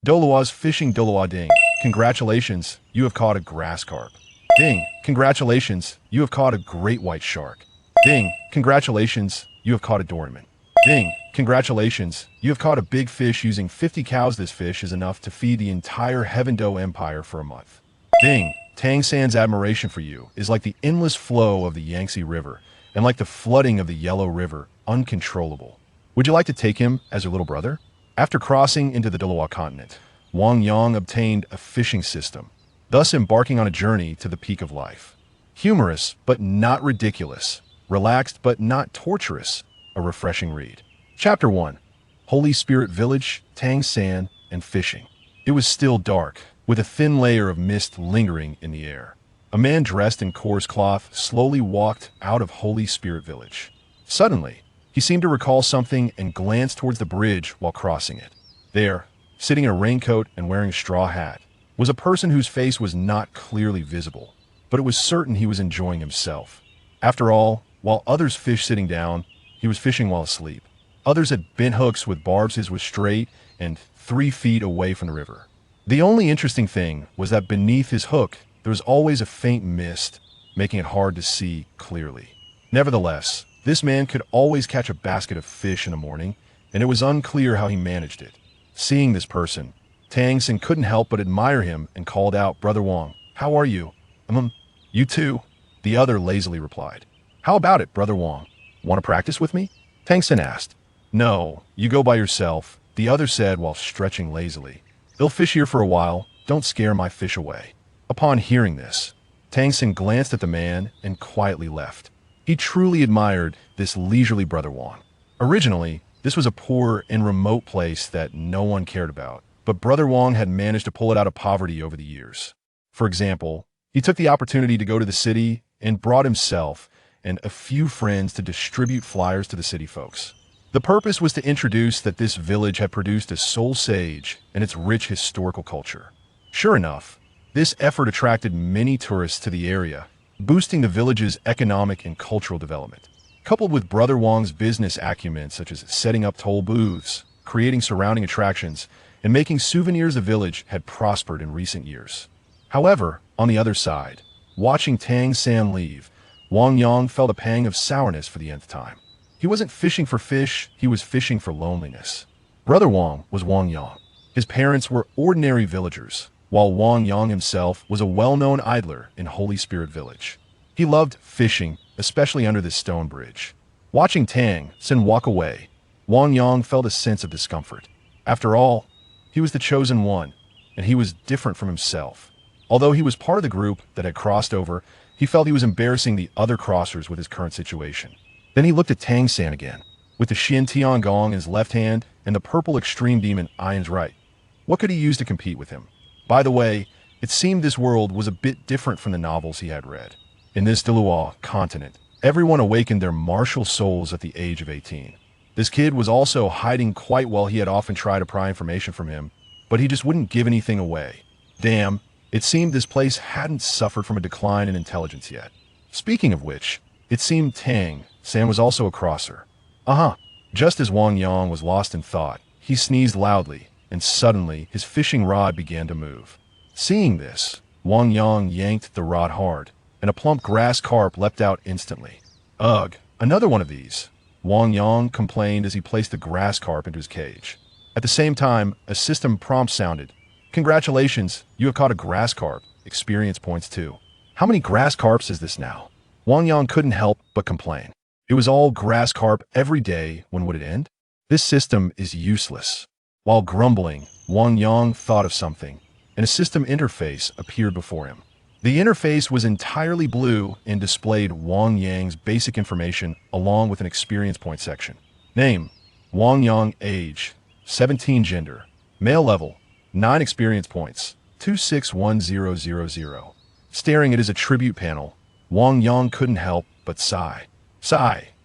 Douluo's fishing Douluo-Ding. Congratulations, you have caught a grass carp. Ding, congratulations, you have caught a great white shark. Ding, congratulations, you have caught a Doraemon. Ding, congratulations, you have caught a big fish using 50 cows. This fish is enough to feed the entire Heaven Dou Empire for a month. Ding, Tang San's admiration for you is like the endless flow of the Yangtze River and like the flooding of the Yellow River, uncontrollable. Would you like to take him as your little brother? After crossing into the Douluo Continent, Wang Yang obtained a fishing system, thus embarking on a journey to the peak of life. Humorous, but not ridiculous. Relaxed, but not torturous. A refreshing read. Chapter 1. Holy Spirit Village, Tang San, and Fishing. It was still dark, with a thin layer of mist lingering in the air. A man dressed in coarse cloth slowly walked out of Holy Spirit Village. Suddenly, he seemed to recall something and glanced towards the bridge while crossing it. There, sitting in a raincoat and wearing a straw hat, was a person whose face was not clearly visible, but it was certain he was enjoying himself. After all, while others fished sitting down, he was fishing while asleep. Others had bent hooks with barbs. His was straight and 3 feet away from the river. The only interesting thing was that beneath his hook, there was always a faint mist, making it hard to see clearly. Nevertheless, this man could always catch a basket of fish in the morning, and it was unclear how he managed it. Seeing this person, Tang San couldn't help but admire him and called out, "Brother Wang, how are you?" You too," the other lazily replied. "How about it, Brother Wang? Want to practice with me?" Tang San asked. "No, you go by yourself," the other said while stretching lazily. "They'll fish here for a while. Don't scare my fish away." Upon hearing this, Tang San glanced at the man and quietly left. He truly admired this leisurely Brother Wang. Originally, this was a poor and remote place that no one cared about, but Brother Wang had managed to pull it out of poverty over the years. For example, he took the opportunity to go to the city and brought himself and a few friends to distribute flyers to the city folks. The purpose was to introduce that this village had produced a soul sage and its rich historical culture. Sure enough, this effort attracted many tourists to the area, boosting the village's economic and cultural development. Coupled with Brother Wang's business acumen, such as setting up toll booths, creating surrounding attractions, and making souvenirs, the village had prospered in recent years. However, on the other side, watching Tang San leave, Wang Yang felt a pang of sourness for the nth time. He wasn't fishing for fish, he was fishing for loneliness. Brother Wang was Wang Yang. His parents were ordinary villagers, while Wang Yang himself was a well-known idler in Holy Spirit Village. He loved fishing, especially under this stone bridge. Watching Tang San walk away, Wang Yang felt a sense of discomfort. After all, he was the chosen one, and he was different from himself. Although he was part of the group that had crossed over, he felt he was embarrassing the other crossers with his current situation. Then he looked at Tang San again, with the Xin Tian Gong in his left hand and the purple extreme demon Eye in his right. What could he use to compete with him? By the way, it seemed this world was a bit different from the novels he had read. In this Douluo Continent, everyone awakened their martial souls at the age of 18. This kid was also hiding quite well. He had often tried to pry information from him, but he just wouldn't give anything away. Damn, it seemed this place hadn't suffered from a decline in intelligence yet. Speaking of which, it seemed Tang San was also a crosser. Just as Wang Yang was lost in thought, he sneezed loudly, and suddenly his fishing rod began to move. Seeing this, Wang Yang yanked the rod hard, and a plump grass carp leapt out instantly. "Ugh, another one of these," Wang Yang complained as he placed the grass carp into his cage. At the same time, a system prompt sounded. "Congratulations, you have caught a grass carp. Experience points 2. "How many grass carps is this now?" Wang Yang couldn't help but complain. It was all grass carp every day. When would it end? This system is useless. While grumbling, Wang Yang thought of something, and a system interface appeared before him. The interface was entirely blue and displayed Wang Yang's basic information along with an experience point section. Name: Wang Yang. Age: 17. Gender: male. Level: 9. Experience points: 261000. Staring at his attribute panel, Wang Yang couldn't help but sigh.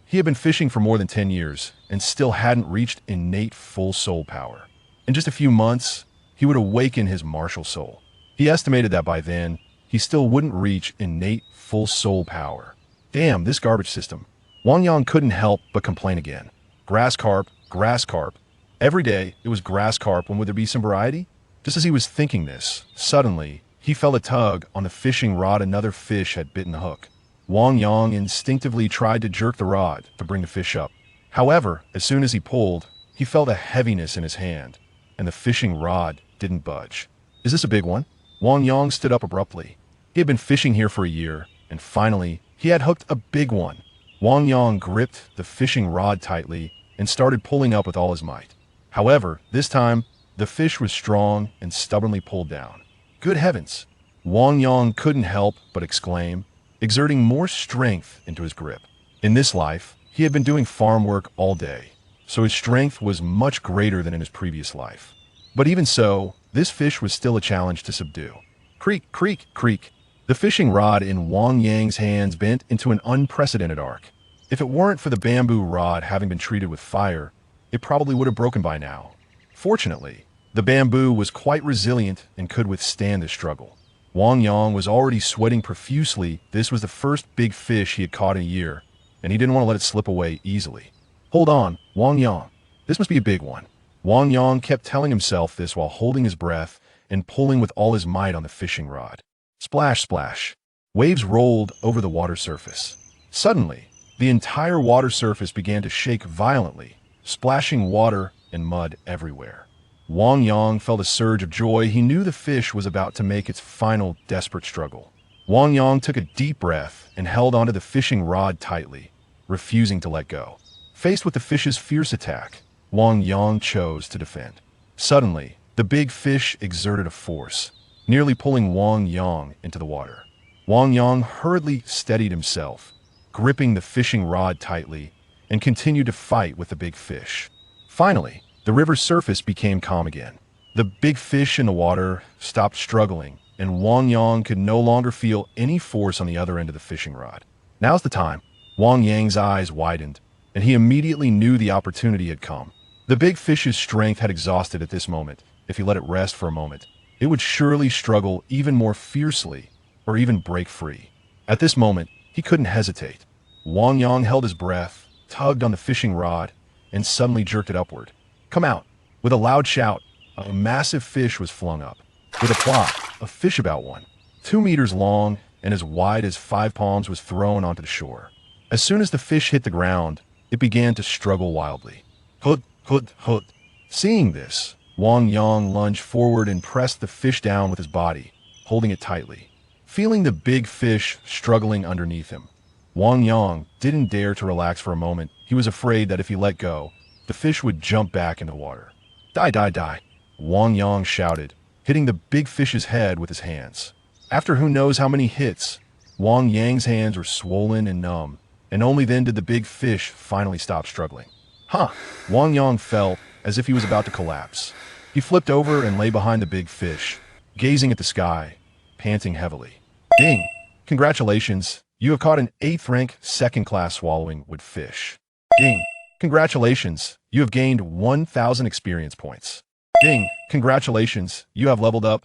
He had been fishing for more than 10 years and still hadn't reached innate full soul power. In just a few months, he would awaken his martial soul. He estimated that by then, he still wouldn't reach innate full soul power. Damn, this garbage system. Wang Yang couldn't help but complain again. Grass carp, grass carp. Every day, it was grass carp. When would there be some variety? Just as he was thinking this, suddenly, he felt a tug on the fishing rod. Another fish had bitten the hook. Wang Yang instinctively tried to jerk the rod to bring the fish up. However, as soon as he pulled, he felt a heaviness in his hand, and the fishing rod didn't budge. Is this a big one? Wang Yang stood up abruptly. He had been fishing here for a year, and finally, he had hooked a big one. Wang Yang gripped the fishing rod tightly and started pulling up with all his might. However, this time, the fish was strong and stubbornly pulled down. Good heavens! Wang Yang couldn't help but exclaim, exerting more strength into his grip. In this life, he had been doing farm work all day, so his strength was much greater than in his previous life. But even so, this fish was still a challenge to subdue. Creak, creak, creak. The fishing rod in Wang Yang's hands bent into an unprecedented arc. If it weren't for the bamboo rod having been treated with fire, it probably would have broken by now. Fortunately, the bamboo was quite resilient and could withstand the struggle. Wang Yang was already sweating profusely. This was the first big fish he had caught in a year, and he didn't want to let it slip away easily. Hold on, Wang Yang. This must be a big one. Wang Yang kept telling himself this while holding his breath and pulling with all his might on the fishing rod. Splash, splash. Waves rolled over the water surface. Suddenly, the entire water surface began to shake violently, splashing water and mud everywhere. Wang Yang felt a surge of joy. He knew the fish was about to make its final desperate struggle. Wang Yang took a deep breath and held onto the fishing rod tightly, refusing to let go. Faced with the fish's fierce attack, Wang Yang chose to defend. Suddenly, the big fish exerted a force, nearly pulling Wang Yang into the water. Wang Yang hurriedly steadied himself, gripping the fishing rod tightly, and continued to fight with the big fish. Finally, the river's surface became calm again. The big fish in the water stopped struggling, and Wang Yang could no longer feel any force on the other end of the fishing rod. Now's the time. Wang Yang's eyes widened, and he immediately knew the opportunity had come. The big fish's strength had exhausted at this moment. If he let it rest for a moment, it would surely struggle even more fiercely, or even break free. At this moment, he couldn't hesitate. Wang Yang held his breath, tugged on the fishing rod, and suddenly jerked it upward. Come out! With a loud shout, a massive fish was flung up. With a plop, a fish about 2 meters long and as wide as 5 palms was thrown onto the shore. As soon as the fish hit the ground, it began to struggle wildly. Hud, hud, hud. Seeing this, Wang Yang lunged forward and pressed the fish down with his body, holding it tightly. Feeling the big fish struggling underneath him, Wang Yang didn't dare to relax for a moment. He was afraid that if he let go, the fish would jump back in the water. Die, die, die, Wang Yang shouted, hitting the big fish's head with his hands. After who knows how many hits, Wang Yang's hands were swollen and numb, and only then did the big fish finally stop struggling. Huh! Wang Yang felt as if he was about to collapse. He flipped over and lay behind the big fish, gazing at the sky, panting heavily. Ding! Congratulations! You have caught an 8th rank second-class swallowing wood fish. Ding! Congratulations! You have gained 1,000 experience points. Ding! Congratulations! You have leveled up.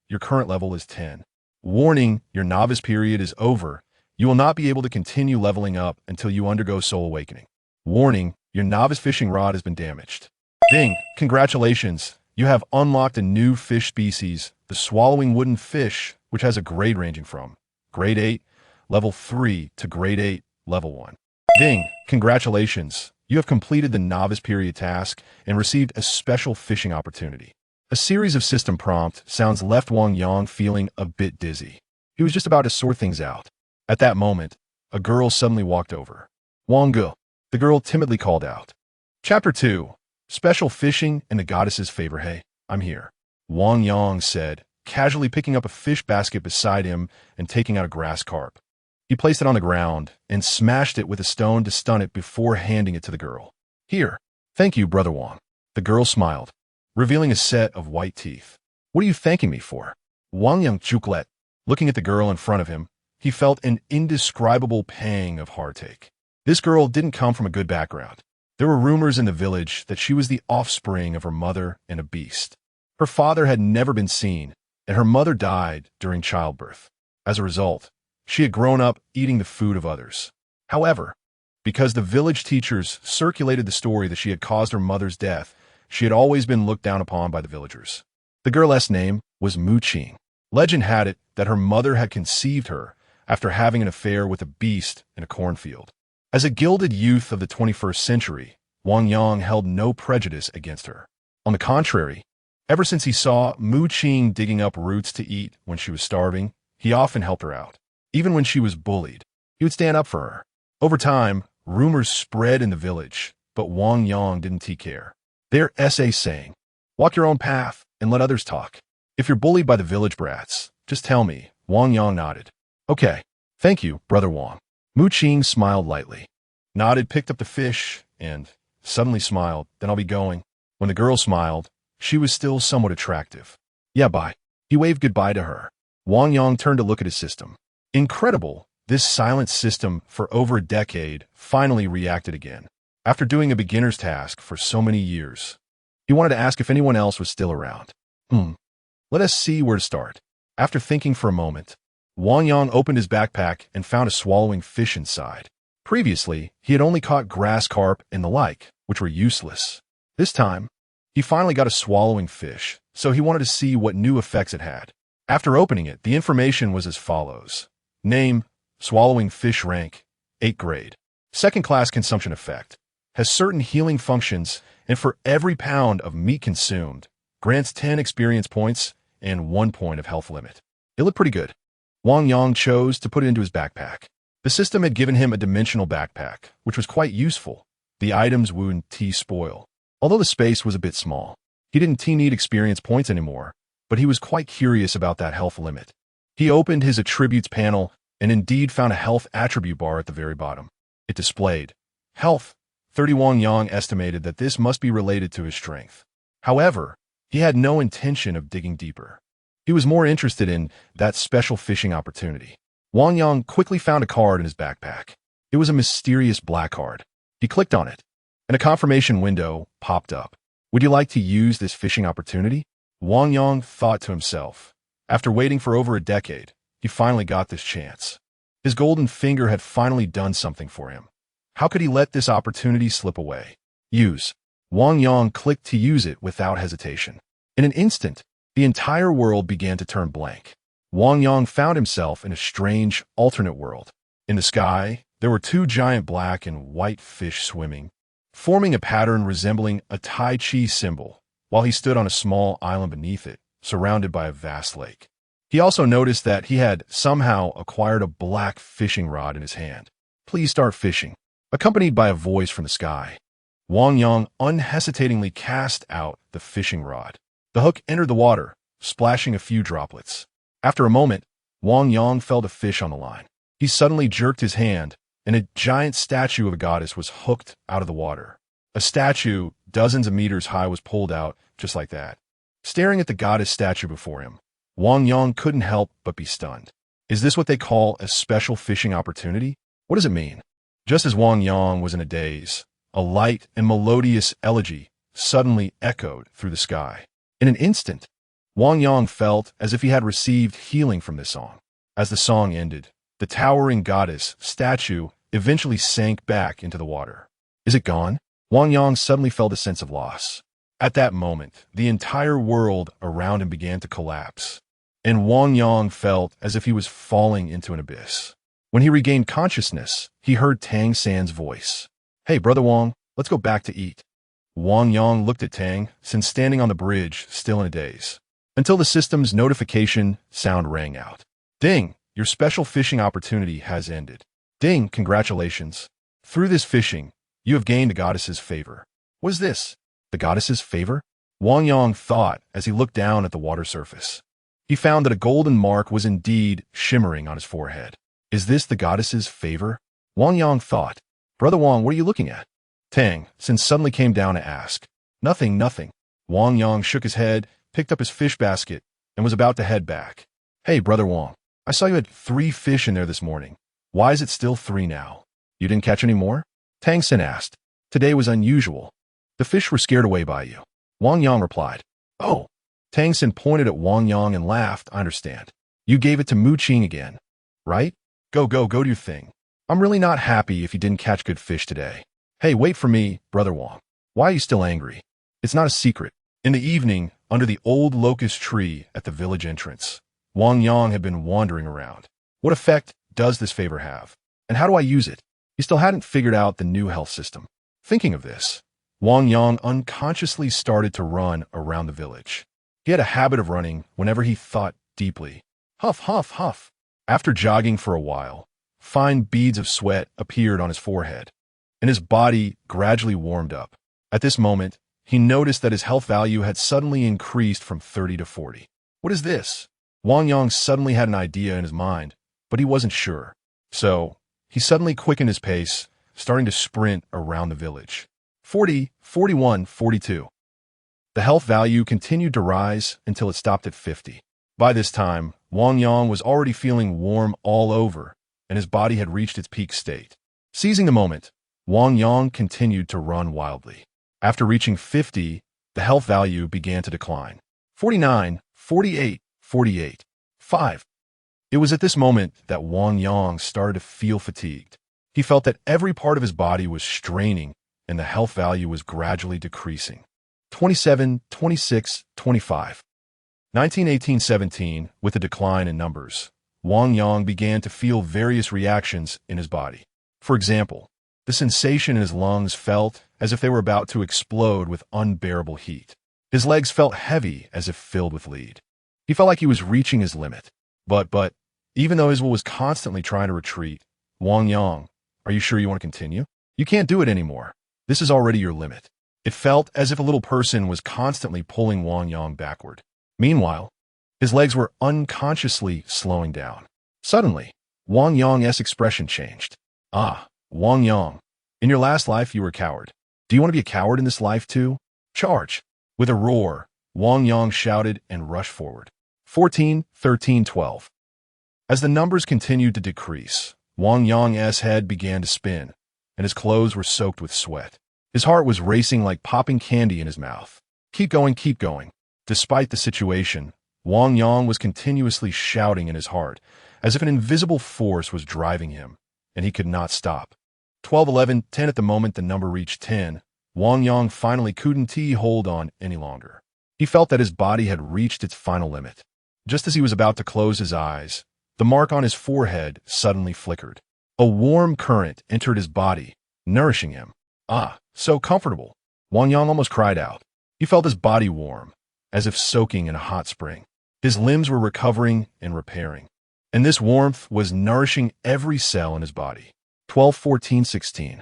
Your current level is 10. Warning, your novice period is over. You will not be able to continue leveling up until you undergo soul awakening. Warning, your novice fishing rod has been damaged. Ding! Congratulations! You have unlocked a new fish species, the swallowing wooden fish, which has a grade ranging from Grade 8, Level 3 to Grade 8, Level 1. Ding! Congratulations! You have completed the novice period task and received a special fishing opportunity. A series of system prompt sounds left Wang Yang feeling a bit dizzy. He was just about to sort things out. At that moment, a girl suddenly walked over. Wang Ge, the girl timidly called out. Chapter 2. Special Fishing in the Goddess's Favor. Hey, I'm here, Wang Yang said, casually picking up a fish basket beside him and taking out a grass carp. He placed it on the ground and smashed it with a stone to stun it before handing it to the girl. Here. Thank you, Brother Wang. The girl smiled, revealing a set of white teeth. What are you thanking me for? Wang Yang chucklet. Looking at the girl in front of him, he felt an indescribable pang of heartache. This girl didn't come from a good background. There were rumors in the village that she was the offspring of her mother and a beast. Her father had never been seen, and her mother died during childbirth. As a result, she had grown up eating the food of others. However, because the village teachers circulated the story that she had caused her mother's death, she had always been looked down upon by the villagers. The girl's name was Mu Qing. Legend had it that her mother had conceived her after having an affair with a beast in a cornfield. As a gilded youth of the 21st century, Wang Yang held no prejudice against her. On the contrary, ever since he saw Mu Qing digging up roots to eat when she was starving, he often helped her out. Even when she was bullied, he would stand up for her. Over time, rumors spread in the village, but Wang Yang didn't take care. Their essay saying, "Walk your own path and let others talk. If you're bullied by the village brats, just tell me." Wang Yang nodded. "Okay, thank you, Brother Wang." Mu Qing smiled lightly, nodded, picked up the fish, and suddenly smiled. "Then I'll be going." When the girl smiled, she was still somewhat attractive. "Yeah, bye." He waved goodbye to her. Wang Yang turned to look at his system. Incredible, this silent system for over a decade finally reacted again. After doing a beginner's task for so many years, he wanted to ask if anyone else was still around. Let us see where to start. After thinking for a moment, Wang Yang opened his backpack and found a swallowing fish inside. Previously, he had only caught grass carp and the like, which were useless. This time, he finally got a swallowing fish, so he wanted to see what new effects it had. After opening it, the information was as follows. Name, swallowing fish, rank, 8th grade. Second class consumption effect. Has certain healing functions, and for every pound of meat consumed, grants 10 experience points and 1 point of health limit. It looked pretty good. Wang Yang chose to put it into his backpack. The system had given him a dimensional backpack, which was quite useful. The items wouldn't spoil. Although the space was a bit small, he didn't need experience points anymore, but he was quite curious about that health limit. He opened his attributes panel and indeed found a health attribute bar at the very bottom. It displayed health 30. Wang Yang estimated that this must be related to his strength. However, he had no intention of digging deeper. He was more interested in that special fishing opportunity. Wang Yang quickly found a card in his backpack. It was a mysterious black card. He clicked on it, and a confirmation window popped up. Would you like to use this fishing opportunity? Wang Yang thought to himself. After waiting for over a decade, he finally got this chance. His golden finger had finally done something for him. How could he let this opportunity slip away? Use. Wang Yang clicked to use it without hesitation. In an instant, the entire world began to turn blank. Wang Yang found himself in a strange, alternate world. In the sky, there were 2 giant black and white fish swimming, forming a pattern resembling a Tai Chi symbol, while he stood on a small island beneath it, surrounded by a vast lake. He also noticed that he had somehow acquired a black fishing rod in his hand. Please start fishing. Accompanied by a voice from the sky, Wang Yang unhesitatingly cast out the fishing rod. The hook entered the water, splashing a few droplets. After a moment, Wang Yang felt a fish on the line. He suddenly jerked his hand, and a giant statue of a goddess was hooked out of the water. A statue dozens of meters high was pulled out just like that. Staring at the goddess statue before him, Wang Yang couldn't help but be stunned. Is this what they call a special fishing opportunity? What does it mean? Just as Wang Yang was in a daze, a light and melodious elegy suddenly echoed through the sky. In an instant, Wang Yang felt as if he had received healing from this song. As the song ended, the towering goddess statue eventually sank back into the water. Is it gone? Wang Yang suddenly felt a sense of loss. At that moment, the entire world around him began to collapse, and Wang Yang felt as if he was falling into an abyss. When he regained consciousness, he heard Tang San's voice. Hey, Brother Wang, let's go back to eat. Wang Yang looked at Tang, since standing on the bridge, still in a daze, until the system's notification sound rang out. Ding, your special fishing opportunity has ended. Ding, congratulations. Through this fishing, you have gained the goddess's favor. What is this? The goddess's favor? Wang Yang thought as he looked down at the water surface. He found that a golden mark was indeed shimmering on his forehead. Is this the goddess's favor? Wang Yang thought. Brother Wang, what are you looking at? Tang San suddenly came down to ask. Nothing, nothing. Wang Yang shook his head, picked up his fish basket, and was about to head back. Hey, Brother Wang, I saw you had 3 fish in there this morning. Why is it still 3 now? You didn't catch any more? Tang San asked. Today was unusual. The fish were scared away by you. Wang Yang replied. Oh. Tang San pointed at Wang Yang and laughed. I understand. You gave it to Mu Qing again, right? Go do your thing. I'm really not happy if you didn't catch good fish today. Hey, wait for me, Brother Wang. Why are you still angry? It's not a secret. In the evening, under the old locust tree at the village entrance. Wang Yang had been wandering around. What effect does this favor have? And how do I use it? He still hadn't figured out the new health system. Thinking of this, Wang Yang unconsciously started to run around the village. He had a habit of running whenever he thought deeply. Huff, huff, huff. After jogging for a while, fine beads of sweat appeared on his forehead, and his body gradually warmed up. At this moment, he noticed that his health value had suddenly increased from 30 to 40. What is this? Wang Yang suddenly had an idea in his mind, but he wasn't sure. So, he suddenly quickened his pace, starting to sprint around the village. 40, 41, 42. The health value continued to rise until it stopped at 50. By this time, Wang Yang was already feeling warm all over, and his body had reached its peak state. Seizing the moment, Wang Yang continued to run wildly. After reaching 50, the health value began to decline. 49, 48, 48, 5. It was at this moment that Wang Yang started to feel fatigued. He felt that every part of his body was straining, and the health value was gradually decreasing. 27, 26, 25. 19, 18, 17, with a decline in numbers, Wang Yang began to feel various reactions in his body. For example, the sensation in his lungs felt as if they were about to explode with unbearable heat. His legs felt heavy as if filled with lead. He felt like he was reaching his limit. But, even though his will was constantly trying to retreat, Wang Yang, are you sure you want to continue? You can't do it anymore. This is already your limit. It felt as if a little person was constantly pulling Wang Yang backward. Meanwhile, his legs were unconsciously slowing down. Suddenly, Wang Yang's expression changed. Ah, Wang Yang, in your last life you were a coward. Do you want to be a coward in this life too? Charge! With a roar, Wang Yang shouted and rushed forward. 14, 13, 12. As the numbers continued to decrease, Wang Yang's head began to spin, and his clothes were soaked with sweat. His heart was racing like popping candy in his mouth. Keep going, keep going. Despite the situation, Wang Yang was continuously shouting in his heart, as if an invisible force was driving him, and he could not stop. 12, 11, 10. At the moment the number reached 10, Wang Yang finally couldn't hold on any longer. He felt that his body had reached its final limit. Just as he was about to close his eyes, the mark on his forehead suddenly flickered. A warm current entered his body, nourishing him. Ah, so comfortable. Wang Yang almost cried out. He felt his body warm, as if soaking in a hot spring. His limbs were recovering and repairing, and this warmth was nourishing every cell in his body. 12, 14, 16.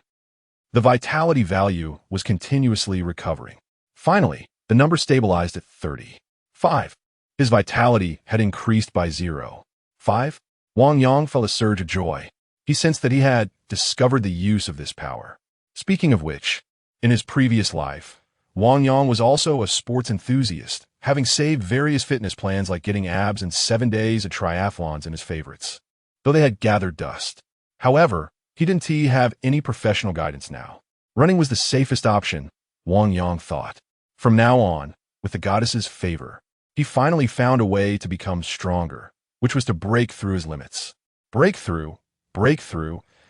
The vitality value was continuously recovering. Finally, the number stabilized at 30. 5. His vitality had increased by 0. 5. Wang Yang felt a surge of joy. He sensed that he had discovered the use of this power. Speaking of which, in his previous life, Wang Yang was also a sports enthusiast, having saved various fitness plans like getting abs and 7 days of triathlons in his favorites, though they had gathered dust. However, he didn't have any professional guidance now. Running was the safest option, Wang Yang thought. From now on, with the goddess's favor, he finally found a way to become stronger, which was to break through his limits. Breakthrough,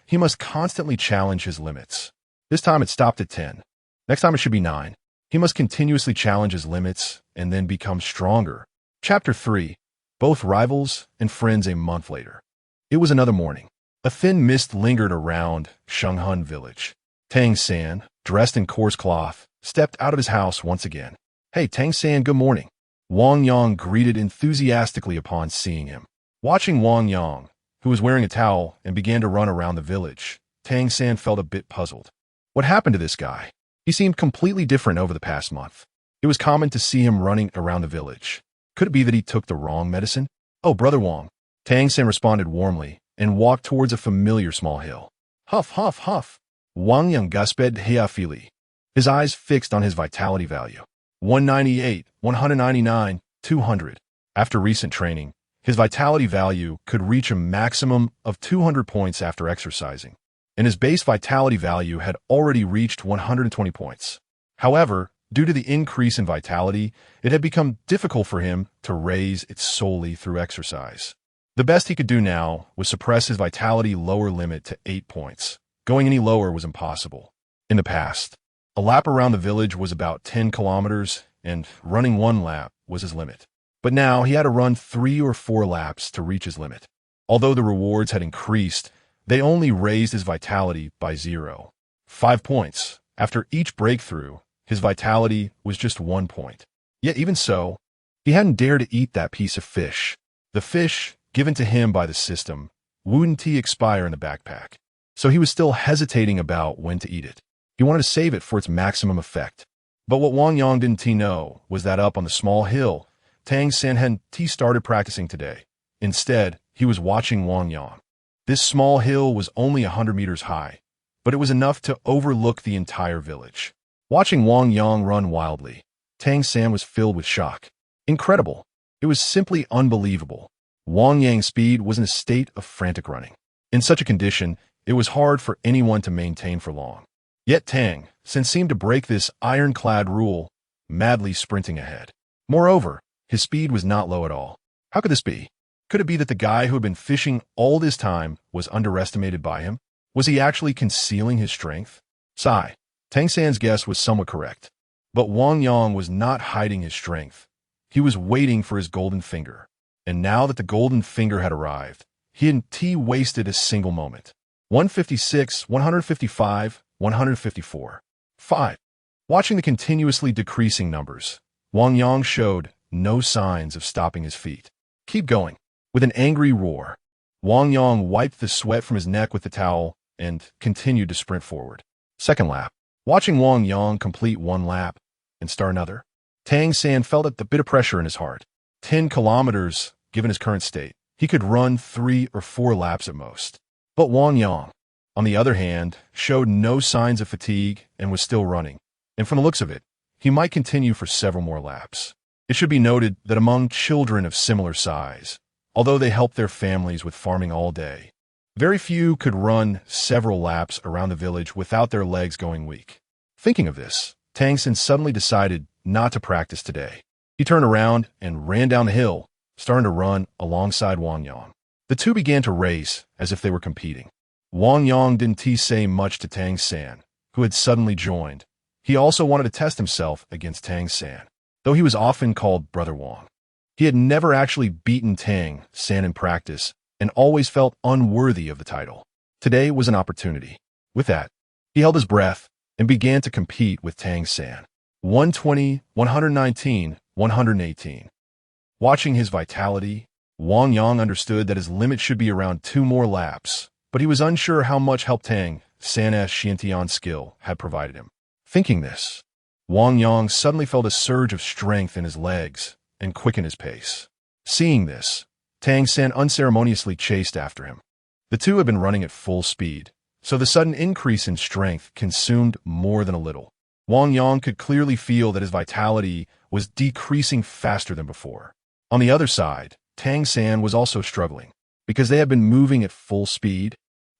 he must constantly challenge his limits. This time it stopped at 10. Next time it should be 9. He must continuously challenge his limits and then become stronger. Chapter 3. Both rivals and friends a month later. It was another morning. A thin mist lingered around Shenghun village. Tang San, dressed in coarse cloth, stepped out of his house once again. Hey, Tang San, good morning. Wang Yang greeted enthusiastically upon seeing him. Watching Wang Yang, who was wearing a towel and began to run around the village, Tang San felt a bit puzzled. What happened to this guy? He seemed completely different over the past month. It was common to see him running around the village. Could it be that he took the wrong medicine? Oh, Brother Wang. Tang San responded warmly and walked towards a familiar small hill. Huff, huff, huff. Wang Yang gusped heafili, his eyes fixed on his vitality value. 198, 199, 200. After recent training, his vitality value could reach a maximum of 200 points after exercising, and his base vitality value had already reached 120 points. However, due to the increase in vitality, it had become difficult for him to raise it solely through exercise. The best he could do now was suppress his vitality lower limit to 8 points. Going any lower was impossible. In the past, a lap around the village was about 10 kilometers, and running 1 lap was his limit. But now he had to run 3 or 4 laps to reach his limit. Although the rewards had increased, they only raised his vitality by 0.5 points. After each breakthrough, his vitality was just 1 point. Yet even so, he hadn't dared to eat that piece of fish. The fish, given to him by the system, wouldn't expire in the backpack. So he was still hesitating about when to eat it. He wanted to save it for its maximum effect. But what Wang Yang didn't know was that up on the small hill, Tang San hadn't started practicing today. Instead, he was watching Wang Yang. This small hill was only 100 meters high, but it was enough to overlook the entire village. Watching Wang Yang run wildly, Tang San was filled with shock. Incredible. It was simply unbelievable. Wang Yang's speed was in a state of frantic running. In such a condition, it was hard for anyone to maintain for long. Yet Tang San seemed to break this ironclad rule, madly sprinting ahead. Moreover, his speed was not low at all. How could this be? Could it be that the guy who had been fishing all this time was underestimated by him? Was he actually concealing his strength? Sigh. Tang San's guess was somewhat correct. But Wang Yang was not hiding his strength. He was waiting for his golden finger. And now that the golden finger had arrived, he hadn't wasted a single moment. 156, 155, 154. 5. Watching the continuously decreasing numbers, Wang Yang showed no signs of stopping his feet. Keep going. With an angry roar, Wang Yang wiped the sweat from his neck with the towel and continued to sprint forward. Second lap. Watching Wang Yang complete 1 lap and start another, Tang San felt a bit of pressure in his heart. 10 kilometers, given his current state. He could run 3 or 4 laps at most. But Wang Yang, on the other hand, showed no signs of fatigue and was still running. And from the looks of it, he might continue for several more laps. It should be noted that among children of similar size, although they helped their families with farming all day, very few could run several laps around the village without their legs going weak. Thinking of this, Tang San suddenly decided not to practice today. He turned around and ran down the hill, starting to run alongside Wang Yang. The two began to race as if they were competing. Wang Yang didn't say much to Tang San, who had suddenly joined. He also wanted to test himself against Tang San, though he was often called Brother Wang. He had never actually beaten Tang San in practice and always felt unworthy of the title. Today was an opportunity. With that, he held his breath and began to compete with Tang San. 120, 119, 118. Watching his vitality, Wang Yang understood that his limit should be around 2 more laps, but he was unsure how much help Tang San's Xiantian skill had provided him. Thinking this, Wang Yang suddenly felt a surge of strength in his legs and quickened his pace. Seeing this, Tang San unceremoniously chased after him. The two had been running at full speed, so the sudden increase in strength consumed more than a little. Wang Yang could clearly feel that his vitality was decreasing faster than before. On the other side, Tang San was also struggling. Because they had been moving at full speed,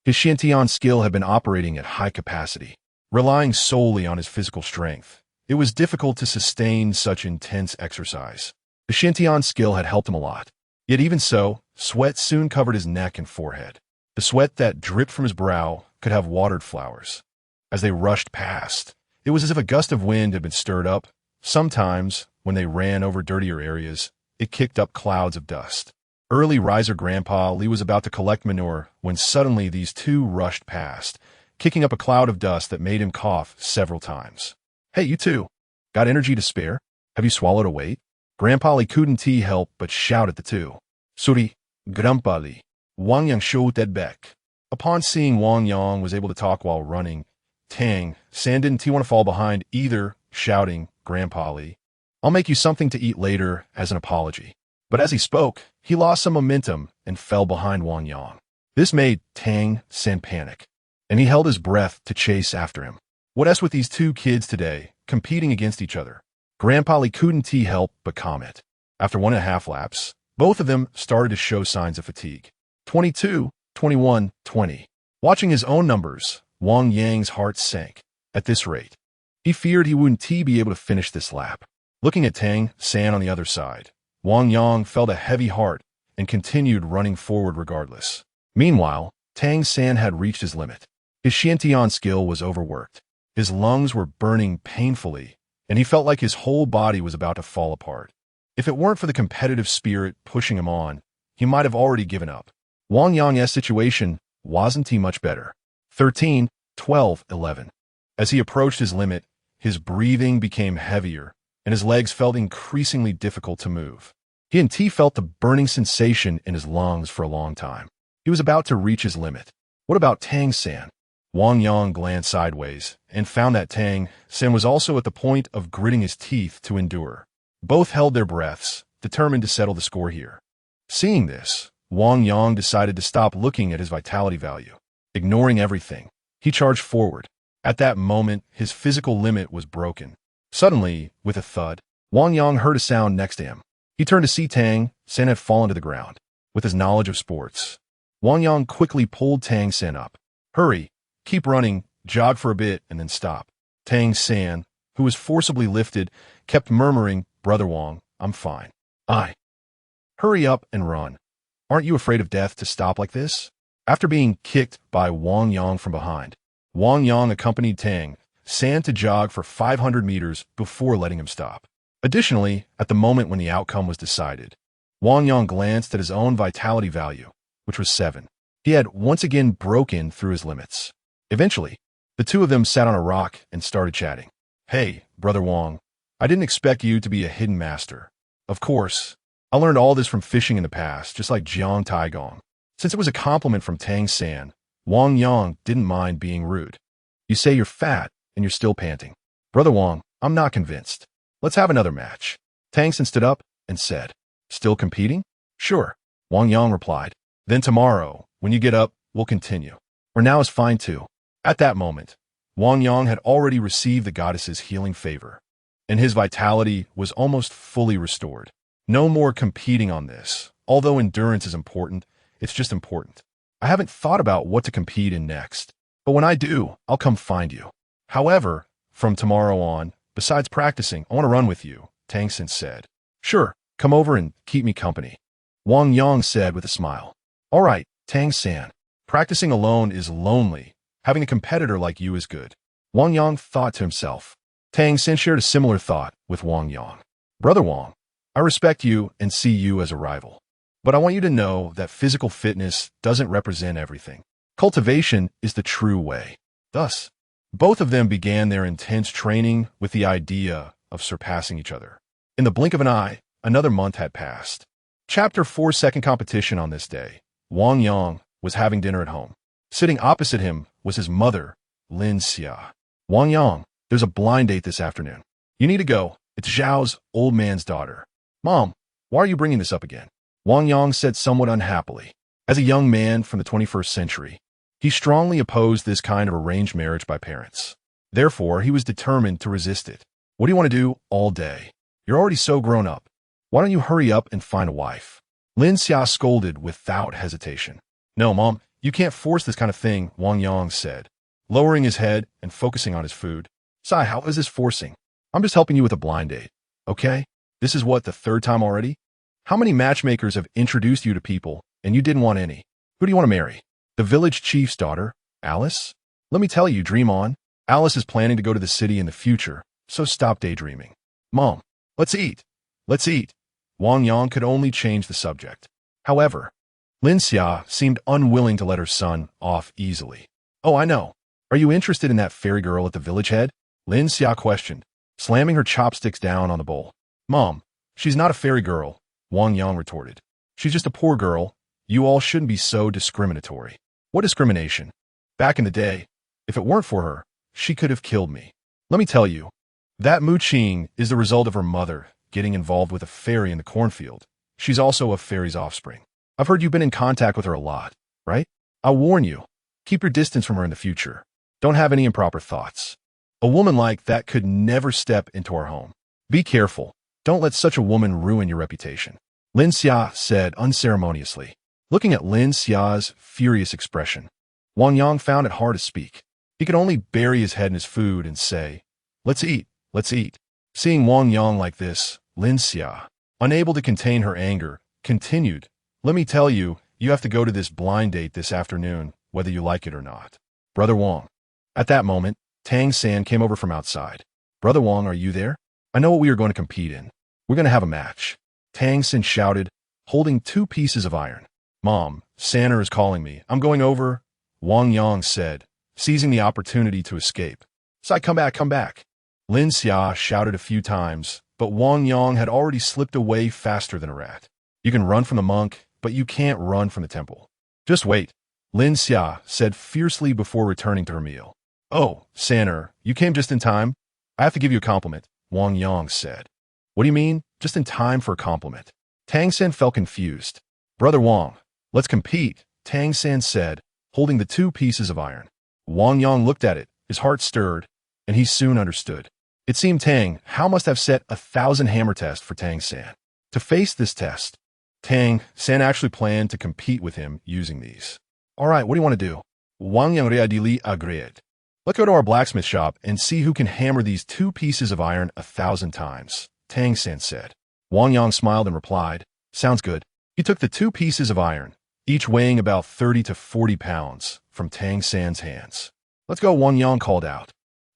his Xiantian skill had been operating at high capacity. Relying solely on his physical strength, it was difficult to sustain such intense exercise. The Xiantian skill had helped him a lot. Yet even so, sweat soon covered his neck and forehead. The sweat that dripped from his brow could have watered flowers. As they rushed past, it was as if a gust of wind had been stirred up. Sometimes, when they ran over dirtier areas, it kicked up clouds of dust. Early riser Grandpa Li was about to collect manure when suddenly these two rushed past, kicking up a cloud of dust that made him cough several times. Hey, you two. Got energy to spare? Have you swallowed a weight? Grandpa Li couldn't help but shout at the two. Suri, Grandpa Li. Wang Yang showed that back. Upon seeing Wang Yang was able to talk while running, Tang San didn't want to fall behind either, shouting, Grandpa Li, I'll make you something to eat later as an apology. But as he spoke, he lost some momentum and fell behind Wang Yang. This made Tang San panic, and he held his breath to chase after him. What else with these two kids today, competing against each other? Grandpa Li couldn't help but comment. After 1.5 laps, both of them started to show signs of fatigue. 22, 21, 20. Watching his own numbers, Wang Yang's heart sank. At this rate, he feared he wouldn't be able to finish this lap. Looking at Tang San on the other side, Wang Yang felt a heavy heart and continued running forward regardless. Meanwhile, Tang San had reached his limit. His Xiantian skill was overworked. His lungs were burning painfully. and he felt like his whole body was about to fall apart. If it weren't for the competitive spirit pushing him on, he might have already given up. Wang Yang's situation wasn't much better. 13, 12, 11. As he approached his limit, his breathing became heavier, and his legs felt increasingly difficult to move. He and T felt the burning sensation in his lungs for a long time. He was about to reach his limit. What about Tang San? Wang Yang glanced sideways and found that Tang San was also at the point of gritting his teeth to endure. Both held their breaths, determined to settle the score here. Seeing this, Wang Yang decided to stop looking at his vitality value. Ignoring everything, he charged forward. At that moment, his physical limit was broken. Suddenly, with a thud, Wang Yang heard a sound next to him. He turned to see Tang San had fallen to the ground. With his knowledge of sports, Wang Yang quickly pulled Tang San up. Hurry, keep running, jog for a bit, and then stop. Tang San, who was forcibly lifted, kept murmuring, Brother Wang, I'm fine. Hurry up and run. Aren't you afraid of death to stop like this? After being kicked by Wang Yang from behind, Wang Yang accompanied Tang San to jog for 500 meters before letting him stop. Additionally, at the moment when the outcome was decided, Wang Yang glanced at his own vitality value, which was 7. He had once again broken through his limits. Eventually, the two of them sat on a rock and started chatting. Hey, Brother Wang, I didn't expect you to be a hidden master. Of course, I learned all this from fishing in the past, just like Jiang Taigong. Since it was a compliment from Tang San, Wang Yang didn't mind being rude. You say you're fat and you're still panting. Brother Wang, I'm not convinced. Let's have another match. Tang San stood up and said, Still competing? Sure, Wang Yang replied. Then tomorrow, when you get up, we'll continue. Or now is fine too. At that moment, Wang Yang had already received the goddess's healing favor, and his vitality was almost fully restored. No more competing on this. Although endurance is important, it's just important. I haven't thought about what to compete in next, but when I do, I'll come find you. However, from tomorrow on, besides practicing, I want to run with you, Tang San said. Sure, come over and keep me company, Wang Yang said with a smile. All right, Tang San. Practicing alone is lonely. Having a competitor like you is good, Wang Yang thought to himself. Tang San shared a similar thought with Wang Yang. Brother Wang, I respect you and see you as a rival, but I want you to know that physical fitness doesn't represent everything. Cultivation is the true way. Thus, both of them began their intense training with the idea of surpassing each other. In the blink of an eye, another month had passed. Chapter 4 Second competition on this day. Wang Yang was having dinner at home. Sitting opposite him was his mother, Lin Xia. Wang Yang, there's a blind date this afternoon. You need to go. It's Zhao's old man's daughter. Mom, why are you bringing this up again? Wang Yang said somewhat unhappily. As a young man from the 21st century, he strongly opposed this kind of arranged marriage by parents. Therefore, he was determined to resist it. What do you want to do all day? You're already so grown up. Why don't you hurry up and find a wife? Lin Xia scolded without hesitation. No, Mom, you can't force this kind of thing, Wang Yang said, lowering his head and focusing on his food. Sai, how is this forcing? I'm just helping you with a blind date, okay? This is what, the third time already? How many matchmakers have introduced you to people and you didn't want any? Who do you want to marry? The village chief's daughter, Alice? Let me tell you, dream on. Alice is planning to go to the city in the future, so stop daydreaming. Mom, let's eat. Let's eat. Wang Yang could only change the subject. However, Lin Xia seemed unwilling to let her son off easily. Oh, I know. Are you interested in that fairy girl at the village head? Lin Xia questioned, slamming her chopsticks down on the bowl. Mom, she's not a fairy girl, Wang Yang retorted. She's just a poor girl. You all shouldn't be so discriminatory. What discrimination? Back in the day, if it weren't for her, she could have killed me. Let me tell you, that Mu Qing is the result of her mother getting involved with a fairy in the cornfield. She's also a fairy's offspring. I've heard you've been in contact with her a lot, right? I'll warn you, keep your distance from her in the future. Don't have any improper thoughts. A woman like that could never step into our home. Be careful. Don't let such a woman ruin your reputation, Lin Xia said unceremoniously. Looking at Lin Xia's furious expression, Wang Yang found it hard to speak. He could only bury his head in his food and say, let's eat, let's eat. Seeing Wang Yang like this, Lin Xia, unable to contain her anger, continued, let me tell you, you have to go to this blind date this afternoon, whether you like it or not. Brother Wang. At that moment, Tang San came over from outside. Brother Wang, are you there? I know what we are going to compete in. We're going to have a match. Tang San shouted, holding 2 pieces of iron. Mom, Sanner is calling me. I'm going over, Wang Yang said, seizing the opportunity to escape. Sai, come back, come back. Lin Xia shouted a few times, but Wang Yang had already slipped away faster than a rat. You can run from the monk, but you can't run from the temple. Just wait, Lin Xia said fiercely before returning to her meal. Oh, Sanner, you came just in time. I have to give you a compliment, Wang Yang said. What do you mean, just in time for a compliment? Tang San felt confused. Brother Wang, let's compete, Tang San said, holding the 2 pieces of iron. Wang Yang looked at it, his heart stirred, and he soon understood. It seemed Tang Hao must have set 1,000 hammer test for Tang San. To face this test, Tang San actually planned to compete with him using these. All right, what do you want to do? Wang Yang readily agreed. Let's go to our blacksmith shop and see who can hammer these 2 pieces of iron 1,000 times, Tang San said. Wang Yang smiled and replied, sounds good. He took the 2 pieces of iron, each weighing about 30 to 40 pounds, from Tang San's hands. Let's go, Wang Yang called out.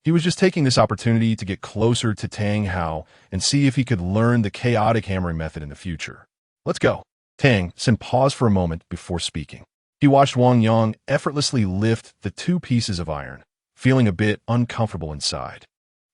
He was just taking this opportunity to get closer to Tang Hao and see if he could learn the chaotic hammering method in the future. Let's go. Tang San paused for a moment before speaking. He watched Wang Yang effortlessly lift the 2 pieces of iron, feeling a bit uncomfortable inside.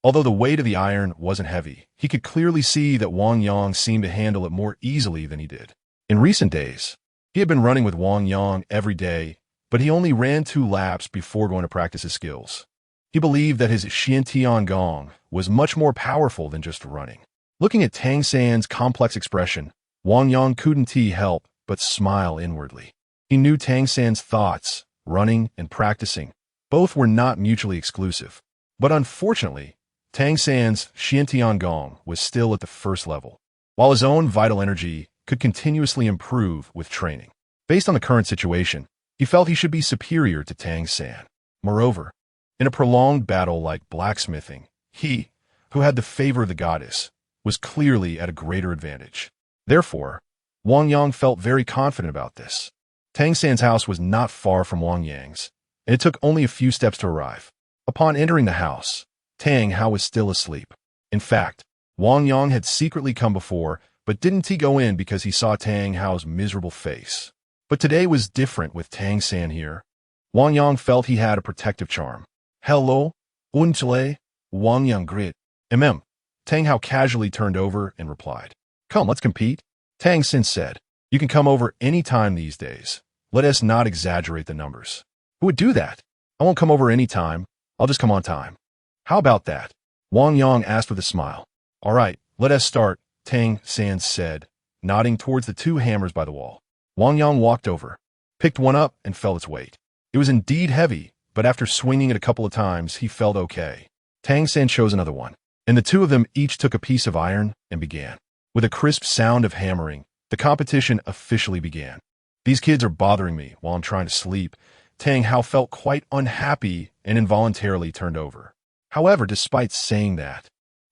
Although the weight of the iron wasn't heavy, he could clearly see that Wang Yang seemed to handle it more easily than he did. In recent days, he had been running with Wang Yang every day, but he only ran 2 laps before going to practice his skills. He believed that his Xiantian Gong was much more powerful than just running. Looking at Tang San's complex expression, Wang Yang couldn't help but smile inwardly. He knew Tang San's thoughts, running and practicing, both were not mutually exclusive. But unfortunately, Tang San's Xiantian Gong was still at the first level, while his own vital energy could continuously improve with training. Based on the current situation, he felt he should be superior to Tang San. Moreover, in a prolonged battle like blacksmithing, he, who had the favor of the goddess, was clearly at a greater advantage. Therefore, Wang Yang felt very confident about this. Tang San's house was not far from Wang Yang's, and it took only a few steps to arrive. Upon entering the house, Tang Hao was still asleep. In fact, Wang Yang had secretly come before, but didn't he go in because he saw Tang Hao's miserable face. But today was different with Tang San here. Wang Yang felt he had a protective charm. Hello, unchale, Wang Yang grit. Tang Hao casually turned over and replied. Come, let's compete. Tang San said, you can come over any time these days. Let us not exaggerate the numbers. Who would do that? I won't come over any time. I'll just come on time. How about that? Wang Yang asked with a smile. All right, let us start, Tang San said, nodding towards the 2 hammers by the wall. Wang Yang walked over, picked one up, and felt its weight. It was indeed heavy, but after swinging it a couple of times, he felt okay. Tang San chose another one, and the 2 of them each took a piece of iron and began. With a crisp sound of hammering, the competition officially began. These kids are bothering me while I'm trying to sleep. Tang Hao felt quite unhappy and involuntarily turned over. However, despite saying that,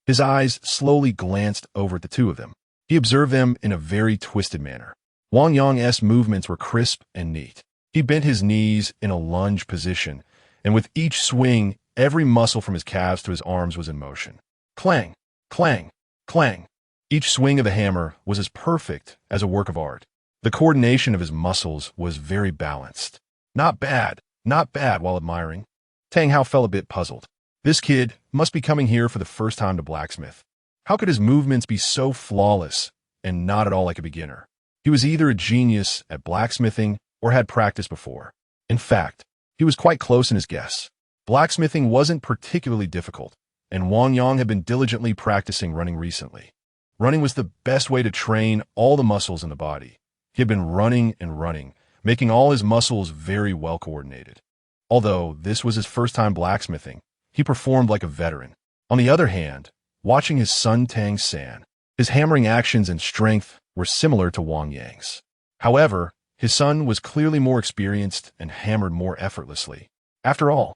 his eyes slowly glanced over at the 2 of them. He observed them in a very twisted manner. Wang Yang's movements were crisp and neat. He bent his knees in a lunge position, and with each swing, every muscle from his calves to his arms was in motion. Clang, clang, clang. Each swing of the hammer was as perfect as a work of art. The coordination of his muscles was very balanced. Not bad while admiring. Tang Hao felt a bit puzzled. This kid must be coming here for the first time to blacksmith. How could his movements be so flawless and not at all like a beginner? He was either a genius at blacksmithing or had practiced before. In fact, he was quite close in his guess. Blacksmithing wasn't particularly difficult, and Wang Yang had been diligently practicing running recently. Running was the best way to train all the muscles in the body. He had been running and running, making all his muscles very well coordinated. Although this was his first time blacksmithing, he performed like a veteran. On the other hand, watching his son Tang San, his hammering actions and strength were similar to Wang Yang's. However, his son was clearly more experienced and hammered more effortlessly. After all,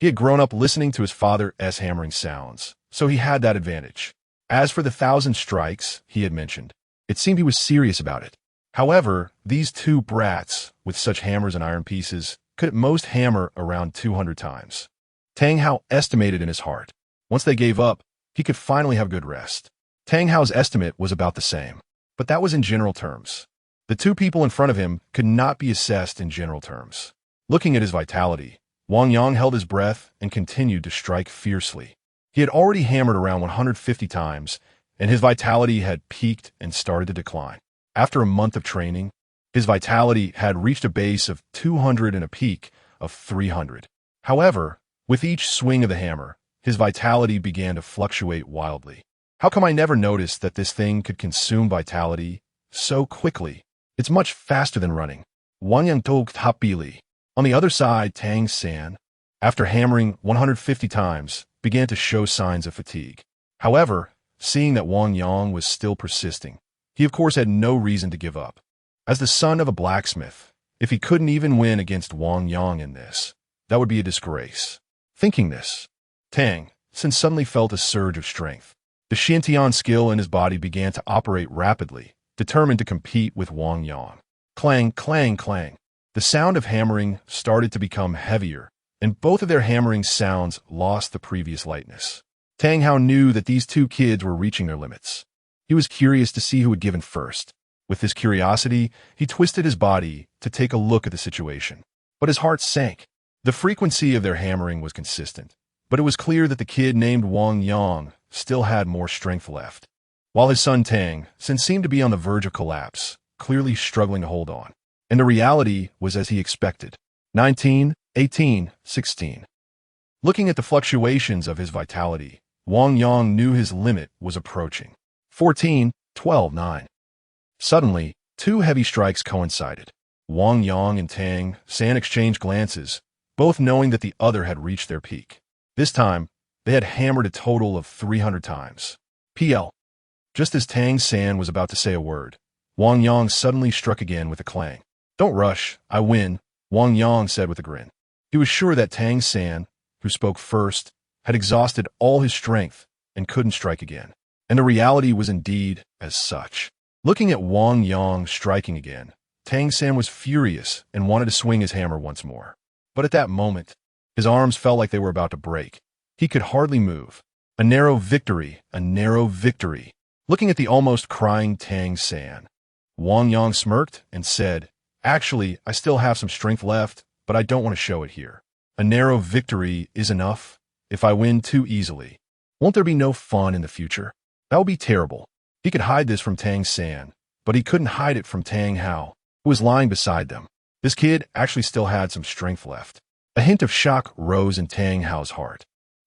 he had grown up listening to his father's hammering sounds, so he had that advantage. As for the 1,000 strikes he had mentioned, it seemed he was serious about it. However, these 2 brats, with such hammers and iron pieces, could at most hammer around 200 times. Tang Hao estimated in his heart. Once they gave up, he could finally have good rest. Tang Hao's estimate was about the same, but that was in general terms. The two people in front of him could not be assessed in general terms. Looking at his vitality, Wang Yang held his breath and continued to strike fiercely. He had already hammered around 150 times, and his vitality had peaked and started to decline. After a month of training, his vitality had reached a base of 200 and a peak of 300. However, with each swing of the hammer, his vitality began to fluctuate wildly. How come I never noticed that this thing could consume vitality so quickly? It's much faster than running. Wang Yang told happily. On the other side, Tang San, after hammering 150 times, began to show signs of fatigue. However, seeing that Wang Yang was still persisting, he of course had no reason to give up. As the son of a blacksmith, if he couldn't even win against Wang Yang in this, that would be a disgrace. Thinking this, Tang San suddenly felt a surge of strength. The Shintian skill in his body began to operate rapidly, determined to compete with Wang Yang. Clang, clang, clang. The sound of hammering started to become heavier, and both of their hammering sounds lost the previous lightness. Tang Hao knew that these two kids were reaching their limits. He was curious to see who would give in first. With this curiosity, he twisted his body to take a look at the situation. But his heart sank. The frequency of their hammering was consistent, but it was clear that the kid named Wang Yang still had more strength left, while his son Tang San seemed to be on the verge of collapse, clearly struggling to hold on. And the reality was as he expected. 19, 18, 16. Looking at the fluctuations of his vitality, Wang Yang knew his limit was approaching. 14, 12, 9. Suddenly, two heavy strikes coincided. Wang Yang and Tang San exchanged glances, both knowing that the other had reached their peak. This time, they had hammered a total of 300 times. PL. Just as Tang San was about to say a word, Wang Yang suddenly struck again with a clang. Don't rush, I win, Wang Yang said with a grin. He was sure that Tang San, who spoke first, had exhausted all his strength and couldn't strike again. And the reality was indeed as such. Looking at Wang Yang striking again, Tang San was furious and wanted to swing his hammer once more. But at that moment, his arms felt like they were about to break. He could hardly move. A narrow victory, a narrow victory. Looking at the almost crying Tang San, Wang Yang smirked and said, Actually, I still have some strength left, but I don't want to show it here. A narrow victory is enough. If I win too easily, won't there be no fun in the future? That would be terrible. He could hide this from Tang San, but he couldn't hide it from Tang Hao, who was lying beside them. This kid actually still had some strength left. A hint of shock rose in Tang Hao's heart.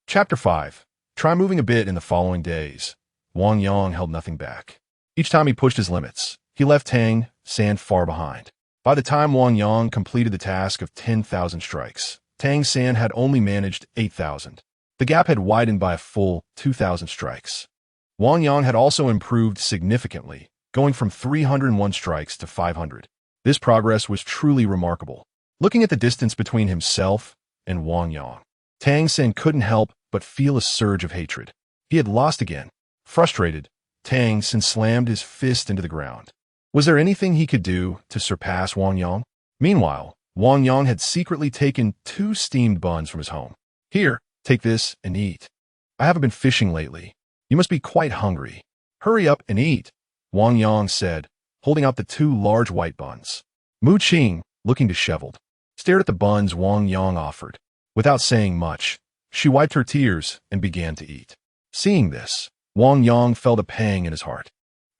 Chapter 5. Try moving a bit in the following days. Wang Yang held nothing back. Each time he pushed his limits, he left Tang San far behind. By the time Wang Yang completed the task of 10,000 strikes, Tang San had only managed 8,000. The gap had widened by a full 2,000 strikes. Wang Yang had also improved significantly, going from 301 strikes to 500. This progress was truly remarkable. Looking at the distance between himself and Wang Yang, Tang San couldn't help but feel a surge of hatred. He had lost again. Frustrated, Tang San slammed his fist into the ground. Was there anything he could do to surpass Wang Yang? Meanwhile, Wang Yang had secretly taken 2 steamed buns from his home. Here, take this and eat. I haven't been fishing lately. You must be quite hungry. Hurry up and eat, Wang Yang said, holding out the 2 large white buns. Mu Qing, looking disheveled, stared at the buns Wang Yang offered. Without saying much, she wiped her tears and began to eat. Seeing this, Wang Yang felt a pang in his heart.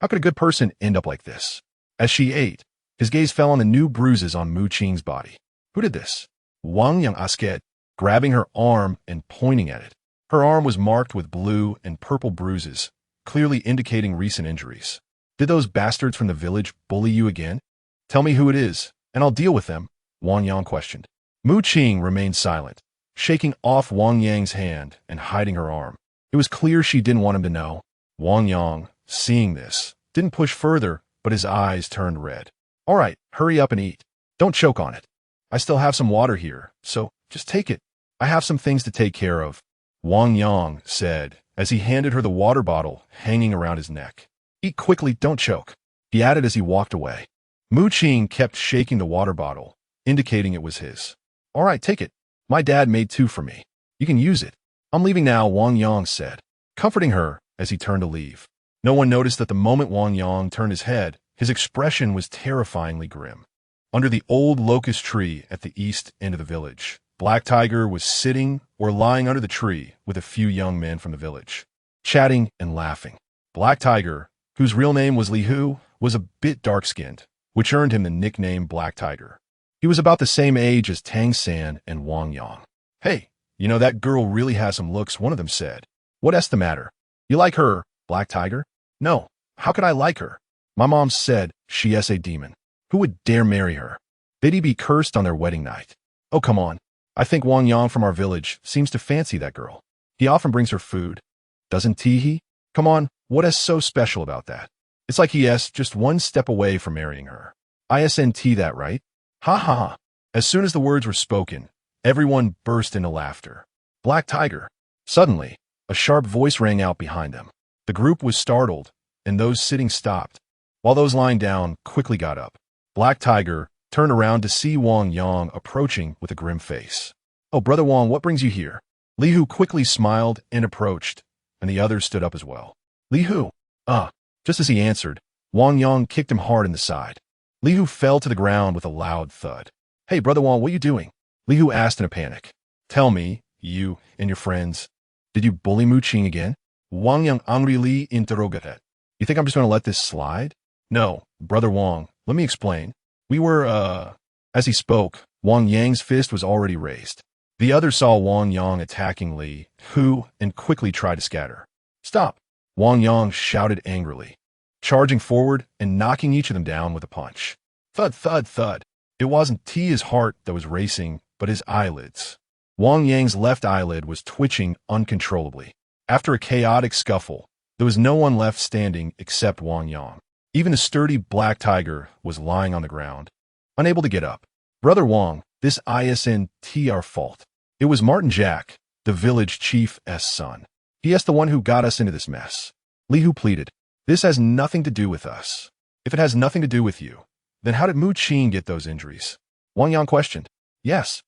How could a good person end up like this? As she ate, his gaze fell on the new bruises on Mu Qing's body. Who did this? Wang Yang asked, grabbing her arm and pointing at it. Her arm was marked with blue and purple bruises, clearly indicating recent injuries. Did those bastards from the village bully you again? Tell me who it is, and I'll deal with them, Wang Yang questioned. Mu Qing remained silent, shaking off Wang Yang's hand and hiding her arm. It was clear she didn't want him to know. Wang Yang, seeing this, didn't push further, but his eyes turned red. All right, hurry up and eat. Don't choke on it. I still have some water here, so just take it. I have some things to take care of, Wang Yang said as he handed her the water bottle hanging around his neck. Eat quickly, don't choke, he added as he walked away. Mu Qing kept shaking the water bottle, indicating it was his. All right, take it. My dad made 2 for me. You can use it. I'm leaving now, Wang Yang said. comforting her as he turned to leave. No one noticed that the moment Wang Yang turned his head, his expression was terrifyingly grim. Under the old locust tree at the east end of the village, Black Tiger was sitting or lying under the tree with a few young men from the village, chatting and laughing. Black Tiger, whose real name was Li Hu, was a bit dark-skinned, which earned him the nickname Black Tiger. He was about the same age as Tang San and Wang Yang. "Hey, you know that girl really has some looks," one of them said. "What's the matter? You like her, Black Tiger?" "No, how could I like her? My mom said she's a demon. Who would dare marry her? They'd be cursed on their wedding night." "Oh, come on. I think Wang Yang from our village seems to fancy that girl. He often brings her food. Doesn't he? Come on, what is so special about that? It's like he's just one step away from marrying her. Isn't that right? Ha ha ha." As soon as the words were spoken, everyone burst into laughter. Black Tiger. Suddenly, a sharp voice rang out behind them. The group was startled, and those sitting stopped, while those lying down quickly got up. Black Tiger turned around to see Wang Yang approaching with a grim face. "Oh, Brother Wang, what brings you here?" Li Hu quickly smiled and approached, and the others stood up as well. "Li Hu." Just as he answered, Wang Yang kicked him hard in the side. Li Hu fell to the ground with a loud thud. "Hey, Brother Wang, what are you doing?" Li Hu asked in a panic. "Tell me, you and your friends, did you bully Mu Qing again?" Wang Yang angrily interrogated. "You think I'm just going to let this slide?" "No, Brother Wang, let me explain. We were, As he spoke, Wang Yang's fist was already raised. The others saw Wang Yang attacking Li Hu and quickly tried to scatter. "Stop!" Wang Yang shouted angrily, charging forward and knocking each of them down with a punch. Thud, thud, thud. It wasn't his heart that was racing, but his eyelids. Wang Yang's left eyelid was twitching uncontrollably. After a chaotic scuffle, there was no one left standing except Wang Yang. Even the sturdy Black Tiger was lying on the ground, unable to get up. "Brother Wang, this isn't our fault. It was Martin Jack, the village chief's son. He is the one who got us into this mess." Li Hu pleaded. "This has nothing to do with us. If it has nothing to do with you, then how did Mu Qing get those injuries?" Wang Yang questioned. Yes,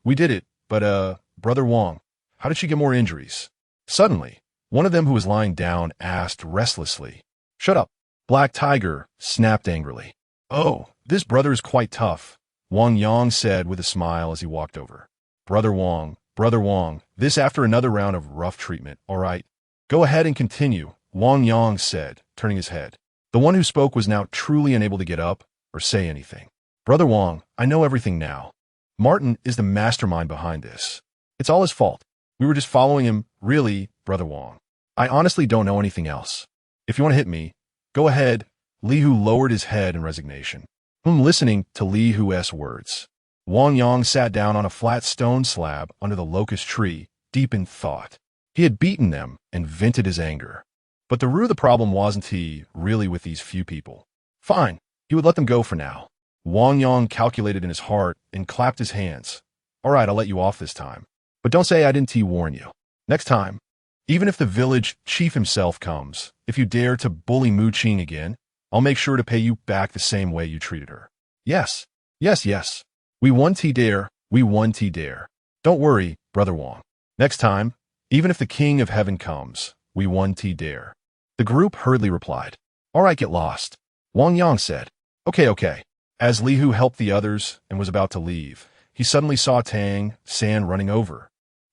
we did it, but Brother Wang, how did she get more injuries?" Suddenly, one of them who was lying down asked restlessly. "Shut up." Black Tiger snapped angrily. "Oh, this brother is quite tough," Wang Yang said with a smile as he walked over. Brother Wang, this after another round of rough treatment, all right? Go ahead and continue," Wang Yang said, turning his head. The one who spoke was now truly unable to get up or say anything. "Brother Wang, I know everything now. Martin is the mastermind behind this. It's all his fault. We were just following him, really, Brother Wang. I honestly don't know anything else. If you want to hit me, go ahead." Li Hu lowered his head in resignation. Listening to Li Hu's words, Wang Yang sat down on a flat stone slab under the locust tree, deep in thought. He had beaten them and vented his anger. But the root of the problem wasn't he really with these few people. Fine, he would let them go for now. Wang Yang calculated in his heart and clapped his hands. "All right, I'll let you off this time. But don't say I didn't warn you. Next time, even if the village chief himself comes, if you dare to bully Mu Qing again, I'll make sure to pay you back the same way you treated her." Yes. We won't dare. Don't worry, Brother Wang. Next time, even if the King of Heaven comes, we won't dare. The group hurriedly replied. "All right, get lost," Wang Yang said. Okay. As Li Hu helped the others and was about to leave, he suddenly saw Tang San running over,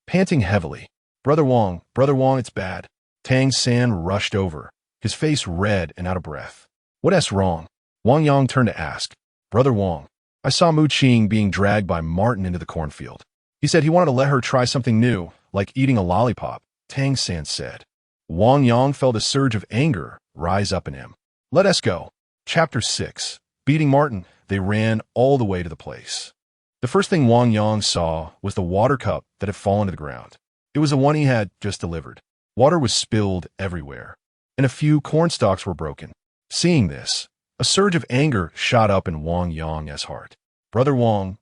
panting heavily. Brother Wang, it's bad." Tang San rushed over, his face red and out of breath. "What's wrong?" Wang Yang turned to ask. "Brother Wang, I saw Mu Qing being dragged by Martin into the cornfield. He said he wanted to let her try something new, like eating a lollipop," Tang San said. Wang Yang felt a surge of anger rise up in him. Let us go. Chapter 6. Beating Martin, they ran all the way to the place. The first thing Wang Yang saw was the water cup that had fallen to the ground. It was the one he had just delivered. Water was spilled everywhere, and a few cornstalks were broken. Seeing this, a surge of anger shot up in Wang Yang's heart. Brother Wang,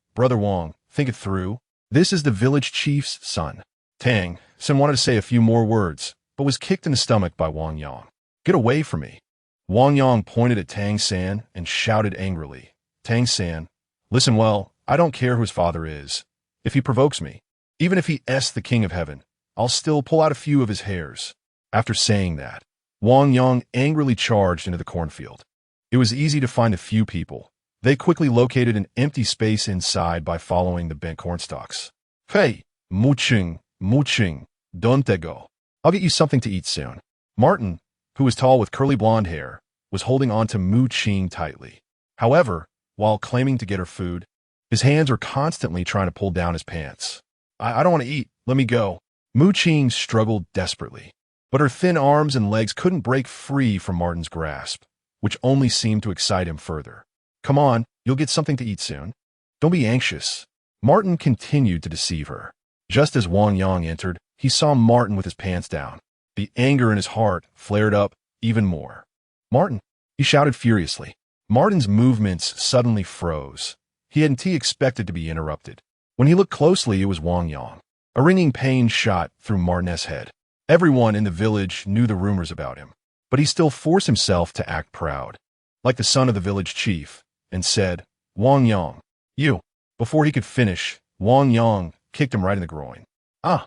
think it through. This is the village chief's son." Tang San wanted to say a few more words, but was kicked in the stomach by Wang Yang. "Get away from me." Wang Yang pointed at Tang San and shouted angrily. "Tang San, listen well, I don't care who his father is. If he provokes me, even if he is the King of Heaven, I'll still pull out a few of his hairs." After saying that, Wang Yang angrily charged into the cornfield. It was easy to find a few people. They quickly located an empty space inside by following the bent cornstalks. "Hey, Muching, don't they go? I'll get you something to eat soon." Martin, who was tall with curly blonde hair, was holding on to Muching tightly. However, while claiming to get her food, his hands were constantly trying to pull down his pants. I don't want to eat. Let me go." Muching struggled desperately, but her thin arms and legs couldn't break free from Martin's grasp, which only seemed to excite him further. "Come on, you'll get something to eat soon. Don't be anxious." Martin continued to deceive her. Just as Wang Yang entered, he saw Martin with his pants down. The anger in his heart flared up even more. "Martin!" he shouted furiously. Martin's movements suddenly froze. He hadn't expected to be interrupted. When he looked closely, it was Wang Yang. A ringing pain shot through Martin's head. Everyone in the village knew the rumors about him, but he still forced himself to act proud, like the son of the village chief, and said, "Wang Yang, you." Before he could finish, Wang Yang kicked him right in the groin. "Ah!"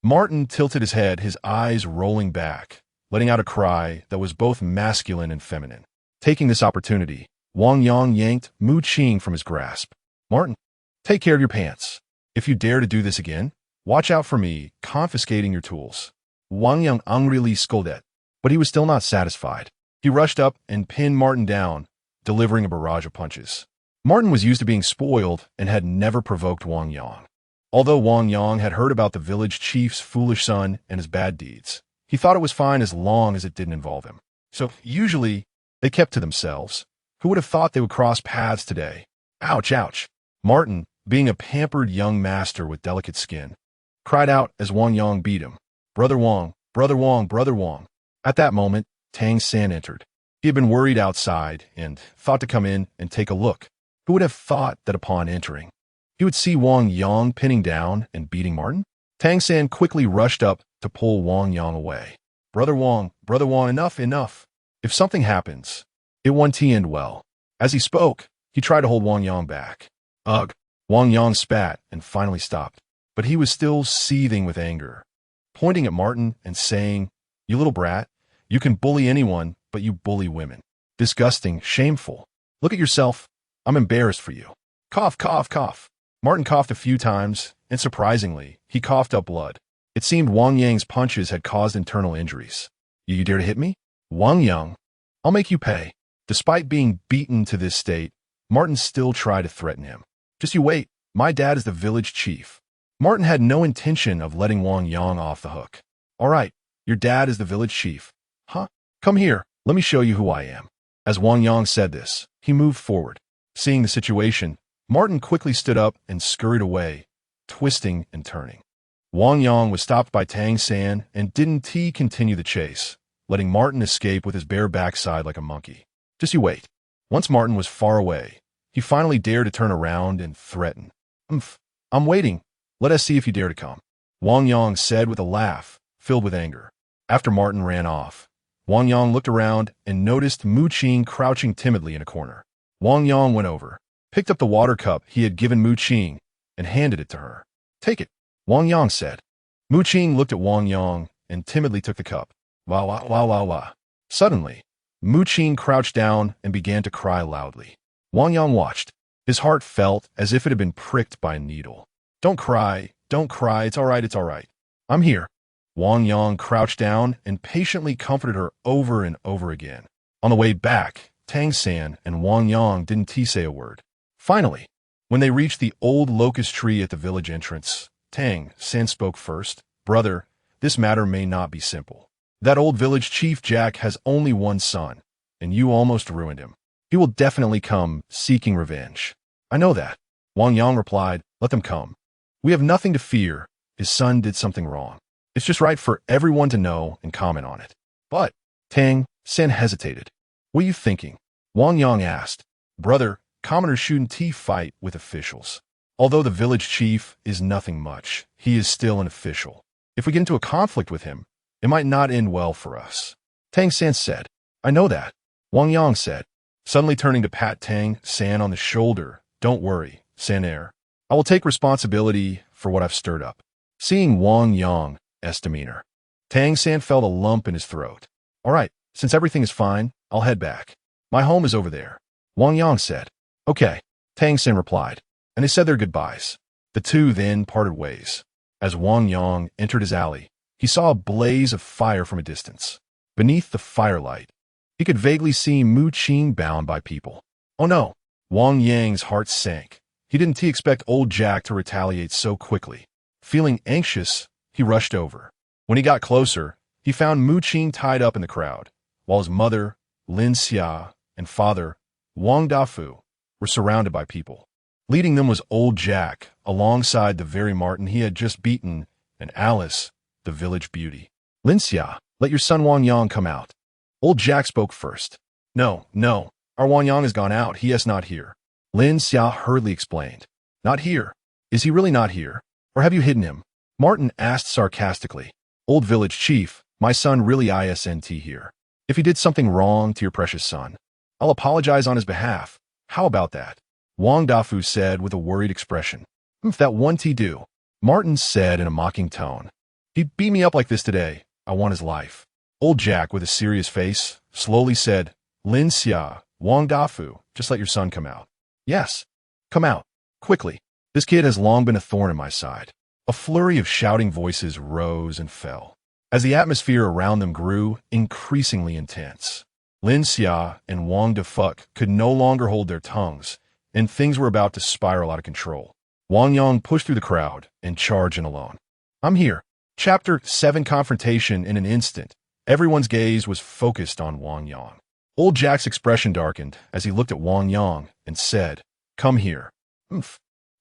Martin tilted his head, his eyes rolling back, letting out a cry that was both masculine and feminine. Taking this opportunity, Wang Yang yanked Muching from his grasp. "Martin, take care of your pants. If you dare to do this again, watch out for me confiscating your tools." Wang Yang angrily scolded, but he was still not satisfied. He rushed up and pinned Martin down, delivering a barrage of punches. Martin was used to being spoiled and had never provoked Wang Yang. Although Wang Yang had heard about the village chief's foolish son and his bad deeds, he thought it was fine as long as it didn't involve him. So, usually, they kept to themselves. Who would have thought they would cross paths today? Ouch, ouch. Martin, being a pampered young master with delicate skin, cried out as Wang Yang beat him. "Brother Wang, brother Wang, brother Wang." At that moment, Tang San entered. He had been worried outside and thought to come in and take a look. Who would have thought that upon entering, he would see Wang Yang pinning down and beating Martin? Tang San quickly rushed up to pull Wang Yang away. Brother Wang, enough. If something happens, it won't end well." As he spoke, he tried to hold Wang Yang back. Ugh! Wang Yang spat and finally stopped, but he was still seething with anger, pointing at Martin and saying, "You little brat, you can bully anyone, but you bully women. Disgusting, shameful. Look at yourself. I'm embarrassed for you." Cough, cough, cough. Martin coughed a few times, and surprisingly, he coughed up blood. It seemed Wang Yang's punches had caused internal injuries. "You dare to hit me? Wang Yang, I'll make you pay." Despite being beaten to this state, Martin still tried to threaten him. "Just you wait. My dad is the village chief." Martin had no intention of letting Wang Yang off the hook. "All right, your dad is the village chief. Huh? Come here. Let me show you who I am." As Wang Yang said this, he moved forward. Seeing the situation, Martin quickly stood up and scurried away, twisting and turning. Wang Yang was stopped by Tang San and didn't continue the chase, letting Martin escape with his bare backside like a monkey. Just you wait. Once Martin was far away, he finally dared to turn around and threaten. I'm waiting. Let us see if you dare to come," Wang Yang said with a laugh, filled with anger. After Martin ran off, Wang Yang looked around and noticed Muching crouching timidly in a corner. Wang Yang went over, picked up the water cup he had given Muching, and handed it to her. "Take it," Wang Yang said. Muching looked at Wang Yang and timidly took the cup. Wah, wah, wah, wah, wah. Suddenly, Muching crouched down and began to cry loudly. Wang Yang watched. His heart felt as if it had been pricked by a needle. Don't cry, it's all right. I'm here." Wang Yang crouched down and patiently comforted her over and over again. On the way back, Tang San and Wang Yang didn't say a word. Finally, when they reached the old locust tree at the village entrance, Tang San spoke first. "Brother, this matter may not be simple. That old village chief Jack has only one son, and you almost ruined him. He will definitely come seeking revenge." "I know that," Wang Yang replied. "Let them come. We have nothing to fear. His son did something wrong. It's just right for everyone to know and comment on it." "But," Tang San hesitated. "What are you thinking?" Wang Yang asked. "Brother, commoners shouldn't fight with officials. Although the village chief is nothing much, he is still an official. If we get into a conflict with him, it might not end well for us." Tang San said. "I know that," Wang Yang said, suddenly turning to pat Tang San on the shoulder. "Don't worry, San I will take responsibility for what I've stirred up." Seeing Wang Yang, demeanor. Tang San felt a lump in his throat. All right, since everything is fine, I'll head back. My home is over there, Wang Yang said. Okay, Tang San replied, and they said their goodbyes. The two then parted ways. As Wang Yang entered his alley, he saw a blaze of fire from a distance. Beneath the firelight, he could vaguely see Mu Qing bound by people. Oh no! Wang Yang's heart sank. He didn't expect old Jack to retaliate so quickly. Feeling anxious, he rushed over. When he got closer, he found Mu Qing tied up in the crowd, while his mother, Lin Xia, and father, Wang Dafu, were surrounded by people. Leading them was old Jack, alongside the very Martin he had just beaten, and Alice, the village beauty. Lin Xia, let your son Wang Yang come out. Old Jack spoke first. No, our Wang Yang has gone out. He is not here. Lin Xia hurriedly explained. Not here? Is he really not here? Or have you hidden him? Martin asked sarcastically. Old village chief, my son really isn't here. If he did something wrong to your precious son, I'll apologize on his behalf. How about that? Wang Dafu said with a worried expression. If that won't do, Martin said in a mocking tone. He beat me up like this today. I want his life. Old Jack, with a serious face, slowly said, Lin Xia, Wang Dafu, just let your son come out. Yes, come out, quickly. This kid has long been a thorn in my side. A flurry of shouting voices rose and fell, as the atmosphere around them grew increasingly intense. Lin Xia and Wang Dafu could no longer hold their tongues, and things were about to spiral out of control. Wang Yang pushed through the crowd and charged in alone. I'm here. Chapter 7 Confrontation in an instant. Everyone's gaze was focused on Wang Yang. Old Jack's expression darkened as he looked at Wang Yang and said, Come here.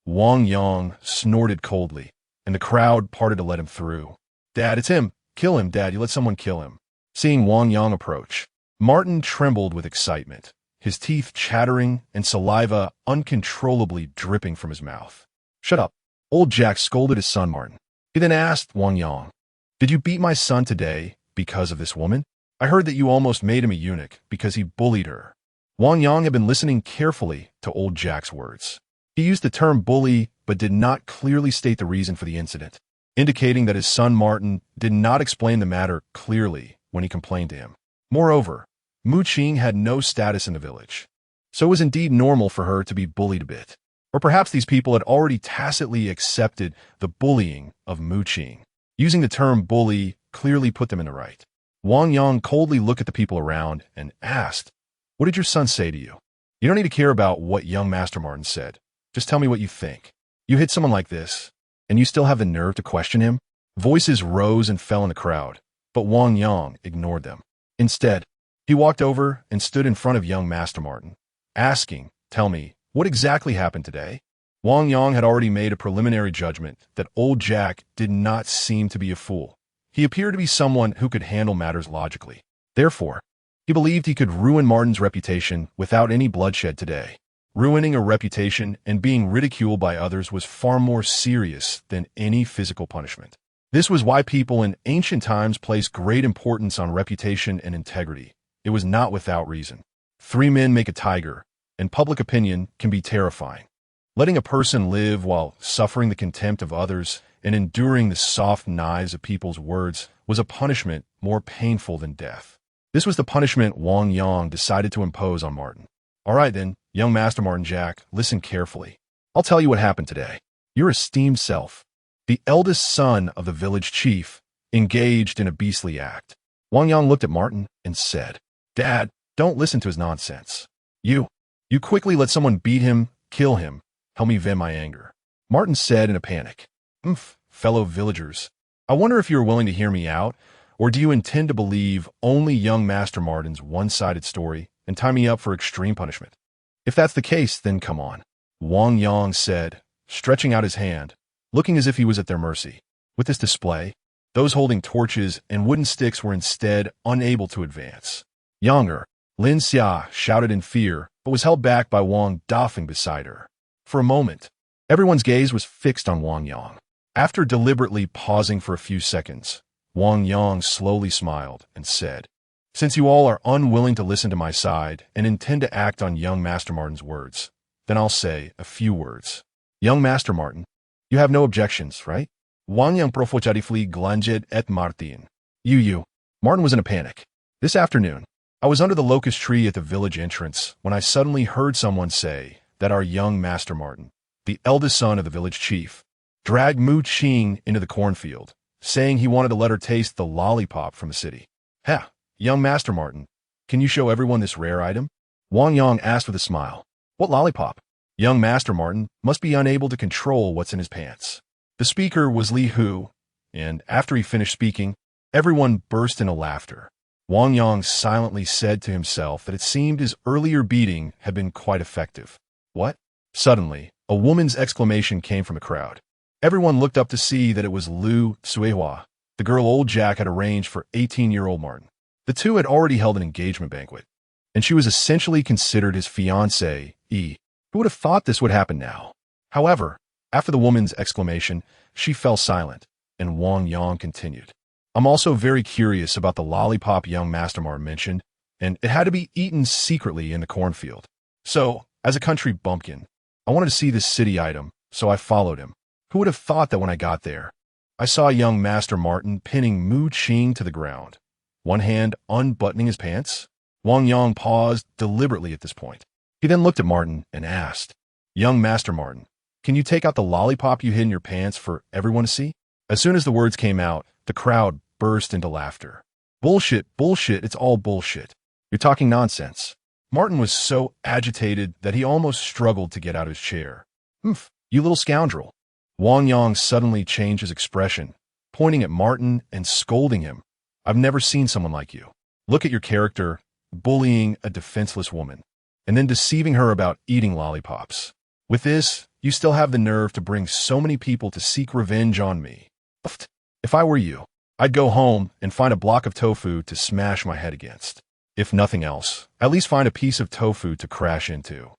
Wang Yang snorted coldly, and the crowd parted to let him through. Dad, it's him. Kill him, Dad. You let someone kill him. Seeing Wang Yang approach, Martin trembled with excitement, his teeth chattering and saliva uncontrollably dripping from his mouth. Shut up. Old Jack scolded his son Martin. He then asked Wang Yang, Did you beat my son today because of this woman? I heard that you almost made him a eunuch because he bullied her. Wang Yang had been listening carefully to old Jack's words. He used the term bully but did not clearly state the reason for the incident, indicating that his son Martin did not explain the matter clearly when he complained to him. Moreover, Mu Qing had no status in the village, so it was indeed normal for her to be bullied a bit. Or perhaps these people had already tacitly accepted the bullying of Mu Qing. Using the term bully clearly put them in the right. Wang Yang coldly looked at the people around and asked, What did your son say to you? You don't need to care about what young Master Martin said. Just tell me what you think. You hit someone like this, and you still have the nerve to question him? Voices rose and fell in the crowd, but Wang Yang ignored them. Instead, he walked over and stood in front of young Master Martin, asking, Tell me, what exactly happened today? Wang Yang had already made a preliminary judgment that old Jack did not seem to be a fool. He appeared to be someone who could handle matters logically. Therefore, he believed he could ruin Martin's reputation without any bloodshed today. Ruining a reputation and being ridiculed by others was far more serious than any physical punishment. This was why people in ancient times placed great importance on reputation and integrity. It was not without reason. 3 men make a tiger, and public opinion can be terrifying. Letting a person live while suffering the contempt of others and enduring the soft knives of people's words was a punishment more painful than death. This was the punishment Wang Yang decided to impose on Martin. All right then, young Master Martin Jack, listen carefully. I'll tell you what happened today. Your esteemed self, the eldest son of the village chief, engaged in a beastly act. Wang Yang looked at Martin and said, Dad, don't listen to his nonsense. You quickly let someone beat him, kill him. Help me vent my anger. Martin said in a panic. Fellow villagers, I wonder if you are willing to hear me out, or do you intend to believe only young Master Martin's one-sided story and tie me up for extreme punishment? If that's the case, then come on, Wang Yang said, stretching out his hand, looking as if he was at their mercy. With this display, those holding torches and wooden sticks were instead unable to advance. Younger, Lin Xia shouted in fear, but was held back by Wang Dafu beside her. For a moment, everyone's gaze was fixed on Wang Yang. After deliberately pausing for a few seconds, Wang Yang slowly smiled and said, Since you all are unwilling to listen to my side and intend to act on young Master Martin's words, then I'll say a few words. Young Master Martin, you have no objections, right? Wang Yang profochatifli glanged et Martin. You. Martin was in a panic. This afternoon, I was under the locust tree at the village entrance when I suddenly heard someone say that our young Master Martin, the eldest son of the village chief, dragged Mu Qing into the cornfield, saying he wanted to let her taste the lollipop from the city. Ha! Young Master Martin, can you show everyone this rare item? Wang Yang asked with a smile. What lollipop? Young Master Martin must be unable to control what's in his pants. The speaker was Li Hu, and after he finished speaking, everyone burst into laughter. Wang Yang silently said to himself that it seemed his earlier beating had been quite effective. What? Suddenly, a woman's exclamation came from the crowd. Everyone looked up to see that it was Lu Suihua, the girl old Jack had arranged for 18-year-old Martin. The two had already held an engagement banquet, and she was essentially considered his fiancée. Who would have thought this would happen now? However, after the woman's exclamation, she fell silent, and Wang Yang continued. I'm also very curious about the lollipop young Master Martin mentioned, and it had to be eaten secretly in the cornfield. So, as a country bumpkin, I wanted to see this city item, so I followed him. Who would have thought that when I got there, I saw young Master Martin pinning Mu Qing to the ground, one hand unbuttoning his pants? Wang Yang paused deliberately at this point. He then looked at Martin and asked, Young Master Martin, can you take out the lollipop you hid in your pants for everyone to see? As soon as the words came out, the crowd burst into laughter. Bullshit, it's all bullshit. You're talking nonsense. Martin was so agitated that he almost struggled to get out of his chair. Humph, you little scoundrel. Wang Yang suddenly changed his expression, pointing at Martin and scolding him. I've never seen someone like you. Look at your character, bullying a defenseless woman, and then deceiving her about eating lollipops. With this, you still have the nerve to bring so many people to seek revenge on me. If I were you, I'd go home and find a block of tofu to smash my head against. If nothing else, at least find a piece of tofu to crash into.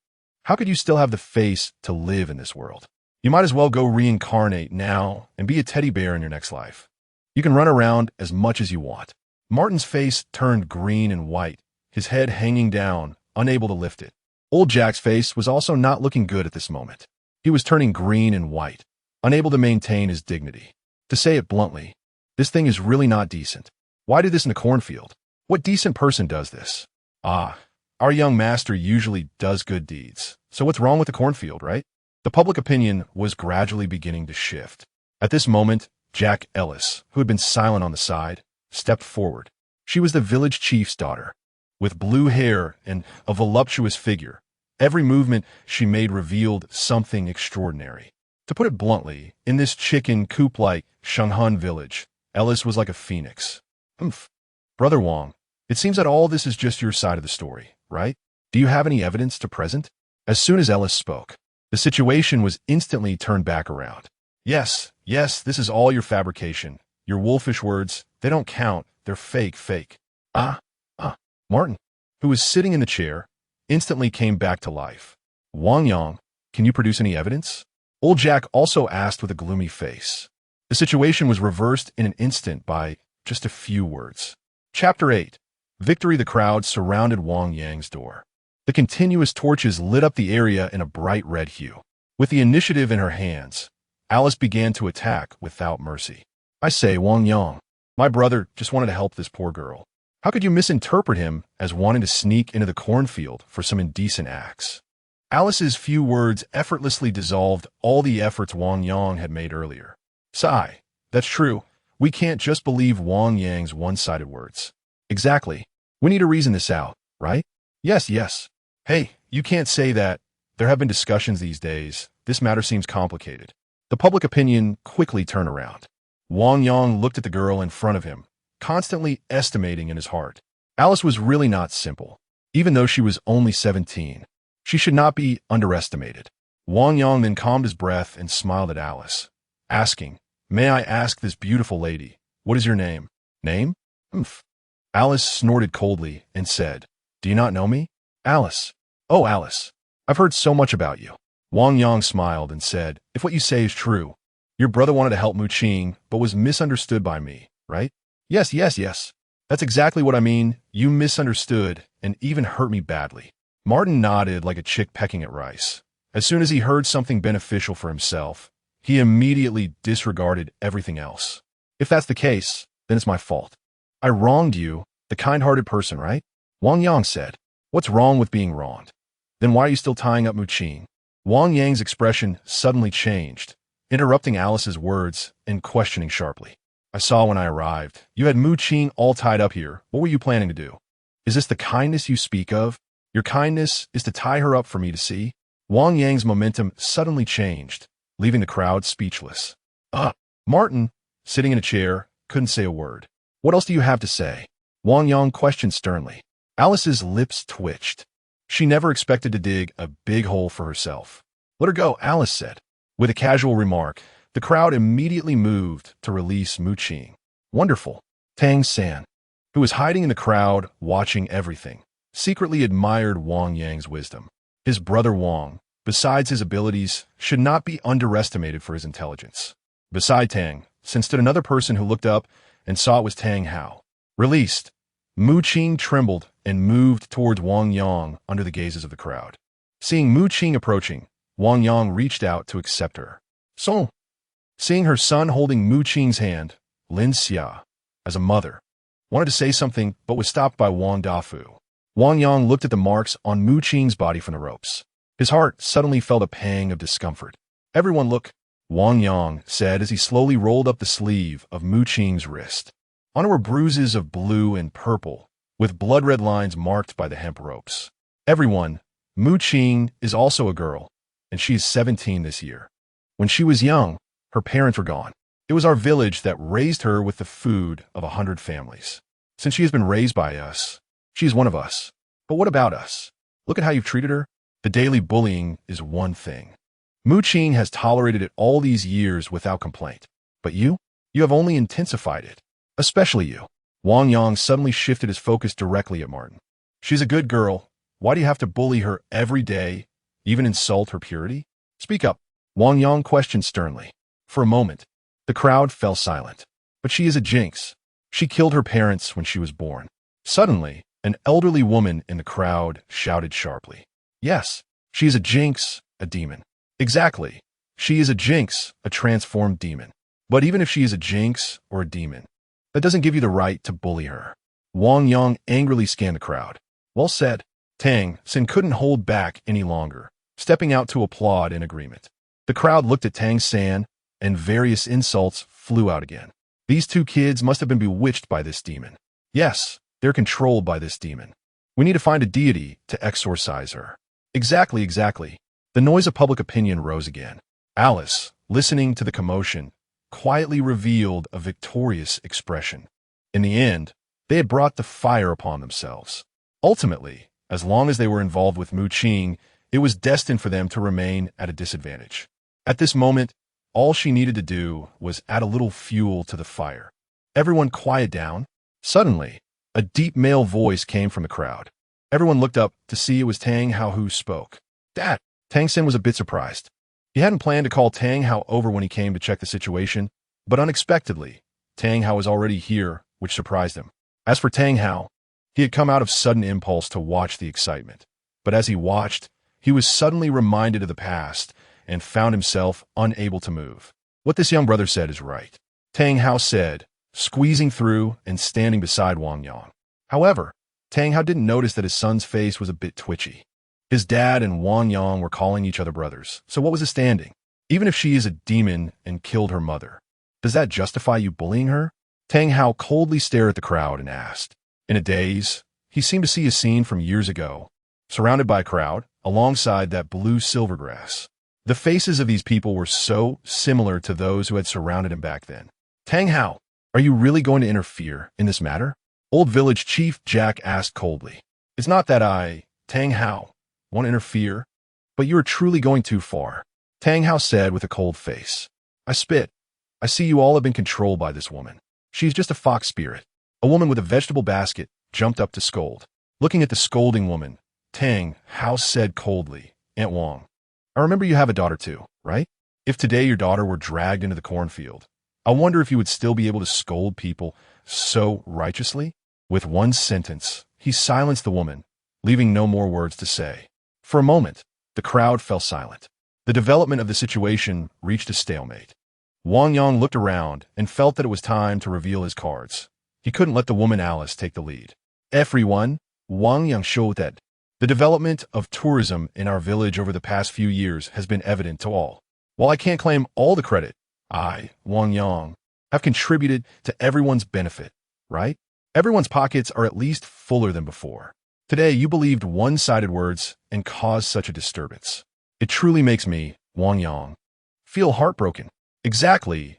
How could you still have the face to live in this world? You might as well go reincarnate now and be a teddy bear in your next life. You can run around as much as you want. Martin's face turned green and white, his head hanging down, unable to lift it. Old Jack's face was also not looking good at this moment. He was turning green and white, unable to maintain his dignity. To say it bluntly, this thing is really not decent. Why do this in a cornfield? What decent person does this? Our young master usually does good deeds. So what's wrong with the cornfield, right? The public opinion was gradually beginning to shift. At this moment, Jack Ellis, who had been silent on the side, stepped forward. She was the village chief's daughter. With blue hair and a voluptuous figure, every movement she made revealed something extraordinary. To put it bluntly, in this chicken coop-like Shanghan village, Ellis was like a phoenix. Brother Wang, it seems that all this is just your side of the story, right? Do you have any evidence to present? As soon as Ellis spoke, the situation was instantly turned back around. Yes, this is all your fabrication. Your wolfish words, they don't count. They're fake. Martin, who was sitting in the chair, instantly came back to life. Wang Yang, can you produce any evidence? Old Jack also asked with a gloomy face. The situation was reversed in an instant by just a few words. Chapter 8. Victory. The crowd surrounded Wang Yang's door. The continuous torches lit up the area in a bright red hue. With the initiative in her hands, Alice began to attack without mercy. I say, Wang Yang, my brother just wanted to help this poor girl. How could you misinterpret him as wanting to sneak into the cornfield for some indecent acts? Alice's few words effortlessly dissolved all the efforts Wang Yang had made earlier. Sigh, that's true. We can't just believe Wang Yang's one-sided words. Exactly. We need to reason this out, right? Yes. Hey, you can't say that. There have been discussions these days. This matter seems complicated. The public opinion quickly turned around. Wang Yang looked at the girl in front of him, constantly estimating in his heart. Alice was really not simple. Even though she was only 17, she should not be underestimated. Wang Yang then calmed his breath and smiled at Alice, asking, May I ask this beautiful lady, what is your name? Name? Alice snorted coldly and said, Do you not know me? Alice. Oh, Alice. I've heard so much about you. Wang Yang smiled and said, If what you say is true, your brother wanted to help Mu Qing, but was misunderstood by me, right? Yes. That's exactly what I mean. You misunderstood and even hurt me badly. Martin nodded like a chick pecking at rice. As soon as he heard something beneficial for himself, He immediately disregarded everything else. If that's the case, then it's my fault. I wronged you, the kind-hearted person, right? Wang Yang said. What's wrong with being wronged? Then why are you still tying up Muqing? Wang Yang's expression suddenly changed, interrupting Alice's words and questioning sharply. I saw when I arrived. You had Muqing all tied up here. What were you planning to do? Is this the kindness you speak of? Your kindness is to tie her up for me to see? Wang Yang's momentum suddenly changed, leaving the crowd speechless. Martin, sitting in a chair, couldn't say a word. What else do you have to say? Wang Yang questioned sternly. Alice's lips twitched. She never expected to dig a big hole for herself. Let her go, Alice said. With a casual remark, the crowd immediately moved to release Muqing. Wonderful. Tang San, who was hiding in the crowd watching everything, secretly admired Wang Yang's wisdom. His brother Wang, besides his abilities, should not be underestimated for his intelligence. Beside Tang San stood another person who looked up and saw it was Tang Hao. Released, Muqing trembled and moved towards Wang Yang under the gazes of the crowd. Seeing Muqing approaching, Wang Yang reached out to accept her. So, seeing her son holding Muqing's hand, Lin Xia, as a mother, wanted to say something but was stopped by Wang Dafu. Wang Yang looked at the marks on Muqing's body from the ropes. His heart suddenly felt a pang of discomfort. Everyone look, Wang Yang said as he slowly rolled up the sleeve of Muqing's wrist. On it were bruises of blue and purple, with blood-red lines marked by the hemp ropes. Everyone, Muqing is also a girl, and she is 17 this year. When she was young, her parents were gone. It was our village that raised her with the food of 100 families. Since she has been raised by us, she is one of us. But what about us? Look at how you've treated her. The daily bullying is one thing. Muqing has tolerated it all these years without complaint. But you have only intensified it. Especially you. Wang Yang suddenly shifted his focus directly at Martin. She's a good girl. Why do you have to bully her every day, even insult her purity? Speak up. Wang Yang questioned sternly. For a moment, the crowd fell silent. But she is a jinx. She killed her parents when she was born. Suddenly, an elderly woman in the crowd shouted sharply. Yes, she is a jinx, a demon. Exactly. She is a jinx, a transformed demon. But even if she is a jinx or a demon, that doesn't give you the right to bully her. Wang Yang angrily scanned the crowd. Well said. Tang San couldn't hold back any longer, stepping out to applaud in agreement. The crowd looked at Tang San, and various insults flew out again. These two kids must have been bewitched by this demon. Yes, they're controlled by this demon. We need to find a deity to exorcise her. Exactly. The noise of public opinion rose again. Alice, listening to the commotion, quietly revealed a victorious expression. In the end, they had brought the fire upon themselves. Ultimately, as long as they were involved with Muqing, it was destined for them to remain at a disadvantage. At this moment, all she needed to do was add a little fuel to the fire. Everyone quiet down. Suddenly, a deep male voice came from the crowd. Everyone looked up to see it was Tang Hao who spoke. Dad! Tang San was a bit surprised. He hadn't planned to call Tang Hao over when he came to check the situation, but unexpectedly, Tang Hao was already here, which surprised him. As for Tang Hao, he had come out of sudden impulse to watch the excitement. But as he watched, he was suddenly reminded of the past and found himself unable to move. What this young brother said is right, Tang Hao said, squeezing through and standing beside Wang Yang. However, Tang Hao didn't notice that his son's face was a bit twitchy. His dad and Wang Yang were calling each other brothers, so what was the standing? Even if she is a demon and killed her mother, does that justify you bullying her? Tang Hao coldly stared at the crowd and asked. In a daze, he seemed to see a scene from years ago, surrounded by a crowd, alongside that blue silvergrass. The faces of these people were so similar to those who had surrounded him back then. Tang Hao, are you really going to interfere in this matter? Old village chief Jack asked coldly. It's not that I, Tang Hao, want to interfere, but you are truly going too far, Tang Hao said with a cold face. I spit. I see you all have been controlled by this woman. She's just a fox spirit. A woman with a vegetable basket jumped up to scold. Looking at the scolding woman, Tang Hao said coldly, Aunt Wang, I remember you have a daughter too, right? If today your daughter were dragged into the cornfield, I wonder if you would still be able to scold people so righteously? With one sentence, he silenced the woman, leaving no more words to say. For a moment, the crowd fell silent. The development of the situation reached a stalemate. Wang Yang looked around and felt that it was time to reveal his cards. He couldn't let the woman Alice take the lead. Everyone, Wang Yang showed that the development of tourism in our village over the past few years has been evident to all. While I can't claim all the credit, I, Wang Yang, have contributed to everyone's benefit, right? Everyone's pockets are at least fuller than before. Today, you believed one-sided words and caused such a disturbance. It truly makes me, Wang Yang, feel heartbroken. Exactly.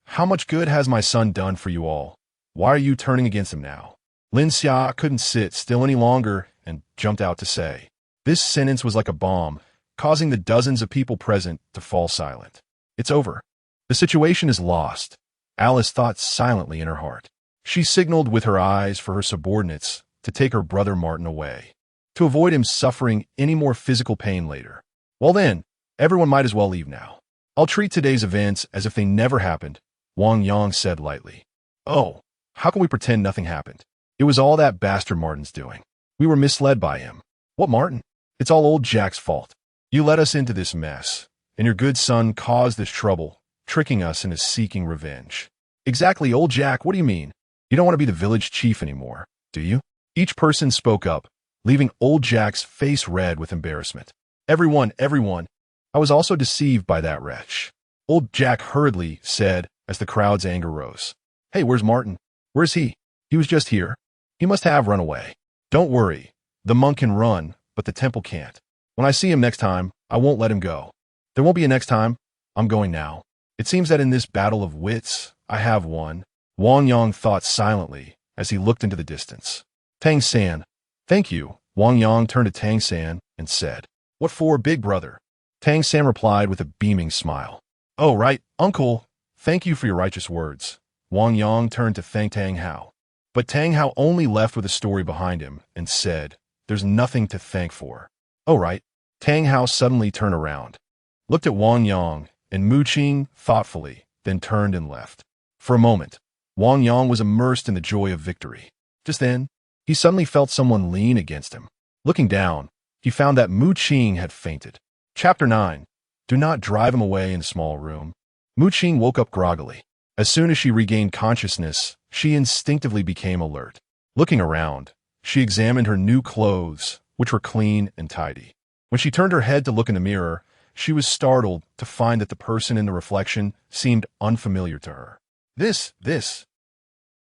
How much good has my son done for you all? Why are you turning against him now? Lin Xia couldn't sit still any longer and jumped out to say. This sentence was like a bomb, causing the dozens of people present to fall silent. It's over. The situation is lost, Alice thought silently in her heart. She signaled with her eyes for her subordinates to take her brother Martin away, to avoid him suffering any more physical pain later. Well then, everyone might as well leave now. I'll treat today's events as if they never happened, Wang Yang said lightly. Oh, how can we pretend nothing happened? It was all that bastard Martin's doing. We were misled by him. What Martin? It's all old Jack's fault. You led us into this mess, and your good son caused this trouble, tricking us into seeking revenge. Exactly, old Jack, what do you mean? You don't want to be the village chief anymore, do you? Each person spoke up, leaving old Jack's face red with embarrassment. Everyone, I was also deceived by that wretch. Old Jack hurriedly said as the crowd's anger rose. Hey, where's Martin? Where's he? He was just here. He must have run away. Don't worry. The monk can run, but the temple can't. When I see him next time, I won't let him go. There won't be a next time. I'm going now. It seems that in this battle of wits, I have won. Wang Yang thought silently as he looked into the distance. Tang San. Thank you. Wang Yang turned to Tang San and said. What for, big brother? Tang San replied with a beaming smile. Oh, right, uncle. Thank you for your righteous words. Wang Yang turned to thank Tang Hao. But Tang Hao only left with a story behind him and said, there's nothing to thank for. Oh, right. Tang Hao suddenly turned around, looked at Wang Yang and Mu Qing thoughtfully, then turned and left. For a moment, Wang Yang was immersed in the joy of victory. Just then, he suddenly felt someone lean against him. Looking down, he found that Mu Qing had fainted. Chapter 9. Do not drive him away in a small room. Mu Qing woke up groggily. As soon as she regained consciousness, she instinctively became alert. Looking around, she examined her new clothes, which were clean and tidy. When she turned her head to look in the mirror, she was startled to find that the person in the reflection seemed unfamiliar to her. This.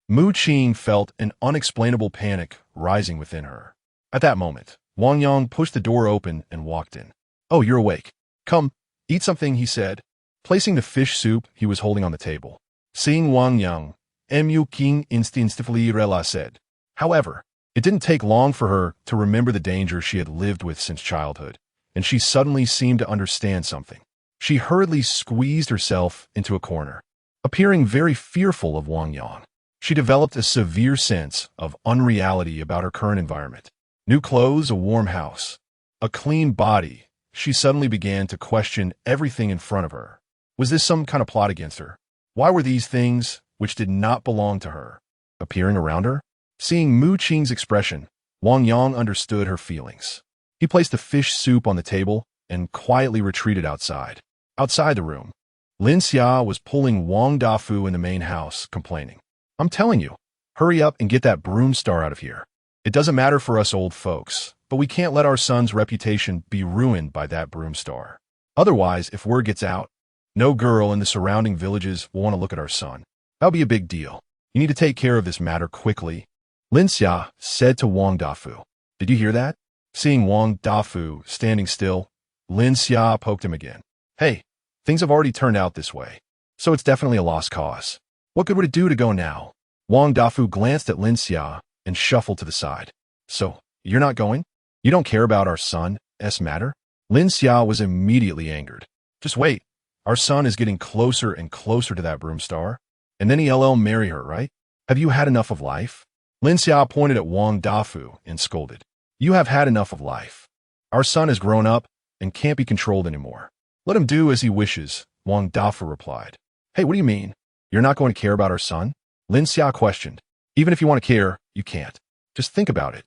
Mu Qing felt an unexplainable panic rising within her. At that moment, Wang Yang pushed the door open and walked in. Oh, you're awake. Come, eat something, he said, placing the fish soup he was holding on the table. Seeing Wang Yang, Mu Qing instinctively said. However, it didn't take long for her to remember the danger she had lived with since childhood, and she suddenly seemed to understand something. She hurriedly squeezed herself into a corner, appearing very fearful of Wang Yang. She developed a severe sense of unreality about her current environment. New clothes, a warm house, a clean body. She suddenly began to question everything in front of her. Was this some kind of plot against her? Why were these things, which did not belong to her, appearing around her? Seeing Mu Qing's expression, Wang Yang understood her feelings. He placed the fish soup on the table and quietly retreated outside. Outside the room, Lin Xia was pulling Wang Dafu in the main house, complaining. I'm telling you, hurry up and get that broom star out of here. It doesn't matter for us old folks, but we can't let our son's reputation be ruined by that broom star. Otherwise, if word gets out, no girl in the surrounding villages will want to look at our son. That'll be a big deal. You need to take care of this matter quickly. Lin Xia said to Wang Dafu. Did you hear that? Seeing Wang Dafu standing still, Lin Xia poked him again. Hey, things have already turned out this way, so it's definitely a lost cause. What good would it do to go now? Wang Dafu glanced at Lin Xia and shuffled to the side. So, you're not going? You don't care about our son's matter? Lin Xia was immediately angered. Just wait. Our son is getting closer and closer to that broom star, and then he'll marry her, right? Have you had enough of life? Lin Xia pointed at Wang Dafu and scolded. You have had enough of life. Our son has grown up and can't be controlled anymore. Let him do as he wishes, Wang Dafu replied. Hey, what do you mean? You're not going to care about our son? Lin Xia questioned. Even if you want to care, you can't. Just think about it.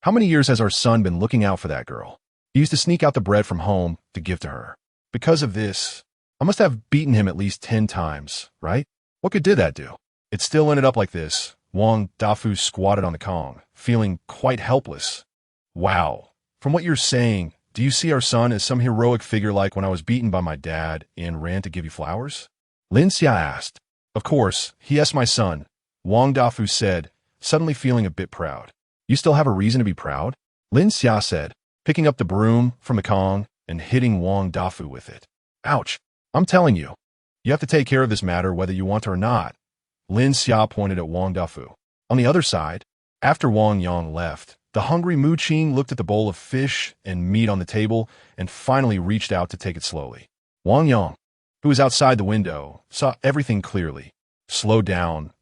How many years has our son been looking out for that girl? He used to sneak out the bread from home to give to her. Because of this, I must have beaten him at least 10 times, right? What good did that do? It still ended up like this. Wang Dafu squatted on the Kong, feeling quite helpless. Wow. From what you're saying, do you see our son as some heroic figure like when I was beaten by my dad and ran to give you flowers? Lin Xia asked. Of course, yes, my son, Wang Dafu said, suddenly feeling a bit proud. You still have a reason to be proud? Lin Xia said, picking up the broom from the Kong and hitting Wang Dafu with it. Ouch. I'm telling you. You have to take care of this matter whether you want to or not. Lin Xia pointed at Wang Dafu. On the other side, after Wang Yang left, the hungry Mu Qing looked at the bowl of fish and meat on the table and finally reached out to take it slowly. Wang Yang, who was outside the window, saw everything clearly. Slow down,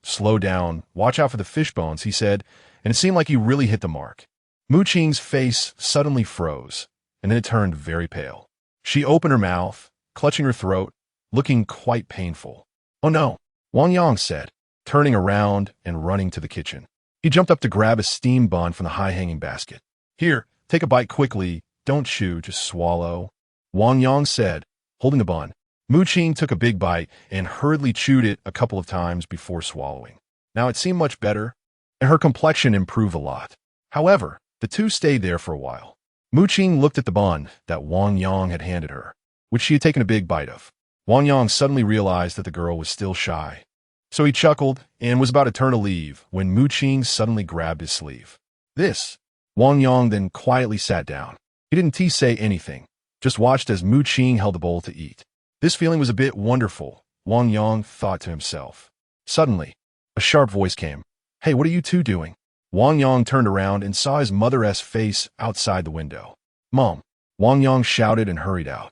watch out for the fish bones, he said, and it seemed like he really hit the mark. Mu Qing's face suddenly froze, and then it turned very pale. She opened her mouth, clutching her throat, looking quite painful. Oh no, Wang Yang said, turning around and running to the kitchen. He jumped up to grab a steam bun from the high-hanging basket. Here, take a bite quickly, don't chew, just swallow, Wang Yang said, holding the bun. Mu Qing took a big bite and hurriedly chewed it a couple of times before swallowing. Now it seemed much better, and her complexion improved a lot. However, the two stayed there for a while. Mu Qing looked at the bun that Wang Yang had handed her, which she had taken a big bite of. Wang Yang suddenly realized that the girl was still shy. So he chuckled and was about to turn to leave when Mu Qing suddenly grabbed his sleeve. This. Wang Yang then quietly sat down. He didn't say anything, just watched as Mu Qing held the bowl to eat. This feeling was a bit wonderful, Wang Yang thought to himself. Suddenly, a sharp voice came. Hey, what are you two doing? Wang Yang turned around and saw his mother's face outside the window. Mom, Wang Yang shouted and hurried out.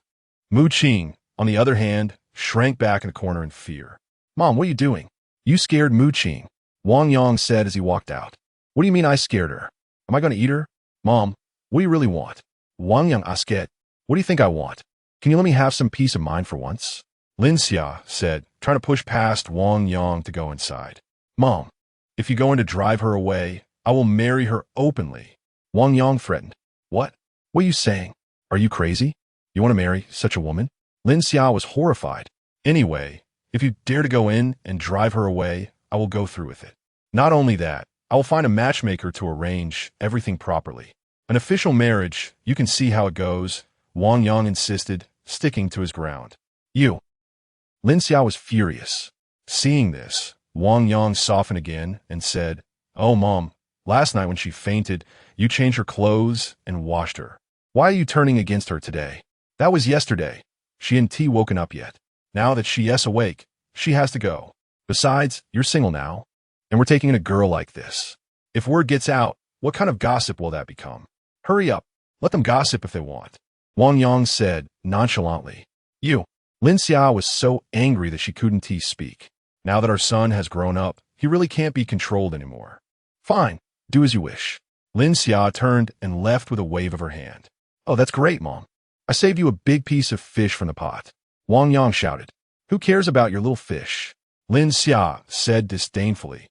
Mu Qing, on the other hand, shrank back in the corner in fear. Mom, what are you doing? You scared Mu Qing, Wang Yang said as he walked out. What do you mean I scared her? Am I going to eat her? Mom, what do you really want? Wang Yang asked. What do you think I want? Can you let me have some peace of mind for once? Lin Xia said, trying to push past Wang Yang to go inside. Mom, if you're going to drive her away, I will marry her openly. Wang Yang threatened. What? What are you saying? Are you crazy? You want to marry such a woman? Lin Xia was horrified. Anyway, if you dare to go in and drive her away, I will go through with it. Not only that, I will find a matchmaker to arrange everything properly. An official marriage, you can see how it goes, Wang Yang insisted, sticking to his ground. You. Lin Xia was furious. Seeing this, Wang Yang softened again and said, Oh, Mom, last night when she fainted, you changed her clothes and washed her. Why are you turning against her today? That was yesterday. She ain't woken up yet. Now that she is awake, she has to go. Besides, you're single now, and we're taking in a girl like this. If word gets out, what kind of gossip will that become? Hurry up. Let them gossip if they want. Wang Yang said nonchalantly. You. Lin Xia was so angry that she couldn't speak. Now that our son has grown up, he really can't be controlled anymore. Fine. Do as you wish. Lin Xia turned and left with a wave of her hand. Oh, that's great, Mom. I saved you a big piece of fish from the pot. Wang Yang shouted. Who cares about your little fish? Lin Xia said disdainfully.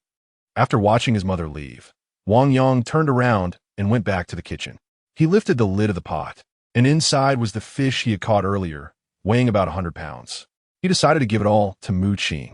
After watching his mother leave, Wang Yang turned around and went back to the kitchen. He lifted the lid of the pot, and inside was the fish he had caught earlier, weighing about 100 pounds. He decided to give it all to Mu Qing.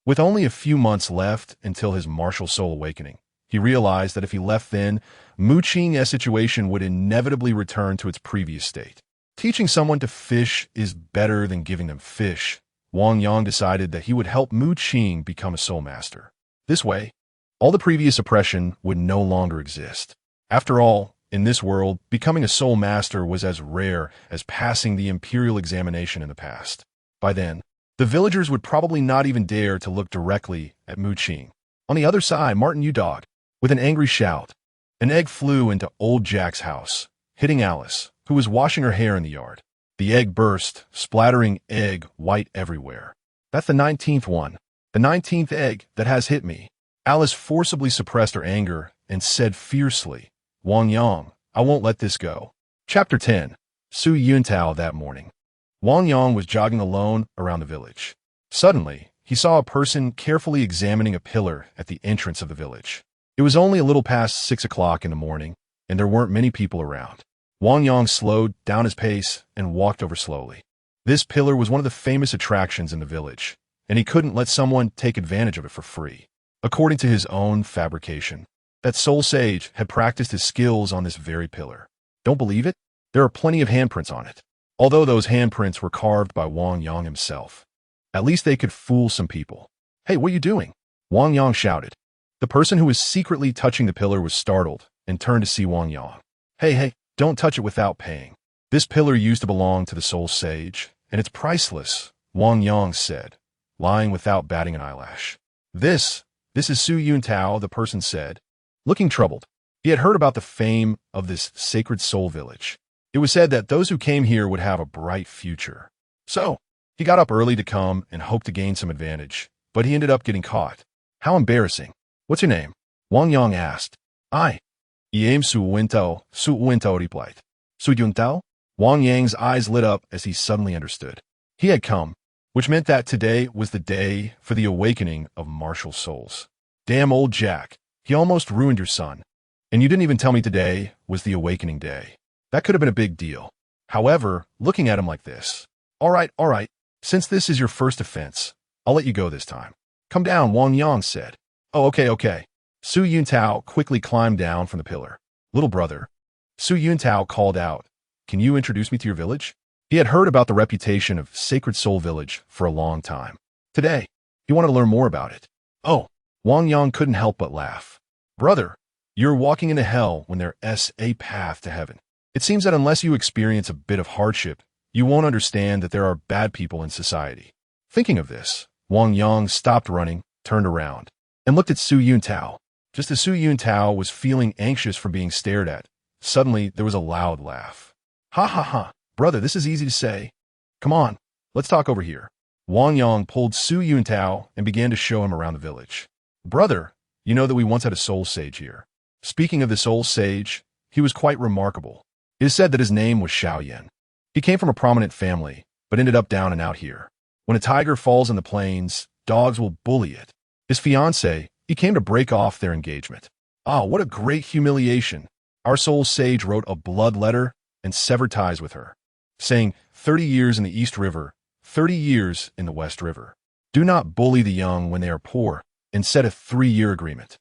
With only a few months left until his martial soul awakening, he realized that if he left then, Mu Qing's situation would inevitably return to its previous state. Teaching someone to fish is better than giving them fish. Wang Yang decided that he would help Mu Qing become a soul master. This way, all the previous oppression would no longer exist. After all, in this world, becoming a soul master was as rare as passing the imperial examination in the past. By then, the villagers would probably not even dare to look directly at Mu Qing. On the other side, Martin Udog, with an angry shout, an egg flew into old Jack's house, hitting Alice, who was washing her hair in the yard. The egg burst, splattering egg white everywhere. That's the 19th one. The 19th egg that has hit me. Alice forcibly suppressed her anger and said fiercely, Wang Yang, I won't let this go. Chapter 10. Su Yuntao that morning. Wang Yang was jogging alone around the village. Suddenly, he saw a person carefully examining a pillar at the entrance of the village. It was only a little past 6 o'clock in the morning, and there weren't many people around. Wang Yang slowed down his pace and walked over slowly. This pillar was one of the famous attractions in the village, and he couldn't let someone take advantage of it for free. According to his own fabrication, that soul sage had practiced his skills on this very pillar. Don't believe it? There are plenty of handprints on it. Although those handprints were carved by Wang Yang himself. At least they could fool some people. Hey, what are you doing? Wang Yang shouted. The person who was secretly touching the pillar was startled and turned to see Wang Yang. Hey, don't touch it without paying. This pillar used to belong to the soul sage, and it's priceless, Wang Yang said, lying without batting an eyelash. This is Su Yuntao, the person said, looking troubled. He had heard about the fame of this sacred soul village. It was said that those who came here would have a bright future. So, he got up early to come and hoped to gain some advantage, but he ended up getting caught. How embarrassing. What's your name? Wang Yang asked. I am Su Yuntao replied. Su Yuntao? Wang Yang's eyes lit up as he suddenly understood. He had come, which meant that today was the day for the awakening of martial souls. Damn old Jack, he almost ruined your son. And you didn't even tell me today was the awakening day. That could have been a big deal. However, looking at him like this. All right. Since this is your first offense, I'll let you go this time. Come down, Wang Yang said. Oh, okay. Su Yuntao quickly climbed down from the pillar. Little brother. Su Yuntao called out. Can you introduce me to your village? He had heard about the reputation of Sacred Soul Village for a long time. Today, he wanted to learn more about it. Oh, Wang Yang couldn't help but laugh. Brother, you're walking into hell when there's a path to heaven. It seems that unless you experience a bit of hardship, you won't understand that there are bad people in society. Thinking of this, Wang Yang stopped running, turned around, and looked at Su Yuntao. Just as Su Yuntao was feeling anxious from being stared at, suddenly there was a loud laugh. Ha. Brother, this is easy to say. Come on, let's talk over here. Wang Yang pulled Su Yuntao and began to show him around the village. Brother, you know that we once had a soul sage here. Speaking of the soul sage, he was quite remarkable. It is said that his name was Xiaoyan. He came from a prominent family, but ended up down and out here. When a tiger falls in the plains, dogs will bully it. His fiancée, he came to break off their engagement. Ah, what a great humiliation. Our soul sage wrote a blood letter and severed ties with her, saying 30 years in the East River, 30 years in the West River. Do not bully the young when they are poor, and set a 3-year agreement.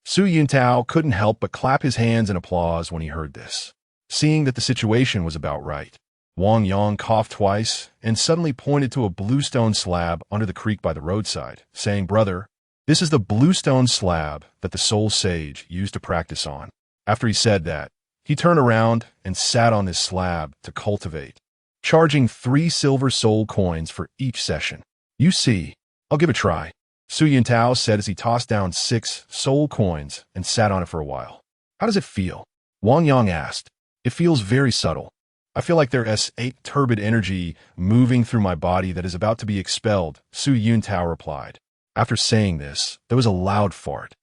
Su Yuntao couldn't help but clap his hands in applause when he heard this. Seeing that the situation was about right, Wang Yang coughed twice and suddenly pointed to a bluestone slab under the creek by the roadside, saying, Brother, this is the bluestone slab that the soul sage used to practice on. After he said that, he turned around and sat on this slab to cultivate, charging 3 silver soul coins for each session. You see, I'll give it a try, Su Yuntao said as he tossed down 6 soul coins and sat on it for a while. How does it feel? Wang Yang asked. It feels very subtle. I feel like there's a turbid energy moving through my body that is about to be expelled, Su Yuntao replied. After saying this, there was a loud fart.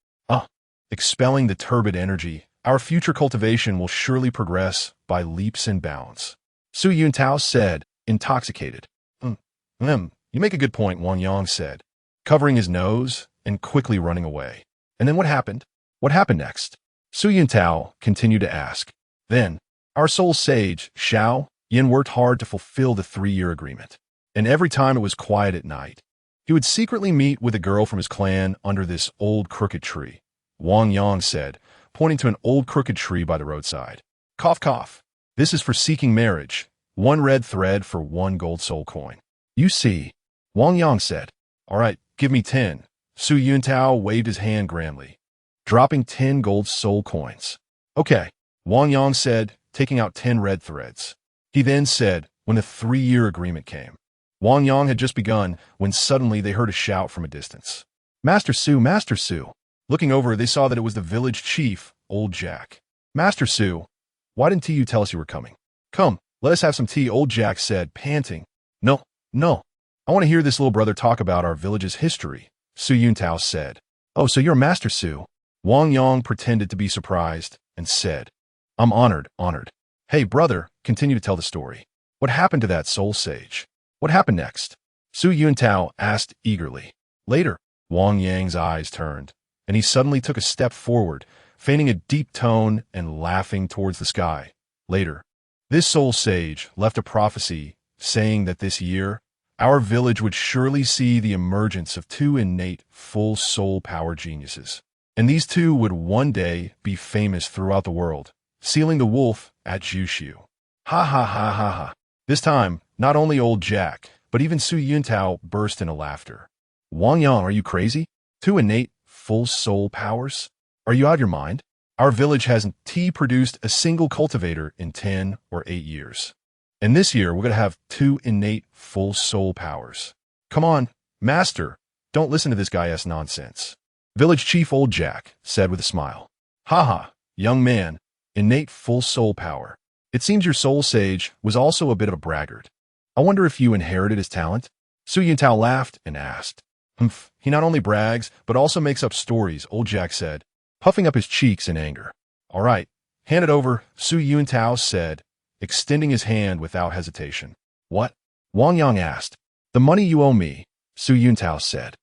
Expelling the turbid energy, our future cultivation will surely progress by leaps and bounds. Su Yuntao said, intoxicated. You make a good point, Wang Yang said, covering his nose and quickly running away. And then what happened? What happened next? Su Yuntao continued to ask. Then, our soul sage, Xiao Yin, worked hard to fulfill the 3-year agreement. And every time it was quiet at night, he would secretly meet with a girl from his clan under this old crooked tree. Wang Yang said, pointing to an old crooked tree by the roadside. Cough. This is for seeking marriage. 1 red thread for 1 gold soul coin. You see, Wang Yang said. All right, give me 10. Su Yuntao waved his hand grandly, dropping 10 gold soul coins. Okay, Wang Yang said, taking out 10 red threads. He then said, when the 3-year agreement came. Wang Yang had just begun when suddenly they heard a shout from a distance. Master Su, Master Su. Looking over, they saw that it was the village chief, Old Jack. Master Su, why didn't you tell us you were coming? Come, let us have some tea, Old Jack said, panting. No. I want to hear this little brother talk about our village's history, Su Yuntao said. Oh, so you're Master Su. Wang Yang pretended to be surprised and said, I'm honored. Hey, brother, continue to tell the story. What happened to that soul sage? What happened next? Su Yuntao asked eagerly. Later, Wang Yang's eyes turned, and he suddenly took a step forward, feigning a deep tone and laughing towards the sky. Later, This soul sage left a prophecy saying that this year, our village would surely see the emergence of two innate, full soul power geniuses. And these two would one day be famous throughout the world, sealing the wolf at Jushu. Ha ha ha ha ha. This time, not only old Jack, but even Su Yuntao burst into laughter. Wang Yang, are you crazy? Two innate, full soul powers? Are you out of your mind? Our village hasn't produced a single cultivator in 10 or 8 years. And this year, we're going to have two innate, full soul powers. Come on, master, don't listen to this guy's nonsense. Village Chief Old Jack said with a smile. Haha, young man, innate full soul power. It seems your soul sage was also a bit of a braggart. I wonder if you inherited his talent? Su Yuntao laughed and asked. Humph, he not only brags, but also makes up stories, Old Jack said, puffing up his cheeks in anger. All right, hand it over, Su Yuntao said, extending his hand without hesitation. What? Wang Yang asked. The money you owe me, Su Yuntao said.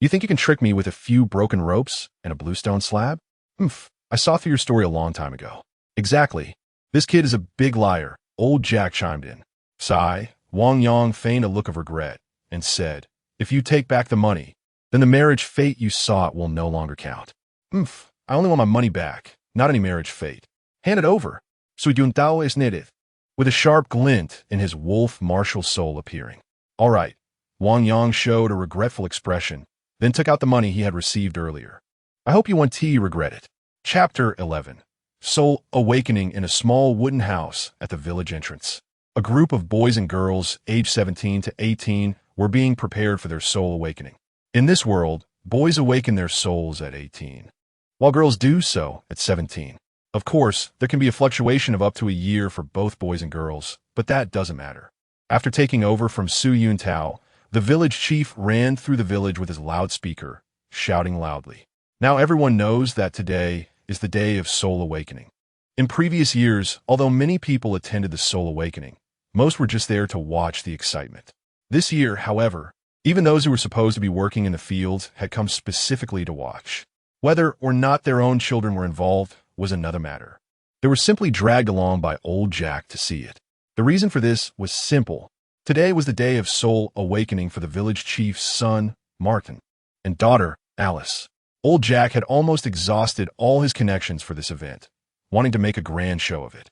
You think you can trick me with a few broken ropes and a bluestone slab? Humph, I saw through your story a long time ago. Exactly. This kid is a big liar, Old Jack chimed in. Sigh, Wang Yang feigned a look of regret and said, if you take back the money, then the marriage fate you sought will no longer count. Humph, I only want my money back, not any marriage fate. Hand it over. Su Yuntao is knitted, with a sharp glint in his wolf martial soul appearing. All right. Wang Yang showed a regretful expression, then took out the money he had received earlier. I hope you regret it. Chapter 11. Soul Awakening in a small wooden house at the village entrance. A group of boys and girls aged 17 to 18 were being prepared for their soul awakening. In this world, boys awaken their souls at 18, while girls do so at 17. Of course, there can be a fluctuation of up to a year for both boys and girls, but that doesn't matter. After taking over from Su Yuntao, the village chief ran through the village with his loudspeaker, shouting loudly. Now everyone knows that today is the day of soul awakening. In previous years, although many people attended the soul awakening, most were just there to watch the excitement. This year, however, even those who were supposed to be working in the fields had come specifically to watch. Whether or not their own children were involved was another matter. They were simply dragged along by Old Jack to see it. The reason for this was simple. Today was the day of soul awakening for the village chief's son, Martin, and daughter, Alice. Old Jack had almost exhausted all his connections for this event, wanting to make a grand show of it.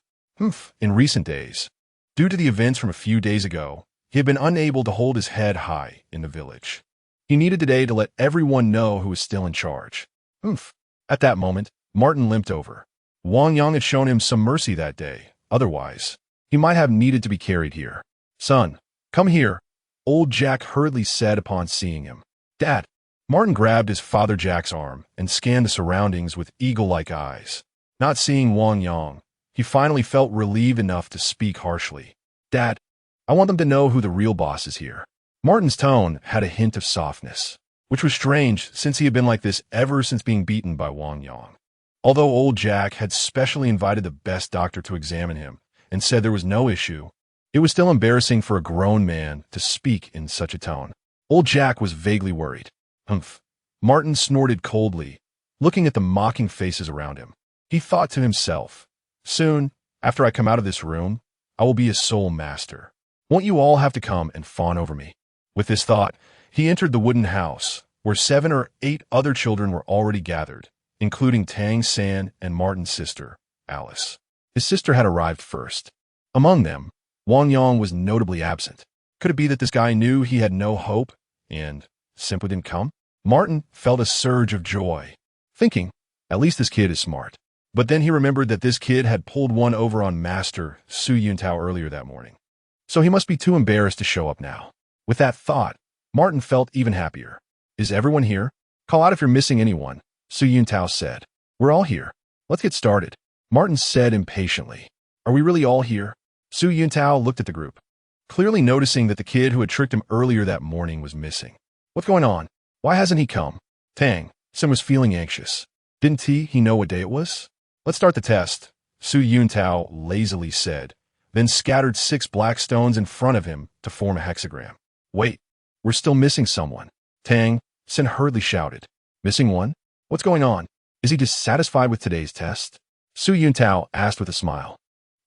In recent days, due to the events from a few days ago, he had been unable to hold his head high in the village. He needed today to let everyone know who was still in charge. At that moment, Martin limped over. Wang Yang had shown him some mercy that day. Otherwise, he might have needed to be carried here. Son, come here, Old Jack hurriedly said upon seeing him. Dad. Martin grabbed his father Jack's arm and scanned the surroundings with eagle-like eyes. Not seeing Wang Yang, he finally felt relieved enough to speak harshly. Dad, I want them to know who the real boss is here. Martin's tone had a hint of softness, which was strange since he had been like this ever since being beaten by Wang Yang. Although Old Jack had specially invited the best doctor to examine him and said there was no issue, it was still embarrassing for a grown man to speak in such a tone. Old Jack was vaguely worried. Martin snorted coldly, looking at the mocking faces around him. He thought to himself, soon, after I come out of this room, I will be a soul master. Won't you all have to come and fawn over me? With this thought, he entered the wooden house, where 7 or 8 other children were already gathered, including Tang San and Martin's sister, Alice. His sister had arrived first. Among them, Wang Yang was notably absent. Could it be that this guy knew he had no hope and simply didn't come? Martin felt a surge of joy, thinking, at least this kid is smart. But then he remembered that this kid had pulled one over on Master Su Yuntao earlier that morning. So he must be too embarrassed to show up now. With that thought, Martin felt even happier. Is everyone here? Call out if you're missing anyone, Su Yuntao said. We're all here. Let's get started, Martin said impatiently. Are we really all here? Su Yuntao looked at the group, clearly noticing that the kid who had tricked him earlier that morning was missing. What's going on? Why hasn't he come? Tang San was feeling anxious. Didn't he know what day it was? Let's start the test, Su Yuntao lazily said, then scattered 6 black stones in front of him to form a hexagram. Wait, we're still missing someone, Tang San hurriedly shouted. Missing one? What's going on? Is he dissatisfied with today's test? Su Yuntao asked with a smile.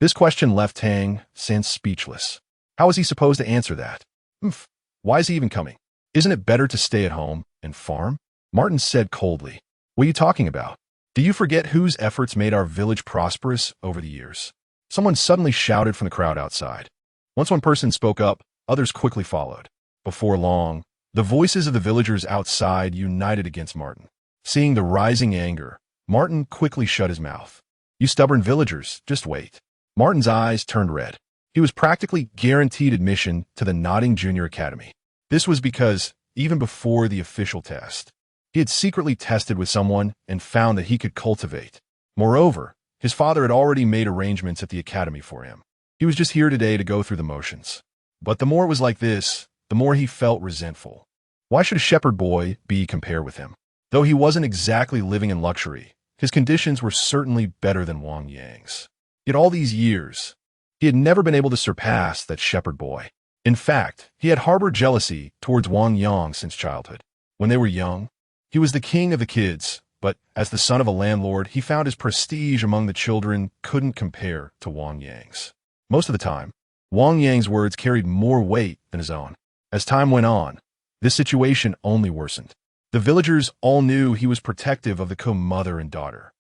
This question left Tang San speechless. How was he supposed to answer that? Humph. Why is he even coming? Isn't it better to stay at home and farm? Martin said coldly. What are you talking about? Do you forget whose efforts made our village prosperous over the years? Someone suddenly shouted from the crowd outside. Once one person spoke up, others quickly followed. Before long, the voices of the villagers outside united against Martin. Seeing the rising anger, Martin quickly shut his mouth. You stubborn villagers, just wait. Martin's eyes turned red. He was practically guaranteed admission to the Nodding Junior Academy. This was because, even before the official test, he had secretly tested with someone and found that he could cultivate. Moreover, his father had already made arrangements at the academy for him. He was just here today to go through the motions. But the more it was like this, the more he felt resentful. Why should a shepherd boy be compared with him? Though he wasn't exactly living in luxury, his conditions were certainly better than Wang Yang's. Yet all these years, he had never been able to surpass that shepherd boy. In fact, he had harbored jealousy towards Wang Yang since childhood. When they were young, he was the king of the kids, but as the son of a landlord, he found his prestige among the children couldn't compare to Wang Yang's. Most of the time, Wang Yang's words carried more weight than his own. As time went on, this situation only worsened. The villagers all knew he was protective of the co-mother and daughter,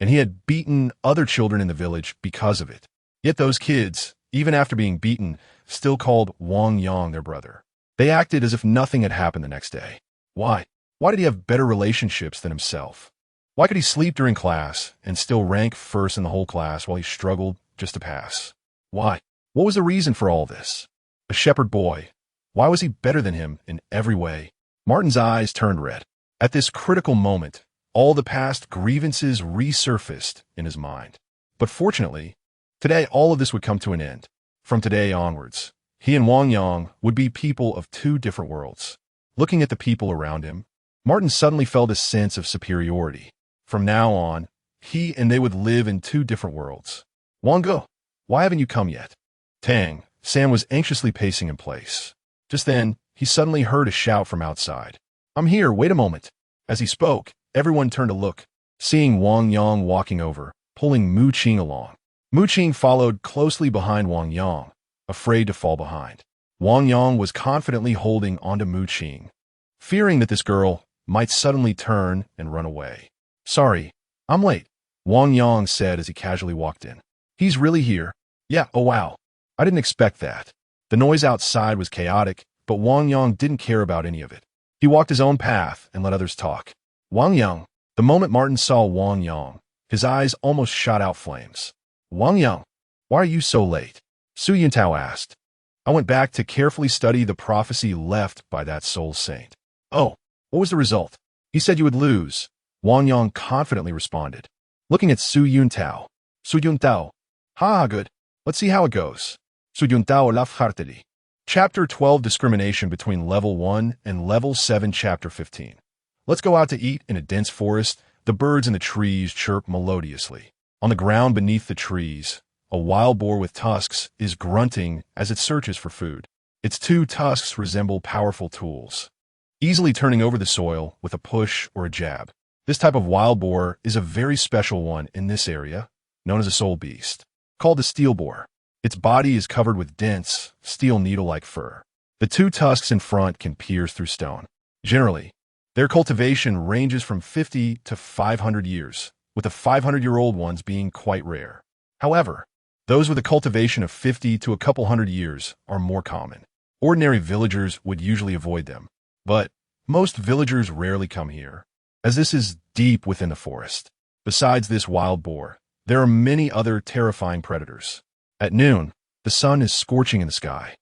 and he had beaten other children in the village because of it. Yet those kids, even after being beaten, still called Wang Yang their brother. They acted as if nothing had happened the next day. Why? Why did he have better relationships than himself? Why could he sleep during class and still rank first in the whole class while he struggled just to pass? Why? What was the reason for all this? A shepherd boy. Why was he better than him in every way? Martin's eyes turned red. At this critical moment, all the past grievances resurfaced in his mind. But fortunately, today all of this would come to an end. From today onwards, he and Wang Yang would be people of two different worlds. Looking at the people around him, Martin suddenly felt a sense of superiority. From now on, he and they would live in two different worlds. Wang, why haven't you come yet? Tang San was anxiously pacing in place. Just then, he suddenly heard a shout from outside. I'm here, wait a moment. As he spoke, everyone turned to look, seeing Wang Yang walking over, pulling Mu Qing along. Mu Qing followed closely behind Wang Yang, afraid to fall behind. Wang Yang was confidently holding onto Mu Qing, fearing that this girl might suddenly turn and run away. Sorry, I'm late, Wang Yang said as he casually walked in. He's really here. Yeah, oh wow. I didn't expect that. The noise outside was chaotic, but Wang Yang didn't care about any of it. He walked his own path and let others talk. Wang Yang. The moment Martin saw Wang Yang, his eyes almost shot out flames. Wang Yang, why are you so late? Su Yuntao asked. I went back to carefully study the prophecy left by that soul saint. Oh, what was the result? He said you would lose, Wang Yang confidently responded. Looking at Su Yuntao. Su Yuntao. Ha, good. Let's see how it goes. Su Yuntao lafhartedi. Chapter 12 Discrimination between Level 1 and Level 7 Chapter 15. Let's go out to eat in a dense forest. The birds in the trees chirp melodiously. On the ground beneath the trees, a wild boar with tusks is grunting as it searches for food. Its two tusks resemble powerful tools, easily turning over the soil with a push or a jab. This type of wild boar is a very special one in this area, known as a soul beast, called the steel boar. Its body is covered with dense, steel needle-like fur. The two tusks in front can pierce through stone. Generally, their cultivation ranges from 50 to 500 years, with the 500-year-old ones being quite rare. However, those with a cultivation of 50 to a couple hundred years are more common. Ordinary villagers would usually avoid them, but most villagers rarely come here, as this is deep within the forest. Besides this wild boar, there are many other terrifying predators. At noon, the sun is scorching in the sky.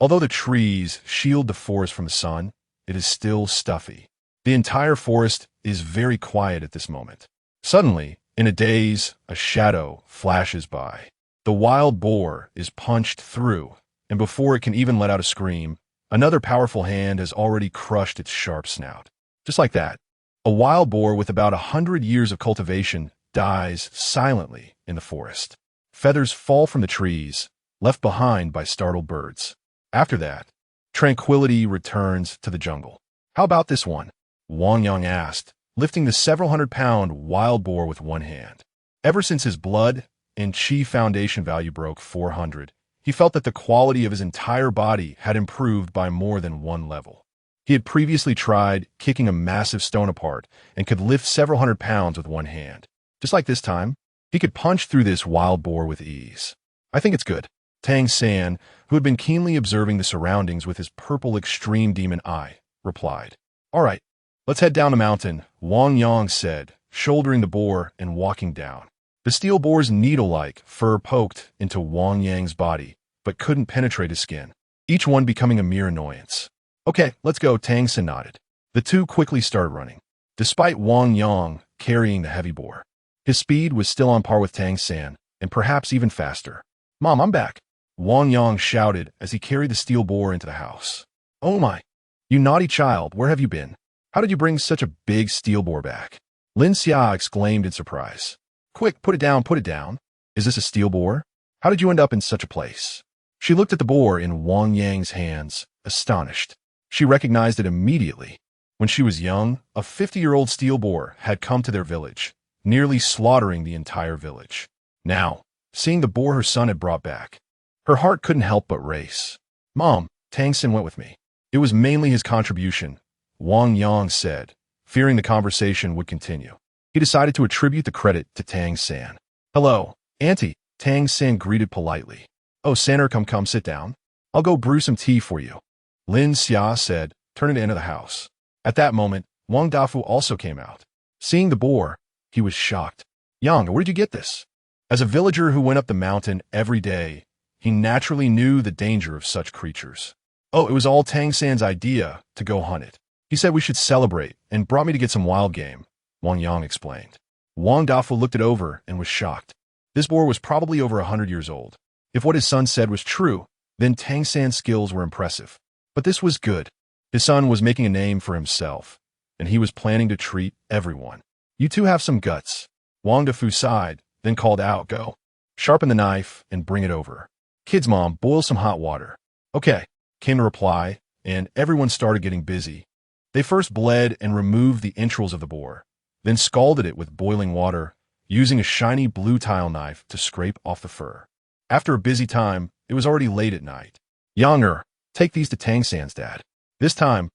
Although the trees shield the forest from the sun, it is still stuffy. The entire forest is very quiet at this moment. Suddenly, in a daze, a shadow flashes by. The wild boar is punched through, and before it can even let out a scream, another powerful hand has already crushed its sharp snout. Just like that, a wild boar with about 100 years of cultivation dies silently in the forest. Feathers fall from the trees, left behind by startled birds. After that, tranquility returns to the jungle. How about this one? Wang Yang asked, lifting the several hundred-pound wild boar with one hand. Ever since his blood and Qi foundation value broke 400. He felt that the quality of his entire body had improved by more than one level. He had previously tried kicking a massive stone apart and could lift several hundred pounds with one hand. Just like this time, he could punch through this wild boar with ease. I think it's good. Tang San, who had been keenly observing the surroundings with his purple extreme demon eye, replied. All right, let's head down the mountain, Wang Yang said, shouldering the boar and walking down. The steel boar's needle-like fur poked into Wang Yang's body, but couldn't penetrate his skin, each one becoming a mere annoyance. Okay, let's go, Tang San nodded. The two quickly started running. Despite Wang Yang carrying the heavy boar, his speed was still on par with Tang San, and perhaps even faster. Mom, I'm back, Wang Yang shouted as he carried the steel boar into the house. Oh my, you naughty child, where have you been? How did you bring such a big steel boar back? Lin Xia exclaimed in surprise. Quick, put it down, put it down. Is this a steel boar? How did you end up in such a place? She looked at the boar in Wang Yang's hands, astonished. She recognized it immediately. When she was young, a 50-year-old steel boar had come to their village, nearly slaughtering the entire village. Now, seeing the boar her son had brought back, her heart couldn't help but race. Mom, Tang San went with me. It was mainly his contribution, Wang Yang said, fearing the conversation would continue. He decided to attribute the credit to Tang San. Hello, Auntie, Tang San greeted politely. Oh, Sanner, come, sit down. I'll go brew some tea for you, Lin Xia said, turning to enter the house. At that moment, Wang Dafu also came out. Seeing the boar, he was shocked. Yang, where did you get this? As a villager who went up the mountain every day, he naturally knew the danger of such creatures. Oh, it was all Tang San's idea to go hunt it. He said we should celebrate and brought me to get some wild game, Wang Yang explained. Wang Dafu looked it over and was shocked. This boar was probably over 100 years old. If what his son said was true, then Tang San's skills were impressive. But this was good. His son was making a name for himself, and he was planning to treat everyone. You two have some guts. Wang Dafu sighed, then called out, Go. Sharpen the knife and bring it over. Kids, Mom, boil some hot water. Okay, came the reply, and everyone started getting busy. They first bled and removed the entrails of the boar, then scalded it with boiling water, using a shiny blue tile knife to scrape off the fur. After a busy time, it was already late at night. Younger, take these to Tang San's dad. This time,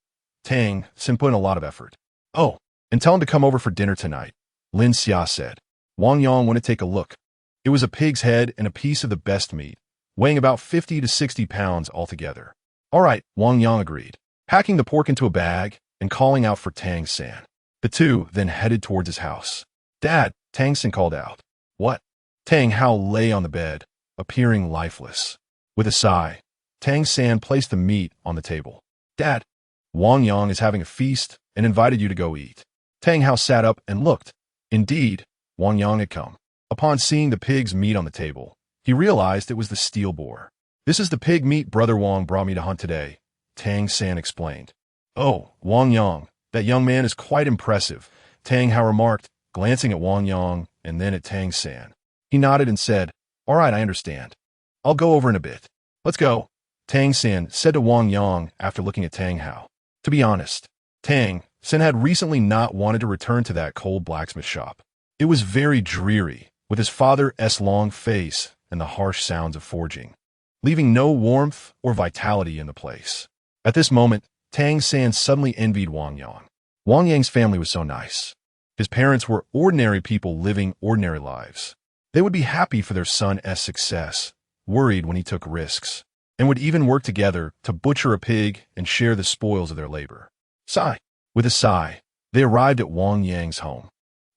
Tang San put in a lot of effort. Oh, and tell him to come over for dinner tonight, Lin Xia said. Wang Yang went to take a look. It was a pig's head and a piece of the best meat, weighing about 50 to 60 pounds altogether. All right, Wang Yang agreed, packing the pork into a bag and calling out for Tang San. The two then headed towards his house. Dad, Tang San called out. What? Tang Hao lay on the bed, appearing lifeless. With a sigh, Tang San placed the meat on the table. Dad, Wang Yang is having a feast and invited you to go eat. Tang Hao sat up and looked. Indeed, Wang Yang had come. Upon seeing the pig's meat on the table, he realized it was the steel boar. This is the pig meat Brother Wang brought me to hunt today, Tang San explained. Oh, Wang Yang, that young man is quite impressive, Tang Hao remarked, glancing at Wang Yang and then at Tang San. He nodded and said, All right, I understand. I'll go over in a bit. Let's go, Tang San said to Wang Yang after looking at Tang Hao. To be honest, Tang San had recently not wanted to return to that cold blacksmith shop. It was very dreary, with his father's long face and the harsh sounds of forging, leaving no warmth or vitality in the place. At this moment, Tang San suddenly envied Wang Yang. Wang Yang's family was so nice. His parents were ordinary people living ordinary lives. They would be happy for their son's success, worried when he took risks, and would even work together to butcher a pig and share the spoils of their labor. Sigh. With a sigh, they arrived at Wang Yang's home.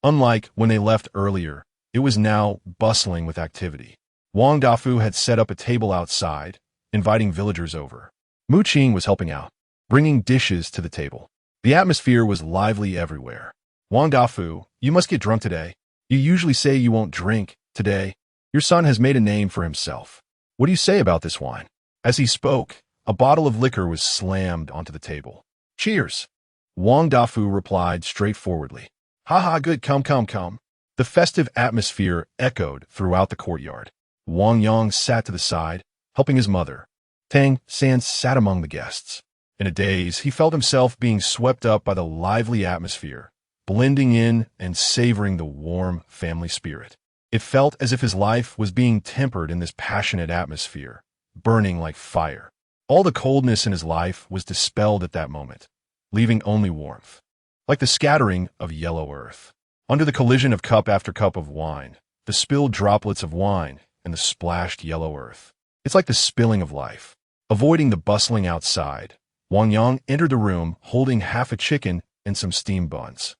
Unlike when they left earlier, it was now bustling with activity. Wang Dafu had set up a table outside, inviting villagers over. Mu Qing was helping out, bringing dishes to the table. The atmosphere was lively everywhere. Wang Dafu, you must get drunk today. You usually say you won't drink. Today, your son has made a name for himself. What do you say about this wine? As he spoke, a bottle of liquor was slammed onto the table. Cheers! Wang Dafu replied straightforwardly. Ha ha, good, come. The festive atmosphere echoed throughout the courtyard. Wang Yang sat to the side, helping his mother. Tang San sat among the guests. In a daze, he felt himself being swept up by the lively atmosphere, blending in and savoring the warm family spirit. It felt as if his life was being tempered in this passionate atmosphere, burning like fire. All the coldness in his life was dispelled at that moment, leaving only warmth, like the scattering of yellow earth. Under the collision of cup after cup of wine, the spilled droplets of wine and the splashed yellow earth. It's like the spilling of life. Avoiding the bustling outside, Wang Yang entered the room holding half a chicken and some steamed buns.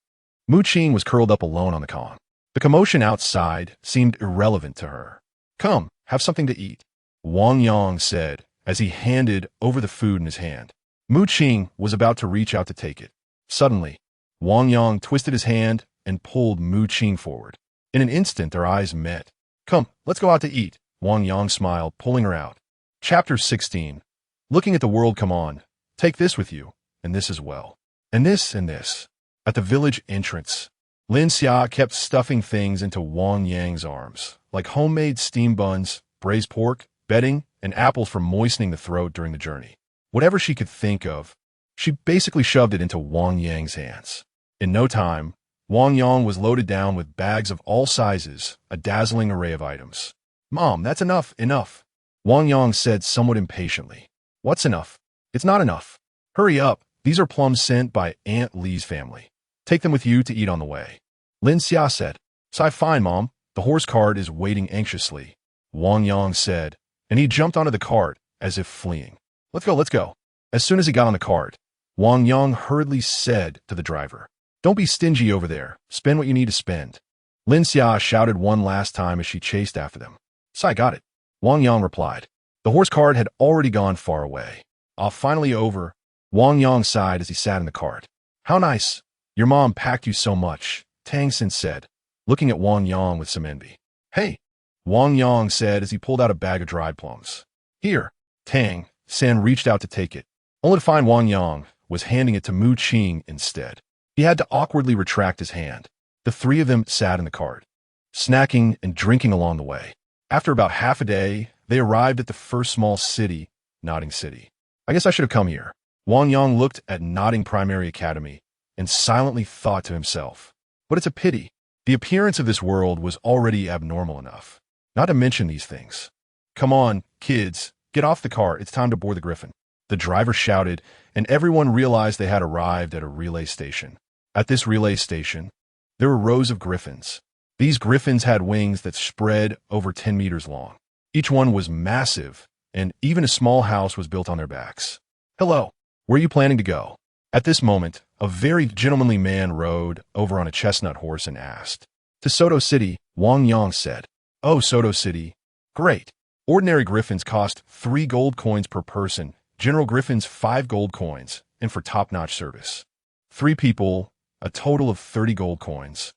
Mu Qing was curled up alone on the con. The commotion outside seemed irrelevant to her. "Come, have something to eat," Wang Yang said as he handed over the food in his hand. Mu Qing was about to reach out to take it. Suddenly, Wang Yang twisted his hand and pulled Mu Qing forward. In an instant, their eyes met. "Come, let's go out to eat," Wang Yang smiled, pulling her out. Chapter 16. Looking at the world, come on. Take this with you, and this as well. And this and this. At the village entrance, Lin Xia kept stuffing things into Wang Yang's arms, like homemade steamed buns, braised pork, bedding, and apples for moistening the throat during the journey. Whatever she could think of, she basically shoved it into Wang Yang's hands. In no time, Wang Yang was loaded down with bags of all sizes, a dazzling array of items. "Mom, that's enough, enough," Wang Yang said somewhat impatiently. "What's enough? It's not enough. Hurry up, these are plums sent by Aunt Li's family. Take them with you to eat on the way," Lin Xia said. Fine, Mom. The horse cart is waiting anxiously," Wang Yang said, and he jumped onto the cart as if fleeing. Let's go. As soon as he got on the cart, Wang Yang hurriedly said to the driver, "Don't be stingy over there. Spend what you need to spend." Lin Xia shouted one last time as she chased after them. "I got it," Wang Yang replied. The horse cart had already gone far away. Finally over, Wang Yang sighed as he sat in the cart. "How nice. Your mom packed you so much," Tang San said, looking at Wang Yang with some envy. "Hey," Wang Yang said as he pulled out a bag of dried plums. "Here." Tang San reached out to take it, only to find Wang Yang was handing it to Mu Qing instead. He had to awkwardly retract his hand. The three of them sat in the cart, snacking and drinking along the way. After about half a day, they arrived at the first small city, Nodding City. "I guess I should have come here." Wang Yang looked at Nodding Primary Academy and silently thought to himself, "But it's a pity. The appearance of this world was already abnormal enough. Not to mention these things. Come on, kids, get off the car. It's time to board the griffin." The driver shouted, and everyone realized they had arrived at a relay station. At this relay station, there were rows of griffins. These griffins had wings that spread over 10 meters long. Each one was massive, and even a small house was built on their backs. "Hello, where are you planning to go?" At this moment, a very gentlemanly man rode over on a chestnut horse and asked. "To Soto City," Wang Yang said. "Oh, Soto City. Great. Ordinary griffins cost 3 gold coins per person, general griffins 5 gold coins, and for top-notch service. 3 people, a total of 30 gold coins.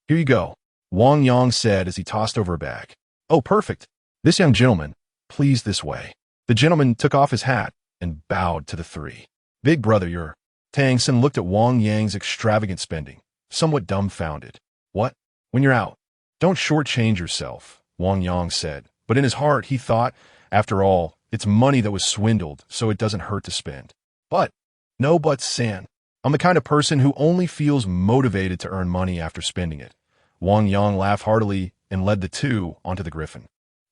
Here you go," Wang Yang said as he tossed over a bag. "Oh, perfect. This young gentleman, please this way." The gentleman took off his hat and bowed to the three. "Big brother, you're..." Tang San looked at Wang Yang's extravagant spending, somewhat dumbfounded. "What? When you're out, don't shortchange yourself," Wang Yang said, but in his heart he thought, after all, it's money that was swindled, so it doesn't hurt to spend. "But, no buts, San. I'm the kind of person who only feels motivated to earn money after spending it." Wang Yang laughed heartily and led the two onto the griffin.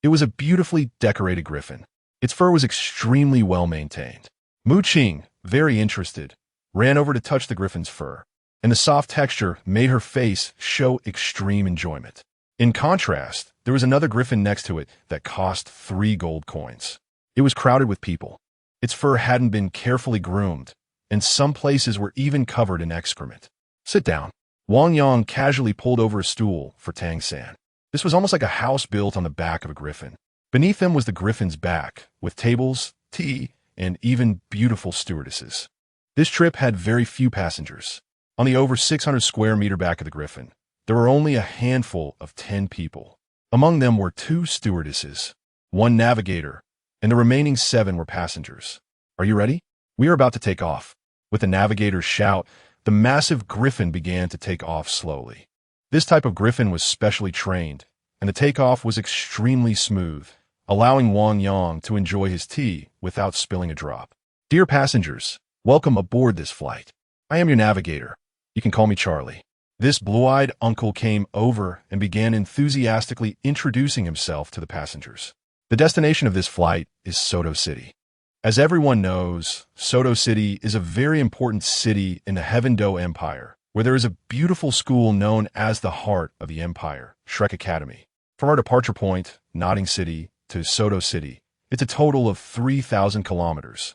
It was a beautifully decorated griffin. Its fur was extremely well maintained. Mu Qing, very interested, ran over to touch the griffin's fur, and the soft texture made her face show extreme enjoyment. In contrast, there was another griffin next to it that cost 3 gold coins. It was crowded with people. Its fur hadn't been carefully groomed, and some places were even covered in excrement. "Sit down." Wang Yang casually pulled over a stool for Tang San. This was almost like a house built on the back of a griffin. Beneath them was the griffin's back, with tables, tea, and even beautiful stewardesses. This trip had very few passengers. On the over 600 square meter back of the griffin, there were only a handful of 10 people. Among them were 2 stewardesses, 1 navigator, and the remaining 7 were passengers. "Are you ready? We are about to take off." With the navigator's shout, the massive griffin began to take off slowly. This type of griffin was specially trained, and the takeoff was extremely smooth, allowing Wang Yang to enjoy his tea without spilling a drop. "Dear passengers, welcome aboard this flight. I am your navigator. You can call me Charlie." This blue-eyed uncle came over and began enthusiastically introducing himself to the passengers. The destination of this flight is Soto City. As everyone knows, Soto City is a very important city in the Heaven Dou Empire, where there is a beautiful school known as the heart of the empire, Shrek Academy. From our departure point, Nodding City, to Soto City, it's a total of 3,000 kilometers.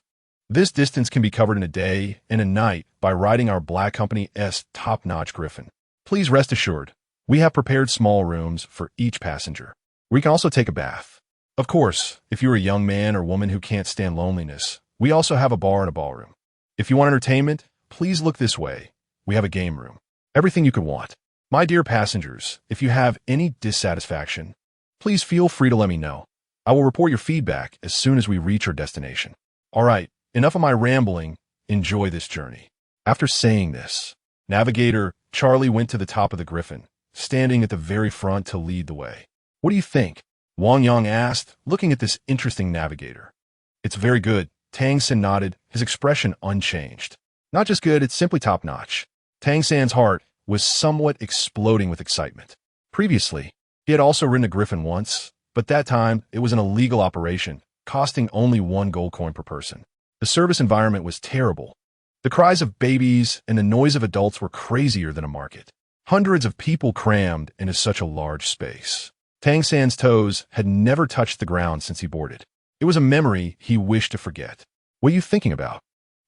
This distance can be covered in a day and a night by riding our Black Company's top-notch Griffin. Please rest assured, we have prepared small rooms for each passenger, where you can also take a bath. Of course, if you're a young man or woman who can't stand loneliness, we also have a bar and a ballroom. If you want entertainment, please look this way. We have a game room. Everything you could want. My dear passengers, if you have any dissatisfaction, please feel free to let me know. I will report your feedback as soon as we reach our destination. All right, enough of my rambling. Enjoy this journey. After saying this, Navigator Charlie went to the top of the Griffin, standing at the very front to lead the way. What do you think? Wang Yang asked, looking at this interesting navigator. It's very good. Tang San nodded, his expression unchanged. Not just good, it's simply top-notch. Tang San's heart was somewhat exploding with excitement. Previously, he had also ridden a Griffin once, but that time it was an illegal operation, costing only 1 gold coin per person. The service environment was terrible. The cries of babies and the noise of adults were crazier than a market. Hundreds of people crammed into such a large space. Tang San's toes had never touched the ground since he boarded. It was a memory he wished to forget. What are you thinking about?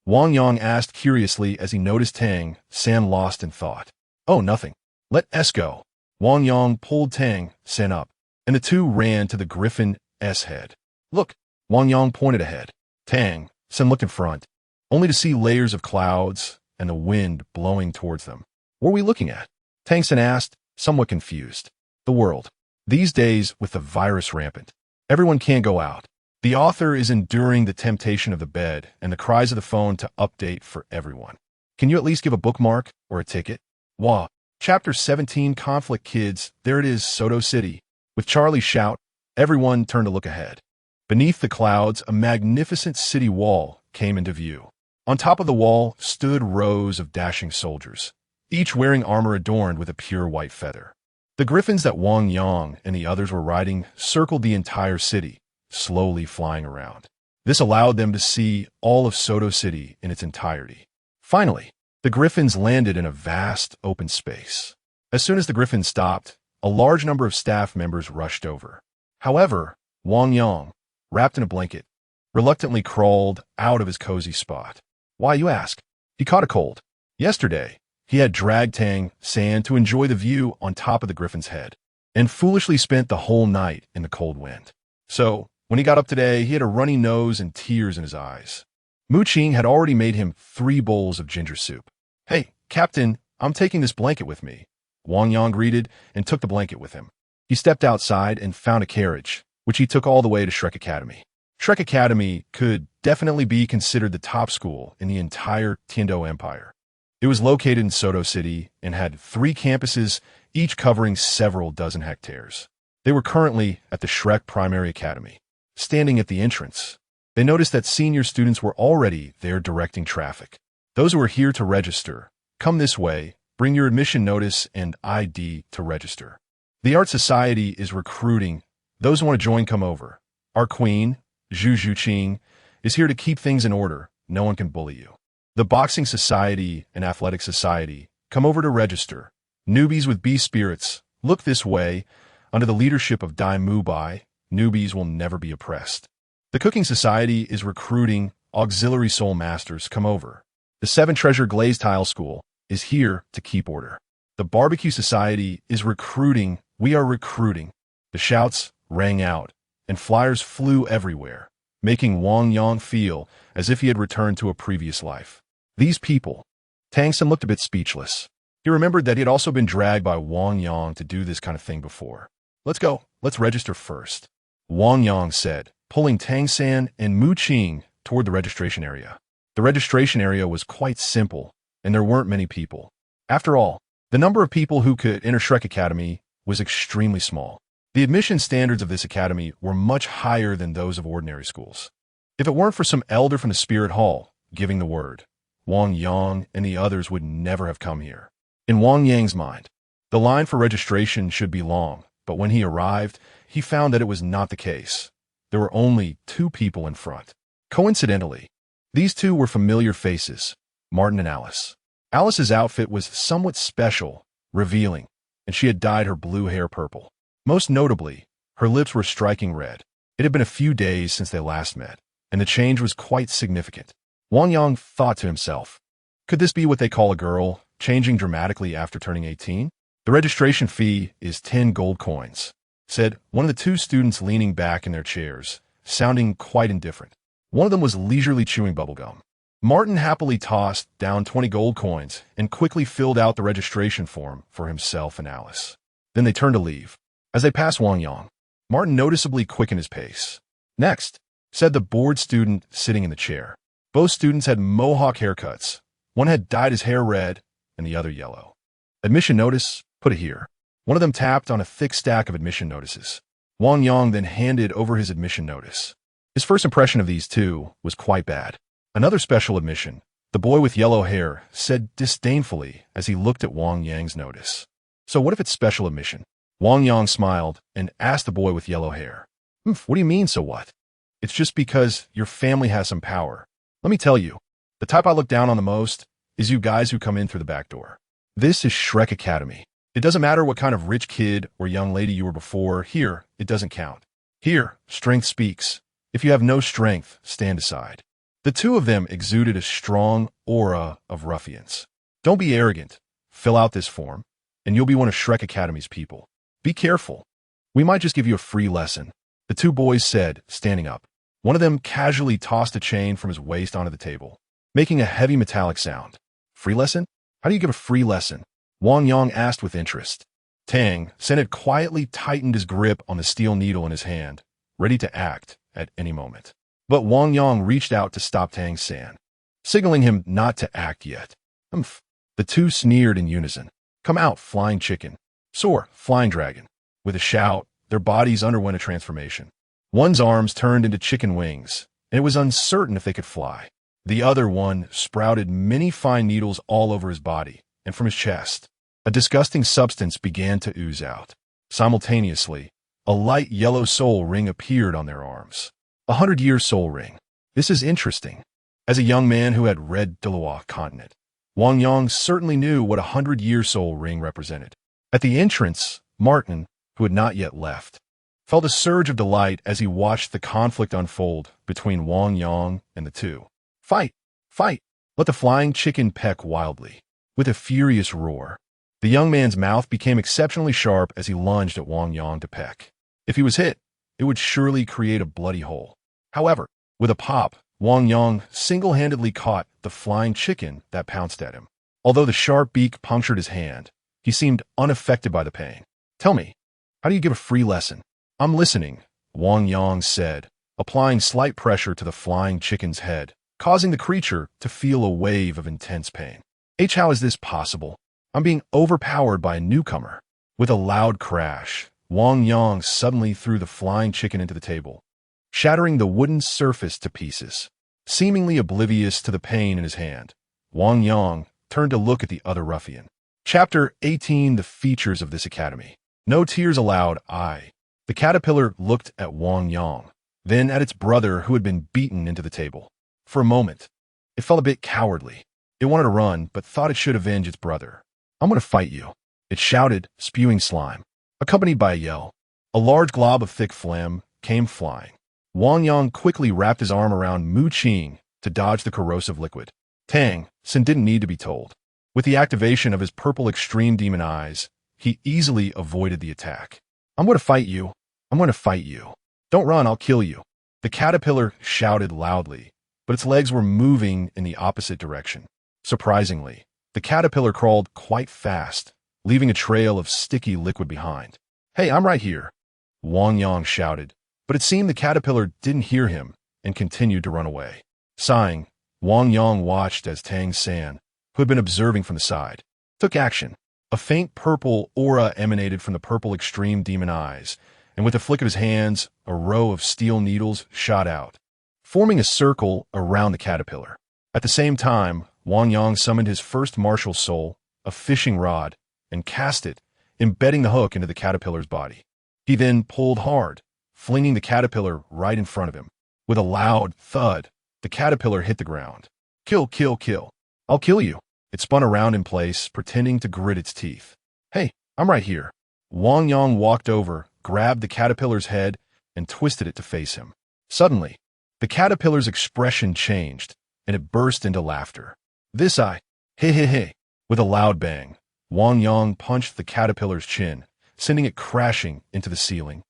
Wang Yang asked curiously as he noticed Tang San lost in thought. Oh, nothing. Let us go. Wang Yang pulled Tang San up, and the two ran to the Griffin's head. Look, Wang Yang pointed ahead. Tang San looked in front, only to see layers of clouds and the wind blowing towards them. What are we looking at? Tang San asked, somewhat confused. The world. These days, with the virus rampant, everyone can't go out. The author is enduring the temptation of the bed and the cries of the phone to update for everyone. Can you at least give a bookmark or a ticket? Wah. Chapter 17, Conflict Kids. There it is, Soto City. With Charlie's shout, everyone turned to look ahead. Beneath the clouds, a magnificent city wall came into view. On top of the wall stood rows of dashing soldiers, each wearing armor adorned with a pure white feather. The griffins that Wang Yang and the others were riding circled the entire city, slowly flying around. This allowed them to see all of Soto City in its entirety. Finally, the griffins landed in a vast open space. As soon as the griffins stopped, a large number of staff members rushed over. However, Wang Yang, wrapped in a blanket, reluctantly crawled out of his cozy spot. Why, you ask? He caught a cold. Yesterday, he had dragged Tang San to enjoy the view on top of the griffin's head, and foolishly spent the whole night in the cold wind. So, when he got up today, he had a runny nose and tears in his eyes. Mu-Ching had already made him 3 bowls of ginger soup. Hey, Captain, I'm taking this blanket with me. Wang Yang greeted and took the blanket with him. He stepped outside and found a carriage, which he took all the way to Shrek Academy. Shrek Academy could definitely be considered the top school in the entire Douluo Empire. It was located in Soto City and had 3 campuses, each covering several dozen hectares. They were currently at the Shrek Primary Academy. Standing at the entrance, they noticed that senior students were already there directing traffic. Those who are here to register, come this way, bring your admission notice and ID to register. The Art Society is recruiting. Those who want to join, come over. Our queen, Zhu Ching, is here to keep things in order. No one can bully you. The Boxing Society and Athletic Society, come over to register. Newbies with B spirits, look this way. Under the leadership of Dai Mubai, newbies will never be oppressed. The Cooking Society is recruiting auxiliary soul masters, come over. The 7 Treasure Glaze Tile School is here to keep order. The Barbecue Society is recruiting. We are recruiting. The shouts rang out, and flyers flew everywhere, making Wang Yang feel as if he had returned to a previous life. These people. Tang San looked a bit speechless. He remembered that he had also been dragged by Wang Yang to do this kind of thing before. Let's go. Let's register first, Wang Yang said, pulling Tang San and Mu-Ching toward the registration area. The registration area was quite simple, and there weren't many people. After all, the number of people who could enter Shrek Academy was extremely small. The admission standards of this academy were much higher than those of ordinary schools. If it weren't for some elder from the Spirit Hall giving the word, Wang Yang and the others would never have come here. In Wang Yang's mind, the line for registration should be long, but when he arrived, he found that it was not the case. There were only 2 people in front. Coincidentally, these 2 were familiar faces, Martin and Alice. Alice's outfit was somewhat special, revealing, and she had dyed her blue hair purple. Most notably, her lips were striking red. It had been a few days since they last met, and the change was quite significant. Wang Yang thought to himself, could this be what they call a girl, changing dramatically after turning 18? The registration fee is 10 gold coins, said one of the 2 students leaning back in their chairs, sounding quite indifferent. One of them was leisurely chewing bubblegum. Martin happily tossed down 20 gold coins and quickly filled out the registration form for himself and Alice. Then they turned to leave. As they passed Wang Yang, Martin noticeably quickened his pace. Next, said the bored student sitting in the chair. Both students had mohawk haircuts. One had dyed his hair red and the other yellow. Admission notice, put it here. One of them tapped on a thick stack of admission notices. Wang Yang then handed over his admission notice. His first impression of these 2 was quite bad. Another special admission, the boy with yellow hair, said disdainfully as he looked at Wang Yang's notice. So what if it's special admission? Wang Yang smiled and asked the boy with yellow hair. What do you mean, so what? It's just because your family has some power. Let me tell you, the type I look down on the most is you guys who come in through the back door. This is Shrek Academy. It doesn't matter what kind of rich kid or young lady you were before. Here, it doesn't count. Here, strength speaks. If you have no strength, stand aside. The 2 of them exuded a strong aura of ruffians. Don't be arrogant. Fill out this form, and you'll be one of Shrek Academy's people. Be careful. We might just give you a free lesson, the 2 boys said, standing up. One of them casually tossed a chain from his waist onto the table, making a heavy metallic sound. Free lesson? How do you give a free lesson? Wang Yang asked with interest. Tang San had quietly tightened his grip on the steel needle in his hand, ready to act at any moment. But Wang Yang reached out to stop Tang San, signaling him not to act yet. The 2 sneered in unison. Come out, flying chicken. Soar, flying dragon. With a shout, their bodies underwent a transformation. One's arms turned into chicken wings, and it was uncertain if they could fly. The other one sprouted many fine needles all over his body and from his chest. A disgusting substance began to ooze out. Simultaneously, a light yellow soul ring appeared on their arms. 100-year soul ring. This is interesting. As a young man who had read Douluo Continent, Wang Yang certainly knew what a 100-year soul ring represented. At the entrance, Martin, who had not yet left, felt a surge of delight as he watched the conflict unfold between Wang Yang and the 2. Fight! Fight! Let the flying chicken peck wildly. With a furious roar, the young man's mouth became exceptionally sharp as he lunged at Wang Yang to peck. If he was hit, it would surely create a bloody hole. However, with a pop, Wang Yang single-handedly caught the flying chicken that pounced at him. Although the sharp beak punctured his hand, he seemed unaffected by the pain. Tell me, how do you give a free lesson? I'm listening, Wang Yang said, applying slight pressure to the flying chicken's head, causing the creature to feel a wave of intense pain. How is this possible? I'm being overpowered by a newcomer. With a loud crash, Wang Yang suddenly threw the flying chicken into the table, shattering the wooden surface to pieces. Seemingly oblivious to the pain in his hand, Wang Yang turned to look at the other ruffian. Chapter 18. The features of this academy. No tears allowed. The caterpillar looked at Wang Yang, then at its brother who had been beaten into the table. For a moment, it felt a bit cowardly. It wanted to run, but thought it should avenge its brother. I'm going to fight you, it shouted, spewing slime. Accompanied by a yell, a large glob of thick phlegm came flying. Wang Yang quickly wrapped his arm around Mu Qing to dodge the corrosive liquid. Tang San didn't need to be told. With the activation of his purple extreme demon eyes, he easily avoided the attack. I'm going to fight you. I'm going to fight you. Don't run, I'll kill you. The caterpillar shouted loudly, but its legs were moving in the opposite direction. Surprisingly, the caterpillar crawled quite fast, leaving a trail of sticky liquid behind. Hey, I'm right here, Wang Yang shouted, but it seemed the caterpillar didn't hear him and continued to run away. Sighing, Wang Yang watched as Tang San, who had been observing from the side, took action. A faint purple aura emanated from the purple extreme demon eyes, and with a flick of his hands, a row of steel needles shot out, forming a circle around the caterpillar. At the same time, Wang Yang summoned his first martial soul, a fishing rod, and cast it, embedding the hook into the caterpillar's body. He then pulled hard, flinging the caterpillar right in front of him. With a loud thud, the caterpillar hit the ground. Kill, kill, kill. I'll kill you. It spun around in place, pretending to grit its teeth. Hey, I'm right here. Wang Yang walked over, grabbed the caterpillar's head, and twisted it to face him. Suddenly, the caterpillar's expression changed, and it burst into laughter. This I, hey hey hey. With a loud bang, Wang Yang punched the caterpillar's chin, sending it crashing into the ceiling,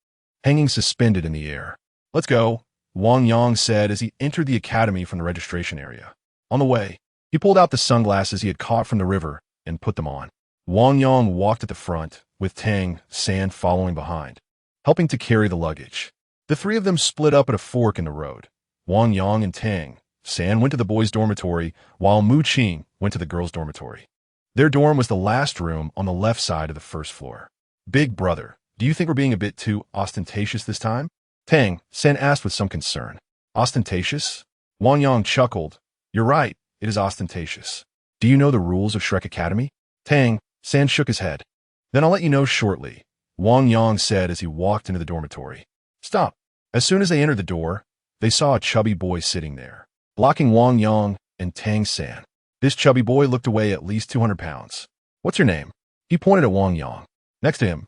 hanging suspended in the air. Let's go, Wang Yang said as he entered the academy from the registration area. On the way, he pulled out the sunglasses he had caught from the river and put them on. Wang Yang walked at the front, with Tang San following behind, helping to carry the luggage. The three of them split up at a fork in the road. Wang Yang and Tang San went to the boys' dormitory, while Mu Qing went to the girls' dormitory. Their dorm was the last room on the left side of the first floor. Big brother, do you think we're being a bit too ostentatious this time? Tang San asked with some concern. Ostentatious? Wang Yang chuckled. You're right, it is ostentatious. Do you know the rules of Shrek Academy? Tang San shook his head. Then I'll let you know shortly, Wang Yang said as he walked into the dormitory. Stop. As soon as they entered the door, they saw a chubby boy sitting there, blocking Wang Yang and Tang San. This chubby boy looked to weigh at least 200 pounds. What's your name? He pointed at Wang Yang. Next to him,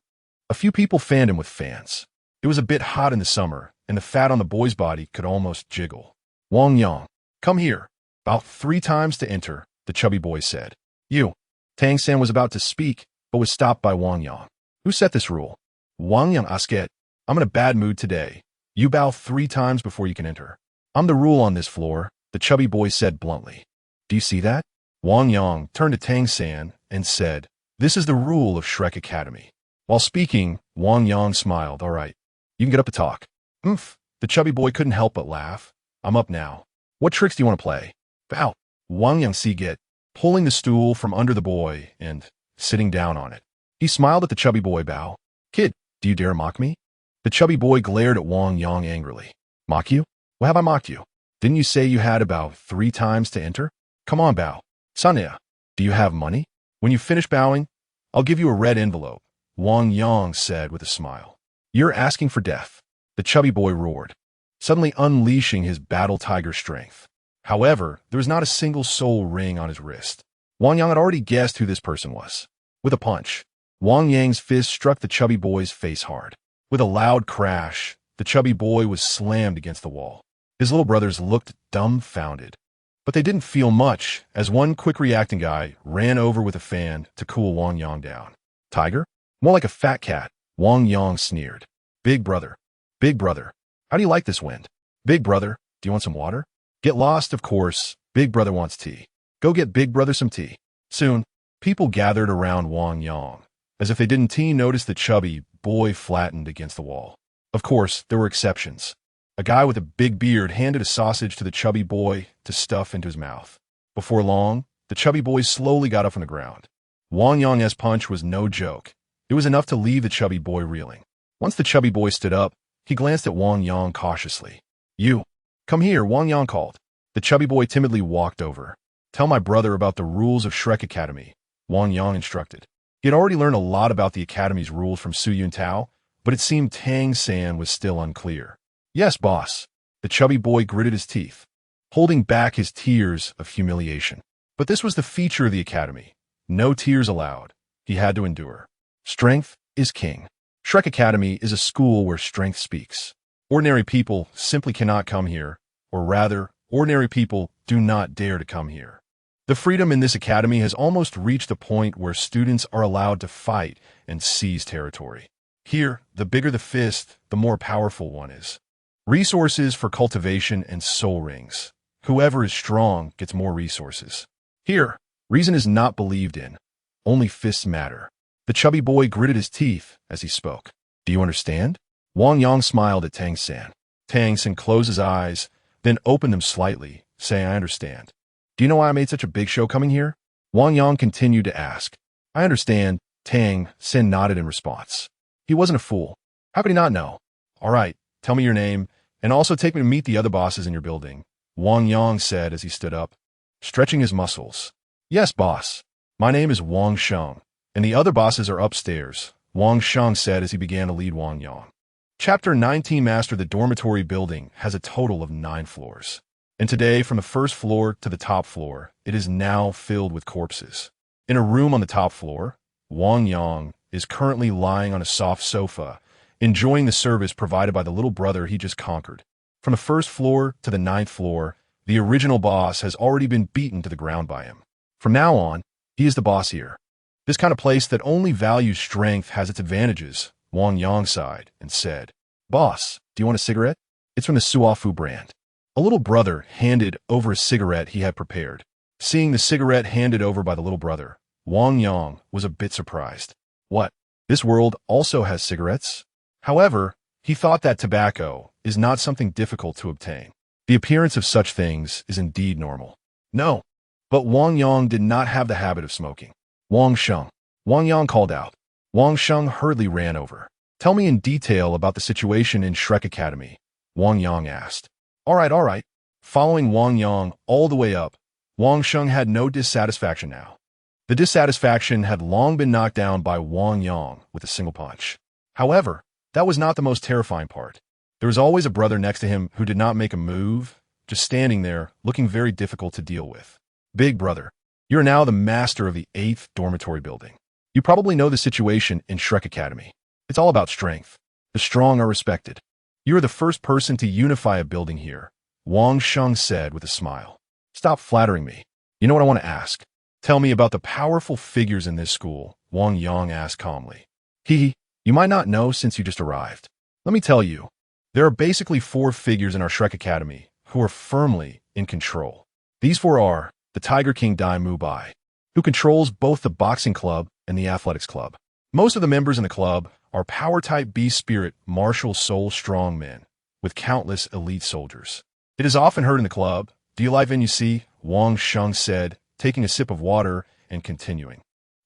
a few people fanned him with fans. It was a bit hot in the summer, and the fat on the boy's body could almost jiggle. Wang Yang, come here. About 3 times to enter, the chubby boy said. You. Tang San was about to speak, but was stopped by Wang Yang. Who set this rule? Wang Yang asked. I'm in a bad mood today. You bow 3 times before you can enter. I'm the rule on this floor, the chubby boy said bluntly. Do you see that? Wang Yang turned to Tang San and said, This is the rule of Shrek Academy. While speaking, Wang Yang smiled. All right, you can get up to talk. The chubby boy couldn't help but laugh. I'm up now. What tricks do you want to play? Bow. Wang Yang get, pulling the stool from under the boy and sitting down on it. He smiled at the chubby boy. Bow. Kid, do you dare mock me? The chubby boy glared at Wang Yang angrily. Mock you? Well, have I mocked you? Didn't you say you had about 3 times to enter? Come on, Bow. Sanya, do you have money? When you finish bowing, I'll give you a red envelope, Wang Yang said with a smile. You're asking for death, the chubby boy roared, suddenly unleashing his battle tiger strength. However, there was not a single soul ring on his wrist. Wang Yang had already guessed who this person was. With a punch, Wang Yang's fist struck the chubby boy's face hard. With a loud crash, the chubby boy was slammed against the wall. His little brothers looked dumbfounded. But they didn't feel much, as one quick-reacting guy ran over with a fan to cool Wang Yang down. Tiger? More like a fat cat, Wang Yang sneered. Big brother, how do you like this wind? Big brother, do you want some water? Get lost, of course. Big brother wants tea. Go get big brother some tea. Soon, people gathered around Wang Yang. As if they didn't notice the chubby boy flattened against the wall. Of course, there were exceptions. A guy with a big beard handed a sausage to the chubby boy to stuff into his mouth. Before long, the chubby boy slowly got up from the ground. Wang Yang's punch was no joke. It was enough to leave the chubby boy reeling. Once the chubby boy stood up, he glanced at Wang Yang cautiously. You, come here, Wang Yang called. The chubby boy timidly walked over. Tell my brother about the rules of Shrek Academy, Wang Yang instructed. He had already learned a lot about the Academy's rules from Su Yun Tao, but it seemed Tang San was still unclear. Yes, boss. The chubby boy gritted his teeth, holding back his tears of humiliation. But this was the feature of the academy. No tears allowed. He had to endure. Strength is king. Shrek Academy is a school where strength speaks. Ordinary people simply cannot come here, or rather, ordinary people do not dare to come here. The freedom in this academy has almost reached a point where students are allowed to fight and seize territory. Here, the bigger the fist, the more powerful one is. Resources for cultivation and soul rings. Whoever is strong gets more resources. Here, reason is not believed in. Only fists matter. The chubby boy gritted his teeth as he spoke. Do you understand? Wang Yang smiled at Tang San. Tang San closed his eyes, then opened them slightly, saying, I understand. Do you know why I made such a big show coming here? Wang Yang continued to ask. I understand. Tang San nodded in response. He wasn't a fool. How could he not know? All right, tell me your name, and also take me to meet the other bosses in your building, Wang Yang said as he stood up, stretching his muscles. Yes, boss. My name is Wang Sheng, and the other bosses are upstairs, Wang Sheng said as he began to lead Wang Yang. Chapter 19 Master the dormitory building has a total of 9 floors. And today, from the first floor to the top floor, it is now filled with corpses. In a room on the top floor, Wang Yang is currently lying on a soft sofa, enjoying the service provided by the little brother he just conquered. From the first floor to the 9th floor, the original boss has already been beaten to the ground by him. From now on, he is the boss here. This kind of place that only values strength has its advantages, Wang Yang sighed and said, Boss, do you want a cigarette? It's from the Suafu brand. A little brother handed over a cigarette he had prepared. Seeing the cigarette handed over by the little brother, Wang Yang was a bit surprised. What? This world also has cigarettes? However, he thought that tobacco is not something difficult to obtain. The appearance of such things is indeed normal. No. But Wang Yang did not have the habit of smoking. Wang Sheng. Wang Yang called out. Wang Sheng hurriedly ran over. Tell me in detail about the situation in Shrek Academy, Wang Yang asked. All right. Following Wang Yang all the way up, Wang Sheng had no dissatisfaction now. The dissatisfaction had long been knocked down by Wang Yang with a single punch. However, that was not the most terrifying part. There was always a brother next to him who did not make a move, just standing there, looking very difficult to deal with. Big brother, you are now the master of the 8th dormitory building. You probably know the situation in Shrek Academy. It's all about strength. The strong are respected. You are the first person to unify a building here, Wang Sheng said with a smile. Stop flattering me. You know what I want to ask? Tell me about the powerful figures in this school, Wang Yang asked calmly. You might not know since you just arrived. Let me tell you, there are basically 4 figures in our Shrek Academy who are firmly in control. These 4 are the Tiger King Dai Mubai, who controls both the boxing club and the athletics club. Most of the members in the club are power-type B-spirit martial soul strong men with countless elite soldiers. It is often heard in the club, do you like you see? Wang Sheng said, taking a sip of water and continuing.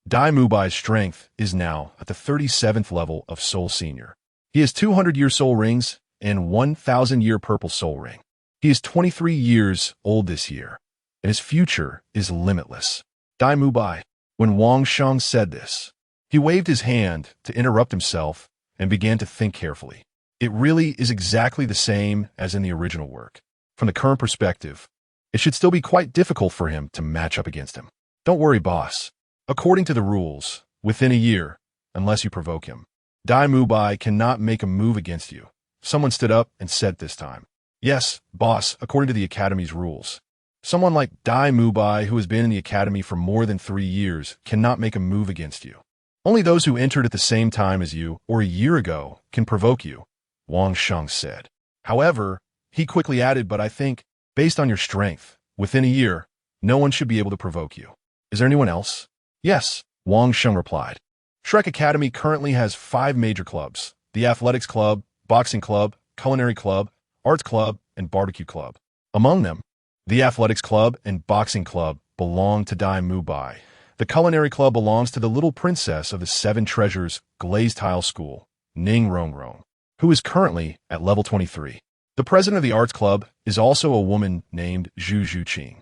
Dai Mubai's strength is now at the 37th level of Soul Senior. He has 200-year soul rings and 1,000-year purple soul ring. He is 23 years old this year, and his future is limitless. Dai Mubai. When Wang Sheng said this, he waved his hand to interrupt himself and began to think carefully. It really is exactly the same as in the original work. From the current perspective, it should still be quite difficult for him to match up against him. Don't worry, boss. According to the rules, within a year, unless you provoke him, Dai Mubai cannot make a move against you. Someone stood up and said this time. Yes, boss, according to the Academy's rules. Someone like Dai Mubai, who has been in the Academy for more than 3 years, cannot make a move against you. Only those who entered at the same time as you or a year ago can provoke you, Wang Sheng said. However, he quickly added, but I think, based on your strength, within a year, no one should be able to provoke you. Is there anyone else? Yes, Wang Sheng replied. Shrek Academy currently has 5 major clubs: the Athletics Club, Boxing Club, Culinary Club, Arts Club, and Barbecue Club. Among them, the Athletics Club and Boxing Club belong to Dai Mubai. The Culinary Club belongs to the little princess of the 7 Treasures Glazed Tile School, Ning Rongrong, who is currently at level 23. The president of the Arts Club is also a woman named Zhu Zhuqing,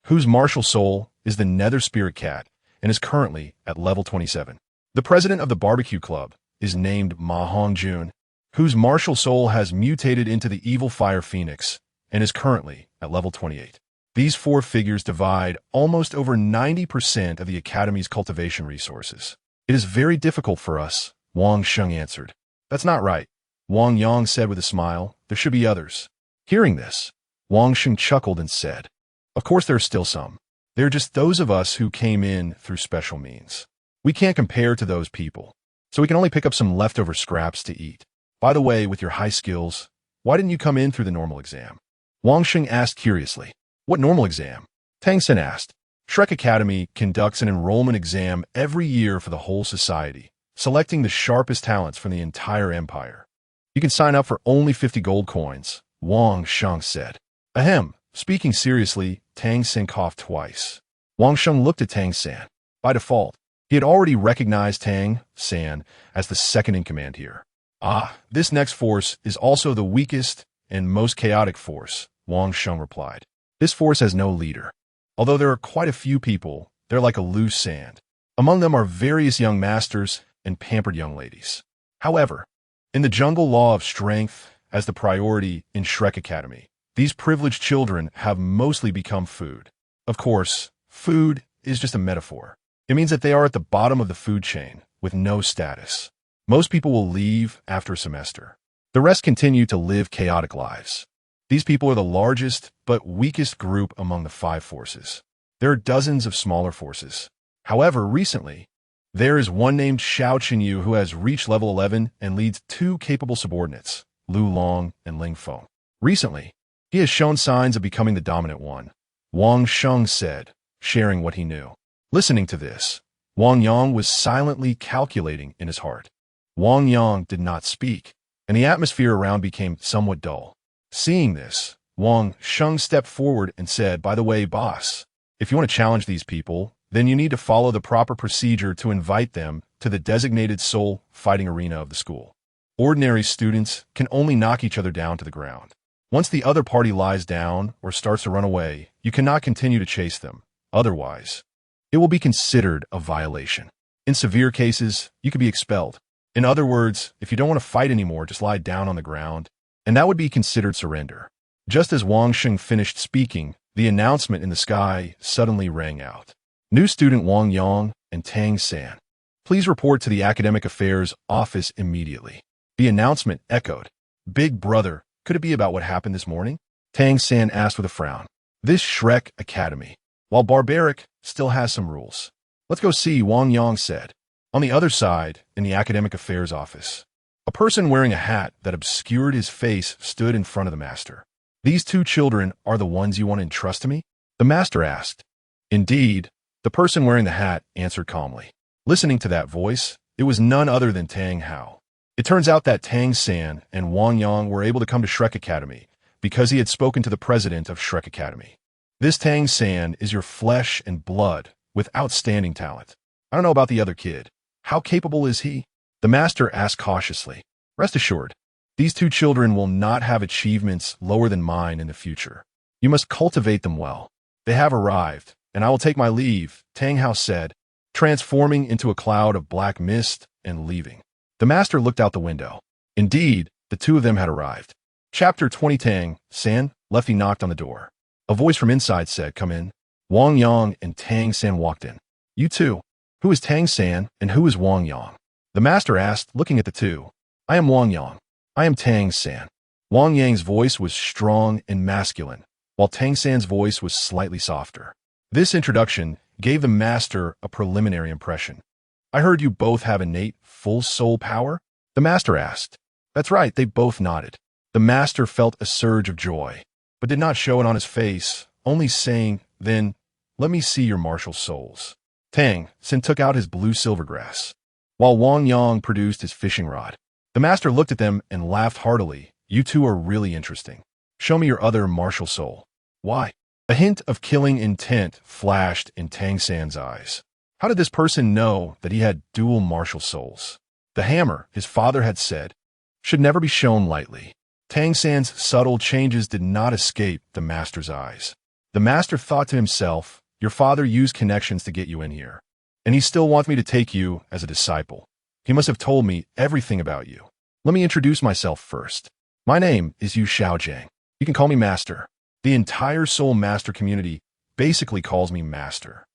whose martial soul is the Nether Spirit Cat and is currently at level 27. The president of the Barbecue Club is named Ma Hongjun, whose martial soul has mutated into the evil Fire Phoenix and is currently at level 28. These 4 figures divide almost over 90% of the Academy's cultivation resources. It is very difficult for us, Wang Sheng answered. That's not right, Wang Yang said with a smile. There should be others. Hearing this, Wang Sheng chuckled and said, Of course there are still some. They're just those of us who came in through special means. We can't compare to those people, so we can only pick up some leftover scraps to eat. By the way, with your high skills, why didn't you come in through the normal exam? Wang Sheng asked curiously. What normal exam? Tang San asked. Shrek Academy conducts an enrollment exam every year for the whole society, selecting the sharpest talents from the entire empire. You can sign up for only 50 gold coins, Wang Sheng said. Ahem. Speaking seriously, Tang San coughed twice. Wang Sheng looked at Tang San. By default, he had already recognized Tang San as the second in command here. This next force is also the weakest and most chaotic force, Wang Sheng replied. This force has no leader. Although there are quite a few people, they're like a loose sand. Among them are various young masters and pampered young ladies. However, in the jungle law of strength as the priority in Shrek Academy, these privileged children have mostly become food. Of course, food is just a metaphor. It means that they are at the bottom of the food chain with no status. Most people will leave after a semester. The rest continue to live chaotic lives. These people are the largest but weakest group among the 5 forces. There are dozens of smaller forces. However, recently, there is one named Xiao Qinyu who has reached level 11 and leads 2 capable subordinates, Lu Long and Ling Feng. Recently, he has shown signs of becoming the dominant one, Wang Sheng said, sharing what he knew. Listening to this, Wang Yang was silently calculating in his heart. Wang Yang did not speak, and the atmosphere around became somewhat dull. Seeing this, Wang Sheng stepped forward and said, "By the way, boss, if you want to challenge these people, then you need to follow the proper procedure to invite them to the designated soul fighting arena of the school. Ordinary students can only knock each other down to the ground. Once the other party lies down or starts to run away, you cannot continue to chase them. Otherwise, it will be considered a violation. In severe cases, you could be expelled. In other words, if you don't want to fight anymore, just lie down on the ground, and that would be considered surrender." Just as Wang Sheng finished speaking, the announcement in the sky suddenly rang out. "New student Wang Yang and Tang San. Please report to the Academic Affairs office immediately." The announcement echoed. "Big brother, could it be about what happened this morning?" Tang San asked with a frown. "This Shrek Academy, while barbaric, still has some rules. Let's go see," Wang Yang said. On the other side, in the Academic Affairs office, a person wearing a hat that obscured his face stood in front of the master. "These 2 children are the ones you want to entrust to me?" the master asked. "Indeed," the person wearing the hat answered calmly. Listening to that voice, it was none other than Tang Hao. It turns out that Tang San and Wang Yang were able to come to Shrek Academy because he had spoken to the president of Shrek Academy. "This Tang San is your flesh and blood with outstanding talent. I don't know about the other kid. How capable is he?" the master asked cautiously. "Rest assured, these 2 children will not have achievements lower than mine in the future. You must cultivate them well. They have arrived, and I will take my leave," Tang Hao said, transforming into a cloud of black mist and leaving. The master looked out the window. Indeed, the 2 of them had arrived. Chapter 20. Tang San, Lefty knocked on the door. A voice from inside said, "Come in." Wang Yang and Tang San walked in. "You 2. Who is Tang San and who is Wang Yang?" the master asked, looking at the 2. "I am Wang Yang. I am Tang San." Wang Yang's voice was strong and masculine, while Tang San's voice was slightly softer. This introduction gave the master a preliminary impression. "I heard you both have innate, full soul power?" the master asked. "That's right," they both nodded. The master felt a surge of joy, but did not show it on his face, only saying, "Then, let me see your martial souls." Tang San took out his blue silvergrass, while Wang Yang produced his fishing rod. The master looked at them and laughed heartily. "You 2 are really interesting. Show me your other martial soul." "Why?" A hint of killing intent flashed in Tang San's eyes. How did this person know that he had dual martial souls? The hammer, his father had said, should never be shown lightly. Tang San's subtle changes did not escape the master's eyes. The master thought to himself, "Your father used connections to get you in here, and he still wants me to take you as a disciple. He must have told me everything about you. Let me introduce myself first. My name is Yu Xiaojiang. You can call me Master. The entire Soul Master community basically calls me Master.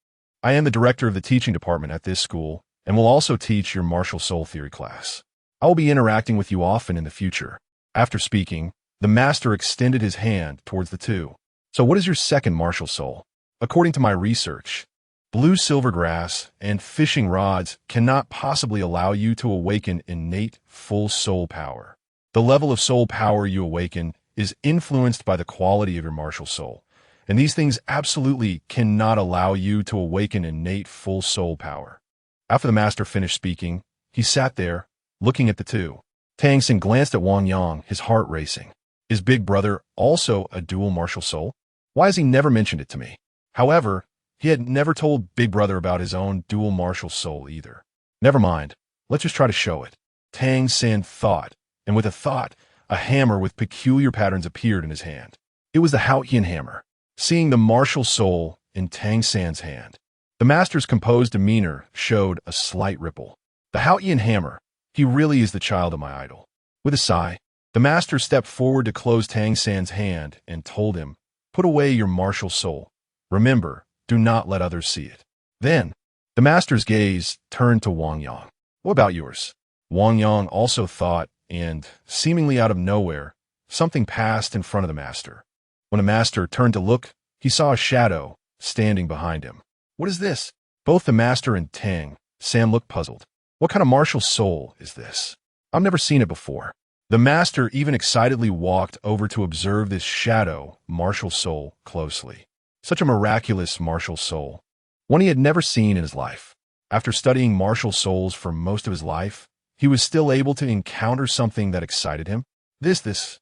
I am the director of the teaching department at this school and will also teach your martial soul theory class. I will be interacting with you often in the future." After speaking, the master extended his hand towards the 2. "So what is your second martial soul?" "According to my research, blue silvergrass and fishing rods cannot possibly allow you to awaken innate full soul power. The level of soul power you awaken is influenced by the quality of your martial soul, and these things absolutely cannot allow you to awaken innate full soul power." After the master finished speaking, he sat there, looking at the 2. Tang San glanced at Wang Yang, his heart racing. Is big brother also a dual martial soul? Why has he never mentioned it to me? However, he had never told big brother about his own dual martial soul either. Never mind, let's just try to show it. Tang San thought, and with a thought, a hammer with peculiar patterns appeared in his hand. It was the Haotian hammer. Seeing the martial soul in Tang San's hand, The master's composed demeanor showed a slight ripple. The Haotian hammer. He really is the child of my idol. With a sigh, the master stepped forward to close Tang San's hand and told him, "Put away your martial soul. Remember, do not let others see it." Then, the master's gaze turned to Wang Yang. "What about yours?" Wang Yang also thought, and, seemingly out of nowhere, something passed in front of the master. When the master turned to look, he saw a shadow standing behind him. "What is this?" Both the master and Tang San looked puzzled. "What kind of martial soul is this? I've never seen it before." The master even excitedly walked over to observe this shadow martial soul closely. Such a miraculous martial soul, one he had never seen in his life. After studying martial souls for most of his life, he was still able to encounter something that excited him. This.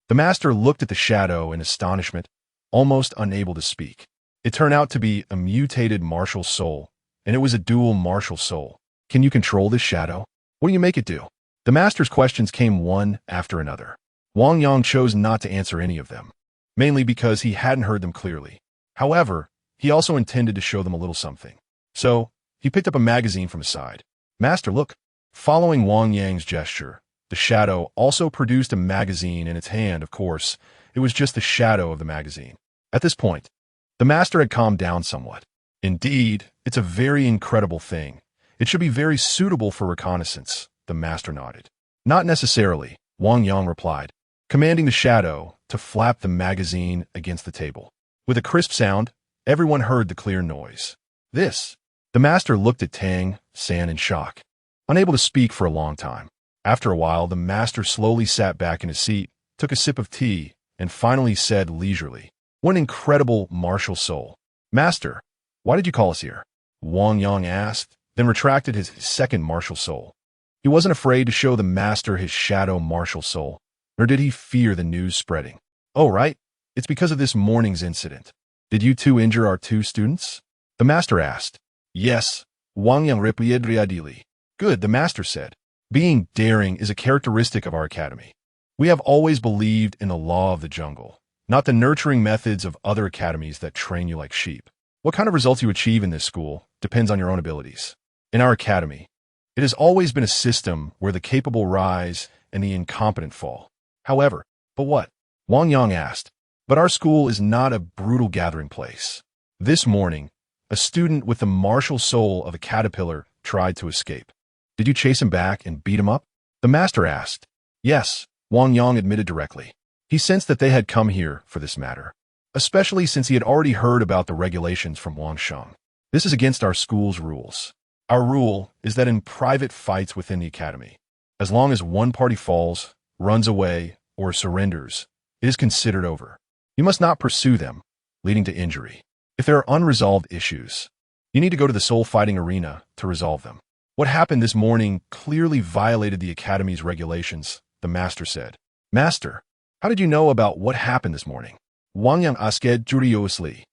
The master looked at the shadow in astonishment, almost unable to speak. It turned out to be a mutated martial soul, and it was a dual martial soul. "Can you control this shadow? What do you make it do?" The master's questions came one after another. Wang Yang chose not to answer any of them, mainly because he hadn't heard them clearly. However, he also intended to show them a little something. So, he picked up a magazine from his side. "Master, look." Following Wang Yang's gesture, the shadow also produced a magazine in its hand. Of course, it was just the shadow of the magazine. At this point, the master had calmed down somewhat. "Indeed, it's a very incredible thing. It should be very suitable for reconnaissance," the master nodded. "Not necessarily," Wang Yang replied, commanding the shadow to flap the magazine against the table. With a crisp sound, everyone heard the clear noise. "This." The master looked at Tang San in shock, unable to speak for a long time. After a while, the master slowly sat back in his seat, took a sip of tea, and finally said leisurely, "What an incredible martial soul." "Master, why did you call us here?" Wang Yang asked, then retracted his second martial soul. He wasn't afraid to show the master his shadow martial soul, nor did he fear the news spreading. "Oh, right. It's because of this morning's incident. Did you two injure our two students?" the master asked. "Yes," Wang Yang replied readily. "Good," the master said. "Being daring is a characteristic of our academy. We have always believed in the law of the jungle, not the nurturing methods of other academies that train you like sheep. What kind of results you achieve in this school depends on your own abilities. In our academy, it has always been a system where the capable rise and the incompetent fall. However, but what?" Wang Yang asked. "But our school is not a brutal gathering place. This morning, a student with the martial soul of a caterpillar tried to escape. Did you chase him back and beat him up?" the master asked. "Yes," Wang Yang admitted directly. He sensed that they had come here for this matter, especially since he had already heard about the regulations from Wang Sheng. "This is against our school's rules. Our rule is that in private fights within the academy, as long as one party falls, runs away, or surrenders, it is considered over. You must not pursue them, leading to injury. If there are unresolved issues, you need to go to the soul fighting arena to resolve them. What happened this morning clearly violated the academy's regulations," the master said. "Master, how did you know about what happened this morning?" Wang Yang asked curiously.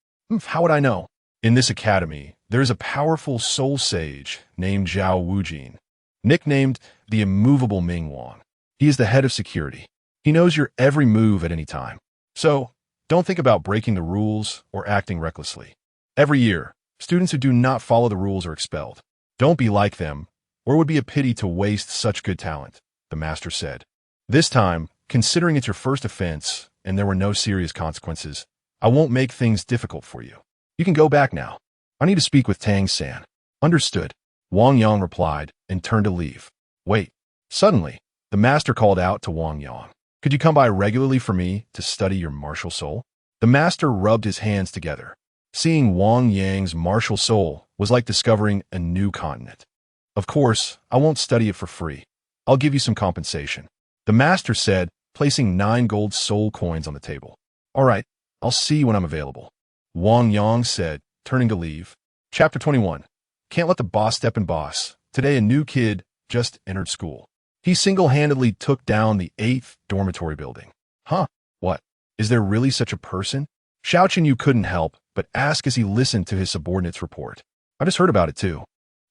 "How would I know? In this academy, there is a powerful soul sage named Zhao Wujin, nicknamed the immovable Ming Wang. He is the head of security. He knows your every move at any time. So, don't think about breaking the rules or acting recklessly. Every year, students who do not follow the rules are expelled. Don't be like them, or it would be a pity to waste such good talent," the master said. "This time, considering it's your first offense and there were no serious consequences, I won't make things difficult for you. You can go back now. I need to speak with Tang San." "Understood," Wang Yang replied and turned to leave. "Wait." Suddenly, the master called out to Wang Yang. "Could you come by regularly for me to study your martial soul?" The master rubbed his hands together. Seeing Wang Yang's martial soul was like discovering a new continent. "Of course, I won't study it for free. I'll give you some compensation," the master said, placing 9 gold soul coins on the table. "All right, I'll see you when I'm available," Wang Yang said, turning to leave. Chapter 21. Can't let the boss step in boss. Today a new kid just entered school. He single-handedly took down the 8th dormitory building. "Huh? What? Is there really such a person?" Xiao Chenyu couldn't help but ask as he listened to his subordinate's report. "I just heard about it too.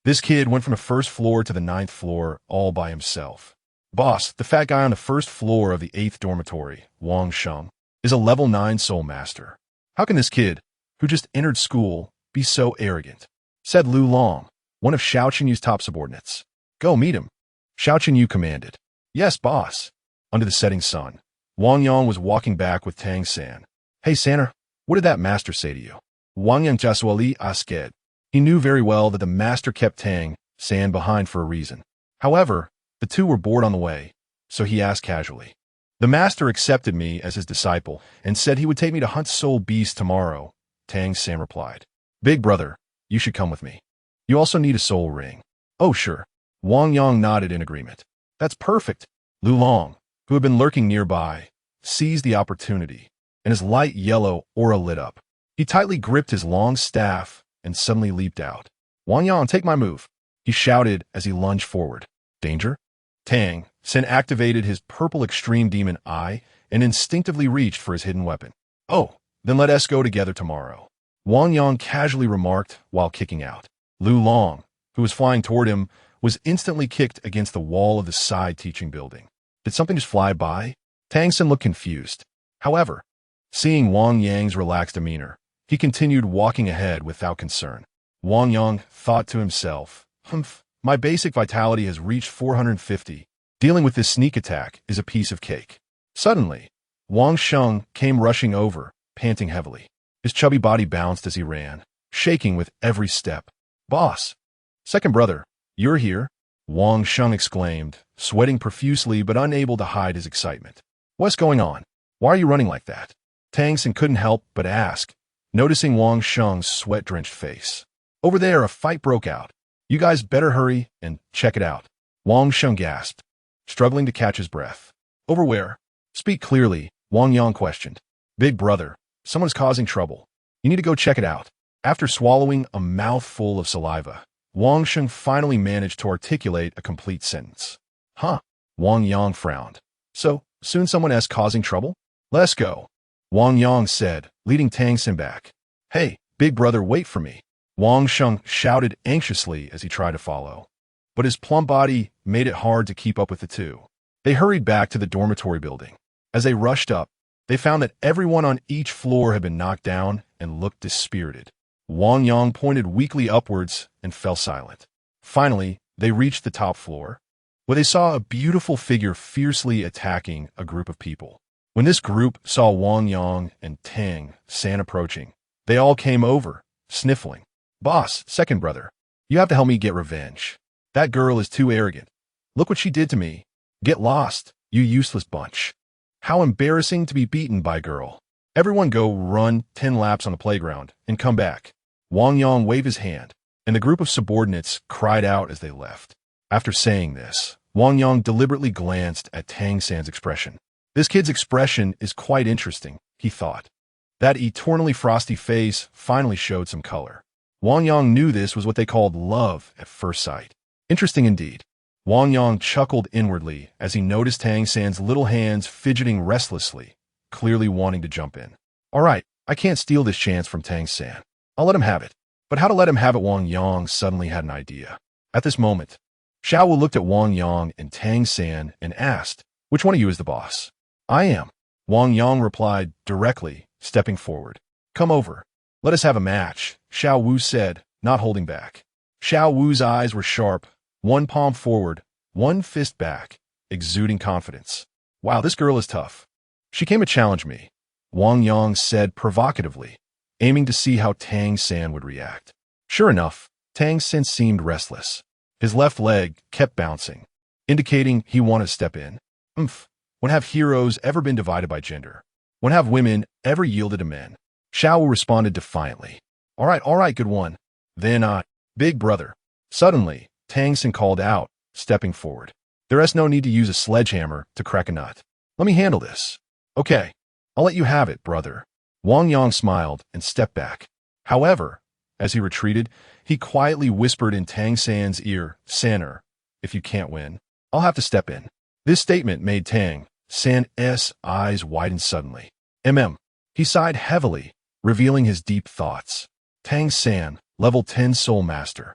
This kid went from the 1st floor to the 9th floor all by himself. Boss, the fat guy on the 1st floor of the 8th dormitory, Wang Sheng, is a level 9 soul master. How can this kid, who just entered school, be so arrogant?" said Lu Long, one of Xiao Qinyu's top subordinates. Go meet him. Xiao Qinyu commanded. Yes, boss. Under the setting sun, Wang Yang was walking back with Tang San. Hey, Sanner, what did that master say to you? Wang Yang Jasuali asked. He knew very well that the master kept Tang San behind for a reason. However, the two were bored on the way, so he asked casually. The master accepted me as his disciple and said he would take me to hunt soul beasts tomorrow, Tang San replied. Big brother, you should come with me. You also need a soul ring. Oh, sure. Wang Yang nodded in agreement. That's perfect. Lu Long, who had been lurking nearby, seized the opportunity, and his light yellow aura lit up. He tightly gripped his long staff and suddenly leaped out. Wang Yang, take my move, he shouted as he lunged forward. Danger? Tang San activated his purple extreme demon eye and instinctively reached for his hidden weapon. Oh, then let us go together tomorrow, Wang Yang casually remarked while kicking out. Lu Long, who was flying toward him, was instantly kicked against the wall of the side teaching building. Did something just fly by? Tang San looked confused. However, seeing Wang Yang's relaxed demeanor, he continued walking ahead without concern. Wang Yang thought to himself, Humph, my basic vitality has reached 450. Dealing with this sneak attack is a piece of cake. Suddenly, Wang Sheng came rushing over, panting heavily. His chubby body bounced as he ran, shaking with every step. Boss! Second brother, you're here? Wang Sheng exclaimed, sweating profusely but unable to hide his excitement. What's going on? Why are you running like that? Tang San couldn't help but ask, noticing Wang Sheng's sweat-drenched face. Over there, a fight broke out. You guys better hurry and check it out. Wang Sheng gasped, struggling to catch his breath. Over where? Speak clearly, Wang Yang questioned. Big brother, someone's causing trouble. You need to go check it out. After swallowing a mouthful of saliva, Wang Sheng finally managed to articulate a complete sentence. Huh? Wang Yang frowned. So, soon someone else causing trouble? Let's go, Wang Yang said, leading Tang San back. Hey, big brother, wait for me, Wang Sheng shouted anxiously as he tried to follow. But his plump body made it hard to keep up with the two. They hurried back to the dormitory building. As they rushed up, they found that everyone on each floor had been knocked down and looked dispirited. Wang Yang pointed weakly upwards and fell silent. Finally, they reached the top floor, where they saw a beautiful figure fiercely attacking a group of people. When this group saw Wang Yang and Tang San approaching, they all came over, sniffling. Boss, second brother, you have to help me get revenge. That girl is too arrogant. Look what she did to me. Get lost, you useless bunch. How embarrassing to be beaten by a girl. Everyone go run 10 laps on the playground and come back. Wang Yang waved his hand, and the group of subordinates cried out as they left. After saying this, Wang Yang deliberately glanced at Tang San's expression. This kid's expression is quite interesting, he thought. That eternally frosty face finally showed some color. Wang Yang knew this was what they called love at first sight. Interesting indeed. Wang Yang chuckled inwardly as he noticed Tang San's little hands fidgeting restlessly, clearly wanting to jump in. All right, I can't steal this chance from Tang San. I'll let him have it. But how to let him have it? Wang Yang suddenly had an idea. At this moment, Xiao Wu looked at Wang Yang and Tang San and asked, which one of you is the boss? I am, Wang Yang replied directly, stepping forward. Come over. Let us have a match, Xiao Wu said, not holding back. Xiao Wu's eyes were sharp, one palm forward, one fist back, exuding confidence. Wow, this girl is tough. She came to challenge me, Wang Yang said provocatively, aiming to see how Tang San would react. Sure enough, Tang San seemed restless. His left leg kept bouncing, indicating he wanted to step in. When have heroes ever been divided by gender? When have women ever yielded to men? Xiao Wu responded defiantly. All right, good one. Then, big brother. Suddenly, Tang San called out, stepping forward. There is no need to use a sledgehammer to crack a nut. Let me handle this. Okay, I'll let you have it, brother. Wang Yang smiled and stepped back. However, as he retreated, he quietly whispered in Tang San's ear, Sanner, if you can't win, I'll have to step in. This statement made Tang San's eyes widen suddenly. He sighed heavily, revealing his deep thoughts. Tang San, level 10 Soul Master.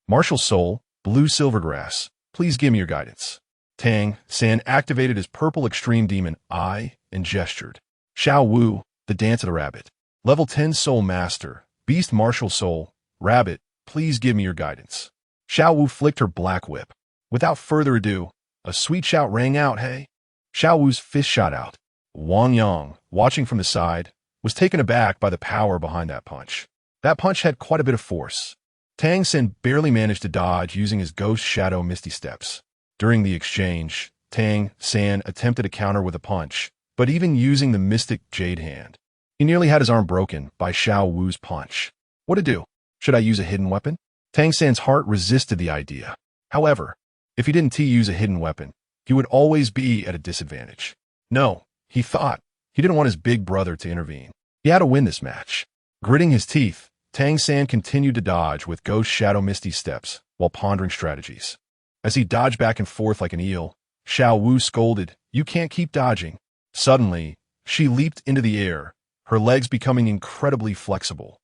Martial Soul, Blue Silvergrass, please give me your guidance. Tang San activated his purple extreme demon eye and gestured. Xiao Wu, the Dance of the Rabbit. Level 10 Soul Master, Beast Martial Soul, Rabbit, Please give me your guidance. Xiao Wu flicked her black whip. Without further ado, a sweet shout rang out, hey. Xiao Wu's fist shot out. Wang Yang, watching from the side, was taken aback by the power behind that punch. That punch had quite a bit of force. Tang San barely managed to dodge using his ghost shadow misty steps. During the exchange, Tang San attempted to counter with a punch, but even using the mystic jade hand, he nearly had his arm broken by Xiao Wu's punch. What to do? Should I use a hidden weapon? Tang San's heart resisted the idea. However, if he didn't use a hidden weapon, he would always be at a disadvantage. No, he thought. He didn't want his big brother to intervene. He had to win this match. Gritting his teeth, Tang San continued to dodge with ghost shadow misty steps while pondering strategies. As he dodged back and forth like an eel, Xiao Wu scolded, "You can't keep dodging." Suddenly, she leaped into the air, her legs becoming incredibly flexible.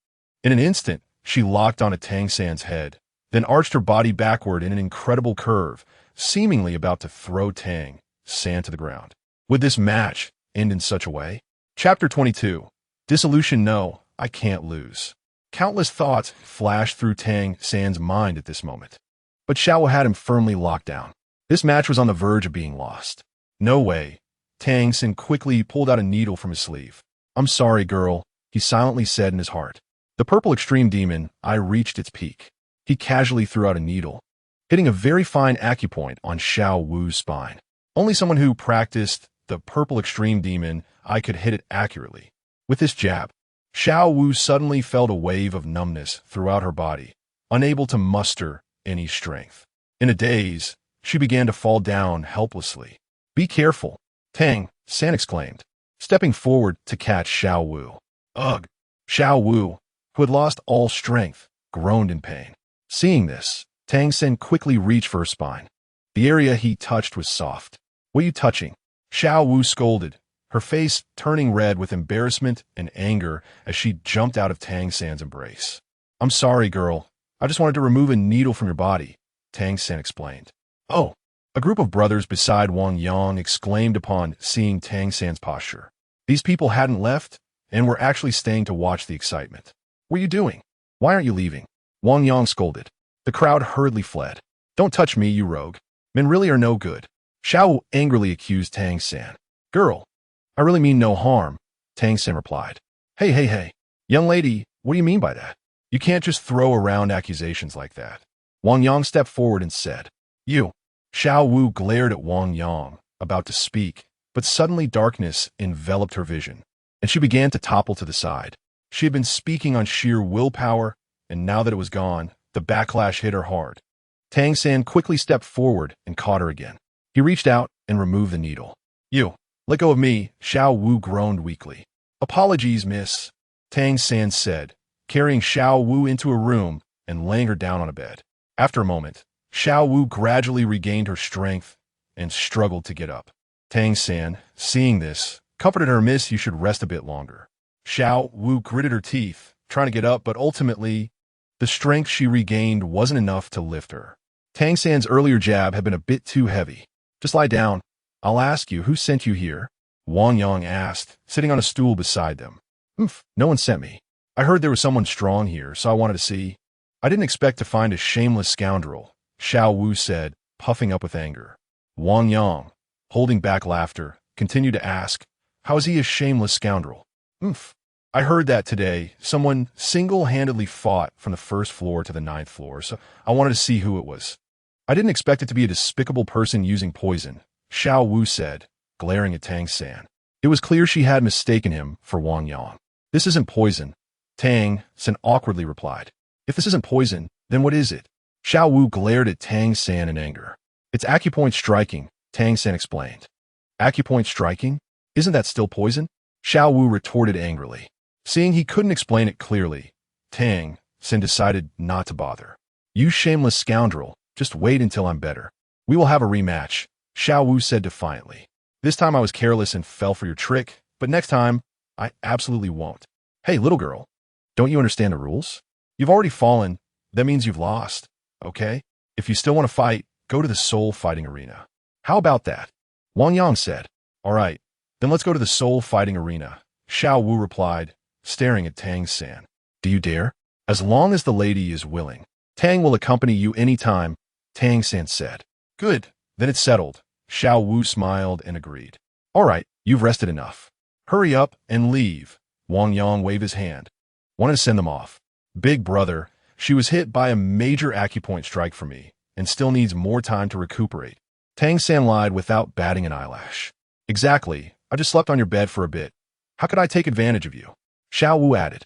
In an instant, she locked onto Tang San's head, then arched her body backward in an incredible curve, seemingly about to throw Tang San to the ground. Would this match end in such a way? Chapter 22. Dissolution. No, I can't lose. Countless thoughts flashed through Tang San's mind at this moment. But Xiao Wu had him firmly locked down. This match was on the verge of being lost. No way. Tang San quickly pulled out a needle from his sleeve. "I'm sorry, girl," he silently said in his heart. The purple extreme demon eye reached its peak. He casually threw out a needle, hitting a very fine acupoint on Xiao Wu's spine. Only someone who practiced the purple extreme demon eye could hit it accurately. With this jab, Xiao Wu suddenly felt a wave of numbness throughout her body, unable to muster any strength. In a daze, she began to fall down helplessly. "Be careful," Tang San exclaimed, stepping forward to catch Xiao Wu. Ugh! Xiao Wu, who had lost all strength, groaned in pain. Seeing this, Tang San quickly reached for her spine. The area he touched was soft. "What are you touching?" Xiao Wu scolded, her face turning red with embarrassment and anger as she jumped out of Tang San's embrace. "I'm sorry, girl. I just wanted to remove a needle from your body," Tang San explained. "Oh!" A group of brothers beside Wang Yang exclaimed upon seeing Tang San's posture. These people hadn't left and were actually staying to watch the excitement. "What are you doing? Why aren't you leaving?" Wang Yang scolded. The crowd hurriedly fled. "Don't touch me, you rogue. Men really are no good." Xiao Wu angrily accused Tang San. "Girl, I really mean no harm," Tang San replied. Hey. Young lady, what do you mean by that? You can't just throw around accusations like that." Wang Yang stepped forward and said, "You." Xiao Wu glared at Wang Yang, about to speak, but suddenly darkness enveloped her vision, and she began to topple to the side. She had been speaking on sheer willpower, and now that it was gone, the backlash hit her hard. Tang San quickly stepped forward and caught her again. He reached out and removed the needle. "You, let go of me," Xiao Wu groaned weakly. "Apologies, miss," Tang San said, carrying Xiao Wu into a room and laying her down on a bed. After a moment, Xiao Wu gradually regained her strength and struggled to get up. Tang San, seeing this, comforted her. "Miss, you should rest a bit longer." Xiao Wu gritted her teeth, trying to get up, but ultimately, the strength she regained wasn't enough to lift her. Tang San's earlier jab had been a bit too heavy. "Just lie down. I'll ask you, who sent you here?" Wang Yang asked, sitting on a stool beside them. No one sent me. I heard there was someone strong here, so I wanted to see. I didn't expect to find a shameless scoundrel," Xiao Wu said, puffing up with anger. Wang Yang, holding back laughter, continued to ask, "How is he a shameless scoundrel?" I heard that today someone single-handedly fought from the first floor to the 9th floor, so I wanted to see who it was. I didn't expect it to be a despicable person using poison," Xiao Wu said, glaring at Tang San. It was clear she had mistaken him for Wang Yang. "This isn't poison," Tang San awkwardly replied. "If this isn't poison, then what is it?" Xiao Wu glared at Tang San in anger. "It's acupoint striking," Tang San explained. "Acupoint striking? Isn't that still poison?" Xiao Wu retorted angrily. Seeing he couldn't explain it clearly, Tang San decided not to bother. "You shameless scoundrel, just wait until I'm better. We will have a rematch," Xiao Wu said defiantly. "This time I was careless and fell for your trick, but next time, I absolutely won't." "Hey, little girl, don't you understand the rules? You've already fallen, that means you've lost, okay? If you still want to fight, go to the soul fighting arena." "How about that?" Wang Yang said. "All right, then let's go to the soul fighting arena," Xiao Wu replied, staring at Tang San. "Do you dare?" "As long as the lady is willing." Tang will accompany you any time, Tang San said. Good, then it's settled. Xiao Wu smiled and agreed. All right, you've rested enough. Hurry up and leave. Wang Yang waved his hand. Wanted to send them off. Big brother, she was hit by a major acupoint strike for me and still needs more time to recuperate. Tang San lied without batting an eyelash. Exactly, I just slept on your bed for a bit. How could I take advantage of you? Xiao Wu added.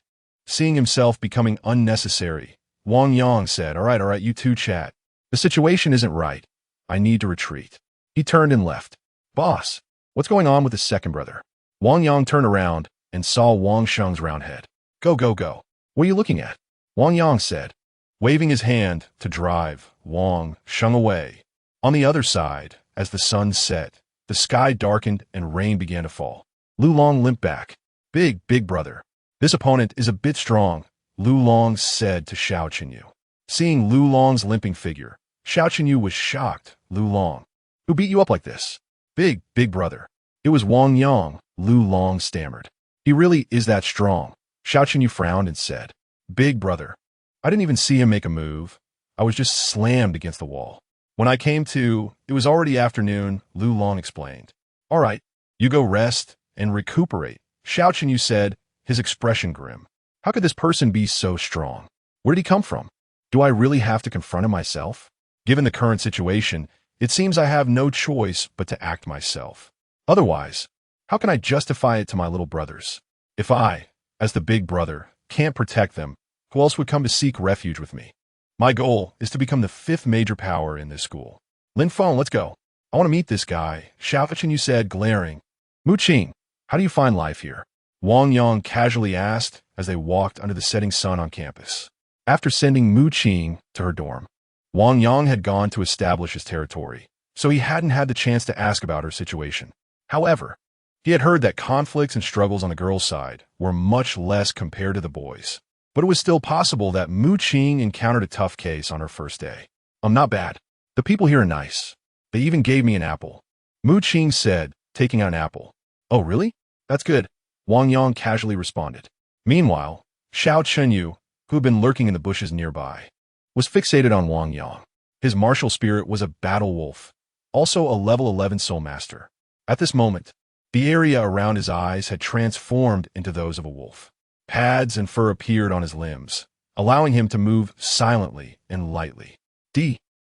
Seeing himself becoming unnecessary, Wang Yang said, all right, you two chat. The situation isn't right. I need to retreat. He turned and left. Boss, what's going on with the second brother? Wang Yang turned around and saw Wang Sheng's round head. Go, go, go. What are you looking at? Wang Yang said, waving his hand to drive Wang Sheng away. On the other side, as the sun set, the sky darkened and rain began to fall. Lu Long limped back. Big brother. This opponent is a bit strong, Lu Long said to Xiao Qinyu. Seeing Lu Long's limping figure, Xiao Qinyu was shocked. Lu Long. Who beat you up like this? Big brother. It was Wang Yang, Lu Long stammered. He really is that strong. Xiao Qinyu frowned and said, Big brother. I didn't even see him make a move. I was just slammed against the wall. When I came to, it was already afternoon, Lu Long explained. All right, you go rest and recuperate, Xiao Qinyu said, his expression grim. How could this person be so strong? Where did he come from? Do I really have to confront him myself? Given the current situation, it seems I have no choice but to act myself. Otherwise, how can I justify it to my little brothers? If I, as the big brother, can't protect them, who else would come to seek refuge with me? My goal is to become the 5th major power in this school. Lin Feng, let's go. I want to meet this guy, Xiao Qinyu said, glaring. Mu Qing, how do you find life here? Wang Yang casually asked as they walked under the setting sun on campus. After sending Mu Qing to her dorm, Wang Yang had gone to establish his territory, so he hadn't had the chance to ask about her situation. However, he had heard that conflicts and struggles on the girls' side were much less compared to the boys. But it was still possible that Mu Qing encountered a tough case on her first day. Not bad. The people here are nice. They even gave me an apple. Mu Qing said, taking out an apple. Oh, really? That's good. Wang Yang casually responded. Meanwhile, Xiao Qinyu, who had been lurking in the bushes nearby, was fixated on Wang Yang. His martial spirit was a battle wolf, also a level 11 soul master. At this moment, the area around his eyes had transformed into those of a wolf. Pads and fur appeared on his limbs, allowing him to move silently and lightly.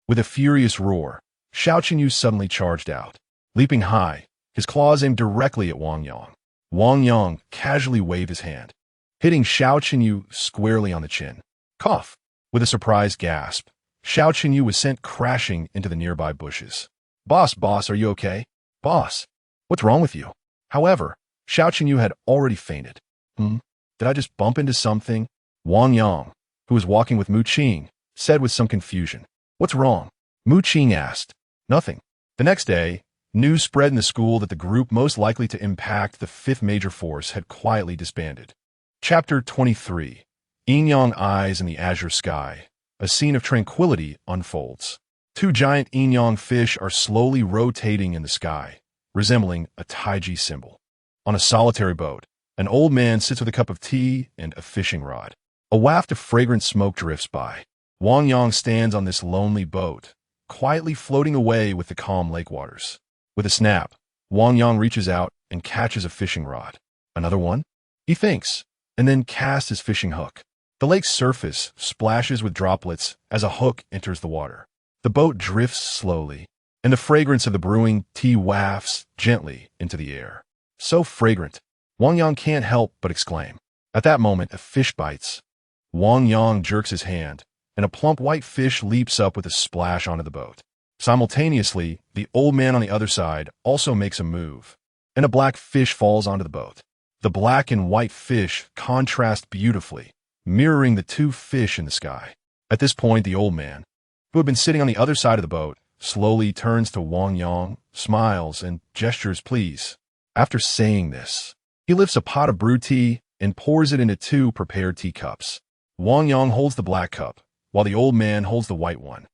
With a furious roar, Xiao Qinyu suddenly charged out. Leaping high, his claws aimed directly at Wang Yang. Wang Yang casually waved his hand, hitting Xiao Qinyu squarely on the chin. Cough! With a surprised gasp, Xiao Qinyu was sent crashing into the nearby bushes. Boss, are you okay? Boss, what's wrong with you? However, Xiao Qinyu had already fainted. Did I just bump into something? Wang Yang, who was walking with Mu Qing, said with some confusion. What's wrong? Mu Qing asked. Nothing. The next day, news spread in the school that the group most likely to impact the 5th major force had quietly disbanded. Chapter 23. Yin-Yang Eyes in the Azure Sky. A scene of tranquility unfolds. 2 giant yin-yang fish are slowly rotating in the sky, resembling a Taiji symbol. On a solitary boat, an old man sits with a cup of tea and a fishing rod. A waft of fragrant smoke drifts by. Wang Yang stands on this lonely boat, quietly floating away with the calm lake waters. With a snap, Wang Yang reaches out and catches a fishing rod. Another one? He thinks, and then casts his fishing hook. The lake's surface splashes with droplets as a hook enters the water. The boat drifts slowly, and the fragrance of the brewing tea wafts gently into the air. So fragrant, Wang Yang can't help but exclaim. At that moment, a fish bites. Wang Yang jerks his hand, and a plump white fish leaps up with a splash onto the boat. Simultaneously, the old man on the other side also makes a move, and a black fish falls onto the boat. The black and white fish contrast beautifully, mirroring the 2 fish in the sky. At this point, the old man, who had been sitting on the other side of the boat, slowly turns to Wang Yang, smiles, and gestures please. After saying this, he lifts a pot of brewed tea and pours it into 2 prepared teacups. Wang Yang holds the black cup, while the old man holds the white one.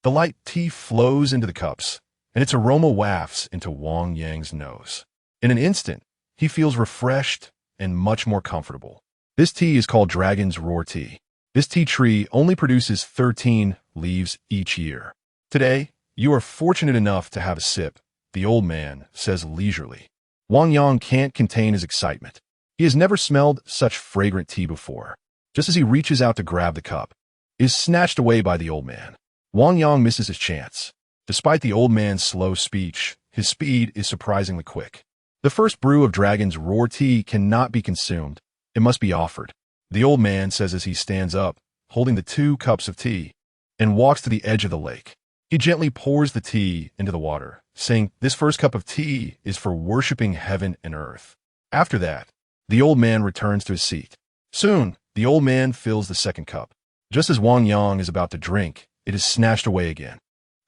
The light tea flows into the cups, and its aroma wafts into Wang Yang's nose. In an instant, he feels refreshed and much more comfortable. This tea is called Dragon's Roar Tea. This tea tree only produces 13 leaves each year. Today, you are fortunate enough to have a sip, the old man says leisurely. Wang Yang can't contain his excitement. He has never smelled such fragrant tea before. Just as he reaches out to grab the cup, it is snatched away by the old man. Wang Yang misses his chance. Despite the old man's slow speech, his speed is surprisingly quick. The first brew of Dragon's Roar tea cannot be consumed. It must be offered, the old man says as he stands up, holding the 2 cups of tea, and walks to the edge of the lake. He gently pours the tea into the water, saying, "This first cup of tea is for worshipping heaven and earth." After that, the old man returns to his seat. Soon, the old man fills the second cup. Just as Wang Yang is about to drink, it is snatched away again.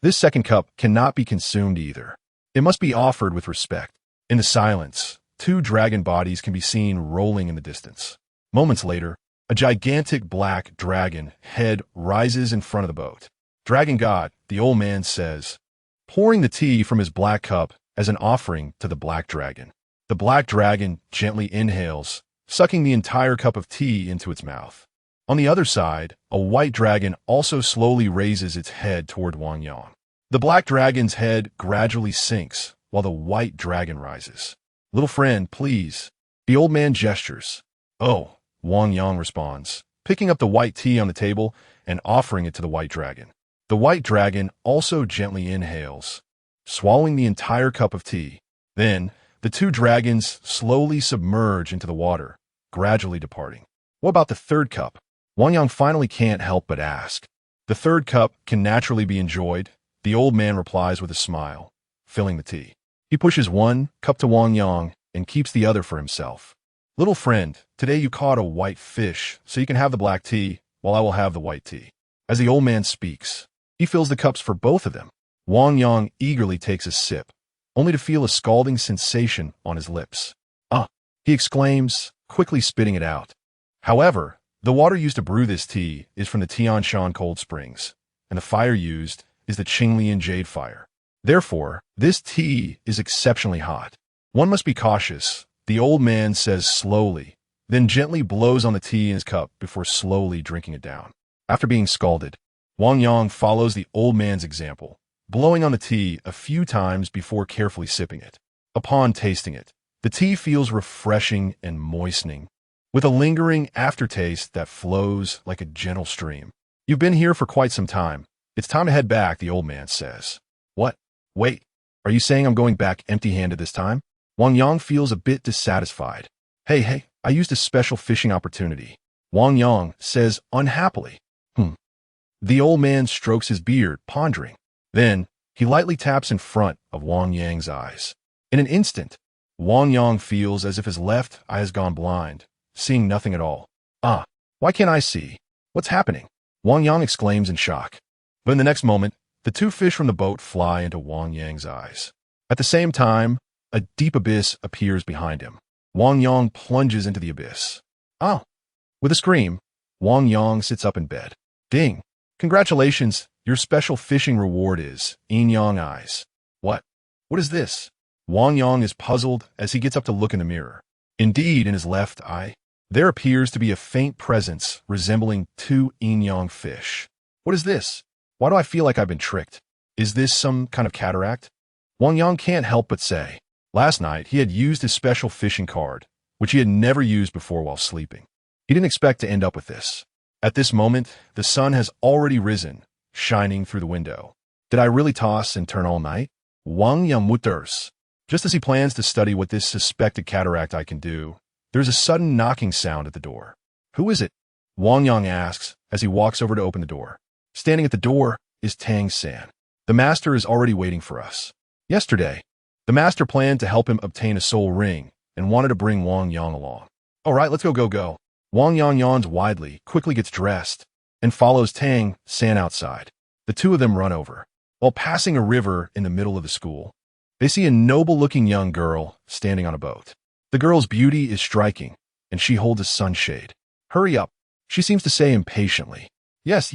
This second cup cannot be consumed either. It must be offered with respect. In the silence, 2 dragon bodies can be seen rolling in the distance. Moments later, a gigantic black dragon head rises in front of the boat. "Dragon God," the old man says, pouring the tea from his black cup as an offering to the black dragon. The black dragon gently inhales, sucking the entire cup of tea into its mouth. On the other side, a white dragon also slowly raises its head toward Wang Yang. The black dragon's head gradually sinks, while the white dragon rises. "Little friend, please." The old man gestures. "Oh," Wang Yang responds, picking up the white tea on the table and offering it to the white dragon. The white dragon also gently inhales, swallowing the entire cup of tea. Then, the 2 dragons slowly submerge into the water, gradually departing. "What about the third cup?" Wang Yang finally can't help but ask. "The third cup can naturally be enjoyed," the old man replies with a smile, filling the tea. He pushes 1 cup to Wang Yang and keeps the other for himself. "Little friend, today you caught a white fish, so you can have the black tea, while I will have the white tea." As the old man speaks, he fills the cups for both of them. Wang Yang eagerly takes a sip, only to feel a scalding sensation on his lips. "Ah!" he exclaims, quickly spitting it out. However, the water used to brew this tea is from the Tian Shan cold springs, and the fire used is the Qinglian jade fire. Therefore, this tea is exceptionally hot. "One must be cautious," the old man says slowly, then gently blows on the tea in his cup before slowly drinking it down. After being scalded, Wang Yang follows the old man's example, blowing on the tea a few times before carefully sipping it. Upon tasting it, the tea feels refreshing and moistening, with a lingering aftertaste that flows like a gentle stream. "You've been here for quite some time. It's time to head back," the old man says. "What? Wait, are you saying I'm going back empty-handed this time?" Wang Yang feels a bit dissatisfied. Hey, I used a special fishing opportunity," Wang Yang says unhappily. The old man strokes his beard, pondering. Then, he lightly taps in front of Wang Yang's eyes. In an instant, Wang Yang feels as if his left eye has gone blind, seeing nothing at all. "Ah, why can't I see? What's happening?" Wang Yang exclaims in shock. But in the next moment, the 2 fish from the boat fly into Wang Yang's eyes. At the same time, a deep abyss appears behind him. Wang Yang plunges into the abyss. "Oh!" With a scream, Wang Yang sits up in bed. "Ding! Congratulations, your special fishing reward is Yin Yang eyes." What is this?" Wang Yang is puzzled as he gets up to look in the mirror. Indeed, in his left eye, there appears to be a faint presence resembling 2 Yin Yang fish. What is this? Why do I feel like I've been tricked? Is this some kind of cataract? Wang Yang can't help but say. Last night, he had used his special fishing card, which he had never used before while sleeping. He didn't expect to end up with this. At this moment, the sun has already risen, shining through the window. Did I really toss and turn all night? Wang Yang mutters. Just as he plans to study what this suspected cataract I can do, there's a sudden knocking sound at the door. "Who is it?" Wang Yang asks as he walks over to open the door. Standing at the door is Tang San. "The master is already waiting for us. Yesterday, the master planned to help him obtain a soul ring and wanted to bring Wang Yang along. All right, let's go. Wang Yang yawns widely, quickly gets dressed, and follows Tang San outside. The 2 of them run over. While passing a river in the middle of the school, they see a noble-looking young girl standing on a boat. The girl's beauty is striking, and she holds a sunshade. "Hurry up," she seems to say impatiently. Yes.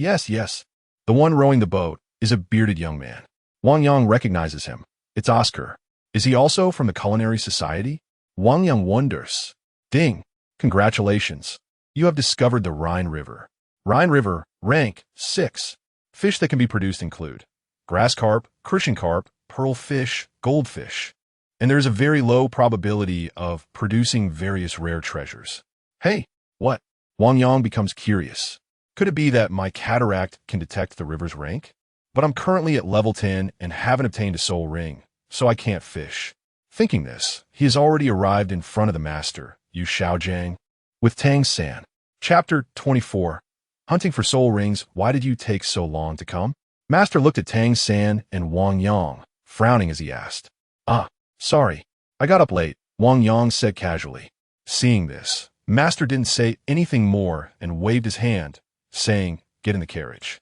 The one rowing the boat is a bearded young man. Wang Yang recognizes him. It's Oscar. Is he also from the Culinary Society? Wang Yang wonders. "Ding, congratulations. You have discovered the Rhine River. Rhine River, rank 6. Fish that can be produced include grass carp, crucian carp, pearl fish, goldfish. And there is a very low probability of producing various rare treasures. Hey, what? Wang Yang becomes curious. Could it be that my cataract can detect the river's rank? But I'm currently at level 10 and haven't obtained a soul ring, so I can't fish. Thinking this, he has already arrived in front of the master, Yu Xiaojiang, with Tang San. Chapter 24. Hunting for soul rings, why did you take so long to come? Master looked at Tang San and Wang Yang, frowning as he asked. Sorry, I got up late, Wang Yang said casually. Seeing this, Master didn't say anything more and waved his hand, saying, get in the carriage.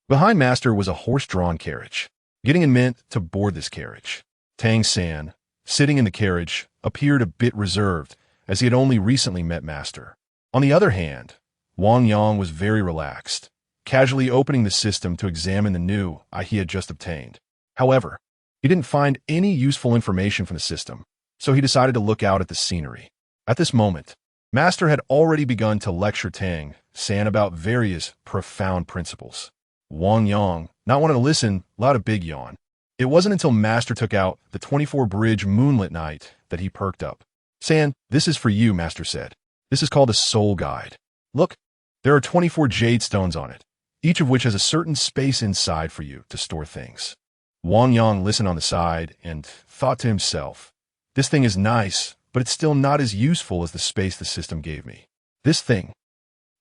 Behind Master was a horse-drawn carriage. Getting in meant to board this carriage. Tang San, sitting in the carriage, appeared a bit reserved, as he had only recently met Master. On the other hand, Wang Yang was very relaxed, casually opening the system to examine the new he had just obtained. However, he didn't find any useful information from the system, so he decided to look out at the scenery. At this moment, Master had already begun to lecture Tang San about various profound principles. Wang Yang, not wanting to listen, allowed a big yawn. It wasn't until Master took out the 24-bridge moonlit night that he perked up. San, this is for you, Master said. This is called a soul guide. Look, there are 24 jade stones on it, each of which has a certain space inside for you to store things. Wang Yang listened on the side and thought to himself, this thing is nice, but it's still not as useful as the space the system gave me. This thing,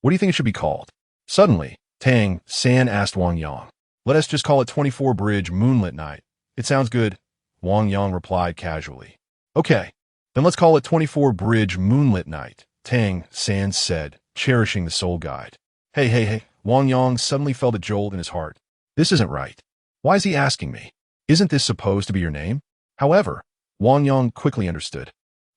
what do you think it should be called? Suddenly, Tang San asked Wang Yang. Let us just call it 24-bridge moonlit night. It sounds good, Wang Yang replied casually. Okay, then let's call it 24-bridge moonlit night, Tang San said, cherishing the soul guide. Hey, Wang Yang suddenly felt a jolt in his heart. This isn't right. Why is he asking me? Isn't this supposed to be your name? However, Wang Yang quickly understood.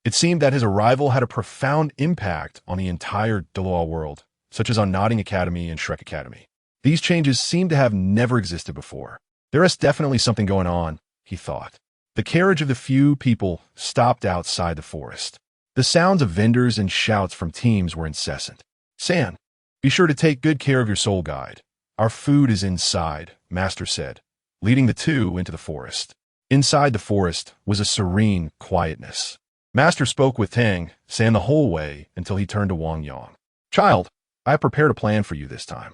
It seemed that his arrival had a profound impact on the entire Douluo world, such as on Nodding Academy and Shrek Academy. These changes seemed to have never existed before. There is definitely something going on, he thought. The carriage of the few people stopped outside the forest. The sounds of vendors and shouts from teams were incessant. San, be sure to take good care of your soul guide. Our food is inside, Master said, leading the two into the forest. Inside the forest was a serene quietness. Master spoke with Tang San the whole way until he turned to Wang Yang. Child, I have prepared a plan for you this time.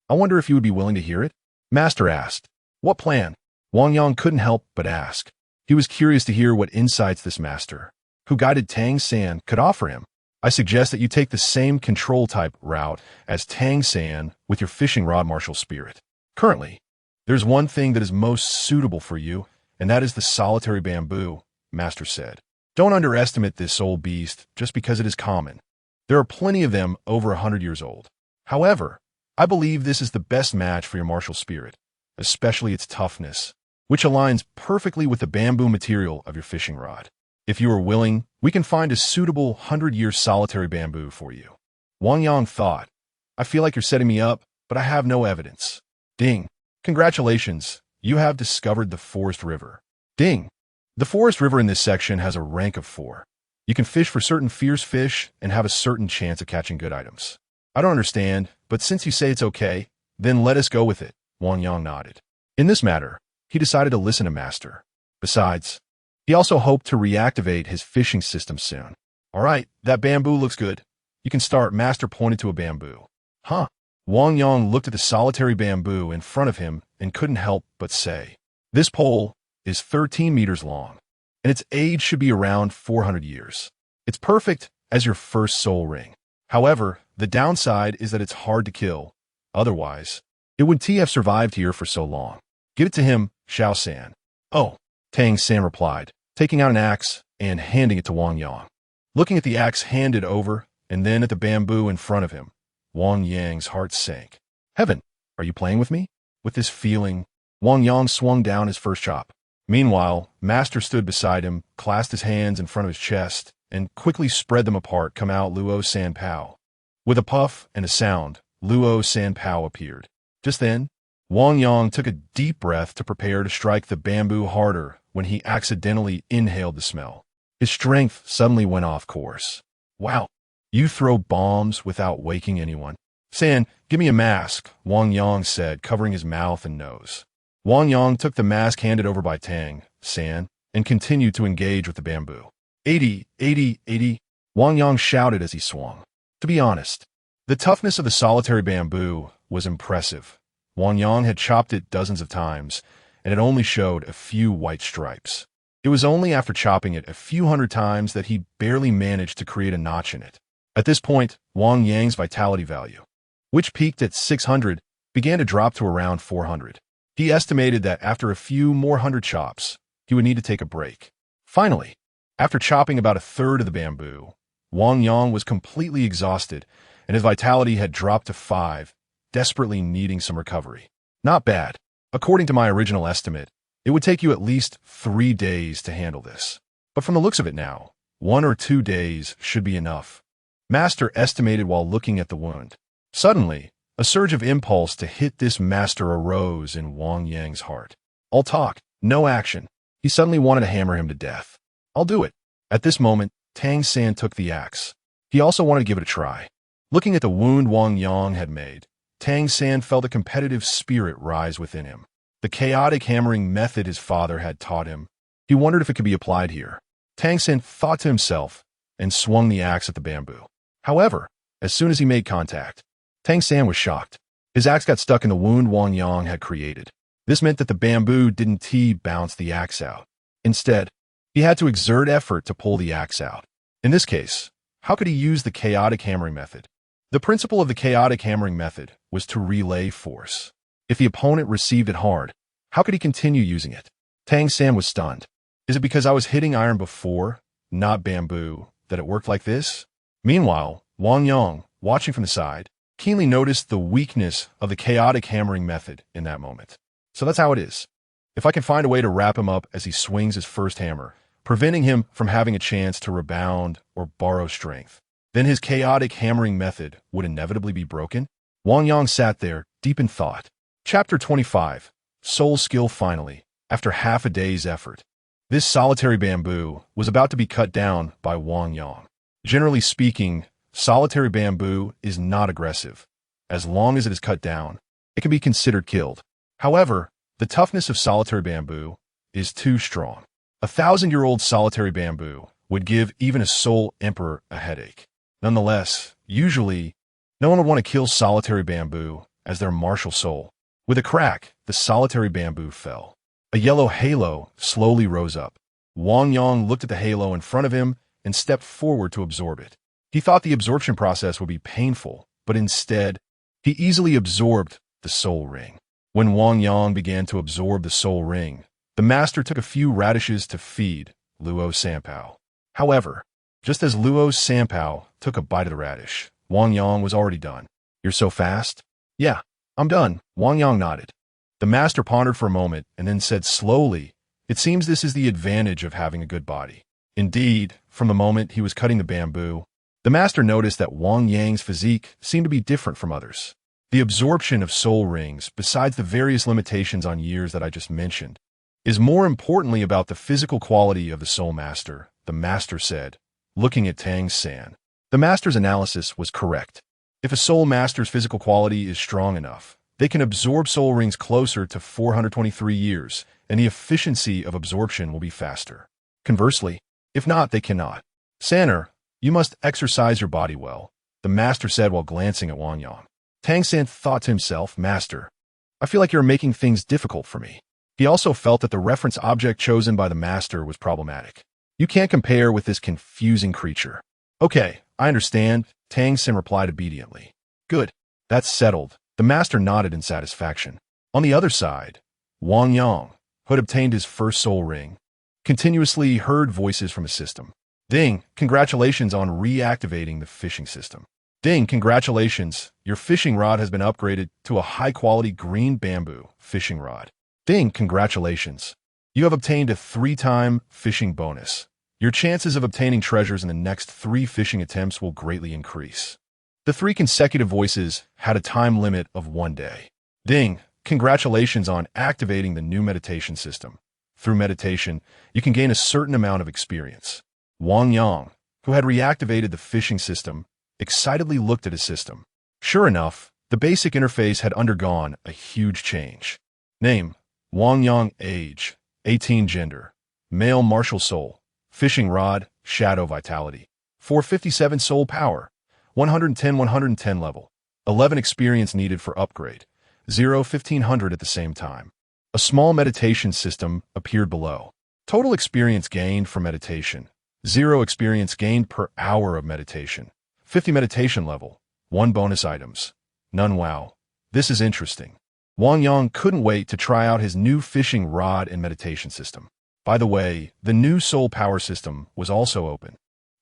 I wonder if you would be willing to hear it? Master asked. What plan? Wang Yang couldn't help but ask. He was curious to hear what insights this master, who guided Tang San, could offer him. I suggest that you take the same control-type route as Tang San with your fishing rod martial spirit. Currently, there's one thing that is most suitable for you, and that is the solitary bamboo, Master said. Don't underestimate this old beast just because it is common. There are plenty of them over 100 years old. However, I believe this is the best match for your martial spirit, especially its toughness, which aligns perfectly with the bamboo material of your fishing rod. If you are willing, we can find a suitable 100-year solitary bamboo for you. Wang Yang thought, I feel like you're setting me up, but I have no evidence. Ding. Congratulations, you have discovered the forest river. Ding. The forest river in this section has a rank of 4. You can fish for certain fierce fish and have a certain chance of catching good items. I don't understand, but since you say it's okay, then let us go with it, Wang Yang nodded. In this matter, he decided to listen to Master. Besides, he also hoped to reactivate his fishing system soon. All right, that bamboo looks good. You can start. Master pointed to a bamboo. Huh. Wang Yang looked at the solitary bamboo in front of him and couldn't help but say, this pole is 13 meters long, and its age should be around 400 years. It's perfect as your first soul ring. However, the downside is that it's hard to kill. Otherwise, it wouldn't have survived here for so long. Give it to him, Xiao San. Oh, Tang San replied, taking out an axe and handing it to Wang Yang. Looking at the axe handed over and then at the bamboo in front of him, Wang Yang's heart sank. Heaven, are you playing with me? With this feeling, Wang Yang swung down his first chop. Meanwhile, Master stood beside him, clasped his hands in front of his chest, and quickly spread them apart. Come out, Luo San Pao. With a puff and a sound, Luo San Pao appeared. Just then, Wang Yang took a deep breath to prepare to strike the bamboo harder when he accidentally inhaled the smell. His strength suddenly went off course. Wow, you throw bombs without waking anyone. San, give me a mask, Wang Yang said, covering his mouth and nose. Wang Yang took the mask handed over by Tang San and continued to engage with the bamboo. 80, 80, 80, Wang Yang shouted as he swung. To be honest, the toughness of the solitary bamboo was impressive. Wang Yang had chopped it dozens of times, and it only showed a few white stripes. It was only after chopping it a few hundred times that he barely managed to create a notch in it. At this point, Wang Yang's vitality value, which peaked at 600, began to drop to around 400. He estimated that after a few more hundred chops, he would need to take a break. Finally, after chopping about a third of the bamboo, Wang Yang was completely exhausted, and his vitality had dropped to 5, desperately needing some recovery. Not bad. According to my original estimate, it would take you at least 3 days to handle this. But from the looks of it now, 1 or 2 days should be enough. Master estimated while looking at the wound. Suddenly, a surge of impulse to hit this master arose in Wang Yang's heart. All talk, no action. He suddenly wanted to hammer him to death. I'll do it. At this moment, Tang San took the axe. He also wanted to give it a try. Looking at the wound Wang Yang had made, Tang San felt a competitive spirit rise within him. The chaotic hammering method his father had taught him. He wondered if it could be applied here. Tang San thought to himself and swung the axe at the bamboo. However, as soon as he made contact, Tang San was shocked. His axe got stuck in the wound Wang Yang had created. This meant that the bamboo didn't T-bounce the axe out. Instead, he had to exert effort to pull the axe out. In this case, how could he use the chaotic hammering method? The principle of the chaotic hammering method was to relay force. If the opponent received it hard, how could he continue using it? Tang San was stunned. Is it because I was hitting iron before, not bamboo, that it worked like this? Meanwhile, Wang Yang, watching from the side, keenly noticed the weakness of the chaotic hammering method in that moment. So that's how it is. If I can find a way to wrap him up as he swings his first hammer, preventing him from having a chance to rebound or borrow strength, then his chaotic hammering method would inevitably be broken. Wang Yang sat there, deep in thought. Chapter 25. Soul Skill. Finally, after half a day's effort, this solitary bamboo was about to be cut down by Wang Yang. Generally speaking, solitary bamboo is not aggressive. As long as it is cut down, it can be considered killed. However, the toughness of solitary bamboo is too strong. 1,000-year-old solitary bamboo would give even a soul emperor a headache. Nonetheless, usually, no one would want to kill solitary bamboo as their martial soul. With a crack, the solitary bamboo fell. A yellow halo slowly rose up. Wang Yang looked at the halo in front of him and stepped forward to absorb it. He thought the absorption process would be painful, but instead, he easily absorbed the soul ring. When Wang Yang began to absorb the soul ring, the master took a few radishes to feed Luo's Sanpao. However, just as Luo's Sanpao took a bite of the radish, Wang Yang was already done. You're so fast? Yeah, I'm done, Wang Yang nodded. The master pondered for a moment and then said slowly, it seems this is the advantage of having a good body. Indeed, from the moment he was cutting the bamboo, the master noticed that Wang Yang's physique seemed to be different from others. The absorption of soul rings, besides the various limitations on years that I just mentioned, is more importantly about the physical quality of the soul master, the master said, looking at Tang San. The master's analysis was correct. If a soul master's physical quality is strong enough, they can absorb soul rings closer to 423 years, and the efficiency of absorption will be faster. Conversely, if not, they cannot. Sanner, you must exercise your body well, the master said while glancing at Wang Yang. Tang San thought to himself, Master, I feel like you're making things difficult for me. He also felt that the reference object chosen by the master was problematic. You can't compare with this confusing creature. Okay, I understand, Tang San replied obediently. Good, that's settled. The master nodded in satisfaction. On the other side, Wang Yang, who had obtained his first soul ring, continuously heard voices from his system. Ding, congratulations on reactivating the fishing system. Ding, congratulations, your fishing rod has been upgraded to a high-quality green bamboo fishing rod. Ding, congratulations. You have obtained a 3-time fishing bonus. Your chances of obtaining treasures in the next 3 fishing attempts will greatly increase. The 3 consecutive voices had a time limit of 1 day. Ding, congratulations on activating the new meditation system. Through meditation, you can gain a certain amount of experience. Wang Yang, who had reactivated the fishing system, excitedly looked at his system. Sure enough, the basic interface had undergone a huge change. Name: Wang Yang. Age: 18. Gender: male. Martial soul: fishing rod, shadow vitality. 457 soul power, 110 level. 11 experience needed for upgrade, 1500 at the same time. A small meditation system appeared below. Total experience gained for meditation: 0 experience gained per hour of meditation. 50 meditation level, 1 bonus items. None. Wow, this is interesting. Wang Yang couldn't wait to try out his new fishing rod and meditation system. By the way, the new soul power system was also open.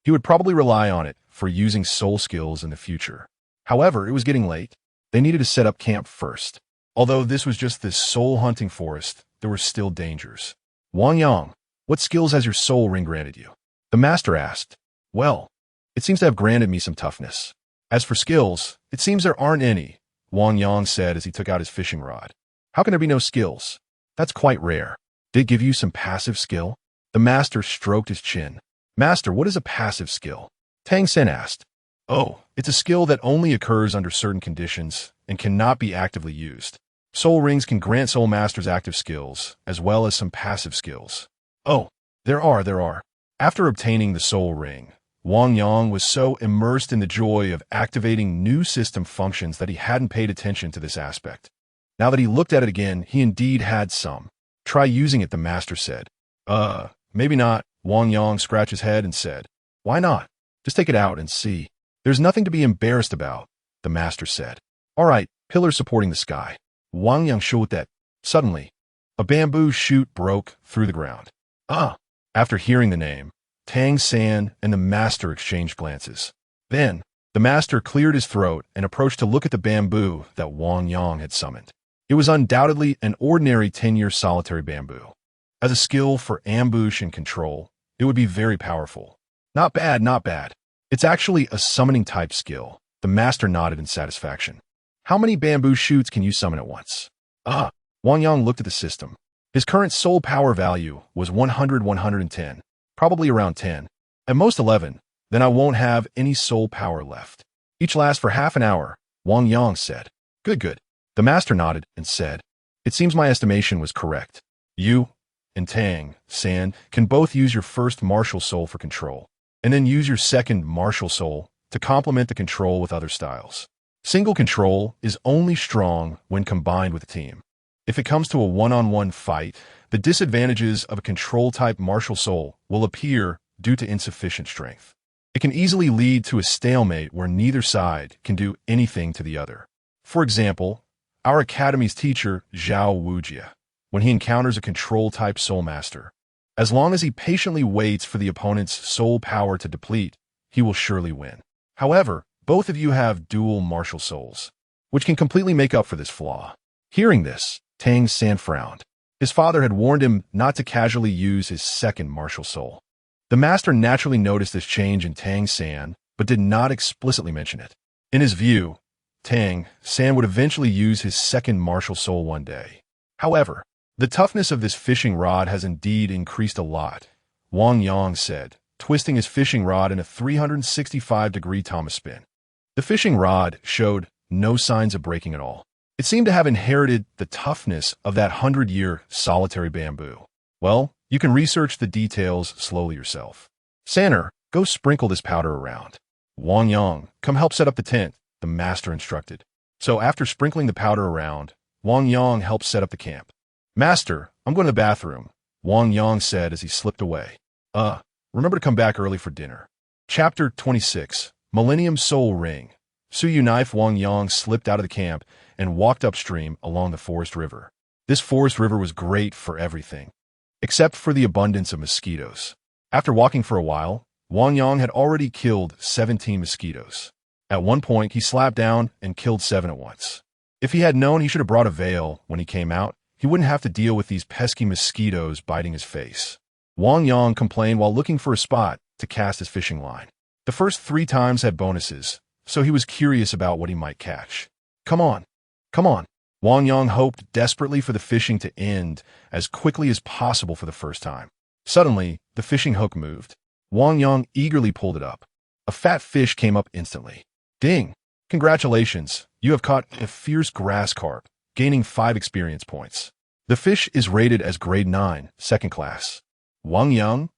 He would probably rely on it for using soul skills in the future. However, it was getting late. They needed to set up camp first. Although this was just this soul-hunting forest, there were still dangers. Wang Yang, what skills has your soul ring granted you? The master asked. Well, it seems to have granted me some toughness. As for skills, it seems there aren't any, Wang Yang said as he took out his fishing rod. How can there be no skills? That's quite rare. Did it give you some passive skill? The master stroked his chin. Master, what is a passive skill? Tang San asked. Oh, it's a skill that only occurs under certain conditions and cannot be actively used. Soul rings can grant soul masters active skills, as well as some passive skills. Oh, there are. After obtaining the soul ring, Wang Yang was so immersed in the joy of activating new system functions that he hadn't paid attention to this aspect. Now that he looked at it again, he indeed had some. Try using it, the master said. Maybe not, Wang Yang scratched his head and said. Why not? Just take it out and see. There's nothing to be embarrassed about, the master said. All right, pillars supporting the sky. Wang Yang showed that. Suddenly, a bamboo shoot broke through the ground. After hearing the name, Tang San and the master exchanged glances. Then, the master cleared his throat and approached to look at the bamboo that Wang Yang had summoned. It was undoubtedly an ordinary 10-year solitary bamboo. As a skill for ambush and control, it would be very powerful. Not bad. It's actually a summoning type skill. The master nodded in satisfaction. How many bamboo shoots can you summon at once? Wang Yang looked at the system. His current soul power value was 110, probably around 10. At most 11, then I won't have any soul power left. Each lasts for half an hour, Wang Yang said. Good. The master nodded and said, it seems my estimation was correct. You and Tang San can both use your first martial soul for control, and then use your second martial soul to complement the control with other styles. Single control is only strong when combined with a team. If it comes to a one-on-one fight, the disadvantages of a control-type martial soul will appear due to insufficient strength. It can easily lead to a stalemate where neither side can do anything to the other. For example, our academy's teacher, Zhao Wujia, when he encounters a control-type soul master, as long as he patiently waits for the opponent's soul power to deplete, he will surely win. However, both of you have dual martial souls, which can completely make up for this flaw. Hearing this, Tang San frowned. His father had warned him not to casually use his second martial soul. The master naturally noticed this change in Tang San, but did not explicitly mention it. In his view, Tang San would eventually use his second martial soul one day. However, the toughness of this fishing rod has indeed increased a lot, Wang Yang said, twisting his fishing rod in a 365-degree Thomas spin. The fishing rod showed no signs of breaking at all. It seemed to have inherited the toughness of that 100-year solitary bamboo. Well, you can research the details slowly yourself. Sanner, go sprinkle this powder around. Wang Yang, come help set up the tent, the master instructed. So after sprinkling the powder around, Wang Yang helped set up the camp. Master, I'm going to the bathroom, Wang Yang said as he slipped away. Remember to come back early for dinner. Chapter 26, Millennium Soul Ring. Suyu knife. Wang Yang slipped out of the camp and walked upstream along the forest river. This forest river was great for everything, except for the abundance of mosquitoes. After walking for a while, Wang Yang had already killed 17 mosquitoes. At one point, he slapped down and killed 7 at once. If he had known he should have brought a veil when he came out, he wouldn't have to deal with these pesky mosquitoes biting his face. Wang Yang complained while looking for a spot to cast his fishing line. The first 3 times had bonuses, so he was curious about what he might catch. Come on. Wang Yang hoped desperately for the fishing to end as quickly as possible for the first time. Suddenly, the fishing hook moved. Wang Yang eagerly pulled it up. A fat fish came up instantly. Ding! Congratulations, you have caught a fierce grass carp, gaining 5 experience points. The fish is rated as grade 9, second class. Wang Yang?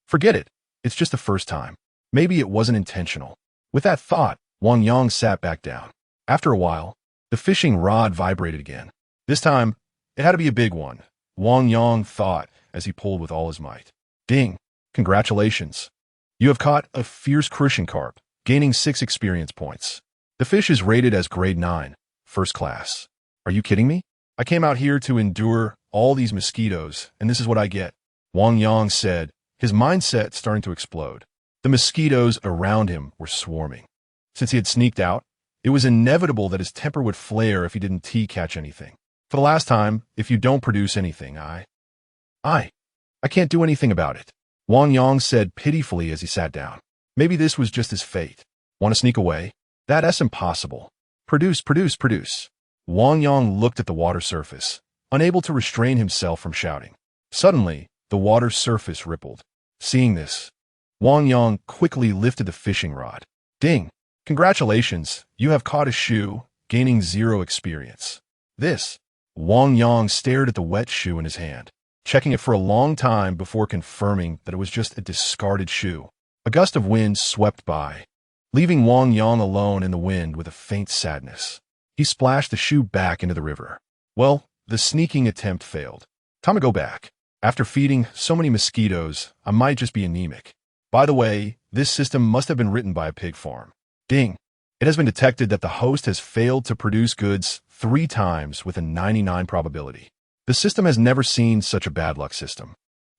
Forget it. It's just the first time. Maybe it wasn't intentional. With that thought, Wang Yang sat back down. After a while, the fishing rod vibrated again. This time, it had to be a big one, Wang Yang thought as he pulled with all his might. Ding! Congratulations. You have caught a fierce crucian carp, gaining 6 experience points. The fish is rated as grade 9, first class. Are you kidding me? I came out here to endure all these mosquitoes, and this is what I get, Wang Yang said, his mindset starting to explode. The mosquitoes around him were swarming. Since he had sneaked out, it was inevitable that his temper would flare if he didn't catch anything. For the last time, if you don't produce anything, I can't do anything about it, Wang Yang said pitifully as he sat down. Maybe this was just his fate. Want to sneak away? That's impossible. Produce. Wang Yang looked at the water surface, unable to restrain himself from shouting. Suddenly, the water surface rippled. Seeing this, Wang Yang quickly lifted the fishing rod. Ding! Congratulations, you have caught a shoe, gaining 0 experience. This. Wang Yang stared at the wet shoe in his hand, checking it for a long time before confirming that it was just a discarded shoe. A gust of wind swept by, leaving Wang Yang alone in the wind with a faint sadness. He splashed the shoe back into the river. Well, the sneaking attempt failed. Time to go back. After feeding so many mosquitoes, I might just be anemic. By the way, this system must have been written by a pig farm. Ding! It has been detected that the host has failed to produce goods 3 times with a 99% probability. The system has never seen such a bad luck system.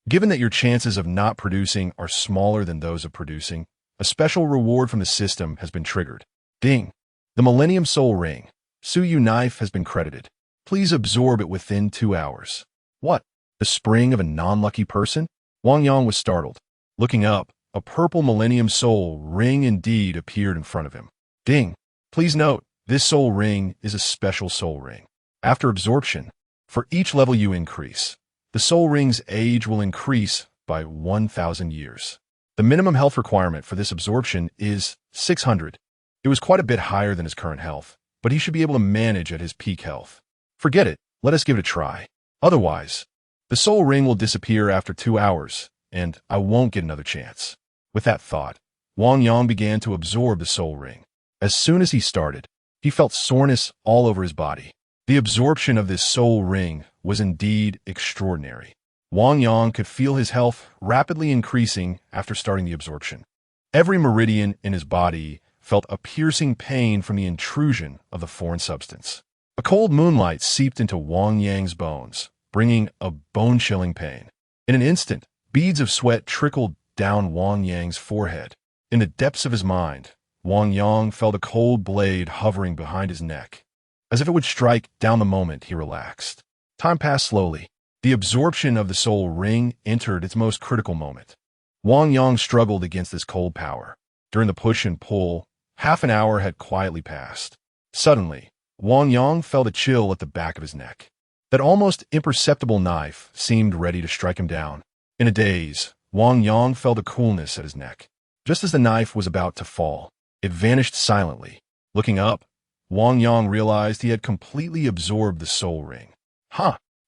Given that your chances of not producing are smaller than those of producing, a special reward from the system has been triggered. Ding! The Millennium Soul Ring. Suyu knife has been credited. Please absorb it within 2 hours. What? The spring of a non-lucky person? Wang Yang was startled. Looking up, a purple Millennium Soul Ring indeed appeared in front of him. Ding! Please note, this soul ring is a special soul ring. After absorption, for each level you increase, the soul ring's age will increase by 1,000 years. The minimum health requirement for this absorption is 600. It was quite a bit higher than his current health, but he should be able to manage at his peak health. Forget it, let us give it a try. Otherwise, the soul ring will disappear after 2 hours, and I won't get another chance. With that thought, Wang Yang began to absorb the soul ring. As soon as he started, he felt soreness all over his body. The absorption of this soul ring was indeed extraordinary. Wang Yang could feel his health rapidly increasing after starting the absorption. Every meridian in his body felt a piercing pain from the intrusion of the foreign substance. A cold moonlight seeped into Wang Yang's bones, bringing a bone-chilling pain. In an instant, beads of sweat trickled down Wang Yang's forehead. In the depths of his mind, Wang Yang felt a cold blade hovering behind his neck. As if it would strike down the moment he relaxed. Time passed slowly. The absorption of the soul ring entered its most critical moment. Wang Yang struggled against this cold power. During the push and pull, half an hour had quietly passed. Suddenly, Wang Yang felt a chill at the back of his neck. That almost imperceptible knife seemed ready to strike him down. In a daze, Wang Yang felt a coolness at his neck. Just as the knife was about to fall, it vanished silently. Looking up, Wang Yang realized he had completely absorbed the soul ring.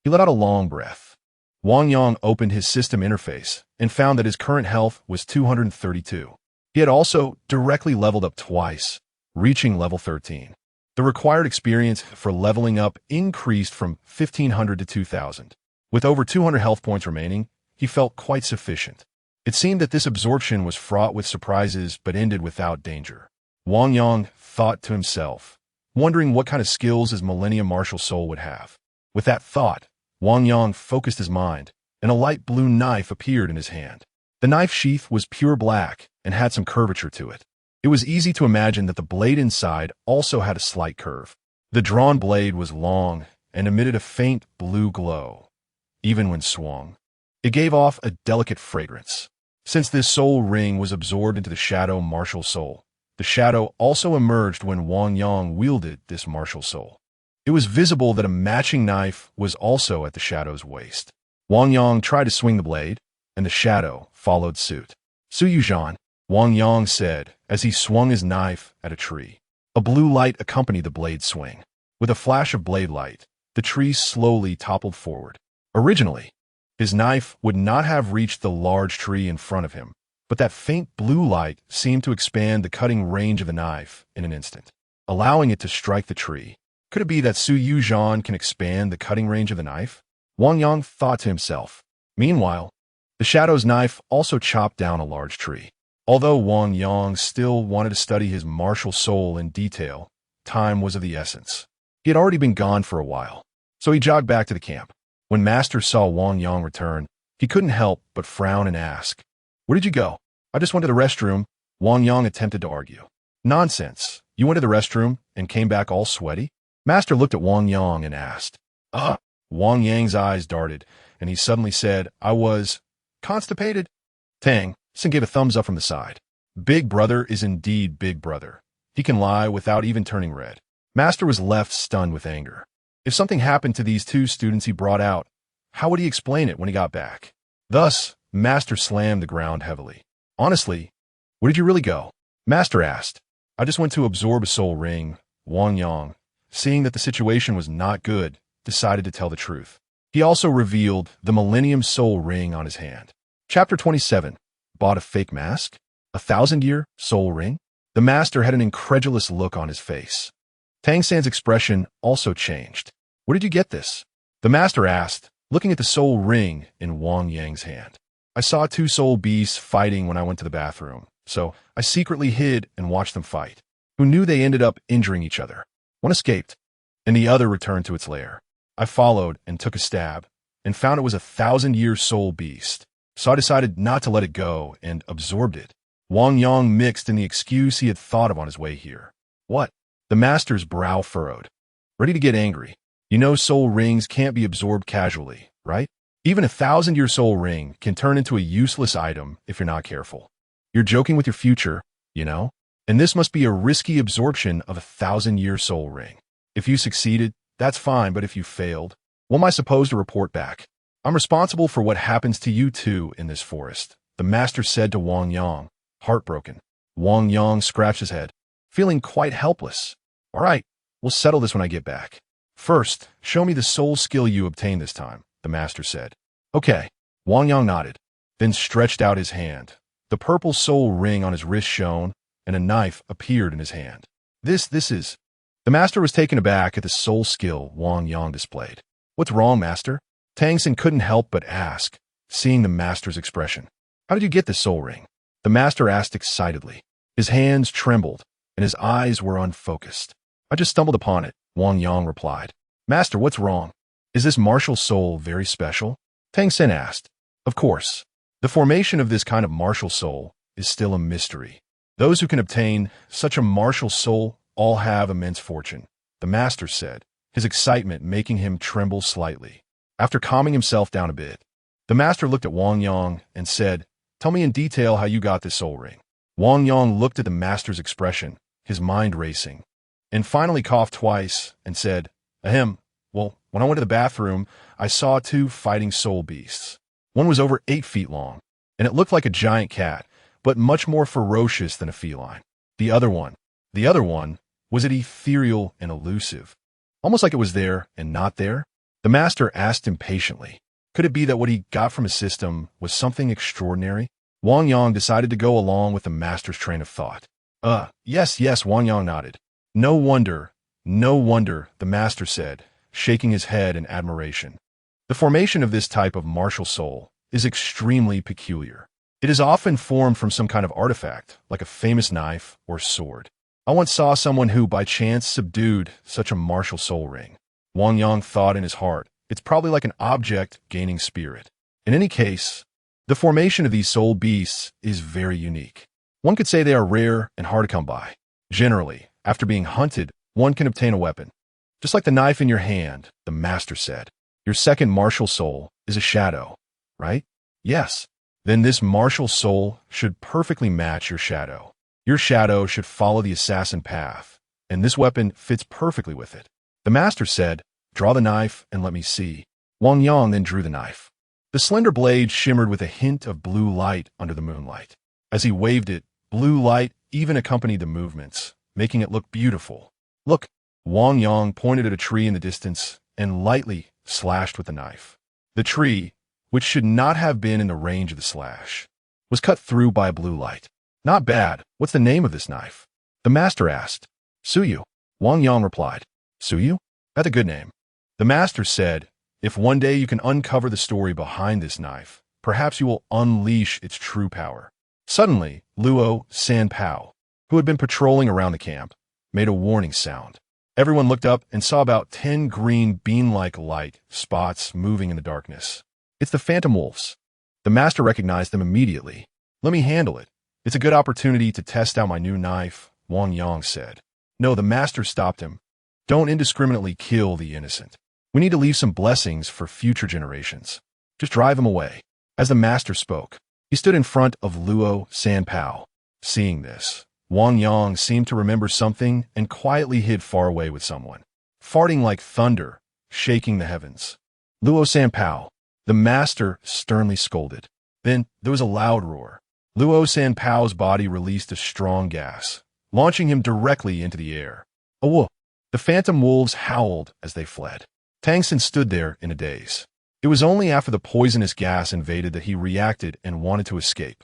He let out a long breath. Wang Yang opened his system interface and found that his current health was 232. He had also directly leveled up twice, reaching level 13. The required experience for leveling up increased from 1,500 to 2,000. With over 200 health points remaining, he felt quite sufficient. It seemed that this absorption was fraught with surprises but ended without danger. Wang Yang thought to himself, wondering what kind of skills his Millennium Martial Soul would have. With that thought, Wang Yang focused his mind, and a light blue knife appeared in his hand. The knife sheath was pure black and had some curvature to it. It was easy to imagine that the blade inside also had a slight curve. The drawn blade was long and emitted a faint blue glow, even when swung. It gave off a delicate fragrance. Since this soul ring was absorbed into the shadow martial soul, the shadow also emerged when Wang Yang wielded this martial soul. It was visible that a matching knife was also at the shadow's waist. Wang Yang tried to swing the blade, and the shadow followed suit. Suyu Zhan, Wang Yang said as he swung his knife at a tree. A blue light accompanied the blade swing. With a flash of blade light, the tree slowly toppled forward. Originally, his knife would not have reached the large tree in front of him, but that faint blue light seemed to expand the cutting range of the knife in an instant, allowing it to strike the tree. Could it be that Su Yuzhan can expand the cutting range of the knife? Wang Yang thought to himself. Meanwhile, the Shadow's knife also chopped down a large tree. Although Wang Yang still wanted to study his martial soul in detail, time was of the essence. He had already been gone for a while, so he jogged back to the camp. When Master saw Wang Yang return, he couldn't help but frown and ask, "Where did you go?" "I just went to the restroom," Wang Yang attempted to argue. "Nonsense. You went to the restroom and came back all sweaty?" Master looked at Wang Yang and asked. Wang Yang's eyes darted, and he suddenly said, "I was constipated." Tang San gave a thumbs up from the side. Big brother is indeed big brother. He can lie without even turning red. Master was left stunned with anger. If something happened to these two students he brought out, how would he explain it when he got back? Thus, Master slammed the ground heavily. "Honestly, where did you really go?" Master asked. "I just went to absorb a soul ring." Wang Yang, seeing that the situation was not good, decided to tell the truth. He also revealed the Millennium Soul Ring on his hand. Chapter 27. Bought a fake mask? 1,000-year soul ring? The master had an incredulous look on his face. Tang San's expression also changed. "Where did you get this?" The master asked, looking at the soul ring in Wang Yang's hand. "I saw two soul beasts fighting when I went to the bathroom, so I secretly hid and watched them fight. Who knew they ended up injuring each other? One escaped, and the other returned to its lair. I followed and took a stab, and found it was a 1,000-year soul beast. So I decided not to let it go and absorbed it." Wang Yang mixed in the excuse he had thought of on his way here. "What?" The master's brow furrowed, ready to get angry. "You know soul rings can't be absorbed casually, right? Even a 1,000-year soul ring can turn into a useless item if you're not careful. You're joking with your future, you know? And this must be a risky absorption of a 1,000-year soul ring. If you succeeded, that's fine, but if you failed, what am I supposed to report back? I'm responsible for what happens to you two in this forest," the master said to Wang Yang, heartbroken. Wang Yang scratched his head, feeling quite helpless. "All right, we'll settle this when I get back. First, show me the soul skill you obtained this time," the master said. "Okay." Wang Yang nodded, then stretched out his hand. The purple soul ring on his wrist shone, and a knife appeared in his hand. This is... The master was taken aback at the soul skill Wang Yang displayed. "What's wrong, master?" Tang San couldn't help but ask, seeing the master's expression. "How did you get this soul ring?" The master asked excitedly. His hands trembled, and his eyes were unfocused. "I just stumbled upon it," Wang Yang replied. "Master, what's wrong? Is this martial soul very special?" Tang San asked. "Of course. The formation of this kind of martial soul is still a mystery. Those who can obtain such a martial soul all have immense fortune," the master said, his excitement making him tremble slightly. After calming himself down a bit, the master looked at Wang Yang and said, "Tell me in detail how you got this soul ring." Wang Yang looked at the master's expression, his mind racing, and finally coughed twice and said, "Ahem. Well, when I went to the bathroom, I saw two fighting soul beasts. One was over 8 feet long, and it looked like a giant cat, but much more ferocious than a feline. The other one was ethereal and elusive, almost like it was there and not there." The master asked impatiently, could it be that what he got from his system was something extraordinary? Wang Yang decided to go along with the master's train of thought. Yes, Wang Yang nodded. No wonder, the master said, shaking his head in admiration. The formation of this type of martial soul is extremely peculiar. It is often formed from some kind of artifact, like a famous knife or sword. I once saw someone who, by chance, subdued such a martial soul ring. Wang Yang thought in his heart, it's probably like an object gaining spirit. In any case, the formation of these soul beasts is very unique. One could say they are rare and hard to come by. Generally, after being hunted, one can obtain a weapon. Just like the knife in your hand, the master said. Your second martial soul is a shadow, right? Yes. Then this martial soul should perfectly match your shadow. Your shadow should follow the assassin path, and this weapon fits perfectly with it. The master said, "Draw the knife and let me see." Wang Yang then drew the knife. The slender blade shimmered with a hint of blue light under the moonlight. As he waved it, blue light even accompanied the movements, making it look beautiful. Look, Wang Yang pointed at a tree in the distance and lightly slashed with the knife. The tree, which should not have been in the range of the slash, was cut through by a blue light. Not bad. What's the name of this knife? The master asked. Suyu. Wang Yang replied. Suyu? That's a good name. The master said, if one day you can uncover the story behind this knife, perhaps you will unleash its true power. Suddenly, Luo Sanpao, who had been patrolling around the camp, made a warning sound. Everyone looked up and saw about 10 green bean-like light spots moving in the darkness. It's the phantom wolves. The master recognized them immediately. Let me handle it. It's a good opportunity to test out my new knife, Wang Yang said. No, the master stopped him. Don't indiscriminately kill the innocent. We need to leave some blessings for future generations. Just drive them away. As the master spoke, he stood in front of Luo Sanpao. Seeing this, Wang Yang seemed to remember something and quietly hid far away with someone, farting like thunder, shaking the heavens. Luo Sanpao, the master sternly scolded. Then there was a loud roar. Luo Sanpao's body released a strong gas, launching him directly into the air. A wolf. The phantom wolves howled as they fled. Tang San stood there in a daze. It was only after the poisonous gas invaded that he reacted and wanted to escape.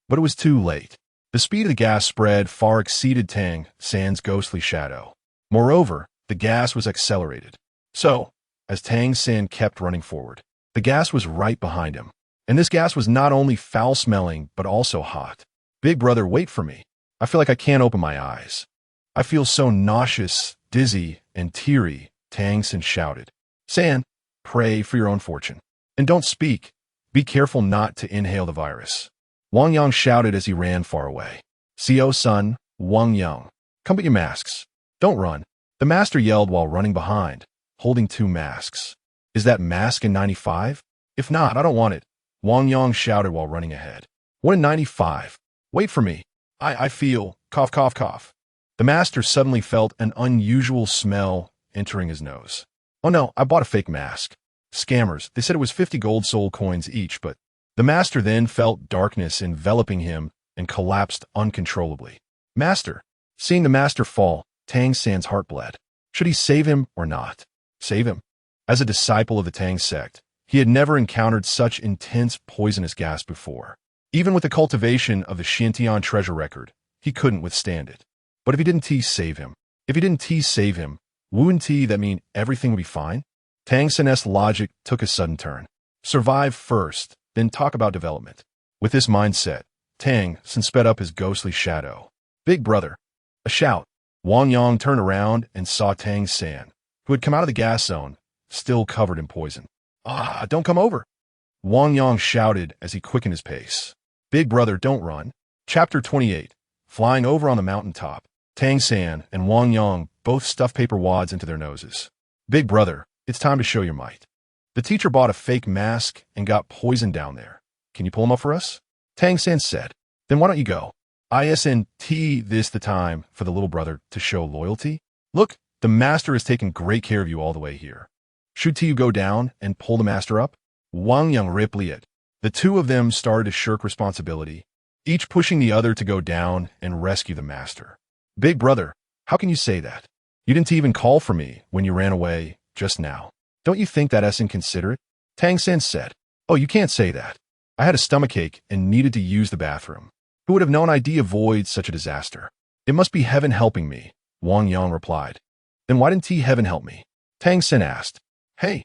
But it was too late. The speed of the gas spread far exceeded Tang San's ghostly shadow. Moreover, the gas was accelerated. So, as Tang San kept running forward, the gas was right behind him. And this gas was not only foul-smelling, but also hot. Big brother, wait for me. I feel like I can't open my eyes. I feel so nauseous, dizzy, and teary, Tang San shouted. San, pray for your own fortune. And don't speak. Be careful not to inhale the virus. Wang Yang shouted as he ran far away. Co son, Wang Yang, come put your masks. Don't run. The master yelled while running behind, holding 2 masks. Is that mask in 95? If not, I don't want it. Wang Yang shouted while running ahead. What in 95? Wait for me. I feel, cough, cough, cough. The master suddenly felt an unusual smell entering his nose. Oh no, I bought a fake mask. Scammers, they said it was 50 gold soul coins each, but the master then felt darkness enveloping him and collapsed uncontrollably. Master. Seeing the master fall, Tang San's heart bled. Should he save him or not? Save him. As a disciple of the Tang sect, he had never encountered such intense poisonous gas before. Even with the cultivation of the Xintian treasure record, he couldn't withstand it. But if he didn't save him? If he didn't save him, wouldn't that mean everything would be fine? Tang San's logic took a sudden turn. Survive first, then talk about development. With this mindset, Tang San sped up his ghostly shadow. Big brother. A shout. Wang Yang turned around and saw Tang San, who had come out of the gas zone, still covered in poison. Ah, don't come over. Wang Yang shouted as he quickened his pace. Big brother, don't run. Chapter 28. Flying over on the mountaintop, Tang San and Wang Yang both stuffed paper wads into their noses. Big brother, it's time to show your might. The teacher bought a fake mask and got poison down there. Can you pull him up for us? Tang San said. Then why don't you go? Isn't this the time for the little brother to show loyalty? Look, the master has taken great care of you all the way here. Should you go down and pull the master up? Wang Yang replied. The 2 of them started to shirk responsibility, each pushing the other to go down and rescue the master. Big brother, how can you say that? You didn't even call for me when you ran away just now. Don't you think that's inconsiderate? Tang San said. Oh, you can't say that. I had a stomachache and needed to use the bathroom. Who would have known I'd avoid such a disaster? It must be heaven helping me, Wang Yang replied. Then why didn't heaven help me? Tang San asked. Hey,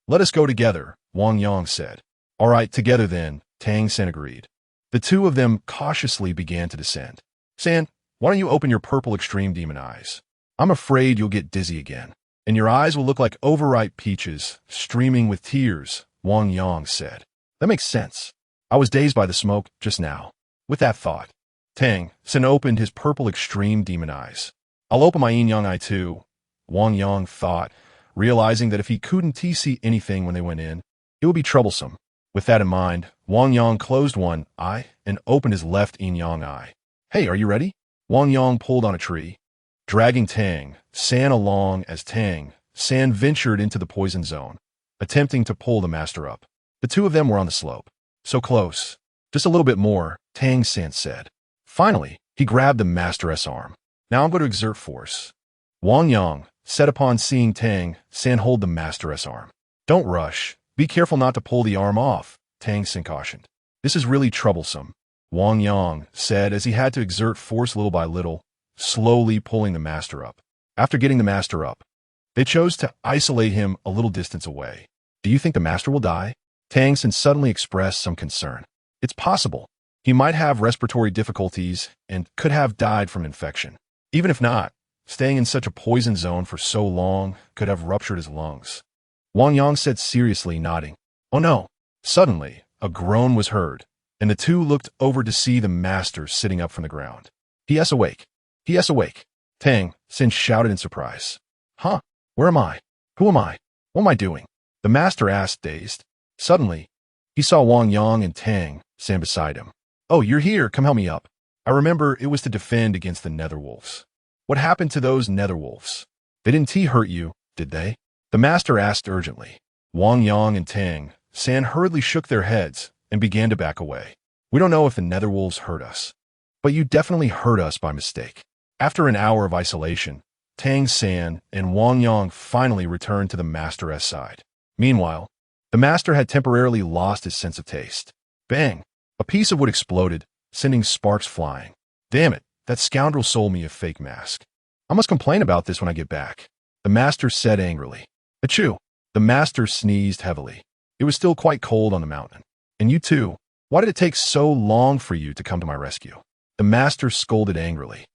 let us go together, Wang Yang said. All right, together then, Tang San agreed. The 2 of them cautiously began to descend. San, why don't you open your purple extreme demon eyes? I'm afraid you'll get dizzy again, and your eyes will look like overripe peaches, streaming with tears, Wang Yang said. That makes sense. I was dazed by the smoke just now. With that thought, Tang San opened his purple extreme demon eyes. I'll open my yin yang eye too, Wang Yang thought, realizing that if he couldn't see anything when they went in, it would be troublesome. With that in mind, Wang Yang closed one eye and opened his left yin-yang eye. Hey, are you ready? Wang Yang pulled on a tree, dragging Tang San along as Tang San ventured into the poison zone, attempting to pull the master up. The 2 of them were on the slope. So close. Just a little bit more, Tang San said. Finally, he grabbed the master's arm. Now I'm going to exert force. Wang Yang, set upon seeing Tang San hold the master's arm. Don't rush. Be careful not to pull the arm off, Tang San cautioned. This is really troublesome, Wang Yang said as he had to exert force little by little, slowly pulling the master up. After getting the master up, they chose to isolate him a little distance away. Do you think the master will die? Tang San suddenly expressed some concern. It's possible. He might have respiratory difficulties and could have died from infection. Even if not, staying in such a poison zone for so long could have ruptured his lungs. Wang Yang said seriously, nodding. Oh no. Suddenly, a groan was heard, and the two looked over to see the master sitting up from the ground. He is awake. He is awake. Tang San shouted in surprise. Huh? Where am I? Who am I? What am I doing? The master asked, dazed. Suddenly, he saw Wang Yang and Tang San beside him. Oh, you're here. Come help me up. I remember it was to defend against the netherwolves. What happened to those netherwolves? They didn't hurt you, did they? The master asked urgently. Wang Yang and Tang San hurriedly shook their heads and began to back away. We don't know if the netherwolves hurt us, but you definitely hurt us by mistake. After an hour of isolation, Tang San and Wang Yang finally returned to the master's side. Meanwhile, the master had temporarily lost his sense of taste. Bang! A piece of wood exploded, sending sparks flying. Damn it, that scoundrel sold me a fake mask. I must complain about this when I get back, the master said angrily. Achoo! The master sneezed heavily. It was still quite cold on the mountain. And you too. Why did it take so long for you to come to my rescue? The master scolded angrily.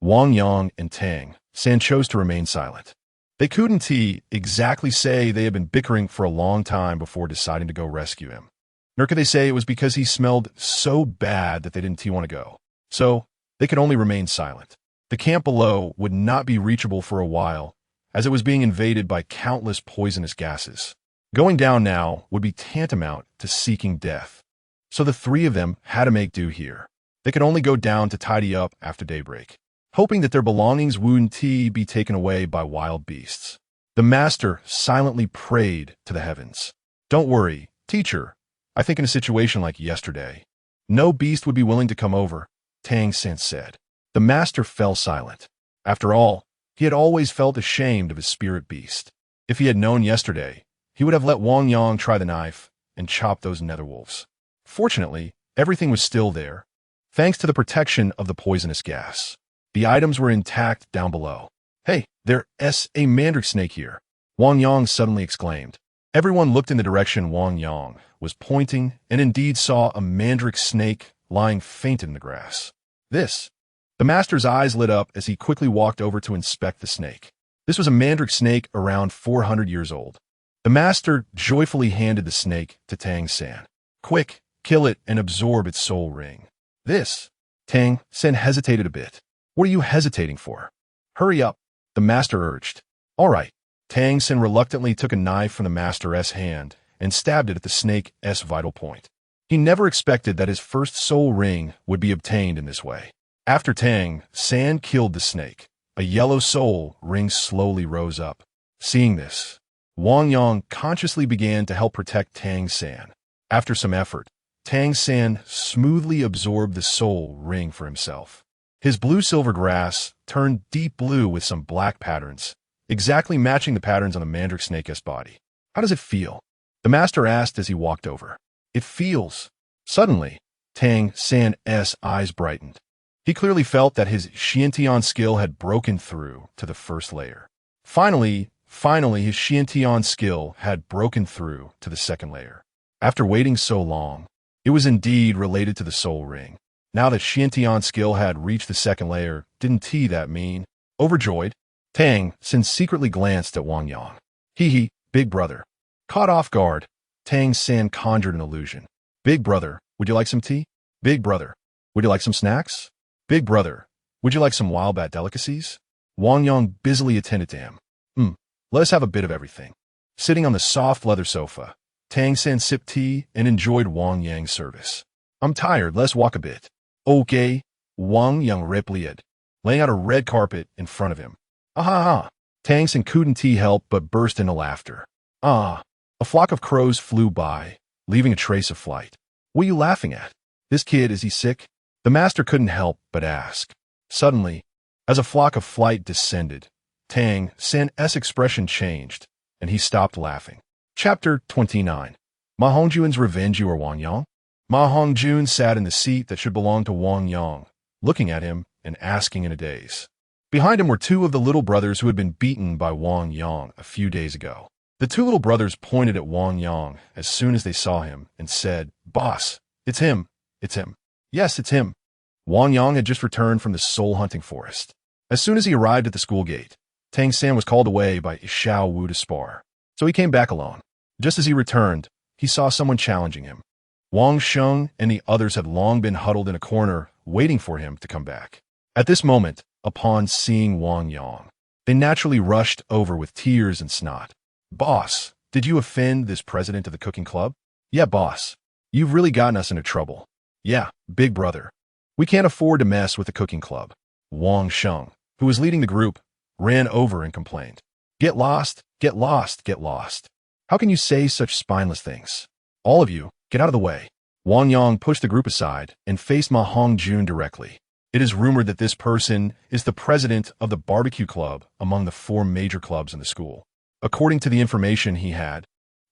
Wang Yang and Tang San chose to remain silent. They couldn't exactly say they had been bickering for a long time before deciding to go rescue him. Nor could they say it was because he smelled so bad that they didn't want to go. So, they could only remain silent. The camp below would not be reachable for a while, as it was being invaded by countless poisonous gases. Going down now would be tantamount to seeking death. So the three of them had to make do here. They could only go down to tidy up after daybreak, hoping that their belongings wouldn't be taken away by wild beasts. The master silently prayed to the heavens. Don't worry, teacher. I think in a situation like yesterday, no beast would be willing to come over, Tang San said. The master fell silent. After all, he had always felt ashamed of his spirit beast. If he had known yesterday, he would have let Wang Yang try the knife and chop those netherwolves. Fortunately, everything was still there, thanks to the protection of the poisonous gas. The items were intact down below. Hey, there's a mandrake snake here, Wang Yang suddenly exclaimed. Everyone looked in the direction Wang Yang was pointing and indeed saw a mandrake snake lying fainted in the grass. This. The master's eyes lit up as he quickly walked over to inspect the snake. This was a mandrake snake around 400 years old. The master joyfully handed the snake to Tang San. Quick, kill it and absorb its soul ring. This. Tang San hesitated a bit. What are you hesitating for? Hurry up, the master urged. All right. Tang San reluctantly took a knife from the master's hand and stabbed it at the snake's vital point. He never expected that his first soul ring would be obtained in this way. After Tang San killed the snake, a yellow soul ring slowly rose up. Seeing this, Wang Yang consciously began to help protect Tang San. After some effort, Tang San smoothly absorbed the soul ring for himself. His blue-silver grass turned deep blue with some black patterns, exactly matching the patterns on the mandrake snake's body. How does it feel? The master asked as he walked over. It feels. Suddenly, Tang San's eyes brightened. He clearly felt that his Xiantian skill had broken through to the first layer. Finally, his Xiantian skill had broken through to the second layer. After waiting so long, it was indeed related to the soul ring. Now that Xiantian skill had reached the second layer, didn't that mean? Overjoyed, Tang San secretly glanced at Wang Yang. Hee, big brother. Caught off guard, Tang San conjured an illusion. Big brother, would you like some tea? Big brother, would you like some snacks? Big brother, would you like some wild bat delicacies? Wang Yang busily attended to him. Let us have a bit of everything. Sitting on the soft leather sofa, Tang San sipped tea and enjoyed Wang Yang's service. I'm tired, let's walk a bit. Okay, Wang Yang replied, laying out a red carpet in front of him. Tang San couldn't help but burst into laughter. A flock of crows flew by, leaving a trace of flight. What are you laughing at? This kid, is he sick? The master couldn't help but ask. Suddenly, As a flock of flight descended, Tang San's expression changed, and he stopped laughing. Chapter 29. Ma Hongjuan's Revenge or Wang Yang? Ma Hongjun sat in the seat that should belong to Wang Yang, looking at him and asking in a daze. Behind him were two of the little brothers who had been beaten by Wang Yang a few days ago. The two little brothers pointed at Wang Yang as soon as they saw him and said, "Boss, it's him. It's him. Yes, it's him." Wang Yang had just returned from the soul hunting forest. As soon as he arrived at the school gate, Tang San was called away by Xiao Wu to spar, so he came back alone. Just as he returned, he saw someone challenging him. Wang Sheng and the others had long been huddled in a corner, waiting for him to come back. At this moment, upon seeing Wang Yang, they naturally rushed over with tears and snot. "Boss, did you offend this president of the cooking club?" "Yeah, boss. You've really gotten us into trouble." "Yeah, big brother. We can't afford to mess with the cooking club." Wang Sheng, who was leading the group, ran over and complained. "Get lost, get lost, get lost. How can you say such spineless things? All of you, get out of the way." Wang Yang pushed the group aside and faced Ma Hongjun directly. "It is rumored that this person is the president of the barbecue club among the 4 major clubs in the school. According to the information he had,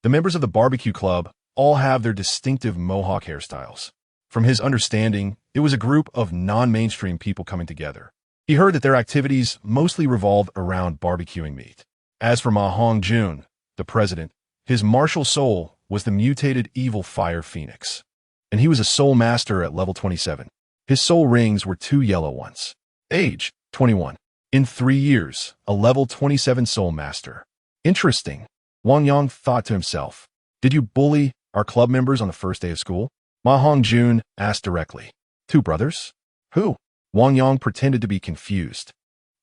the members of the barbecue club all have their distinctive mohawk hairstyles. From his understanding, it was a group of non-mainstream people coming together. He heard that their activities mostly revolved around barbecuing meat. As for Ma Hongjun, the president, his martial soul was the mutated evil fire phoenix, and he was a soul master at level 27. His soul rings were 2 yellow ones. Age, 21. In 3 years, a level 27 soul master. Interesting. Wang Yang thought to himself. "Did you bully our club members on the first day of school?" Ma Hongjun asked directly. "2 brothers? Who?" Wang Yang pretended to be confused.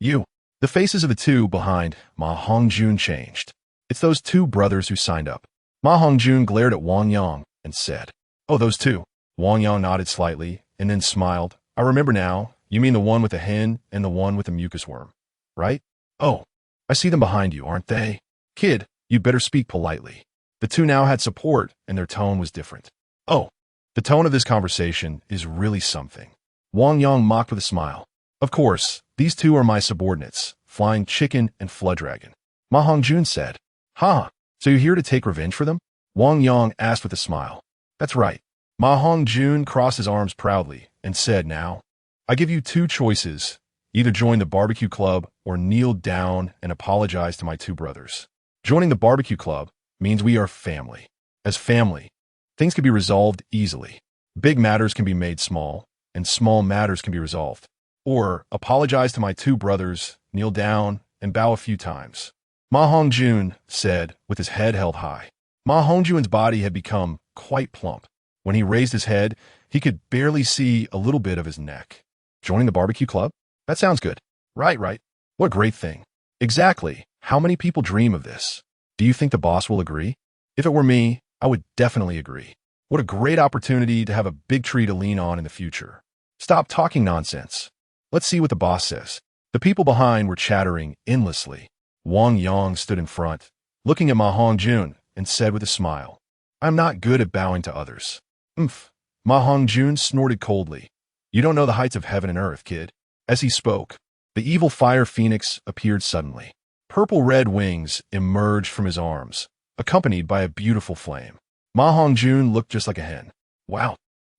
"You." The faces of the two behind Ma Hongjun changed. "It's those 2 brothers who signed up." Ma Hongjun glared at Wang Yang and said, "Oh, those 2. Wang Yang nodded slightly and then smiled. "I remember now. You mean the one with the hen and the one with the mucus worm, right? Oh, I see them behind you, aren't they? Kid, you'd better speak politely." The 2 now had support, and their tone was different. "Oh, the tone of this conversation is really something." Wang Yang mocked with a smile. "Of course, these 2 are my subordinates, Flying Chicken and Flood Dragon." Ma Hongjun said. "Huh, so you're here to take revenge for them?" Wang Yang asked with a smile. "That's right." Ma Hongjun crossed his arms proudly and said, "Now, I give you 2 choices. Either join the barbecue club or kneel down and apologize to my 2 brothers. Joining the barbecue club means we are family. As family, things can be resolved easily. Big matters can be made small, and small matters can be resolved. Or apologize to my 2 brothers, kneel down, and bow a few times." Ma Hongjun said with his head held high. Ma Hongjun's body had become quite plump. When he raised his head, he could barely see a little bit of his neck. "Joining the barbecue club? That sounds good." Right. What a great thing." "Exactly. How many people dream of this? Do you think the boss will agree?" "If it were me, I would definitely agree. What a great opportunity to have a big tree to lean on in the future." "Stop talking nonsense. Let's see what the boss says." The people behind were chattering endlessly. Wang Yang stood in front, looking at Ma Hongjun, and said with a smile, "I'm not good at bowing to others." "Umph." Ma Hongjun snorted coldly. "You don't know the heights of heaven and earth, kid." As he spoke, the evil fire phoenix appeared suddenly. Purple-red wings emerged from his arms, accompanied by a beautiful flame. Ma Hongjun looked just like a hen. "Wow,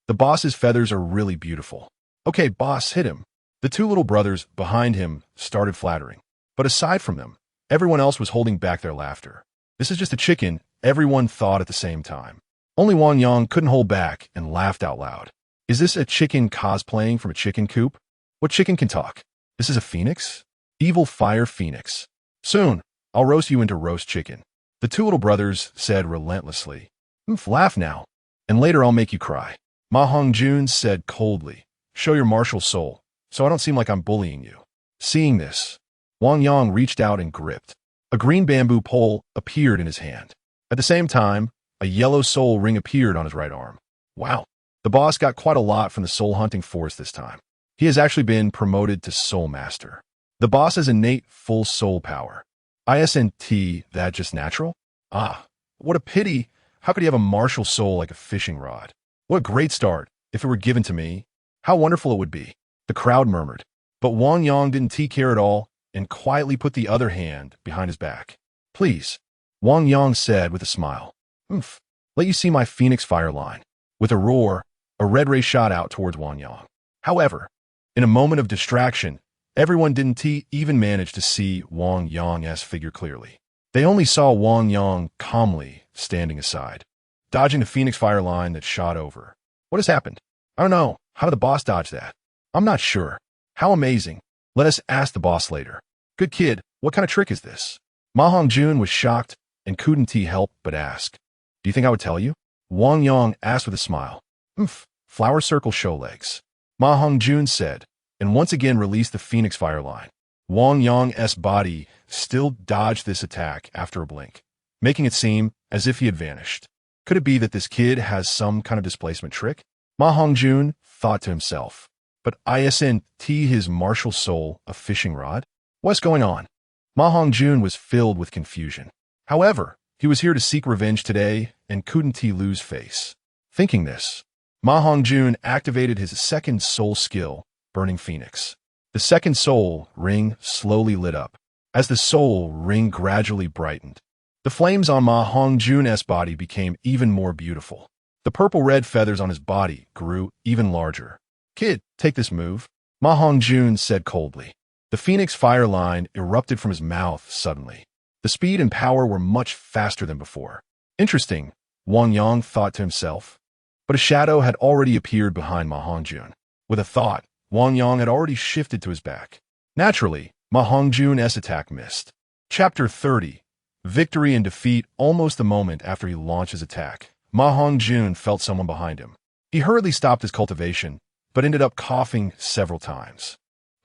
the boss's feathers are really beautiful." "Okay, boss, hit him." The 2 little brothers behind him started flattering. But aside from them, everyone else was holding back their laughter. "This is just a chicken," everyone thought at the same time. Only Wang Yang couldn't hold back and laughed out loud. "Is this a chicken cosplaying from a chicken coop? What chicken can talk? This is a phoenix? Evil fire phoenix. Soon, I'll roast you into roast chicken." The 2 little brothers said relentlessly. "Laugh now, and later I'll make you cry." Ma Hongjun said coldly, "Show your martial soul, so I don't seem like I'm bullying you." Seeing this, Wang Yang reached out and gripped. A green bamboo pole appeared in his hand. At the same time, a yellow soul ring appeared on his right arm. Wow, the boss got quite a lot from the soul hunting force this time. He has actually been promoted to soul master. The boss has innate full soul power. Isn't that just natural? Ah, what a pity. How could he have a martial soul like a fishing rod? What a great start. If it were given to me, how wonderful it would be. The crowd murmured. But Wang Yang didn't care at all and quietly put the other hand behind his back. Please, Wang Yang said with a smile. Oomph. Let you see my phoenix fire line. With a roar, a red ray shot out towards Wang Yang. However, in a moment of distraction, everyone didn't even manage to see Wang Yang's figure clearly. They only saw Wang Yang calmly standing aside, dodging the phoenix fire line that shot over. What has happened? I don't know. How did the boss dodge that? I'm not sure. How amazing. Let us ask the boss later. Good kid, what kind of trick is this? Ma Hongjun was shocked and couldn't help but ask. Do you think I would tell you? Wang Yang asked with a smile. Flower circle show legs. Ma Hongjun said, and once again released the phoenix fire line. Wang Yang's body still dodged this attack after a blink, making it seem as if he had vanished. Could it be that this kid has some kind of displacement trick? Ma Hongjun thought to himself. But isn't his martial soul a fishing rod? What's going on? Ma Hongjun was filled with confusion. However, he was here to seek revenge today and couldn't lose face. Thinking this, Ma Hongjun activated his second soul skill, Burning Phoenix. The second soul ring slowly lit up. As the soul ring gradually brightened, the flames on Ma Hongjun's body became even more beautiful. The purple-red feathers on his body grew even larger. Kid, take this move, Ma Hongjun said coldly. The phoenix fire line erupted from his mouth suddenly. The speed and power were much faster than before. Interesting, Wang Yang thought to himself. But a shadow had already appeared behind Ma Hongjun. With a thought, Wang Yang had already shifted to his back. Naturally, Ma Hongjun's attack missed. Chapter 30. Victory and defeat. Almost a moment after he launched his attack, Ma Hongjun felt someone behind him. He hurriedly stopped his cultivation, but ended up coughing several times.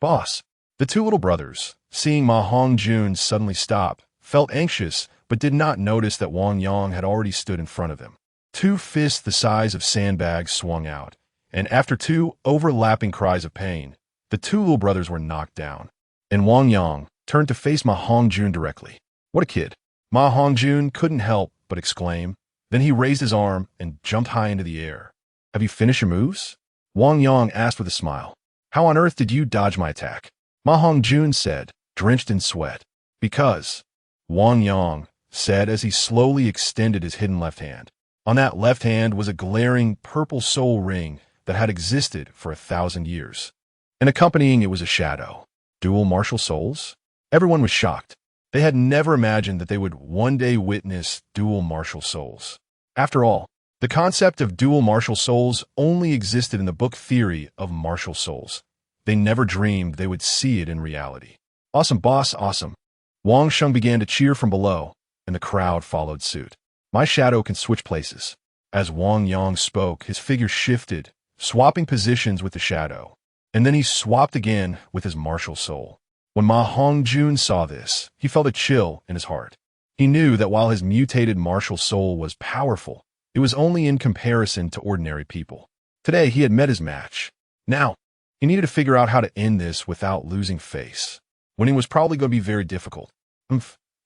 Boss. The two little brothers, seeing Ma Hongjun suddenly stop, felt anxious but did not notice that Wang Yang had already stood in front of them. Two fists the size of sandbags swung out, and after two overlapping cries of pain, the two little brothers were knocked down. And Wang Yang turned to face Ma Hongjun directly. What a kid. Ma Hongjun couldn't help but exclaim. Then he raised his arm and jumped high into the air. Have you finished your moves? Wang Yang asked with a smile. How on earth did you dodge my attack? Ma Hongjun said, drenched in sweat. Because, Wang Yang said as he slowly extended his hidden left hand. On that left hand was a glaring purple soul ring that had existed for 1,000 years. And accompanying it was a shadow. Dual martial souls? Everyone was shocked. They had never imagined that they would one day witness dual martial souls. After all, the concept of dual martial souls only existed in the book theory of martial souls. They never dreamed they would see it in reality. Awesome, boss, awesome. Wang Sheng began to cheer from below, and the crowd followed suit. My shadow can switch places. As Wang Yang spoke, his figure shifted, swapping positions with the shadow. And then he swapped again with his martial soul. When Ma Hongjun saw this, he felt a chill in his heart. He knew that while his mutated martial soul was powerful, it was only in comparison to ordinary people. Today, he had met his match. Now, he needed to figure out how to end this without losing face. Winning was probably going to be very difficult.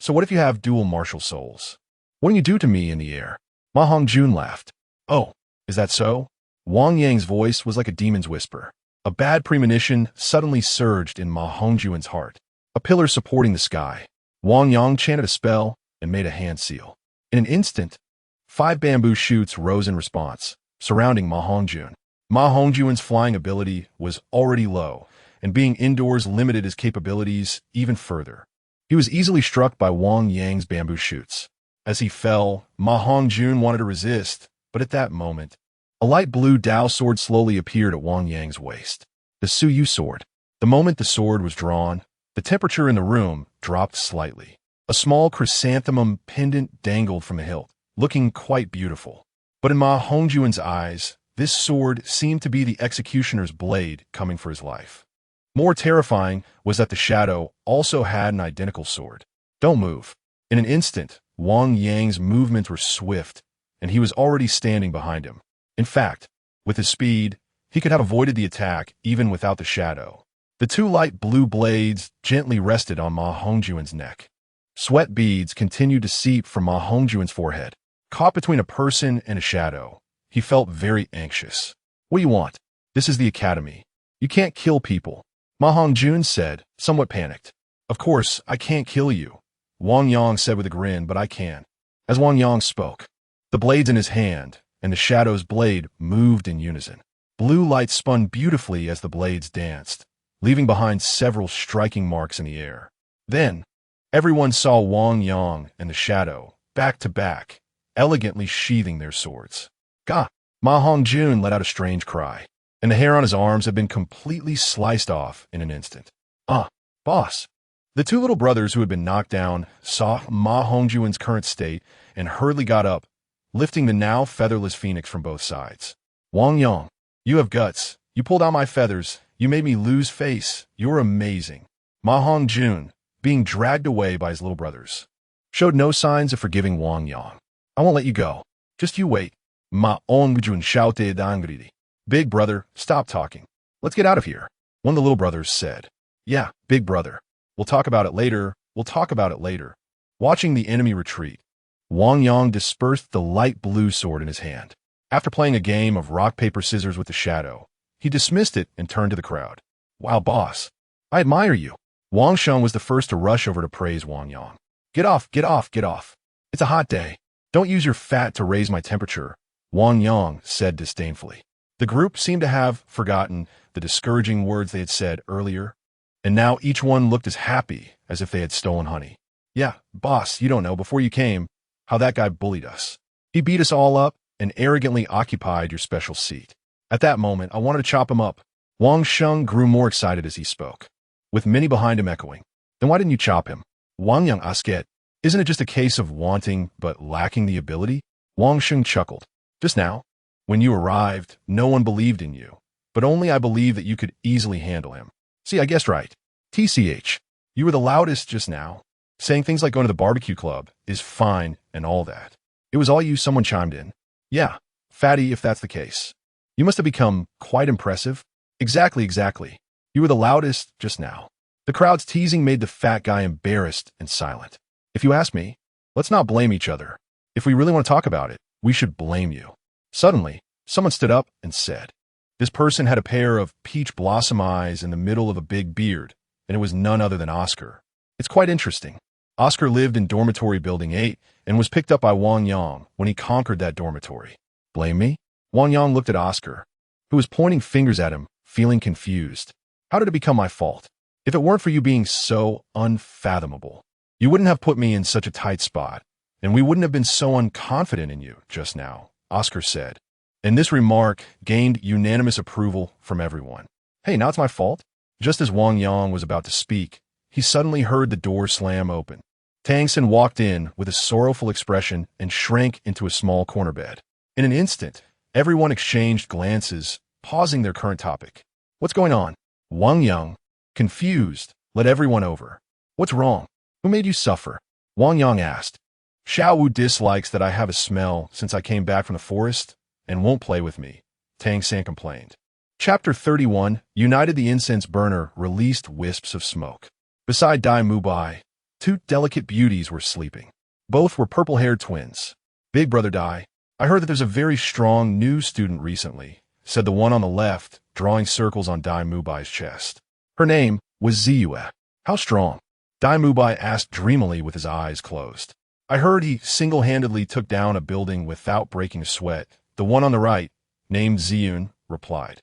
So what if you have dual martial souls? What can you do to me in the air? Ma Hongjun laughed. Oh, is that so? Wang Yang's voice was like a demon's whisper. A bad premonition suddenly surged in Ma Hongjun's heart. A pillar supporting the sky. Wang Yang chanted a spell and made a hand seal. In an instant, 5 bamboo shoots rose in response, surrounding Ma Hongjun. Ma Hongjun's flying ability was already low, and being indoors limited his capabilities even further. He was easily struck by Wang Yang's bamboo shoots. As he fell, Ma Hongjun wanted to resist, but at that moment, a light blue Dao sword slowly appeared at Wang Yang's waist. The Suyu sword. The moment the sword was drawn, the temperature in the room dropped slightly. A small chrysanthemum pendant dangled from the hilt, looking quite beautiful. But in Ma Hongjun's eyes, this sword seemed to be the executioner's blade coming for his life. More terrifying was that the shadow also had an identical sword. Don't move. In an instant, Wang Yang's movements were swift, and he was already standing behind him. In fact, with his speed, he could have avoided the attack even without the shadow. The 2 light blue blades gently rested on Ma Hongjun's neck. Sweat beads continued to seep from Ma Hongjun's forehead. Caught between a person and a shadow, he felt very anxious. What do you want? This is the academy. You can't kill people. Ma Hongjun said, somewhat panicked. Of course, I can't kill you, Wang Yang said with a grin, but I can. As Wang Yang spoke, the blades in his hand and the shadow's blade moved in unison. Blue light spun beautifully as the blades danced, leaving behind several striking marks in the air. Then, everyone saw Wang Yang and the shadow, back to back, elegantly sheathing their swords. Gah! Ma Hongjun let out a strange cry, and the hair on his arms had been completely sliced off in an instant. Boss! The two little brothers who had been knocked down saw Ma Hongjun's current state and hurriedly got up, lifting the now featherless phoenix from both sides. Wang Yang, you have guts. You pulled out my feathers. You made me lose face. You're amazing. Ma Hongjun, being dragged away by his little brothers, showed no signs of forgiving Wang Yang. I won't let you go. Just you wait. Ma Hongjun shouted angrily. Big brother, stop talking. Let's get out of here. One of the little brothers said. Yeah, big brother. We'll talk about it later. We'll talk about it later. Watching the enemy retreat, Wang Yang dispersed the light blue sword in his hand. After playing a game of rock, paper, scissors with the shadow, he dismissed it and turned to the crowd. Wow, boss. I admire you. Wang Sheng was the first to rush over to praise Wang Yang. Get off, get off, get off. It's a hot day. Don't use your fat to raise my temperature, Wang Yang said disdainfully. The group seemed to have forgotten the discouraging words they had said earlier, and now each one looked as happy as if they had stolen honey. Yeah, boss, you don't know, before you came, how that guy bullied us. He beat us all up and arrogantly occupied your special seat. At that moment, I wanted to chop him up. Wang Sheng grew more excited as he spoke, with many behind him echoing. Then why didn't you chop him? Wang Yang asked. Isn't it just a case of wanting but lacking the ability? Wang Sheng chuckled. Just now, when you arrived, no one believed in you, but only I believed that you could easily handle him. See, I guessed right. TCH, you were the loudest just now. Saying things like going to the barbecue club is fine and all that. It was all you, someone chimed in. Yeah, fatty if that's the case. You must have become quite impressive. Exactly. You were the loudest just now. The crowd's teasing made the fat guy embarrassed and silent. If you ask me, let's not blame each other. If we really want to talk about it, we should blame you. Suddenly, someone stood up and said, this person had a pair of peach blossom eyes in the middle of a big beard, and it was none other than Oscar. It's quite interesting. Oscar lived in dormitory building 8 and was picked up by Wang Yang when he conquered that dormitory. Blame me? Wang Yang looked at Oscar, who was pointing fingers at him, feeling confused. How did it become my fault? If it weren't for you being so unfathomable, you wouldn't have put me in such a tight spot, and we wouldn't have been so unconfident in you just now, Oscar said. And this remark gained unanimous approval from everyone. Hey, now it's my fault? Just as Wang Yang was about to speak, he suddenly heard the door slam open. Tang San walked in with a sorrowful expression and shrank into a small corner bed. In an instant, everyone exchanged glances, pausing their current topic. What's going on? Wang Yang, confused, led everyone over. What's wrong? Who made you suffer? Wang Yang asked. Xiao Wu dislikes that I have a smell since I came back from the forest and won't play with me, Tang San complained. Chapter 31, United the incense burner released wisps of smoke. Beside Dai Mubai, two delicate beauties were sleeping. Both were purple-haired twins. Big brother Dai, I heard that there's a very strong new student recently, said the one on the left, drawing circles on Dai Mubai's chest. Her name was Ziyue. How strong? Dai Mubai asked dreamily with his eyes closed. I heard he single-handedly took down a building without breaking a sweat. The one on the right, named Ziyun, replied.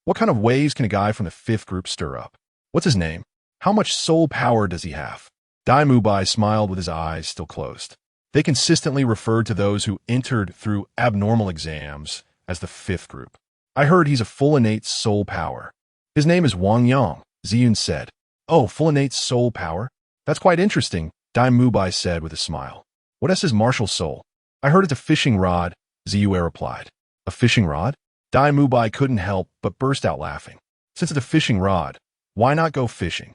What kind of waves can a guy from the 5th group stir up? What's his name? How much soul power does he have? Dai Mubai smiled with his eyes still closed. They consistently referred to those who entered through abnormal exams as the 5th group. I heard he's a full innate soul power. His name is Wang Yang, Ziyun said. Oh, full innate soul power? That's quite interesting, Dai Mubai said with a smile. What else is martial soul? I heard it's a fishing rod, Ziyue replied. A fishing rod? Dai Mubai couldn't help but burst out laughing. Since it's a fishing rod, why not go fishing?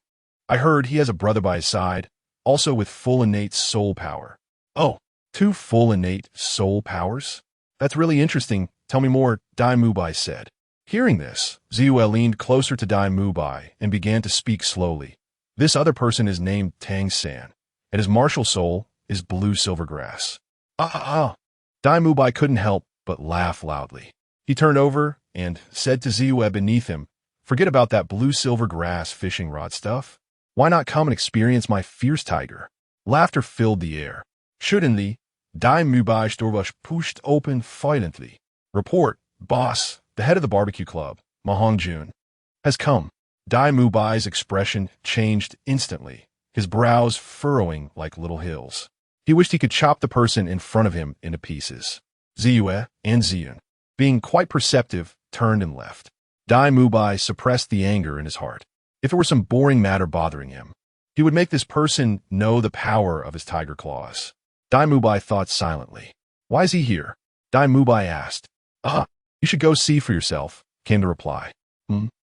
I heard he has a brother by his side, also with full innate soul power. Oh, 2 full innate soul powers? That's really interesting. Tell me more, Dai Mubai said. Hearing this, Ziyue leaned closer to Dai Mubai and began to speak slowly. This other person is named Tang San, and his martial soul is blue silvergrass. Dai Mubai couldn't help but laugh loudly. He turned over and said to Ziyue beneath him, Forget about that blue-silver grass fishing rod stuff. Why not come and experience my fierce tiger? Laughter filled the air. Suddenly, Die Mubai Storbush pushed open violently. Report, boss, the head of the barbecue club, Mahong Jun, has come. Dai Mubai's expression changed instantly, his brows furrowing like little hills. He wished he could chop the person in front of him into pieces. Ziyue and Ziyun, being quite perceptive, turned and left. Dai Mubai suppressed the anger in his heart. If it were some boring matter bothering him, he would make this person know the power of his tiger claws. Dai Mubai thought silently. Why is he here? Dai Mubai asked. You should go see for yourself, came the reply.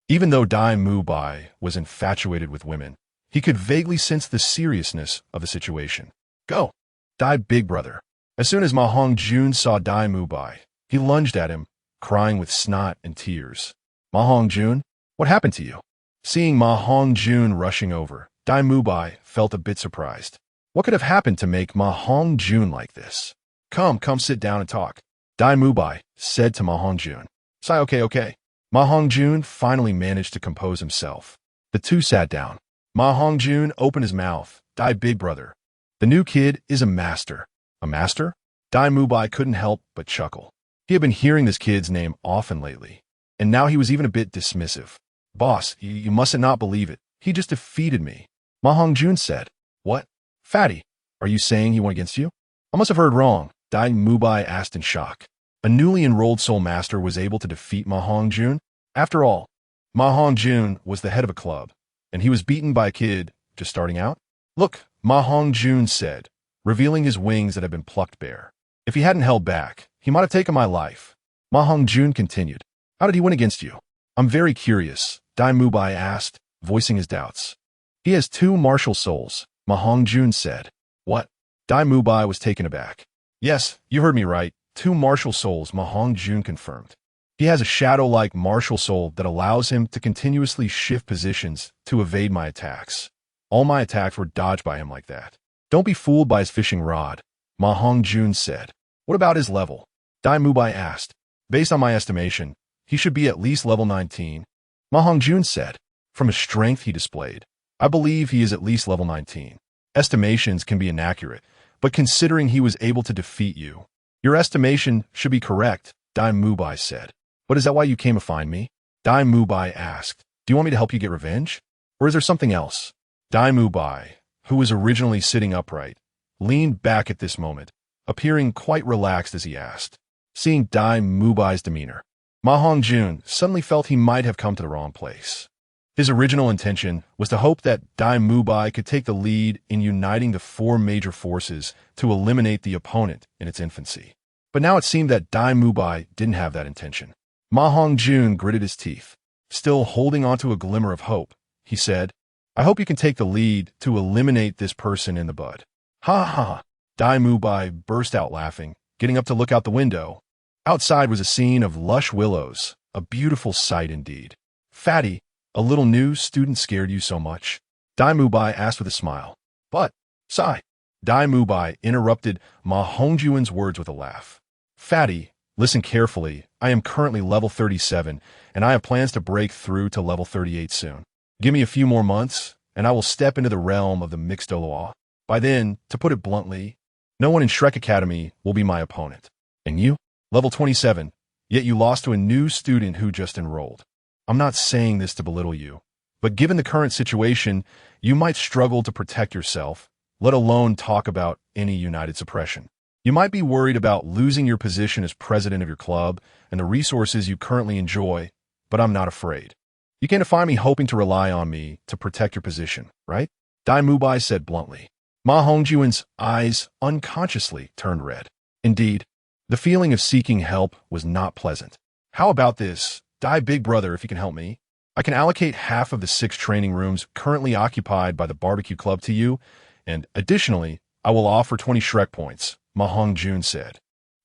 Even though Dai Mubai was infatuated with women, he could vaguely sense the seriousness of the situation. Go! Dai Big Brother. As soon as Mahong Jun saw Dai Mubai, he lunged at him, crying with snot and tears. Mahong Jun, what happened to you? Seeing Mahong Jun rushing over, Dai Mubai felt a bit surprised. What could have happened to make Mahong Jun like this? Come sit down and talk. Dai Mubai said to Mahong Jun. Say okay. Mahong Jun finally managed to compose himself. The two sat down. Mahong Jun opened his mouth. Dai Big Brother. The new kid is a master. A master? Dai Mubai couldn't help but chuckle. He had been hearing this kid's name often lately, and now he was even a bit dismissive. Boss, you mustn't not believe it. He just defeated me. Mahong Jun said. What? Fatty, are you saying he went against you? I must have heard wrong, Dai Mubai asked in shock. A newly enrolled soul master was able to defeat Mahong Jun? After all, Mahong Jun was the head of a club, and he was beaten by a kid just starting out? Look, Mahong Jun said, revealing his wings that had been plucked bare. If he hadn't held back, he might have taken my life. Mahong Jun continued. How did he win against you? I'm very curious, Dai Mubai asked, voicing his doubts. He has 2 martial souls, Mahong Jun said. What? Dai Mubai was taken aback. Yes, you heard me right. 2 martial souls, Mahong Jun confirmed. He has a shadow-like martial soul that allows him to continuously shift positions to evade my attacks. All my attacks were dodged by him like that. Don't be fooled by his fishing rod, Mahong Jun said. What about his level? Dai Mubai asked. Based on my estimation, he should be at least level 19. Mahong Jun said. From his strength he displayed, I believe he is at least level 19. Estimations can be inaccurate, but considering he was able to defeat you, your estimation should be correct, Dai Mubai said. But is that why you came to find me? Dai Mubai asked. Do you want me to help you get revenge? Or is there something else? Dai Mubai, who was originally sitting upright, leaned back at this moment, appearing quite relaxed as he asked. Seeing Dai Mubai's demeanor, Mahong Jun suddenly felt he might have come to the wrong place. His original intention was to hope that Dai Mubai could take the lead in uniting the 4 major forces to eliminate the opponent in its infancy. But now it seemed that Dai Mubai didn't have that intention. Mahong Jun gritted his teeth. Still holding onto a glimmer of hope, he said, I hope you can take the lead to eliminate this person in the bud. Ha ha! Dai Mubai burst out laughing, getting up to look out the window. Outside was a scene of lush willows, a beautiful sight indeed. Fatty, a little new student scared you so much? Dai Mubai asked with a smile. But, sigh. Dai Mubai interrupted Mahong Jun's words with a laugh. Fatty, listen carefully. I am currently level 37, and I have plans to break through to level 38 soon. Give me a few more months, and I will step into the realm of the mixed Douluo. By then, to put it bluntly, no one in Shrek Academy will be my opponent. And you? Level 27, yet you lost to a new student who just enrolled. I'm not saying this to belittle you, but given the current situation, you might struggle to protect yourself, let alone talk about any united suppression. You might be worried about losing your position as president of your club and the resources you currently enjoy, but I'm not afraid. You came to find me hoping to rely on me to protect your position, right? Dai Mubai said bluntly. Mahong Jun's eyes unconsciously turned red. Indeed, the feeling of seeking help was not pleasant. How about this, Dai Big Brother, if you can help me? I can allocate half of the 6 training rooms currently occupied by the barbecue club to you, and additionally, I will offer 20 Shrek points, Mahong Jun said.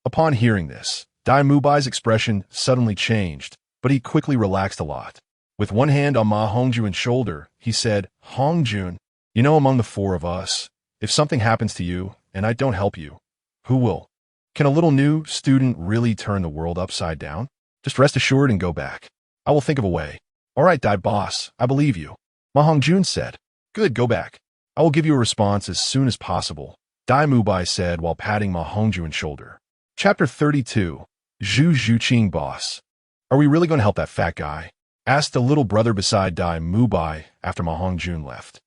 Upon hearing this, Dai Mubai's expression suddenly changed, but he quickly relaxed a lot. With one hand on Mahong Jun's shoulder, he said, Hong Jun, you know, among the 4 of us, if something happens to you and I don't help you, who will? Can a little new student really turn the world upside down? Just rest assured and go back. I will think of a way. All right, Dai boss, I believe you. Ma Hongjun said. Good, go back. I will give you a response as soon as possible, Dai Mubai said while patting Ma Hongjun's shoulder. Chapter 32. Zhu Zhuqing Boss. Are we really going to help that fat guy? Asked the little brother beside Dai Mubai after Ma Hongjun left.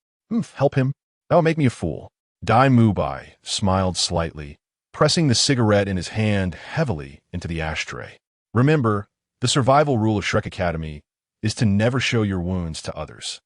Help him? That would make me a fool. Dai Mubai smiled slightly, pressing the cigarette in his hand heavily into the ashtray. Remember, the survival rule of Shrek Academy is to never show your wounds to others.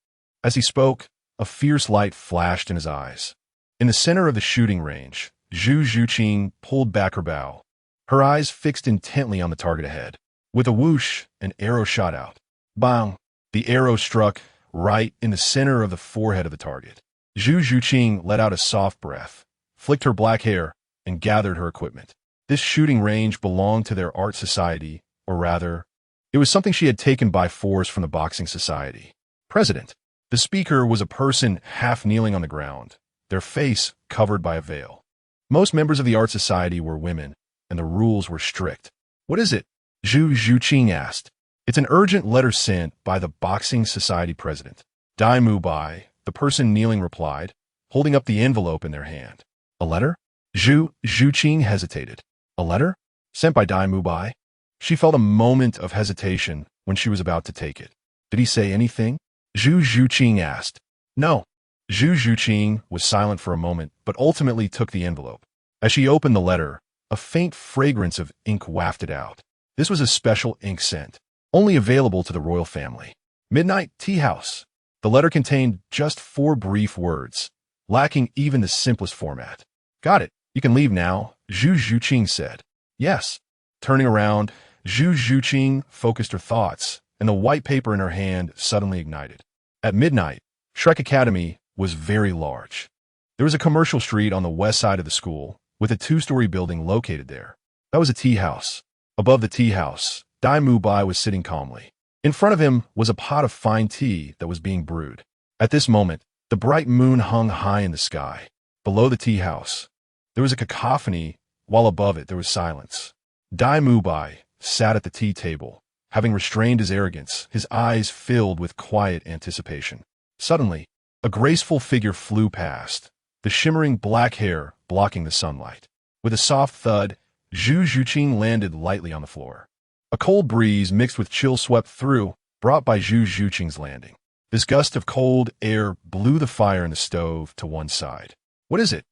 As he spoke, a fierce light flashed in his eyes. In the center of the shooting range, Zhu Zhuqing pulled back her bow, her eyes fixed intently on the target ahead. With a whoosh, an arrow shot out. Bang! The arrow struck right in the center of the forehead of the target. Zhu Zhuqing let out a soft breath, flicked her black hair, and gathered her equipment. This shooting range belonged to their art society, or rather, it was something she had taken by force from the boxing society. President. The speaker was a person half kneeling on the ground, their face covered by a veil. Most members of the art society were women, and the rules were strict. What is it? Zhu Zhuqing asked. It's an urgent letter sent by the boxing society president. Dai Mubai, the person kneeling, replied, holding up the envelope in their hand. A letter? Zhu Zhuqing hesitated. A letter? Sent by Dai Mubai? She felt a moment of hesitation when she was about to take it. Did he say anything? Zhu Zhuqing asked. No. Zhu Zhuqing was silent for a moment, but ultimately took the envelope. As she opened the letter, a faint fragrance of ink wafted out. This was a special ink scent, only available to the royal family. Midnight Tea House. The letter contained just 4 brief words, lacking even the simplest format. Got it. You can leave now, Zhu Zhuqing said. Yes. Turning around, Zhu Zhuqing focused her thoughts, and the white paper in her hand suddenly ignited. At midnight, Shrek Academy was very large. There was a commercial street on the west side of the school, with a 2-story building located there. That was a tea house. Above the tea house, Dai Mubai was sitting calmly. In front of him was a pot of fine tea that was being brewed. At this moment, the bright moon hung high in the sky. Below the tea house, there was a cacophony, while above it there was silence. Dai Mubai sat at the tea table, having restrained his arrogance, his eyes filled with quiet anticipation. Suddenly, a graceful figure flew past, the shimmering black hair blocking the sunlight. With a soft thud, Zhu Zhuqing landed lightly on the floor. A cold breeze mixed with chill swept through, brought by Zhu Zhuqing's landing. This gust of cold air blew the fire in the stove to one side. What is it?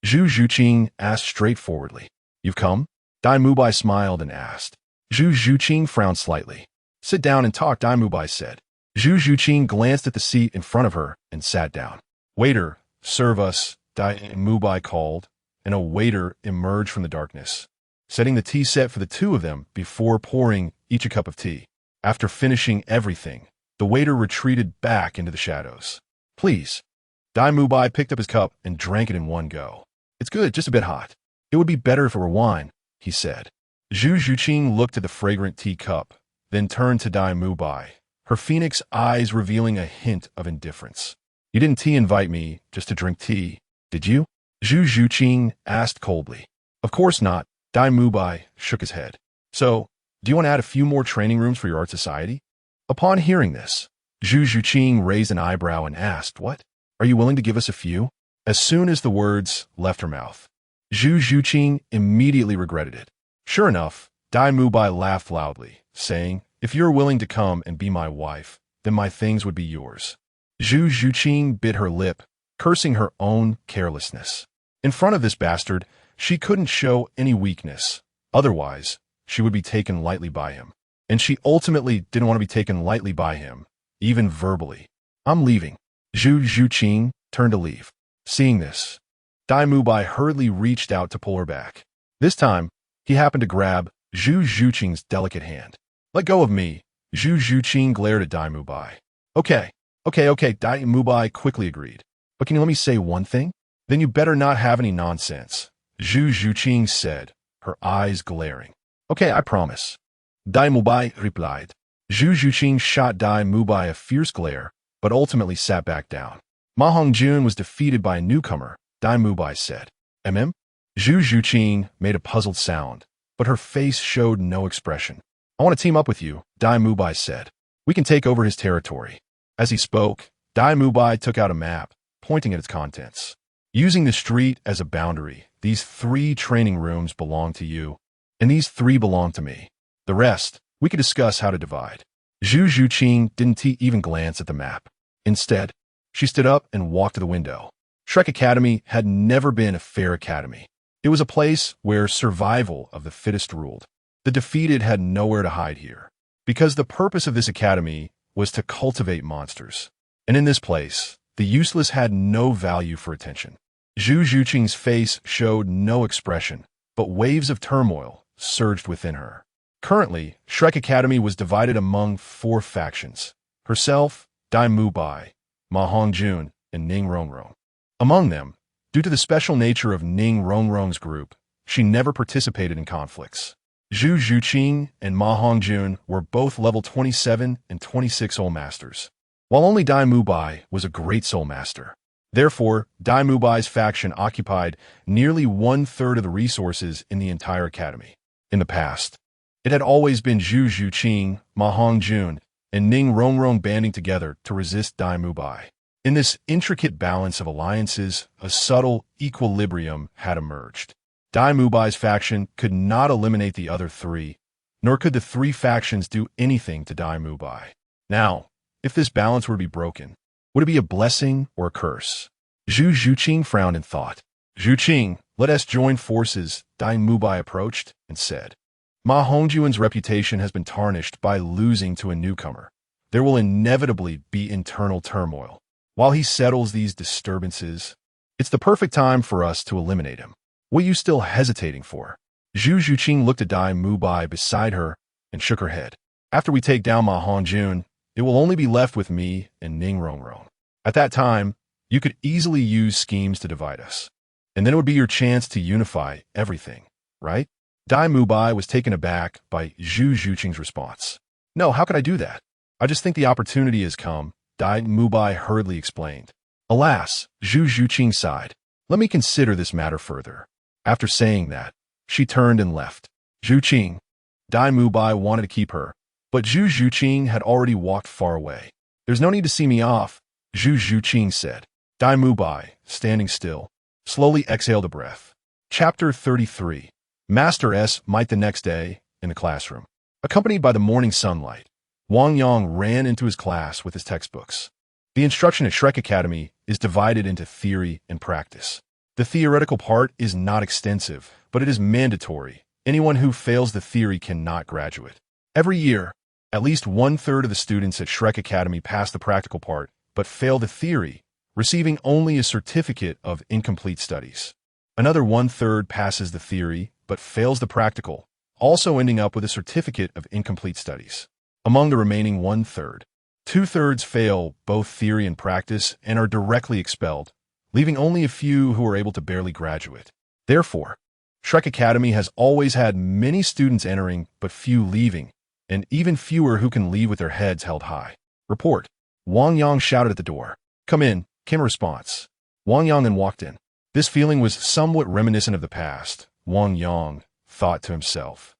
Zhu Zhuqing asked straightforwardly. You've come? Dai Mubai smiled and asked. Zhu Zhuqing frowned slightly. Sit down and talk, Dai Mubai said. Zhu Zhuqing glanced at the seat in front of her and sat down. Waiter, serve us, Dai Mubai called, and a waiter emerged from the darkness, setting the tea set for the two of them before pouring each a cup of tea. After finishing everything, the waiter retreated back into the shadows. Please. Dai Mubai picked up his cup and drank it in one go. It's good, just a bit hot. It would be better if it were wine, he said. Zhu Zhuqing looked at the fragrant teacup, then turned to Dai Mubai, her phoenix eyes revealing a hint of indifference. You didn't invite me just to drink tea, did you? Zhu Zhuqing asked coldly. Of course not, Dai Mubai shook his head. So, do you want to add a few more training rooms for your art society? Upon hearing this, Zhu Zhuqing raised an eyebrow and asked, What? Are you willing to give us a few? As soon as the words left her mouth, Zhu Zhuqing immediately regretted it. Sure enough, Dai Mubai laughed loudly, saying, If you're willing to come and be my wife, then my things would be yours. Zhu Zhuqing bit her lip, cursing her own carelessness. In front of this bastard, she couldn't show any weakness. Otherwise, she would be taken lightly by him. And she ultimately didn't want to be taken lightly by him, even verbally. I'm leaving. Zhu Zhuqing turned to leave. Seeing this, Dai Mubai hurriedly reached out to pull her back. This time, he happened to grab Zhu Zhuqing's delicate hand. Let go of me. Zhu Zhuqing glared at Dai Mubai. Okay, Dai Mubai quickly agreed. But can you let me say one thing? Then you better not have any nonsense, Zhu Zhuqing said, her eyes glaring. Okay, I promise. Dai Mubai replied. Zhu Zhuqing shot Dai Mubai a fierce glare, but ultimately sat back down. Ma Hongjun was defeated by a newcomer, Dai Mubai said. Zhu Zhuqing made a puzzled sound, but her face showed no expression. I want to team up with you, Dai Mubai said. We can take over his territory. As he spoke, Dai Mubai took out a map, pointing at its contents. Using the street as a boundary, these 3 training rooms belong to you, and these 3 belong to me. The rest, we could discuss how to divide. Zhu Zhuqing didn't even glance at the map. Instead, she stood up and walked to the window. Shrek Academy had never been a fair academy. It was a place where survival of the fittest ruled. The defeated had nowhere to hide here, because the purpose of this academy was to cultivate monsters. And in this place, the useless had no value for attention. Zhu Zhuqing's face showed no expression, but waves of turmoil surged within her. Currently, Shrek Academy was divided among 4 factions: herself, Dai Mubai, Ma Hongjun, and Ning Rongrong. Among them, due to the special nature of Ning Rongrong's group, she never participated in conflicts. Zhu Zhuqing and Ma Hongjun were both level 27 and 26 soul masters, while only Dai Mubai was a great soul master. Therefore, Dai Mubai's faction occupied nearly 1/3 of the resources in the entire academy. In the past, it had always been Zhu Zhuqing, Ma Hongjun, and Ning Rongrong banding together to resist Dai Mubai. In this intricate balance of alliances, a subtle equilibrium had emerged. Dai Mubai's faction could not eliminate the other 3, nor could the 3 factions do anything to Dai Mubai. Now, if this balance were to be broken, would it be a blessing or a curse? Zhu Zhuqing frowned in thought. Zhuqing, let us join forces, Dai Mubai approached and said. Ma Hongjun's reputation has been tarnished by losing to a newcomer. There will inevitably be internal turmoil. While he settles these disturbances, it's the perfect time for us to eliminate him. What are you still hesitating for? Zhu Zhuqing looked at Dai Mubai beside her and shook her head. After we take down Ma Hongjun, it will only be left with me and Ning Rongrong. At that time, you could easily use schemes to divide us. And then it would be your chance to unify everything, right? Dai Mubai was taken aback by Zhu Zhuqing's response. No, how could I do that? I just think the opportunity has come, Dai Mubai hurriedly explained. Alas, Zhu Zhuqing sighed. Let me consider this matter further. After saying that, she turned and left. Zhuqing. Dai Mubai wanted to keep her, but Zhu Zhuqing had already walked far away. There's no need to see me off, Zhu Zhuqing said. Dai Mubai, standing still, slowly exhaled a breath. Chapter 33. Master S. might the next day, in the classroom. Accompanied by the morning sunlight, Wang Yang ran into his class with his textbooks. The instruction at Shrek Academy is divided into theory and practice. The theoretical part is not extensive, but it is mandatory. Anyone who fails the theory cannot graduate. Every year, at least 1/3 of the students at Shrek Academy pass the practical part, but fail the theory, receiving only a certificate of incomplete studies. Another 1/3 passes the theory, but fails the practical, also ending up with a certificate of incomplete studies. Among the remaining 1/3, 2/3 fail both theory and practice and are directly expelled, leaving only a few who are able to barely graduate. Therefore, Shrek Academy has always had many students entering but few leaving, and even fewer who can leave with their heads held high. Report. Wang Yang shouted at the door. Come in, came a response. Wang Yang then walked in. This feeling was somewhat reminiscent of the past, Wang Yang thought to himself.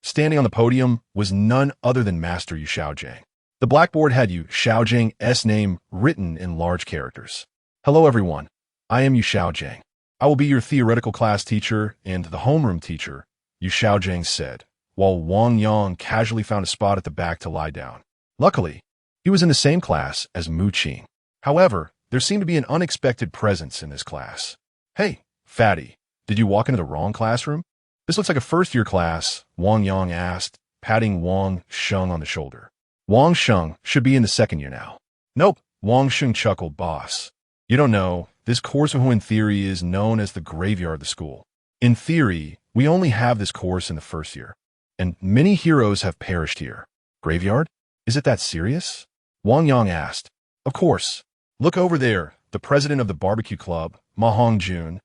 Standing on the podium was none other than Master Yu Xiaojang. The blackboard had Yu Xiaojang's name written in large characters. Hello everyone, I am Yu Xiaojang. I will be your theoretical class teacher and the homeroom teacher, Yu Xiaojang said, while Wang Yang casually found a spot at the back to lie down. Luckily, he was in the same class as Mu Qing. However, there seemed to be an unexpected presence in this class. Hey, fatty, did you walk into the wrong classroom? This looks like a first-year class, Wang Yang asked, patting Wang Sheng on the shoulder. Wang Sheng should be in the second year now. Nope, Wang Sheng chuckled, boss. You don't know, this course in theory is known as the graveyard of the school. In theory, we only have this course in the first year, and many heroes have perished here. Graveyard? Is it that serious? Wang Yang asked. Of course. Look over there, the president of the barbecue club, Ma Hongjun,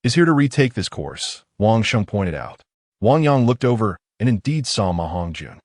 is here to retake this course, Wang Sheng pointed out. Wang Yang looked over and indeed saw Ma Hongjun.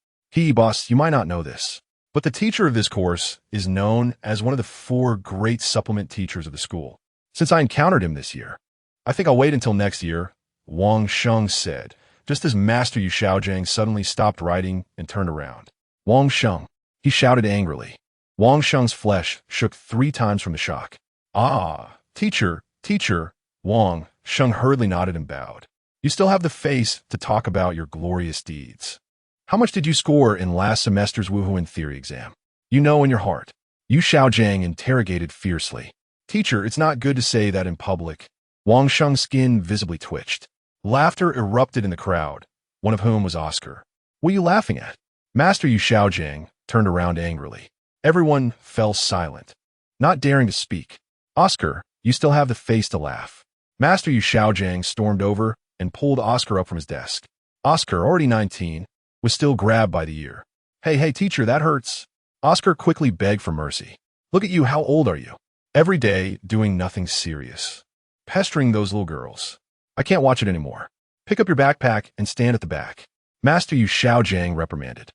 Boss, you might not know this, but the teacher of this course is known as one of the 4 great supplement teachers of the school. Since I encountered him this year, I think I'll wait until next year, Wang Sheng said, just as Master Yu Xiaojang suddenly stopped writing and turned around. Wang Sheng, he shouted angrily. Wang Sheng's flesh shook 3 times from the shock. Ah, teacher, teacher, Wang Sheng hurriedly nodded and bowed. You still have the face to talk about your glorious deeds. How much did you score in last semester's Wuhuan theory exam? You know in your heart. Yu Xiaojiang interrogated fiercely. Teacher, it's not good to say that in public. Wang Sheng's skin visibly twitched. Laughter erupted in the crowd, one of whom was Oscar. What are you laughing at? Master Yu Xiaojiang turned around angrily. Everyone fell silent, not daring to speak. Oscar, you still have the face to laugh. Master Yu Xiaojiang stormed over and pulled Oscar up from his desk. Oscar, already 19, was still grabbed by the ear. Hey, teacher, that hurts. Oscar quickly begged for mercy. Look at you, how old are you? Every day, doing nothing serious. Pestering those little girls. I can't watch it anymore. Pick up your backpack and stand at the back. Master Yu Xiaojiang reprimanded.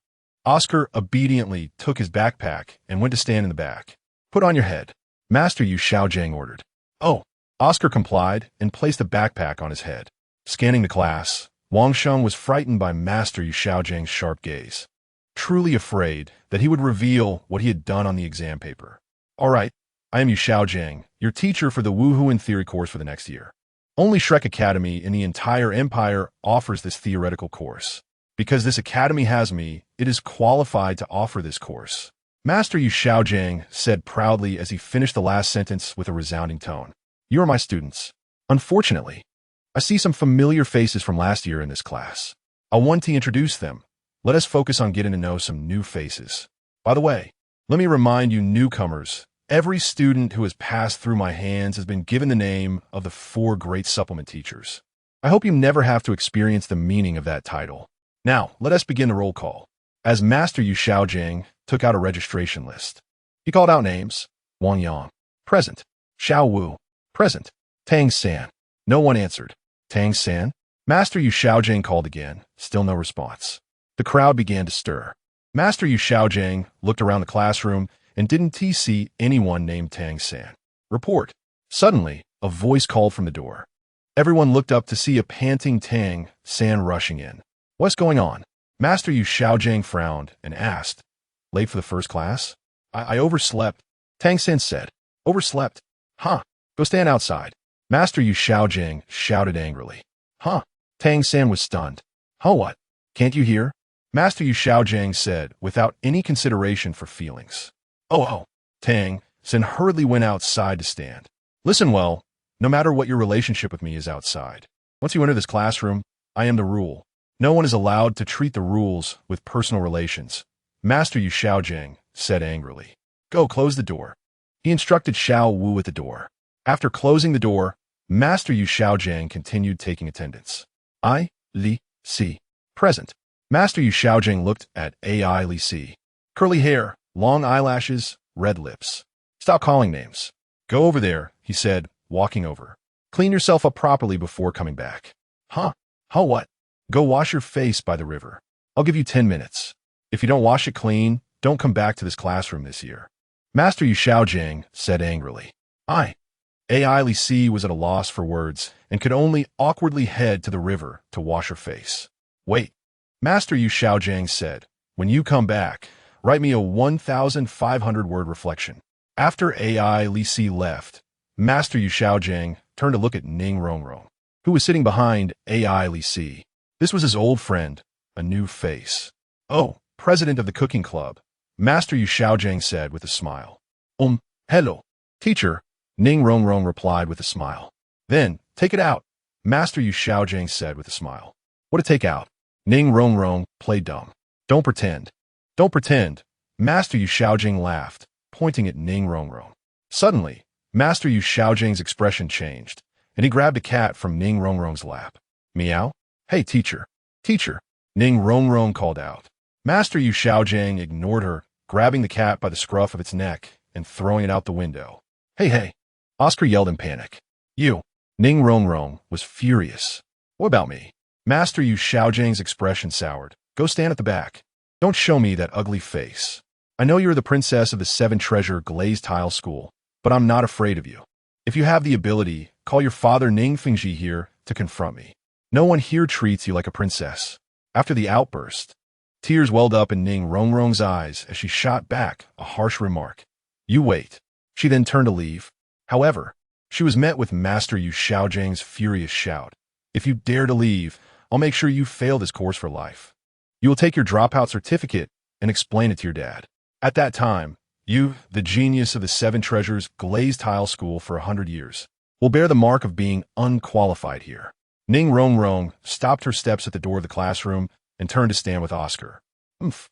Oscar obediently took his backpack and went to stand in the back. Put on your head. Master Yu Xiaojiang ordered. Oh. Oscar complied and placed the backpack on his head. Scanning the class, Wang Sheng was frightened by Master Yu Xiaojiang's sharp gaze. Truly afraid that he would reveal what he had done on the exam paper. All right, I am Yu Xiaojiang, your teacher for the Wuhuan theory course for the next year. Only Shrek Academy in the entire empire offers this theoretical course. Because this academy has me, it is qualified to offer this course. Master Yu Xiaojiang said proudly as he finished the last sentence with a resounding tone. You are my students. Unfortunately, I see some familiar faces from last year in this class. I want to introduce them. Let us focus on getting to know some new faces. By the way, let me remind you newcomers, every student who has passed through my hands has been given the name of the 4 great supplement teachers. I hope you never have to experience the meaning of that title. Now, let us begin the roll call. As Master Yu Xiaojiang took out a registration list, he called out names. Wang Yang, present. Xiao Wu, present. Tang San. No one answered. Tang San? Master Yu Xiaojiang called again. Still no response. The crowd began to stir. Master Yu Xiaojiang looked around the classroom and didn't see anyone named Tang San. Report. Suddenly, a voice called from the door. Everyone looked up to see a panting Tang San rushing in. What's going on? Master Yu Xiaojiang frowned and asked, Late for the first class? I overslept. Tang San said. Overslept? Huh. Go stand outside. Master Yu Xiaojiang shouted angrily. Huh? Tang San was stunned. Huh what? Can't you hear? Master Yu Xiaojiang said without any consideration for feelings. Oh. Tang San hurriedly went outside to stand. Listen well, no matter what your relationship with me is outside. Once you enter this classroom, I am the rule. No one is allowed to treat the rules with personal relations. Master Yu Xiaojiang said angrily. Go close the door. He instructed Xiao Wu at the door. After closing the door, Master Yu Xiaojiang continued taking attendance. I, Li, Si. Present. Master Yu Xiaojiang looked at A.I. Li Si. Curly hair, long eyelashes, red lips. Stop calling names. Go over there, he said, walking over. Clean yourself up properly before coming back. Huh? What? Go wash your face by the river. I'll give you 10 minutes. If you don't wash it clean, don't come back to this classroom this year. Master Yu Xiaojiang said angrily. A.I. Li Si was at a loss for words and could only awkwardly head to the river to wash her face. Wait. Master Yu Xiaojiang said, when you come back, write me a 1,500-word reflection. After A.I. Li Si left, Master Yu Xiaojiang turned to look at Ning Rongrong, who was sitting behind A.I. Li Si. This was his old friend, a new face. Oh, president of the cooking club, Master Yu Xiaojiang said with a smile. Hello, teacher, Ning Rongrong replied with a smile. Then, take it out, Master Yu Xiaojiang said with a smile. What to take out? Ning Rongrong played dumb. Don't pretend. Don't pretend. Master Yu Xiaojiang laughed, pointing at Ning Rongrong. Suddenly, Master Yu Xiaojiang's expression changed, and he grabbed a cat from Ning Rongrong's lap. Meow? Hey, teacher. Teacher, Ning Rongrong called out. Master Yu Xiaojiang ignored her, grabbing the cat by the scruff of its neck and throwing it out the window. Hey. Oscar yelled in panic. You. Ning Rongrong was furious. What about me? Master Yu Xiaojiang's expression soured. Go stand at the back. Don't show me that ugly face. I know you're the princess of the 7-treasure glazed tile school, but I'm not afraid of you. If you have the ability, call your father Ning Fingji here to confront me. No one here treats you like a princess. After the outburst, Tears welled up in Ning Rongrong's eyes as she shot back a harsh remark. You wait. She then turned to leave. However, she was met with Master Yu Xiaojiang's furious shout. If you dare to leave, I'll make sure you fail this course for life. You will take your dropout certificate and explain it to your dad. At that time, you, the genius of the 7 treasures glazed tile school for 100 years, will bear the mark of being unqualified here. Ning Rongrong stopped her steps at the door of the classroom and turned to stand with Oscar. Oomph.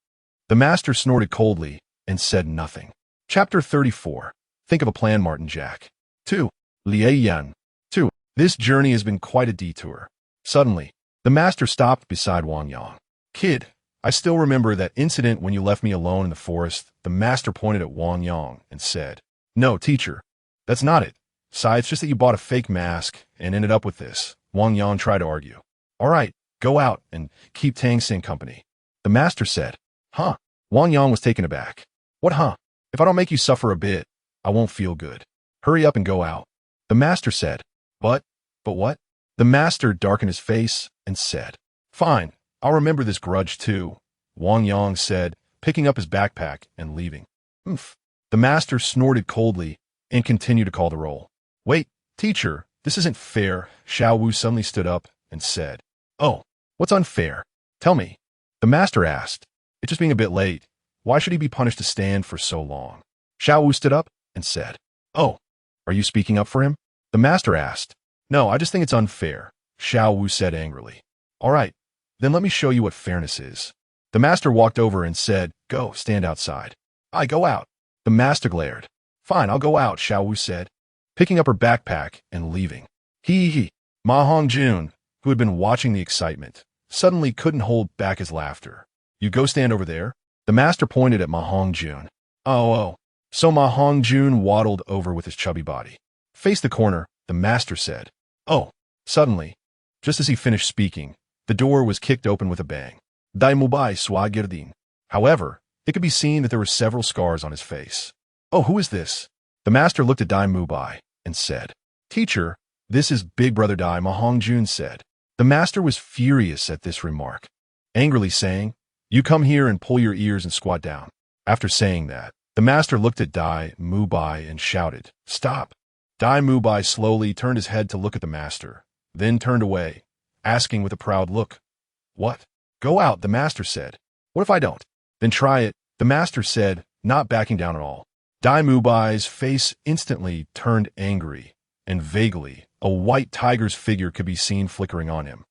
The master snorted coldly and said nothing. Chapter 34. Think of a plan, Martin Jack. 2. Lie Yan. 2. This journey has been quite a detour. Suddenly, the master stopped beside Wang Yang. Kid, I still remember that incident when you left me alone in the forest. The master pointed at Wang Yang and said, No, teacher, that's not it. Sai, it's just that you bought a fake mask and ended up with this. Wang Yang tried to argue. All right, go out and keep Tang San company. The master said, Huh? Wang Yang was taken aback. What, huh? If I don't make you suffer a bit, I won't feel good. Hurry up and go out. The master said, But what? The master darkened his face and said, Fine, I'll remember this grudge too, Wang Yang said, picking up his backpack and leaving. Oomph. The master snorted coldly and continued to call the roll. Wait, teacher, this isn't fair. Xiao Wu suddenly stood up and said, Oh, what's unfair? Tell me. The master asked. It's just being a bit late. Why should he be punished to stand for so long? Xiao Wu stood up and said, Oh, are you speaking up for him? The master asked. No, I just think it's unfair, Xiao Wu said angrily. All right, then let me show you what fairness is. The master walked over and said, Go, stand outside. I go out. The master glared. Fine, I'll go out, Xiao Wu said, picking up her backpack and leaving. Hee. Ma Hongjun, who had been watching the excitement, suddenly couldn't hold back his laughter. You go stand over there? The master pointed at Ma Hongjun. Oh. So Ma Hongjun waddled over with his chubby body. Face the corner, the master said. Oh. Suddenly, just as he finished speaking, the door was kicked open with a bang. Dai Mubai Swa Girdin. However, it could be seen that there were several scars on his face. Oh, who is this? The master looked at Dai Mubai and said, Teacher, this is Big Brother Dai, Ma Hongjun said. The master was furious at this remark, angrily saying, You come here and pull your ears and squat down. After saying that, the master looked at Dai Mubai and shouted, Stop! Dai Mubai slowly turned his head to look at the master, then turned away, asking with a proud look, What? Go out, the master said. What if I don't? Then try it, the master said, not backing down at all. Dai Mubai's face instantly turned angry, and vaguely, a white tiger's figure could be seen flickering on him.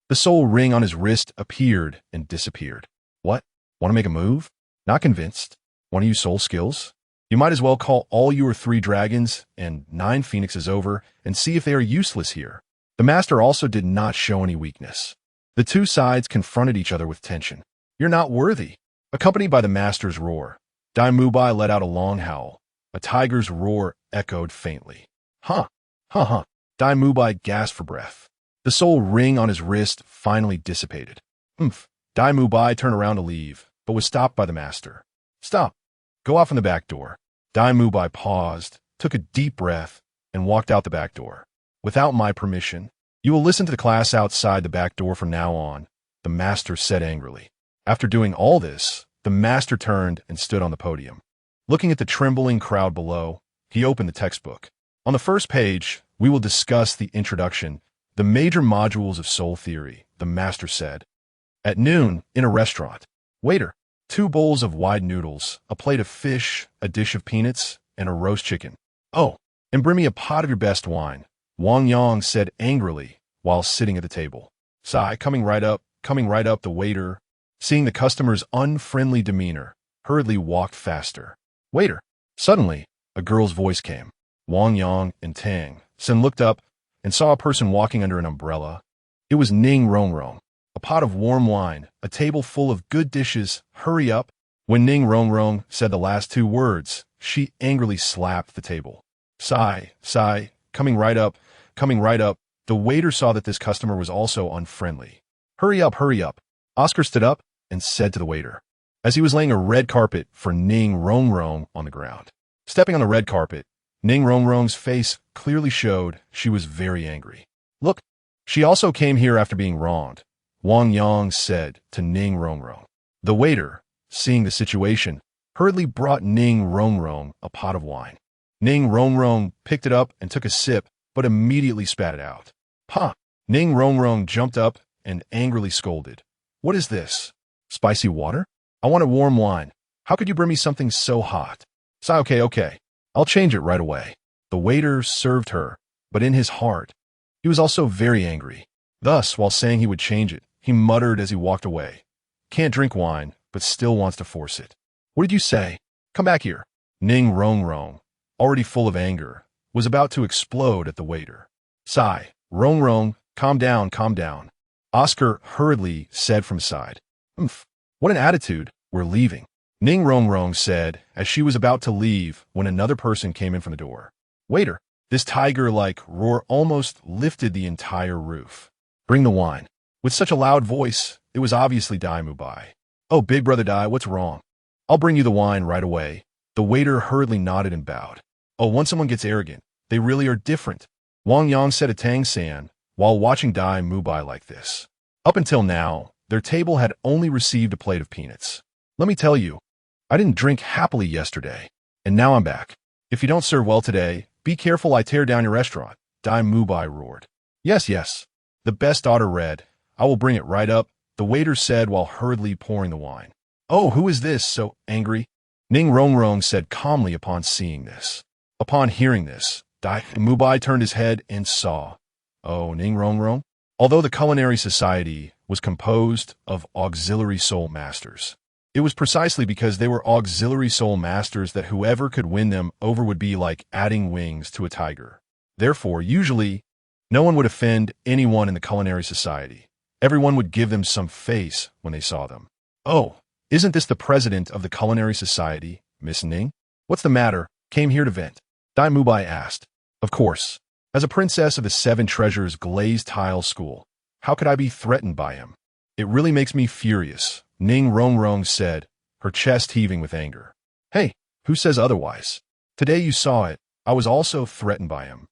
The soul ring on his wrist appeared and disappeared. What? Want to make a move? Not convinced. Want to use soul skills? You might as well call all your 3 dragons and 9 phoenixes over and see if they are useless here. The master also did not show any weakness. The 2 sides confronted each other with tension. You're not worthy. Accompanied by the master's roar, Dai Mubai let out a long howl. A tiger's roar echoed faintly. Huh. Dai Mubai gasped for breath. The soul ring on his wrist finally dissipated. Oomph. Dai Mubai turned around to leave, but was stopped by the master. Stop. Go out from the back door. Dai Mubai paused, took a deep breath, and walked out the back door. Without my permission, you will listen to the class outside the back door from now on, the master said angrily. After doing all this, the master turned and stood on the podium. Looking at the trembling crowd below, he opened the textbook. On the first page, we will discuss the introduction, the major modules of soul theory, the master said. At noon, in a restaurant. Waiter, 2 bowls of wide noodles, a plate of fish, a dish of peanuts, and a roast chicken. Oh, and bring me a pot of your best wine, Wang Yang said angrily while sitting at the table. Sai, coming right up, the waiter, seeing the customer's unfriendly demeanor, hurriedly walked faster. Waiter. Suddenly, a girl's voice came. Wang Yang and Tang San looked up and saw a person walking under an umbrella. It was Ning Rongrong. A pot of warm wine, a table full of good dishes, hurry up. When Ning Rongrong said the last 2 words, she angrily slapped the table. Sai, coming right up. The waiter saw that this customer was also unfriendly. Hurry up. Oscar stood up and said to the waiter, as he was laying a red carpet for Ning Rongrong on the ground. Stepping on the red carpet, Ning Rongrong's face clearly showed she was very angry. Look, she also came here after being wronged, Wang Yang said to Ning Rongrong. The waiter, seeing the situation, hurriedly brought Ning Rongrong a pot of wine. Ning Rongrong picked it up and took a sip, but immediately spat it out. "Huh!" Ning Rongrong jumped up and angrily scolded. "What is this? Spicy water? I want a warm wine. How could you bring me something so hot?" "Sigh, okay. I'll change it right away." The waiter served her, but in his heart, he was also very angry. Thus, while saying he would change it, he muttered as he walked away. "Can't drink wine, but still wants to force it. What did you say? Come back here." Ning Rongrong, already full of anger, was about to explode at the waiter. "Sigh, Rongrong, calm down. Oscar hurriedly said from side. What an attitude. We're leaving." Ning Rongrong said as she was about to leave when another person came in from the door. "Waiter." This tiger-like roar almost lifted the entire roof. "Bring the wine." With such a loud voice, it was obviously Dai Mubai. "Oh, big brother Dai, what's wrong?" "I'll bring you the wine right away." The waiter hurriedly nodded and bowed. "Oh, once someone gets arrogant, they really are different," Wang Yang said to Tang San while watching Dai Mubai like this. Up until now, their table had only received a plate of peanuts. "Let me tell you, I didn't drink happily yesterday, and now I'm back. If you don't serve well today, be careful I tear down your restaurant," Dai Mubai roared. Yes. The best daughter read. "I will bring it right up," the waiter said while hurriedly pouring the wine. "Oh, who is this so angry?" Ning Rongrong said calmly upon seeing this. Upon hearing this, Dai Mubai turned his head and saw. Oh, Ning Rongrong? Although the Culinary Society was composed of auxiliary soul masters, it was precisely because they were auxiliary soul masters that whoever could win them over would be like adding wings to a tiger. Therefore, usually, no one would offend anyone in the Culinary Society. Everyone would give them some face when they saw them. "Oh, isn't this the president of the Culinary Society, Miss Ning? What's the matter? Came here to vent?" Dai Mubai asked. "Of course. As a princess of the Seven Treasures Glazed Tile School, how could I be threatened by him? It really makes me furious," Ning Rongrong said, her chest heaving with anger. "Hey, who says otherwise? Today you saw it. I was also threatened by him,"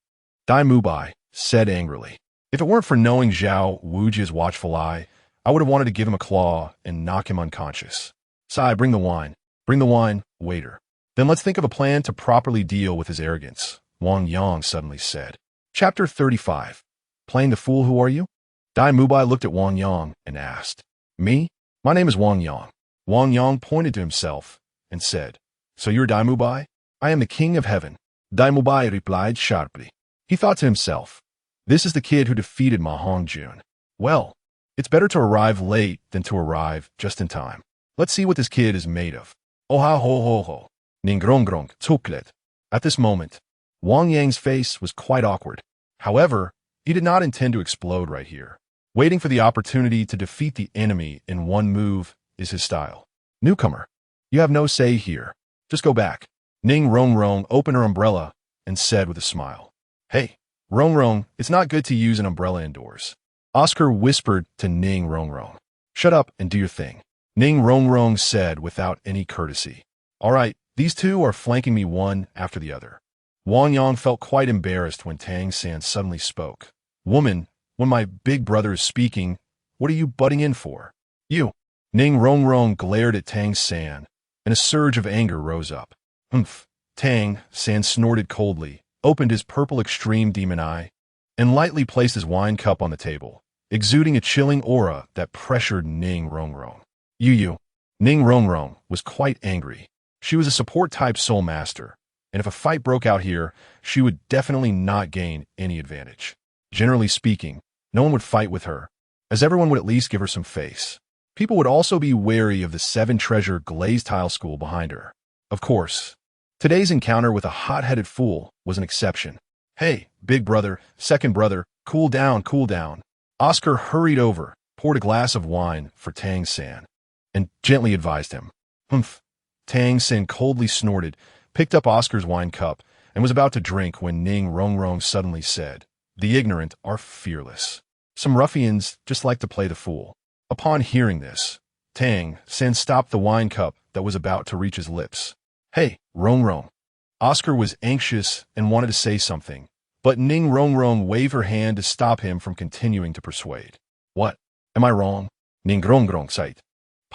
Dai Mubai said angrily. "If it weren't for knowing Zhao Wuji's watchful eye, I would have wanted to give him a claw and knock him unconscious." "Sai, bring the wine. Bring the wine, waiter." "Then let's think of a plan to properly deal with his arrogance," Wang Yang suddenly said. Chapter 35. Playing the fool, who are you? Dai Mubai looked at Wang Yang and asked. "Me? My name is Wang Yang." Wang Yang pointed to himself and said, "So you're Dai Mubai? I am the king of heaven." Dai Mubai replied sharply. He thought to himself, "This is the kid who defeated Ma Hongjun. Well, it's better to arrive late than to arrive just in time. Let's see what this kid is made of." "Oha ho ho ho. Ningrongrong tuklet." At this moment, Wang Yang's face was quite awkward. However, he did not intend to explode right here. Waiting for the opportunity to defeat the enemy in one move is his style. "Newcomer, you have no say here. Just go back." Ning Rongrong opened her umbrella and said with a smile. "Hey, Rongrong, it's not good to use an umbrella indoors." Oscar whispered to Ning Rongrong. "Shut up and do your thing," Ning Rongrong said without any courtesy. "All right, these two are flanking me one after the other." Wang Yang felt quite embarrassed when Tang San suddenly spoke. "Woman, when my big brother is speaking, what are you butting in for?" "You." Ning Rongrong glared at Tang San, and a surge of anger rose up. Tang San snorted coldly, opened his purple extreme demon eye, and lightly placed his wine cup on the table, exuding a chilling aura that pressured Ning Rongrong. You. Ning Rongrong was quite angry. She was a support-type soul master, and if a fight broke out here, she would definitely not gain any advantage. Generally speaking, no one would fight with her, as everyone would at least give her some face. People would also be wary of the Seven Treasure Glazed Tile School behind her. Of course, today's encounter with a hot-headed fool was an exception. "Hey, big brother, second brother, cool down, cool down." Oscar hurried over, poured a glass of wine for Tang San, and gently advised him. Tang San coldly snorted, picked up Oscar's wine cup, and was about to drink when Ning Rongrong suddenly said, "The ignorant are fearless. Some ruffians just like to play the fool." Upon hearing this, Tang San stopped the wine cup that was about to reach his lips. "Hey, Rongrong." Oscar was anxious and wanted to say something, but Ning Rongrong waved her hand to stop him from continuing to persuade. "What? Am I wrong?" Ning Rongrong said.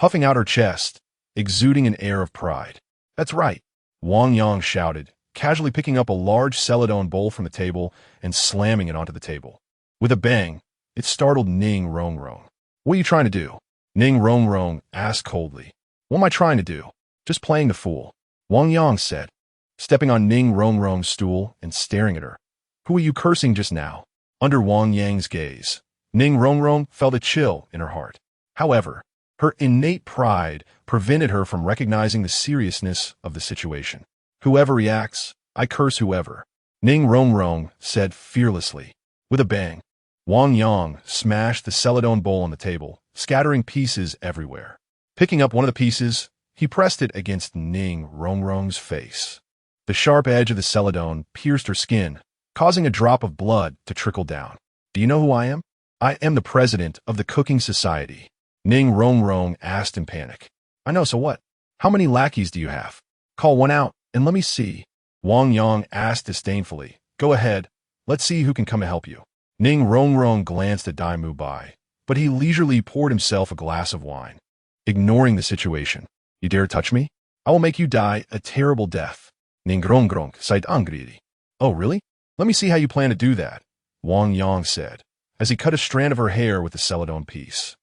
puffing out her chest, exuding an air of pride. That's right, Wang Yang shouted, casually picking up a large celadon bowl from the table and slamming it onto the table. With a bang, it startled Ning Rongrong. What are you trying to do? Ning Rongrong asked coldly. What am I trying to do? Just playing the fool, Wang Yang said, stepping on Ning Rongrong's stool and staring at her. Who were you cursing just now? Under Wang Yang's gaze, Ning Rongrong felt a chill in her heart. However, her innate pride prevented her from recognizing the seriousness of the situation. Whoever reacts, I curse whoever, Ning Rongrong said fearlessly. With a bang, Wang Yang smashed the celadon bowl on the table, scattering pieces everywhere. Picking up one of the pieces, he pressed it against Ning Rongrong's face. The sharp edge of the celadon pierced her skin, causing a drop of blood to trickle down. Do you know who I am? I am the president of the Cooking Society, Ning Rongrong asked in panic. I know, so what? How many lackeys do you have? Call one out, and let me see. Wang Yang asked disdainfully. Go ahead, let's see who can come and help you. Ning Rongrong glanced at Dai Mubai, but he leisurely poured himself a glass of wine, ignoring the situation. You dare touch me? I will make you die a terrible death. Ning Rongrong sighed angrily. Oh, really? Let me see how you plan to do that, Wang Yang said, as he cut a strand of her hair with the celadon piece.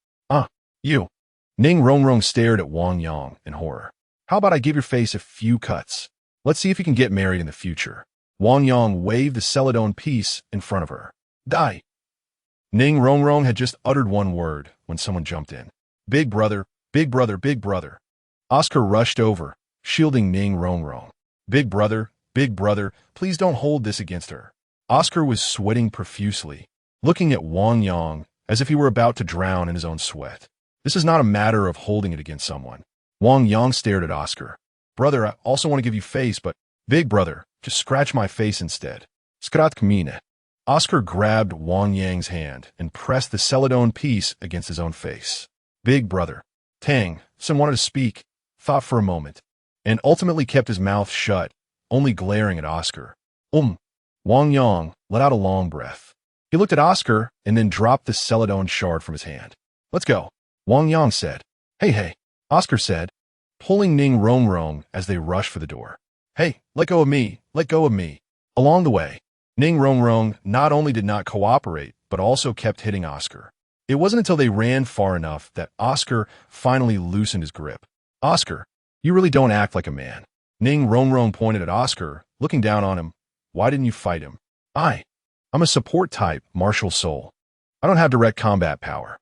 You. Ning Rongrong stared at Wang Yang in horror. How about I give your face a few cuts? Let's see if you can get married in the future. Wang Yang waved the celadon piece in front of her. Die. Ning Rongrong had just uttered one word when someone jumped in. Big brother, big brother, big brother. Oscar rushed over, shielding Ning Rongrong. Big brother, please don't hold this against her. Oscar was sweating profusely, looking at Wang Yang as if he were about to drown in his own sweat. This is not a matter of holding it against someone. Wang Yang stared at Oscar. Brother, I also want to give you face, but big brother, just scratch my face instead. Skrat kmine. Oscar grabbed Wang Yang's hand and pressed the celadon piece against his own face. Big brother. Tang San wanted to speak, thought for a moment, and ultimately kept his mouth shut, only glaring at Oscar. Wang Yang let out a long breath. He looked at Oscar and then dropped the celadon shard from his hand. Let's go, Wang Yang said. Hey, Oscar said, pulling Ning Rongrong as they rushed for the door. Hey, let go of me, let go of me. Along the way, Ning Rongrong not only did not cooperate, but also kept hitting Oscar. It wasn't until they ran far enough that Oscar finally loosened his grip. Oscar, you really don't act like a man. Ning Rongrong pointed at Oscar, looking down on him. Why didn't you fight him? I'm a support type, martial soul. I don't have direct combat power.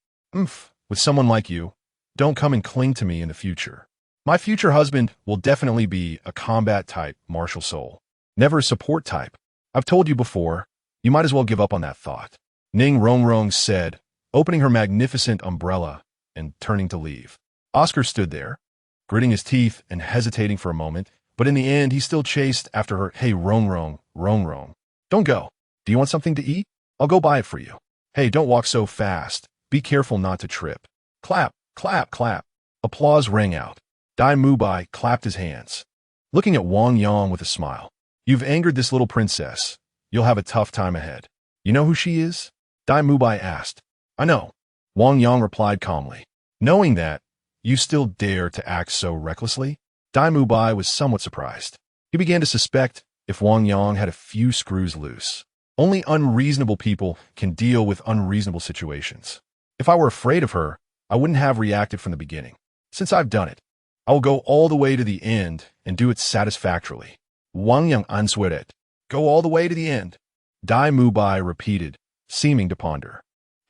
With someone like you, don't come and cling to me in the future. My future husband will definitely be a combat type, martial soul. Never a support type. I've told you before, you might as well give up on that thought. Ning Rongrong said, opening her magnificent umbrella and turning to leave. Oscar stood there, gritting his teeth and hesitating for a moment, but in the end he still chased after her. Hey, Rongrong. Don't go. Do you want something to eat? I'll go buy it for you. Hey, don't walk so fast. Be careful not to trip. Clap, clap, clap. Applause rang out. Dai Mubai clapped his hands, looking at Wang Yang with a smile. You've angered this little princess. You'll have a tough time ahead. You know who she is? Dai Mubai asked. I know. Wang Yang replied calmly. Knowing that, you still dare to act so recklessly? Dai Mubai was somewhat surprised. He began to suspect if Wang Yang had a few screws loose. Only unreasonable people can deal with unreasonable situations. If I were afraid of her, I wouldn't have reacted from the beginning. Since I've done it, I will go all the way to the end and do it satisfactorily. Wang Yang answered. Go all the way to the end. Dai Mubai repeated, seeming to ponder.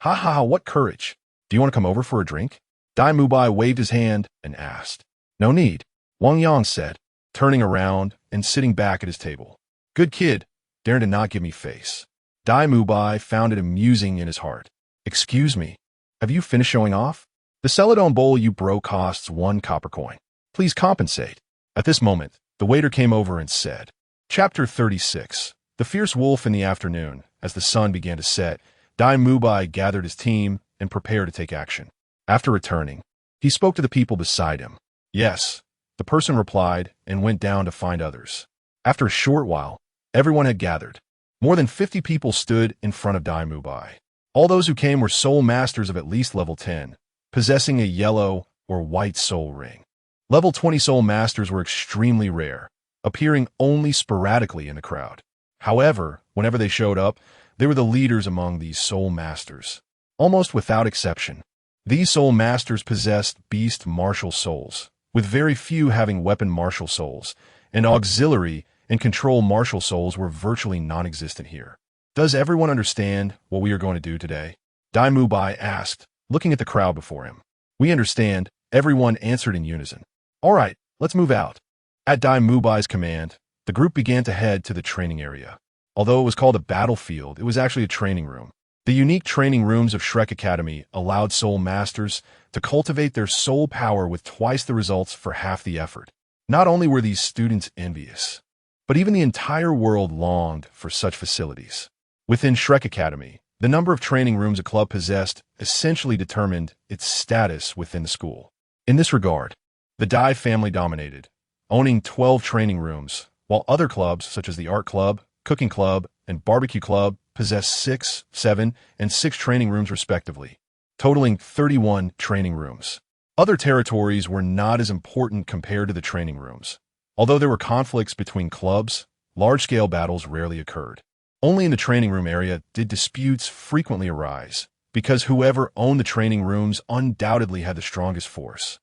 Ha, what courage. Do you want to come over for a drink? Dai Mubai waved his hand and asked. No need, Wang Yang said, turning around and sitting back at his table. Good kid, daring to not give me face. Dai Mubai found it amusing in his heart. Excuse me, have you finished showing off? The celadon bowl you broke costs 1 copper coin. Please compensate. At this moment, the waiter came over and said, Chapter 36. The fierce wolf in the afternoon. As the sun began to set, Dai Mubai gathered his team and prepared to take action. After returning, he spoke to the people beside him. Yes, the person replied and went down to find others. After a short while, everyone had gathered. More than 50 people stood in front of Dai Mubai. All those who came were soul masters of at least level 10, possessing a yellow, or White Soul Ring. Level 20 Soul Masters were extremely rare, appearing only sporadically in the crowd. However, whenever they showed up, they were the leaders among these Soul Masters. Almost without exception, these Soul Masters possessed beast martial souls, with very few having weapon martial souls, and auxiliary and control martial souls were virtually non-existent here. Does everyone understand what we are going to do today? Dai Mubai asked, looking at the crowd before him. We understand, everyone answered in unison. All right, let's move out. At Dai Mubai's command, the group began to head to the training area. Although it was called a battlefield, it was actually a training room. The unique training rooms of Shrek Academy allowed Soul Masters to cultivate their soul power with twice the results for half the effort. Not only were these students envious, but even the entire world longed for such facilities. Within Shrek Academy, the number of training rooms a club possessed essentially determined its status within the school. In this regard, the Dai family dominated, owning 12 training rooms, while other clubs such as the Art Club, Cooking Club, and Barbecue Club possessed 6, 7, and 6 training rooms respectively, totaling 31 training rooms. Other territories were not as important compared to the training rooms. Although there were conflicts between clubs, large-scale battles rarely occurred. Only in the training room area did disputes frequently arise, because whoever owned the training rooms undoubtedly had the strongest force.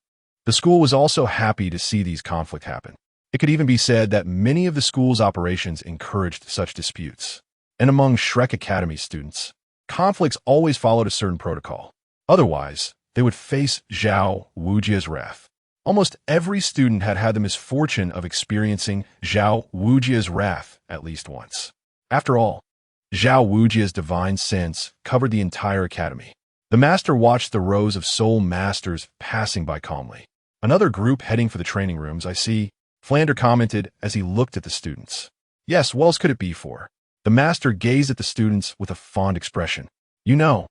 The school was also happy to see these conflicts happen. It could even be said that many of the school's operations encouraged such disputes. And among Shrek Academy students, conflicts always followed a certain protocol. Otherwise, they would face Zhao Wujia's wrath. Almost every student had had the misfortune of experiencing Zhao Wujia's wrath at least once. After all, Zhao Wujia's divine sense covered the entire academy. The master watched the rows of Soul Masters passing by calmly. Another group heading for the training rooms, I see, Flander commented as he looked at the students. Yes, what else could it be for? The master gazed at the students with a fond expression. You know,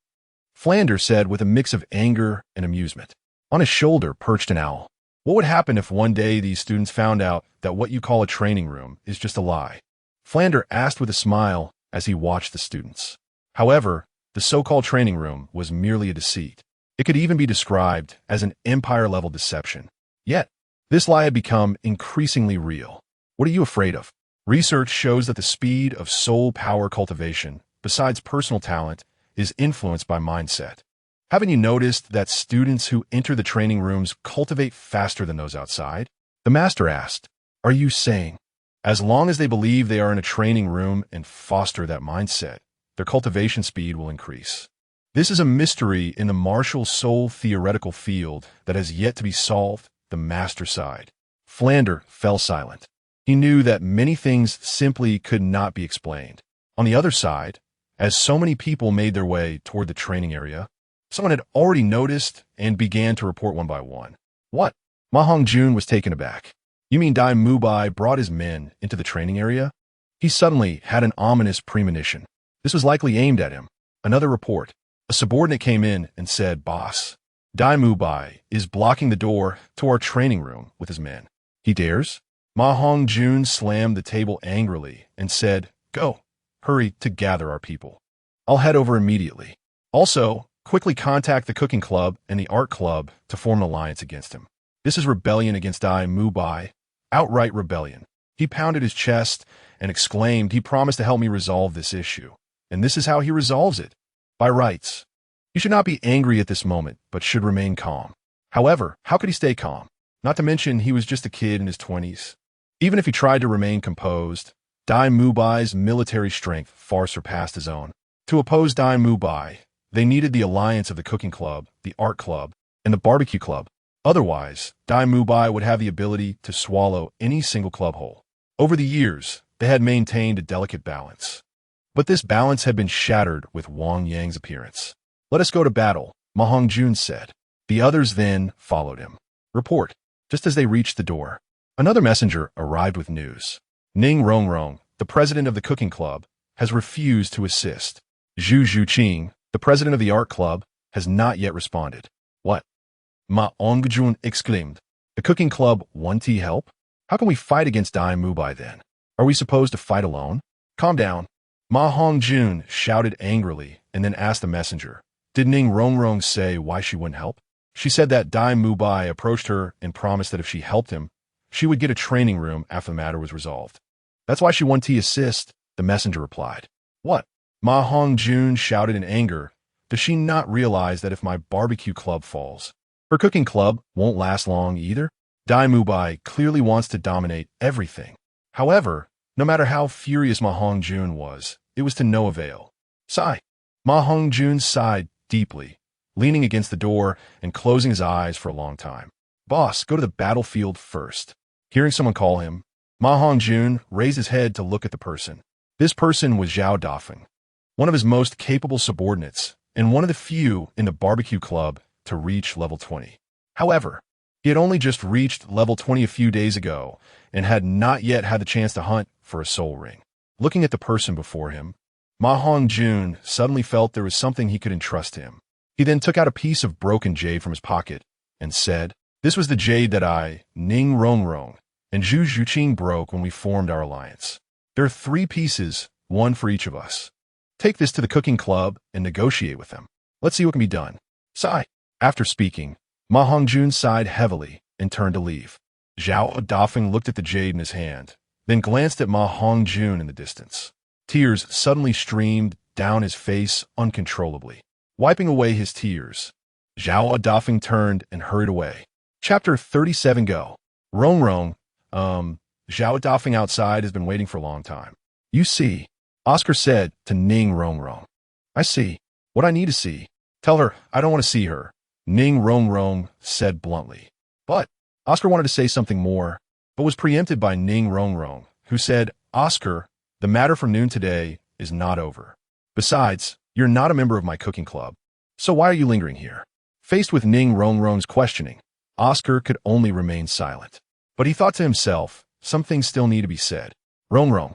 Flander said with a mix of anger and amusement. On his shoulder perched an owl. What would happen if one day these students found out that what you call a training room is just a lie? Flander asked with a smile as he watched the students. However, the so-called training room was merely a deceit. It could even be described as an empire-level deception. Yet, this lie had become increasingly real. What are you afraid of? Research shows that the speed of soul power cultivation, besides personal talent, is influenced by mindset. Haven't you noticed that students who enter the training rooms cultivate faster than those outside? The master asked, are you saying, as long as they believe they are in a training room and foster that mindset, their cultivation speed will increase? This is a mystery in the martial soul theoretical field that has yet to be solved. The master sighed. Flander fell silent. He knew that many things simply could not be explained. On the other side, as so many people made their way toward the training area, someone had already noticed and began to report one by one. What? Ma Hongjun was taken aback. You mean Dai Mubai brought his men into the training area? He suddenly had an ominous premonition. This was likely aimed at him. Another report. A subordinate came in and said, Boss, Dai Mubai is blocking the door to our training room with his men. He dares? Ma Hongjun slammed the table angrily and said, Go, hurry to gather our people. I'll head over immediately. Also, quickly contact the Cooking Club and the Art Club to form an alliance against him. This is rebellion against Dai Mubai, outright rebellion. He pounded his chest and exclaimed he promised to help me resolve this issue. And this is how he resolves it. By rights. You should not be angry at this moment, but should remain calm. However, how could he stay calm? Not to mention he was just a kid in his 20s. Even if he tried to remain composed, Dai Mubai's military strength far surpassed his own. To oppose Dai Mubai, they needed the alliance of the Cooking Club, the Art Club, and the Barbecue Club. Otherwise, Dai Mubai would have the ability to swallow any single club whole. Over the years, they had maintained a delicate balance. But this balance had been shattered with Wang Yang's appearance. Let us go to battle, Ma Hongjun said. The others then followed him. Report. Just as they reached the door, another messenger arrived with news. Ning Rongrong, the president of the Cooking Club, has refused to assist. Zhu Zhuqing, the president of the Art Club, has not yet responded. What? Ma Hongjun exclaimed. The Cooking Club want help? How can we fight against Dai Mubai then? Are we supposed to fight alone? Calm down. Ma Hongjun shouted angrily and then asked the messenger, Did Ning Rongrong say why she wouldn't help? She said that Dai Mubai approached her and promised that if she helped him, she would get a training room after the matter was resolved. That's why she wanted to assist, the messenger replied. What? Ma Hongjun shouted in anger. Does she not realize that if my barbecue club falls, her cooking club won't last long either? Dai Mubai clearly wants to dominate everything. However, no matter how furious Ma Hongjun was, it was to no avail. Sigh. Ma Hongjun sighed deeply, leaning against the door and closing his eyes for a long time. Boss, go to the battlefield first. Hearing someone call him, Ma Hongjun raised his head to look at the person. This person was Zhao Dafeng, one of his most capable subordinates, and one of the few in the barbecue club to reach level 20. However, he had only just reached level 20 a few days ago and had not yet had the chance to hunt for a soul ring. Looking at the person before him, Ma Hongjun suddenly felt there was something he could entrust him. He then took out a piece of broken jade from his pocket and said, "This was the jade that I, Ning Rongrong, and Zhu Zhuqing broke when we formed our alliance. There are 3 pieces, one for each of us. Take this to the cooking club and negotiate with them. Let's see what can be done." Sigh. After speaking, Ma Hongjun sighed heavily and turned to leave. Zhao Dafeng looked at the jade in his hand, then glanced at Ma Hongjun in the distance. Tears suddenly streamed down his face uncontrollably. Wiping away his tears, Zhao Dafeng turned and hurried away. Chapter 37 Go. Rong, Zhao Dafeng outside has been waiting for a long time. You see, Oscar said to Ning Rongrong. I see. What I need to see. Tell her I don't want to see her, Ning Rongrong said bluntly. But Oscar wanted to say something more, but was preempted by Ning Rongrong, who said, Oscar, the matter from noon today is not over. Besides, you're not a member of my cooking club, so why are you lingering here? Faced with Ning Rongrong's questioning, Oscar could only remain silent. But he thought to himself, some things still need to be said. Rongrong.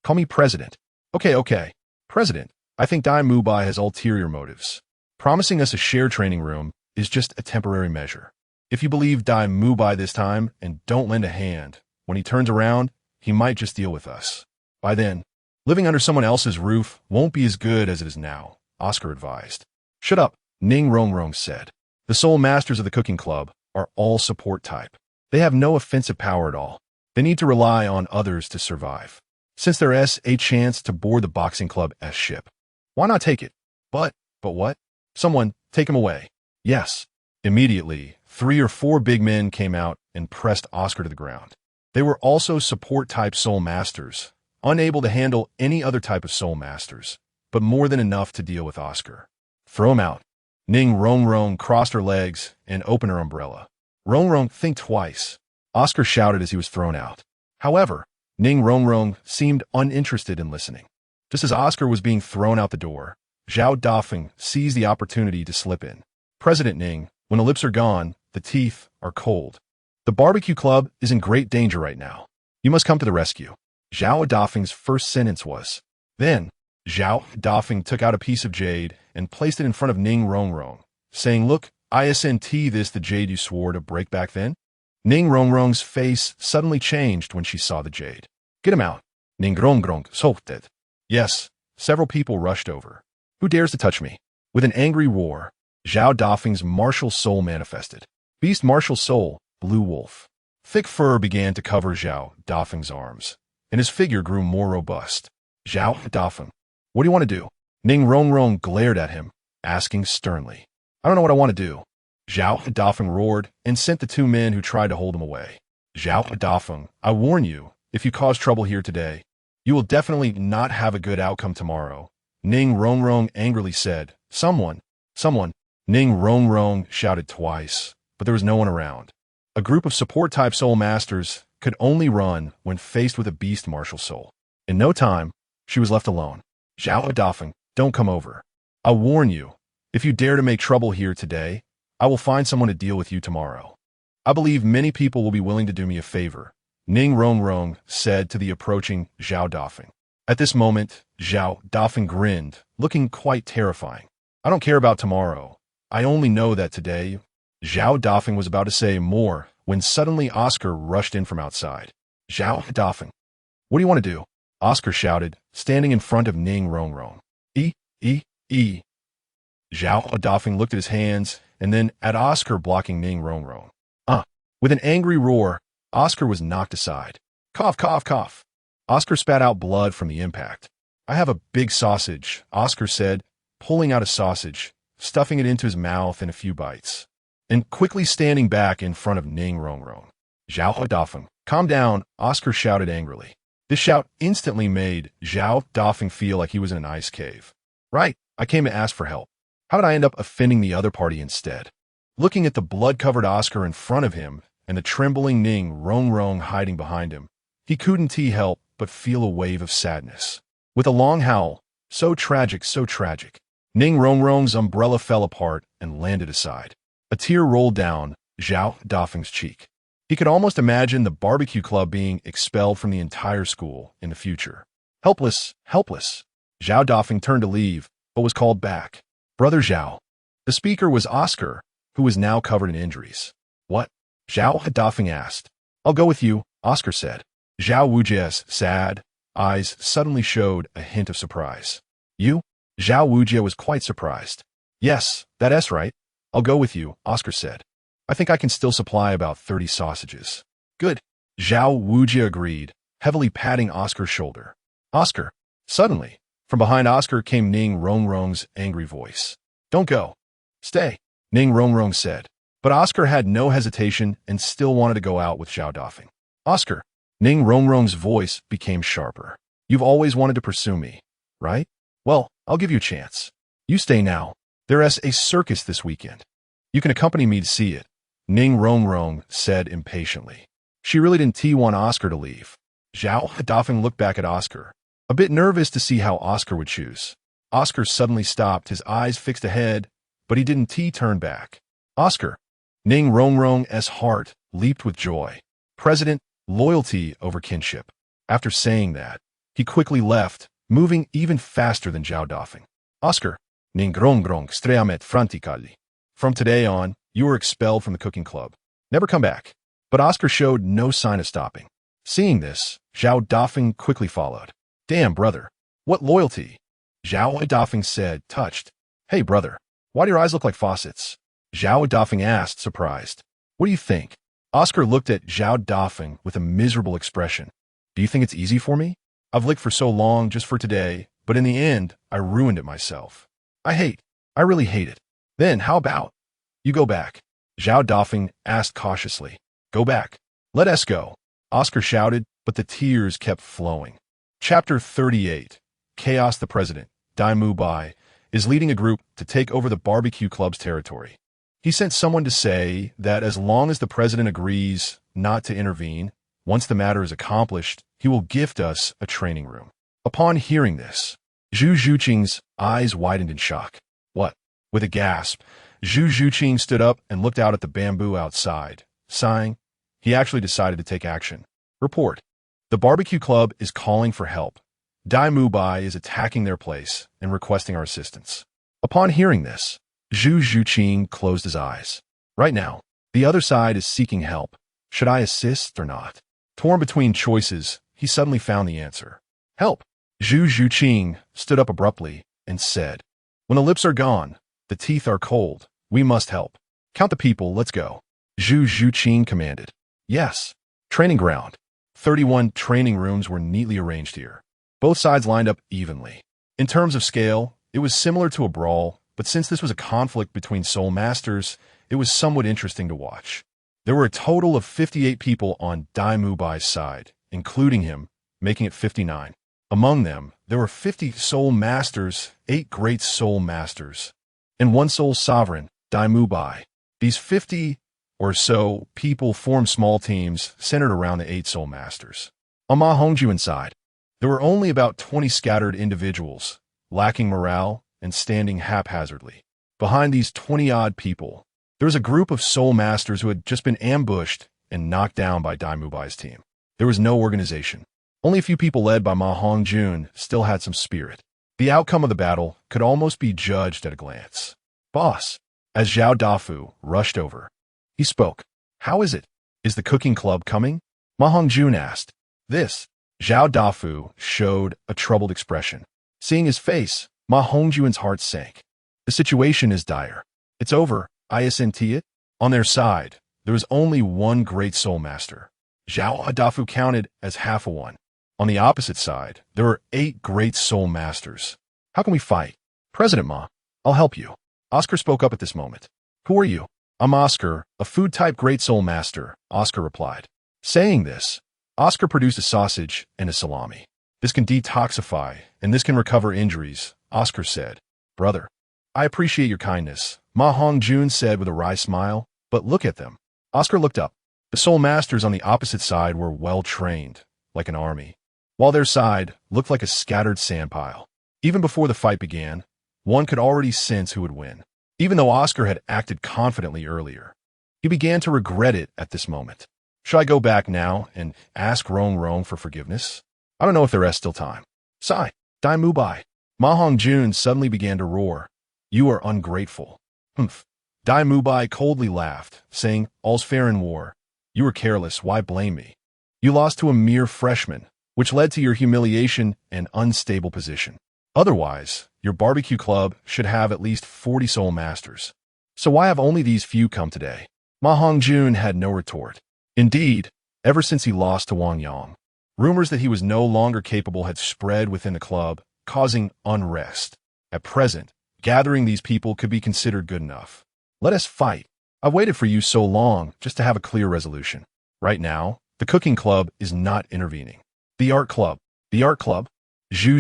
Call me President. Okay. President, I think Dai Mubai has ulterior motives. Promising us a shared training room is just a temporary measure. If you believe Dai Mubai this time and don't lend a hand, when he turns around, he might just deal with us. By then, living under someone else's roof won't be as good as it is now, Oscar advised. Shut up, Ning Rongrong said. The sole masters of the cooking club are all support type. They have no offensive power at all. They need to rely on others to survive. Since there is a chance to board the boxing club S ship, why not take it? But what? Someone, take him away. Yes. Immediately, 3 or 4 big men came out and pressed Oscar to the ground. They were also support-type soul masters, unable to handle any other type of soul masters, but more than enough to deal with Oscar. Throw him out. Ning Rongrong crossed her legs and opened her umbrella. Rongrong, think twice, Oscar shouted as he was thrown out. However, Ning Rongrong seemed uninterested in listening. Just as Oscar was being thrown out the door, Zhao Dafeng seized the opportunity to slip in. President Ning, when the lips are gone, the teeth are cold. The barbecue club is in great danger right now. You must come to the rescue. Zhao Dafeng's first sentence was. Then, Zhao Dafeng took out a piece of jade and placed it in front of Ning Rongrong, saying, Look, isn't this the jade you swore to break back then? Ning Rongrong's face suddenly changed when she saw the jade. Get him out. Ning Rongrong sohted. Yes, several people rushed over. Who dares to touch me? With an angry roar, Zhao Dafeng's martial soul manifested. Beast martial soul, blue wolf. Thick fur began to cover Zhao Dafeng's arms, and his figure grew more robust. Zhao Dafeng, what do you want to do? Ning Rongrong glared at him, asking sternly. I don't know what I want to do. Zhao Dafeng roared and sent the 2 men who tried to hold him away. Zhao Dafeng, I warn you, if you cause trouble here today, you will definitely not have a good outcome tomorrow. Ning Rongrong angrily said, Someone. Ning Rongrong shouted twice, but there was no one around. A group of support-type soul masters could only run when faced with a beast martial soul. In no time, she was left alone. Zhao Dafeng, don't come over. I warn you, if you dare to make trouble here today, I will find someone to deal with you tomorrow. I believe many people will be willing to do me a favor, Ning Rongrong said to the approaching Zhao Dafeng. At this moment, Zhao Dafeng grinned, looking quite terrifying. I don't care about tomorrow. I only know that today. Zhao Dafeng was about to say more when suddenly Oscar rushed in from outside. Zhao Dafeng, what do you want to do? Oscar shouted, standing in front of Ning Rongrong. Zhao Dafeng looked at his hands and then at Oscar blocking Ning Rongrong. With an angry roar, Oscar was knocked aside. Cough, cough, cough. Oscar spat out blood from the impact. I have a big sausage, Oscar said, pulling out a sausage, stuffing it into his mouth in a few bites, and quickly standing back in front of Ning Rongrong. Zhao Dafeng, calm down, Oscar shouted angrily. This shout instantly made Zhao Dafeng feel like he was in an ice cave. Right, I came to ask for help. How did I end up offending the other party instead? Looking at the blood-covered Oscar in front of him and the trembling Ning Rongrong hiding behind him, he couldn't help but feel a wave of sadness. With a long howl, so tragic, Ning Rongrong's umbrella fell apart and landed aside. A tear rolled down Zhao Dafeng's cheek. He could almost imagine the barbecue club being expelled from the entire school in the future. Helpless. Zhao Dafeng turned to leave, but was called back. Brother Zhao. The speaker was Oscar, who was now covered in injuries. What? Zhao Dafeng asked. I'll go with you, Oscar said. Zhao Wujie's sad eyes suddenly showed a hint of surprise. You? Zhao Wujie was quite surprised. Yes, that's right. I'll go with you, Oscar said. I think I can still supply about 30 sausages. Good. Zhao Wujie agreed, heavily patting Oscar's shoulder. Oscar. Suddenly, from behind Oscar came Ning Rongrong's angry voice. Don't go. Stay, Ning Rongrong said. But Oscar had no hesitation and still wanted to go out with Zhao Dafeng. Oscar. Ning Rongrong's voice became sharper. You've always wanted to pursue me, right? Well, I'll give you a chance. You stay now. There's a circus this weekend. You can accompany me to see it, Ning Rongrong said impatiently. She really didn't want Oscar to leave. Zhao Dafeng looked back at Oscar, a bit nervous to see how Oscar would choose. Oscar suddenly stopped, his eyes fixed ahead, but he didn't turn back. Oscar. Ning Rongrong's heart leaped with joy. President, loyalty over kinship. After saying that, he quickly left, moving even faster than Zhao Dafeng. Oscar. Ning Rongrong streamet frantically. From today on, you are expelled from the cooking club. Never come back. But Oscar showed no sign of stopping. Seeing this, Zhao Dafeng quickly followed. Damn, brother. What loyalty? Zhao Dafeng said, touched. Hey, brother. Why do your eyes look like faucets? Zhao Dafeng asked, surprised. What do you think? Oscar looked at Zhao Dafeng with a miserable expression. Do you think it's easy for me? I've licked for so long just for today, but in the end, I ruined it myself. I really hate it. Then how about you go back? Zhao Dafeng asked cautiously. Go back. Let us go. Oscar shouted, but the tears kept flowing. Chapter 38. Chaos. The president, Dai Mu Bai, is leading a group to take over the barbecue club's territory. He sent someone to say that as long as the president agrees not to intervene, once the matter is accomplished, he will gift us a training room. Upon hearing this, Zhu Zhuqing's eyes widened in shock. What? With a gasp, Zhu Zhuqing stood up and looked out at the bamboo outside. Sighing, he actually decided to take action. Report. The barbecue club is calling for help. Dai Mu Bai is attacking their place and requesting our assistance. Upon hearing this, Zhu Zhuqing closed his eyes. Right now, the other side is seeking help. Should I assist or not? Torn between choices, he suddenly found the answer. Help! Zhu Zhuqing stood up abruptly and said, when the lips are gone, the teeth are cold, we must help. Count the people, let's go. Zhu Zhuqing commanded. Yes. Training ground. 31 training rooms were neatly arranged here. Both sides lined up evenly. In terms of scale, it was similar to a brawl, but since this was a conflict between soul masters, it was somewhat interesting to watch. There were a total of 58 people on Dai Mu Bai's side, including him, making it 59. Among them, there were 50 soul masters, 8 great soul masters, and 1 soul sovereign, Dai Mu Bai. These 50 or so people formed small teams centered around the 8 soul masters. On Ma Hongjuan's side, there were only about 20 scattered individuals, lacking morale and standing haphazardly. Behind these 20-odd people, there was a group of soul masters who had just been ambushed and knocked down by Dai Mu Bai's team. There was no organization. Only a few people led by Ma Hongjun still had some spirit. The outcome of the battle could almost be judged at a glance. Boss, as Zhao Dafu rushed over, he spoke. How is it? Is the cooking club coming? Ma Hongjun asked. This. Zhao Dafu showed a troubled expression. Seeing his face, Ma Hongjuan's heart sank. The situation is dire. It's over, Isn't it? On their side, there was only one great soul master. Zhao Adafu counted as half a one. On the opposite side, there were 8 great soul masters. How can we fight? President Ma, I'll help you. Oscar spoke up at this moment. Who are you? I'm Oscar, a food-type great soul master, Oscar replied. Saying this, Oscar produced a sausage and a salami. This can detoxify, and this can recover injuries, Oscar said. Brother, I appreciate your kindness, Ma Hongjun said with a wry smile, but look at them. Oscar looked up. The soul masters on the opposite side were well-trained, like an army, while their side looked like a scattered sandpile. Even before the fight began, one could already sense who would win. Even though Oscar had acted confidently earlier, he began to regret it at this moment. Should I go back now and ask Rong Rong for forgiveness? I don't know if there is still time. Sigh, Dai Mubai. Ma Hongjun suddenly began to roar. You are ungrateful. Humph. Dai Mubai coldly laughed, saying, All's fair in war. You were careless, why blame me? You lost to a mere freshman, which led to your humiliation and unstable position. Otherwise, your barbecue club should have at least 40 soul masters. So why have only these few come today? Ma Hongjun had no retort. Indeed, ever since he lost to Wang Yang, rumors that he was no longer capable had spread within the club, causing unrest. At present, gathering these people could be considered good enough. Let us fight. I've waited for you so long just to have a clear resolution. Right now, the cooking club is not intervening. The art club, Zhu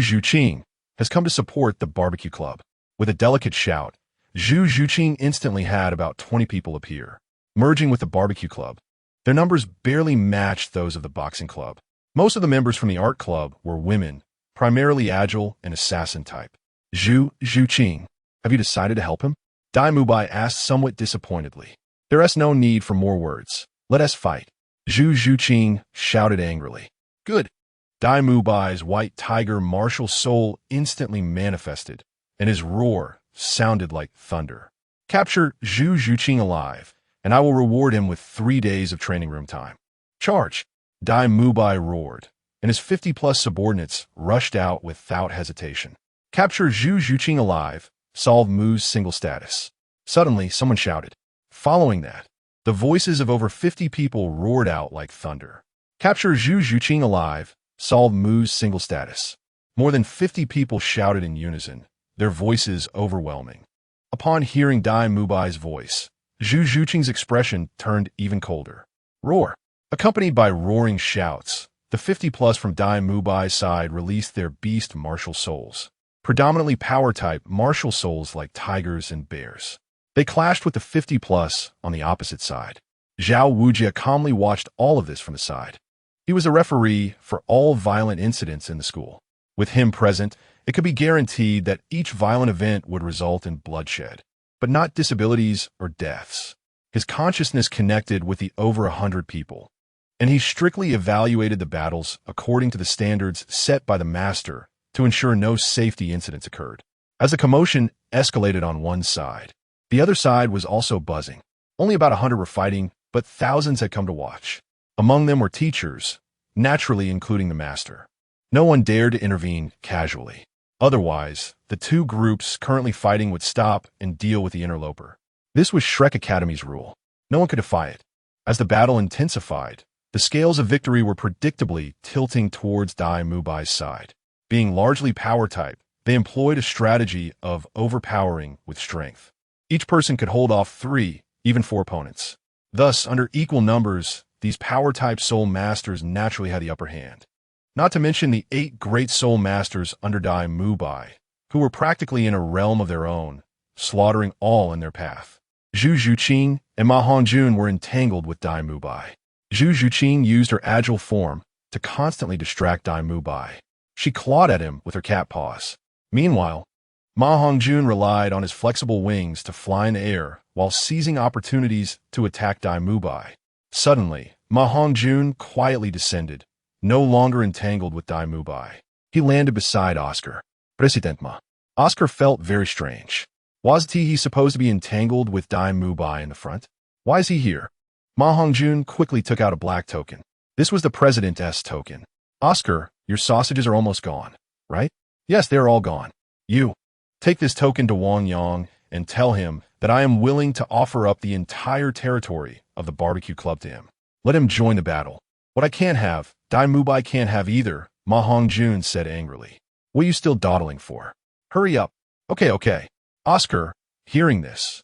Zhuqing, has come to support the barbecue club. With a delicate shout, Zhu Zhuqing instantly had about 20 people appear, merging with the barbecue club. Their numbers barely matched those of the boxing club. Most of the members from the art club were women, primarily agile and assassin type. Zhu Zhuqing, have you decided to help him? Dai Mubai asked somewhat disappointedly. There is no need for more words. Let us fight. Zhu Zhuqing shouted angrily. Good. Dai Mubai's white tiger martial soul instantly manifested, and his roar sounded like thunder. Capture Zhu Zhuqing alive, and I will reward him with 3 days of training room time. Charge! Dai Mubai roared, and his 50-plus subordinates rushed out without hesitation. Capture Zhu Zhuqing alive, solve Mu's single status. Suddenly, someone shouted. Following that, the voices of over 50 people roared out like thunder. Capture Zhu Zhuqing alive, solve Mu's single status. More than 50 people shouted in unison, their voices overwhelming. Upon hearing Dai Mubai's voice, Zhu Zhuqing's expression turned even colder. Roar! Accompanied by roaring shouts, the 50-plus from Dai Mubai's side released their beast martial souls. Predominantly power-type martial souls like tigers and bears. They clashed with the 50-plus on the opposite side. Zhao Wujia calmly watched all of this from the side. He was a referee for all violent incidents in the school. With him present, it could be guaranteed that each violent event would result in bloodshed, but not disabilities or deaths. His consciousness connected with the over 100 people, and he strictly evaluated the battles according to the standards set by the master to ensure no safety incidents occurred. As the commotion escalated on one side, the other side was also buzzing. Only about 100 were fighting, but thousands had come to watch. Among them were teachers, naturally including the master. No one dared to intervene casually. Otherwise, the two groups currently fighting would stop and deal with the interloper. This was Shrek Academy's rule. No one could defy it. As the battle intensified, the scales of victory were predictably tilting towards Dai Mubai's side. Being largely power-type, they employed a strategy of overpowering with strength. Each person could hold off 3, even 4 opponents. Thus, under equal numbers, these power-type soul masters naturally had the upper hand. Not to mention the 8 great soul masters under Dai Mubai, who were practically in a realm of their own, slaughtering all in their path. Zhu Zhuqing and Ma Hongjun were entangled with Dai Mubai. Zhu Zhuqing used her agile form to constantly distract Dai Mubai. She clawed at him with her cat paws. Meanwhile, Ma Hongjun relied on his flexible wings to fly in the air while seizing opportunities to attack Dai Mubai. Suddenly, Ma Hongjun quietly descended, no longer entangled with Dai Mubai. He landed beside Oscar. President Ma. Oscar felt very strange. Was he supposed to be entangled with Dai Mubai in the front? Why is he here? Ma Hongjun quickly took out a black token. This was the President's token. Oscar, your sausages are almost gone, right? Yes, they're all gone. You. Take this token to Wang Yang and tell him that I am willing to offer up the entire territory of the barbecue club to him. Let him join the battle. What I can't have, Dai Mubai can't have either, Ma Hongjun said angrily. What are you still dawdling for? Hurry up. Okay. Oscar, hearing this,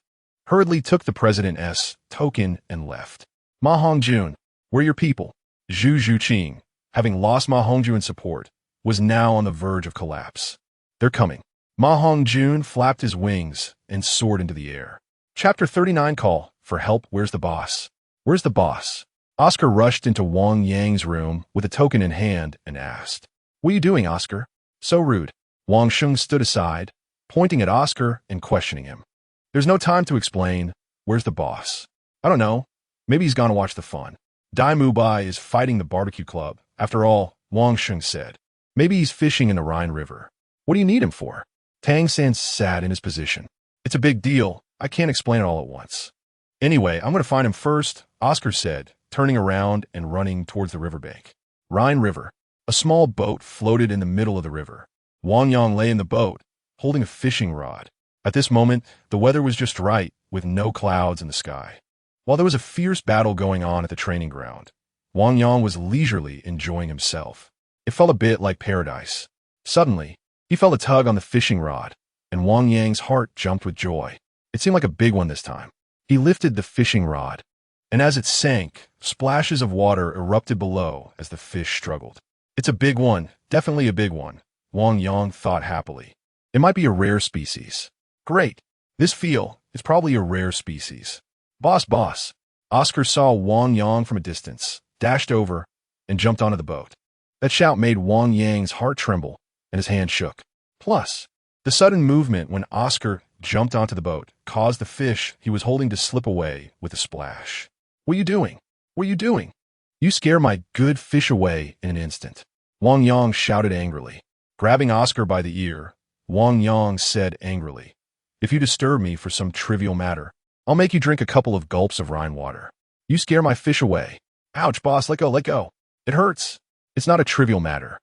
hurriedly took the president's token and left. Ma Hongjun, where are your people? Zhu Zhuqing, having lost Ma Hongjun's support, was now on the verge of collapse. They're coming. Ma Hongjun flapped his wings and soared into the air. Chapter 39 Call for help. Where's the boss? Where's the boss? Oscar rushed into Wang Yang's room with a token in hand and asked, What are you doing, Oscar? So rude. Wang Sheng stood aside, pointing at Oscar and questioning him. There's no time to explain. Where's the boss? I don't know. Maybe he's gone to watch the fun. Dai Mubai is fighting the barbecue club. After all, Wang Sheng said. Maybe he's fishing in the Rhine River. What do you need him for? Tang San sat in his position. It's a big deal. I can't explain it all at once. Anyway, I'm going to find him first, Oscar said, turning around and running towards the riverbank. Rhine River. A small boat floated in the middle of the river. Wang Yang lay in the boat, holding a fishing rod. At this moment, the weather was just right, with no clouds in the sky. While there was a fierce battle going on at the training ground, Wang Yang was leisurely enjoying himself. It felt a bit like paradise. Suddenly, he felt a tug on the fishing rod, and Wang Yang's heart jumped with joy. It seemed like a big one this time. He lifted the fishing rod, and as it sank, splashes of water erupted below as the fish struggled. It's a big one, definitely a big one, Wang Yang thought happily. It might be a rare species. Great. This feel is probably a rare species. Boss. Oscar saw Wang Yang from a distance, dashed over, and jumped onto the boat. That shout made Wang Yang's heart tremble, and his hand shook. Plus, the sudden movement when Oscar jumped onto the boat caused the fish he was holding to slip away with a splash. What are you doing? What are you doing? You scare my good fish away in an instant. Wang Yang shouted angrily. Grabbing Oscar by the ear, Wang Yang said angrily, If you disturb me for some trivial matter, I'll make you drink a couple of gulps of Rhine water. You scare my fish away. Ouch, boss, let go. It hurts. It's not a trivial matter.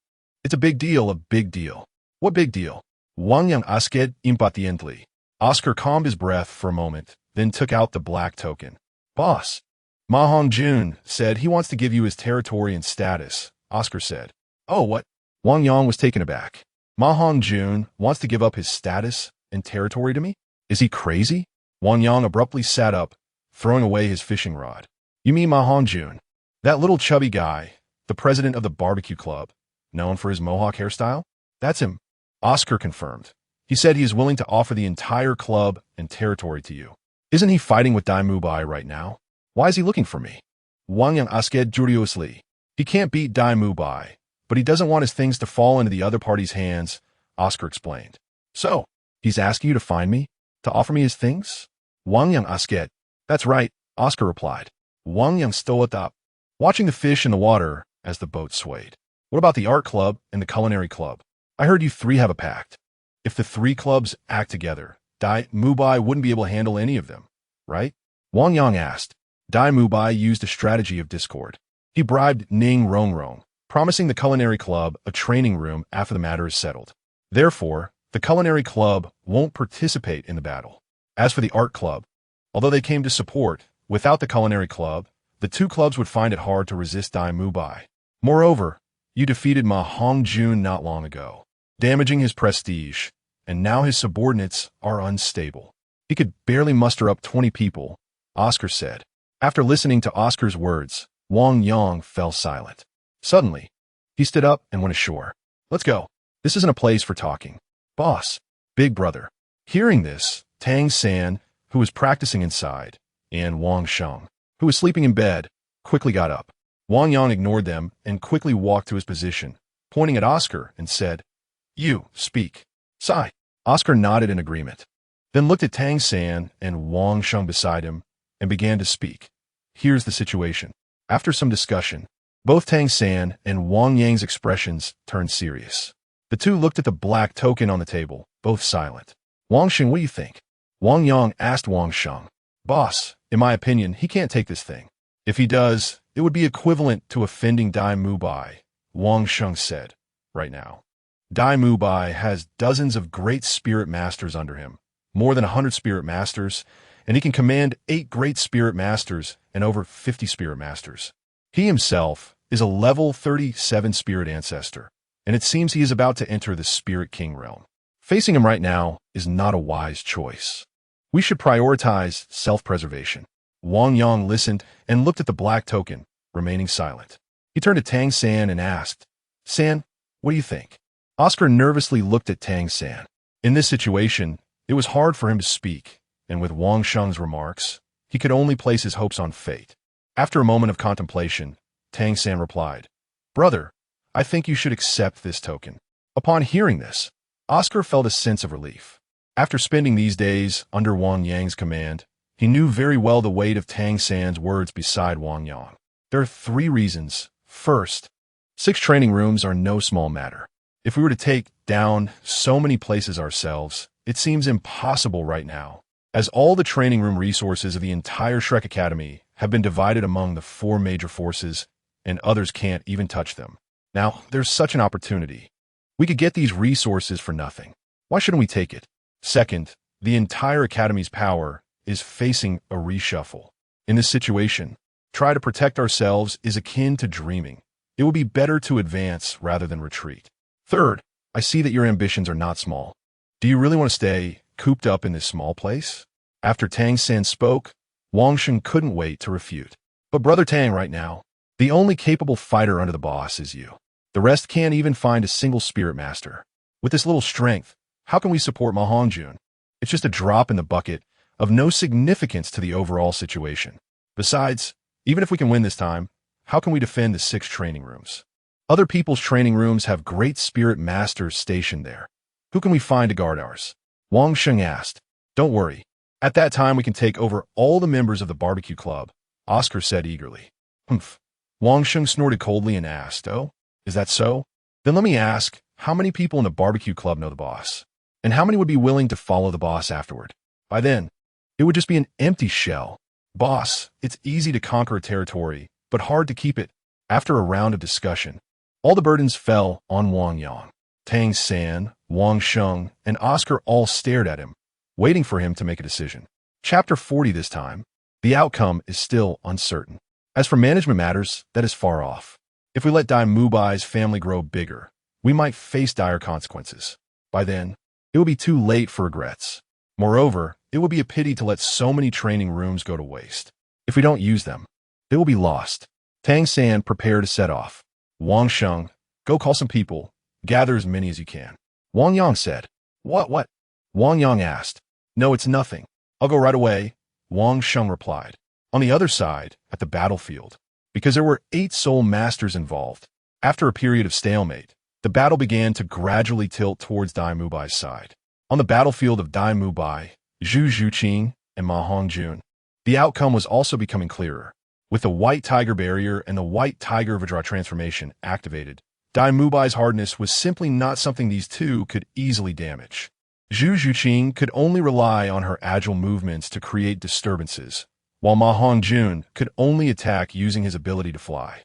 It's a big deal, a big deal. What big deal? Wang Yang asked impatiently. Oscar calmed his breath for a moment, then took out the black token. Boss. Ma Hongjun said he wants to give you his territory and status, Oscar said. Oh, what? Wang Yang was taken aback. Ma Hongjun wants to give up his status and territory to me? Is he crazy? Wang Yang abruptly sat up, throwing away his fishing rod. You mean Ma Hongjun? That little chubby guy, the president of the barbecue club, known for his mohawk hairstyle? That's him, Oscar confirmed. He said he is willing to offer the entire club and territory to you. Isn't he fighting with Dai Mubai right now? Why is he looking for me? Wang Yang asked curiously. He can't beat Dai Mubai, but he doesn't want his things to fall into the other party's hands, Oscar explained. So, he's asking you to find me? To offer me his things? Wang Yang asked. That's right, Oscar replied. Wang Yang stood up, watching the fish in the water as the boat swayed. What about the art club and the culinary club? I heard you three have a pact. If the three clubs act together, Dai Mubai wouldn't be able to handle any of them, right? Wang Yang asked. Dai Mubai used a strategy of discord. He bribed Ning Rongrong, promising the culinary club a training room after the matter is settled. Therefore, the culinary club won't participate in the battle. As for the art club, although they came to support, without the culinary club, the two clubs would find it hard to resist Dai Mubai. Moreover, you defeated Ma Hongjun not long ago, damaging his prestige, and now his subordinates are unstable. He could barely muster up 20 people, Oscar said. After listening to Oscar's words, Wang Yang fell silent. Suddenly, he stood up and went ashore. Let's go. This isn't a place for talking. Boss, big brother. Hearing this, Tang San, who was practicing inside, and Wang Sheng, who was sleeping in bed, quickly got up. Wang Yang ignored them and quickly walked to his position, pointing at Oscar and said, You, speak. Sigh. Oscar nodded in agreement, then looked at Tang San and Wang Sheng beside him and began to speak. Here's the situation. After some discussion, both Tang San and Wang Yang's expressions turned serious. The two looked at the black token on the table, both silent. Wang Sheng, what do you think? Wang Yang asked Wang Sheng. Boss, in my opinion, he can't take this thing. If he does, it would be equivalent to offending Dai Mubai, Wang Sheng said, right now. Dai Mubai has dozens of great spirit masters under him, more than 100 spirit masters, and he can command 8 great spirit masters and over 50 spirit masters. He himself is a level 37 spirit ancestor, and it seems he is about to enter the Spirit King realm. Facing him right now is not a wise choice. We should prioritize self-preservation. Wang Yang listened and looked at the black token, remaining silent. He turned to Tang San and asked, "San, what do you think?" Oscar nervously looked at Tang San. In this situation, it was hard for him to speak, and with Wang Sheng's remarks, he could only place his hopes on fate. After a moment of contemplation, Tang San replied, "Brother, I think you should accept this token." Upon hearing this, Oscar felt a sense of relief. After spending these days under Wang Yang's command, he knew very well the weight of Tang San's words beside Wang Yang. There are 3 reasons. First, 6 training rooms are no small matter. If we were to take down so many places ourselves, it seems impossible right now, as all the training room resources of the entire Shrek Academy have been divided among the 4 major forces, and others can't even touch them. Now, there's such an opportunity. We could get these resources for nothing. Why shouldn't we take it? Second, the entire Academy's power is facing a reshuffle. In this situation, try to protect ourselves is akin to dreaming. It would be better to advance rather than retreat. Third, I see that your ambitions are not small. Do you really want to stay cooped up in this small place? After Tang San spoke, Wang Sheng couldn't wait to refute. But Brother Tang right now, the only capable fighter under the boss is you. The rest can't even find a single spirit master. With this little strength, how can we support Ma Hongjun? It's just a drop in the bucket of no significance to the overall situation. Besides, even if we can win this time, how can we defend the 6 training rooms? Other people's training rooms have great spirit masters stationed there. Who can we find to guard ours? Wang Sheng asked. Don't worry. At that time, we can take over all the members of the barbecue club, Oscar said eagerly. Humph. Wang Sheng snorted coldly and asked, "Oh, is that so? Then let me ask, how many people in the barbecue club know the boss? And how many would be willing to follow the boss afterward? By then, it would just be an empty shell. Boss, it's easy to conquer a territory, but hard to keep it." After a round of discussion, all the burdens fell on Wang Yang. Tang San, Wang Sheng, and Oscar all stared at him, waiting for him to make a decision. Chapter 40 this time. The outcome is still uncertain. As for management matters, that is far off. If we let Dai Mubai's family grow bigger, we might face dire consequences. By then, it will be too late for regrets. Moreover, it will be a pity to let so many training rooms go to waste. If we don't use them, they will be lost. Tang San prepared to set off. Wang Sheng, go call some people. Gather as many as you can. Wang Yang said. What? Wang Yang asked. No, it's nothing. I'll go right away, Wang Sheng replied. On the other side, at the battlefield, because there were 8 soul masters involved, after a period of stalemate, the battle began to gradually tilt towards Dai Mubai's side. On the battlefield of Dai Mubai, Zhu Zhuqing and Ma Hongjun, the outcome was also becoming clearer. With the White Tiger Barrier and the White Tiger Vajra transformation activated, Dai Mubai's hardness was simply not something these two could easily damage. Zhu Zhuqing could only rely on her agile movements to create disturbances, while Ma Hongjun could only attack using his ability to fly.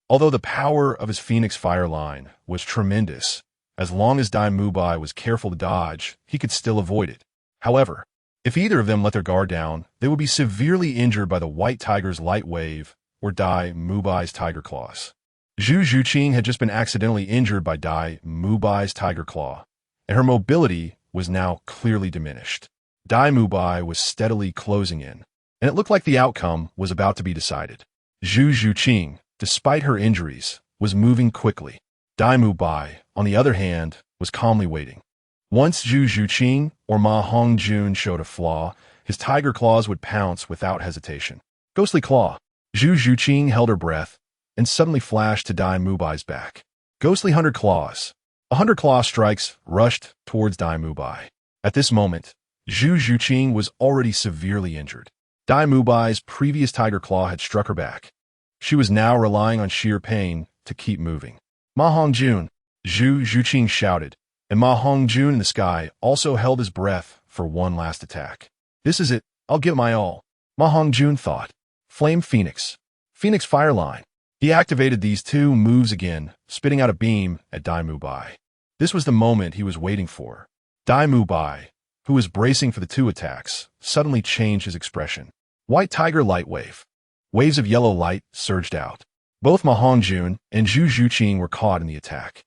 Although the power of his Phoenix Fire line was tremendous, as long as Dai Mubai was careful to dodge, he could still avoid it. However, if either of them let their guard down, they would be severely injured by the White Tiger's Light Wave or Dai Mubai's Tiger Claws. Zhu Zhuqing had just been accidentally injured by Dai Mubai's Tiger Claw, and her mobility was now clearly diminished. Dai Mubai was steadily closing in, and it looked like the outcome was about to be decided. Zhu Zhuqing, despite her injuries, was moving quickly. Dai Mubai, on the other hand, was calmly waiting. Once Zhu Zhuqing or Ma Hongjun showed a flaw, his tiger claws would pounce without hesitation. Ghostly Claw. Zhu Zhuqing held her breath and suddenly flashed to Dai Mubai's back. Ghostly 100 Claws. 100 claw strikes rushed towards Dai Mubai. At this moment, Zhu Zhuqing was already severely injured. Dai Mubai's previous tiger claw had struck her back. She was now relying on sheer pain to keep moving. Ma Hongjun, Zhu Zhuqing shouted, and Ma Hongjun in the sky also held his breath for one last attack. This is it, I'll give my all, Ma Hongjun thought. Flame Phoenix. Phoenix Fire Line. He activated these 2 moves again, spitting out a beam at Dai Mubai. This was the moment he was waiting for. Dai Mubai, who was bracing for the two attacks, suddenly changed his expression. White tiger light wave. Waves of yellow light surged out. Both Ma Hongjun and Zhu Zhuqing were caught in the attack.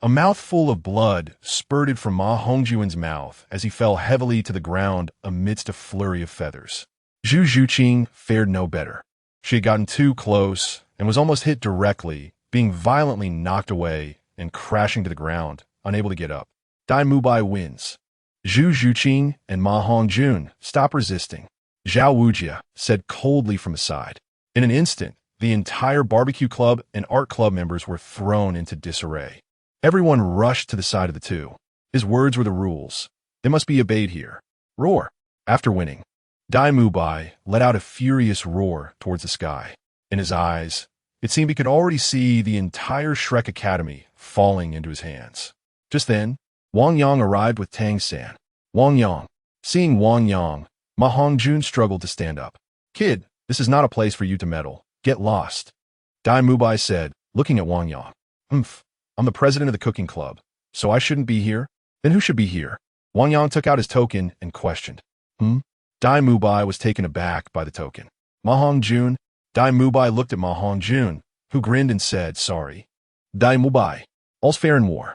A mouthful of blood spurted from Ma Hongjun's mouth as he fell heavily to the ground amidst a flurry of feathers. Zhu Zhuqing fared no better. She had gotten too close and was almost hit directly, being violently knocked away and crashing to the ground, unable to get up. Dai Mubai wins. Zhu Zhuqing and Ma Hongjun stop resisting. Zhao Wujia said coldly from aside. In an instant, the entire barbecue club and art club members were thrown into disarray. Everyone rushed to the side of the two. His words were the rules. They must be obeyed here. Roar. After winning, Dai Mubai let out a furious roar towards the sky. In his eyes, it seemed he could already see the entire Shrek Academy falling into his hands. Just then, Wang Yang arrived with Tang San. Wang Yang. Seeing Wang Yang, Ma Hongjun struggled to stand up. Kid, this is not a place for you to meddle. Get lost. Dai Mubai said, looking at Wang Yang. I'm the president of the cooking club, so I shouldn't be here? Then who should be here? Wang Yang took out his token and questioned. Dai Mubai was taken aback by the token. Ma Hongjun. Dai Mubai looked at Ma Hongjun, who grinned and said, sorry. Dai Mubai. All's fair in war.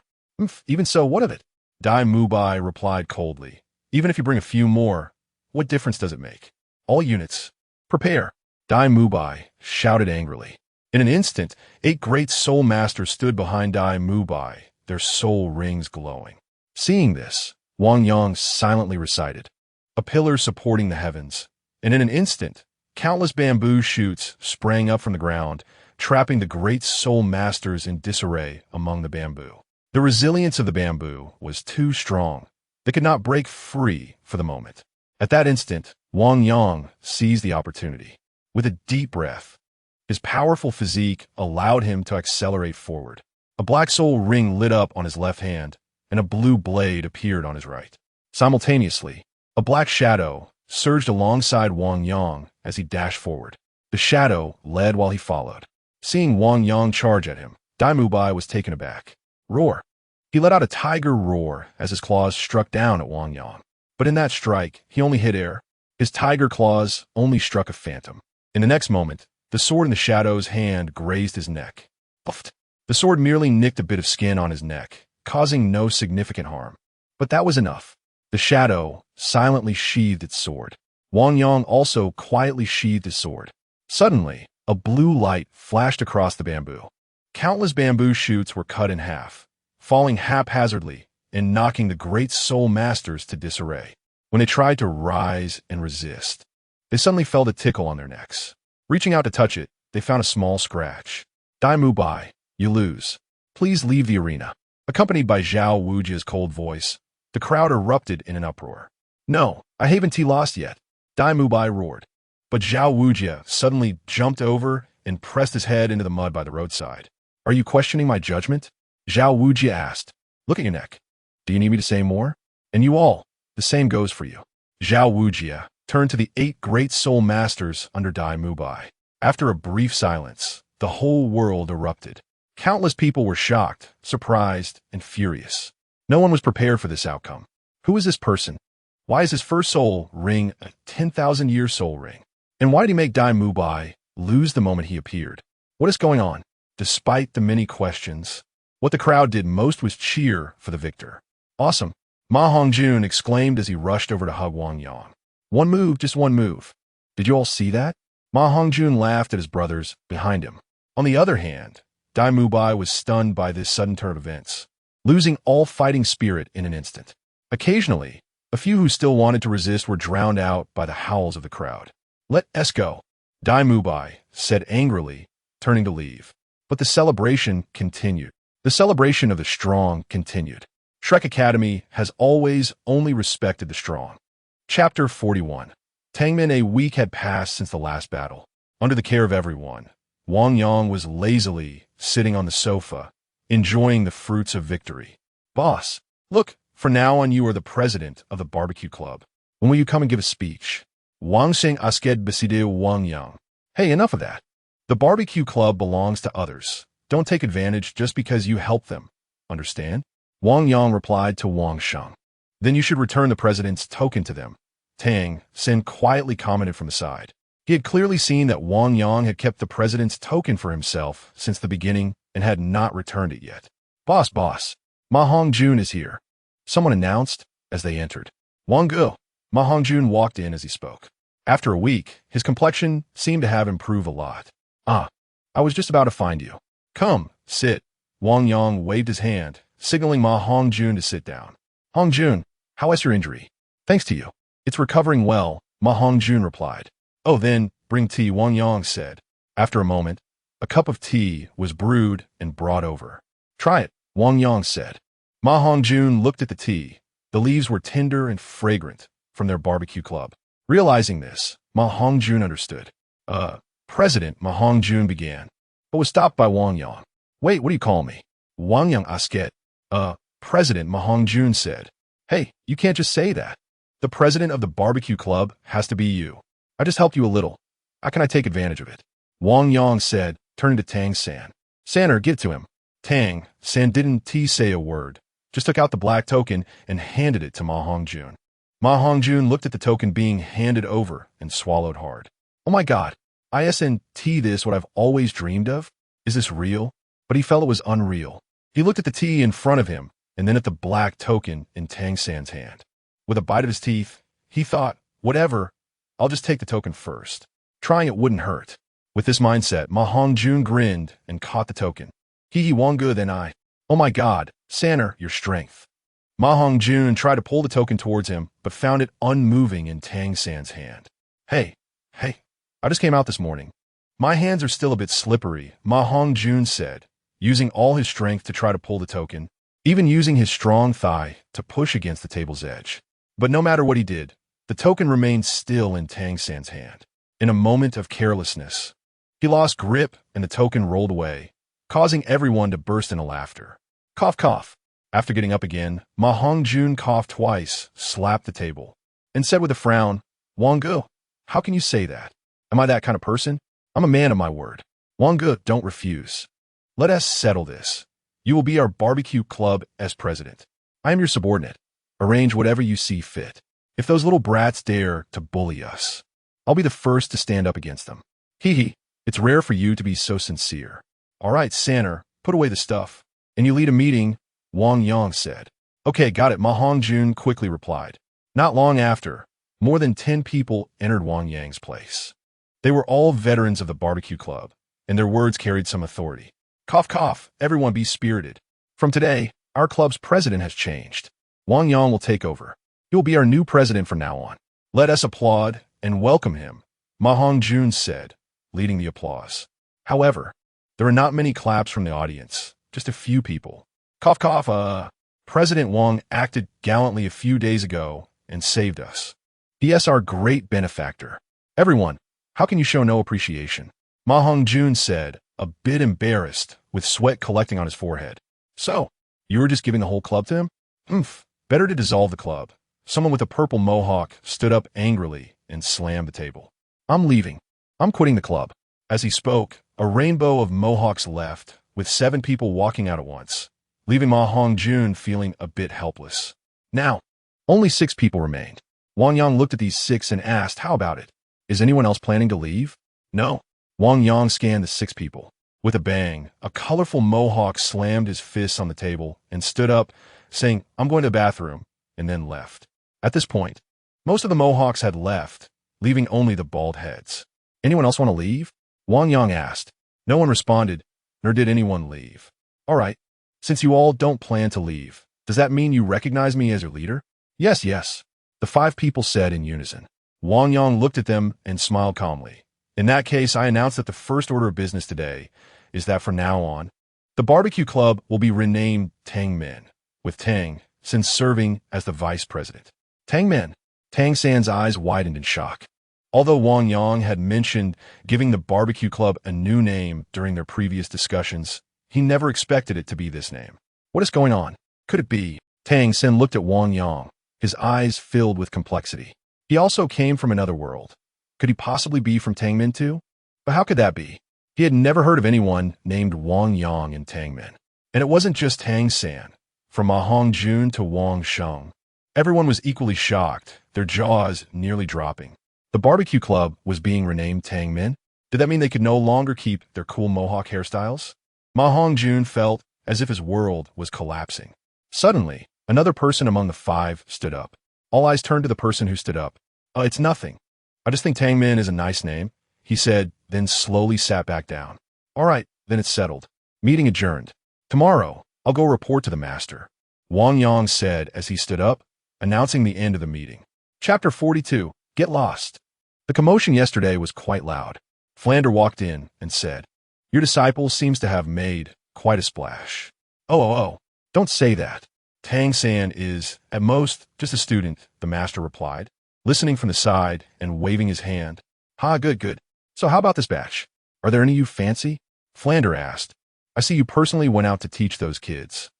Even so, what of it? Dai Mubai replied coldly. Even if you bring a few more, what difference does it make? All units, prepare. Dai Mubai shouted angrily. In an instant, 8 great soul masters stood behind Dai Mubai, their soul rings glowing. Seeing this, Wang Yang silently recited, a pillar supporting the heavens, and in an instant, countless bamboo shoots sprang up from the ground, trapping the great soul masters in disarray among the bamboo. The resilience of the bamboo was too strong. They could not break free for the moment. At that instant, Wang Yang seized the opportunity. With a deep breath, his powerful physique allowed him to accelerate forward. A black soul ring lit up on his left hand, and a blue blade appeared on his right. Simultaneously, a black shadow surged alongside Wang Yang as he dashed forward. The shadow led while he followed. Seeing Wang Yang charge at him, Dai Mubai was taken aback. Roar. He let out a tiger roar as his claws struck down at Wang Yang. But in that strike, he only hit air. His tiger claws only struck a phantom. In the next moment, the sword in the shadow's hand grazed his neck. The sword merely nicked a bit of skin on his neck, causing no significant harm. But that was enough. The shadow silently sheathed its sword. Wang Yang also quietly sheathed his sword. Suddenly, a blue light flashed across the bamboo. Countless bamboo shoots were cut in half, falling haphazardly and knocking the great soul masters to disarray. When they tried to rise and resist, they suddenly felt a tickle on their necks. Reaching out to touch it, they found a small scratch. Dai Mubai, you lose. Please leave the arena. Accompanied by Zhao Wujia's cold voice, the crowd erupted in an uproar. No, I haven't lost yet. Dai Mubai roared. But Zhao Wujia suddenly jumped over and pressed his head into the mud by the roadside. Are you questioning my judgment? Zhao Wujia asked. Look at your neck. Do you need me to say more? And you all, the same goes for you. Zhao Wujia turned to the 8 great soul masters under Dai Mubai. After a brief silence, the whole world erupted. Countless people were shocked, surprised, and furious. No one was prepared for this outcome. Who is this person? Why is his first soul ring a 10,000-year soul ring? And why did he make Dai Mubai lose the moment he appeared? What is going on? Despite the many questions, what the crowd did most was cheer for the victor. Awesome! Ma Hongjun exclaimed as he rushed over to hug Wang Yang. One move, just one move. Did you all see that? Ma Hongjun laughed at his brothers behind him. On the other hand, Dai Mubai was stunned by this sudden turn of events, losing all fighting spirit in an instant. Occasionally, a few who still wanted to resist were drowned out by the howls of the crowd. Let us go, Dai Mubai said angrily, turning to leave. But the celebration continued. The celebration of the strong continued. Shrek Academy has always only respected the strong. Chapter 41. Tangmen. A week had passed since the last battle. Under the care of everyone, Wang Yang was lazily sitting on the sofa, enjoying the fruits of victory. Boss, look, from now on you are the president of the barbecue club. When will you come and give a speech? Wang Sing asked beside Wang Yang. Hey, enough of that. The barbecue club belongs to others. Don't take advantage just because you help them. Understand? Wang Yang replied to Wang Sheng. Then you should return the president's token to them, Tang San quietly commented from the side. He had clearly seen that Wang Yang had kept the president's token for himself since the beginning and had not returned it yet. Boss, Ma Hongjun is here, someone announced as they entered. Wang Gu. Ma Hongjun walked in as he spoke. After a week, his complexion seemed to have improved a lot. Ah, I was just about to find you. Come, sit. Wang Yang waved his hand, signaling Ma Hongjun to sit down. Hongjun, how is your injury? Thanks to you. It's recovering well, Ma Hongjun replied. Oh, then, bring tea, Wang Yang said. After a moment, a cup of tea was brewed and brought over. Try it, Wang Yang said. Ma Hongjun looked at the tea. The leaves were tender and fragrant from their barbecue club. Realizing this, Ma Hongjun understood. President, Ma Hongjun began, but was stopped by Wang Yang. Wait, what do you call me? Wang Yang asket. President, Ma Hongjun said. Hey, you can't just say that. The president of the barbecue club has to be you. I just helped you a little. How can I take advantage of it? Wang Yang said, turning to Tang San. Sanner, give it to him. Tang San didn't say a word, just took out the black token and handed it to Ma Hongjun. Ma Hongjun looked at the token being handed over and swallowed hard. Oh my God, isn't this what I've always dreamed of? Is this real? But he felt it was unreal. He looked at the tea in front of him and then at the black token in Tang San's hand. With a bite of his teeth, he thought, whatever, I'll just take the token first. Trying it wouldn't hurt. With this mindset, Ma Hongjun grinned and caught the token. He Wang Gu then I. Oh my God, Sanner, your strength. Ma Hongjun tried to pull the token towards him, but found it unmoving in Tang San's hand. Hey, I just came out this morning. My hands are still a bit slippery, Ma Hongjun said, using all his strength to try to pull the token, even using his strong thigh to push against the table's edge. But no matter what he did, the token remained still in Tang San's hand. In a moment of carelessness, he lost grip and the token rolled away, causing everyone to burst into laughter. Cough, cough. After getting up again, Ma Hongjun coughed twice, slapped the table, and said with a frown, Wang Gu, how can you say that? Am I that kind of person? I'm a man of my word. Wang Gu, don't refuse. Let us settle this. You will be our barbecue club as president. I am your subordinate. Arrange whatever you see fit. If those little brats dare to bully us, I'll be the first to stand up against them. It's rare for you to be so sincere. All right, Sanner, put away the stuff. And you lead a meeting, Wang Yang said. Okay, got it, Ma Hongjun quickly replied. Not long after, more than 10 people entered Wang Yang's place. They were all veterans of the barbecue club, and their words carried some authority. Cough, cough, everyone be spirited. From today, our club's president has changed. Wang Yang will take over. He will be our new president from now on. Let us applaud and welcome him, Ma Hongjun said, leading the applause. However, there were not many claps from the audience, just a few people. Cough, cough, President Wang acted gallantly a few days ago and saved us. He is our great benefactor. Everyone, how can you show no appreciation? Ma Hongjun said, a bit embarrassed, with sweat collecting on his forehead. So, you were just giving the whole club to him? Better to dissolve the club. Someone with a purple mohawk stood up angrily and slammed the table. I'm leaving. I'm quitting the club. As he spoke, a rainbow of mohawks left, with 7 people walking out at once, leaving Ma Hongjun feeling a bit helpless. Now, only 6 people remained. Wang Yang looked at these 6 and asked, how about it? Is anyone else planning to leave? No. Wang Yang scanned the 6 people. With a bang, a colorful mohawk slammed his fists on the table and stood up, saying, I'm going to the bathroom, and then left. At this point, most of the mohawks had left, leaving only the bald heads. Anyone else want to leave? Wang Yang asked. No one responded, nor did anyone leave. All right, since you all don't plan to leave, does that mean you recognize me as your leader? Yes, the 5 people said in unison. Wang Yang looked at them and smiled calmly. In that case, I announce that the first order of business today is that from now on, the barbecue club will be renamed Tang Men, with Tang San serving as the vice president. Tang Men. Tang San's eyes widened in shock. Although Wang Yang had mentioned giving the barbecue club a new name during their previous discussions, he never expected it to be this name. What is going on? Could it be? Tang San looked at Wang Yang, his eyes filled with complexity. He also came from another world. Could he possibly be from Tang Men too? But how could that be? He had never heard of anyone named Wang Yang in Tang Men. And it wasn't just Tang San. From Ma Hongjun to Wang Sheng, Everyone was equally shocked, their jaws nearly dropping. The barbecue club was being renamed Tang Min. Did that mean they could no longer keep their cool mohawk hairstyles? Ma Hongjun felt as if his world was collapsing. Suddenly, another person among the five stood up. All eyes turned to the person who stood up. It's nothing. I just think Tang Min is a nice name, he said, then slowly sat back down. All right, then it's settled. Meeting adjourned. Tomorrow, I'll go report to the master, Wang Yang said as he stood up, announcing the end of the meeting. Chapter 42, Get Lost. The commotion yesterday was quite loud. Flander walked in and said, Your disciple seems to have made quite a splash. Oh, don't say that. Tang San is, at most, just a student, the master replied, listening from the side and waving his hand. Good. So how about this batch? Are there any you fancy? Flander asked. I see you personally went out to teach those kids.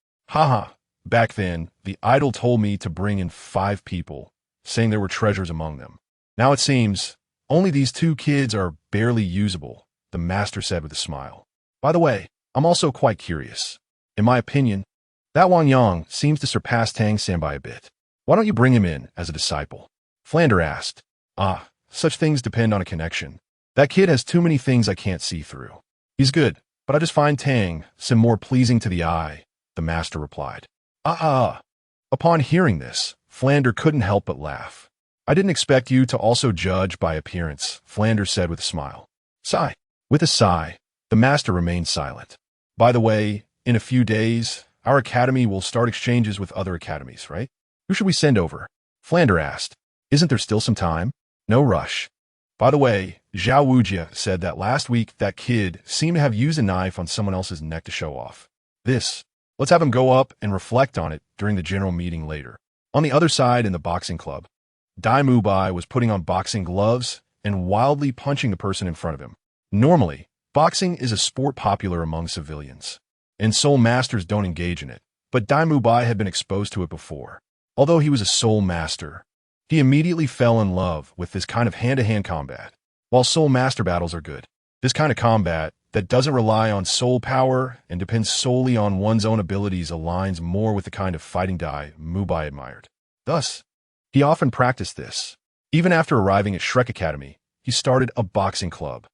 Back then, the idol told me to bring in 5 people, saying there were treasures among them. Now it seems, only these 2 kids are barely usable, the master said with a smile. By the way, I'm also quite curious. In my opinion, that Wang Yang seems to surpass Tang San by a bit. Why don't you bring him in as a disciple? Flander asked. Such things depend on a connection. That kid has too many things I can't see through. He's good, but I just find Tang San more pleasing to the eye, the master replied. Upon hearing this, Flander couldn't help but laugh. I didn't expect you to also judge by appearance, Flander said with a smile. Sigh. With a sigh, the master remained silent. By the way, in a few days, our academy will start exchanges with other academies, right? Who should we send over? Flander asked. Isn't there still some time? No rush. By the way, Zhao Wujia said that last week that kid seemed to have used a knife on someone else's neck to show off. Let's have him go up and reflect on it during the general meeting later. On the other side in the boxing club, Dai Mubai was putting on boxing gloves and wildly punching the person in front of him. Normally, boxing is a sport popular among civilians, and soul masters don't engage in it, but Dai Mubai had been exposed to it before. Although he was a soul master, he immediately fell in love with this kind of hand-to-hand combat. While soul master battles are good, this kind of combat that doesn't rely on soul power and depends solely on one's own abilities aligns more with the kind of fighting Dai Mubai admired. Thus, he often practiced this. Even after arriving at Shrek Academy, he started a boxing club.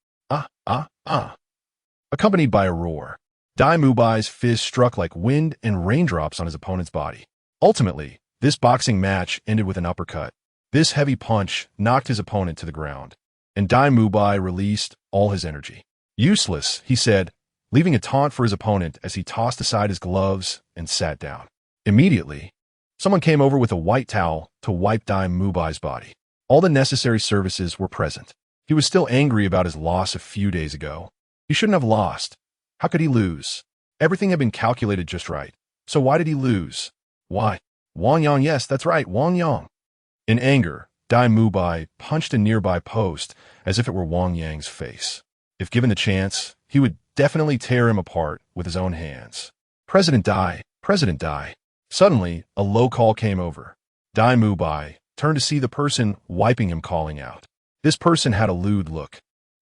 Accompanied by a roar, Dai Mubai's fist struck like wind and raindrops on his opponent's body. Ultimately, this boxing match ended with an uppercut. This heavy punch knocked his opponent to the ground, and Dai Mubai released all his energy. Useless, he said, leaving a taunt for his opponent as he tossed aside his gloves and sat down. Immediately, someone came over with a white towel to wipe Dai Mubai's body. All the necessary services were present. He was still angry about his loss a few days ago. He shouldn't have lost. How could he lose? Everything had been calculated just right. So why did he lose? Why? Wang Yang, yes, that's right, Wang Yang. In anger, Dai Mubai punched a nearby post as if it were Wang Yang's face. If given the chance, he would definitely tear him apart with his own hands. President Dai. Suddenly, a low call came over. Dai Mubai turned to see the person wiping him calling out. This person had a lewd look,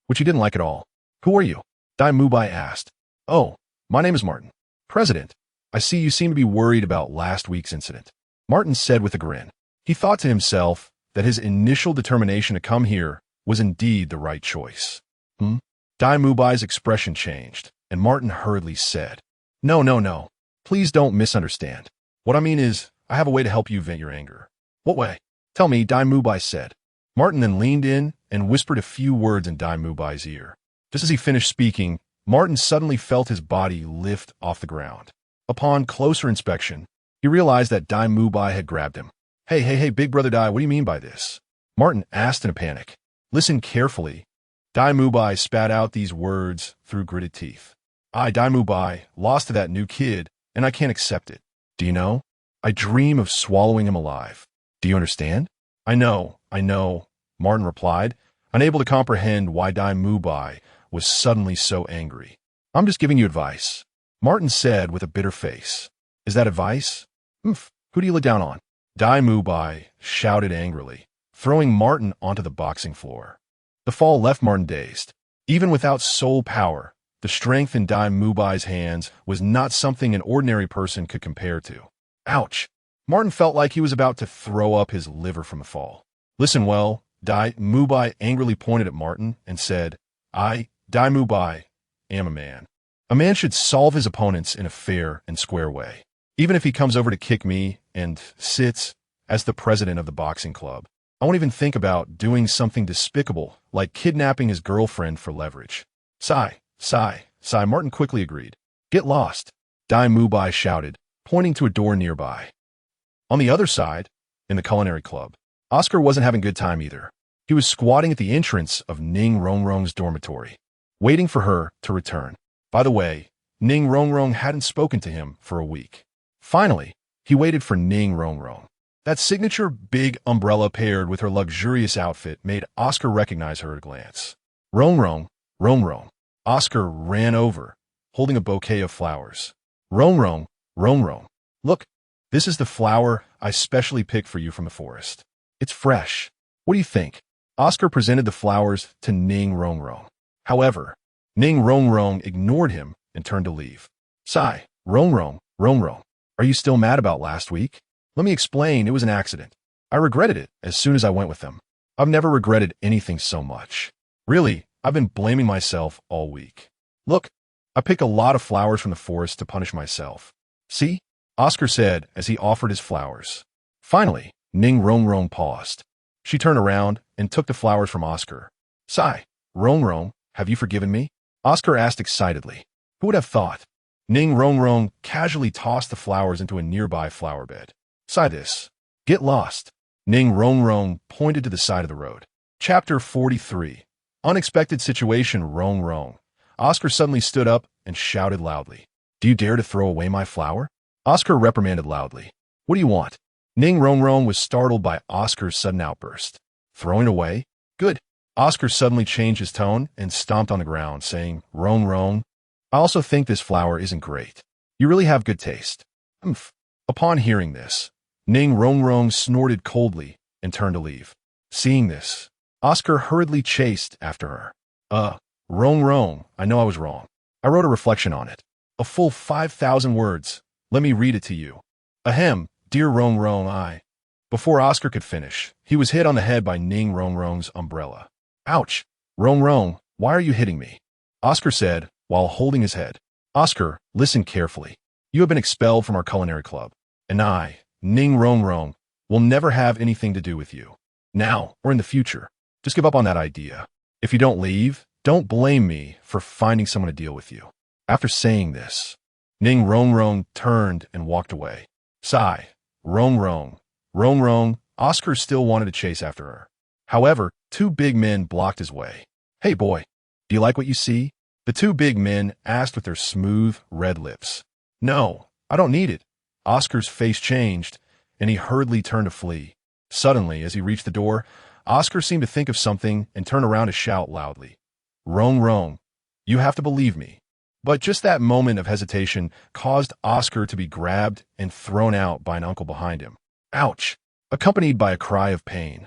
which he didn't like at all. Who are you? Dai Mubai asked. Oh, my name is Martin. President, I see you seem to be worried about last week's incident. Martin said with a grin. He thought to himself that his initial determination to come here was indeed the right choice. Dai Mubai's expression changed, and Martin hurriedly said, No. Please don't misunderstand. What I mean is, I have a way to help you vent your anger. What way? Tell me, Dai Mubai said. Martin then leaned in and whispered a few words in Dai Mubai's ear. Just as he finished speaking, Martin suddenly felt his body lift off the ground. Upon closer inspection, he realized that Dai Mubai had grabbed him. Hey, big brother Dai, what do you mean by this? Martin asked in a panic. Listen carefully. Dai Mubai spat out these words through gritted teeth. I, Dai Mubai, lost to that new kid, and I can't accept it. Do you know? I dream of swallowing him alive. Do you understand? I know, Martin replied, unable to comprehend why Dai Mubai was suddenly so angry. I'm just giving you advice, Martin said with a bitter face. Is that advice? Who do you look down on? Dai Mubai shouted angrily, throwing Martin onto the boxing floor. The fall left Martin dazed. Even without soul power, the strength in Dai Mubai's hands was not something an ordinary person could compare to. Ouch! Martin felt like he was about to throw up his liver from the fall. Listen well, Dai Mubai angrily pointed at Martin and said, I, Dai Mubai, am a man. A man should solve his opponents in a fair and square way. Even if he comes over to kick me and sits as the president of the boxing club, I won't even think about doing something despicable like kidnapping his girlfriend for leverage. Sigh, Martin quickly agreed. Get lost, Dai Mubai shouted, pointing to a door nearby. On the other side, in the culinary club, Oscar wasn't having a good time either. He was squatting at the entrance of Ning Rongrong's dormitory, waiting for her to return. By the way, Ning Rongrong hadn't spoken to him for a week. Finally, he waited for Ning Rongrong. That signature big umbrella paired with her luxurious outfit made Oscar recognize her at a glance. Rongrong. Oscar ran over, holding a bouquet of flowers. Rongrong. Look, this is the flower I specially picked for you from the forest. It's fresh. What do you think? Oscar presented the flowers to Ning Rongrong. However, Ning Rongrong ignored him and turned to leave. Sigh, Rongrong. Are you still mad about last week? Let me explain, it was an accident. I regretted it as soon as I went with them. I've never regretted anything so much. Really, I've been blaming myself all week. Look, I picked a lot of flowers from the forest to punish myself. See? Oscar said as he offered his flowers. Finally, Ning Rongrong paused. She turned around and took the flowers from Oscar. Sigh, Rongrong, have you forgiven me? Oscar asked excitedly. Who would have thought? Ning Rongrong casually tossed the flowers into a nearby flower bed. Sigh this. Get lost. Ning Rongrong pointed to the side of the road. Chapter 43. Unexpected situation, Rongrong. Oscar suddenly stood up and shouted loudly. Do you dare to throw away my flower? Oscar reprimanded loudly. What do you want? Ning Rongrong was startled by Oscar's sudden outburst. Throwing it away? Good. Oscar suddenly changed his tone and stomped on the ground, saying, Rongrong, I also think this flower isn't great. You really have good taste. Humph. Upon hearing this, Ning Rongrong snorted coldly and turned to leave. Seeing this, Oscar hurriedly chased after her. Rongrong, I know I was wrong. I wrote a reflection on it. A full 5,000 words. Let me read it to you. Ahem, dear Rongrong, I. Before Oscar could finish, he was hit on the head by Ning Rongrong's umbrella. Ouch! Rongrong, why are you hitting me? Oscar said, while holding his head. Oscar, listen carefully. You have been expelled from our culinary club, and I, Ning Rongrong, will never have anything to do with you. Now, or in the future. Just give up on that idea. If you don't leave, don't blame me for finding someone to deal with you. After saying this, Ning Rongrong turned and walked away. Sigh, Rongrong. Oscar still wanted to chase after her. However, two big men blocked his way. Hey boy, do you like what you see? The two big men asked with their smooth, red lips. No, I don't need it. Oscar's face changed, and he hurriedly turned to flee. Suddenly, as he reached the door, Oscar seemed to think of something and turned around to shout loudly. Rongrong, you have to believe me. But just that moment of hesitation caused Oscar to be grabbed and thrown out by an uncle behind him. Ouch! Accompanied by a cry of pain.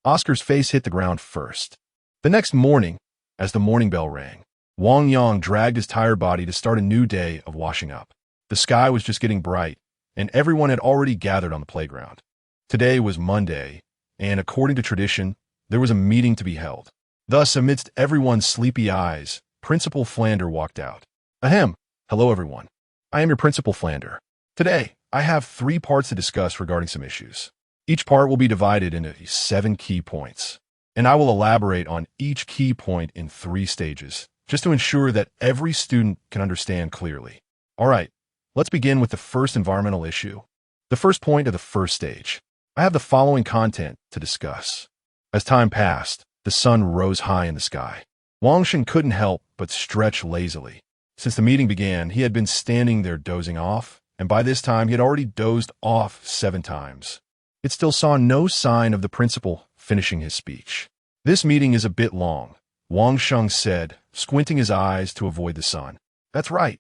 Oscar's face hit the ground first. The next morning, as the morning bell rang, Wang Yang dragged his tired body to start a new day of washing up. The sky was just getting bright, and everyone had already gathered on the playground. Today was Monday, and according to tradition, there was a meeting to be held. Thus, amidst everyone's sleepy eyes, Principal Flander walked out. Ahem. Hello, everyone. I am your Principal Flander. Today, I have 3 parts to discuss regarding some issues. Each part will be divided into 7 key points, and I will elaborate on each key point in 3 stages, just to ensure that every student can understand clearly. All right, let's begin with the first environmental issue. The first point of the first stage. I have the following content to discuss. As time passed, the sun rose high in the sky. Wang Shen couldn't help but stretch lazily. Since the meeting began, he had been standing there dozing off, and by this time he had already dozed off 7 times. It still saw no sign of the principal finishing his speech. This meeting is a bit long, Wang Sheng said, squinting his eyes to avoid the sun. That's right.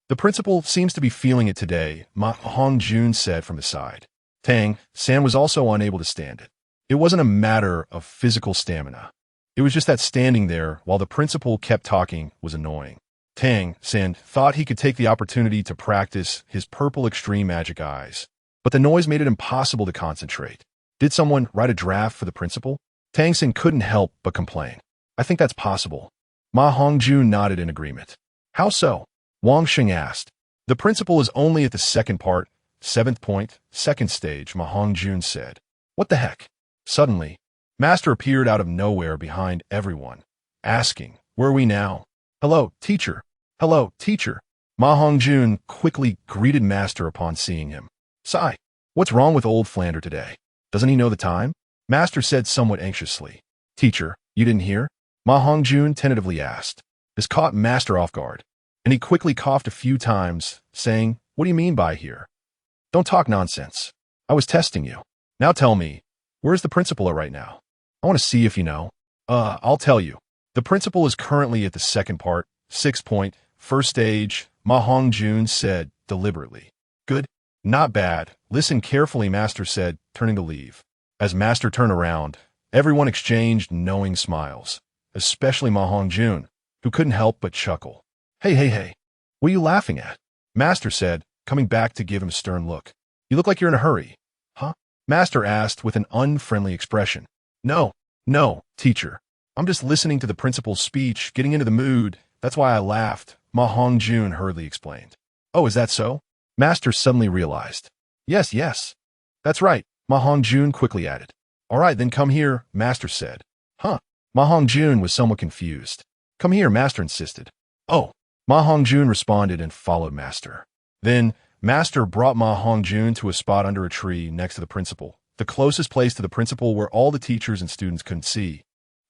The principal seems to be feeling it today, Ma Hongjun said from the side. Tang San was also unable to stand it. It wasn't a matter of physical stamina. It was just that standing there while the principal kept talking was annoying. Tang San thought he could take the opportunity to practice his purple extreme magic eyes. but the noise made it impossible to concentrate. Did someone write a draft for the principal? Tang San couldn't help but complain. I think that's possible. Ma Hongjun nodded in agreement. How so? Wang Yang asked. The principal is only at the second part, 7th point, second stage, Ma Hongjun said. What the heck? Suddenly, Master appeared out of nowhere behind everyone, asking, Where are we now? Hello, teacher. Hello, teacher. Ma Hongjun quickly greeted Master upon seeing him. Sigh. What's wrong with old Flander today? Doesn't he know the time? Master said somewhat anxiously. Teacher, you didn't hear? Ma Hongjun tentatively asked. This caught Master off guard, and he quickly coughed a few times, saying, What do you mean by here? Don't talk nonsense. I was testing you. Now tell me, where's the principal at right now? I want to see if you know. I'll tell you. The principal is currently at the second part, 6th point, first stage, Ma Hongjun said deliberately. Good. Not bad. Listen carefully, Master said, turning to leave. As Master turned around, everyone exchanged knowing smiles, especially Ma Hongjun, who couldn't help but chuckle. Hey. What are you laughing at? Master said, coming back to give him a stern look. You look like you're in a hurry. Huh? Master asked with an unfriendly expression. No, teacher. I'm just listening to the principal's speech, getting into the mood. That's why I laughed, Ma Hongjun hurriedly explained. Oh, is that so? Master suddenly realized. Yes. That's right, Ma Hongjun quickly added. All right, then come here, Master said. Huh? Ma Hongjun was somewhat confused. Come here, Master insisted. Oh. Ma Hongjun responded and followed Master. Then, Master brought Ma Hongjun to a spot under a tree next to the principal, the closest place to the principal where all the teachers and students couldn't see.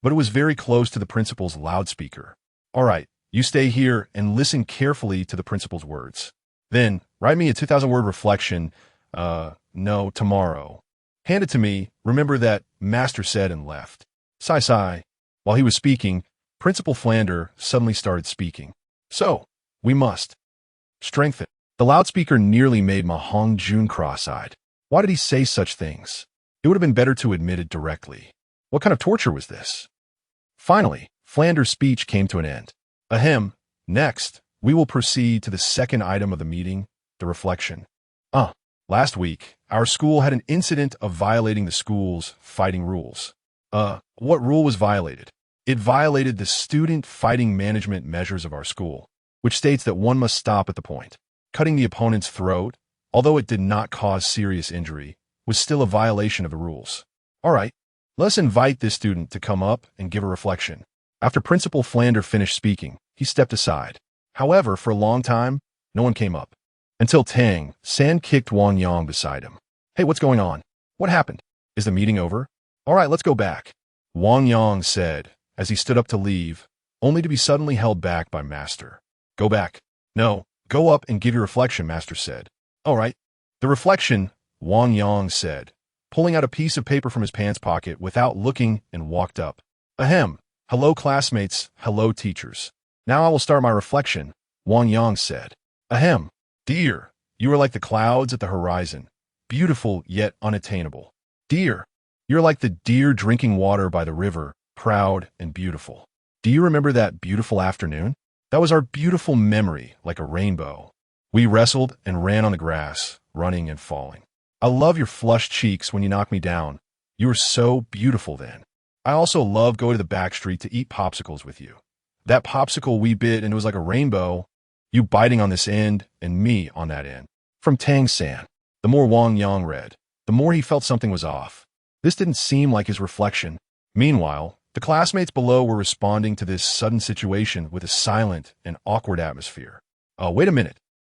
But it was very close to the principal's loudspeaker. All right, you stay here and listen carefully to the principal's words. Then, write me a 2,000-word reflection, tomorrow. Hand it to me, remember that, Master said and left. Sigh. While he was speaking, Principal Flander suddenly started speaking. So, we must strengthen. The loudspeaker nearly made Ma Hongjun cross-eyed. Why did he say such things? It would have been better to admit it directly. What kind of torture was this? Finally, Flander's speech came to an end. Ahem. Next, we will proceed to the second item of the meeting, the reflection. Last week, our school had an incident of violating the school's fighting rules. What rule was violated? It violated the student fighting management measures of our school, which states that one must stop at the point. Cutting the opponent's throat, although it did not cause serious injury, was still a violation of the rules. All right, let's invite this student to come up and give a reflection. After Principal Flander finished speaking, he stepped aside. However, for a long time, no one came up. Until Tang San kicked Wang Yang beside him. Hey, what's going on? What happened? Is the meeting over? All right, let's go back. Wang Yang said, as he stood up to leave, only to be suddenly held back by Master. Go back. No, go up and give your reflection, Master said. All right. The reflection, Wang Yang said, pulling out a piece of paper from his pants pocket without looking and walked up. Ahem. Hello, classmates. Hello, teachers. Now I will start my reflection, Wang Yang said. Ahem. Dear, you are like the clouds at the horizon, beautiful yet unattainable. Dear, you're like the deer drinking water by the river, proud and beautiful. Do you remember that beautiful afternoon? That was our beautiful memory, like a rainbow. We wrestled and ran on the grass, running and falling. I love your flushed cheeks when you knock me down. You were so beautiful then. I also love going to the back street to eat popsicles with you. That popsicle we bit and it was like a rainbow, you biting on this end and me on that end. From Tang San. The more Wang Yang read, the more he felt something was off. This didn't seem like his reflection. Meanwhile, the classmates below were responding to this sudden situation with a silent and awkward atmosphere. Wait a minute.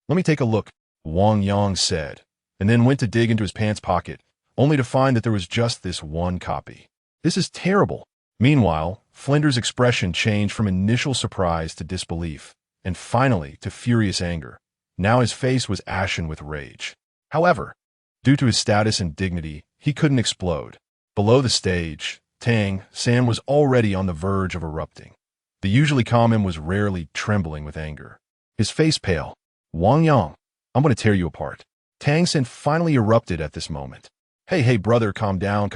Let me take a look, Wang Yang said, and then went to dig into his pants pocket, only to find that there was just this one copy. This is terrible. Meanwhile, Flinder's expression changed from initial surprise to disbelief, and finally to furious anger. Now his face was ashen with rage. However, due to his status and dignity, he couldn't explode. Below the stage, Tang San was already on the verge of erupting. The usually calm him was rarely trembling with anger. His face pale. Wang Yang, I'm going to tear you apart. Tang San finally erupted at this moment. Hey, brother, calm down.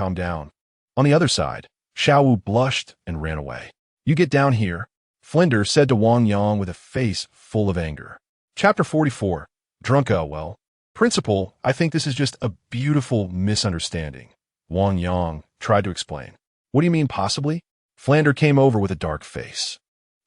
On the other side, Xiaowu blushed and ran away. You get down here, Flinder said to Wang Yang with a face full of anger. Chapter 44. Drunka, well, Principal, I think this is just a beautiful misunderstanding, Wang Yang tried to explain. What do you mean possibly? Flander came over with a dark face.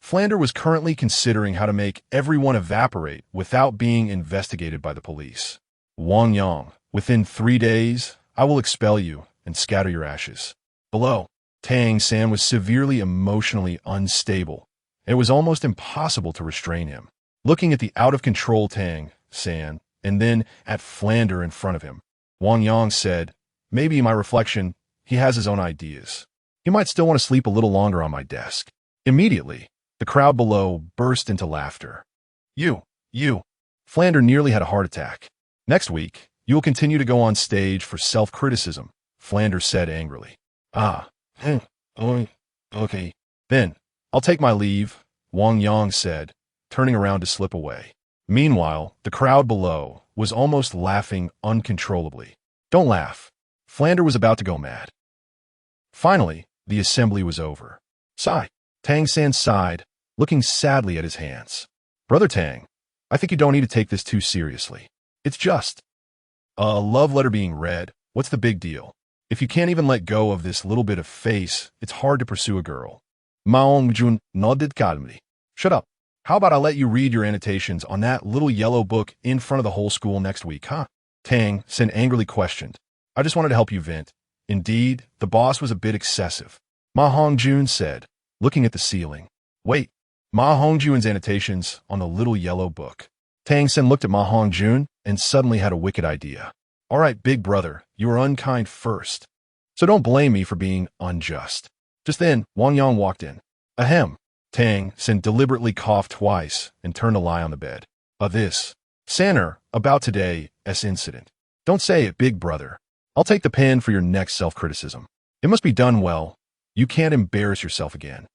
Flander was currently considering how to make everyone evaporate without being investigated by the police. Wang Yang, within 3 days, I will expel you and scatter your ashes. Below, Tang San was severely emotionally unstable. It was almost impossible to restrain him. Looking at the out-of-control Tang San, and then at Flander in front of him, Wang Yang said, maybe my reflection, he has his own ideas. He might still want to sleep a little longer on my desk. Immediately, the crowd below burst into laughter. You. Flander nearly had a heart attack. Next week, you will continue to go on stage for self-criticism, Flander said angrily. Okay. Then, I'll take my leave, Wang Yang said, turning around to slip away. Meanwhile, the crowd below was almost laughing uncontrollably. Don't laugh. Flander was about to go mad. Finally, the assembly was over. Sigh. Tang San sighed, looking sadly at his hands. Brother Tang, I think you don't need to take this too seriously. It's just a love letter being read. What's the big deal? If you can't even let go of this little bit of face, it's hard to pursue a girl. Maong Jun nodded calmly. Shut up. How about I let you read your annotations on that little yellow book in front of the whole school next week, huh? Tang San angrily questioned. I just wanted to help you vent. Indeed, the boss was a bit excessive. Ma Hongjun said, looking at the ceiling. Wait, Ma Hongjun's annotations on the little yellow book. Tang San looked at Ma Hongjun and suddenly had a wicked idea. All right, big brother, you were unkind first. So don't blame me for being unjust. Just then, Wang Yang walked in. Ahem. Tang San deliberately coughed twice and turned to lie on the bed. This. Sanner, about today's incident. Don't say it, big brother. I'll take the pen for your next self-criticism. It must be done well. You can't embarrass yourself again.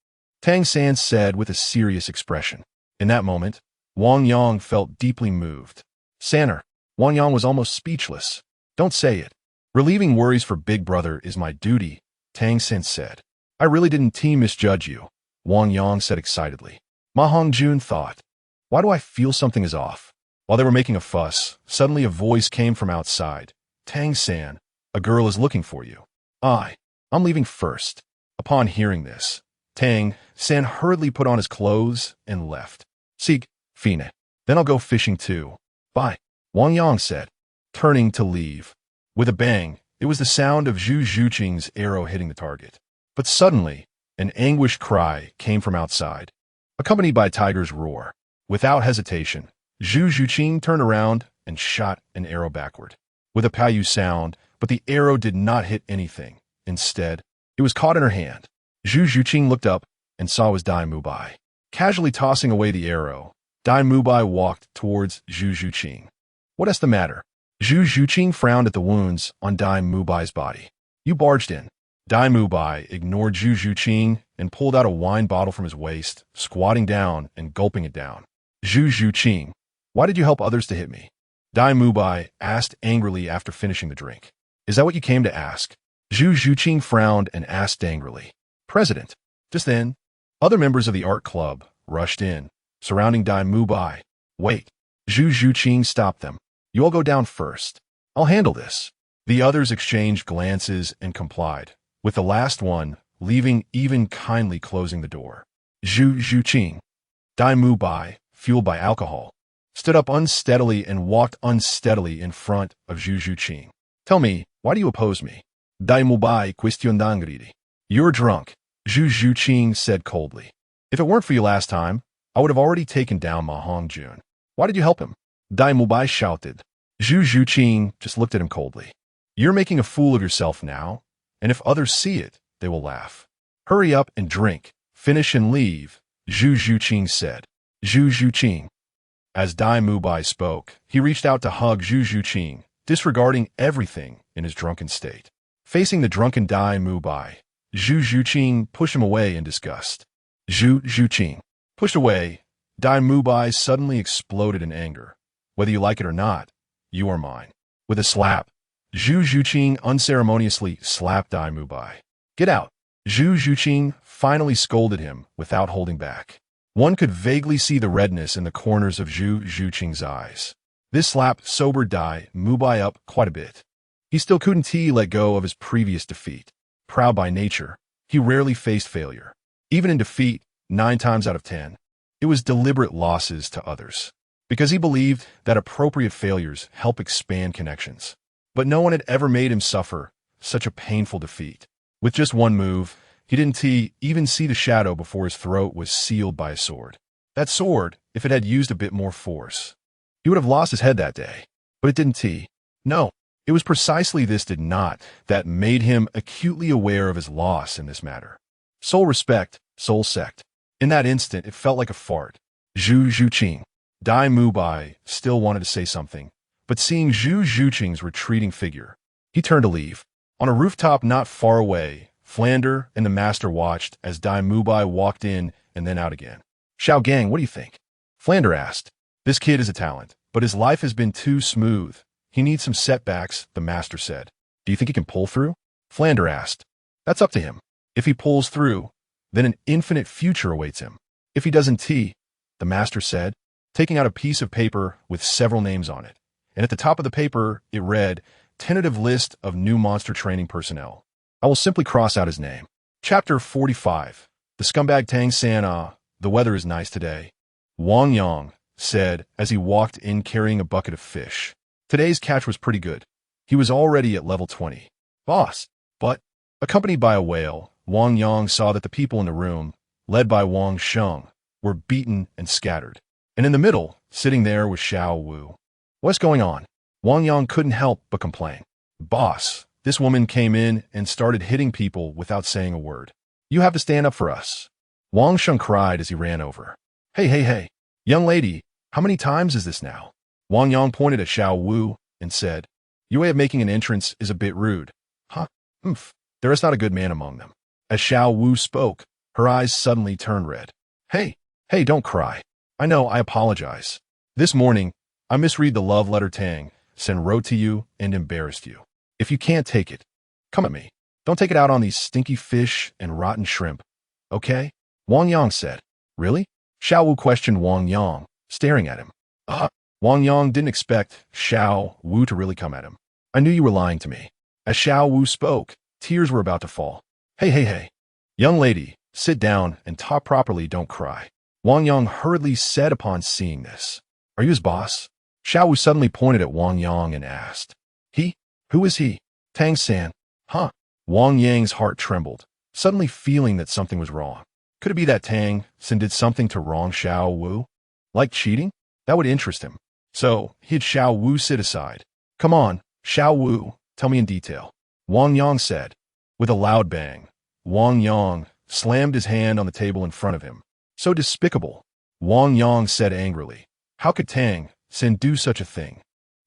Tang San said with a serious expression. In that moment, Wang Yang felt deeply moved. Sanner, Wang Yang was almost speechless. Don't say it. Relieving worries for big brother is my duty, Tang San said. I really didn't misjudge you, Wang Yang said excitedly. Ma Hongjun thought, why do I feel something is off? While they were making a fuss, suddenly a voice came from outside. Tang San, a girl is looking for you. I'm leaving first. Upon hearing this, Tang San hurriedly put on his clothes and left. Sieg, Fine. Then I'll go fishing too. Bye, Wang Yang said, turning to leave. With a bang, it was the sound of Zhu Zhuqing's arrow hitting the target. But suddenly, an anguished cry came from outside, accompanied by a tiger's roar. Without hesitation, Zhu Zhuqing turned around and shot an arrow backward. With a payu sound, but the arrow did not hit anything. Instead, it was caught in her hand. Zhu Zhuqing looked up and saw was Dai Mubai. Casually tossing away the arrow, Dai Mubai walked towards Zhu Zhuqing. What's the matter? Zhu Zhuqing frowned at the wounds on Dai Mubai's body. You barged in. Dai Mubai ignored Zhu Zhuqing and pulled out a wine bottle from his waist, squatting down and gulping it down. Zhu Zhuqing, why did you help others to hit me? Dai Mubai asked angrily after finishing the drink. Is that what you came to ask? Zhu Zhuqing frowned and asked angrily. President. Just then, other members of the art club rushed in, surrounding Dai Mubai. Wait. Zhu Zhuqing stopped them. You all go down first. I'll handle this. The others exchanged glances and complied, with the last one leaving even kindly closing the door. Zhu Zhuqing. Dai Mubai, fueled by alcohol, stood up unsteadily and walked unsteadily in front of Zhu Zhuqing. Tell me, why do you oppose me? Dai Mubai questionangridi. You're drunk, Zhu Zhuqing said coldly. If it weren't for you last time, I would have already taken down Ma Hongjun. Why did you help him? Dai Mubai shouted. Zhu Zhuqing just looked at him coldly. You're making a fool of yourself now, and if others see it, they will laugh. Hurry up and drink, finish and leave, Zhu Zhuqing said. Zhu Zhuqing. As Dai Mubai spoke, he reached out to hug Zhu Zhuqing, disregarding everything in his drunken state. Facing the drunken Dai Mubai, Zhu Zhuqing pushed him away in disgust. Zhu Zhuqing. Pushed away, Dai Mubai suddenly exploded in anger. Whether you like it or not, you are mine. With a slap, Zhu Zhuqing unceremoniously slapped Dai Mubai. Get out. Zhu Zhuqing finally scolded him without holding back. One could vaguely see the redness in the corners of Zhu Zhuqing's eyes. This slap sobered Dai Mubai up quite a bit. He still couldn't let go of his previous defeat. Proud by nature, he rarely faced failure. Even in defeat, 9 times out of 10, it was deliberate losses to others, because he believed that appropriate failures help expand connections. But no one had ever made him suffer such a painful defeat. With just one move, he didn't even see the shadow before his throat was sealed by a sword. That sword, if it had used a bit more force, he would have lost his head that day. But it didn't. No, it was precisely this did not that made him acutely aware of his loss in this matter. Soul respect, soul sect. In that instant, it felt like a fart. Zhu Zhuqing. Dai Mubai still wanted to say something, but seeing Zhu Zhuqing's retreating figure, he turned to leave. On a rooftop not far away, Flander and the master watched as Dai Mubai walked in and then out again. Xiao Gang, what do you think? Flander asked. This kid is a talent, but his life has been too smooth. He needs some setbacks, the master said. Do you think he can pull through? Flander asked. That's up to him. If he pulls through, then an infinite future awaits him. If he doesn't, the master said, taking out a piece of paper with several names on it. And at the top of the paper, it read, Tentative List of New Monster Training Personnel. I will simply cross out his name. Chapter 45. The scumbag Tang San. The weather is nice today. Wang Yang said as he walked in carrying a bucket of fish. Today's catch was pretty good. He was already at level 20. Boss. But, accompanied by a whale, Wang Yang saw that the people in the room, led by Wang Sheng, were beaten and scattered. And in the middle, sitting there was Xiao Wu. What's going on? Wang Yang couldn't help but complain. Boss, this woman came in and started hitting people without saying a word. You have to stand up for us. Wang Sheng cried as he ran over. Hey. Young lady, how many times is this now? Wang Yang pointed at Xiao Wu and said, Your way of making an entrance is a bit rude. Huh? There is not a good man among them. As Xiao Wu spoke, her eyes suddenly turned red. Hey, don't cry. I know, I apologize. This morning, I misread the love letter Tang San wrote to you and embarrassed you. If you can't take it, come at me. Don't take it out on these stinky fish and rotten shrimp. Okay? Wang Yang said. Really? Xiao Wu questioned Wang Yang, staring at him. Wang Yang didn't expect Xiao Wu to really come at him. I knew you were lying to me. As Xiao Wu spoke, tears were about to fall. Hey. Young lady, sit down and talk properly, don't cry. Wang Yang hurriedly said upon seeing this. Are you his boss? Xiao Wu suddenly pointed at Wang Yang and asked. He? Who is he? Tang San. Huh? Wang Yang's heart trembled, suddenly feeling that something was wrong. Could it be that Tang San did something to wrong Xiao Wu? Like cheating? That would interest him. So, he had Xiao Wu sit aside. Come on, Xiao Wu, tell me in detail. Wang Yang said. With a loud bang, Wang Yang slammed his hand on the table in front of him. So despicable. Wang Yang said angrily. How could Tang San do such a thing?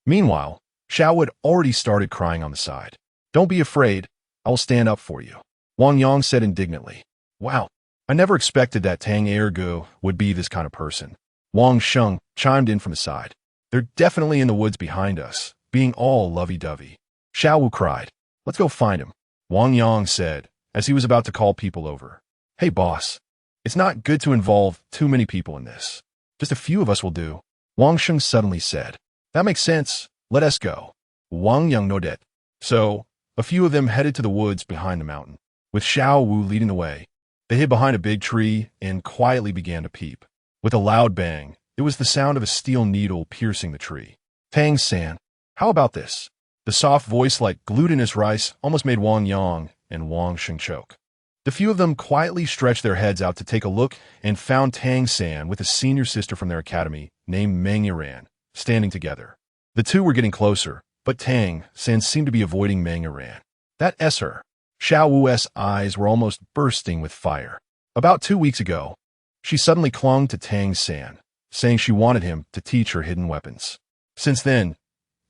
Meanwhile, Xiao had already started crying on the side. Don't be afraid. I will stand up for you. Wang Yang said indignantly. Wow, I never expected that Tang Ergo would be this kind of person. Wang Sheng chimed in from the side. They're definitely in the woods behind us, being all lovey-dovey. Xiao Wu cried. Let's go find him. Wang Yang said, as he was about to call people over. Hey boss, it's not good to involve too many people in this. Just a few of us will do. Wang Sheng suddenly said. That makes sense. Let us go. Wang Yang nodded. So, a few of them headed to the woods behind the mountain. With Xiao Wu leading the way, they hid behind a big tree and quietly began to peep. With a loud bang, it was the sound of a steel needle piercing the tree. Tang San, how about this? The soft voice like glutinous rice almost made Wang Yang and Wang Sheng choke. The few of them quietly stretched their heads out to take a look and found Tang San with a senior sister from their academy named Meng Yiran, standing together. The two were getting closer, but Tang San seemed to be avoiding Meng Yiran. That S her. Xiao Wu's eyes were almost bursting with fire. About 2 weeks ago, she suddenly clung to Tang San, saying she wanted him to teach her hidden weapons. Since then,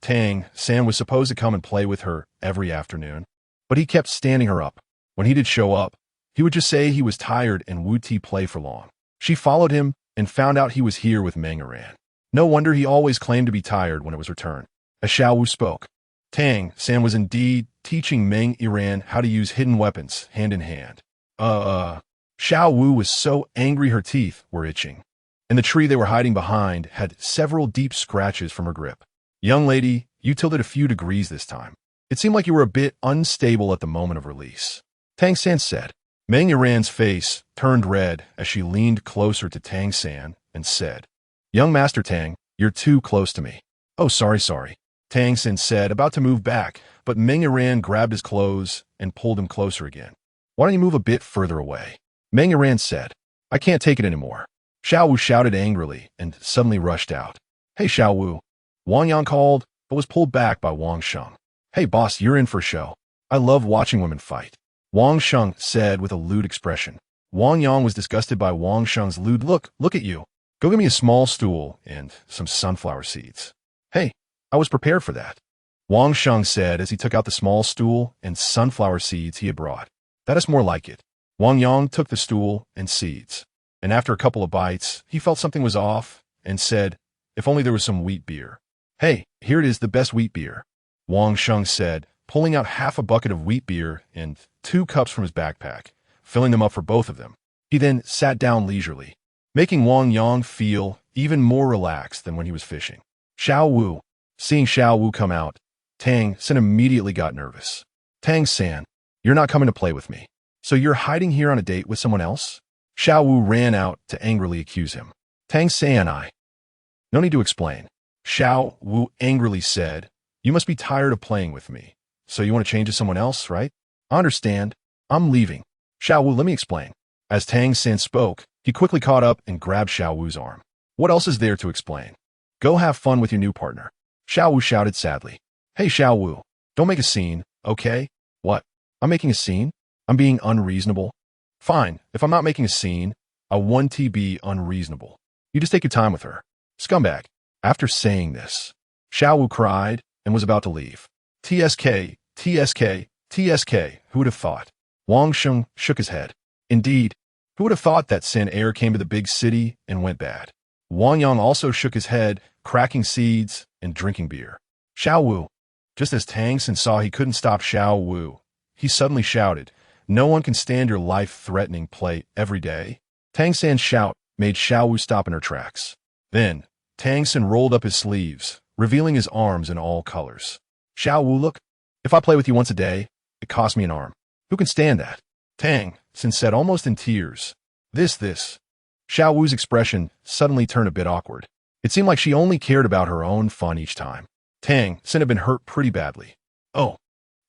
Tang San was supposed to come and play with her every afternoon, but he kept standing her up. When he did show up, he would just say he was tired and wouldn't play for long. She followed him and found out he was here with Meng Yiran. No wonder he always claimed to be tired when it was returned. As Xiao Wu spoke, Tang San was indeed teaching Meng Yiran how to use hidden weapons hand in hand. Xiao Wu was so angry her teeth were itching. and the tree they were hiding behind had several deep scratches from her grip. Young lady, you tilted a few degrees this time. It seemed like you were a bit unstable at the moment of release. Tang San said. Wang Yang's face turned red as she leaned closer to Tang San and said, Young Master Tang, you're too close to me. Oh, sorry. Tang San said, about to move back, but Wang Yang grabbed his clothes and pulled him closer again. Why don't you move a bit further away? Wang Yang said, I can't take it anymore. Xiao Wu shouted angrily and suddenly rushed out. Hey, Xiao Wu. Wang Yang called, but was pulled back by Wang Sheng. Hey, boss, you're in for a show. I love watching women fight. Wang Sheng said with a lewd expression. Wang Yang was disgusted by Wang Sheng's lewd look. Look at you. Go get me a small stool and some sunflower seeds. Hey, I was prepared for that. Wang Sheng said as he took out the small stool and sunflower seeds he had brought. That is more like it. Wang Yang took the stool and seeds, and after a couple of bites, he felt something was off and said, if only there was some wheat beer. Hey, here it is, the best wheat beer. Wang Sheng said, pulling out half a bucket of wheat beer and 2 cups from his backpack, filling them up for both of them. He then sat down leisurely, making Wang Yang feel even more relaxed than when he was fishing. Xiao Wu. Seeing Xiao Wu come out, Tang San immediately got nervous. Tang San, you're not coming to play with me. So you're hiding here on a date with someone else? Xiao Wu ran out to angrily accuse him. Tang San, No need to explain. Xiao Wu angrily said, you must be tired of playing with me. So you want to change to someone else, right? I understand. I'm leaving. Xiao Wu, let me explain. As Tang San spoke, he quickly caught up and grabbed Xiao Wu's arm. What else is there to explain? Go have fun with your new partner. Xiao Wu shouted sadly. Hey, Xiao Wu, don't make a scene, okay? What? I'm making a scene? I'm being unreasonable? Fine, if I'm not making a scene, I want to be unreasonable. You just take your time with her. Scumbag. After saying this, Xiao Wu cried and was about to leave. TSK, who would have thought? Wang Sheng shook his head. Indeed, who would have thought that Sin Air came to the big city and went bad? Wang Yang also shook his head, cracking seeds and drinking beer. Xiao Wu. Just as Tang San saw he couldn't stop Xiao Wu, he suddenly shouted, no one can stand your life-threatening play every day. Tang San's shout made Xiao Wu stop in her tracks. Then, Tang San rolled up his sleeves, revealing his arms in all colors. Xiao Wu, look, if I play with you once a day, it costs me an arm. Who can stand that? Tang San said almost in tears. This. Xiao Wu's expression suddenly turned a bit awkward. It seemed like she only cared about her own fun each time. Tang San had been hurt pretty badly. Oh.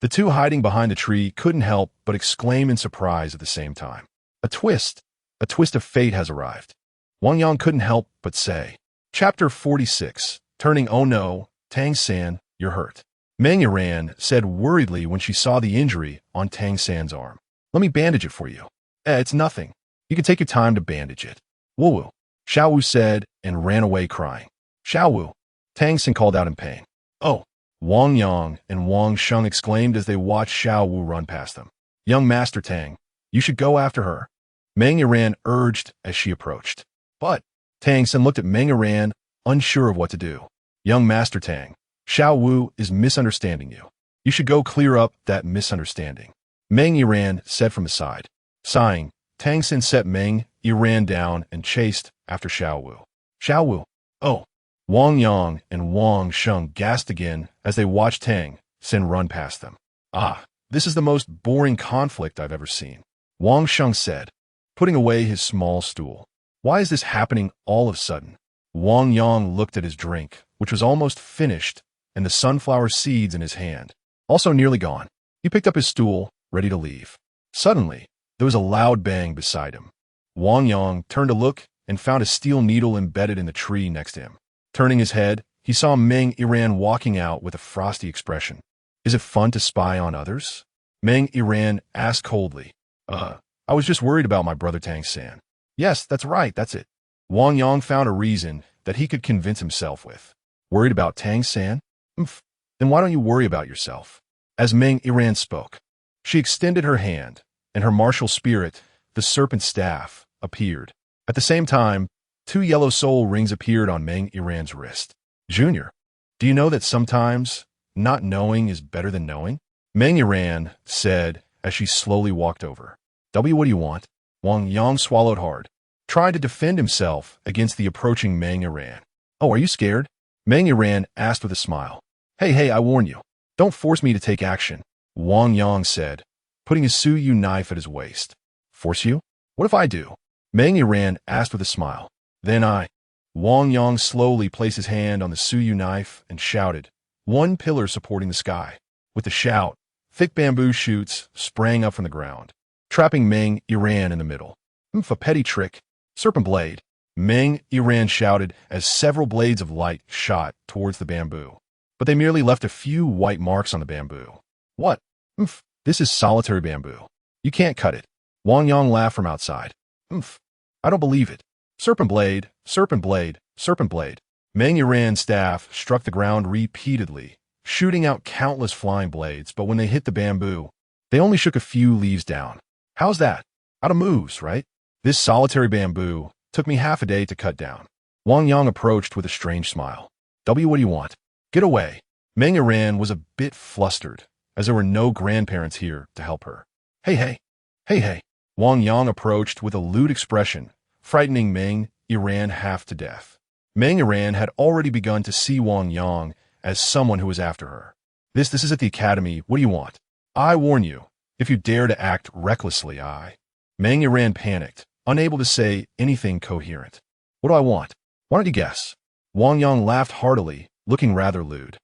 The two hiding behind the tree couldn't help but exclaim in surprise at the same time. A twist of fate has arrived. Wang Yang couldn't help but say. Chapter 46. Turning oh no, Tang San, you're hurt. Wang Yang said worriedly when she saw the injury on Tang San's arm. Let me bandage it for you. It's nothing. You can take your time to bandage it. Woo-woo, Xiao Wu said and ran away crying. Xiao Wu, Tang San called out in pain. Oh, Wang Yang and Wang Sheng exclaimed as they watched Xiao Wu run past them. Young Master Tang, you should go after her. Wang Yang urged as she approached. But Tang San looked at Wang Yang, unsure of what to do. Young Master Tang, Xiao Wu is misunderstanding you. You should go clear up that misunderstanding. Wang Yang said from the side. Sighing, Tang San set Wang Yang down and chased after Xiao Wu. Xiao Wu, oh. Wang Yang and Wang Sheng gasped again as they watched Tang San run past them. Ah, this is the most boring conflict I've ever seen, Wang Sheng said, putting away his small stool. Why is this happening all of a sudden? Wang Yang looked at his drink, which was almost finished, and the sunflower seeds in his hand, also nearly gone. He picked up his stool, ready to leave. Suddenly, there was a loud bang beside him. Wang Yang turned to look and found a steel needle embedded in the tree next to him. Turning his head, he saw Wang Yang walking out with a frosty expression. Is it fun to spy on others? Wang Yang asked coldly. I was just worried about my brother Tang San. Yes, that's right, that's it. Wang Yang found a reason that he could convince himself with. Worried about Tang San? Then why don't you worry about yourself? As Wang Yang spoke, she extended her hand, and her martial spirit, the serpent staff, appeared. At the same time, 2 yellow soul rings appeared on Wang Yang's wrist. Junior, do you know that sometimes not knowing is better than knowing? Wang Yang said as she slowly walked over. What do you want? Wang Yang swallowed hard. trying to defend himself against the approaching Wang Yang. "Oh, are you scared?" Wang Yang asked with a smile. Hey, I warn you. Don't force me to take action," Wang Yang said, putting his Suyu knife at his waist. "Force you? What if I do?" Wang Yang asked with a smile. "Then I—" Wang Yang slowly placed his hand on the Suyu knife and shouted, one pillar supporting the sky. With the shout, thick bamboo shoots sprang up from the ground, trapping Wang Yang in the middle. A petty trick. Serpent blade," Wang Yang shouted as several blades of light shot towards the bamboo. But they merely left a few white marks on the bamboo. "What? This is solitary bamboo. You can't cut it." Wang Yang laughed from outside. "I don't believe it. Serpent blade, serpent blade, serpent blade." Wang Yan's staff struck the ground repeatedly, shooting out countless flying blades, but when they hit the bamboo, they only shook a few leaves down. "How's that? Out of moves, right? This solitary bamboo took me half a day to cut down." Wang Yang approached with a strange smile. What do you want? Get away." Wang Yang was a bit flustered, as there were no grandparents here to help her. Hey. Wang Yang approached with a lewd expression, frightening Wang Yang half to death. Wang Yang had already begun to see Wang Yang as someone who was after her. This is at the academy. What do you want? I warn you, if you dare to act recklessly, I... Wang Yang panicked, unable to say anything coherent. "What do I want? Why don't you guess?" Wang Yang laughed heartily, looking rather lewd.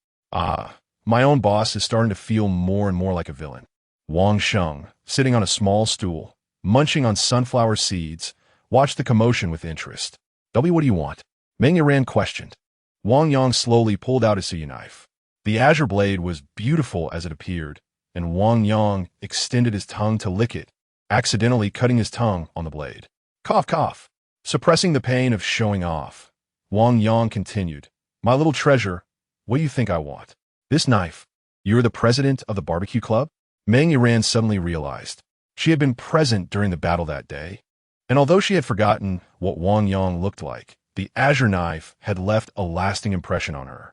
My own boss is starting to feel more and more like a villain." Wang Sheng, sitting on a small stool, munching on sunflower seeds, watched the commotion with interest. What do you want? Wang Yang questioned. Wang Yang slowly pulled out his Suyu knife. The azure blade was beautiful as it appeared, and Wang Yang extended his tongue to lick it, accidentally cutting his tongue on the blade. Cough. Suppressing the pain of showing off, Wang Yang continued, "My little treasure, what do you think I want? This knife. You're the president of the barbecue club?" Wang Yang suddenly realized she had been present during the battle that day, and although she had forgotten what Wang Yang looked like, the azure knife had left a lasting impression on her.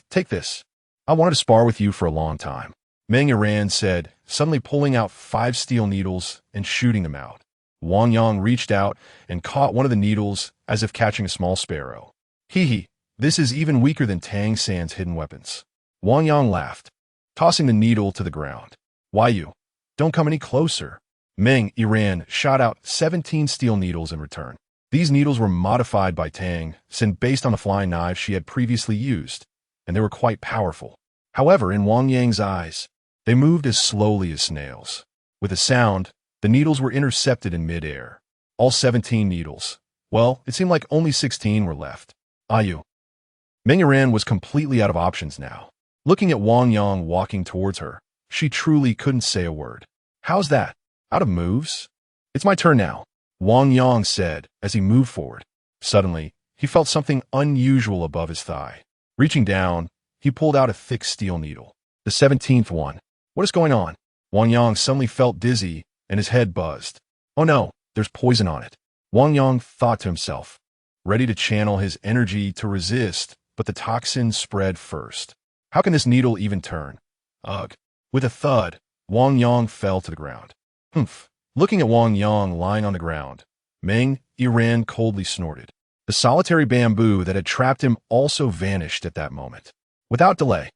"Take this. I wanted to spar with you for a long time," Wang Yang said, suddenly pulling out 5 steel needles and shooting them out. Wang Yang reached out and caught one of the needles as if catching a small sparrow. Hee, this is even weaker than Tang San's hidden weapons. Wang Yang laughed, tossing the needle to the ground. "Why you? Don't come any closer." Wang Yang shot out 17 steel needles in return. These needles were modified by Tang San based on the flying knife she had previously used, and they were quite powerful. However, in Wang Yang's eyes, they moved as slowly as snails. With a sound, the needles were intercepted in mid-air. All 17 needles. Well, it seemed like only 16 were left. You. Wang Yang was completely out of options now. Looking at Wang Yang walking towards her, she truly couldn't say a word. "How's that? Out of moves?" "It's my turn now," Wang Yang said as he moved forward. Suddenly, he felt something unusual above his thigh. Reaching down, he pulled out a thick steel needle. The 17th one. What is going on? Wang Yang suddenly felt dizzy and his head buzzed. "Oh no, there's poison on it," Wang Yang thought to himself, ready to channel his energy to resist, but the toxin spread first. How can this needle even turn? Ugh. With a thud, Wang Yang fell to the ground. Looking at Wang Yang lying on the ground, Wang Yang coldly snorted. The solitary bamboo that had trapped him also vanished at that moment. Without delay,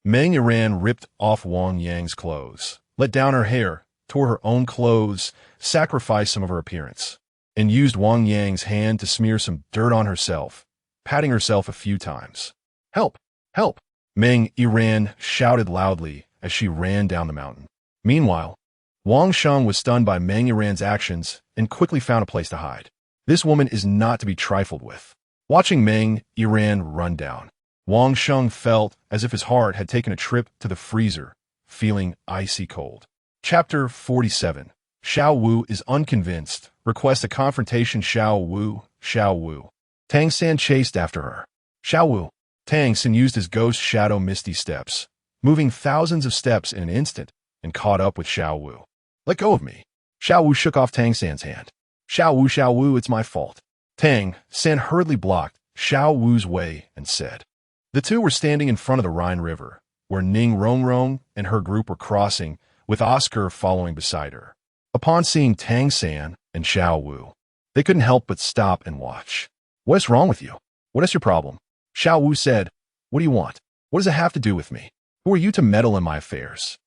Wang Yang ripped off Wang Yang's clothes, let down her hair, tore her own clothes, sacrificed some of her appearance, and used Wang Yang's hand to smear some dirt on herself, patting herself a few times. "Help! Help!" Wang Yang shouted loudly as she ran down the mountain. Meanwhile, Wang Sheng was stunned by Wang Yan's actions and quickly found a place to hide. This woman is not to be trifled with. Watching Wang Yang run down, Wang Sheng felt as if his heart had taken a trip to the freezer, feeling icy cold. Chapter 47. Xiao Wu is unconvinced. Request a confrontation. Xiao Wu. Tang San chased after her. Xiao Wu. Tang San used his ghost shadow misty steps, moving thousands of steps in an instant, and caught up with Xiao Wu. "Let go of me." Xiao Wu shook off Tang San's hand. Xiao Wu, it's my fault." Tang San hurriedly blocked Xiao Wu's way and said. The two were standing in front of the Rhine River, where Ning Rongrong and her group were crossing, with Oscar following beside her. Upon seeing Tang San and Xiao Wu, They couldn't help but stop and watch. What's wrong with you? What is your problem? Xiao Wu said, what do you want? What does it have to do with me? Who are you to meddle in my affairs?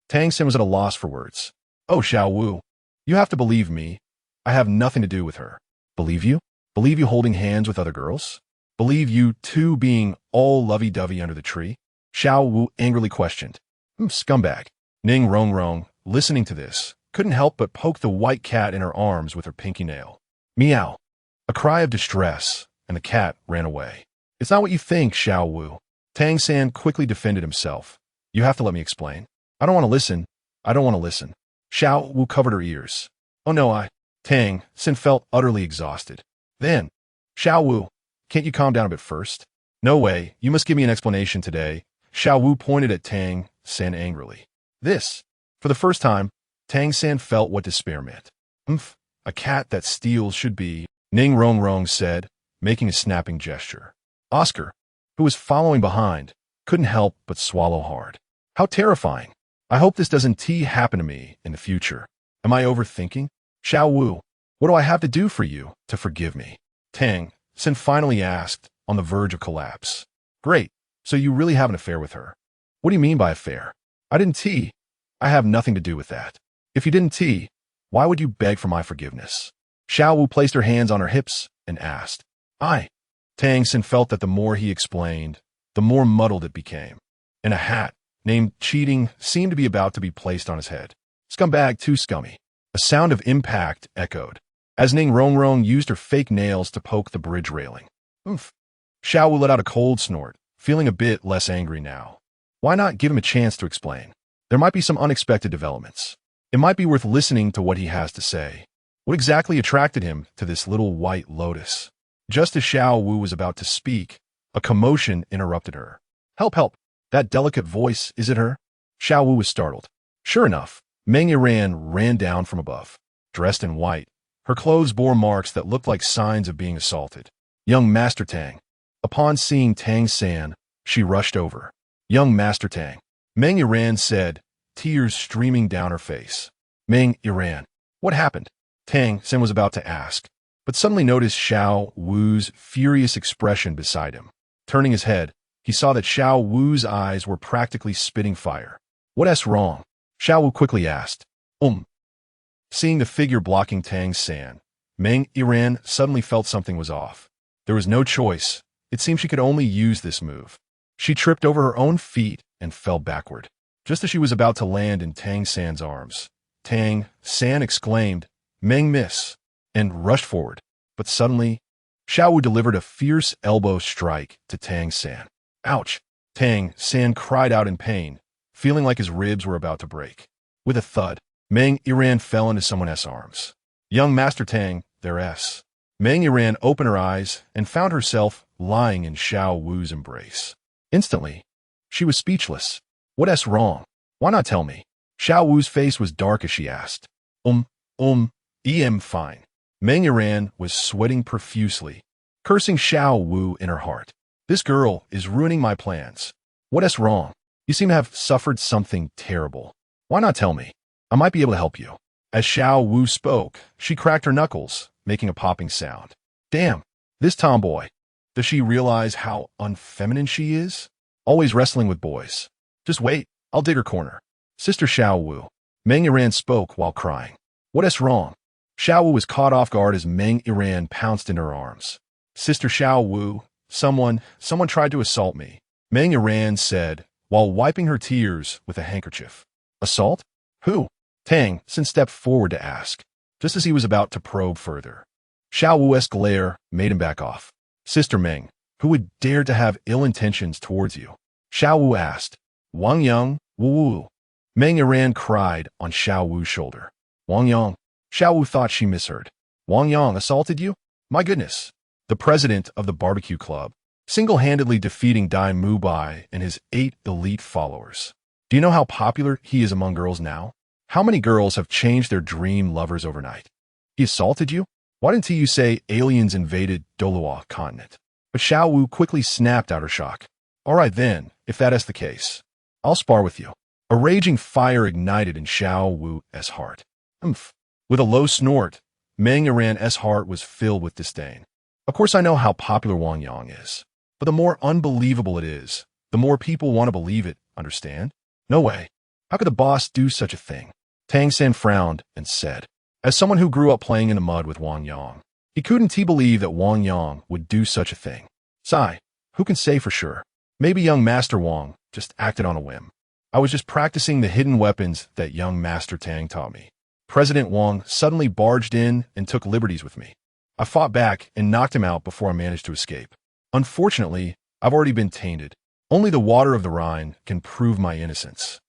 Tang San was at a loss for words. Oh, Xiao Wu, you have to believe me. I have nothing to do with her. Believe you? Believe you holding hands with other girls? Believe you two being all lovey-dovey under the tree? Xiao Wu angrily questioned. Scumbag. Ning Rongrong, listening to this, couldn't help but poke the white cat in her arms with her pinky nail. Meow. A cry of distress, and the cat ran away. It's not what you think, Xiao Wu. Tang San quickly defended himself. You have to let me explain. I don't want to listen. I don't want to listen. Xiao Wu covered her ears. Oh no, Tang San felt utterly exhausted. Then, Xiao Wu, can't you calm down a bit first? No way, you must give me an explanation today. Xiao Wu pointed at Tang San angrily. For the first time, Tang San felt what despair meant. A cat that steals should be, Ning Rongrong said, making a snapping gesture. Oscar, who was following behind, couldn't help but swallow hard. How terrifying. I hope this doesn't happen to me in the future. Am I overthinking? Xiao Wu, what do I have to do for you to forgive me? Tang San finally asked, on the verge of collapse. Great, so you really have an affair with her. What do you mean by affair? I didn't I have nothing to do with that. If you didn't why would you beg for my forgiveness? Xiao Wu placed her hands on her hips and asked. Tang San felt that the more he explained, the more muddled it became. And a hat, named Cheating, seemed to be about to be placed on his head. Scumbag, too scummy. A sound of impact echoed, as Ning Rongrong used her fake nails to poke the bridge railing. Xiao Wu let out a cold snort, feeling a bit less angry now. Why not give him a chance to explain? There might be some unexpected developments. It might be worth listening to what he has to say. What exactly attracted him to this little white lotus? Just as Xiao Wu was about to speak, a commotion interrupted her. Help, help! That delicate voice, is it her? Xiao Wu was startled. Sure enough, Meng Yiran ran down from above. Dressed in white, her clothes bore marks that looked like signs of being assaulted. Young Master Tang. Upon seeing Tang San, she rushed over. Young Master Tang. Meng Yiran said, tears streaming down her face. Meng Yiran. What happened? Tang San was about to ask, but suddenly noticed Xiao Wu's furious expression beside him. Turning his head, he saw that Xiao Wu's eyes were practically spitting fire. What's wrong? Xiao Wu quickly asked. Seeing the figure blocking Tang San, Meng Yiran suddenly felt something was off. There was no choice. It seemed she could only use this move. She tripped over her own feet and fell backward. Just as she was about to land in Tang San's arms, Tang San exclaimed, Meng miss, and rushed forward. But suddenly, Xiao Wu delivered a fierce elbow strike to Tang San. Ouch! Tang San cried out in pain, feeling like his ribs were about to break. With a thud, Meng Yiran fell into someone else's arms. Young Master Tang, there's. Meng Yiran opened her eyes and found herself lying in Xiao Wu's embrace. Instantly, she was speechless. What's wrong? Why not tell me? Xiao Wu's face was dark as she asked. Fine. Meng Yiran was sweating profusely, cursing Xiao Wu in her heart. This girl is ruining my plans. What's wrong? You seem to have suffered something terrible. Why not tell me? I might be able to help you. As Xiao Wu spoke, she cracked her knuckles, making a popping sound. Damn, this tomboy. Does she realize how unfeminine she is? Always wrestling with boys. Just wait, I'll dig her corner. Sister Xiao Wu. Meng Yiran spoke while crying. What's wrong? Xiao Wu was caught off guard as Meng Yiran pounced into her arms. Sister Xiao Wu, someone tried to assault me, Meng Yiran said, while wiping her tears with a handkerchief. Assault? Who? Tang San stepped forward to ask, just as he was about to probe further. Xiao Wu's glare made him back off. Sister Meng, who would dare to have ill intentions towards you? Xiao Wu asked. Wang Yang, Wu. Meng Yiran cried on Xiao Wu's shoulder. Wang Yang. Xiao Wu thought she misheard. Wang Yang assaulted you? My goodness. The president of the barbecue club, single-handedly defeating Dai Mubai and his 8 elite followers. Do you know how popular he is among girls now? How many girls have changed their dream lovers overnight? He assaulted you? Why didn't you say aliens invaded Douluo Continent? But Xiao Wu quickly snapped out her shock. All right then, if that is the case, I'll spar with you. A raging fire ignited in Xiao Wu's heart. With a low snort, Meng Yaran's heart was filled with disdain. Of course I know how popular Wang Yang is, but the more unbelievable it is, the more people want to believe it, understand? No way. How could the boss do such a thing? Tang San frowned and said, as someone who grew up playing in the mud with Wang Yang, he couldn't believe that Wang Yang would do such a thing. Sigh, who can say for sure? Maybe young Master Wang just acted on a whim. I was just practicing the hidden weapons that young Master Tang taught me. President Wang suddenly barged in and took liberties with me. I fought back and knocked him out before I managed to escape. Unfortunately, I've already been tainted. Only the water of the Rhine can prove my innocence.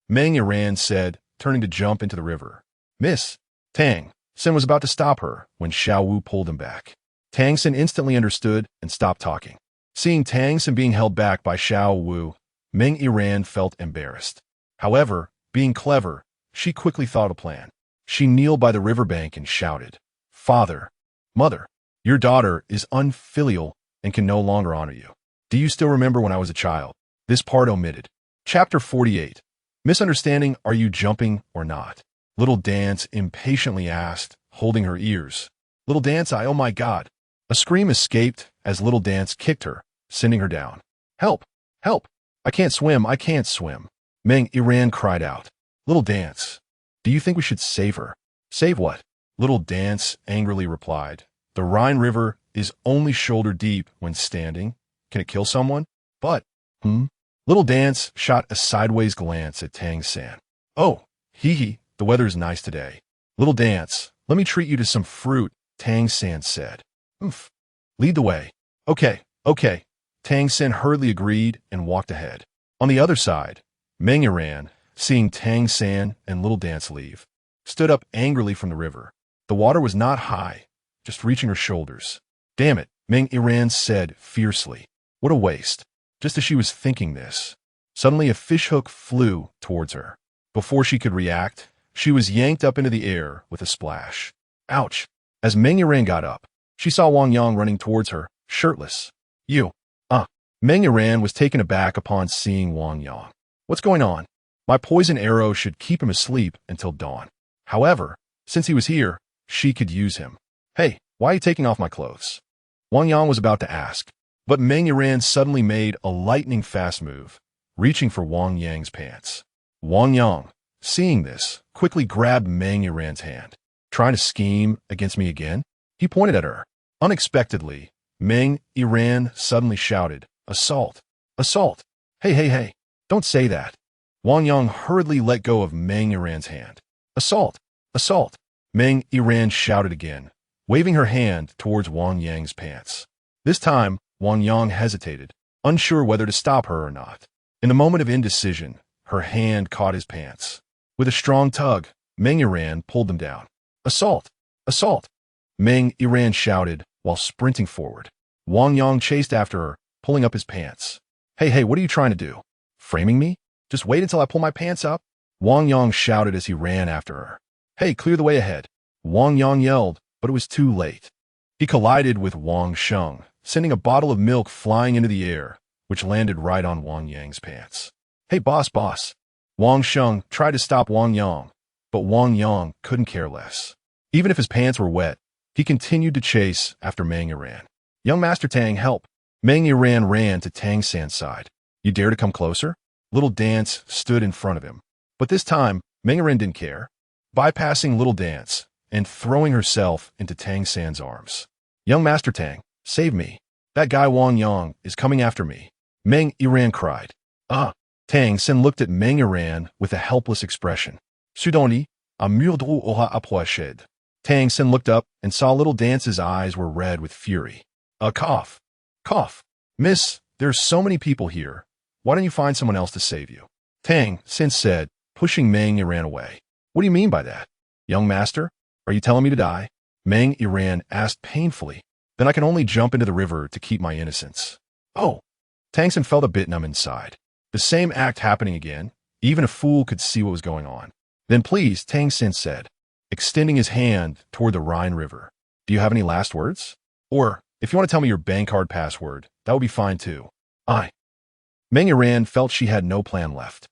Meng Yaran said, turning to jump into the river. Miss, Tang San was about to stop her when Xiao Wu pulled him back. Tang San instantly understood and stopped talking. Seeing Tang San being held back by Xiao Wu, Meng Yaran felt embarrassed. However, being clever, she quickly thought a plan. She kneeled by the riverbank and shouted, Father, Mother, your daughter is unfilial and can no longer honor you. Do you still remember when I was a child? This part omitted. Chapter 48. Misunderstanding, are you jumping or not? Little Dance impatiently asked, holding her ears. Little Dance, oh my God. A scream escaped as Little Dance kicked her, sending her down. Help! Help! I can't swim, I can't swim. Meng Yaran cried out. Little Dance, do you think we should save her? Save what? Little Dance angrily replied. The Rhine River is only shoulder deep when standing. Can it kill someone? But, Little Dance shot a sideways glance at Tang San. Oh, hee, the weather is nice today. Little Dance, let me treat you to some fruit, Tang San said. Lead the way. Okay. Tang San hurriedly agreed and walked ahead. On the other side, Meng Yaran, seeing Tang San and Little Dance leave, stood up angrily from the river. The water was not high, just reaching her shoulders. Damn it, Meng Yaran said fiercely. What a waste. Just as she was thinking this, suddenly a fishhook flew towards her. Before she could react, she was yanked up into the air with a splash. Ouch! As Meng Yaran got up, she saw Wang Yang running towards her, shirtless. Meng Yaran was taken aback upon seeing Wang Yang. What's going on? My poison arrow should keep him asleep until dawn. However, since he was here, she could use him. Hey, why are you taking off my clothes? Wang Yang was about to ask, but Meng Yaran suddenly made a lightning-fast move, reaching for Wang Yang's pants. Wang Yang, seeing this, quickly grabbed Meng Yaran's hand. Trying to scheme against me again? He pointed at her. Unexpectedly, Meng Yaran suddenly shouted, Assault! Assault! Hey, don't say that. Wang Yang hurriedly let go of Meng Yaran's hand. Assault! Assault! Meng Yaran shouted again, waving her hand towards Wang Yang's pants. This time, Wang Yang hesitated, unsure whether to stop her or not. In a moment of indecision, her hand caught his pants. With a strong tug, Meng Yaran pulled them down. Assault! Assault! Meng Yaran shouted while sprinting forward. Wang Yang chased after her, pulling up his pants. Hey, what are you trying to do? Framing me? Just wait until I pull my pants up? Wang Yang shouted as he ran after her. Hey, clear the way ahead. Wang Yang yelled, but it was too late. He collided with Wang Sheng, sending a bottle of milk flying into the air, which landed right on Wang Yang's pants. Hey, boss. Wang Sheng tried to stop Wang Yang, but Wang Yang couldn't care less. Even if his pants were wet, he continued to chase after Meng Yaran. Young Master Tang, help! Meng Yaran ran to Tang San's side. You dare to come closer? Little Dance stood in front of him. But this time, Meng Yaran didn't care, bypassing Little Dance and throwing herself into Tang San's arms. Young Master Tang, save me. That guy Wang Yang is coming after me. Meng Yaran cried. Tang San looked at Meng Yaran with a helpless expression. Soudain, un murdre aura approché. Tang San looked up and saw Little Dance's eyes were red with fury. Cough. Miss, there's so many people here. Why don't you find someone else to save you? Tang San said, pushing Meng Yaran away. What do you mean by that? Young master, are you telling me to die? Meng Yaran asked painfully. Then I can only jump into the river to keep my innocence. Oh. Tang San felt a bit numb inside. The same act happening again. Even a fool could see what was going on. Then please, Tang San said, extending his hand toward the Rhine River. Do you have any last words? Or, if you want to tell me your bank card password, that would be fine too. Meng Yaran felt she had no plan left.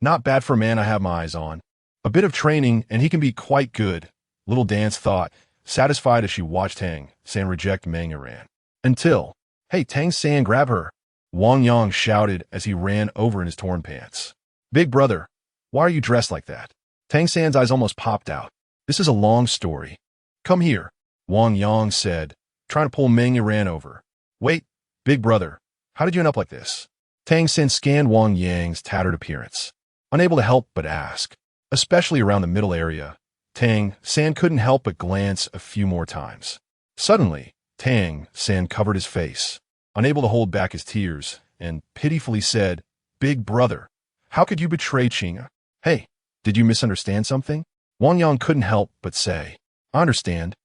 Not bad for a man I have my eyes on. A bit of training and he can be quite good. Little Dance thought, satisfied as she watched Tang San reject Wang Yang. Until, hey, Tang San, grab her! Wang Yang shouted as he ran over in his torn pants. Big brother, why are you dressed like that? Tang San's eyes almost popped out. This is a long story. Come here, Wang Yang said, trying to pull Wang Yang over. Wait, big brother, how did you end up like this? Tang San scanned Wang Yang's tattered appearance, unable to help but ask. Especially around the middle area, Tang San couldn't help but glance a few more times. Suddenly, Tang San covered his face, unable to hold back his tears, and pitifully said, Big brother, how could you betray Qing? Hey, did you misunderstand something? Wang Yang couldn't help but say, I understand,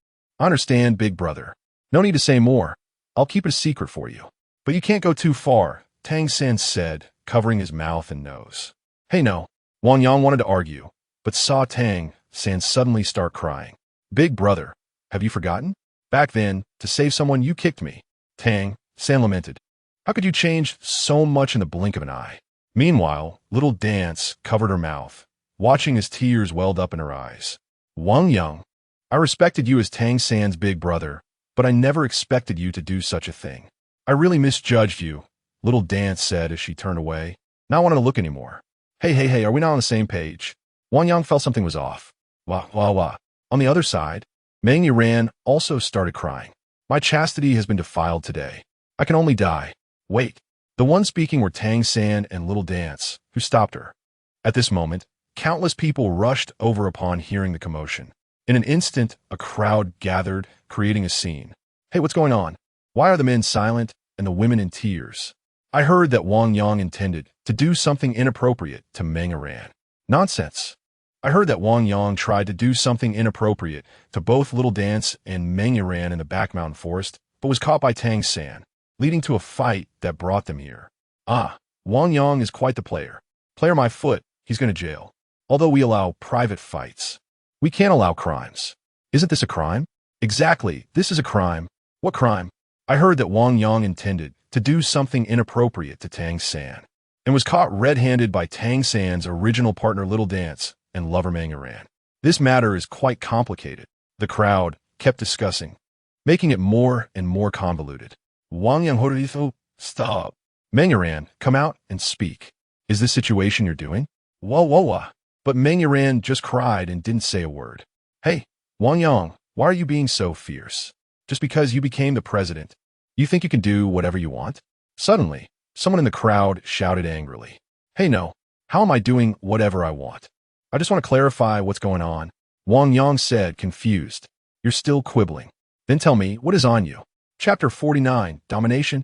big brother. No need to say more. I'll keep it a secret for you. But you can't go too far, Tang San said, covering his mouth and nose. Hey no, Wang Yang wanted to argue, but saw Tang San suddenly start crying. Big brother, have you forgotten? Back then, to save someone, you kicked me. Tang San lamented. How could you change so much in the blink of an eye? Meanwhile, Little Dance covered her mouth, watching as tears welled up in her eyes. Wang Yang, I respected you as Tang San's big brother, but I never expected you to do such a thing. I really misjudged you, Little Dance said as she turned away, not wanting to look anymore. Hey, are we not on the same page? Wang Yang felt something was off. Wah. On the other side, Wang Yang also started crying. My chastity has been defiled today. I can only die. Wait. The ones speaking were Tang San and Little Dance, who stopped her. At this moment, countless people rushed over upon hearing the commotion. In an instant, a crowd gathered, creating a scene. Hey, what's going on? Why are the men silent and the women in tears? I heard that Wang Yang intended to do something inappropriate to Wang Yang. Nonsense. I heard that Wang Yang tried to do something inappropriate to both Little Dance and Wang Yang in the back mountain forest, but was caught by Tang San, leading to a fight that brought them here. Wang Yang is quite the player. Player my foot, he's going to jail. Although we allow private fights, we can't allow crimes. Isn't this a crime? Exactly, this is a crime. What crime? I heard that Wang Yang intended to do something inappropriate to Tang San, and was caught red-handed by Tang San's original partner Little Dance and lover Wang Yang. This matter is quite complicated. The crowd kept discussing, making it more and more convoluted. Wang Yang Horito, stop. Wang Yang, come out and speak. Is this situation you're doing? Wah. But Wang Yang just cried and didn't say a word. Hey, Wang Yang, why are you being so fierce? Just because you became the president, you think you can do whatever you want? Suddenly, someone in the crowd shouted angrily. Hey no, how am I doing whatever I want? I just want to clarify what's going on. Wang Yang said, confused. You're still quibbling. Then tell me, what is on you? Chapter 49, Domination?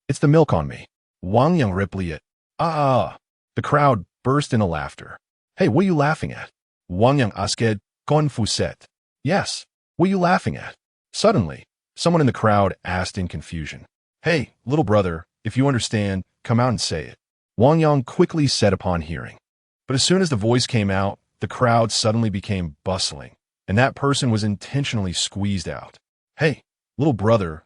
It's the milk on me. Wang Yang replied. The crowd burst into laughter. Hey, what are you laughing at? Wang Yang asked, confused. Yes, what are you laughing at? Suddenly, someone in the crowd asked in confusion. Hey, little brother, if you understand, come out and say it. Wang Yang quickly said upon hearing. But as soon as the voice came out, the crowd suddenly became bustling, and that person was intentionally squeezed out. Hey, little brother,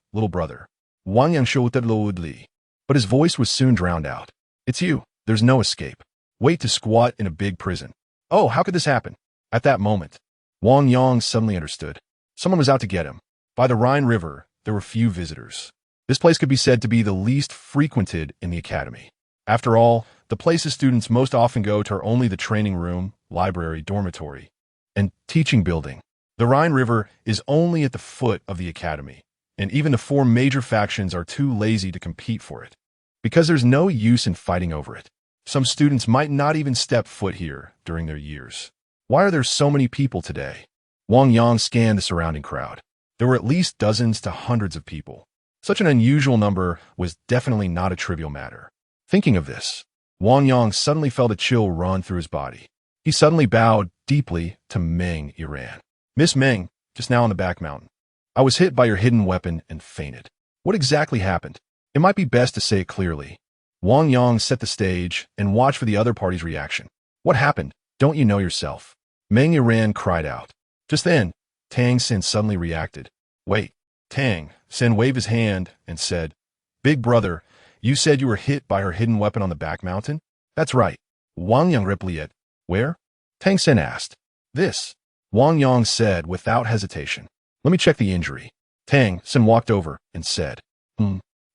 Wang Yang shouted loudly, but his voice was soon drowned out. It's you, there's no escape. Wait to squat in a big prison. Oh, how could this happen? At that moment, Wang Yang suddenly understood. Someone was out to get him. By the Rhine River, there were few visitors. This place could be said to be the least frequented in the academy. After all, the places students most often go to are only the training room, library, dormitory, and teaching building. The Rhine River is only at the foot of the academy, and even the four major factions are too lazy to compete for it, because there's no use in fighting over it. Some students might not even step foot here during their years. Why are there so many people today? Wang Yang scanned the surrounding crowd. There were at least dozens to hundreds of people. Such an unusual number was definitely not a trivial matter. Thinking of this, Wang Yang suddenly felt a chill run through his body. He suddenly bowed deeply to Wang Yang. Miss Meng, just now on the back mountain. I was hit by your hidden weapon and fainted. What exactly happened? It might be best to say it clearly. Wang Yang set the stage and watched for the other party's reaction. What happened? Don't you know yourself? Wang Yang cried out. Just then, Tang San suddenly reacted. Wait. Tang San waved his hand and said, Big brother, you said you were hit by her hidden weapon on the back mountain? That's right. Wang Yang replied. Where? Tang San asked. This. Wang Yang said without hesitation. Let me check the injury. Tang San walked over and said,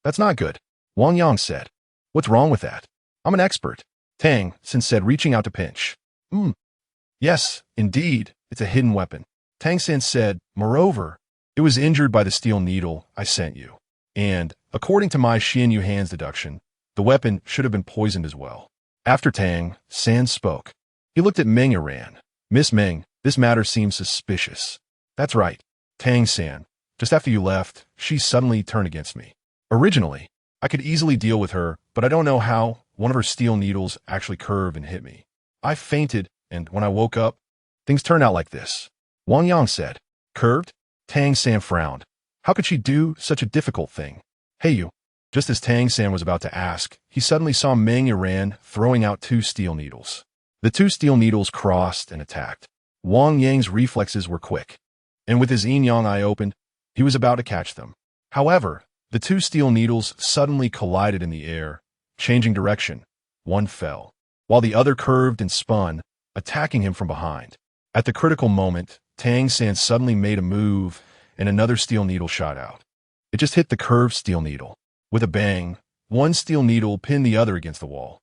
that's not good. Wang Yang said, what's wrong with that? I'm an expert. Tang San said, reaching out to pinch. Yes, indeed, it's a hidden weapon. Tang San said, moreover, it was injured by the steel needle I sent you. And, according to my Xian Yu Han's deduction, the weapon should have been poisoned as well. After Tang San spoke, he looked at Meng Iran. Miss Meng, this matter seems suspicious. That's right, Tang San. Just after you left, she suddenly turned against me. Originally, I could easily deal with her, but I don't know how one of her steel needles actually curved and hit me. I fainted, and when I woke up, things turned out like this. Wang Yang said, curved? Tang San frowned. How could she do such a difficult thing? Hey you. Just as Tang San was about to ask, he suddenly saw Meng Iran throwing out 2 steel needles. The 2 steel needles crossed and attacked. Wang Yang's reflexes were quick, and with his yin-yang eye opened, he was about to catch them. However, the 2 steel needles suddenly collided in the air, changing direction. One fell, while the other curved and spun, attacking him from behind. At the critical moment, Tang San suddenly made a move, and another steel needle shot out. It just hit the curved steel needle. With a bang, one steel needle pinned the other against the wall.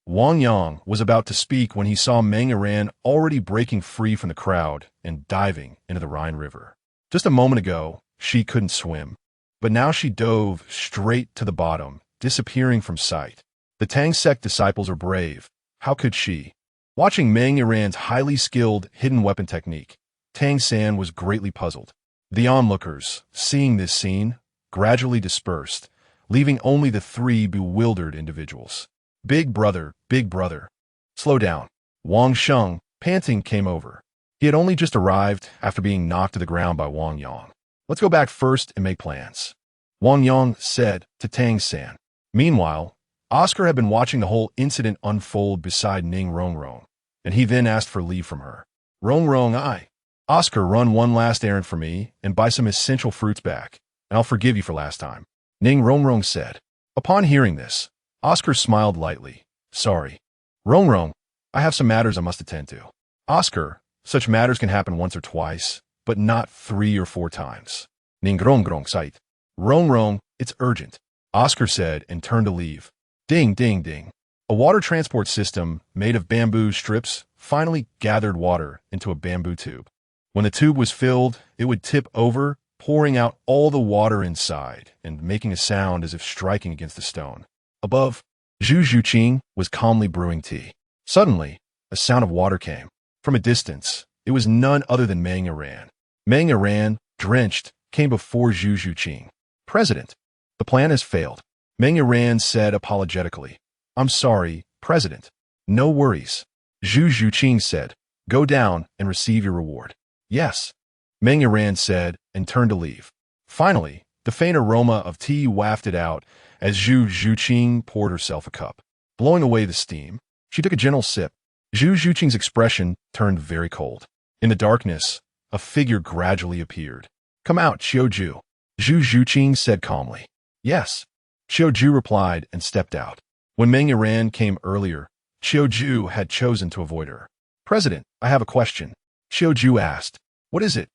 Wang Yang was about to speak when he saw Meng Iran already breaking free from the crowd and diving into the Rhine River. Just a moment ago, she couldn't swim, but now she dove straight to the bottom, disappearing from sight. The Tang sect disciples are brave. How could she? Watching Meng Iran's highly skilled hidden weapon technique, Tang San was greatly puzzled. The onlookers, seeing this scene, gradually dispersed, leaving only the 3 bewildered individuals. Big brother, big brother. Slow down. Wang Sheng, panting, came over. He had only just arrived after being knocked to the ground by Wang Yang. Let's go back first and make plans, Wang Yang said to Tang San. Meanwhile, Oscar had been watching the whole incident unfold beside Ning Rongrong, and he then asked for leave from her. Rongrong, Oscar, run one last errand for me and buy some essential fruits back, and I'll forgive you for last time, Ning Rongrong said. Upon hearing this, Oscar smiled lightly. Sorry. Rongrong, I have some matters I must attend to. Oscar, such matters can happen once or twice, but not 3 or 4 times. Ning Rongrong sighed. Rongrong, it's urgent, Oscar said and turned to leave. Ding, ding, ding. A water transport system made of bamboo strips finally gathered water into a bamboo tube. When the tube was filled, it would tip over, pouring out all the water inside and making a sound as if striking against a stone. Above, Zhu Zhuqing was calmly brewing tea. Suddenly, a sound of water came. From a distance, it was none other than Meng Iran. Meng Iran, drenched, came before Zhu Zhuqing. President, the plan has failed, Meng Iran said apologetically. I'm sorry, President. No worries, Zhu Zhuqing said. Go down and receive your reward. Yes, Meng Iran said and turned to leave. Finally, the faint aroma of tea wafted out as Zhu Zhuqing poured herself a cup. Blowing away the steam, she took a gentle sip. Zhu Zhuqing's expression turned very cold. In the darkness, a figure gradually appeared. Come out, Qiuju, Zhu Zhuqing said calmly. Yes, Qiuju replied and stepped out. When Meng Iran came earlier, Qiuju had chosen to avoid her. President, I have a question, Qiuju asked. What is it?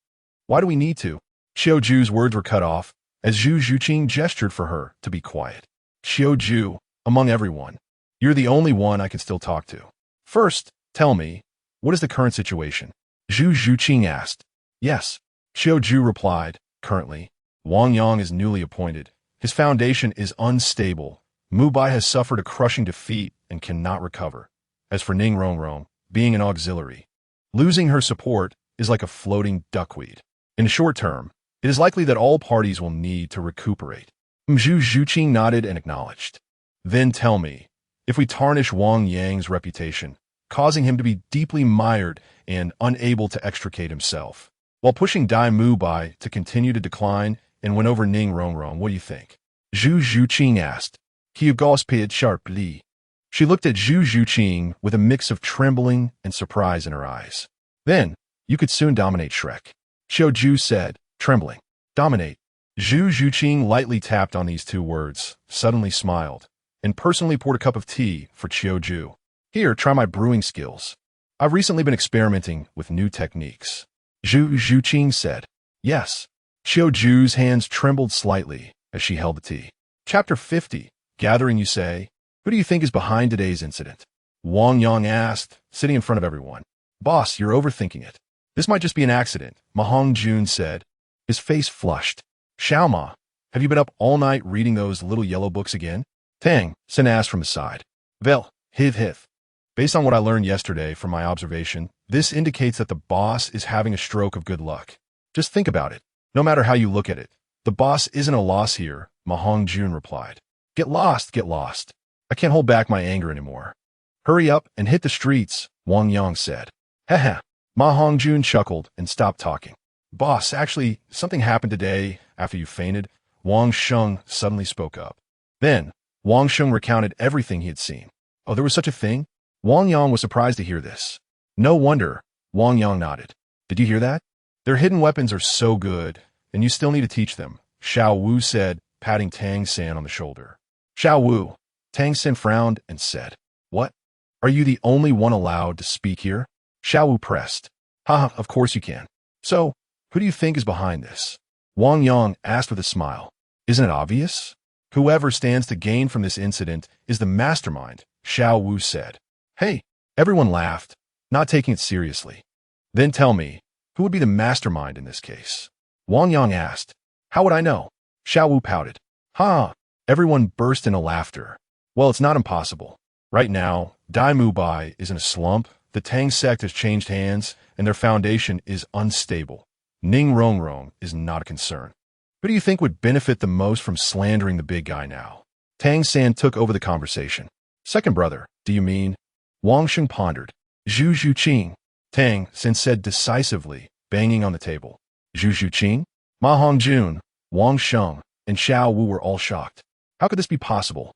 Why do we need to? Qiuju's words were cut off as Zhu Zhuqing gestured for her to be quiet. Qiuju, among everyone, you're the only one I can still talk to. First, tell me, what is the current situation? Zhu Zhuqing asked. Yes, Qiuju replied. Currently, Wang Yang is newly appointed. His foundation is unstable. Mubai has suffered a crushing defeat and cannot recover. As for Ning Rongrong, being an auxiliary, losing her support is like a floating duckweed. In the short term, it is likely that all parties will need to recuperate. Zhu Zhuqing nodded and acknowledged. Then tell me, if we tarnish Wang Yang's reputation, causing him to be deeply mired and unable to extricate himself, while pushing Dai Mubai to continue to decline and win over Ning Rongrong, what do you think? Zhu Zhuqing asked. He gosped sharply. She looked at Zhu Zhuqing with a mix of trembling and surprise in her eyes. Then, you could soon dominate Shrek, Qiuju said, trembling. Dominate. Zhu Zhuqing lightly tapped on these 2 words, suddenly smiled, and personally poured a cup of tea for Qiuju. Here, try my brewing skills. I've recently been experimenting with new techniques. Zhu Zhuqing said. Yes. Xiao Zhu's hands trembled slightly as she held the tea. Chapter 50. Gathering, you say? Who do you think is behind today's incident? Wang Yang asked, sitting in front of everyone. Boss, you're overthinking it. This might just be an accident, Ma Hongjun said. His face flushed. Xiaoma, have you been up all night reading those little yellow books again? Tang San asked from his side. Vel, hith. Based on what I learned yesterday from my observation, this indicates that the boss is having a stroke of good luck. Just think about it. No matter how you look at it, the boss isn't a loss here, Ma Hongjun replied. Get lost. I can't hold back my anger anymore. Hurry up and hit the streets, Wang Yang said. Heh. Ma Hongjun chuckled and stopped talking. Boss, actually, something happened today after you fainted. Wang Sheng suddenly spoke up. Then, Wang Sheng recounted everything he had seen. Oh, there was such a thing? Wang Yang was surprised to hear this. No wonder, Wang Yang nodded. Did you hear that? Their hidden weapons are so good, and you still need to teach them, Xiao Wu said, patting Tang San on the shoulder. Xiao Wu. Tang San frowned and said, What? Are you the only one allowed to speak here? Xiao Wu pressed. Haha, of course you can. So, who do you think is behind this? Wang Yang asked with a smile. Isn't it obvious? Whoever stands to gain from this incident is the mastermind, Xiao Wu said. Hey, everyone laughed, not taking it seriously. Then tell me, who would be the mastermind in this case? Wang Yang asked. How would I know? Xiao Wu pouted. Ha! Everyone burst into laughter. Well, it's not impossible. Right now, Dai Mubai is in a slump, the Tang sect has changed hands, and their foundation is unstable. Ning Rongrong is not a concern. Who do you think would benefit the most from slandering the big guy now? Tang San took over the conversation. Second brother, do you mean? Wang Sheng pondered. Zhu Zhuqing, Tang San said decisively, banging on the table. Zhu Zhuqing? Ma Hongjun, Wang Sheng, and Xiao Wu were all shocked. How could this be possible?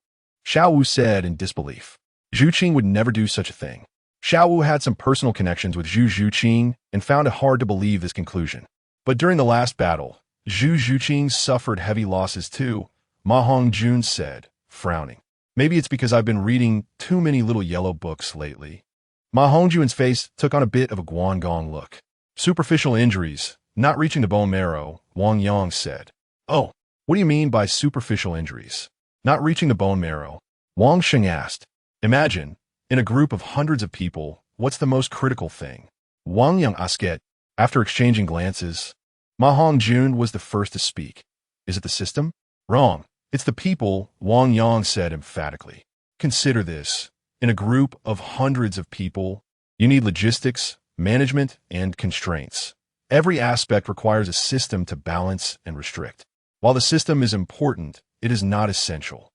Xiao Wu said in disbelief. Zhuqing would never do such a thing. Xiao Wu had some personal connections with Zhu Zhuqing and found it hard to believe this conclusion. But during the last battle, Zhu Zhuqing suffered heavy losses too, Ma Hongjun said, frowning. Maybe it's because I've been reading too many little yellow books lately. Ma Hongjun's face took on a bit of a Guangong look. Superficial injuries, not reaching the bone marrow, Wang Yang said. Oh, what do you mean by superficial injuries? Not reaching the bone marrow? Wang Sheng asked. Imagine, in a group of hundreds of people, what's the most critical thing? Wang Yang asked. After exchanging glances, Ma Hongjun was the first to speak. Is it the system? Wrong. It's the people, Wang Yang said emphatically. Consider this. In a group of hundreds of people, you need logistics, management, and constraints. Every aspect requires a system to balance and restrict. While the system is important, it is not essential.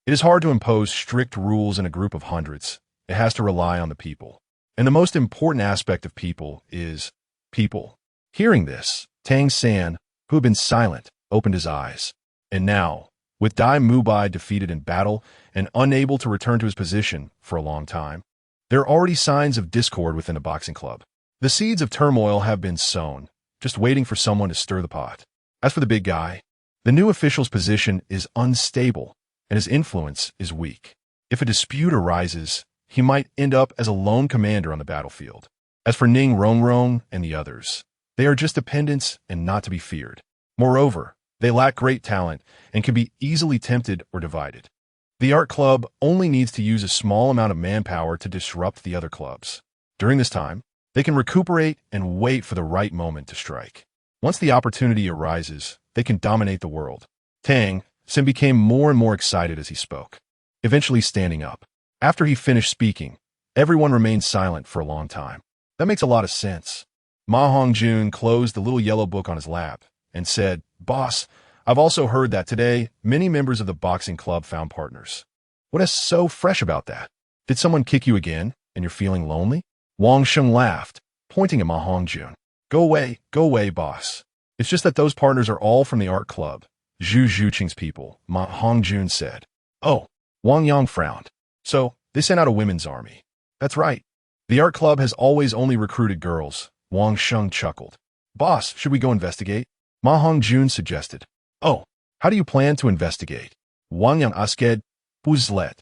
It is hard to impose strict rules in a group of hundreds. It has to rely on the people. And the most important aspect of people is people. Hearing this, Tang San, who had been silent, opened his eyes. And now, with Dai Mubai defeated in battle and unable to return to his position for a long time, there are already signs of discord within the boxing club. The seeds of turmoil have been sown, just waiting for someone to stir the pot. As for the big guy, the new official's position is unstable and his influence is weak. If a dispute arises, he might end up as a lone commander on the battlefield. As for Ning Rongrong and the others, they are just dependents and not to be feared. Moreover, they lack great talent and can be easily tempted or divided. The art club only needs to use a small amount of manpower to disrupt the other clubs. During this time, they can recuperate and wait for the right moment to strike. Once the opportunity arises, they can dominate the world. Tang San became more and more excited as he spoke, eventually standing up. After he finished speaking, everyone remained silent for a long time. That makes a lot of sense. Ma Hongjun closed the little yellow book on his lap and said, Boss, I've also heard that today many members of the boxing club found partners. What is so fresh about that? Did someone kick you again and you're feeling lonely? Wang Sheng laughed, pointing at Ma Hongjun. Go away, boss. It's just that those partners are all from the art club. Zhu Zhuqing's people, Ma Hongjun said. Oh, Wang Yang frowned. So, they sent out a women's army. That's right. The art club has always only recruited girls. Wang Sheng chuckled. Boss, should we go investigate? Ma Hongjun suggested. Oh, how do you plan to investigate? Wang Yang asked. Buzlet.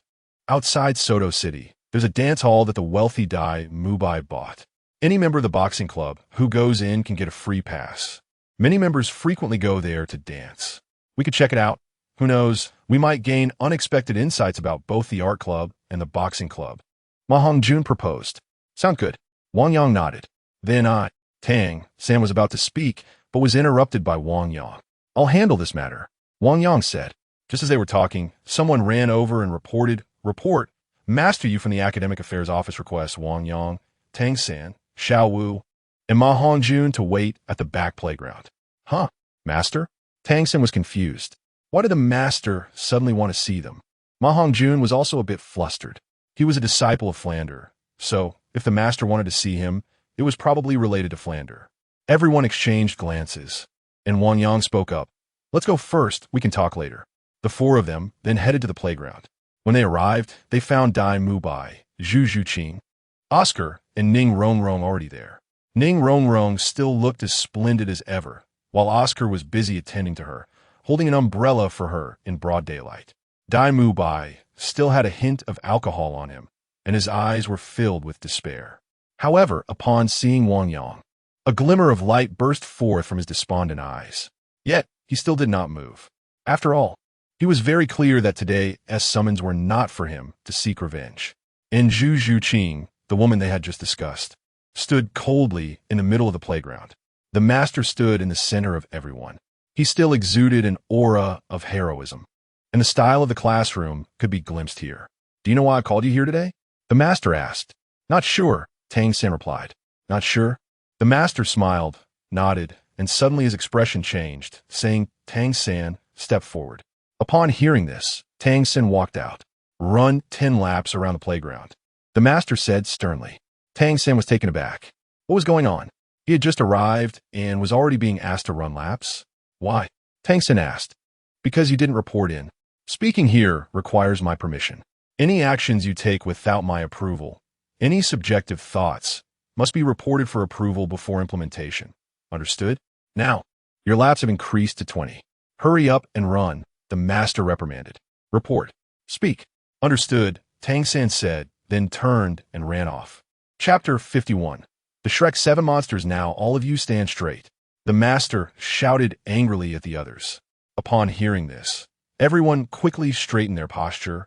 Outside Soto City, There's a dance hall that the wealthy Dai Mubai bought. Any member of the boxing club who goes in can get a free pass. Many members frequently go there to dance. We could check it out. Who knows, we might gain unexpected insights about both the art club and the boxing club. Ma Hongjun proposed. Sound good. Wang Yang nodded. Then Tang San was about to speak, but was interrupted by Wang Yang. I'll handle this matter, Wang Yang said. Just as they were talking, someone ran over and reported, Report, Master you from the Academic Affairs Office requests Wang Yang, Tang San, Xiao Wu, and Ma Hongjun to wait at the back playground. Huh, Master? Tang San was confused. Why did the Master suddenly want to see them? Ma Hongjun was also a bit flustered. He was a disciple of Flander, so if the Master wanted to see him, it was probably related to Flander. Everyone exchanged glances, and Wang Yang spoke up. Let's go first, we can talk later. The four of them then headed to the playground. When they arrived, they found Dai Mubai, Zhu Zhuqing, Oscar, and Ning Rongrong already there. Ning Rongrong still looked as splendid as ever, while Oscar was busy attending to her, holding an umbrella for her in broad daylight. Dai Mubai still had a hint of alcohol on him, and his eyes were filled with despair. However, upon seeing Wang Yang, a glimmer of light burst forth from his despondent eyes. Yet, he still did not move. After all, he was very clear that today's summons were not for him to seek revenge. And Zhu Zhuqing, the woman they had just discussed, stood coldly in the middle of the playground. The Master stood in the center of everyone. He still exuded an aura of heroism, and the style of the classroom could be glimpsed here. Do you know why I called you here today? The Master asked. Not sure, Tang San replied. Not sure? The Master smiled, nodded, and suddenly his expression changed, saying, Tang San, step forward. Upon hearing this, Tang San walked out. Run 10 laps around the playground. The Master said sternly. Tang San was taken aback. What was going on? He had just arrived and was already being asked to run laps. Why? Tang San asked. Because you didn't report in. Speaking here requires my permission. Any actions you take without my approval, any subjective thoughts, must be reported for approval before implementation. Understood? Now, your laps have increased to 20. Hurry up and run, the Master reprimanded. Report. Speak. Understood, Tang San said, then turned and ran off. Chapter 51. The Shrek 7 monsters. Now all of you stand straight. The Master shouted angrily at the others. Upon hearing this, everyone quickly straightened their posture,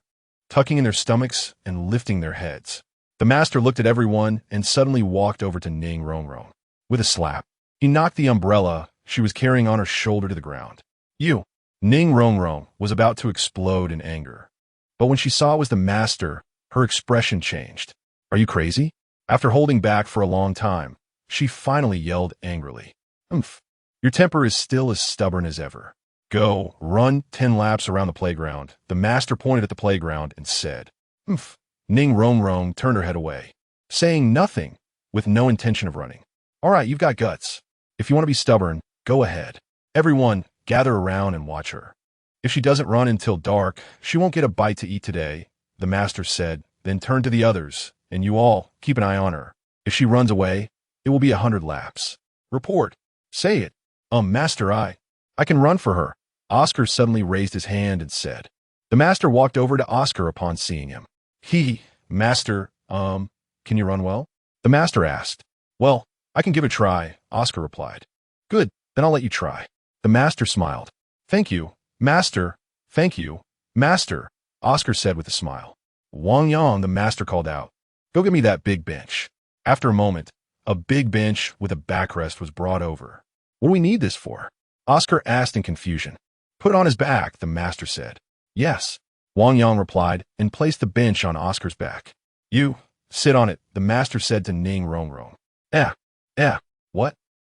tucking in their stomachs and lifting their heads. The Master looked at everyone and suddenly walked over to Ning Rongrong. With a slap, he knocked the umbrella she was carrying on her shoulder to the ground. You! Ning Rongrong was about to explode in anger. But when she saw it was the Master, her expression changed. Are you crazy? After holding back for a long time, she finally yelled angrily. Umph. Your temper is still as stubborn as ever. Go, run 10 laps around the playground. The Master pointed at the playground and said. Umph. Ning Rongrong turned her head away, saying nothing, with no intention of running. All right, you've got guts. If you want to be stubborn, go ahead. Everyone, gather around and watch her. If she doesn't run until dark, she won't get a bite to eat today, the Master said, then turned to the others, and you all keep an eye on her. If she runs away, it will be 100 laps. Report. Say it. Master, I can run for her. Oscar suddenly raised his hand and said. The Master walked over to Oscar upon seeing him. Master, can you run well? The Master asked. Well, I can give it a try, Oscar replied. Good, then I'll let you try. The Master smiled. Thank you, Master. Thank you, Master, Oscar said with a smile. Wang Yang, the Master called out. Go get me that big bench. After a moment, a big bench with a backrest was brought over. What do we need this for? Oscar asked in confusion. Put it on his back, the Master said. Yes, Wang Yang replied and placed the bench on Oscar's back. You, sit on it, the Master said to Ning Rongrong.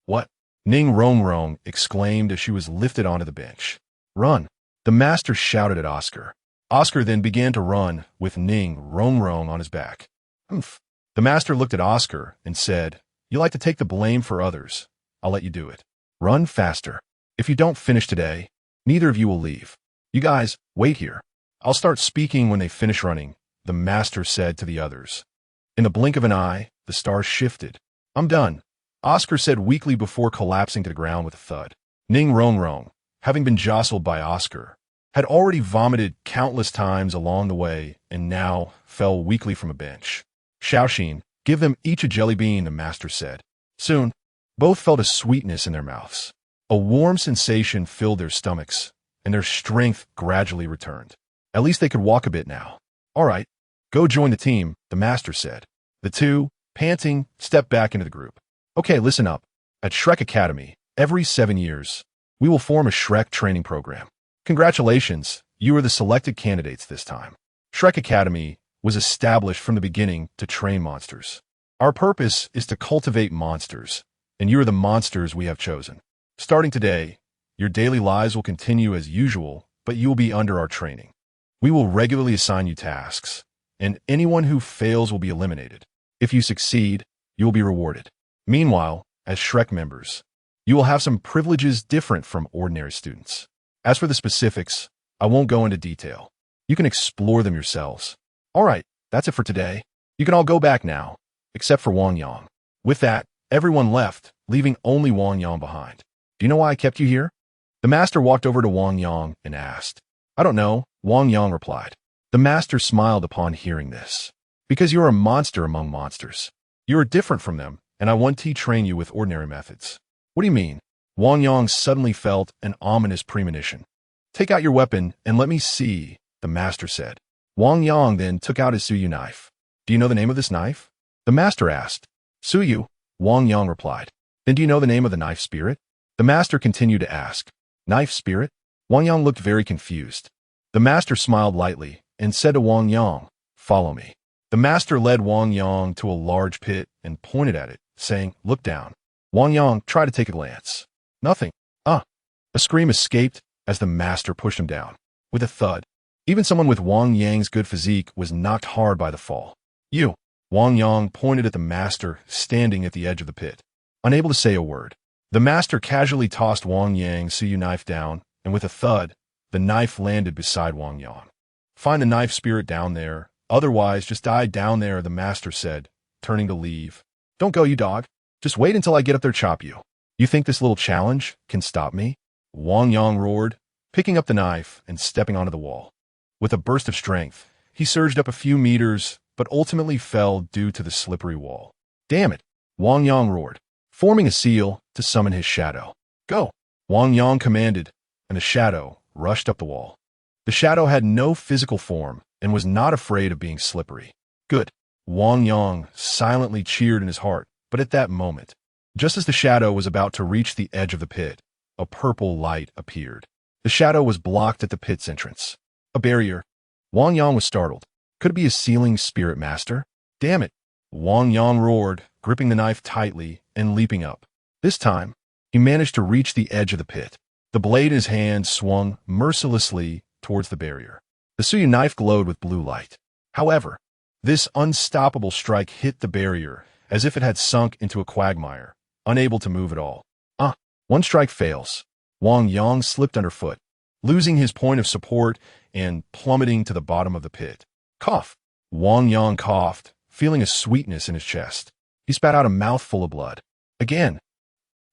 What? Ning Rongrong exclaimed as she was lifted onto the bench. Run, the Master shouted at Oscar. Oscar then began to run with Ning Rongrong on his back. Humph. The Master looked at Oscar and said, You like to take the blame for others. I'll let you do it. Run faster. If you don't finish today, neither of you will leave. You guys, wait here. I'll start speaking when they finish running, the Master said to the others. In the blink of an eye, the stars shifted. I'm done, Oscar said weakly before collapsing to the ground with a thud. Ning Rongrong, having been jostled by Oscar, had already vomited countless times along the way and now fell weakly from a bench. Shaoxin, give them each a jelly bean, the master said. Soon, both felt a sweetness in their mouths. A warm sensation filled their stomachs, and their strength gradually returned. At least they could walk a bit now. All right, go join the team, the master said. The two, panting, stepped back into the group. Okay, listen up. At Shrek Academy, every 7 years, we will form a Shrek training program. Congratulations, you are the selected candidates this time. Shrek Academy was established from the beginning to train monsters. Our purpose is to cultivate monsters, and you are the monsters we have chosen. Starting today, your daily lives will continue as usual, but you will be under our training. We will regularly assign you tasks, and anyone who fails will be eliminated. If you succeed, you will be rewarded. Meanwhile, as Shrek members, you will have some privileges different from ordinary students. As for the specifics, I won't go into detail. You can explore them yourselves. All right, that's it for today. You can all go back now, except for Wang Yang. With that, everyone left, leaving only Wang Yang behind. Do you know why I kept you here? The master walked over to Wang Yang and asked. I don't know, Wang Yang replied. The master smiled upon hearing this. Because you are a monster among monsters. You are different from them, and I want to train you with ordinary methods. What do you mean? Wang Yang suddenly felt an ominous premonition. Take out your weapon and let me see, the master said. Wang Yang then took out his Suyu knife. Do you know the name of this knife? The master asked. Suyu, Wang Yang replied. Then do you know the name of the knife spirit? The master continued to ask. Knife spirit? Wang Yang looked very confused. The master smiled lightly and said to Wang Yang, follow me. The master led Wang Yang to a large pit and pointed at it, saying, look down. Wang Yang tried to take a glance. Nothing. A scream escaped as the master pushed him down. With a thud, even someone with Wang Yang's good physique was knocked hard by the fall. You. Wang Yang pointed at the master standing at the edge of the pit. Unable to say a word, the master casually tossed Wang Yang's Suyu knife down, and with a thud, the knife landed beside Wang Yang. Find the knife spirit down there, otherwise just die down there, the master said, turning to leave. Don't go, you dog. Just wait until I get up there, chop you. You think this little challenge can stop me? Wang Yang roared, picking up the knife and stepping onto the wall. With a burst of strength, he surged up a few meters, but ultimately fell due to the slippery wall. Damn it, Wang Yang roared, forming a seal to summon his shadow. Go, Wang Yang commanded, and the shadow rushed up the wall. The shadow had no physical form and was not afraid of being slippery. Good, Wang Yang silently cheered in his heart, but at that moment, just as the shadow was about to reach the edge of the pit, a purple light appeared. The shadow was blocked at the pit's entrance. A barrier. Wang Yang was startled. Could it be a sealing spirit master? Damn it! Wang Yang roared, gripping the knife tightly and leaping up. This time, he managed to reach the edge of the pit. The blade in his hand swung mercilessly towards the barrier. The Suyu knife glowed with blue light. However, this unstoppable strike hit the barrier as if it had sunk into a quagmire, unable to move at all. One strike fails. Wang Yang slipped underfoot, losing his point of support and plummeting to the bottom of the pit. Cough. Wang Yang coughed, feeling a sweetness in his chest. He spat out a mouthful of blood. Again.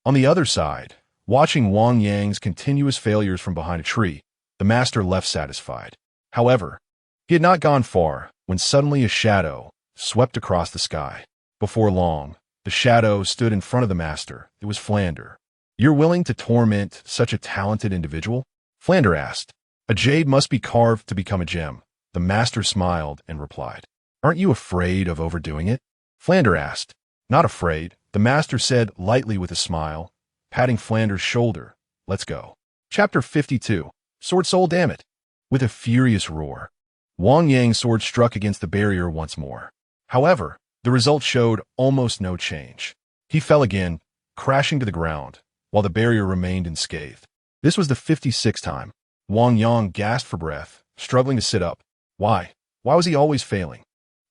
On the other side, watching Wang Yang's continuous failures from behind a tree, the master left satisfied. However, he had not gone far when suddenly a shadow swept across the sky. Before long, the shadow stood in front of the master. It was Flander. You're willing to torment such a talented individual? Flander asked. A jade must be carved to become a gem. The master smiled and replied. Aren't you afraid of overdoing it? Flander asked. Not afraid, the master said lightly with a smile, patting Flander's shoulder. Let's go. Chapter 52. Sword Soul, damn it. With a furious roar, Wang Yang's sword struck against the barrier once more. However, the result showed almost no change. He fell again, crashing to the ground, while the barrier remained unscathed. This was the 56th time. Wang Yang gasped for breath, struggling to sit up. Why? Why was he always failing?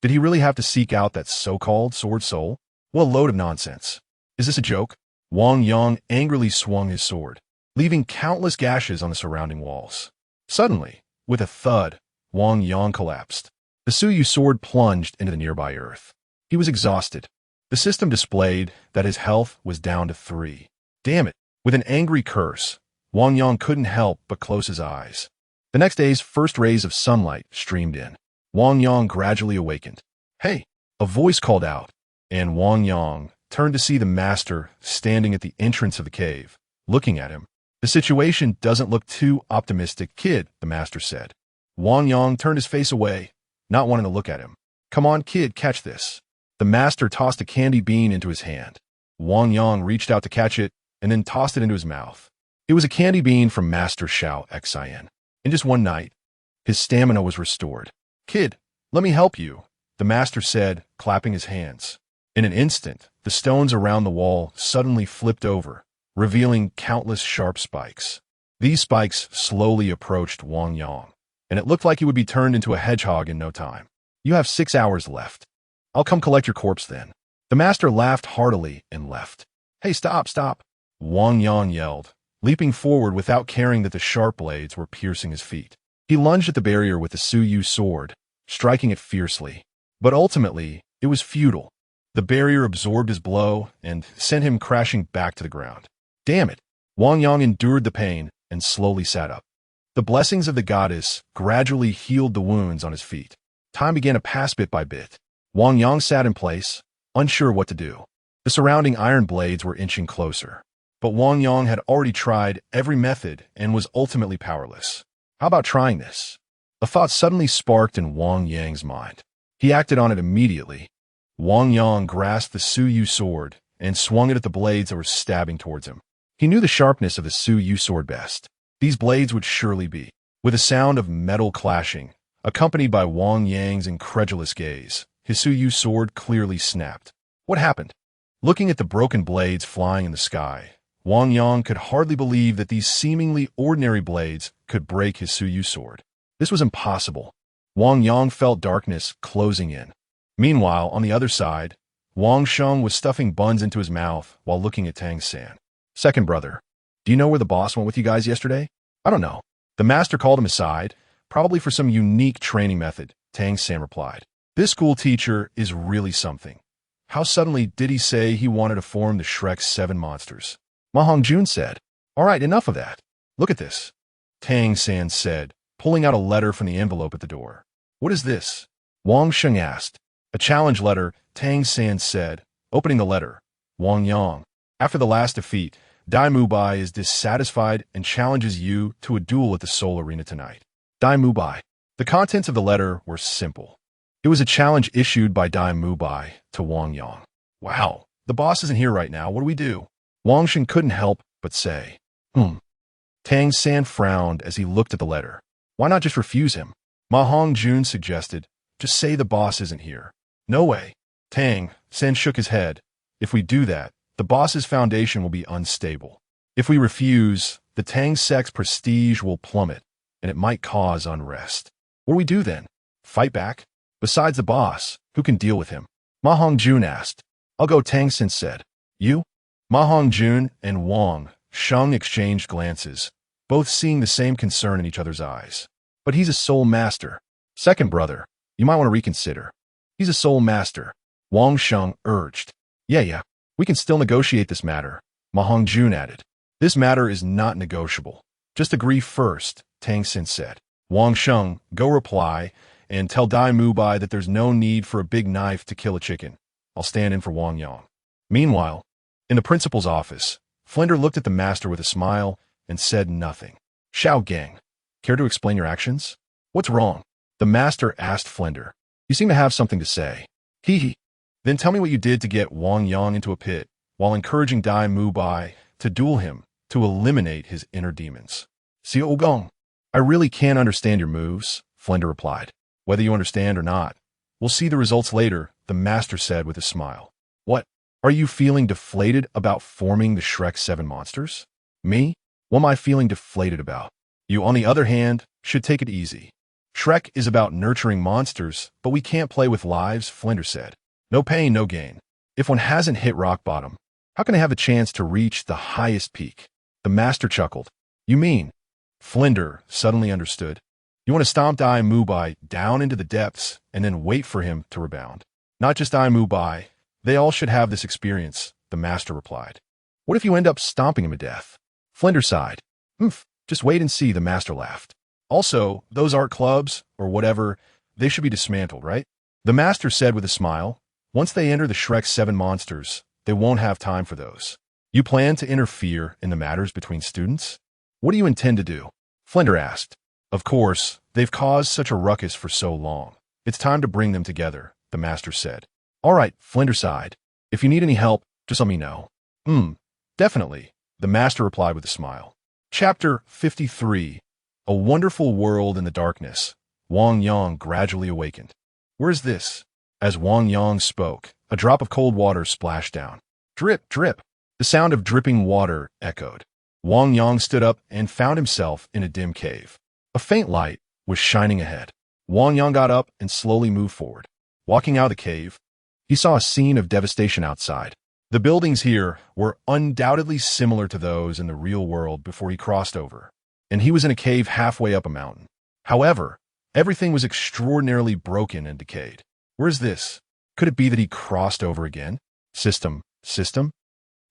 Did he really have to seek out that so-called Sword Soul? What a load of nonsense. Is this a joke? Wang Yang angrily swung his sword, leaving countless gashes on the surrounding walls. Suddenly, with a thud, Wang Yang collapsed. The Suyu sword plunged into the nearby earth. He was exhausted. The system displayed that his health was down to 3. Damn it! With an angry curse, Wang Yang couldn't help but close his eyes. The next day's first rays of sunlight streamed in. Wang Yang gradually awakened. "Hey!" a voice called out, and Wang Yang turned to see the master standing at the entrance of the cave, looking at him. "The situation doesn't look too optimistic, kid," the master said. Wang Yang turned his face away, not wanting to look at him. "Come on, kid, catch this." The master tossed a candy bean into his hand. Wang Yang reached out to catch it and then tossed it into his mouth. It was a candy bean from Master Xiao. In just one night, his stamina was restored. "Kid, let me help you," the master said, clapping his hands. In an instant, the stones around the wall suddenly flipped over, revealing countless sharp spikes. These spikes slowly approached Wang Yang, and it looked like he would be turned into a hedgehog in no time. "You have 6 hours left. I'll come collect your corpse then." The master laughed heartily and left. "Hey, stop, stop!" Wang Yang yelled, leaping forward without caring that the sharp blades were piercing his feet. He lunged at the barrier with the Suyu sword, striking it fiercely. But ultimately, it was futile. The barrier absorbed his blow and sent him crashing back to the ground. Damn it! Wang Yang endured the pain and slowly sat up. The blessings of the goddess gradually healed the wounds on his feet. Time began to pass bit by bit. Wang Yang sat in place, unsure what to do. The surrounding iron blades were inching closer. But Wang Yang had already tried every method and was ultimately powerless. How about trying this? A thought suddenly sparked in Wang Yang's mind. He acted on it immediately. Wang Yang grasped the Suyu sword and swung it at the blades that were stabbing towards him. He knew the sharpness of the Suyu sword best. These blades would surely be. With a sound of metal clashing, accompanied by Wang Yang's incredulous gaze, his Suyu sword clearly snapped. What happened? Looking at the broken blades flying in the sky, Wang Yang could hardly believe that these seemingly ordinary blades could break his Suyu sword. This was impossible. Wang Yang felt darkness closing in. Meanwhile, on the other side, Wang Sheng was stuffing buns into his mouth while looking at Tang San. "Second brother, do you know where the boss went with you guys yesterday?" "I don't know." The master called him aside, probably for some unique training method, Tang San replied. "This school teacher is really something. How suddenly did he say he wanted to form the Shrek 7 monsters?" Ma Hongjun said. "All right, enough of that. Look at this," Tang San said, pulling out a letter from the envelope at the door. "What is this?" Wang Sheng asked. "A challenge letter," Tang San said, opening the letter. "Wang Yang, after the last defeat, Dai Mubai is dissatisfied and challenges you to a duel at the Seoul Arena tonight. Dai Mubai." The contents of the letter were simple. It was a challenge issued by Dai Mubai to Wang Yang. "Wow, the boss isn't here right now. What do we do?" Wang Sheng couldn't help but say, Tang San frowned as he looked at the letter. "Why not just refuse him?" Ma Hongjun suggested, "Just say the boss isn't here." "No way." Tang San shook his head. "If we do that, the boss's foundation will be unstable. If we refuse, the Tang sect's prestige will plummet, and it might cause unrest. What do we do then? Fight back? Besides the boss, who can deal with him?" Ma Hongjun asked. "I'll go," Tang San said. "You?" Ma Hongjun and Wang Sheng exchanged glances, both seeing the same concern in each other's eyes. "But he's a soul master. Second brother, you might want to reconsider." "He's a soul master," Wang Sheng urged. Yeah, we can still negotiate this matter," Ma Hongjun added. "This matter is not negotiable. Just agree first," Tang San said. "Wang Sheng, go reply and tell Dai Mubai that there's no need for a big knife to kill a chicken. I'll stand in for Wang Yang." Meanwhile, in the principal's office, Flender looked at the master with a smile and said nothing. "Xiao Gang, care to explain your actions?" "What's wrong?" the master asked Flender. "You seem to have something to say." Hee. "Then tell me what you did to get Wang Yang into a pit while encouraging Dai Mubai to duel him to eliminate his inner demons." "Xiao Gong, I really can't understand your moves," Flender replied. "Whether you understand or not, we'll see the results later," the master said with a smile. "What? Are you feeling deflated about forming the Shrek 7 monsters?" "Me? What am I feeling deflated about? You, on the other hand, should take it easy. Shrek is about nurturing monsters, but we can't play with lives," Flender said. "No pain, no gain. If one hasn't hit rock bottom, how can I have a chance to reach the highest peak?" The master chuckled. "You mean?" Flender suddenly understood. "You want to stomp Dai Mubai down into the depths and then wait for him to rebound." "Not just Dai Mubai. They all should have this experience," the master replied. "What if you end up stomping him to death?" Flender sighed. Just wait and see," the master laughed. Also, those art clubs, or whatever, they should be dismantled, right? The master said with a smile. Once they enter the Shrek's 7 monsters, they won't have time for those. You plan to interfere in the matters between students? What do you intend to do? Flinder asked. Of course, they've caused such a ruckus for so long. It's time to bring them together, the master said. All right, Flinder sighed. If you need any help, just let me know. Definitely, the master replied with a smile. Chapter 53. A Wonderful World in the Darkness. Wang Yang gradually awakened. Where's this? As Wang Yang spoke, a drop of cold water splashed down. Drip, drip. The sound of dripping water echoed. Wang Yang stood up and found himself in a dim cave. A faint light was shining ahead. Wang Yang got up and slowly moved forward. Walking out of the cave, he saw a scene of devastation outside. The buildings here were undoubtedly similar to those in the real world before he crossed over, and he was in a cave halfway up a mountain. However, everything was extraordinarily broken and decayed. Where's this? Could it be that he crossed over again? System.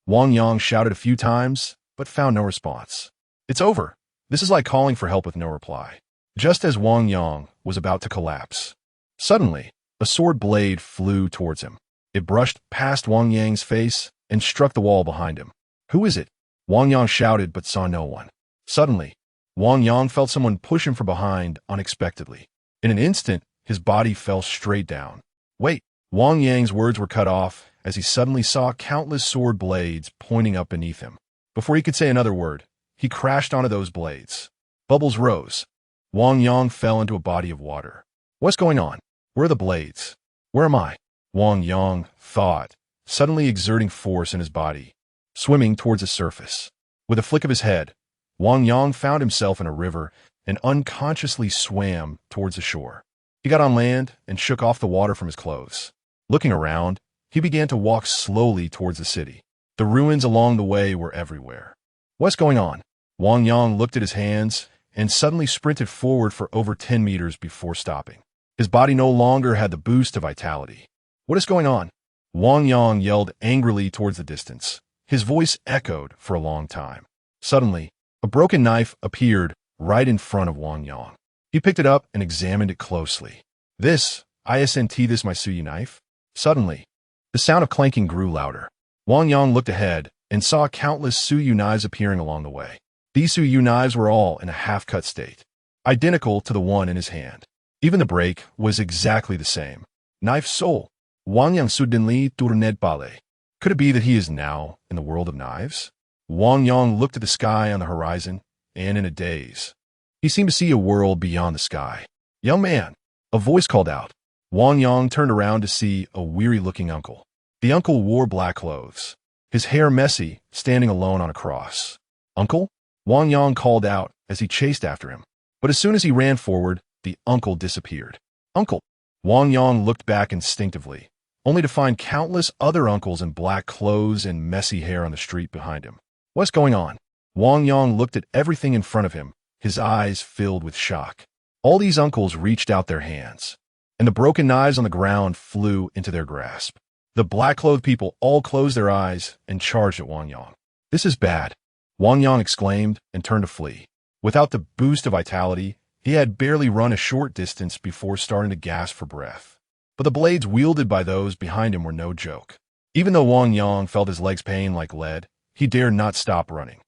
Wang Yang shouted a few times, but found no response. It's over. This is like calling for help with no reply. Just as Wang Yang was about to collapse, suddenly, a sword blade flew towards him. It brushed past Wang Yang's face and struck the wall behind him. Who is it? Wang Yang shouted but saw no one. Suddenly, Wang Yang felt someone push him from behind unexpectedly. In an instant, his body fell straight down. Wait! Wang Yang's words were cut off as he suddenly saw countless sword blades pointing up beneath him. Before he could say another word, he crashed onto those blades. Bubbles rose. Wang Yang fell into a body of water. What's going on? Where are the blades? Where am I? Wang Yang thought, suddenly exerting force in his body, swimming towards the surface. With a flick of his head, Wang Yang found himself in a river and unconsciously swam towards the shore. He got on land and shook off the water from his clothes. Looking around, he began to walk slowly towards the city. The ruins along the way were everywhere. What's going on? Wang Yang looked at his hands and suddenly sprinted forward for over 10 meters before stopping. His body no longer had the boost of vitality. What is going on? Wang Yang yelled angrily towards the distance. His voice echoed for a long time. Suddenly, a broken knife appeared right in front of Wang Yang. He picked it up and examined it closely. This my Suyu knife? Suddenly, the sound of clanking grew louder. Wang Yang looked ahead and saw countless Suyu knives appearing along the way. These Suyu knives were all in a half-cut state, identical to the one in his hand. Even the break was exactly the same. Knife soul. Wang Yang suddenly tourned ballet. Could it be that he is now in the world of knives? Wang Yang looked at the sky on the horizon, and in a daze, he seemed to see a world beyond the sky. Young man, a voice called out. Wang Yang turned around to see a weary-looking uncle. The uncle wore black clothes, his hair messy, standing alone on a cross. Uncle? Wang Yang called out as he chased after him. But as soon as he ran forward, the uncle disappeared. Uncle! Wang Yang looked back instinctively, only to find countless other uncles in black clothes and messy hair on the street behind him. What's going on? Wang Yang looked at everything in front of him, his eyes filled with shock. All these uncles reached out their hands, and the broken knives on the ground flew into their grasp. The black-clothed people all closed their eyes and charged at Wang Yang. This is bad, Wang Yang exclaimed and turned to flee. Without the boost of vitality, he had barely run a short distance before starting to gasp for breath. But the blades wielded by those behind him were no joke. Even though Wang Yang felt his legs pain like lead, he dared not stop running,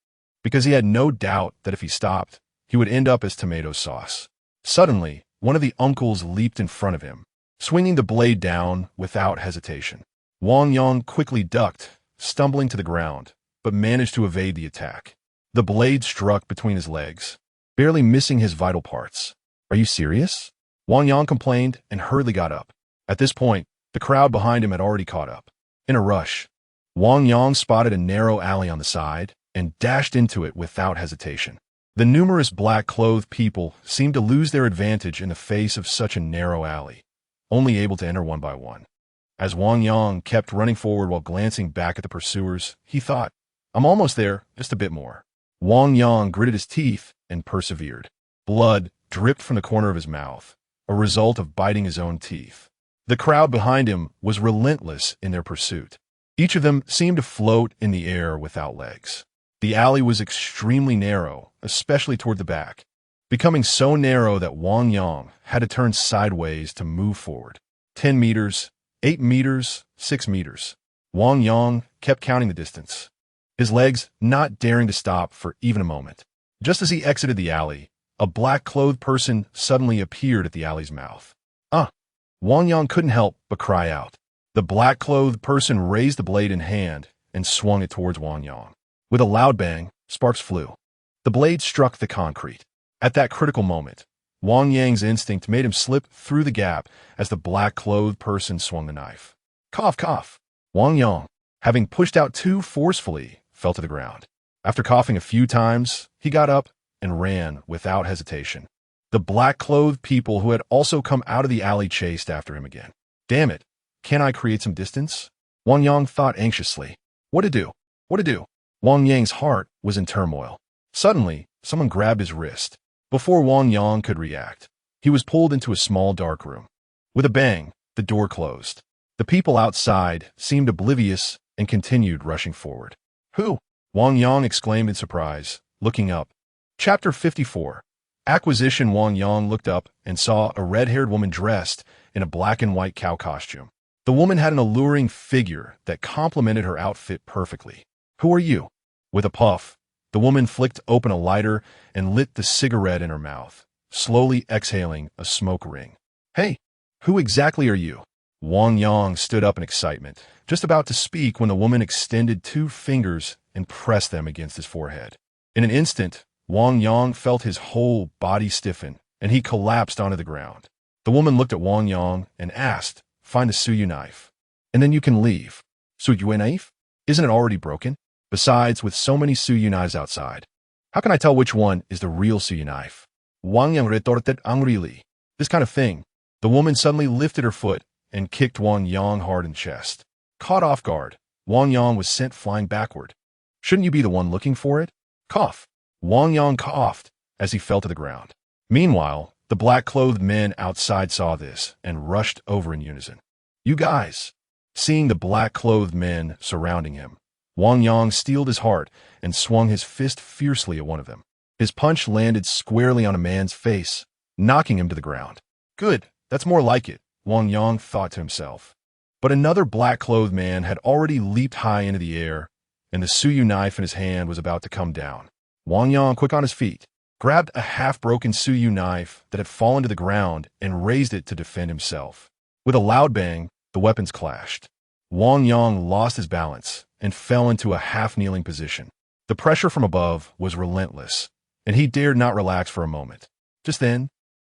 because he had no doubt that if he stopped, he would end up as tomato sauce. Suddenly, one of the uncles leaped in front of him, swinging the blade down without hesitation. Wang Yang quickly ducked, stumbling to the ground, but managed to evade the attack. The blade struck between his legs, barely missing his vital parts. Are you serious? Wang Yang complained and hurriedly got up. At this point, the crowd behind him had already caught up. In a rush, Wang Yang spotted a narrow alley on the side and dashed into it without hesitation. The numerous black-clothed people seemed to lose their advantage in the face of such a narrow alley, only able to enter one by one. As Wang Yang kept running forward while glancing back at the pursuers, he thought, I'm almost there, just a bit more. Wang Yang gritted his teeth and persevered. Blood dripped from the corner of his mouth, a result of biting his own teeth. The crowd behind him was relentless in their pursuit. Each of them seemed to float in the air without legs. The alley was extremely narrow, especially toward the back, becoming so narrow that Wang Yang had to turn sideways to move forward. 10 meters, 8 meters, 6 meters. Wang Yang kept counting the distance, his legs not daring to stop for even a moment. Just as he exited the alley, a black-clothed person suddenly appeared at the alley's mouth. Wang Yang couldn't help but cry out. The black-clothed person raised the blade in hand and swung it towards Wang Yang. With a loud bang, sparks flew. The blade struck the concrete. At that critical moment, Wang Yang's instinct made him slip through the gap as the black-clothed person swung the knife. Cough, cough. Wang Yang, having pushed out too forcefully, fell to the ground. After coughing a few times, he got up and ran without hesitation. The black-clothed people who had also come out of the alley chased after him again. Damn it, can't I create some distance? Wang Yang thought anxiously. What to do? What to do? Wang Yang's heart was in turmoil. Suddenly, someone grabbed his wrist. Before Wang Yang could react, he was pulled into a small dark room. With a bang, the door closed. The people outside seemed oblivious and continued rushing forward. Who? Wang Yang exclaimed in surprise, looking up. Chapter 54. Acquisition. Wang Yang looked up and saw a red-haired woman dressed in a black and white cow costume. The woman had an alluring figure that complemented her outfit perfectly. Who are you? With a puff, the woman flicked open a lighter and lit the cigarette in her mouth, slowly exhaling a smoke ring. Hey, who exactly are you? Wang Yang stood up in excitement, just about to speak when the woman extended 2 fingers and pressed them against his forehead. In an instant, Wang Yang felt his whole body stiffen, and he collapsed onto the ground. The woman looked at Wang Yang and asked, "Find a suyu knife, and then you can leave." Suyu knife? Isn't it already broken? Besides, with so many suyu knives outside, how can I tell which one is the real suyu knife? Wang Yang retorted angrily. This kind of thing. The woman suddenly lifted her foot and kicked Wang Yang hard in the chest. Caught off guard, Wang Yang was sent flying backward. Shouldn't you be the one looking for it? Cough. Wang Yang coughed as he fell to the ground. Meanwhile, the black-clothed men outside saw this and rushed over in unison. You guys! Seeing the black-clothed men surrounding him, Wang Yang steeled his heart and swung his fist fiercely at one of them. His punch landed squarely on a man's face, knocking him to the ground. Good, that's more like it, Wang Yang thought to himself. But another black-clothed man had already leaped high into the air, and the suyu knife in his hand was about to come down. Wang Yang, quick on his feet, grabbed a half-broken suyu knife that had fallen to the ground and raised it to defend himself. With a loud bang, the weapons clashed. Wang Yang lost his balance and fell into a half-kneeling position. The pressure from above was relentless, and he dared not relax for a moment. Just then,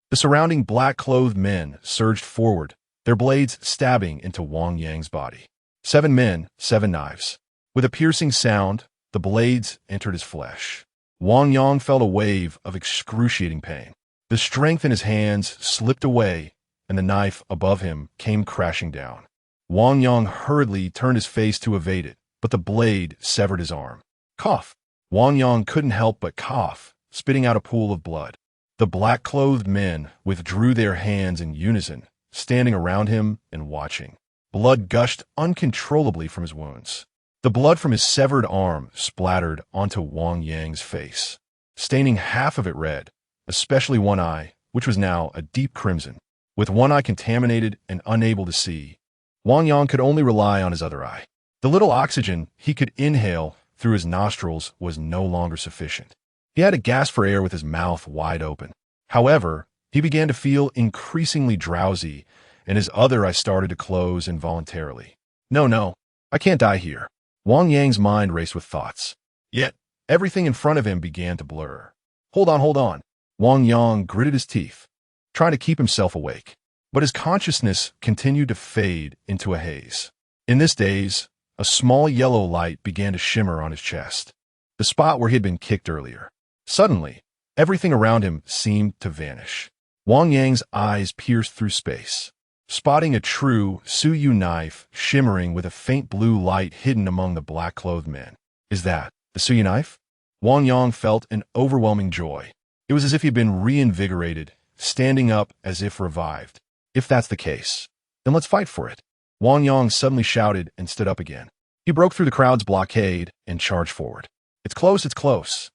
the surrounding black-clothed men surged forward, their blades stabbing into Wang Yang's body. 7 men, 7 knives. With a piercing sound, the blades entered his flesh. Wang Yang felt a wave of excruciating pain. The strength in his hands slipped away, and the knife above him came crashing down. Wang Yang hurriedly turned his face to evade it, but the blade severed his arm. Cough. Wang Yang couldn't help but cough, spitting out a pool of blood. The black-clothed men withdrew their hands in unison, standing around him and watching. Blood gushed uncontrollably from his wounds. The blood from his severed arm splattered onto Wang Yang's face, staining half of it red, especially one eye, which was now a deep crimson. With one eye contaminated and unable to see, Wang Yang could only rely on his other eye. The little oxygen he could inhale through his nostrils was no longer sufficient. He had to gasp for air with his mouth wide open. However, he began to feel increasingly drowsy, and his other eye started to close involuntarily. No, I can't die here. Wang Yang's mind raced with thoughts. Yet, everything in front of him began to blur. Hold on. Wang Yang gritted his teeth, trying to keep himself awake. But his consciousness continued to fade into a haze. In this daze, a small yellow light began to shimmer on his chest, the spot where he had been kicked earlier. Suddenly, everything around him seemed to vanish. Wang Yang's eyes pierced through space, spotting a true suyu knife shimmering with a faint blue light hidden among the black-clothed men. Is that the suyu knife? Wang Yang felt an overwhelming joy. It was as if he had been reinvigorated, standing up as if revived. If that's the case, then let's fight for it. Wang Yang suddenly shouted and stood up again. He broke through the crowd's blockade and charged forward. It's close.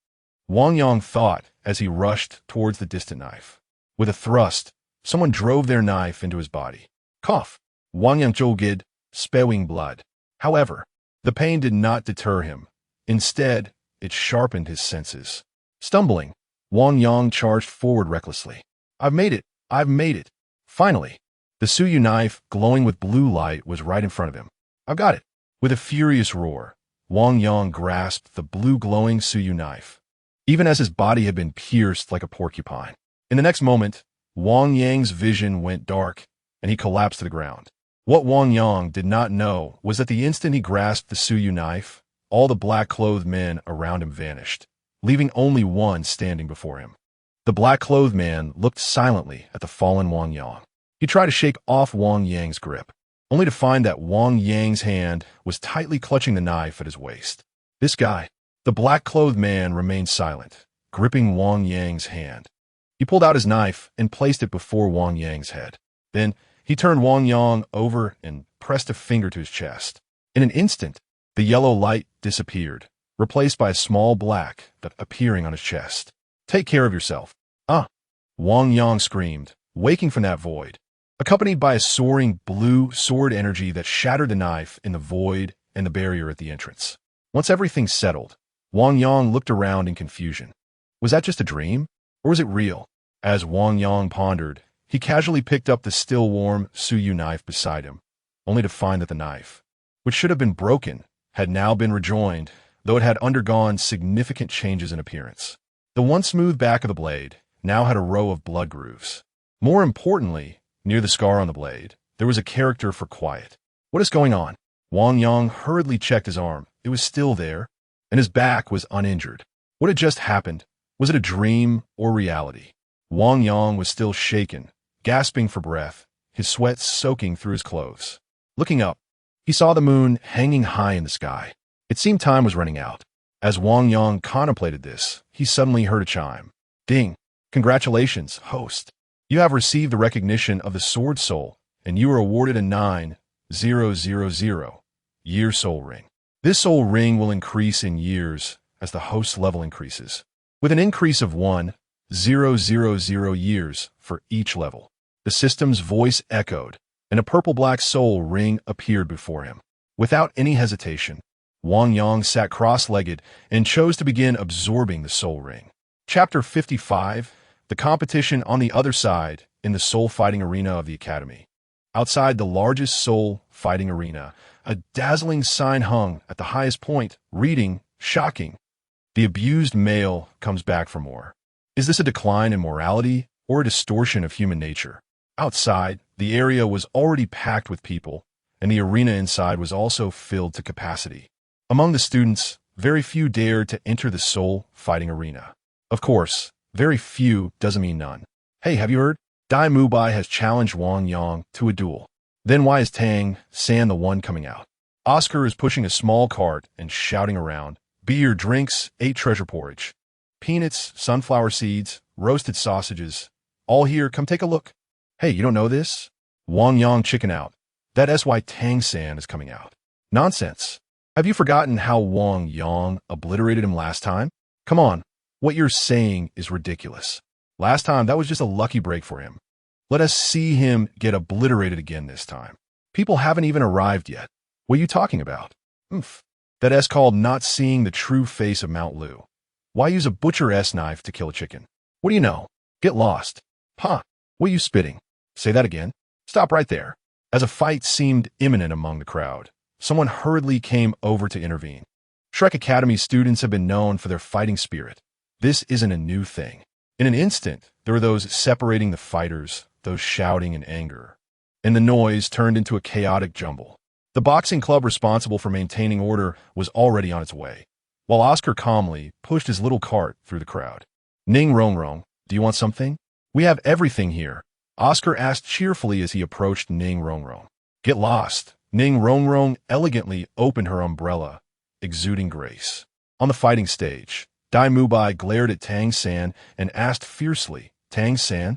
Wang Yang thought as he rushed towards the distant knife. With a thrust, someone drove their knife into his body. Cough. Wang Yang jogid, spewing blood. However, the pain did not deter him. Instead, it sharpened his senses. Stumbling, Wang Yang charged forward recklessly. I've made it! I've made it! Finally, the Suyu knife, glowing with blue light, was right in front of him. I've got it! With a furious roar, Wang Yang grasped the blue glowing Suyu knife, even as his body had been pierced like a porcupine. In the next moment, Wang Yang's vision went dark, and he collapsed to the ground. What Wang Yang did not know was that the instant he grasped the Suyu knife, all the black-clothed men around him vanished, leaving only one standing before him. The black-clothed man looked silently at the fallen Wang Yang. He tried to shake off Wang Yang's grip, only to find that Wang Yang's hand was tightly clutching the knife at his waist. This guy, the black-clothed man, remained silent, gripping Wang Yang's hand. He pulled out his knife and placed it before Wang Yang's head. Then, he turned Wang Yang over and pressed a finger to his chest. In an instant, the yellow light disappeared, replaced by a small black dot appearing on his chest. Take care of yourself. Ah! Wang Yang screamed, waking from that void, accompanied by a soaring blue sword energy that shattered the knife in the void and the barrier at the entrance. Once everything settled, Wang Yang looked around in confusion. Was that just a dream, or was it real? As Wang Yang pondered, he casually picked up the still-warm Suyu knife beside him, only to find that the knife, which should have been broken, had now been rejoined, though it had undergone significant changes in appearance. The once smooth back of the blade now had a row of blood grooves. More importantly, near the scar on the blade, there was a character for quiet. What is going on? Wang Yang hurriedly checked his arm. It was still there, and his back was uninjured. What had just happened? Was it a dream or reality? Wang Yang was still shaken, gasping for breath, his sweat soaking through his clothes. Looking up, he saw the moon hanging high in the sky. It seemed time was running out. As Wang Yang contemplated this, he suddenly heard a chime. Ding! Congratulations, host. You have received the recognition of the Sword Soul, and you are awarded a 9,000-year soul ring. This soul ring will increase in years as the host level increases, with an increase of 1,000 years for each level. The system's voice echoed, and a purple-black soul ring appeared before him. Without any hesitation, Wang Yang sat cross-legged and chose to begin absorbing the soul ring. Chapter 55, The Competition on the Other Side in the Soul Fighting Arena of the Academy. Outside the largest soul fighting arena, a dazzling sign hung at the highest point, reading, "Shocking. The abused male comes back for more." Is this a decline in morality or a distortion of human nature? Outside, the area was already packed with people, and the arena inside was also filled to capacity. Among the students, very few dared to enter the soul fighting arena. Of course, very few doesn't mean none. Hey, have you heard? Dai Mubai has challenged Wang Yang to a duel. Then why is Tang San the one coming out? Oscar is pushing a small cart and shouting around, beer, drinks, 8 treasure porridge, peanuts, sunflower seeds, roasted sausages. All here, come take a look. Hey, you don't know this? Wang Yang chicken out. That is why Tang San is coming out. Nonsense. Have you forgotten how Wang Yang obliterated him last time? Come on, what you're saying is ridiculous. Last time, that was just a lucky break for him. Let us see him get obliterated again this time. People haven't even arrived yet. What are you talking about? Oomph. That is called not seeing the true face of Mount Lu. Why use a butcher-s knife to kill a chicken? What do you know? Get lost. Huh, what are you spitting? Say that again. Stop right there. As a fight seemed imminent among the crowd, someone hurriedly came over to intervene. Shrek Academy students have been known for their fighting spirit. This isn't a new thing. In an instant, there were those separating the fighters, those shouting in anger, and the noise turned into a chaotic jumble. The boxing club responsible for maintaining order was already on its way, while Oscar calmly pushed his little cart through the crowd. Ning Rongrong, do you want something? We have everything here, Oscar asked cheerfully as he approached Ning Rongrong. Get lost. Ning Rongrong elegantly opened her umbrella, exuding grace. On the fighting stage, Dai Mubai glared at Tang San and asked fiercely, Tang San?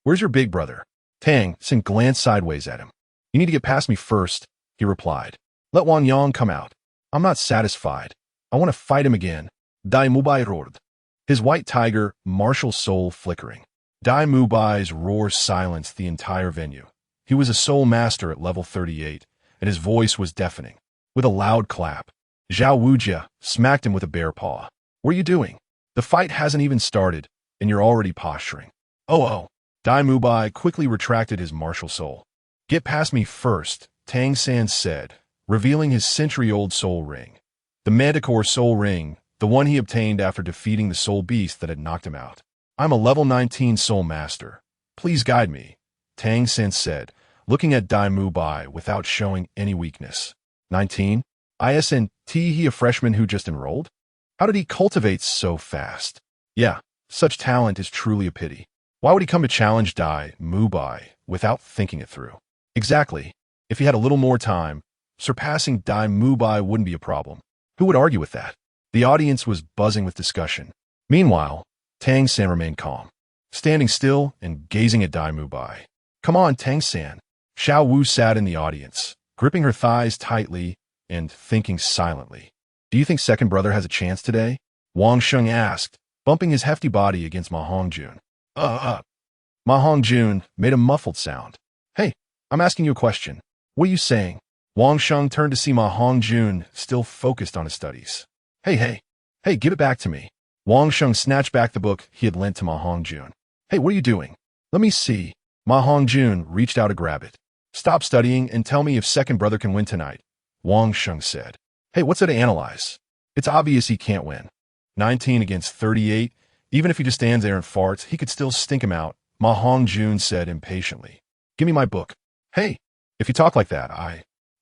Where's your big brother? Tang San glanced sideways at him. You need to get past me first, he replied. Let Wang Yang come out. I'm not satisfied. I want to fight him again. Dai Mubai roared. his white tiger, martial soul flickering. Dai Mubai's roar silenced the entire venue. He was a soul master at level 38, and his voice was deafening. With a loud clap, Zhao Wujia smacked him with a bear paw. What are you doing? The fight hasn't even started, and you're already posturing. Oh. Dai Mubai quickly retracted his martial soul. Get past me first, Tang San said, revealing his century-old soul ring. The Manticore soul ring, the one he obtained after defeating the soul beast that had knocked him out. I'm a level 19 soul master. Please guide me, Tang San said, looking at Dai Mubai without showing any weakness. 19? Isn't he a freshman who just enrolled? How did he cultivate so fast? Yeah, such talent is truly a pity. Why would he come to challenge Dai Mubai without thinking it through? Exactly. If he had a little more time, surpassing Dai Mubai wouldn't be a problem. Who would argue with that? The audience was buzzing with discussion. Meanwhile, Tang San remained calm, standing still and gazing at Dai Mubai. Come on, Tang San. Xiao Wu sat in the audience, gripping her thighs tightly and thinking silently. Do you think second brother has a chance today? Wang Yang asked, bumping his hefty body against Ma Hongjun. Ma Hongjun made a muffled sound. Hey, I'm asking you a question. What are you saying? Wang Yang turned to see Ma Hongjun still focused on his studies. Hey, give it back to me. Wang Yang snatched back the book he had lent to Ma Hongjun. Hey, what are you doing? Let me see. Ma Hongjun reached out to grab it. Stop studying and tell me if second brother can win tonight, Wang Yang said. Hey, what's there to analyze? It's obvious he can't win. 19 against 38. Even if he just stands there and farts, he could still stink him out, Ma Hongjun said impatiently. Give me my book. Hey, if you talk like that,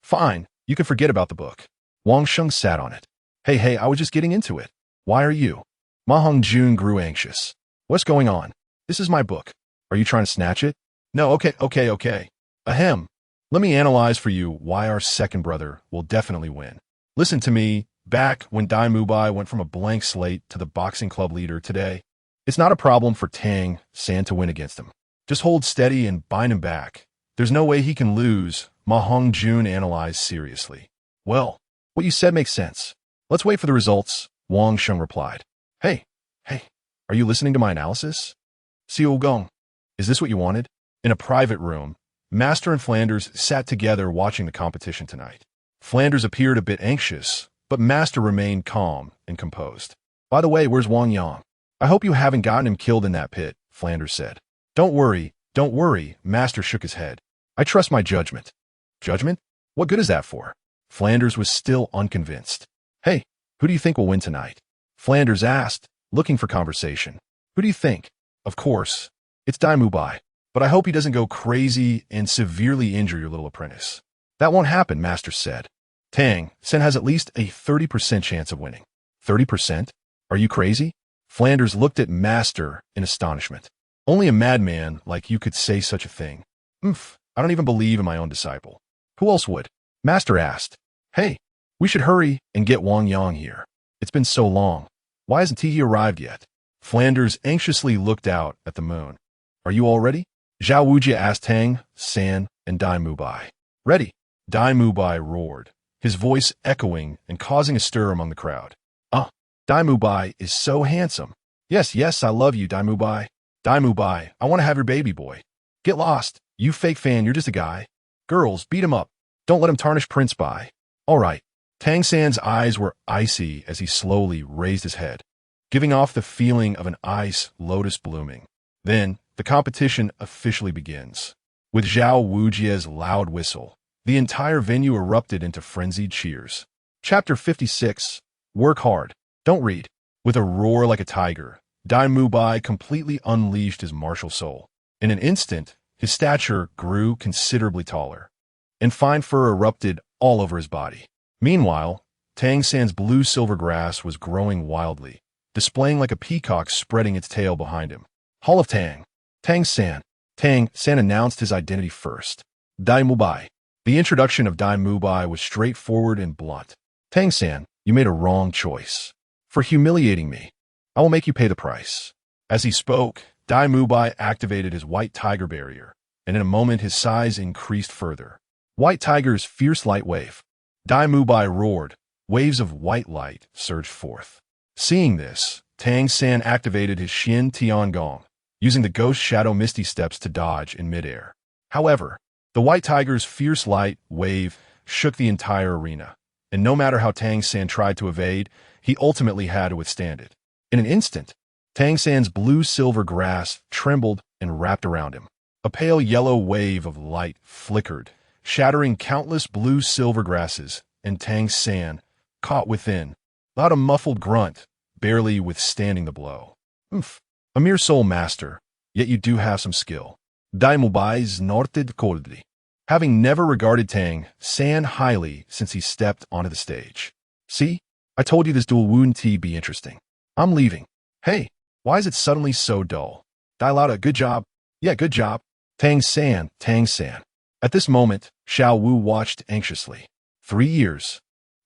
Fine, you can forget about the book. Wang Yang sat on it. Hey, I was just getting into it. Why are you? Ma Hongjun grew anxious. What's going on? This is my book. Are you trying to snatch it? No, okay. Ahem. Let me analyze for you why our second brother will definitely win. Listen to me, back when Dai Mubai went from a blank slate to the boxing club leader today, it's not a problem for Tang San to win against him. Just hold steady and bind him back. There's no way he can lose, Ma Hongjun analyzed seriously. Well, what you said makes sense. Let's wait for the results, Wang Yang replied. Hey, are you listening to my analysis? Xiao Gong, is this what you wanted? In a private room, Master and Flanders sat together watching the competition tonight. Flanders appeared a bit anxious, but Master remained calm and composed. By the way, where's Wang Yang? I hope you haven't gotten him killed in that pit, Flanders said. Don't worry, Master shook his head. I trust my judgment. Judgment? What good is that for? Flanders was still unconvinced. Hey, who do you think will win tonight? Flanders asked, looking for conversation. Who do you think? Of course, it's Dai Mubai, but I hope he doesn't go crazy and severely injure your little apprentice. That won't happen, Master said. Tang San has at least a 30% chance of winning. 30%? Are you crazy? Flanders looked at Master in astonishment. Only a madman like you could say such a thing. I don't even believe in my own disciple. Who else would? Master asked. Hey, we should hurry and get Wang Yang here. It's been so long. Why hasn't he arrived yet? Flanders anxiously looked out at the moon. Are you all ready? Zhao Wujia asked Tang San and Dai Mubai. Ready, Dai Mubai roared, his voice echoing and causing a stir among the crowd. Dai Mubai is so handsome. Yes, I love you, Dai Mubai. Dai Mubai, I want to have your baby boy. Get lost. You fake fan, you're just a guy. Girls, beat him up. Don't let him tarnish Prince Bai. All right. Tang San's eyes were icy as he slowly raised his head, giving off the feeling of an ice lotus blooming. Then, the competition officially begins. With Zhao Wujia's loud whistle, the entire venue erupted into frenzied cheers. Chapter 56. Work hard. Don't read. With a roar like a tiger, Dai Mubai completely unleashed his martial soul. In an instant, his stature grew considerably taller, and fine fur erupted all over his body. Meanwhile, Tang San's blue-silver grass was growing wildly, displaying like a peacock spreading its tail behind him. Hall of Tang. Tang San. Tang San announced his identity first. Dai Mubai. The introduction of Dai Mubai was straightforward and blunt. Tang San, you made a wrong choice. For humiliating me, I will make you pay the price. As he spoke, Dai Mubai activated his white tiger barrier, and in a moment his size increased further. White tiger's fierce light wave. Dai Mubai roared. Waves of white light surged forth. Seeing this, Tang San activated his Xian Tiangong, using the ghost shadow misty steps to dodge in midair. However, the white tiger's fierce light wave shook the entire arena, and no matter how Tang San tried to evade, he ultimately had to withstand it. In an instant, Tang San's blue-silver grass trembled and wrapped around him. A pale yellow wave of light flickered, shattering countless blue-silver grasses, and Tang San, caught within, allowed a muffled grunt, barely withstanding the blow. Oomph. A mere soul master, yet you do have some skill. Daimubai's uncontrollable. Having never regarded Tang San highly since he stepped onto the stage. See? I told you this Douluo be interesting. I'm leaving. Hey, why is it suddenly so dull? Dailauda, good job. Yeah, good job. Tang San, Tang San. At this moment, Xiao Wu watched anxiously. 3 years.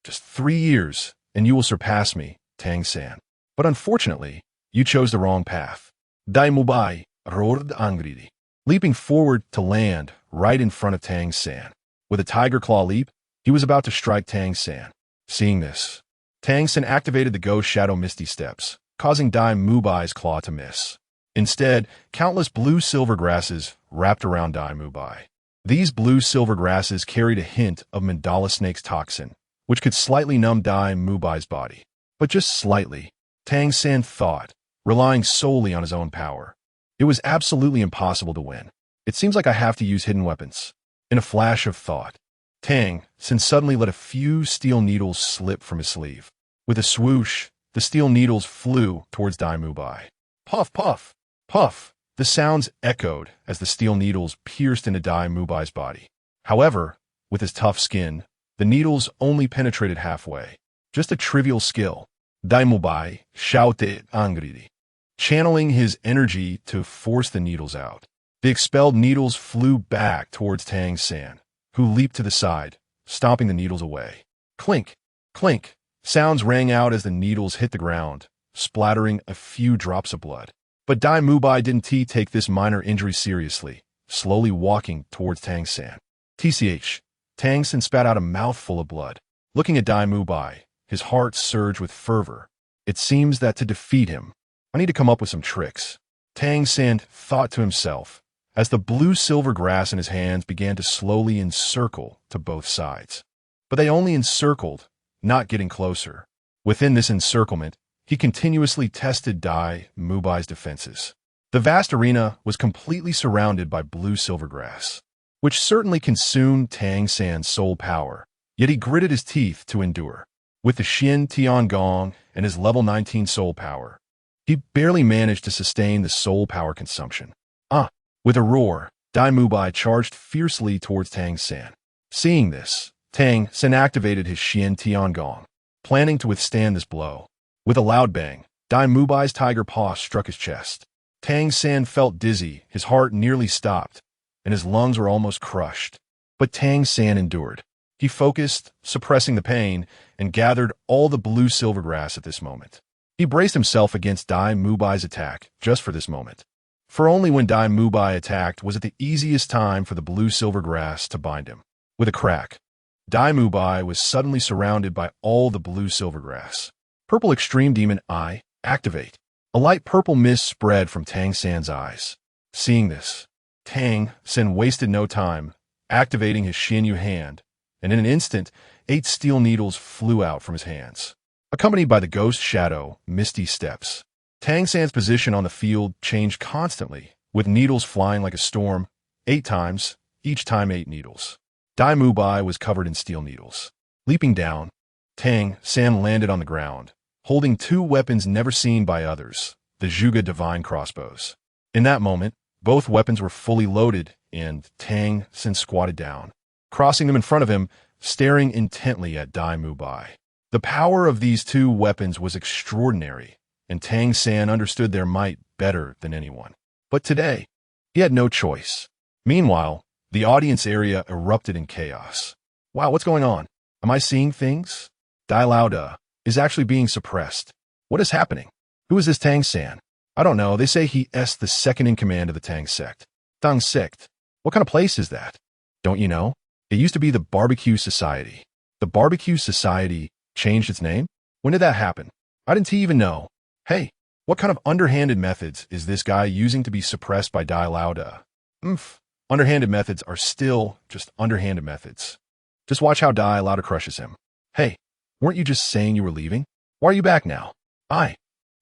Just 3 years, and you will surpass me, Tang San. But unfortunately, you chose the wrong path. Daimubai roared angrily, leaping forward to land right in front of Tang San. With a tiger claw leap, he was about to strike Tang San. Seeing this, Tang San activated the ghost shadow misty steps, causing Daimubai's claw to miss. Instead, countless blue-silver grasses wrapped around Daimubai. These blue-silver grasses carried a hint of mandala snake's toxin, which could slightly numb Daimubai's body. But just slightly, Tang San thought, relying solely on his own power. It was absolutely impossible to win. It seems like I have to use hidden weapons. In a flash of thought, Tang San suddenly let a few steel needles slip from his sleeve. With a swoosh, the steel needles flew towards Daimubai. Puff, puff, puff. The sounds echoed as the steel needles pierced into Daimubai's body. However, with his tough skin, the needles only penetrated halfway. Just a trivial skill. Daimubai shouted angrily, channeling his energy to force the needles out. The expelled needles flew back towards Tang San, who leaped to the side, stomping the needles away. Clink, clink. Sounds rang out as the needles hit the ground, splattering a few drops of blood. But Daimubai didn't take this minor injury seriously, slowly walking towards Tang San. TCH. Tang San spat out a mouthful of blood. Looking at Daimubai, his heart surged with fervor. It seems that to defeat him, I need to come up with some tricks. Tang San thought to himself, as the blue-silver grass in his hands began to slowly encircle to both sides. But they only encircled, not getting closer. Within this encirclement, he continuously tested Daimubai's defenses. The vast arena was completely surrounded by blue-silver grass, which certainly consumed Tang San's soul power, yet he gritted his teeth to endure. With the Xian Tiangong and his level 19 soul power, he barely managed to sustain the soul power consumption. With a roar, Daimubai charged fiercely towards Tang San. Seeing this, Tang San activated his Xian Tiangong, planning to withstand this blow. With a loud bang, Daimubai's tiger paw struck his chest. Tang San felt dizzy, his heart nearly stopped, and his lungs were almost crushed. But Tang San endured. He focused, suppressing the pain, and gathered all the blue-silver grass at this moment. He braced himself against Daimubai's attack just for this moment. For only when Daimubai attacked was it the easiest time for the blue-silver grass to bind him. With a crack, Daimubai was suddenly surrounded by all the blue-silver grass. Purple Extreme Demon Eye, activate. A light purple mist spread from Tang San's eyes. Seeing this, Tang San wasted no time, activating his Xianyu hand, and in an instant, 8 steel needles flew out from his hands. Accompanied by the ghost shadow, misty steps, Tang San's position on the field changed constantly, with needles flying like a storm, 8 times, each time 8 needles. Daimubai was covered in steel needles. Leaping down, Tang San landed on the ground, holding 2 weapons never seen by others, the Zhuge divine crossbows. In that moment, both weapons were fully loaded, and Tang San squatted down, crossing them in front of him, staring intently at Daimubai. The power of these 2 weapons was extraordinary, and Tang San understood their might better than anyone. But today, he had no choice. Meanwhile, the audience area erupted in chaos. Wow, what's going on? Am I seeing things? Dailauda is actually being suppressed. What is happening? Who is this Tang San? I don't know. They say he is the second in command of the Tang sect. Tang sect? What kind of place is that? Don't you know? It used to be the Barbecue Society. The Barbecue Society changed its name? When did that happen? I didn't even know. Hey, What kind of underhanded methods is this guy using to be suppressed by Dai Lauda? Underhanded methods are still just underhanded methods. Just watch how Dai Lauda crushes him. Hey, weren't you just saying you were leaving? Why are you back now?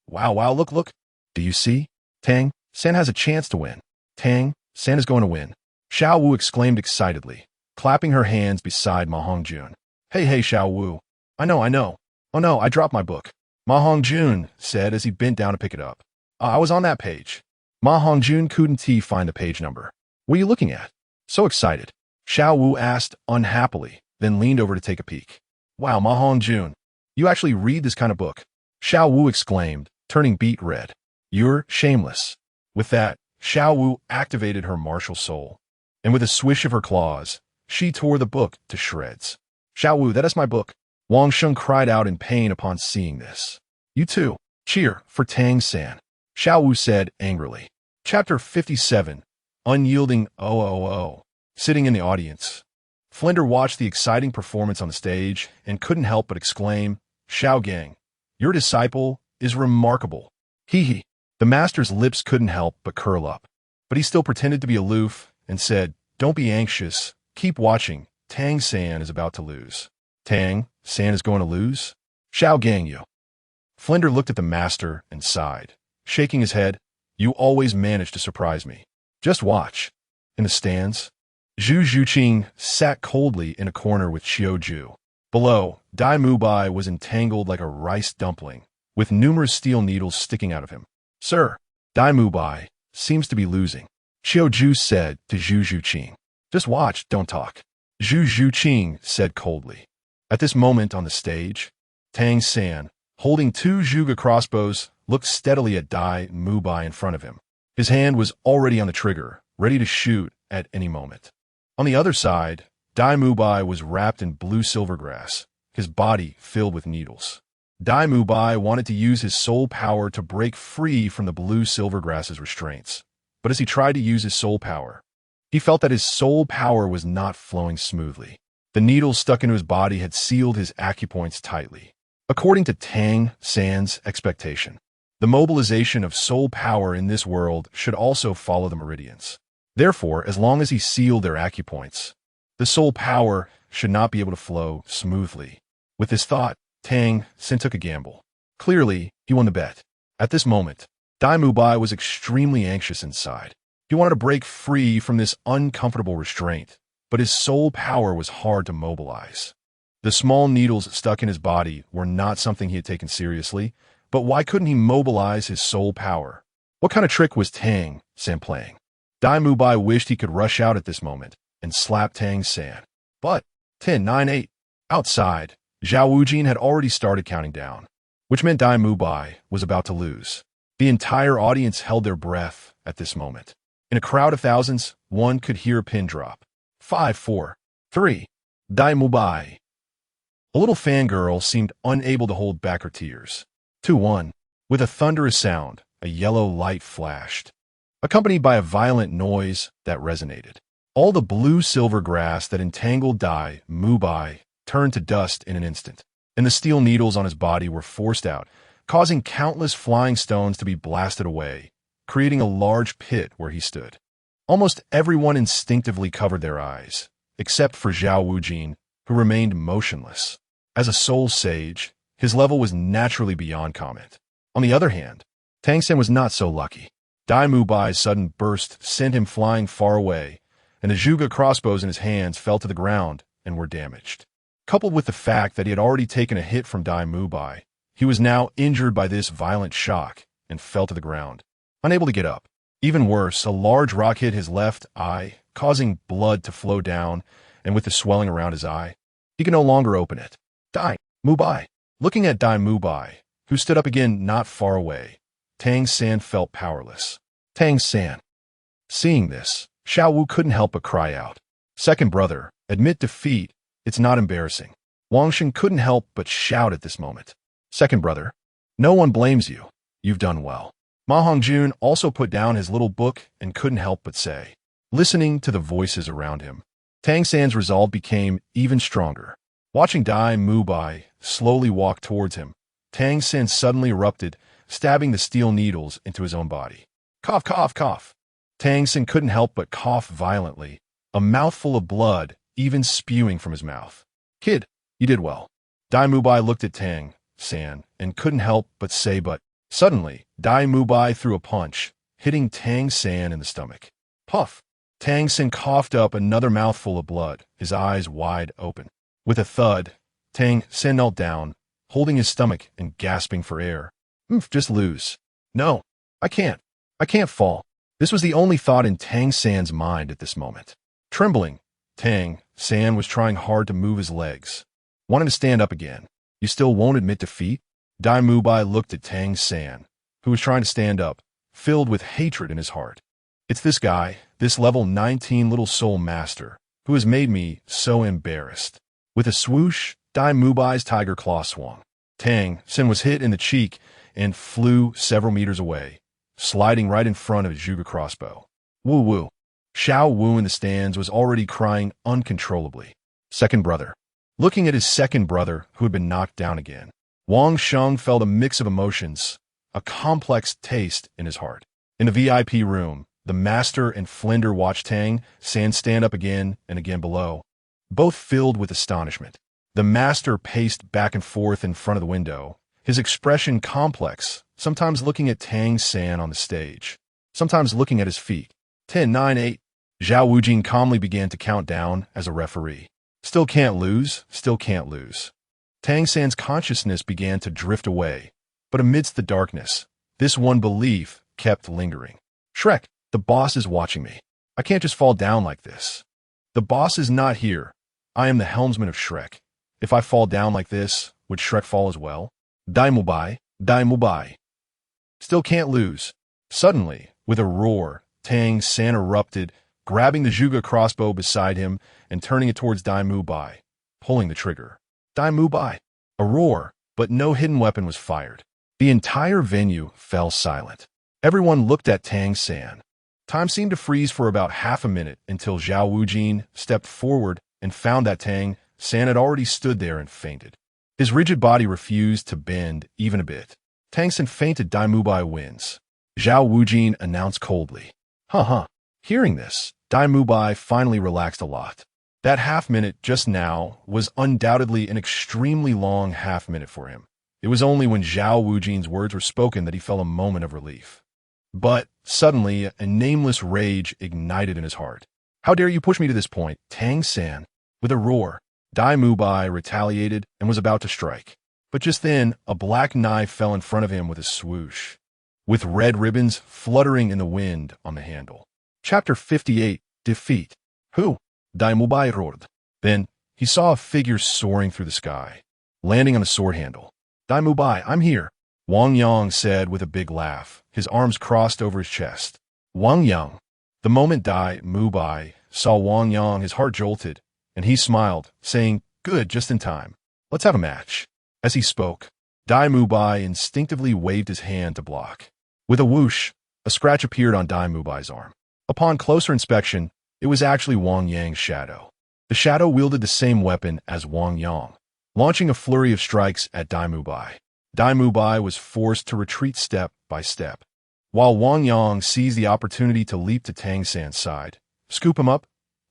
Wow, look. Do you see? Tang San has a chance to win. Tang San is going to win. Xiao Wu exclaimed excitedly, clapping her hands beside Ma Hongjun. Hey, Xiao Wu. I know. Oh no, I dropped my book. Ma Hongjun said as he bent down to pick it up. I was on that page. Ma Hongjun couldn't find the page number. What are you looking at? So excited. Xiao Wu asked unhappily, then leaned over to take a peek. Wow, Ma Hongjun, you actually read this kind of book? Xiao Wu exclaimed, turning beet red. You're shameless. With that, Xiao Wu activated her martial soul, and with a swish of her claws, she tore the book to shreds. Xiao Wu, that is my book. Wang Sheng cried out in pain upon seeing this. You too. Cheer for Tang San, Xiao Wu said angrily. Chapter 57. Unyielding OOO. Sitting in the audience, Flinder watched the exciting performance on the stage and couldn't help but exclaim, Xiao Gang, your disciple is remarkable. Hee. The master's lips couldn't help but curl up, but he still pretended to be aloof and said, Don't be anxious. Keep watching. Tang San is about to lose. Tang San is going to lose? Xiao Gang you. Flinder looked at the master and sighed, shaking his head. You always manage to surprise me. Just watch. In the stands, Zhu Zhuqing sat coldly in a corner with Xiao Ju. Below, Dai Mubai was entangled like a rice dumpling, with numerous steel needles sticking out of him. Sir, Dai Mubai seems to be losing, Xiao Ju said to Zhu Zhuqing. Just watch, don't talk, Zhu Zhuqing said coldly. At this moment on the stage, Tang San, holding two Zhuge crossbows, looked steadily at Dai Mubai in front of him. His hand was already on the trigger, ready to shoot at any moment. On the other side, Dai Mubai was wrapped in blue silvergrass, his body filled with needles. Dai Mubai wanted to use his soul power to break free from the blue silvergrass's restraints. But as he tried to use his soul power, he felt that his soul power was not flowing smoothly. The needles stuck into his body had sealed his acupoints tightly. According to Tang San's expectation, the mobilization of soul power in this world should also follow the meridians. Therefore, as long as he sealed their acupoints, the soul power should not be able to flow smoothly. With this thought, Tang San took a gamble. Clearly, he won the bet. At this moment, Dai Mubai was extremely anxious inside. He wanted to break free from this uncomfortable restraint, but his soul power was hard to mobilize. The small needles stuck in his body were not something he had taken seriously, but why couldn't he mobilize his soul power? What kind of trick was Tang San playing? Dai Mubai wished he could rush out at this moment and slap Tang San. But 10, 9, 8. Outside, Zhao Wujin had already started counting down, which meant Dai Mubai was about to lose. The entire audience held their breath at this moment. In a crowd of thousands, one could hear a pin drop. 5, 4, 3. Dai Mubai. A little fangirl seemed unable to hold back her tears. 2, 1. With a thunderous sound, a yellow light flashed, accompanied by a violent noise that resonated. All the blue silver grass that entangled Dai Mubai turned to dust in an instant, and the steel needles on his body were forced out, causing countless flying stones to be blasted away, creating a large pit where he stood. Almost everyone instinctively covered their eyes, except for Zhao Wujin, who remained motionless. As a soul sage, his level was naturally beyond comment. On the other hand, Tang San was not so lucky. Dai Mubai's sudden burst sent him flying far away, and the Zhuge crossbows in his hands fell to the ground and were damaged. Coupled with the fact that he had already taken a hit from Dai Mubai, he was now injured by this violent shock and fell to the ground, unable to get up. Even worse, a large rock hit his left eye, causing blood to flow down, and with the swelling around his eye, he could no longer open it. Dai Mubai. Looking at Dai Mubai, who stood up again not far away, Tang San felt powerless. Tang San. Seeing this, Xiao Wu couldn't help but cry out. Second brother, admit defeat. It's not embarrassing. Wang Sheng couldn't help but shout at this moment. Second brother, no one blames you. You've done well. Ma Hongjun also put down his little book and couldn't help but say, listening to the voices around him, Tang San's resolve became even stronger. Watching Dai Mubai slowly walk towards him, Tang San suddenly erupted, stabbing the steel needles into his own body. Cough, cough, cough. Tang San couldn't help but cough violently, a mouthful of blood even spewing from his mouth. Kid, you did well. Dai Mubai looked at Tang San and couldn't help but say but. Suddenly, Dai Mubai threw a punch, hitting Tang San in the stomach. Puff! Tang San coughed up another mouthful of blood, his eyes wide open. With a thud, Tang San knelt down, holding his stomach and gasping for air. Just lose. No, I can't. I can't fall. This was the only thought in Tang San's mind at this moment. Trembling, Tang San was trying hard to move his legs, wanting to stand up again. You still won't admit defeat? Dai Mubai looked at Tang San, who was trying to stand up, filled with hatred in his heart. It's this guy, this level 19 little soul master, who has made me so embarrassed. With a swoosh, Dai Mubai's tiger claw swung. Tang San was hit in the cheek and flew several meters away, sliding right in front of his Zhuge crossbow. Woo woo. Xiao Wu in the stands was already crying uncontrollably. Second brother. Looking at his second brother, who had been knocked down again, Wang Yang felt a mix of emotions, a complex taste in his heart. In the VIP room, the master and Flinder watched Tang San stand up again and again below, both filled with astonishment. The master paced back and forth in front of the window, his expression complex, sometimes looking at Tang San on the stage, sometimes looking at his feet. 10, 9, 8. Zhao Wujing calmly began to count down as a referee. Still can't lose, still can't lose. Tang San's consciousness began to drift away, but amidst the darkness, this one belief kept lingering. Shrek, the boss is watching me. I can't just fall down like this. The boss is not here. I am the helmsman of Shrek. If I fall down like this, would Shrek fall as well? Dai Mubai, Dai Mubai. Still can't lose. Suddenly, with a roar, Tang San erupted, grabbing the Zhuge crossbow beside him and turning it towards Dai Mubai, pulling the trigger. Dai Mubai. A roar, but no hidden weapon was fired. The entire venue fell silent. Everyone looked at Tang San. Time seemed to freeze for about half a minute until Zhao Wujing stepped forward and found that Tang San had already stood there and fainted. His rigid body refused to bend even a bit. Tang San fainted. Dai Mubai wins. Zhao Wujing announced coldly. Hearing this, Dai Mubai finally relaxed a lot. That half-minute just now was undoubtedly an extremely long half-minute for him. It was only when Zhao Wujing's words were spoken that he felt a moment of relief. But suddenly, a nameless rage ignited in his heart. How dare you push me to this point, Tang San? With a roar, Dai Mubai retaliated and was about to strike. But just then, a black knife fell in front of him with a swoosh, with red ribbons fluttering in the wind on the handle. Chapter 58, Defeat. Who? Dai Mubai roared. Then, he saw a figure soaring through the sky, landing on a sword handle. Dai Mubai, I'm here, Wang Yang said with a big laugh, his arms crossed over his chest. Wang Yang. The moment Dai Mubai saw Wang Yang, his heart jolted, and he smiled, saying, Good, just in time. Let's have a match. As he spoke, Dai Mubai instinctively waved his hand to block. With a whoosh, a scratch appeared on Dai Mubai's arm. Upon closer inspection, it was actually Wang Yang's shadow. The shadow wielded the same weapon as Wang Yang, launching a flurry of strikes at Dai Mubai. Dai Mubai was forced to retreat step by step, while Wang Yang seized the opportunity to leap to Tang San's side, scoop him up,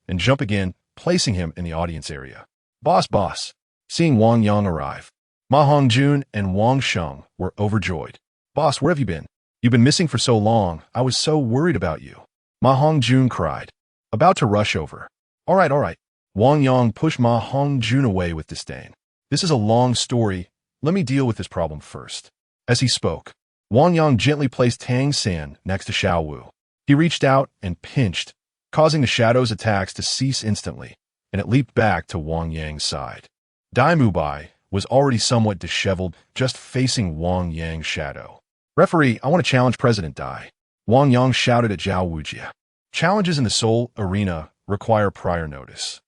and jump again, placing him in the audience area. Boss. Seeing Wang Yang arrive, Ma Hongjun and Wang Sheng were overjoyed. Boss, where have you been? You've been missing for so long. I was so worried about you. Ma Hongjun cried, about to rush over. All right. Wang Yang pushed Ma Hongjun away with disdain. This is a long story. Let me deal with this problem first. As he spoke, Wang Yang gently placed Tang San next to Xiao Wu. He reached out and pinched, causing the shadow's attacks to cease instantly, and it leaped back to Wang Yang's side. Dai Mubai was already somewhat disheveled, just facing Wang Yang's shadow. Referee, I want to challenge President Dai. Wang Yang shouted at Zhao Wujia. Challenges in the Soul Arena require prior notice.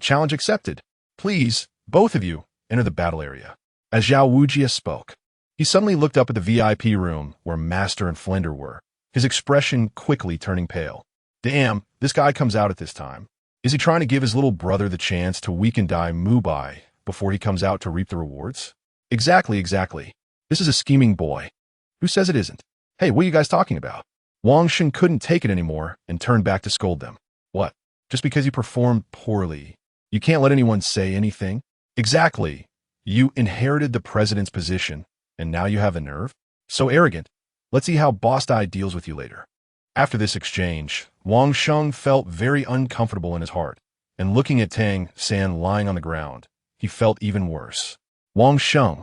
Challenge accepted. Please, both of you, enter the battle area. As Zhao Wujia spoke, he suddenly looked up at the VIP room where Master and Flinder were, his expression quickly turning pale. Damn, this guy comes out at this time. Is he trying to give his little brother the chance to weaken Dai Mubai before he comes out to reap the rewards? Exactly. This is a scheming boy. Who says it isn't? Hey, what are you guys talking about? Wang Sheng couldn't take it anymore and turned back to scold them. What? Just because you performed poorly, you can't let anyone say anything? Exactly. You inherited the president's position, and now you have the nerve? So arrogant. Let's see how Boss-Dai deals with you later. After this exchange, Wang Sheng felt very uncomfortable in his heart, and looking at Tang San lying on the ground, he felt even worse. Wang Sheng.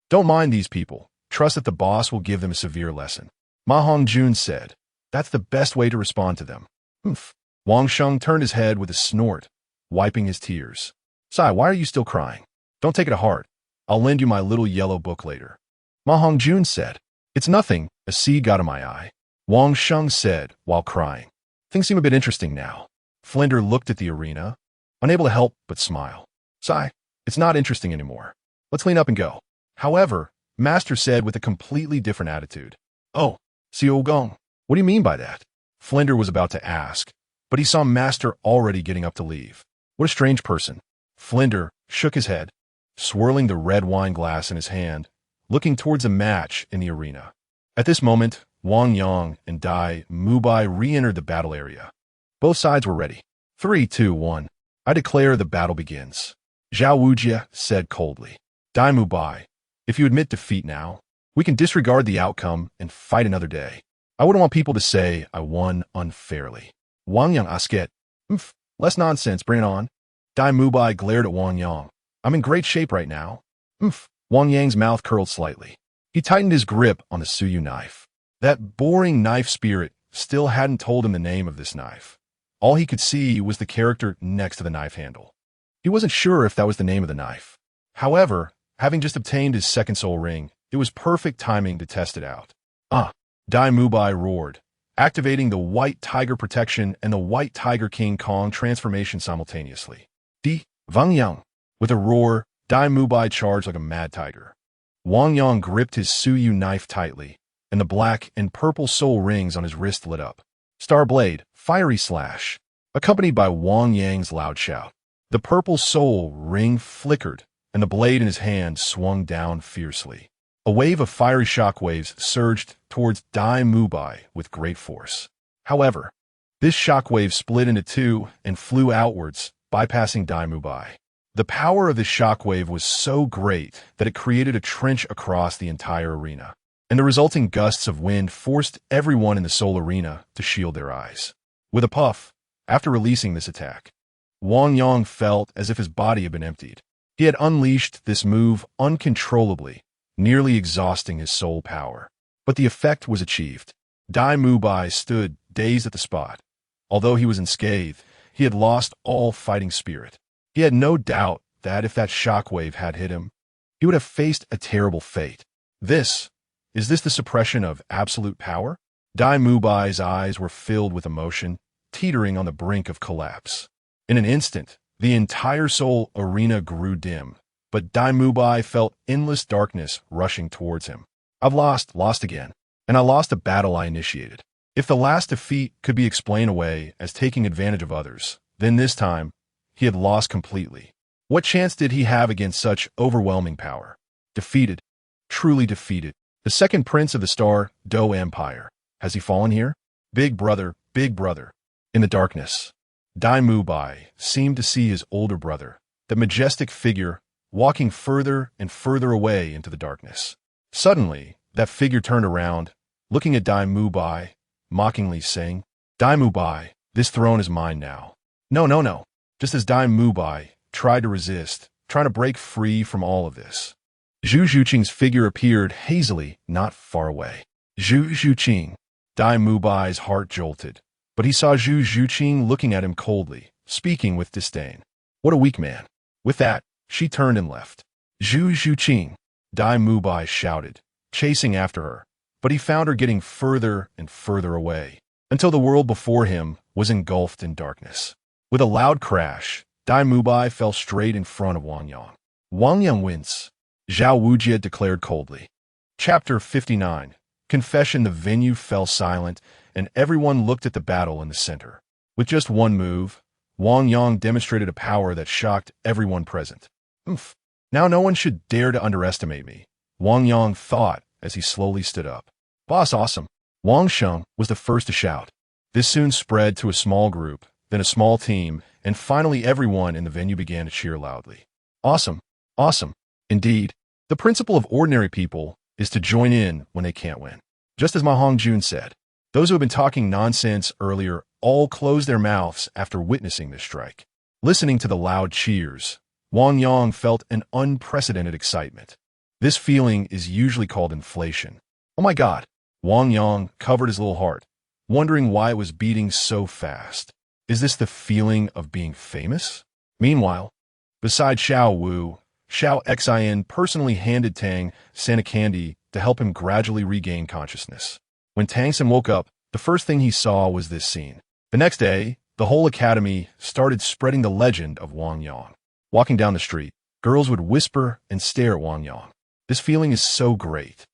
Don't mind these people. Trust that the boss will give them a severe lesson. Ma Hongjun said. That's the best way to respond to them. Humph. Wang Sheng turned his head with a snort, wiping his tears. Sai, why are you still crying? Don't take it to heart. I'll lend you my little yellow book later. Ma Hongjun said. It's nothing. A seed got in my eye. Wang Sheng said while crying. Things seem a bit interesting now. Flinder looked at the arena, unable to help but smile. Sai, it's not interesting anymore. Let's clean up and go. However, Master said with a completely different attitude. Oh, Xiao Gong, what do you mean by that? Flinder was about to ask, but he saw Master already getting up to leave. What a strange person. Flinder shook his head, swirling the red wine glass in his hand, looking towards a match in the arena. At this moment, Wang Yang and Dai Mubai re-entered the battle area. Both sides were ready. 3, 2, 1. I declare the battle begins. Zhao Wujie said coldly. Dai Mubai, if you admit defeat now, we can disregard the outcome and fight another day. I wouldn't want people to say I won unfairly. Wang Yang asket. Less nonsense, bring it on. Dai Mubai glared at Wang Yang. I'm in great shape right now. Wang Yang's mouth curled slightly. He tightened his grip on the Suyu knife. That boring knife spirit still hadn't told him the name of this knife. All he could see was the character next to the knife handle. He wasn't sure if that was the name of the knife. However, having just obtained his second soul ring, it was perfect timing to test it out. Dai Mubai roared, activating the White Tiger Protection and the White Tiger King Kong transformation simultaneously. Wang Yang. With a roar, Dai Mubai charged like a mad tiger. Wang Yang gripped his Suyu knife tightly, and the black and purple soul rings on his wrist lit up. Star Blade, Fiery Slash, accompanied by Wang Yang's loud shout. The purple soul ring flickered, and the blade in his hand swung down fiercely. A wave of fiery shockwaves surged towards Dai Mubai with great force. However, this shockwave split into two and flew outwards, bypassing Dai Mubai. The power of this shockwave was so great that it created a trench across the entire arena, and the resulting gusts of wind forced everyone in the Soul Arena to shield their eyes. With a puff, after releasing this attack, Wang Yang felt as if his body had been emptied. He had unleashed this move uncontrollably, nearly exhausting his soul power. But the effect was achieved. Dai Mubai stood dazed at the spot. Although he was unscathed, he had lost all fighting spirit. He had no doubt that if that shockwave had hit him, he would have faced a terrible fate. Is this the suppression of absolute power? Dai Mubai's eyes were filled with emotion, teetering on the brink of collapse. In an instant, the entire Soul Arena grew dim, but Dai Mubai felt endless darkness rushing towards him. I've lost again, and I lost a battle I initiated. If the last defeat could be explained away as taking advantage of others, then this time, he had lost completely. What chance did he have against such overwhelming power? Defeated. Truly defeated. The second prince of the star-Dou Empire. Has he fallen here? Big brother. In the darkness, Dai Mubai seemed to see his older brother, the majestic figure, walking further and further away into the darkness. Suddenly, that figure turned around, looking at Dai Mubai, mockingly saying, Dai Mubai, this throne is mine now. No. Just as Dai Mubai tried to resist, trying to break free from all of this, Zhu Zhuqing's figure appeared hazily not far away. Zhu Zhuqing. Dai Mubai's heart jolted, but he saw Zhu Zhuqing looking at him coldly, speaking with disdain. What a weak man. With that, she turned and left. Zhu Zhuqing. Dai Mubai shouted, chasing after her, but he found her getting further and further away, until the world before him was engulfed in darkness. With a loud crash, Dai Mubai fell straight in front of Wang Yang. Wang Yang wins, Zhao Wujie declared coldly. Chapter 59. Confession. The venue fell silent, and everyone looked at the battle in the center. With just one move, Wang Yang demonstrated a power that shocked everyone present. Now no one should dare to underestimate me, Wang Yang thought as he slowly stood up. Boss, awesome. Wang Yang was the first to shout. This soon spread to a small group, then a small team, and finally everyone in the venue began to cheer loudly. Awesome. Awesome. Indeed, the principle of ordinary people is to join in when they can't win. Just as Ma Hongjun said, those who had been talking nonsense earlier all closed their mouths after witnessing this strike. Listening to the loud cheers, Wang Yang felt an unprecedented excitement. This feeling is usually called inflation. Oh my God! Wang Yang covered his little heart, wondering why it was beating so fast. Is this the feeling of being famous? Meanwhile, beside Xiao Wu, Xiao Xin personally handed Tang San a candy to help him gradually regain consciousness. When Tang San woke up, the first thing he saw was this scene. The next day, the whole academy started spreading the legend of Wang Yang. Walking down the street, girls would whisper and stare at Wang Yang. This feeling is so great.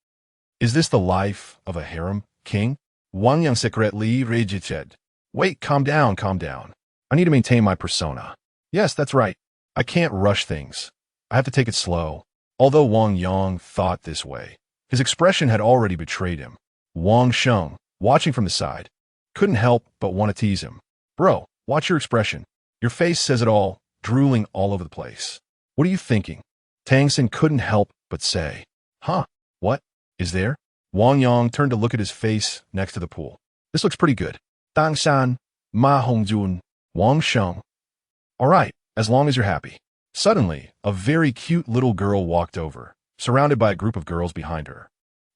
Is this the life of a harem king? Wang Yang secretly raged. Wait, calm down, calm down. I need to maintain my persona. Yes, that's right. I can't rush things. I have to take it slow. Although Wang Yang thought this way, his expression had already betrayed him. Wang Yang, watching from the side, couldn't help but want to tease him. Bro, watch your expression. Your face says it all, drooling all over the place. What are you thinking? Tang San couldn't help but say. Huh? What? Is there? Wang Yang turned to look at his face next to the pool. This looks pretty good. Tang San, Ma Hongjun, Wang Yang. All right, as long as you're happy. Suddenly, a very cute little girl walked over, surrounded by a group of girls behind her.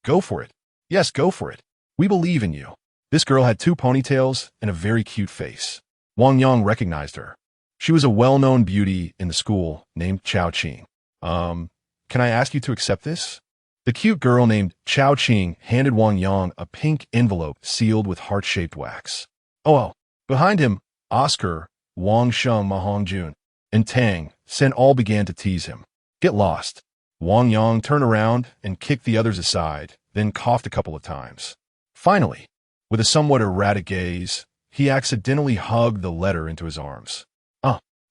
Go for it. Yes, go for it. We believe in you. This girl had 2 ponytails and a very cute face. Wang Yang recognized her. She was a well-known beauty in the school named Chao Qing. Can I ask you to accept this? The cute girl named Chao Qing handed Wang Yang a pink envelope sealed with heart-shaped wax. Oh. Behind him, Oscar, Wang Yang, Ma Hongjun, and Tang San all began to tease him. Get lost. Wang Yang turned around and kicked the others aside, then coughed a couple of times. Finally, with a somewhat erratic gaze, he accidentally hugged the letter into his arms.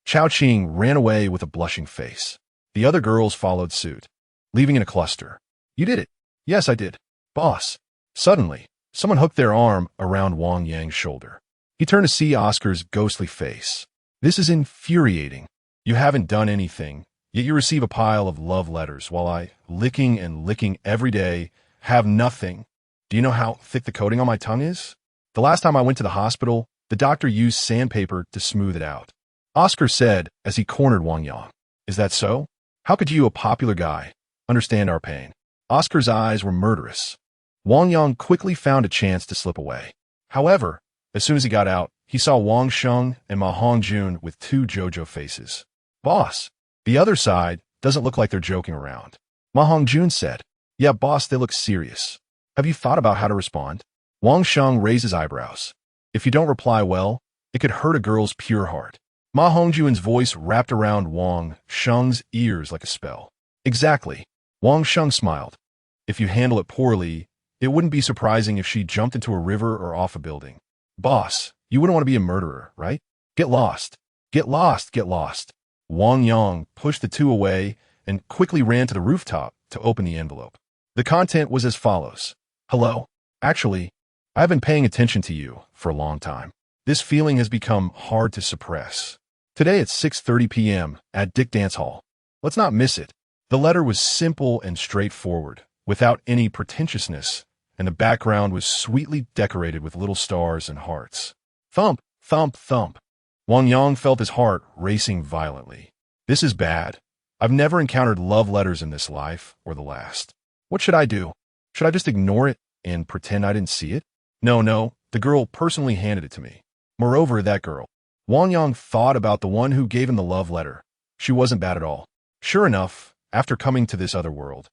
Chao Qing ran away with a blushing face. The other girls followed suit, leaving in a cluster. You did it. Yes, I did. Boss. Suddenly, someone hooked their arm around Wang Yang's shoulder. He turned to see Oscar's ghostly face. This is infuriating. You haven't done anything, yet you receive a pile of love letters while I, licking and licking every day, have nothing. Do you know how thick the coating on my tongue is? The last time I went to the hospital, the doctor used sandpaper to smooth it out. Oscar said as he cornered Wang Yang. Is that so? How could you, a popular guy, understand our pain? Oscar's eyes were murderous. Wang Yang quickly found a chance to slip away. However, as soon as he got out, he saw Wang Yang and Ma Hongjun with 2 JoJo faces. Boss, the other side doesn't look like they're joking around. Ma Hongjun said. Yeah, boss, they look serious. Have you thought about how to respond? Wang Yang raised his eyebrows. If you don't reply well, it could hurt a girl's pure heart. Ma Hongjun's voice wrapped around Wang Yang's ears like a spell. Exactly. Wang Yang smiled. If you handle it poorly, it wouldn't be surprising if she jumped into a river or off a building. Boss, you wouldn't want to be a murderer, right? Get lost. Get lost, get lost. Wang Yang pushed the 2 away and quickly ran to the rooftop to open the envelope. The content was as follows. Hello. Actually, I've been paying attention to you for a long time. This feeling has become hard to suppress. Today at 6:30 p.m. at Dick Dance Hall. Let's not miss it. The letter was simple and straightforward, without any pretentiousness, and the background was sweetly decorated with little stars and hearts. Thump, thump, thump. Wang Yang felt his heart racing violently. This is bad. I've never encountered love letters in this life or the last. What should I do? Should I just ignore it and pretend I didn't see it? No, the girl personally handed it to me. Moreover, that girl. Wang Yang thought about the one who gave him the love letter. She wasn't bad at all. Sure enough, after coming to this other world,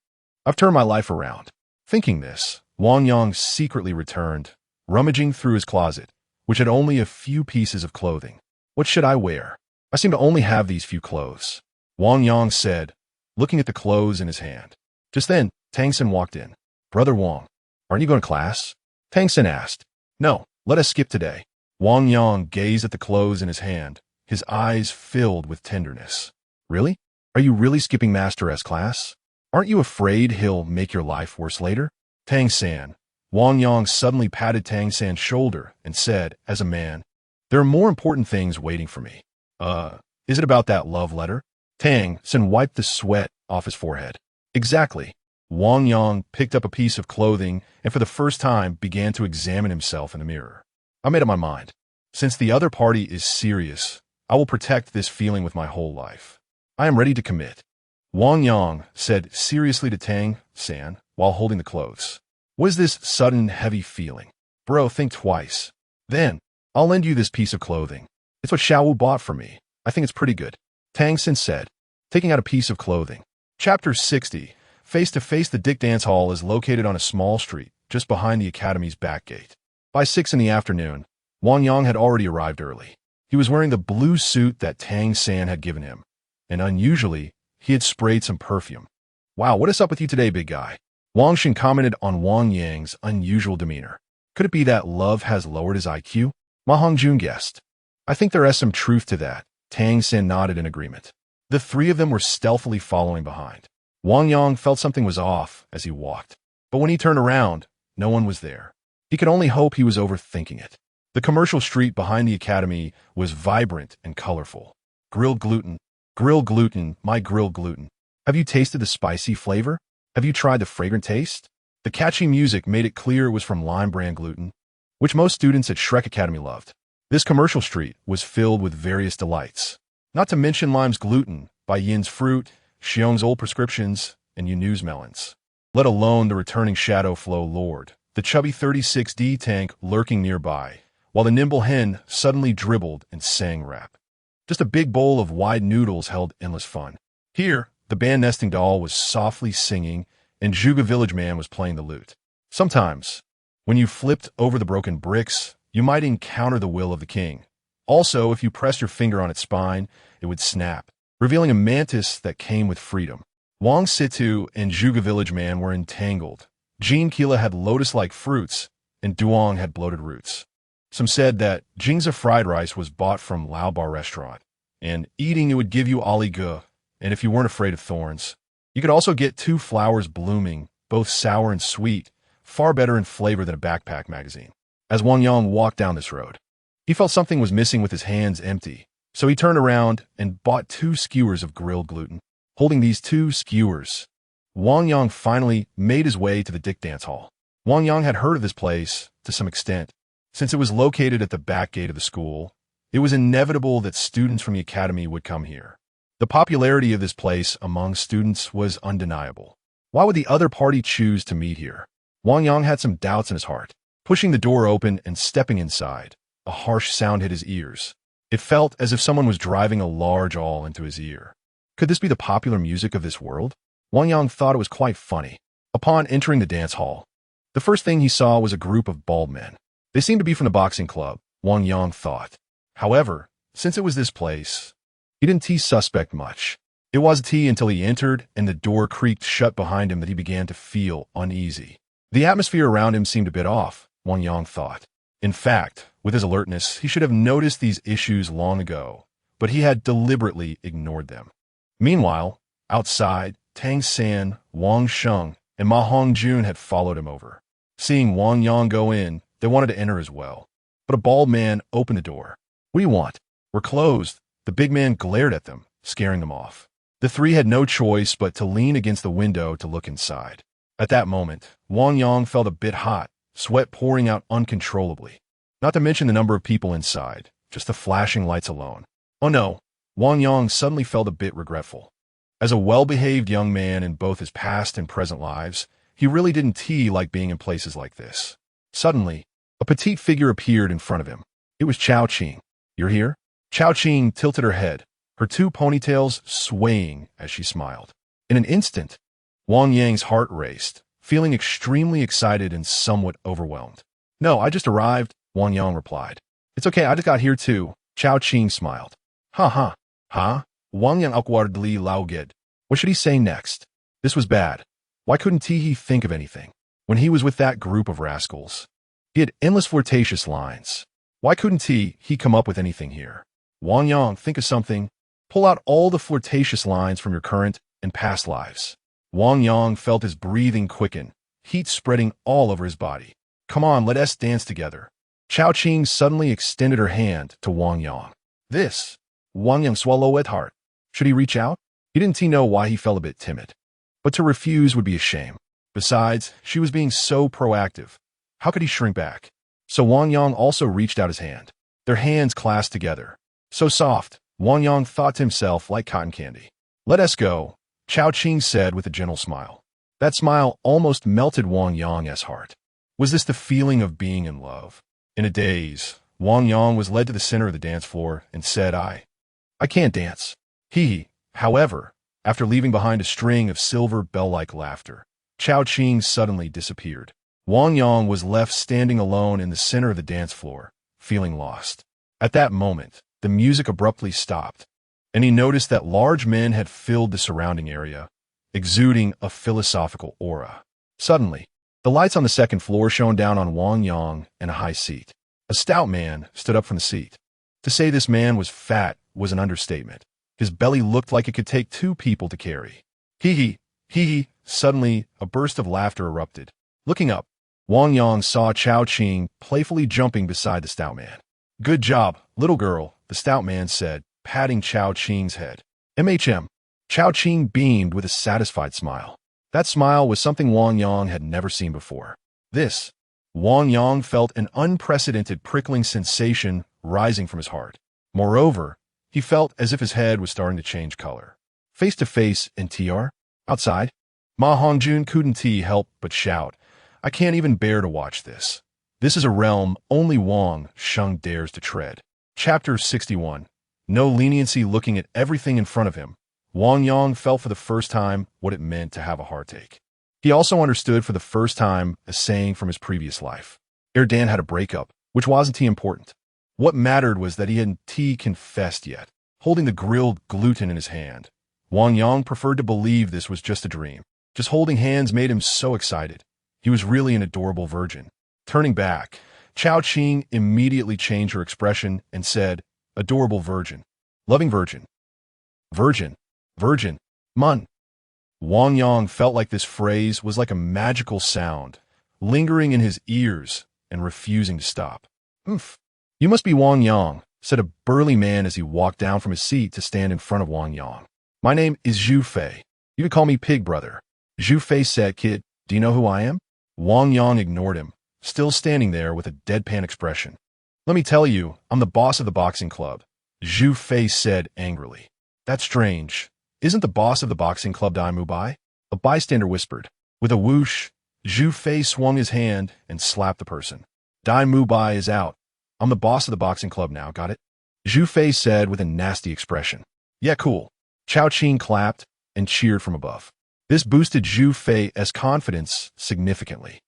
I've turned my life around. Thinking this, Wang Yang secretly returned, rummaging through his closet, which had only a few pieces of clothing. What should I wear? I seem to only have these few clothes. Wang Yang said, looking at the clothes in his hand. Just then, Tang San walked in. Brother Wang, aren't you going to class? Tang San asked. No, let us skip today. Wang Yang gazed at the clothes in his hand, his eyes filled with tenderness. Really? Are you really skipping Master S class? Aren't you afraid he'll make your life worse later? Tang San. Wang Yang suddenly patted Tang San's shoulder and said, as a man, "There are more important things waiting for me." Is it about that love letter?" Tang San wiped the sweat off his forehead. "Exactly." Wang Yang picked up a piece of clothing and for the first time began to examine himself in the mirror. "I made up my mind. Since the other party is serious, I will protect this feeling with my whole life. I am ready to commit." Wang Yang said seriously to Tang San while holding the clothes. "What is this sudden, heavy feeling? Bro, think twice. Then, I'll lend you this piece of clothing. It's what Xiaowu bought for me. I think it's pretty good," Tang San said, taking out a piece of clothing. Chapter 60. Face to Face. The Dick Dance Hall is located on a small street just behind the academy's back gate. By 6 in the afternoon, Wang Yang had already arrived early. He was wearing the blue suit that Tang San had given him, and unusually, he had sprayed some perfume. "Wow, what is up with you today, big guy?" Wang Xin commented on Wang Yang's unusual demeanor. Could it be that love has lowered his IQ? Ma Hongjun guessed. "I think there is some truth to that." Tang San nodded in agreement. The three of them were stealthily following behind. Wang Yang felt something was off as he walked, but when he turned around, no one was there. He could only hope he was overthinking it. The commercial street behind the academy was vibrant and colorful. Grilled gluten, my grilled gluten. Have you tasted the spicy flavor? Have you tried the fragrant taste? The catchy music made it clear it was from Lime brand gluten, which most students at Shrek Academy loved. This commercial street was filled with various delights, not to mention Lime's gluten, Bai Yin's fruit, Xiong's old prescriptions, and Yunu's melons. Let alone the returning Shadow Flow Lord, the chubby 36D tank lurking nearby, while the nimble hen suddenly dribbled and sang rap. Just a big bowl of wide noodles held endless fun. Here, the band Nesting Doll was softly singing, and Zhuge Village Man was playing the lute. Sometimes, when you flipped over the broken bricks, you might encounter the will of the king. Also, if you pressed your finger on its spine, it would snap, revealing a mantis that came with freedom. Wang Situ and Zhuge Village Man were entangled. Jean Kila had lotus-like fruits, and Duong had bloated roots. Some said that Jingza fried rice was bought from Lao Bar restaurant, and eating it would give you Ali Ge, and if you weren't afraid of thorns. You could also get 2 flowers blooming, both sour and sweet, far better in flavor than a backpack magazine. As Wang Yang walked down this road, he felt something was missing with his hands empty, so he turned around and bought 2 skewers of grilled gluten. Holding these 2 skewers, Wang Yang finally made his way to the Dick Dance Hall. Wang Yang had heard of this place to some extent. Since it was located at the back gate of the school, it was inevitable that students from the academy would come here. The popularity of this place among students was undeniable. Why would the other party choose to meet here? Wang Yang had some doubts in his heart. Pushing the door open and stepping inside, a harsh sound hit his ears. It felt as if someone was driving a large awl into his ear. Could this be the popular music of this world? Wang Yang thought it was quite funny. Upon entering the dance hall, the first thing he saw was a group of bald men. They seemed to be from the boxing club, Wang Yang thought. However, since it was this place, he didn't suspect much. It wasn't until he entered and the door creaked shut behind him that he began to feel uneasy. The atmosphere around him seemed a bit off, Wang Yang thought. In fact, with his alertness, he should have noticed these issues long ago, but he had deliberately ignored them. Meanwhile, outside, Tang San, Wang Sheng, and Ma Hongjun had followed him over. Seeing Wang Yang go in, they wanted to enter as well. But a bald man opened the door. "What do you want?" "We're closed." The big man glared at them, scaring them off. The three had no choice but to lean against the window to look inside. At that moment, Wang Yang felt a bit hot, sweat pouring out uncontrollably. Not to mention the number of people inside, just the flashing lights alone. Oh no, Wang Yang suddenly felt a bit regretful. As a well-behaved young man in both his past and present lives, he really didn't like being in places like this. Suddenly, a petite figure appeared in front of him. It was Chao Qing. "You're here?" Chao Qing tilted her head, her 2 ponytails swaying as she smiled. In an instant, Wang Yang's heart raced, feeling extremely excited and somewhat overwhelmed. "No, I just arrived," Wang Yang replied. "It's okay, I just got here too." Chao Qing smiled. Ha. Wang Yang awkwardly laughed. What should he say next? This was bad. Why couldn't he think of anything? When he was with that group of rascals, he had endless flirtatious lines. Why couldn't he come up with anything here? Wang Yang, think of something. Pull out all the flirtatious lines from your current and past lives. Wang Yang felt his breathing quicken, heat spreading all over his body. Come on, let us dance together. Chao-Ching suddenly extended her hand to Wang Yang. This. Wang Yang swallowed at heart. Should he reach out? He didn't know why he felt a bit timid. But to refuse would be a shame. Besides, she was being so proactive. How could he shrink back? So Wang Yang also reached out his hand. Their hands clasped together. So soft, Wang Yang thought to himself like cotton candy. Let us go, Chao-Ching said with a gentle smile. That smile almost melted Wang Yang's heart. Was this the feeling of being in love? In a daze, Wang Yang was led to the center of the dance floor and said, I can't dance. He, however, after leaving behind a string of silver bell-like laughter, Chao-Ching suddenly disappeared. Wang Yang was left standing alone in the center of the dance floor, feeling lost. At that moment, the music abruptly stopped, and he noticed that large men had filled the surrounding area, exuding a philosophical aura. Suddenly, the lights on the second floor shone down on Wang Yang and a high seat. A stout man stood up from the seat. To say this man was fat was an understatement. His belly looked like it could take 2 people to carry. Hee hee. Suddenly, a burst of laughter erupted. Looking up, Wang Yang saw Chao-Ching playfully jumping beside the stout man. Good job, little girl, the stout man said, patting Chao-Ching's head. Chao-Ching beamed with a satisfied smile. That smile was something Wang Yang had never seen before. Wang Yang felt an unprecedented prickling sensation rising from his heart. Moreover, he felt as if his head was starting to change color. Face to face in TR? Outside? Ma Hongjun couldn't help but shout, I can't even bear to watch this. This is a realm only Wang Sheng dares to tread. Chapter 61. No leniency. Looking at everything in front of him, Wang Yang felt for the first time what it meant to have a heartache. He also understood for the first time a saying from his previous life. Dan had a breakup, which wasn't important. What mattered was that he hadn't confessed yet. Holding the grilled gluten in his hand, Wang Yang preferred to believe this was just a dream. Just holding hands made him so excited. He was really an adorable virgin. Turning back, Chao-Ching immediately changed her expression and said, adorable virgin. Loving virgin. Virgin. Mun. Wang Yang felt like this phrase was like a magical sound, lingering in his ears and refusing to stop. You must be Wang Yang, said a burly man as he walked down from his seat to stand in front of Wang Yang. My name is Zhu Fei. You can call me Pig Brother. Zhu Fei said, Kid, do you know who I am? Wang Yang ignored him, still standing there with a deadpan expression. Let me tell you, I'm the boss of the boxing club, Zhu Fei said angrily. That's strange. Isn't the boss of the boxing club Dai Mubai? A bystander whispered. With a whoosh, Zhu Fei swung his hand and slapped the person. Dai Mubai is out. I'm the boss of the boxing club now, got it? Zhu Fei said with a nasty expression. Yeah, cool. Chao-Ching clapped and cheered from above. This boosted Zhu Fei's confidence significantly.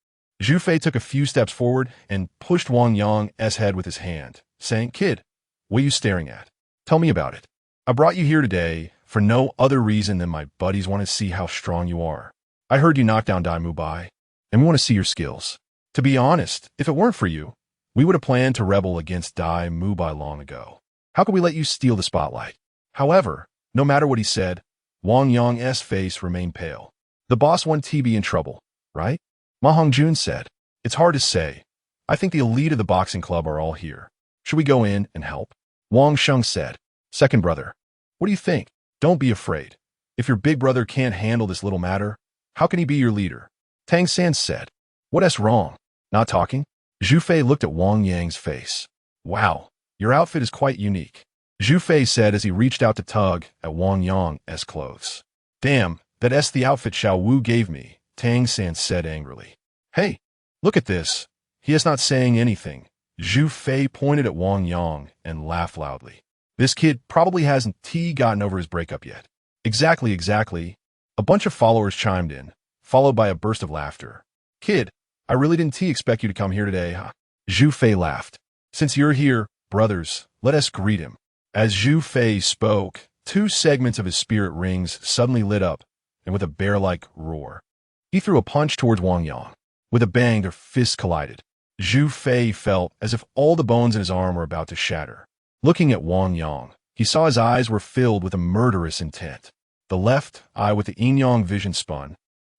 Zhu Fei took a few steps forward and pushed Wang Yang's head with his hand, saying, Kid, what are you staring at? Tell me about it. I brought you here today for no other reason than my buddies want to see how strong you are. I heard you knock down Dai Mubai, and we want to see your skills. To be honest, if it weren't for you, we would have planned to rebel against Dai Mubai long ago. How could we let you steal the spotlight? However, no matter what he said, Wang Yang's face remained pale. The boss wants to be in trouble, right? Ma Hongjun said. It's hard to say. I think the elite of the boxing club are all here. Should we go in and help? Wang Sheng said. Second brother, what do you think? Don't be afraid. If your big brother can't handle this little matter, how can he be your leader? Tang San said. What's wrong? Not talking? Zhu Fei looked at Wang Yang's face. Wow, your outfit is quite unique, Zhu Fei said as he reached out to tug at Wang Yang's clothes. Damn, that's the outfit Xiao Wu gave me, Tang San said angrily. Hey, look at this. He is not saying anything. Zhu Fei pointed at Wang Yang and laughed loudly. This kid probably hasn't gotten over his breakup yet. Exactly. A bunch of followers chimed in, followed by a burst of laughter. Kid, I really didn't expect you to come here today, huh? Zhu Fei laughed. Since you're here, brothers, let us greet him. As Zhu Fei spoke, 2 segments of his spirit rings suddenly lit up, and with a bear-like roar, he threw a punch towards Wang Yang. With a bang, their fists collided. Zhu Fei felt as if all the bones in his arm were about to shatter. Looking at Wang Yang, he saw his eyes were filled with a murderous intent. The left eye with the yin-yang vision spun,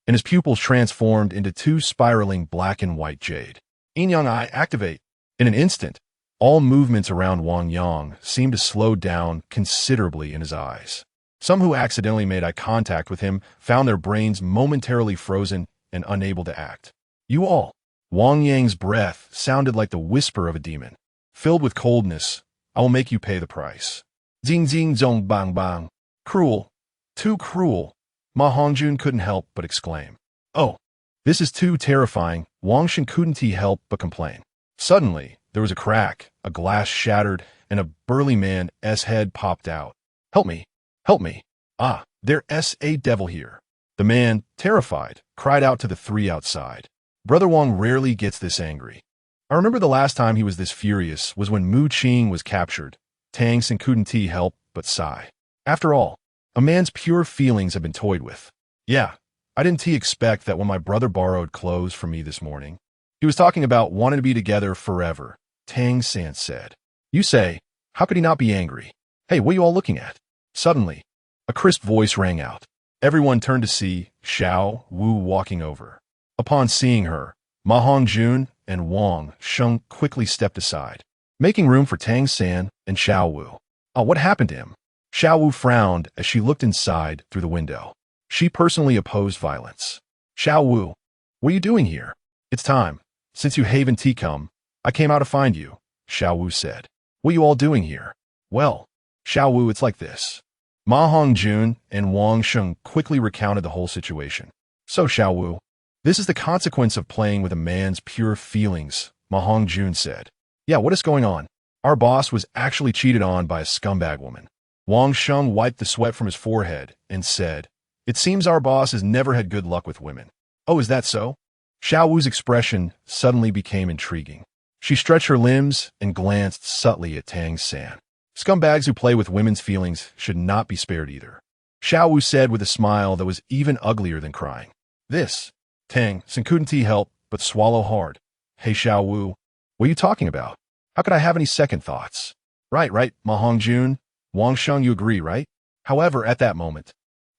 and his pupils transformed into two spiraling black and white jade. Yin Yang Eye activate. In an instant, all movements around Wang Yang seemed to slow down considerably in his eyes. Some who accidentally made eye contact with him found their brains momentarily frozen and unable to act. You all. Wang Yang's breath sounded like the whisper of a demon. Filled with coldness, I will make you pay the price. Zing zing zong bang bang. Cruel. Too cruel. Ma Hongjun couldn't help but exclaim. Oh, this is too terrifying. Wang Shen couldn't help but complain. Suddenly, there was a crack, a glass shattered, and a burly man's head popped out. Help me! Help me! Ah, there's a devil here. The man, terrified, cried out to the three outside. Brother Wang rarely gets this angry. I remember the last time he was this furious was when Mu Qing was captured. Tang San couldn't help but sigh. After all, a man's pure feelings have been toyed with. Yeah, I didn't expect that when my brother borrowed clothes from me this morning. He was talking about wanting to be together forever, Tang San said. You say, how could he not be angry? Hey, what are you all looking at? Suddenly, a crisp voice rang out. Everyone turned to see Xiao Wu walking over. Upon seeing her, Ma Hongjun and Wang Sheng quickly stepped aside, making room for Tang San and Xiao Wu. Oh, what happened to him? Xiao Wu frowned as she looked inside through the window. She personally opposed violence. Xiao Wu, what are you doing here? It's time. Since you Heaven Dou come, I came out to find you, Xiao Wu said. What are you all doing here? Well, Xiao Wu, it's like this. Ma Hongjun and Wang Sheng quickly recounted the whole situation. So, Xiao Wu, this is the consequence of playing with a man's pure feelings, Ma Hongjun said. Yeah, what is going on? Our boss was actually cheated on by a scumbag woman. Wang Sheng wiped the sweat from his forehead and said, it seems our boss has never had good luck with women. Oh, is that so? Xiao Wu's expression suddenly became intriguing. She stretched her limbs and glanced subtly at Tang San. Scumbags who play with women's feelings should not be spared either. Xiao Wu said with a smile that was even uglier than crying. This, Tang San couldn't help but swallow hard. Hey Xiao Wu, what are you talking about? How could I have any second thoughts? Right, Ma Hongjun, Wang Sheng, you agree, right? However, at that moment,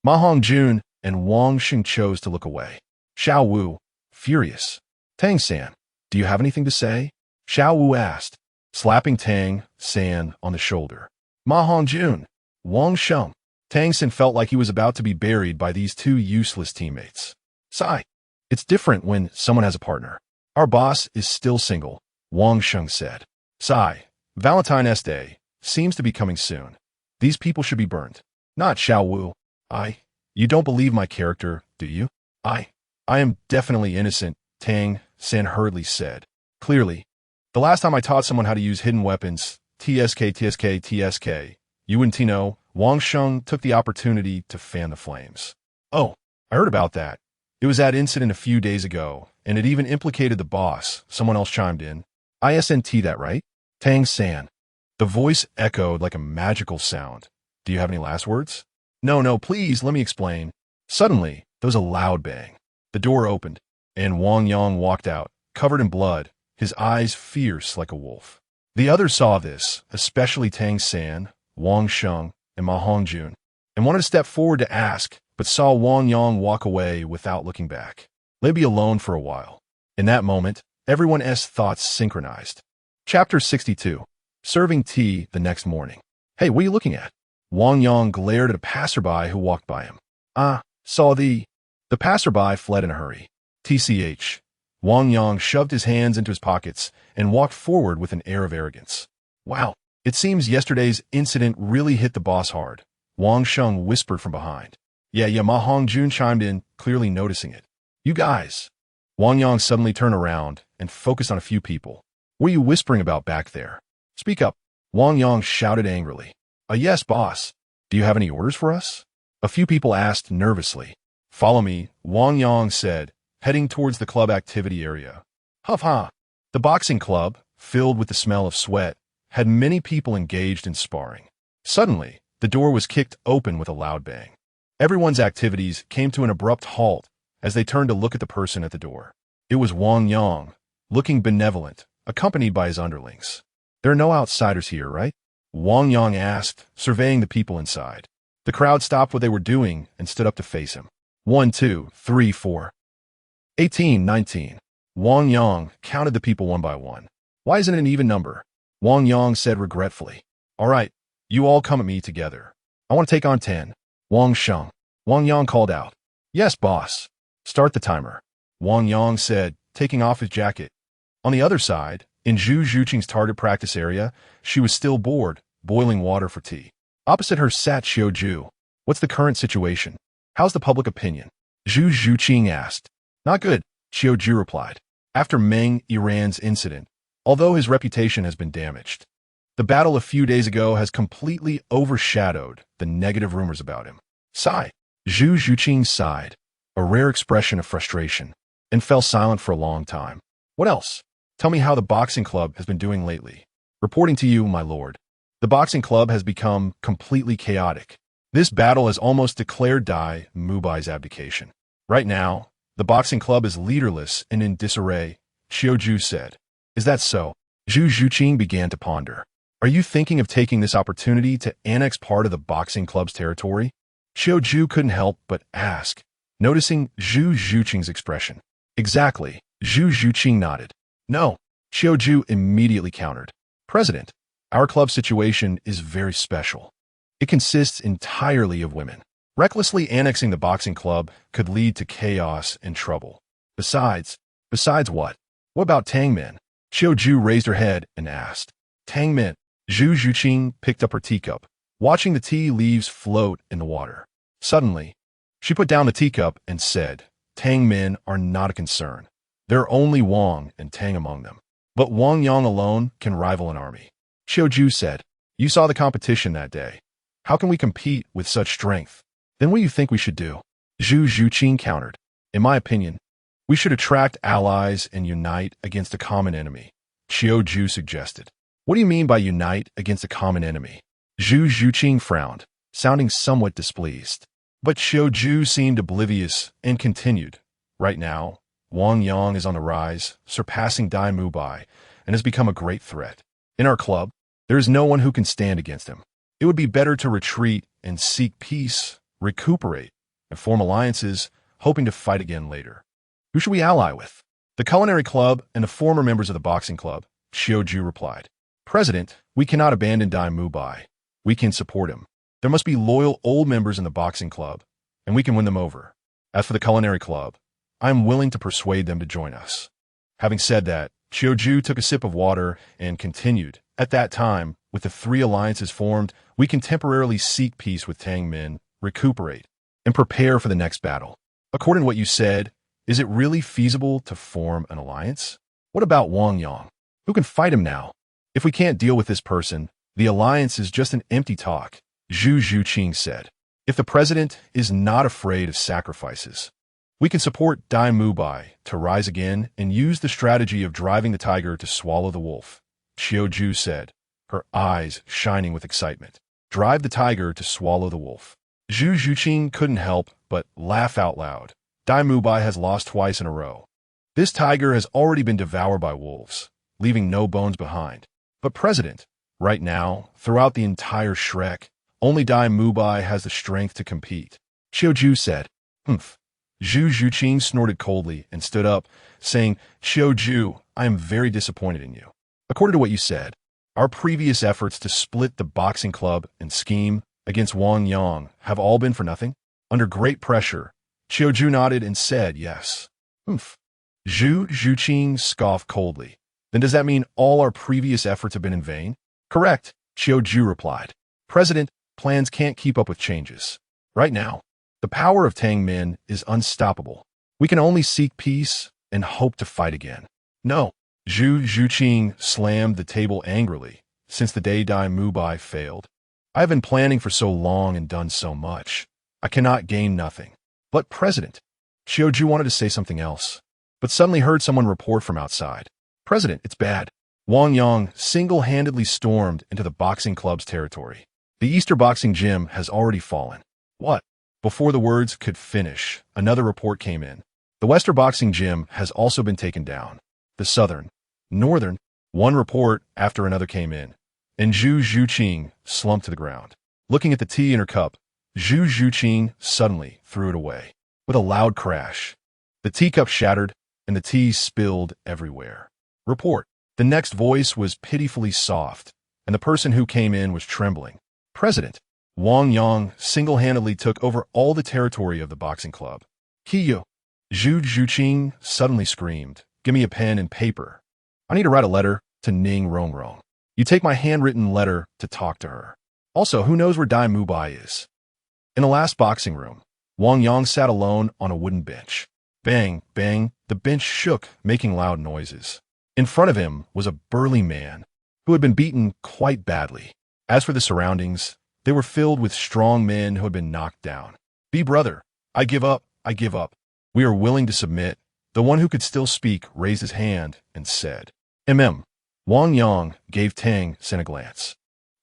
Ma Hongjun and Wang Sheng chose to look away. Xiao Wu, furious. Tang San, do you have anything to say? Xiao Wu asked, slapping Tang San on the shoulder. Ma Hongjun, Wang Sheng. Tang San felt like he was about to be buried by these two useless teammates. Sigh. It's different when someone has a partner. Our boss is still single, Wang Sheng said. Sigh. Valentine's Day seems to be coming soon. These people should be burned. Not Xiao Wu. You don't believe my character, do you? I am definitely innocent, Tang San hurriedly said. Clearly, the last time I taught someone how to use hidden weapons, TSK, you wouldn't know, Wang Sheng took the opportunity to fan the flames. Oh, I heard about that. It was that incident a few days ago, and it even implicated the boss, someone else chimed in. ISNT that, right? Tang San. The voice echoed like a magical sound. Do you have any last words? No, please, let me explain. Suddenly, there was a loud bang. The door opened, and Wang Yang walked out, covered in blood, his eyes fierce like a wolf. The others saw this, especially Tang San, Wang Sheng, and Ma Hongjun, and wanted to step forward to ask, but saw Wang Yang walk away without looking back. They'd be alone for a while. In that moment, everyone's thoughts synchronized. Chapter 62. Serving tea the next morning. Hey, what are you looking at? Wang Yang glared at a passerby who walked by him. Saw the passerby fled in a hurry. TCH. Wang Yang shoved his hands into his pockets and walked forward with an air of arrogance. Wow, it seems yesterday's incident really hit the boss hard, Wang Sheng whispered from behind. Yeah, Ma Hongjun chimed in, clearly noticing it. You guys. Wang Yang suddenly turned around and focused on a few people. What are you whispering about back there? Speak up, Wang Yang shouted angrily. Yes, boss. Do you have any orders for us? A few people asked nervously. Follow me, Wang Yang said, heading towards the club activity area. Huff. The boxing club, filled with the smell of sweat, had many people engaged in sparring. Suddenly, the door was kicked open with a loud bang. Everyone's activities came to an abrupt halt as they turned to look at the person at the door. It was Wang Yang, looking benevolent, accompanied by his underlings. There are no outsiders here, right? Wang Yang asked, surveying the people inside. The crowd stopped what they were doing and stood up to face him. 1, 2, 3, 4. 18, 19. Wang Yang counted the people one by one. Why isn't it an even number? Wang Yang said regretfully. All right, you all come at me together. I want to take on 10. Wang Sheng. Wang Yang called out. Yes, boss. Start the timer. Wang Yang said, taking off his jacket. On the other side, in Zhu Zhuqing's target practice area, she was still bored, boiling water for tea. Opposite her sat Xiao Zhu. What's the current situation? How's the public opinion? Zhu Zhuqing asked. Not good, Xiao Zhu replied. After Meng Yiran's incident, although his reputation has been damaged, the battle a few days ago has completely overshadowed the negative rumors about him. Sigh. Zhu Zhuqing sighed, a rare expression of frustration, and fell silent for a long time. What else? Tell me how the boxing club has been doing lately. Reporting to you, my lord. The boxing club has become completely chaotic. This battle has almost declared Dai Mubai's abdication. Right now, the boxing club is leaderless and in disarray, Xiao Zhu said. Is that so? Zhu Zhuqing began to ponder. Are you thinking of taking this opportunity to annex part of the boxing club's territory? Xiao Zhu couldn't help but ask, noticing Zhu Zhuqing's expression. Exactly, Zhu Zhuqing nodded. No, Xiao Zhu immediately countered. President, our club situation is very special. It consists entirely of women. Recklessly annexing the boxing club could lead to chaos and trouble. Besides what? What about Tang Men? Xiao Zhu raised her head and asked. Tang Men. Zhu Zhuqing picked up her teacup, watching the tea leaves float in the water. Suddenly, she put down the teacup and said, Tang Men are not a concern. There are only Wang and Tang among them. But Wang Yang alone can rival an army. Xiao Zhu said, You saw the competition that day. How can we compete with such strength? Then what do you think we should do? Zhu Zhuqing countered. In my opinion, we should attract allies and unite against a common enemy, Xiao Zhu suggested. What do you mean by unite against a common enemy? Zhu Zhuqing frowned, sounding somewhat displeased. But Xiao Zhu seemed oblivious and continued. Right now, Wang Yang is on the rise, surpassing Dai Mubai, and has become a great threat. In our club, there is no one who can stand against him. It would be better to retreat and seek peace, recuperate, and form alliances, hoping to fight again later. Who should we ally with? The culinary club and the former members of the boxing club, Xiao Zhu replied. President, we cannot abandon Dai Mubai. We can support him. There must be loyal old members in the boxing club, and we can win them over. As for the culinary club, I am willing to persuade them to join us. Having said that, Xiao Zhu took a sip of water and continued. At that time, with the three alliances formed, we can temporarily seek peace with Tang Men, recuperate, and prepare for the next battle. According to what you said, is it really feasible to form an alliance? What about Wang Yang? Who can fight him now? If we can't deal with this person, the alliance is just an empty talk, Zhu Zhuqing said. If the president is not afraid of sacrifices, we can support Dai Mubai to rise again and use the strategy of driving the tiger to swallow the wolf, Xiao Zhu said, her eyes shining with excitement. Drive the tiger to swallow the wolf. Zhu Zhuqing couldn't help but laugh out loud. Dai Mubai has lost twice in a row. This tiger has already been devoured by wolves, leaving no bones behind. But President, right now, throughout the entire Shrek, only Dai Mubai has the strength to compete. Xiao Zhu said, Humph. Zhu Zhuqing snorted coldly and stood up, saying, Xiao Zhu, I am very disappointed in you. According to what you said, our previous efforts to split the boxing club and scheme against Wang Yang have all been for nothing? Under great pressure, Xiao Zhu nodded and said, yes. Humph. Zhu Zhuqing scoffed coldly. Then does that mean all our previous efforts have been in vain? Correct, Xiao Zhu replied. President, plans can't keep up with changes. Right now, the power of Tang Men is unstoppable. We can only seek peace and hope to fight again. No, Zhu Zhuqing slammed the table angrily. Since the day Dai Mubai failed, I have been planning for so long and done so much. I cannot gain nothing. But President, Xiao Zhu wanted to say something else, but suddenly heard someone report from outside. President, it's bad. Wang Yang single-handedly stormed into the boxing club's territory. The Easter boxing gym has already fallen. What? Before the words could finish, another report came in. The Western boxing gym has also been taken down. The Southern, Northern, one report after another came in, and Zhu Zhuqing slumped to the ground. Looking at the tea in her cup, Zhu Zhuqing suddenly threw it away. With a loud crash, the teacup shattered and the tea spilled everywhere. Report. The next voice was pitifully soft, and the person who came in was trembling. President Wang Yang single-handedly took over all the territory of the boxing club. Kiyo. Zhu Zhuqing suddenly screamed, "Give me a pen and paper. I need to write a letter to Ning Rongrong. You take my handwritten letter to talk to her. Also, who knows where Dai Mubai is?" In the last boxing room, Wang Yang sat alone on a wooden bench. Bang, bang, the bench shook, making loud noises. In front of him was a burly man who had been beaten quite badly. As for the surroundings, they were filled with strong men who had been knocked down. "Be brother, I give up, I give up. We are willing to submit." The one who could still speak raised his hand and said, Wang Yang gave Tang San a glance.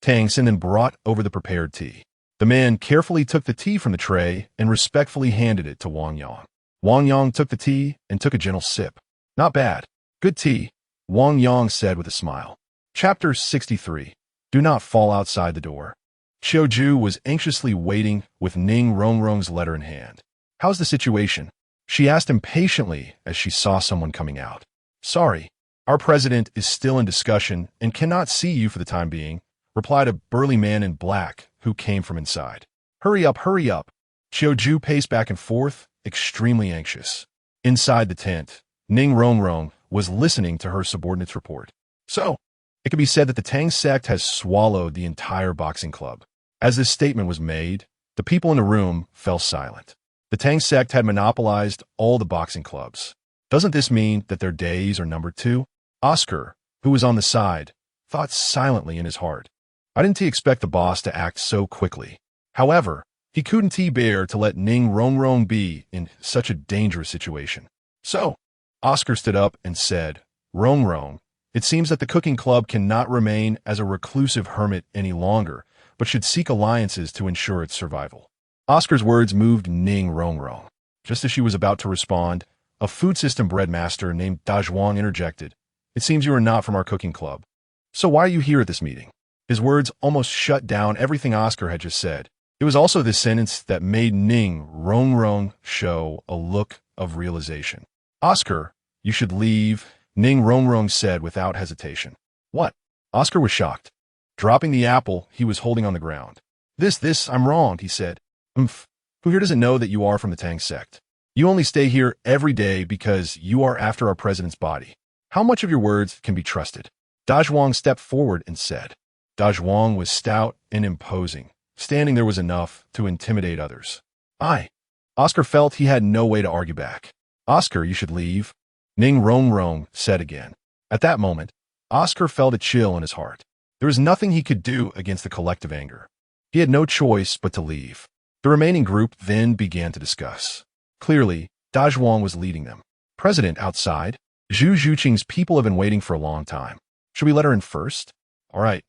Tang San then brought over the prepared tea. The man carefully took the tea from the tray and respectfully handed it to Wang Yang. Wang Yang took the tea and took a gentle sip. "Not bad. Good tea," Wang Yang said with a smile. Chapter 63. Do not fall outside the door. Qiuju was anxiously waiting with Ning Rongrong's letter in hand. "How's the situation?" she asked impatiently as she saw someone coming out. "Sorry, our president is still in discussion and cannot see you for the time being," replied a burly man in black who came from inside. Hurry up, hurry up." Qiuju paced back and forth, extremely anxious. Inside the tent, Ning Rongrong was listening to her subordinate's report. "So, it can be said that the Tang sect has swallowed the entire boxing club." As this statement was made, the people in the room fell silent. The Tang sect had monopolized all the boxing clubs. Doesn't this mean that their days are numbered too? Oscar, who was on the side, thought silently in his heart. "I didn't expect the boss to act so quickly." However, he couldn't bear to let Ning Rongrong be in such a dangerous situation. So, Oscar stood up and said, "Rongrong, it seems that the cooking club cannot remain as a reclusive hermit any longer, but should seek alliances to ensure its survival." Oscar's words moved Ning Rongrong. Just as she was about to respond, a food system breadmaster named Dazhuang interjected, "It seems you are not from our cooking club. So why are you here at this meeting?" His words almost shut down everything Oscar had just said. It was also this sentence that made Ning Rongrong show a look of realization. "Oscar, you should leave," Ning Rongrong said without hesitation. "What?" Oscar was shocked. Dropping the apple he was holding on the ground. This, I'm wrong," he said. Who here doesn't know that you are from the Tang sect? You only stay here every day because you are after our president's body. How much of your words can be trusted?" Dazhuang stepped forward and said. Dazhuang was stout and imposing. Standing there was enough to intimidate others. Oscar felt he had no way to argue back. "Oscar, you should leave," Ning Rongrong said again. At that moment, Oscar felt a chill in his heart. There was nothing he could do against the collective anger. He had no choice but to leave. The remaining group then began to discuss. Clearly, Dazhuang was leading them. "President, outside. Zhu Zhuqing's people have been waiting for a long time. Should we let her in first?" "All right,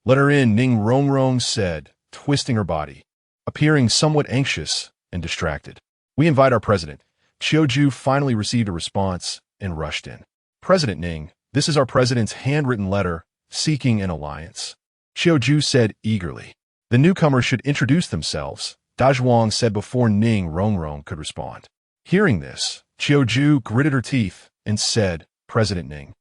let her in," Ning Rongrong said, twisting her body, appearing somewhat anxious and distracted. "We invite our president." Qiuju finally received a response and rushed in. "President Ning, this is our president's handwritten letter seeking an alliance," Qiuju said eagerly. "The newcomers should introduce themselves," Dazhuang said before Ning Rongrong could respond. Hearing this, Qiuju gritted her teeth and said, "President Ning,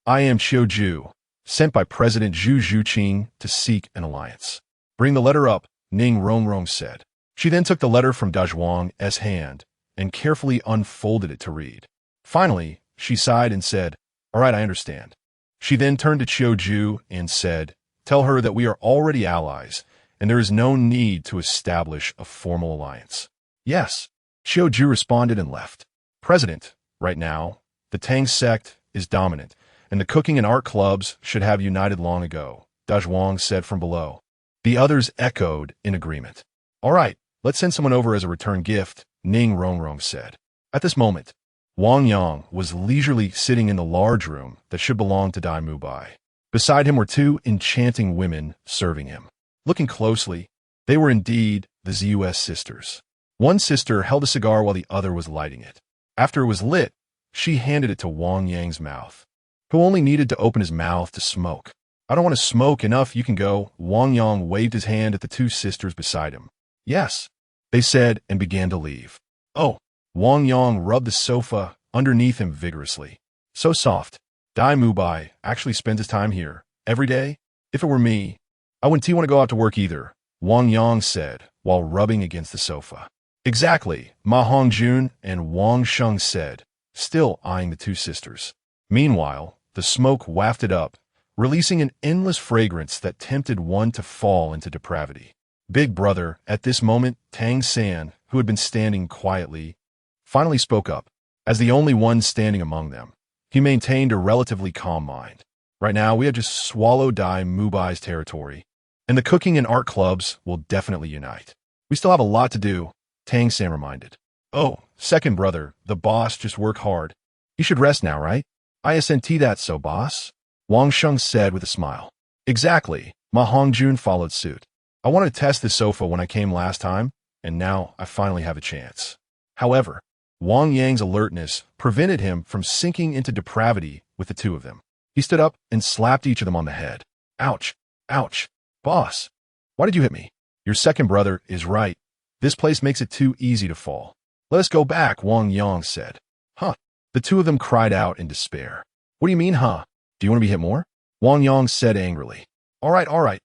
I am Qiuju, sent by President Zhu Zhuqing to seek an alliance." "Bring the letter up," Ning Rongrong said. She then took the letter from Dazhuang's hand and carefully unfolded it to read. Finally, she sighed and said, "All right, I understand." She then turned to Qiuju and said, "Tell her that we are already allies, and there is no need to establish a formal alliance." "Yes," Qiuju responded and left. "President, right now, the Tang sect is dominant, and the cooking and art clubs should have united long ago," Dazhuang said from below. The others echoed in agreement. "All right, let's send someone over as a return gift," Ning Rongrong said. At this moment, Wang Yang was leisurely sitting in the large room that should belong to Dai Mubai. Beside him were two enchanting women serving him. Looking closely, they were indeed the ZUS sisters. One sister held a cigar while the other was lighting it. After it was lit, she handed it to Wang Yang's mouth, who only needed to open his mouth to smoke. "I don't want to smoke. Enough, you can go." Wang Yang waved his hand at the two sisters beside him. "Yes," they said and began to leave. "Oh, Wang Yang rubbed the sofa underneath him vigorously. So soft. Dai Mubai actually spends his time here every day. If it were me, I wouldn't want to go out to work either, Wang Yang said while rubbing against the sofa. Exactly, Ma Hongjun and Wang Sheng said, still eyeing the two sisters. Meanwhile, the smoke wafted up, releasing an endless fragrance that tempted one to fall into depravity. Big brother, at this moment, Tang San, who had been standing quietly, finally spoke up. As the only one standing among them, he maintained a relatively calm mind. Right now, we have just swallowed Dai Mubai's territory, and the cooking and art clubs will definitely unite. We still have a lot to do, Tang San reminded. Oh, second brother, the boss just worked hard. You should rest now, right? ISNT that so, boss? Wang Sheng said with a smile. Exactly, Ma Hongjun followed suit. I wanted to test this sofa when I came last time, and now I finally have a chance. However, Wang Yang's alertness prevented him from sinking into depravity with the two of them. He stood up and slapped each of them on the head. Ouch! Ouch! Boss! Why did you hit me? Your second brother is right. This place makes it too easy to fall. Let us go back, Wang Yang said. Huh? The two of them cried out in despair. What do you mean, huh? Do you want to be hit more? Wang Yang said angrily. All right.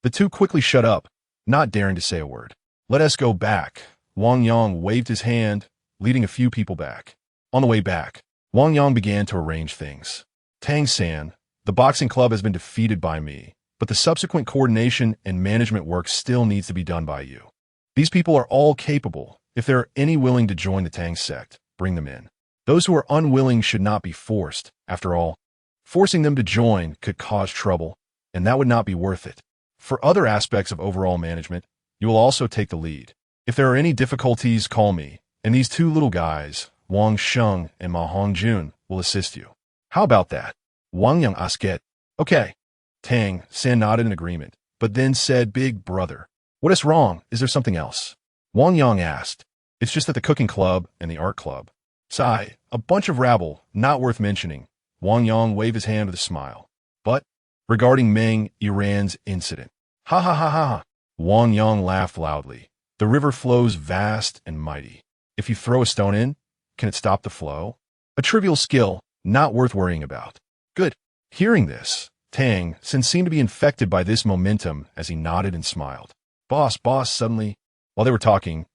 The two quickly shut up, not daring to say a word. Let us go back. Wang Yang waved his hand, leading a few people back. On the way back, Wang Yang began to arrange things. Tang San, the boxing club has been defeated by me, but the subsequent coordination and management work still needs to be done by you. These people are all capable. If there are any willing to join the Tang sect, bring them in. Those who are unwilling should not be forced. After all, forcing them to join could cause trouble, and that would not be worth it. For other aspects of overall management, you will also take the lead. If there are any difficulties, call me, and these two little guys, Wang Sheng and Ma Hongjun, will assist you. How about that? Wang Yang asked. Okay. Tang San nodded in agreement, but then said, Big brother, what is wrong? Is there something else? Wang Yang asked. It's just that the cooking club and the art club. Sigh, a bunch of rabble, not worth mentioning. Wang Yang waved his hand with a smile. But, regarding Meng Iran's incident. Ha ha ha ha ha. Wang Yang laughed loudly. The river flows vast and mighty. If you throw a stone in, can it stop the flow? A trivial skill, not worth worrying about. Good. Hearing this, Tang San seemed to be infected by this momentum as he nodded and smiled. Boss, suddenly, while they were talking,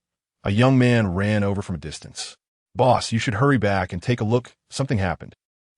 a young man ran over from a distance. Boss, you should hurry back and take a look. Something happened.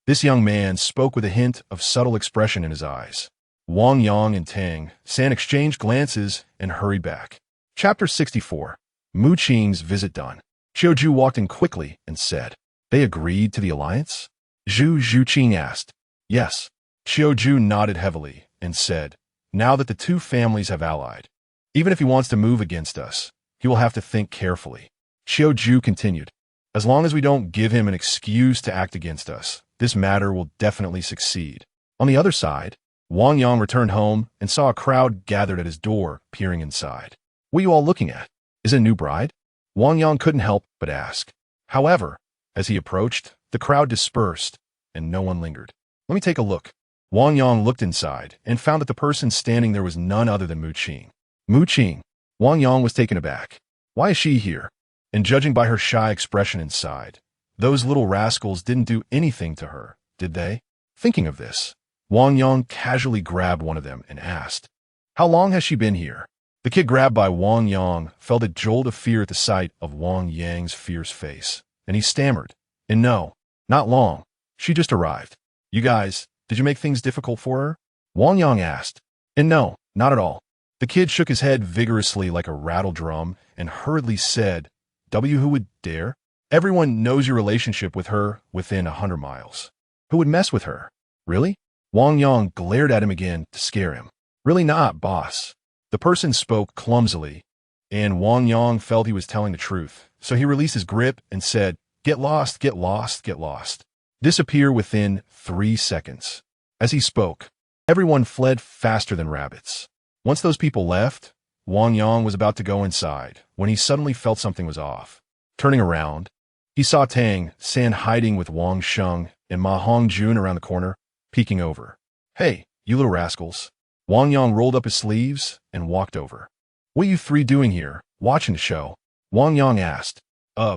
This young man spoke with a hint of subtle expression in his eyes. Wang Yang and Tang San exchanged glances and hurried back. Chapter 64. Mu Qing's visit done. Qiuju walked in quickly and said, They agreed to the alliance? Zhu Qing asked. Yes. Qiuju nodded heavily and said, Now that the two families have allied, even if he wants to move against us, he will have to think carefully. Qiuju continued, As long as we don't give him an excuse to act against us, this matter will definitely succeed. On the other side, Wang Yang returned home and saw a crowd gathered at his door, peering inside. What are you all looking at? Is it a new bride? Wang Yang couldn't help but ask. However, as he approached, the crowd dispersed, and no one lingered. Let me take a look. Wang Yang looked inside and found that the person standing there was none other than Mu Qing. Mu Qing. Wang Yang was taken aback. Why is she here? And judging by her shy expression inside, those little rascals didn't do anything to her, did they? Thinking of this, Wang Yang casually grabbed one of them and asked, How long has she been here? The kid grabbed by Wang Yang felt a jolt of fear at the sight of Wang Yang's fierce face, and he stammered, And no, not long. She just arrived. You guys, did you make things difficult for her? Wang Yang asked. And no, not at all. The kid shook his head vigorously like a rattle drum and hurriedly said, Who would dare? Everyone knows your relationship with her within 100 miles. Who would mess with her? Really? Wang Yang glared at him again to scare him. Really not, boss. The person spoke clumsily, and Wang Yang felt he was telling the truth, so he released his grip and said, Get lost, get lost, get lost. Disappear within 3 seconds. As he spoke, everyone fled faster than rabbits. Once those people left, Wang Yang was about to go inside when he suddenly felt something was off. Turning around, he saw Tang San hiding with Wang Sheng and Ma Hongjun around the corner, peeking over. Hey, you little rascals. Wang Yang rolled up his sleeves and walked over. What are you three doing here, watching the show? Wang Yang asked.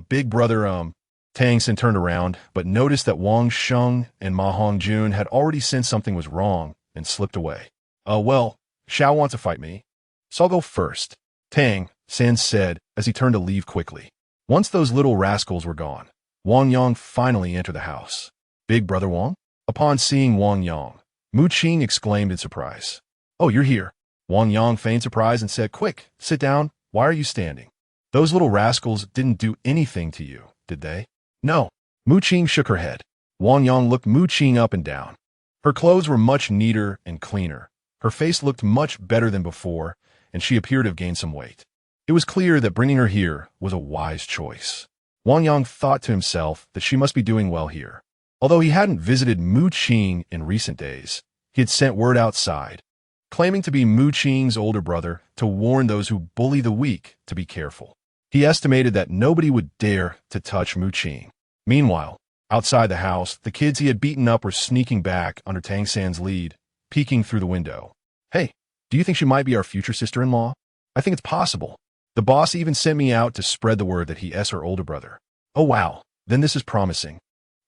Big brother, Tang San turned around, but noticed that Wang Sheng and Ma Hongjun had already sensed something was wrong and slipped away. Well, Xiao wants to fight me, so I'll go first, Tang San said as he turned to leave quickly. Once those little rascals were gone, Wang Yang finally entered the house. Big brother Wang? Upon seeing Wang Yang, Mu Qing exclaimed in surprise. Oh, you're here. Wang Yang feigned surprise and said, Quick, sit down. Why are you standing? Those little rascals didn't do anything to you, did they? No. Mu Qing shook her head. Wang Yang looked Mu Qing up and down. Her clothes were much neater and cleaner. Her face looked much better than before, and she appeared to have gained some weight. It was clear that bringing her here was a wise choice. Wang Yang thought to himself that she must be doing well here. Although he hadn't visited Mu Qing in recent days, he had sent word outside, claiming to be Mu Qing's older brother, to warn those who bully the weak to be careful. He estimated that nobody would dare to touch Mu Qing. Meanwhile, outside the house, the kids he had beaten up were sneaking back under Tang San's lead, peeking through the window. Hey, do you think she might be our future sister-in-law? I think it's possible. The boss even sent me out to spread the word that he is her older brother. Oh wow, then this is promising.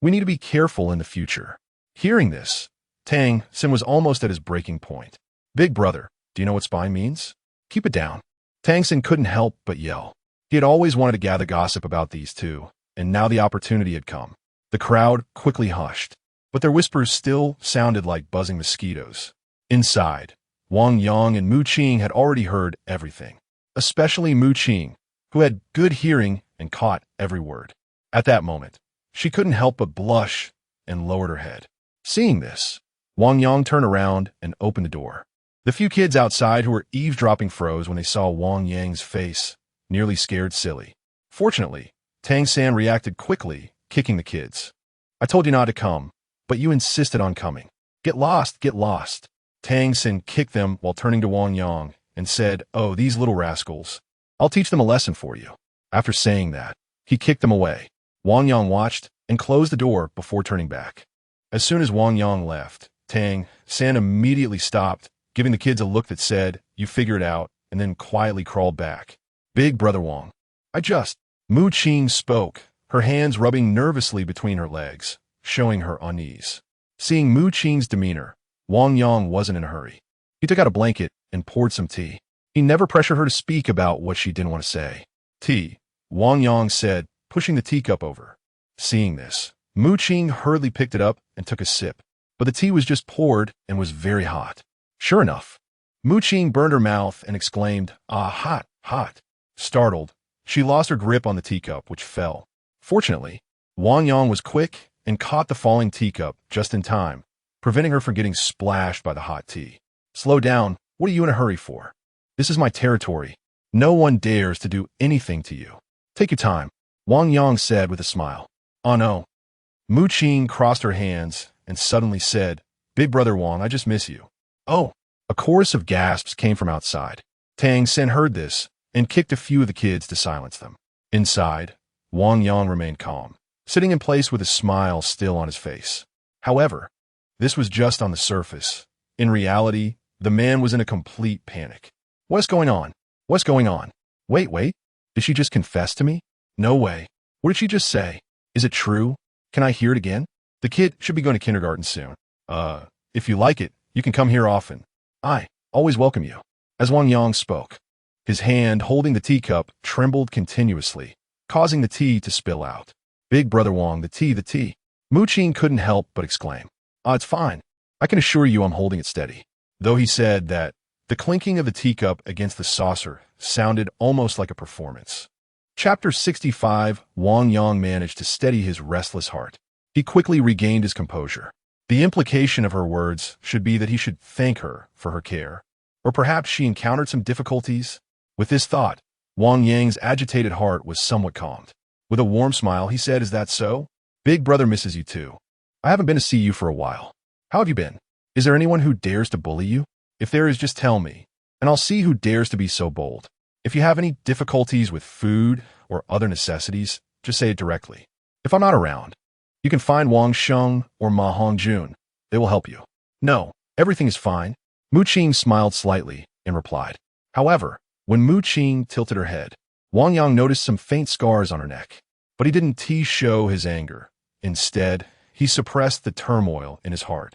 We need to be careful in the future. Hearing this, Tang San was almost at his breaking point. Big brother, do you know what spying means? Keep it down. Tang San couldn't help but yell. He had always wanted to gather gossip about these two, and now the opportunity had come. The crowd quickly hushed, but their whispers still sounded like buzzing mosquitoes. Inside, Wang Yang and Mu Qing had already heard everything, especially Mu Qing, who had good hearing and caught every word. At that moment, she couldn't help but blush and lowered her head. Seeing this, Wang Yang turned around and opened the door. The few kids outside who were eavesdropping froze when they saw Wang Yang's face, nearly scared silly. Fortunately, Tang San reacted quickly, kicking the kids. I told you not to come, but you insisted on coming. Get lost, get lost. Tang San kicked them while turning to Wang Yang and said, Oh, these little rascals. I'll teach them a lesson for you. After saying that, he kicked them away. Wang Yang watched and closed the door before turning back. As soon as Wang Yang left, Tang San immediately stopped, giving the kids a look that said, You figure it out, and then quietly crawled back. Big brother Wang. Mu Qing spoke, her hands rubbing nervously between her legs, showing her unease. Seeing Mu Qing's demeanor, Wang Yang wasn't in a hurry. He took out a blanket and poured some tea. He never pressured her to speak about what she didn't want to say. Tea, Wang Yang said, pushing the teacup over. Seeing this, Mu Qing hurriedly picked it up and took a sip, but the tea was just poured and was very hot. Sure enough, Mu Qing burned her mouth and exclaimed, Ah, hot, hot. Startled, she lost her grip on the teacup, which fell. Fortunately, Wang Yang was quick and caught the falling teacup just in time, preventing her from getting splashed by the hot tea. Slow down. What are you in a hurry for? This is my territory. No one dares to do anything to you. Take your time, Wang Yang said with a smile. Oh no. Mu Qing crossed her hands and suddenly said, Big brother Wang, I just miss you. Oh. A chorus of gasps came from outside. Tang San heard this and kicked a few of the kids to silence them. Inside, Wang Yang remained calm, sitting in place with a smile still on his face. However, this was just on the surface. In reality, the man was in a complete panic. What's going on? What's going on? Wait. Did she just confess to me? No way. What did she just say? Is it true? Can I hear it again? The kid should be going to kindergarten soon. If you like it, you can come here often. I always welcome you. As Wang Yang spoke, his hand holding the teacup trembled continuously, causing the tea to spill out. Big brother Wang, the tea. Mu Qing couldn't help but exclaim. It's fine. I can assure you I'm holding it steady. Though he said that the clinking of the teacup against the saucer sounded almost like a performance. Chapter 65, Wang Yang managed to steady his restless heart. He quickly regained his composure. The implication of her words should be that he should thank her for her care, or perhaps she encountered some difficulties. With this thought, Wang Yang's agitated heart was somewhat calmed. With a warm smile, he said, Is that so? Big brother misses you too. I haven't been to see you for a while. How have you been? Is there anyone who dares to bully you? If there is, just tell me, and I'll see who dares to be so bold. If you have any difficulties with food or other necessities, just say it directly. If I'm not around, you can find Wang Sheng or Ma Hongjun. They will help you. No, everything is fine. Mu Qing smiled slightly and replied. However, when Mu Qing tilted her head, Wang Yang noticed some faint scars on her neck, but he didn't show his anger. Instead, he suppressed the turmoil in his heart.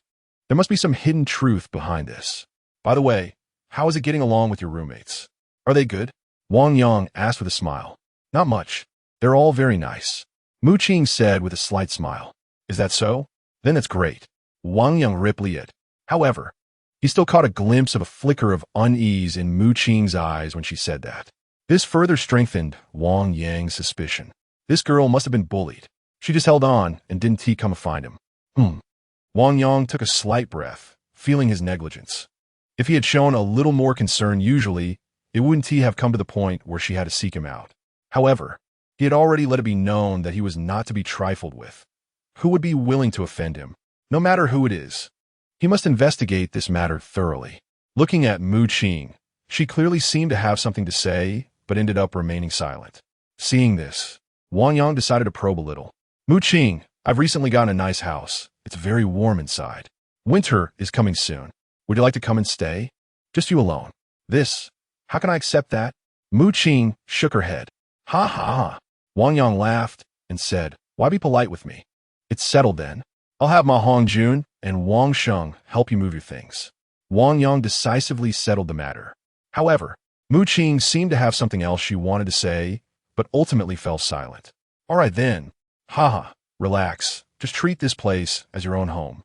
There must be some hidden truth behind this. By the way, how is it getting along with your roommates? Are they good? Wang Yang asked with a smile. Not much. They're all very nice. Mu Qing said with a slight smile. Is that so? Then it's great. Wang Yang replied. However, he still caught a glimpse of a flicker of unease in Mu Qing's eyes when she said that. This further strengthened Wang Yang's suspicion. This girl must have been bullied. She just held on and didn't come to find him. Wang Yang took a slight breath, feeling his negligence. If he had shown a little more concern usually, it wouldn't have come to the point where she had to seek him out. However, he had already let it be known that he was not to be trifled with. Who would be willing to offend him? No matter who it is. He must investigate this matter thoroughly. Looking at Mu Qing, she clearly seemed to have something to say, but ended up remaining silent. Seeing this, Wang Yang decided to probe a little. Mu Qing, I've recently gotten a nice house. It's very warm inside. Winter is coming soon. Would you like to come and stay? Just you alone. How can I accept that? Mu Qing shook her head. Ha ha ha. Wang Yang laughed and said, why be polite with me? It's settled then. I'll have Ma Hongjun and Wang Sheng help you move your things. Wang Yang decisively settled the matter. However, Mu Qing seemed to have something else she wanted to say, but ultimately fell silent. All right then. Haha, relax. Just treat this place as your own home.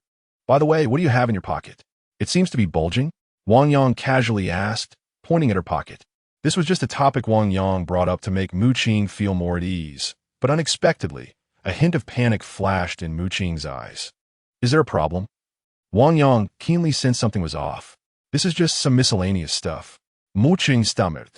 By the way, what do you have in your pocket? It seems to be bulging. Wang Yang casually asked, pointing at her pocket. This was just a topic Wang Yang brought up to make Mu Qing feel more at ease, but unexpectedly, a hint of panic flashed in Mu Qing's eyes. Is there a problem? Wang Yang keenly sensed something was off. This is just some miscellaneous stuff. Mu Qing stammered.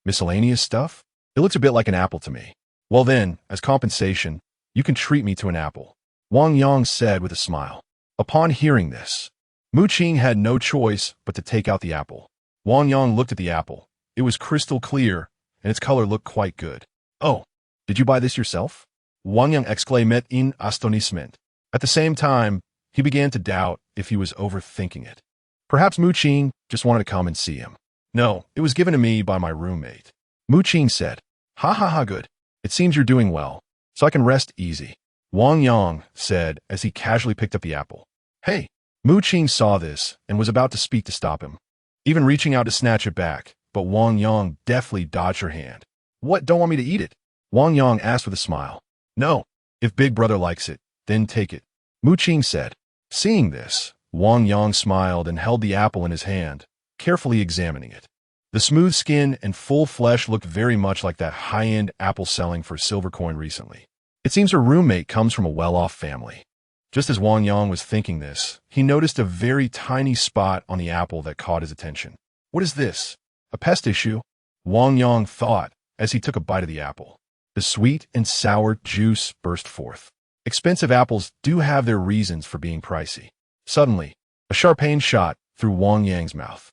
Miscellaneous stuff? It looks a bit like an apple to me. Well then, as compensation, you can treat me to an apple. Wang Yang said with a smile. Upon hearing this, Mu Qing had no choice but to take out the apple. Wang Yang looked at the apple. It was crystal clear, and its color looked quite good. Oh, did you buy this yourself? Wang Yang exclaimed in astonishment. At the same time, he began to doubt if he was overthinking it. Perhaps Mu Qing just wanted to come and see him. No, it was given to me by my roommate. Mu Qing said, ha ha ha, good. It seems you're doing well, so I can rest easy. Wang Yang said as he casually picked up the apple. Hey, Mu Qing saw this and was about to speak to stop him, even reaching out to snatch it back, but Wang Yang deftly dodged her hand. What, don't want me to eat it? Wang Yang asked with a smile. No, if Big Brother likes it, then take it, Mu Qing said. Seeing this, Wang Yang smiled and held the apple in his hand, carefully examining it. The smooth skin and full flesh looked very much like that high-end apple selling for a silver coin recently. It seems her roommate comes from a well-off family. Just as Wang Yang was thinking this, he noticed a very tiny spot on the apple that caught his attention. What is this? A pest issue? Wang Yang thought as he took a bite of the apple. The sweet and sour juice burst forth. Expensive apples do have their reasons for being pricey. Suddenly, a sharp pain shot through Wang Yang's mouth.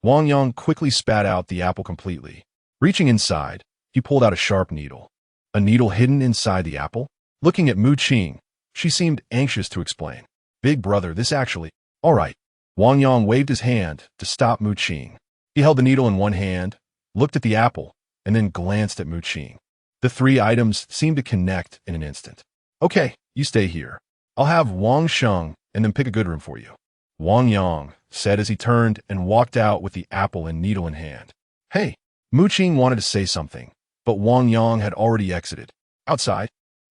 Wang Yang quickly spat out the apple completely. Reaching inside, he pulled out a sharp needle. A needle hidden inside the apple? Looking at Mu Qing, she seemed anxious to explain. Big Brother, this actually... All right. Wang Yang waved his hand to stop Mu Qing. He held the needle in one hand, looked at the apple, and then glanced at Mu Qing. The three items seemed to connect in an instant. Okay, you stay here. I'll have Wang Sheng and then pick a good room for you. Wang Yang said as he turned and walked out with the apple and needle in hand. Hey, Mu Qing wanted to say something, but Wang Yang had already exited. Outside,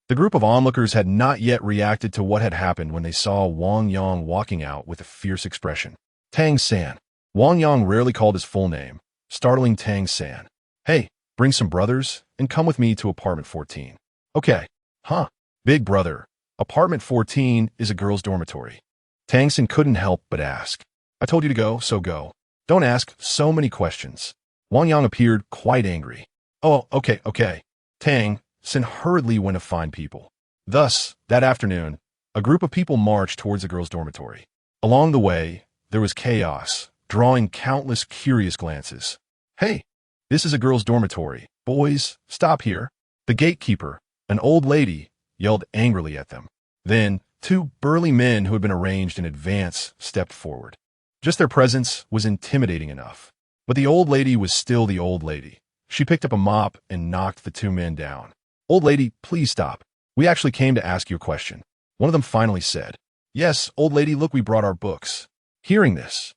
the group of onlookers had not yet reacted to what had happened when they saw Wang Yang walking out with a fierce expression. Tang San. Wang Yang rarely called his full name, startling Tang San. Hey, bring some brothers and come with me to apartment 14. Okay. Huh. Big Brother. Apartment 14 is a girls' dormitory. Tang San couldn't help but ask. I told you to go, so go. Don't ask so many questions. Wang Yang appeared quite angry. Oh, okay. Tang San hurriedly went to find people. Thus, that afternoon, a group of people marched towards the girls' dormitory. Along the way, there was chaos, drawing countless curious glances. Hey, this is a girls' dormitory. Boys, stop here. The gatekeeper, an old lady, yelled angrily at them. Then, two burly men who had been arranged in advance stepped forward. Just their presence was intimidating enough. But the old lady was still the old lady. She picked up a mop and knocked the two men down. "Old lady, please stop. We actually came to ask you a question." One of them finally said. "Yes, old lady, look, we brought our books." Hearing this,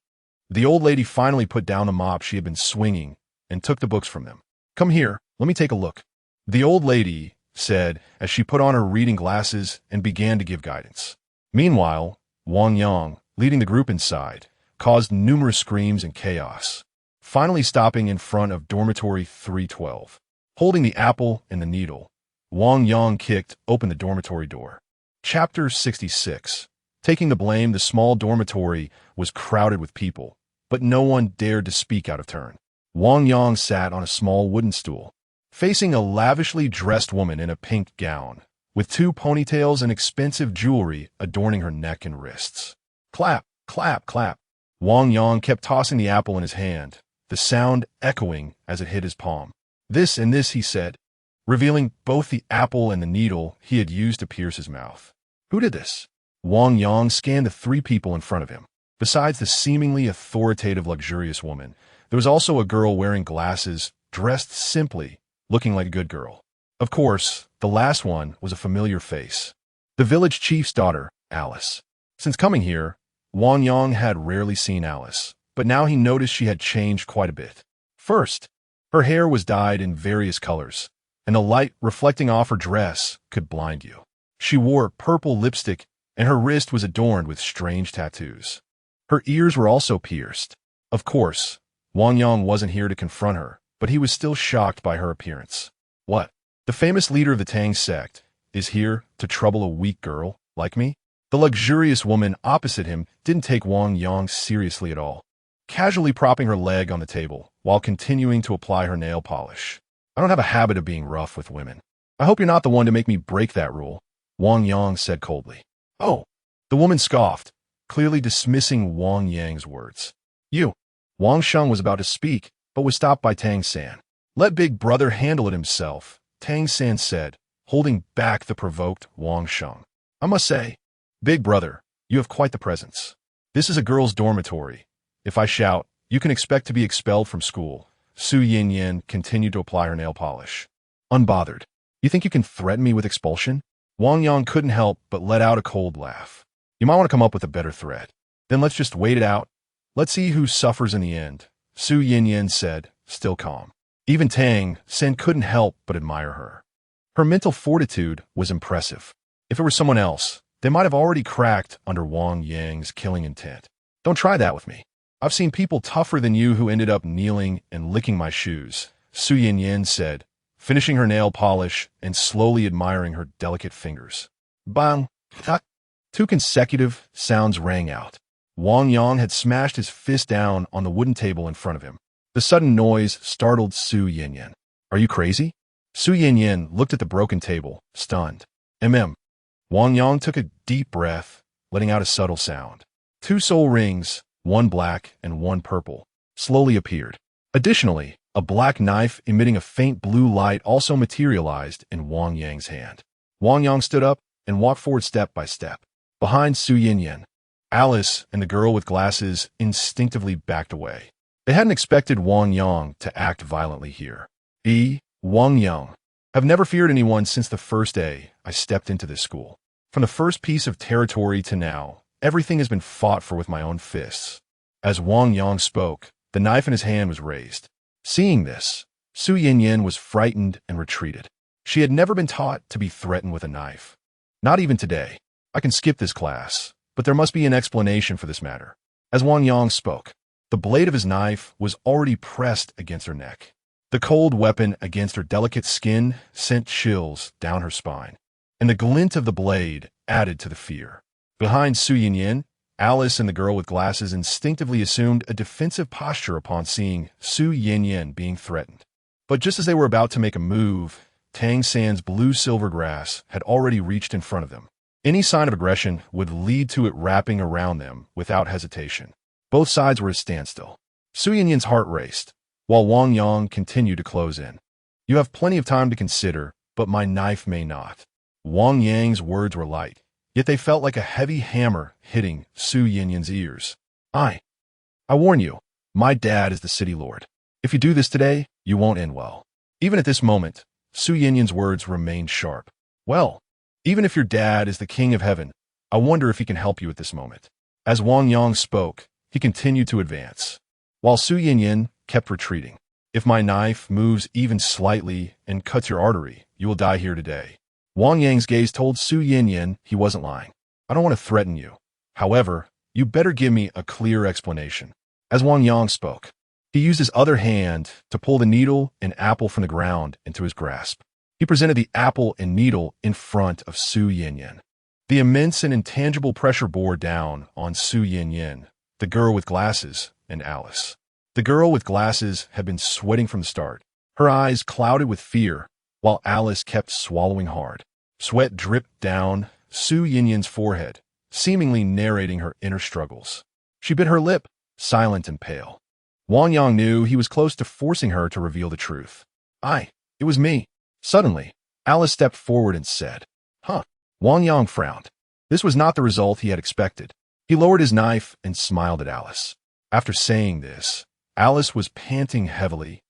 the old lady finally put down the mop she had been swinging and took the books from them. "Come here, let me take a look," the old lady said as she put on her reading glasses and began to give guidance. Meanwhile, Wang Yang, leading the group inside, caused numerous screams and chaos, finally stopping in front of dormitory 312. Holding the apple and the needle, Wang Yang kicked open the dormitory door. Chapter 66. Taking the blame, the small dormitory was crowded with people, but no one dared to speak out of turn. Wang Yang sat on a small wooden stool, facing a lavishly dressed woman in a pink gown, with two ponytails and expensive jewelry adorning her neck and wrists. Clap, clap, clap. Wang Yang kept tossing the apple in his hand, the sound echoing as it hit his palm. "This and this," he said, revealing both the apple and the needle he had used to pierce his mouth. "Who did this?" Wang Yang scanned the three people in front of him. Besides the seemingly authoritative, luxurious woman, there was also a girl wearing glasses, dressed simply, looking like a good girl. Of course, the last one was a familiar face. The village chief's daughter, Alice. Since coming here, Wang Yang had rarely seen Alice, but now he noticed she had changed quite a bit. First, her hair was dyed in various colors, and the light reflecting off her dress could blind you. She wore purple lipstick, and her wrist was adorned with strange tattoos. Her ears were also pierced. Of course, Wang Yang wasn't here to confront her, but he was still shocked by her appearance. What? The famous leader of the Tang sect is here to trouble a weak girl like me? The luxurious woman opposite him didn't take Wang Yang seriously at all, casually propping her leg on the table while continuing to apply her nail polish. "I don't have a habit of being rough with women. I hope you're not the one to make me break that rule," Wang Yang said coldly. "Oh," the woman scoffed, clearly dismissing Wang Yang's words. "You." Wang Sheng was about to speak, but was stopped by Tang San. "Let Big Brother handle it himself," Tang San said, holding back the provoked Wang Sheng. "I must say, Big Brother, you have quite the presence. This is a girls' dormitory. If I shout, you can expect to be expelled from school." Su Yinyan continued to apply her nail polish. Unbothered. "You think you can threaten me with expulsion?" Wang Yang couldn't help but let out a cold laugh. "You might want to come up with a better threat. Then let's just wait it out. Let's see who suffers in the end," Su Yinyan said, still calm. Even Tang San couldn't help but admire her. Her mental fortitude was impressive. If it were someone else, they might have already cracked under Wang Yang's killing intent. "Don't try that with me. I've seen people tougher than you who ended up kneeling and licking my shoes," Su Yinyan said, finishing her nail polish and slowly admiring her delicate fingers. Bang! Tuck! 2 consecutive sounds rang out. Wang Yang had smashed his fist down on the wooden table in front of him. The sudden noise startled Su Yinyan. "Are you crazy?" Su Yinyan looked at the broken table, stunned. Wang Yang took a deep breath, letting out a subtle sound. 2 soul rings, one black and one purple, slowly appeared. Additionally, a black knife emitting a faint blue light also materialized in Wang Yang's hand. Wang Yang stood up and walked forward step by step. Behind Su Yinyan, Alice and the girl with glasses instinctively backed away. They hadn't expected Wang Yang to act violently here. Wang Yang. I've never feared anyone since the first day I stepped into this school. From the first piece of territory to now, everything has been fought for with my own fists. As Wang Yang spoke, the knife in his hand was raised. Seeing this, Su Yinyan was frightened and retreated. She had never been taught to be threatened with a knife. Not even today. I can skip this class, but there must be an explanation for this matter. As Wang Yang spoke, the blade of his knife was already pressed against her neck. The cold weapon against her delicate skin sent chills down her spine, and the glint of the blade added to the fear. Behind Su Yinyan, Alice and the girl with glasses instinctively assumed a defensive posture upon seeing Su Yinyan being threatened. But just as they were about to make a move, Tang San's blue-silver grass had already reached in front of them. Any sign of aggression would lead to it wrapping around them without hesitation. Both sides were at a standstill. Su Yinyan's heart raced, while Wang Yang continued to close in. "You have plenty of time to consider, but my knife may not." Wang Yang's words were light, yet they felt like a heavy hammer hitting Su Yinyan's ears. I warn you, my dad is the city lord. If you do this today, you won't end well." Even at this moment, Su Yinyan's words remained sharp. Well, even if your dad is the king of heaven, I wonder if he can help you at this moment. As Wang Yang spoke, he continued to advance, while Su Yinyan kept retreating. If my knife moves even slightly and cuts your artery, you will die here today. Wang Yang's gaze told Su Yinyan he wasn't lying. I don't want to threaten you. However, you better give me a clear explanation. As Wang Yang spoke, he used his other hand to pull the needle and apple from the ground into his grasp. He presented the apple and needle in front of Su Yinyan. The immense and intangible pressure bore down on Su Yinyan, the girl with glasses, and Alice. The girl with glasses had been sweating from the start, her eyes clouded with fear, while Alice kept swallowing hard. Sweat dripped down Su Yinyan's forehead, seemingly narrating her inner struggles. She bit her lip, silent and pale. Wang Yang knew he was close to forcing her to reveal the truth. It was me. Suddenly, Alice stepped forward and said, Huh. Wang Yang frowned. This was not the result he had expected. He lowered his knife and smiled at Alice. After saying this, Alice was panting heavily,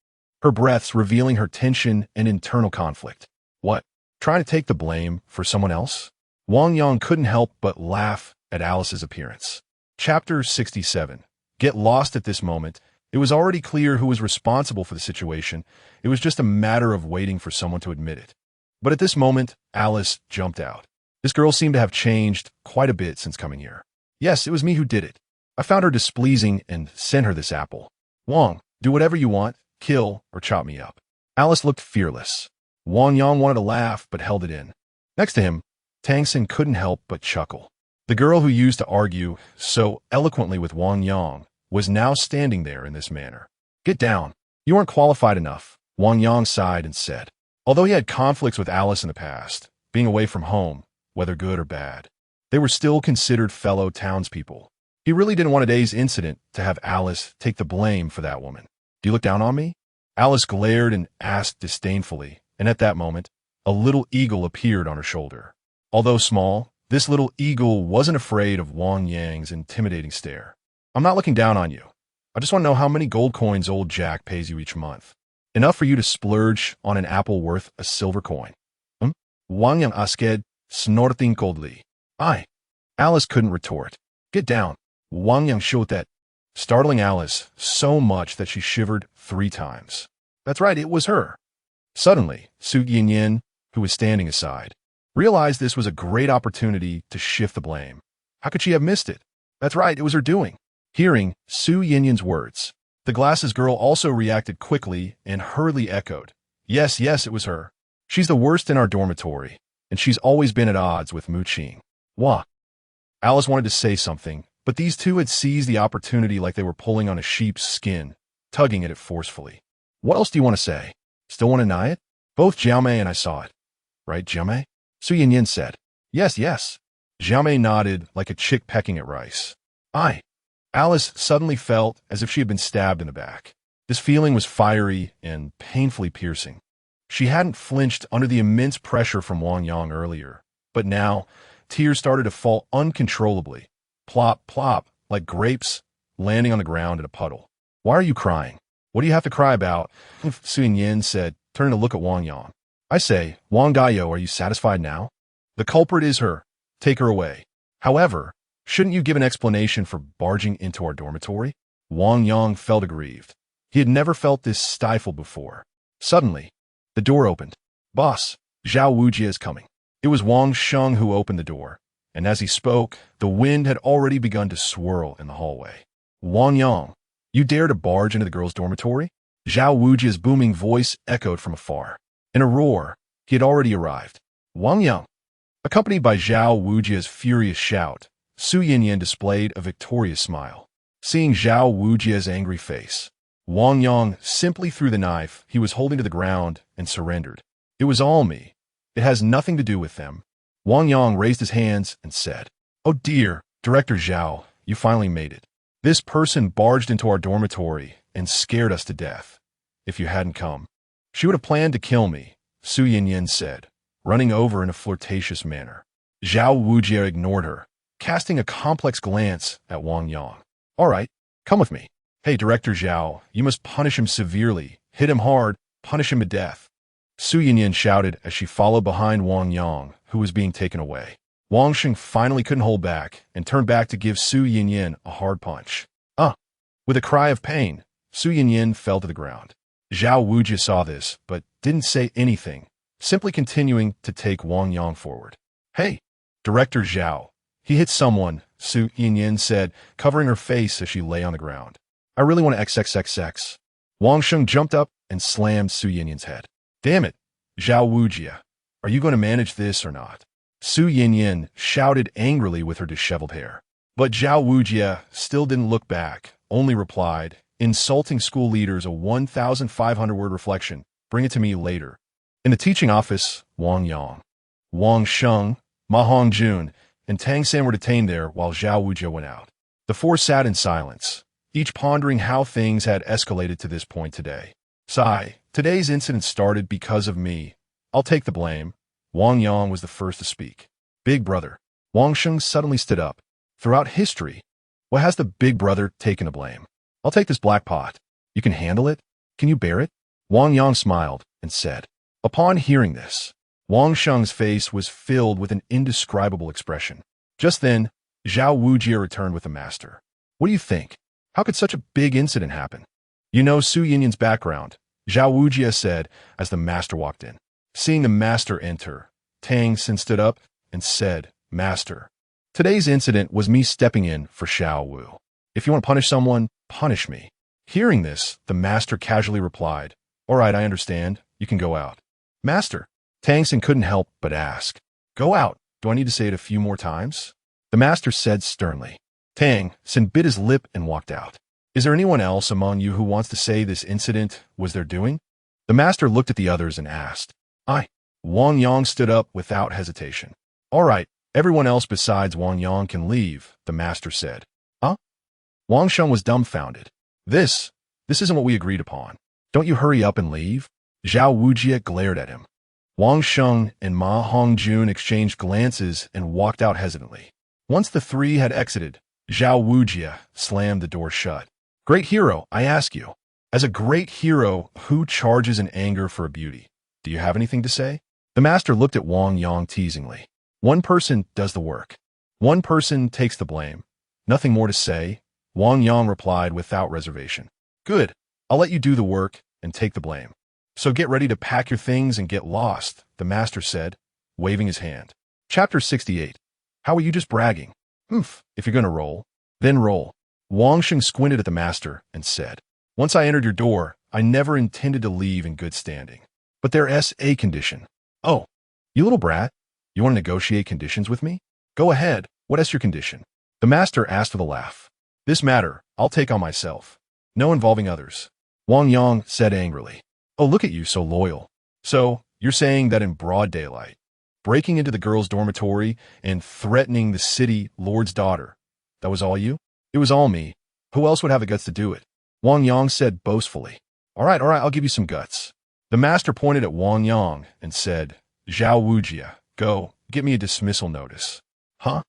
her breaths revealing her tension and internal conflict. What? Trying to take the blame for someone else? Wang Yang couldn't help but laugh at Alice's appearance. Chapter 67. Get lost at this moment. It was already clear who was responsible for the situation. It was just a matter of waiting for someone to admit it. But at this moment, Alice jumped out. This girl seemed to have changed quite a bit since coming here. Yes, it was me who did it. I found her displeasing and sent her this apple. Wang, do whatever you want, kill or chop me up. Alice looked fearless. Wang Yang wanted to laugh but held it in. Next to him, Tang San couldn't help but chuckle. The girl who used to argue so eloquently with Wang Yang was now standing there in this manner. Get down. You aren't qualified enough, Wang Yang sighed and said. Although he had conflicts with Alice in the past, being away from home, whether good or bad, they were still considered fellow townspeople. He really didn't want today's incident to have Alice take the blame for that woman. Do you look down on me? Alice glared and asked disdainfully, and at that moment, a little eagle appeared on her shoulder. Although small, this little eagle wasn't afraid of Wang Yang's intimidating stare. I'm not looking down on you. I just want to know how many gold coins old Jack pays you each month. Enough for you to splurge on an apple worth a silver coin. Wang Yang asked, snorting coldly. Alice couldn't retort. Get down. Wang Yang showed that, startling Alice so much that she shivered 3 times. That's right, it was her. Suddenly, Su Yinyan, who was standing aside, realized this was a great opportunity to shift the blame. How could she have missed it? That's right, it was her doing. Hearing Su Yinyan's words, the glasses girl also reacted quickly and hurriedly echoed. Yes, it was her. She's the worst in our dormitory, and she's always been at odds with Mu Qing. Wah. Alice wanted to say something, but these two had seized the opportunity like they were pulling on a sheep's skin, tugging at it forcefully. What else do you want to say? Still want to deny it? Both Jiaomei and I saw it. Right, Jiaomei? Su Yinyan said. Yes. Jiaomei nodded like a chick pecking at rice. Alice suddenly felt as if she had been stabbed in the back. This feeling was fiery and painfully piercing. She hadn't flinched under the immense pressure from Wang Yang earlier, but now tears started to fall uncontrollably. Plop, plop, like grapes landing on the ground in a puddle. Why are you crying? What do you have to cry about? Su Yinyan said, turning to look at Wang Yang. I say, Wang Gaiyou, are you satisfied now? The culprit is her. Take her away. However, shouldn't you give an explanation for barging into our dormitory? Wang Yang felt aggrieved. He had never felt this stifled before. Suddenly, the door opened. Boss, Zhao Wujie is coming. It was Wang Sheng who opened the door, and as he spoke, the wind had already begun to swirl in the hallway. Wang Yang, you dare to barge into the girls' dormitory? Zhao Wujie's booming voice echoed from afar. In a roar, he had already arrived. Wang Yang. Accompanied by Zhao Wujie's furious shout, Su Yinyan displayed a victorious smile. Seeing Zhao Wujie's angry face, Wang Yang simply threw the knife he was holding to the ground and surrendered. It was all me. It has nothing to do with them. Wang Yang raised his hands and said, Oh dear, Director Zhao, you finally made it. This person barged into our dormitory and scared us to death. If you hadn't come, she would have planned to kill me, Su Yinyan said, running over in a flirtatious manner. Zhao Wujie ignored her, casting a complex glance at Wang Yang. All right, come with me. Hey, Director Zhao, you must punish him severely, hit him hard, Punish him to death. Su Yinyin shouted as she followed behind Wang Yang, who was being taken away. Wang Sheng finally couldn't hold back and turned back to give Su Yinyin a hard punch. With a cry of pain, Su Yinyin fell to the ground. Zhao Wujia saw this, but didn't say anything, simply continuing to take Wang Yang forward. Hey, Director Zhao. He hit someone, Su Yinyin said, covering her face as she lay on the ground. I really want to XXXX. Wang Sheng jumped up and slammed Su Yinyin's head. Damn it, Zhao Wujia. Are you going to manage this or not? Su Yinyin shouted angrily with her disheveled hair. But Zhao Wujia still didn't look back, only replied, insulting school leaders a 1,500-word reflection. Bring it to me later. In the teaching office, Wang Yang, Wang Sheng, Ma Hongjun, and Tang San were detained there while Zhao Wujia went out. The four sat in silence, each pondering how things had escalated to this point today. Sigh, today's incident started because of me. I'll take the blame. Wang Yang was the first to speak. Big brother. Wang Sheng suddenly stood up. Throughout history, what has the big brother taken the blame? I'll take this black pot. You can handle it? Can you bear it? Wang Yang smiled and said. Upon hearing this, Wang Sheng's face was filled with an indescribable expression. Just then, Zhao Wujia returned with the master. What do you think? How could such a big incident happen? You know Su Yinyin's background, Zhao Wujia said as the master walked in. Seeing the master enter, Tang San stood up and said, Master, today's incident was me stepping in for Xiao Wu. If you want to punish someone, punish me. Hearing this, the master casually replied, All right, I understand. You can go out. Master, Tang San couldn't help but ask. Go out. Do I need to say it a few more times? The master said sternly. Tang San bit his lip and walked out. Is there anyone else among you who wants to say this incident was their doing? The master looked at the others and asked. Wang Yang stood up without hesitation. All right, everyone else besides Wang Yang can leave, the master said. Wang Sheng was dumbfounded. This isn't what we agreed upon. Don't you hurry up and leave? Zhao Wujia glared at him. Wang Sheng and Ma Hongjun exchanged glances and walked out hesitantly. Once the three had exited, Zhao Wujia slammed the door shut. Great hero, I ask you. As a great hero, who charges in anger for a beauty? Do you have anything to say? The master looked at Wang Yang teasingly. One person does the work. One person takes the blame. Nothing more to say, Wang Yang replied without reservation. Good, I'll let you do the work and take the blame. So get ready to pack your things and get lost, the master said, waving his hand. Chapter 68. How are you just bragging? If you're going to roll, then roll. Wang Sheng squinted at the master and said, Once I entered your door, I never intended to leave in good standing. But there's a condition. Oh, you little brat, you want to negotiate conditions with me? Go ahead, what is your condition? The master asked with a laugh. This matter, I'll take on myself. No involving others. Wang Yang said angrily. Oh, look at you, so loyal. So, you're saying that in broad daylight, breaking into the girls' dormitory and threatening the city lord's daughter, that was all you? It was all me. Who else would have the guts to do it? Wang Yang said boastfully. All right, I'll give you some guts. The master pointed at Wang Yang and said, Zhao Wujia, go, get me a dismissal notice. Huh?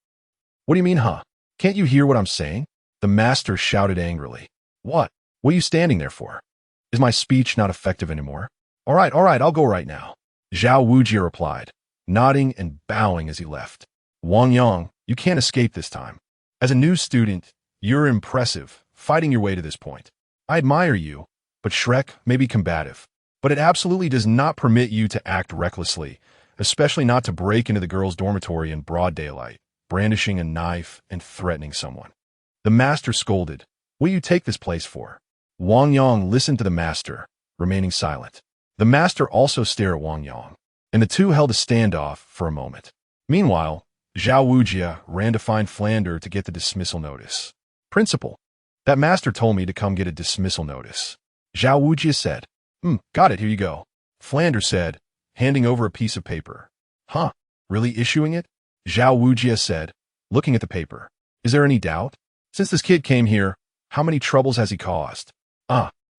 What do you mean, huh? Can't you hear what I'm saying? The master shouted angrily. What? What are you standing there for? Is my speech not effective anymore? All right, I'll go right now. Zhao Wujia replied, nodding and bowing as he left. Wang Yang, you can't escape this time. As a new student, you're impressive, fighting your way to this point. I admire you, but Shrek may be combative. But it absolutely does not permit you to act recklessly, especially not to break into the girls' dormitory in broad daylight, brandishing a knife and threatening someone. The master scolded. What do you take this place for? Wang Yang listened to the master, remaining silent. The master also stared at Wang Yang, and the two held a standoff for a moment. Meanwhile, Zhao Wujia ran to find Flander to get the dismissal notice. Principal, that master told me to come get a dismissal notice. Zhao Wujia said. Got it, here you go. Flander said, handing over a piece of paper. Huh, really issuing it? Zhao Wujia said, looking at the paper. Is there any doubt? Since this kid came here, how many troubles has he caused?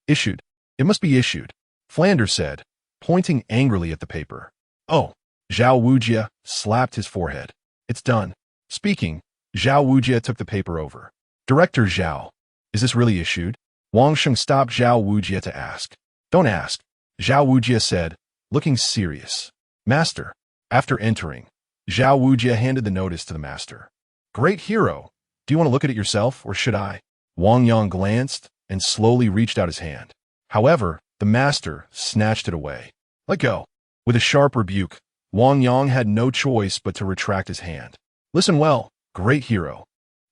Issued. It must be issued. Flander said, pointing angrily at the paper. Oh, Zhao Wujia slapped his forehead. It's done. Speaking, Zhao Wujia took the paper over. Director Zhao, is this really issued? Wang Sheng stopped Zhao Wujia to ask. Don't ask. Zhao Wujie said, looking serious. Master. After entering, Zhao Wujie handed the notice to the master. Great hero. Do you want to look at it yourself, or should I? Wang Yang glanced and slowly reached out his hand. However, the master snatched it away. Let go. With a sharp rebuke, Wang Yang had no choice but to retract his hand. Listen well, great hero.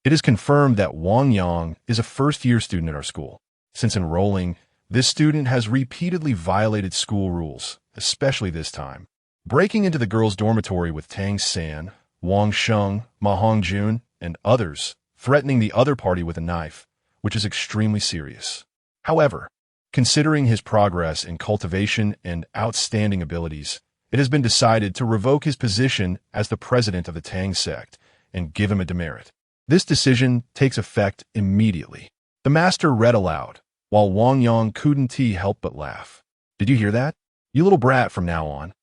It is confirmed that Wang Yang is a first-year student at our school. Since enrolling, this student has repeatedly violated school rules, especially this time, breaking into the girls' dormitory with Tang San, Wang Sheng, Ma Hongjun, and others, threatening the other party with a knife, which is extremely serious. However, considering his progress in cultivation and outstanding abilities, it has been decided to revoke his position as the president of the Tang sect and give him a demerit. This decision takes effect immediately. The master read aloud, while Wang Yang couldn't help but laugh. Did you hear that? You little brat, from now on,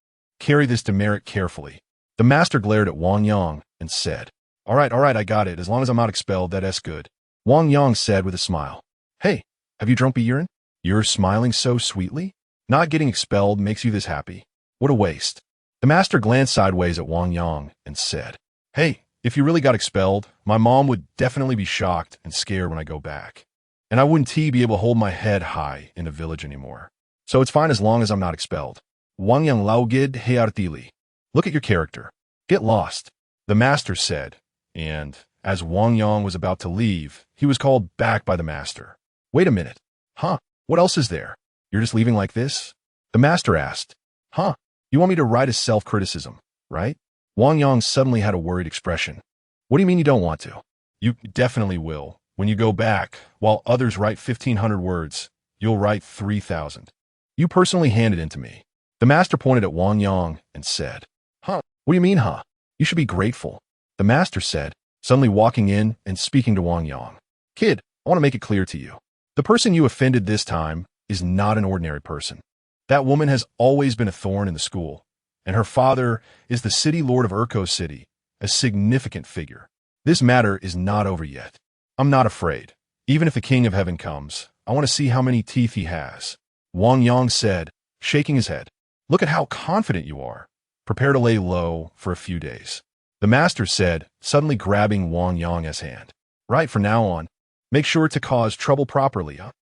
carry this demerit carefully. The master glared at Wang Yang and said, all right, I got it. As long as I'm not expelled, that's good. Wang Yang said with a smile. Hey, have you drunk a urine? You're smiling so sweetly? Not getting expelled makes you this happy. What a waste. The master glanced sideways at Wang Yang and said, hey, if you really got expelled, my mom would definitely be shocked and scared when I go back. And I wouldn't be able to hold my head high in the village anymore. So it's fine as long as I'm not expelled. Wang Yang laugid heartily. Look at your character. Get lost, the master said, and as Wang Yang was about to leave, he was called back by the master. Wait a minute. Huh? What else is there? You're just leaving like this? The master asked. Huh? You want me to write a self-criticism, right? Wang Yang suddenly had a worried expression. What do you mean you don't want to? You definitely will. When you go back, while others write 1,500 words, you'll write 3,000. You personally handed it to me. The master pointed at Wang Yang and said, huh? What do you mean, huh? You should be grateful. The master said, suddenly walking in and speaking to Wang Yang. Kid, I want to make it clear to you. The person you offended this time is not an ordinary person. That woman has always been a thorn in the school, and her father is the city lord of Urko City, a significant figure. This matter is not over yet. I'm not afraid. Even if the king of heaven comes, I want to see how many teeth he has. Wang Yang said, shaking his head. Look at how confident you are. Prepare to lay low for a few days. The master said, suddenly grabbing Wang Yang's hand. Right, from now on, make sure to cause trouble properly, huh?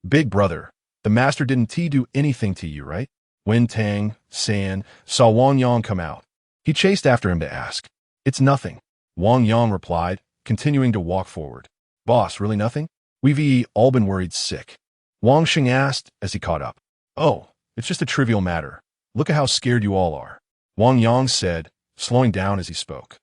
Big brother, the master didn't do anything to you, right? When Tang San saw Wang Yang come out, he chased after him to ask. It's nothing. Wang Yang replied, continuing to walk forward. Boss, really nothing? We've all been worried sick. Wang Sheng asked as he caught up. Oh, it's just a trivial matter. Look at how scared you all are. Wang Yang said, slowing down as he spoke.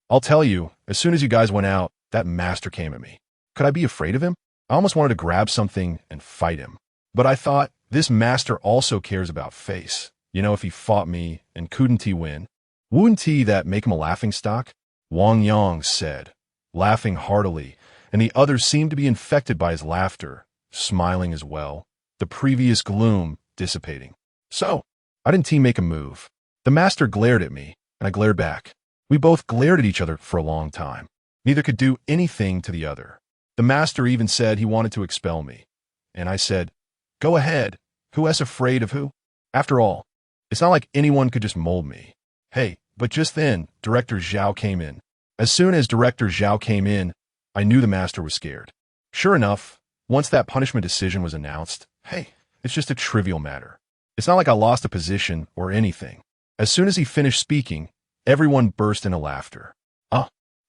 I'll tell you, as soon as you guys went out, that master came at me. Could I be afraid of him? I almost wanted to grab something and fight him. But I thought, this master also cares about face. You know, if he fought me and couldn't he win? Wouldn't he that make him a laughingstock? Wang Yang said, laughing heartily, and the others seemed to be infected by his laughter, smiling as well, the previous gloom dissipating. So, I didn't make a move. The master glared at me, and I glared back. We both glared at each other for a long time. Neither could do anything to the other. The master even said he wanted to expel me. And I said, go ahead. Who is afraid of who? After all, it's not like anyone could just mold me. Hey, but just then, Director Zhao came in. As soon as Director Zhao came in, I knew the master was scared. Sure enough, once that punishment decision was announced, hey, it's just a trivial matter. It's not like I lost a position or anything. As soon as he finished speaking, everyone burst into laughter.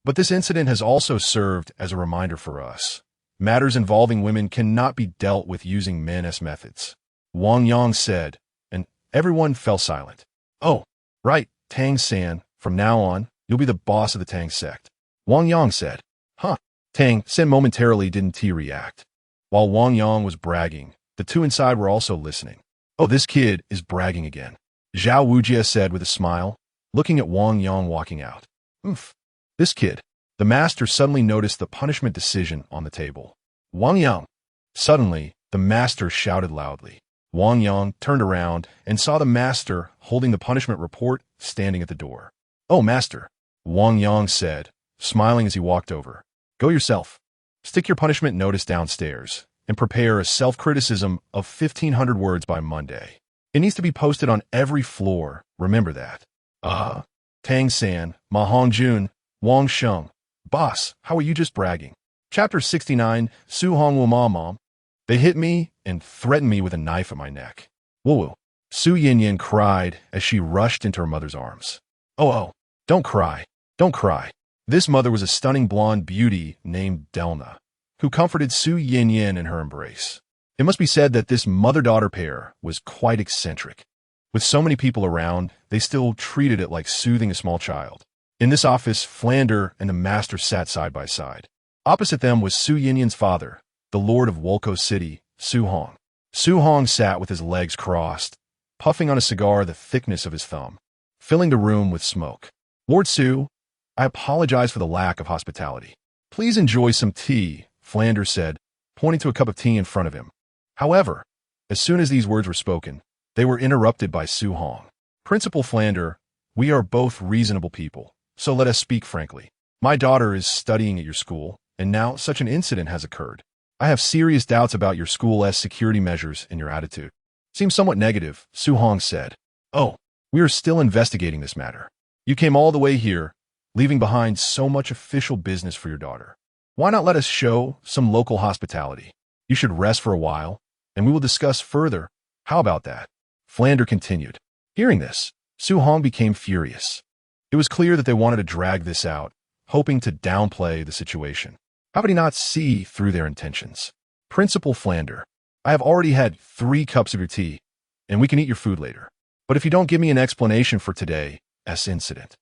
But this incident has also served as a reminder for us. Matters involving women cannot be dealt with using men as methods. Wang Yang said, and everyone fell silent. Oh, right, Tang San, from now on, you'll be the boss of the Tang sect. Wang Yang said, huh. Tang San momentarily didn't react. While Wang Yang was bragging, the two inside were also listening. Oh, this kid is bragging again. Zhao Wujie said with a smile, looking at Wang Yang walking out. Oof. This kid. The master suddenly noticed the punishment decision on the table. Wang Yang. Suddenly, the master shouted loudly. Wang Yang turned around and saw the master holding the punishment report standing at the door. Oh, master, Wang Yang said, smiling as he walked over. Go yourself. Stick your punishment notice downstairs and prepare a self-criticism of 1,500 words by Monday. It needs to be posted on every floor. Remember that. Tang San, Ma Hongjun, Wang Sheng. Boss, how are you just bragging? Chapter 69, Su Hong Wu Ma Mom. They hit me and threatened me with a knife at my neck. Woo. Su Yin cried as she rushed into her mother's arms. Oh, don't cry. Don't cry. This mother was a stunning blonde beauty named Delna, who comforted Su Yin in her embrace. It must be said that this mother-daughter pair was quite eccentric. With so many people around, they still treated it like soothing a small child. In this office, Flander and the master sat side by side. Opposite them was Su Yin's father, the lord of Wolko City, Su Hong. Su Hong sat with his legs crossed, puffing on a cigar the thickness of his thumb, filling the room with smoke. Lord Su, I apologize for the lack of hospitality. Please enjoy some tea, Flander said, pointing to a cup of tea in front of him. However, as soon as these words were spoken, they were interrupted by Su Hong. Principal Flander, we are both reasonable people, so let us speak frankly. My daughter is studying at your school, and now such an incident has occurred. I have serious doubts about your school's security measures and your attitude. Seems somewhat negative, Su Hong said. Oh, we are still investigating this matter. You came all the way here, leaving behind so much official business for your daughter. Why not let us show some local hospitality? You should rest for a while, and we will discuss further. How about that? Flander continued. Hearing this, Su Hong became furious. It was clear that they wanted to drag this out, hoping to downplay the situation. How could he not see through their intentions? Principal Flander, I have already had 3 cups of your tea, and we can eat your food later. But if you don't give me an explanation for today's incident,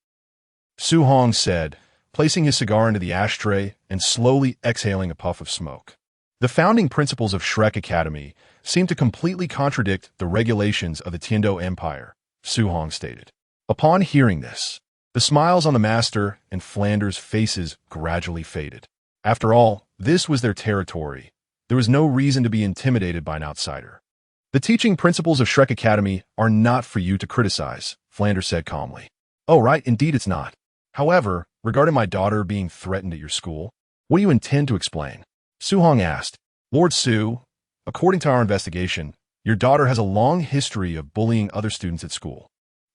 Su Hong said, placing his cigar into the ashtray and slowly exhaling a puff of smoke. The founding principles of Shrek Academy seem to completely contradict the regulations of the Heaven Dou Empire, Su Hong stated. Upon hearing this, the smiles on the master and Flander's faces gradually faded. After all, this was their territory. There was no reason to be intimidated by an outsider. The teaching principles of Shrek Academy are not for you to criticize, Flander said calmly. Oh, right, indeed it's not. However, regarding my daughter being threatened at your school, what do you intend to explain? Su Hong asked. Lord Su, according to our investigation, your daughter has a long history of bullying other students at school.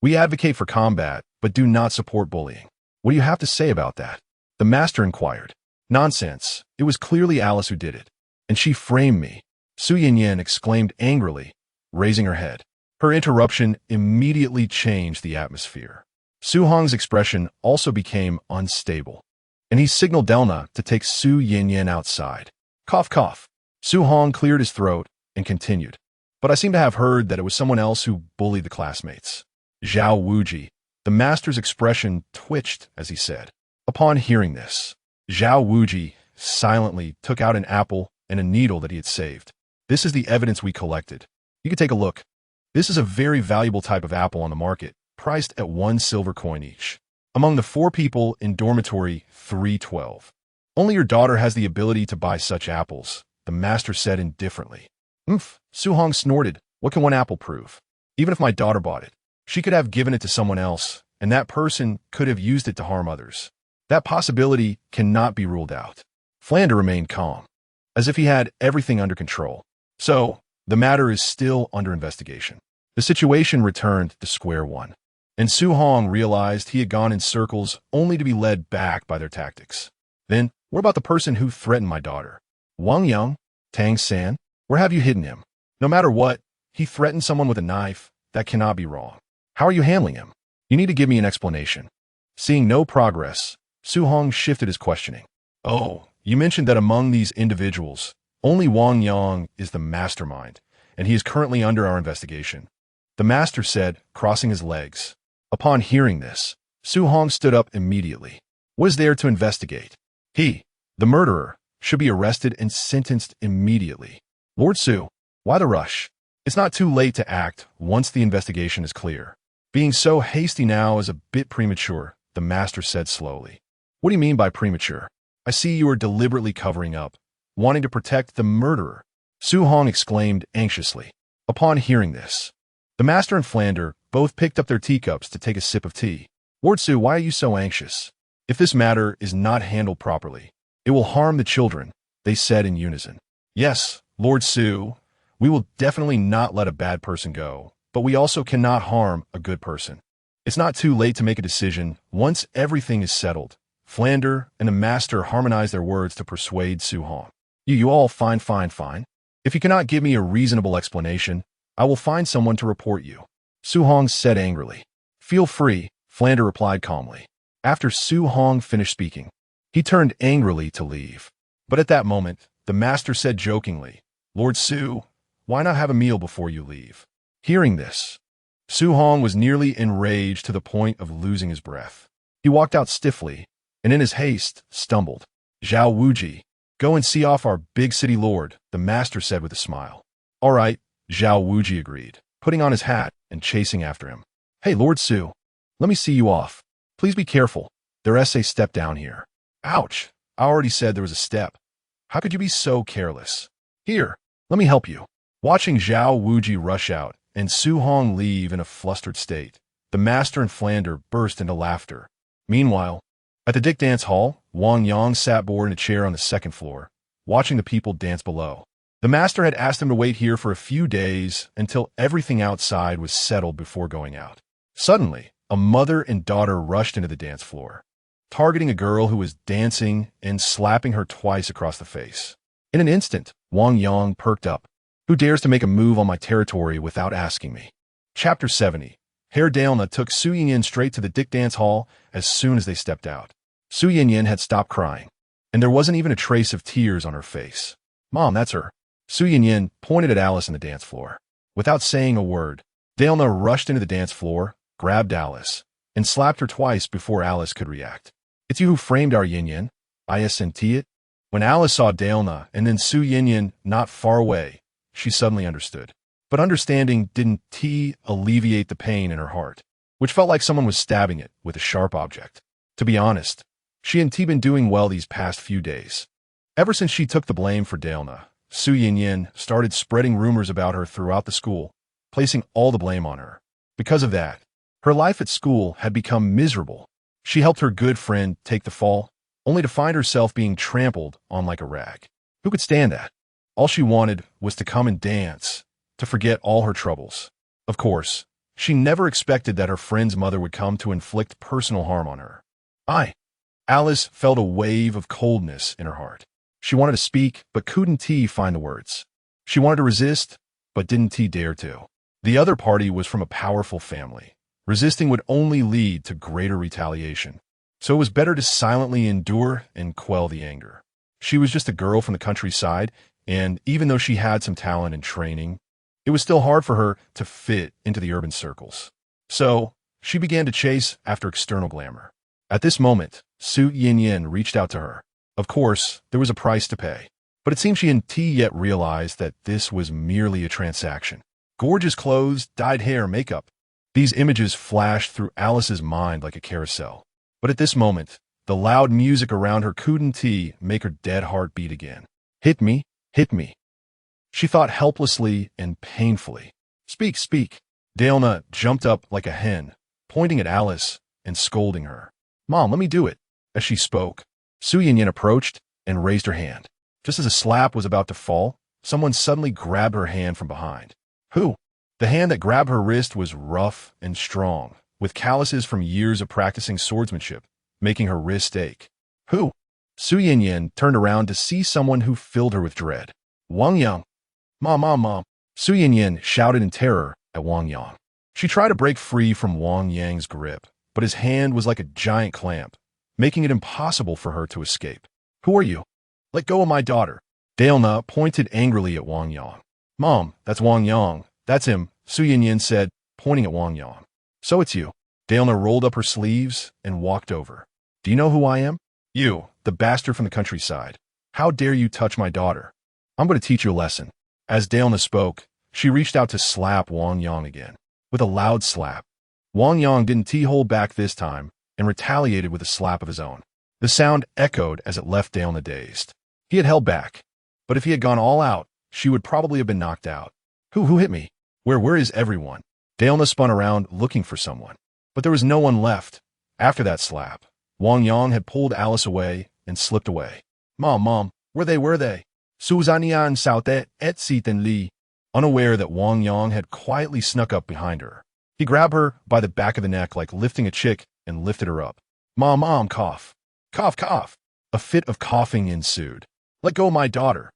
We advocate for combat, but do not support bullying. What do you have to say about that? The master inquired. Nonsense. It was clearly Alice who did it. And she framed me. Su Yin exclaimed angrily, raising her head. Her interruption immediately changed the atmosphere. Su Hong's expression also became unstable, and he signaled Delna to take Su Yin outside. Cough, cough. Su Hong cleared his throat and continued. But I seem to have heard that it was someone else who bullied the classmates. Zhao Wuji. The master's expression twitched as he said. Upon hearing this, Zhao Wuji silently took out an apple and a needle that he had saved. This is the evidence we collected. You can take a look. This is a very valuable type of apple on the market, priced at 1 silver coin each. Among the 4 people in dormitory 312. Only your daughter has the ability to buy such apples, the master said indifferently. Su Hong snorted. What can one apple prove? Even if my daughter bought it, she could have given it to someone else, and that person could have used it to harm others. That possibility cannot be ruled out. Flander remained calm, as if he had everything under control. So, the matter is still under investigation. The situation returned to square one, and Su Hong realized he had gone in circles only to be led back by their tactics. Then, what about the person who threatened my daughter? Wang Yang? Tang San? Where have you hidden him? No matter what, he threatened someone with a knife. That cannot be wrong. How are you handling him? You need to give me an explanation. Seeing no progress, Su Hong shifted his questioning. Oh, you mentioned that among these individuals, only Wang Yang is the mastermind, and he is currently under our investigation. The master said, crossing his legs. Upon hearing this, Su Hong stood up immediately. What is there to investigate? He, the murderer, should be arrested and sentenced immediately. Lord Su, why the rush? It's not too late to act once the investigation is clear. Being so hasty now is a bit premature, the master said slowly. What do you mean by premature? I see you are deliberately covering up, wanting to protect the murderer. Su Hong exclaimed anxiously. Upon hearing this, the master and Flander both picked up their teacups to take a sip of tea. Lord Su, why are you so anxious? If this matter is not handled properly, it will harm the children, they said in unison. Yes, Lord Su, we will definitely not let a bad person go, but we also cannot harm a good person. It's not too late to make a decision once everything is settled. Flander and the master harmonized their words to persuade Su Hong. You all fine. If you cannot give me a reasonable explanation, I will find someone to report you. Su Hong said angrily. Feel free, Flander replied calmly. After Su Hong finished speaking, he turned angrily to leave. But at that moment, the master said jokingly, Lord Su, why not have a meal before you leave? Hearing this, Su Hong was nearly enraged to the point of losing his breath. He walked out stiffly, and in his haste, stumbled. Zhao Wuji, go and see off our big city lord, the master said with a smile. All right, Zhao Wuji agreed, putting on his hat and chasing after him. Hey, Lord Su, let me see you off. Please be careful. There's a step down here. Ouch, I already said there was a step. How could you be so careless? Here, let me help you. Watching Zhao Wuji rush out and Su Hong leave in a flustered state, the master and Flander burst into laughter. Meanwhile, at the Dick Dance Hall, Wang Yang sat bored in a chair on the second floor, watching the people dance below. The master had asked him to wait here for a few days until everything outside was settled before going out. Suddenly, a mother and daughter rushed into the dance floor, targeting a girl who was dancing and slapping her twice across the face. In an instant, Wang Yang perked up. Who dares to make a move on my territory without asking me? Chapter 70. Herr Dailna took Su Yinyin straight to the Dick Dance Hall as soon as they stepped out. Su Yinyin had stopped crying, and there wasn't even a trace of tears on her face. Mom, that's her. Su Yinyin pointed at Alice on the dance floor. Without saying a word, Dailna rushed into the dance floor, grabbed Alice, and slapped her twice before Alice could react. It's you who framed our Yinyin. I senti it. When Alice saw Dailna and then Su Yinyin not far away, she suddenly understood. But understanding didn't alleviate the pain in her heart, which felt like someone was stabbing it with a sharp object. To be honest, she hadn't been doing well these past few days. Ever since she took the blame for Dailna, Su Yinyin started spreading rumors about her throughout the school, placing all the blame on her. Because of that, her life at school had become miserable. She helped her good friend take the fall, only to find herself being trampled on like a rag. Who could stand that? All she wanted was to come and dance, to forget all her troubles. Of course, she never expected that her friend's mother would come to inflict personal harm on her. Alice felt a wave of coldness in her heart. She wanted to speak, but couldn't find the words. She wanted to resist, but didn't dare to. The other party was from a powerful family. Resisting would only lead to greater retaliation. So it was better to silently endure and quell the anger. She was just a girl from the countryside, and even though she had some talent and training, it was still hard for her to fit into the urban circles. So she began to chase after external glamour. At this moment, Su Yinyin reached out to her. Of course, there was a price to pay, but it seemed she hadn't yet realized that this was merely a transaction. Gorgeous clothes, dyed hair, makeup. These images flashed through Alice's mind like a carousel. But at this moment, the loud music around her couldn't make her dead heart beat again. Hit me. She thought helplessly and painfully. Speak. Dailna jumped up like a hen, pointing at Alice and scolding her. Mom, let me do it. As she spoke, Su Yinyin approached and raised her hand. Just as a slap was about to fall, someone suddenly grabbed her hand from behind. Who? The hand that grabbed her wrist was rough and strong, with calluses from years of practicing swordsmanship, making her wrist ache. Who? Su Yinyin turned around to see someone who filled her with dread. Wang Yang. Mom. Su Yinyin shouted in terror at Wang Yang. She tried to break free from Wang Yang's grip, but his hand was like a giant clamp, making it impossible for her to escape. Who are you? Let go of my daughter. Dailna pointed angrily at Wang Yang. Mom, that's Wang Yang. That's him, Su Yinyin said, pointing at Wang Yang. So it's you. Dailna rolled up her sleeves and walked over. Do you know who I am? You, the bastard from the countryside. How dare you touch my daughter? I'm going to teach you a lesson. As Dailna spoke, she reached out to slap Wang Yang again, with a loud slap. Wang Yang didn't hold back this time and retaliated with a slap of his own. The sound echoed as it left Dailna dazed. He had held back, but if he had gone all out, she would probably have been knocked out. Who hit me? Where is everyone? Dailna spun around looking for someone, but there was no one left. After that slap, Wang Yang had pulled Alice away and slipped away. Mom, where they? Suzanian saute et siten li. unaware that Wang Yang had quietly snuck up behind her. He grabbed her by the back of the neck like lifting a chick and lifted her up. Mom, cough. Cough, cough. A fit of coughing ensued. Let go of my daughter.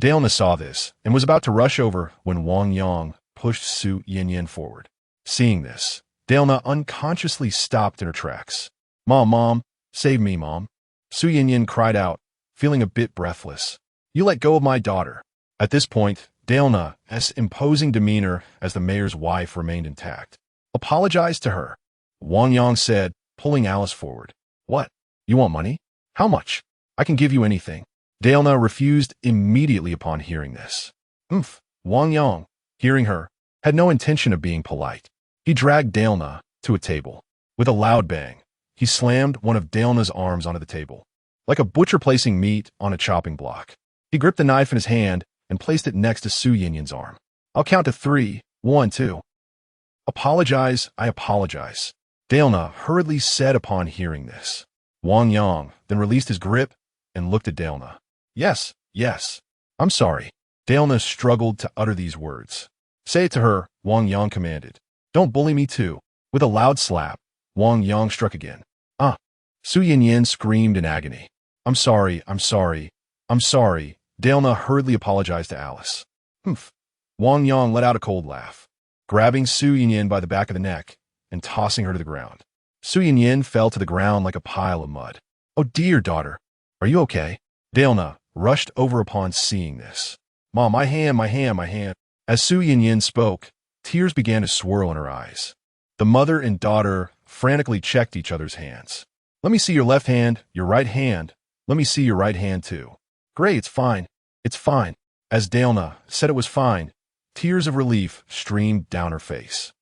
Douluo saw this and was about to rush over when Wang Yang pushed Su Yanyan forward. Seeing this, Douluo unconsciously stopped in her tracks. Mom, save me, Mom. Su Yanyan cried out, feeling a bit breathless. You let go of my daughter. At this point, Douluo's imposing demeanor as the mayor's wife remained intact. Apologize to her, Wang Yang said, pulling Alice forward. What? You want money? How much? I can give you anything. Douluo refused immediately upon hearing this. Wang Yang, hearing her, had no intention of being polite. He dragged Douluo to a table. With a loud bang, he slammed one of Douluo's arms onto the table, like a butcher placing meat on a chopping block. He gripped the knife in his hand and placed it next to Su Yanyan's arm. I'll count to 3. 1, 2. Apologize, I apologize, Douluo hurriedly said upon hearing this. Wang Yang then released his grip and looked at Douluo. Yes, I'm sorry. Douluo struggled to utter these words. Say it to her, Wang Yang commanded. Don't bully me too. With a loud slap, Wang Yang struck again. Su Yanyan screamed in agony. I'm sorry. Douluo hurriedly apologized to Alice. Wang Yang let out a cold laugh, grabbing Su Yanyan by the back of the neck and tossing her to the ground. Su Yanyan fell to the ground like a pile of mud. Oh dear, daughter. Are you okay? Douluo rushed over upon seeing this. Mom, my hand. As Su Yanyan spoke, tears began to swirl in her eyes. The mother and daughter frantically checked each other's hands. Let me see your left hand, your right hand. Let me see your right hand too. Great, it's fine. As Douluo said it was fine, tears of relief streamed down her face.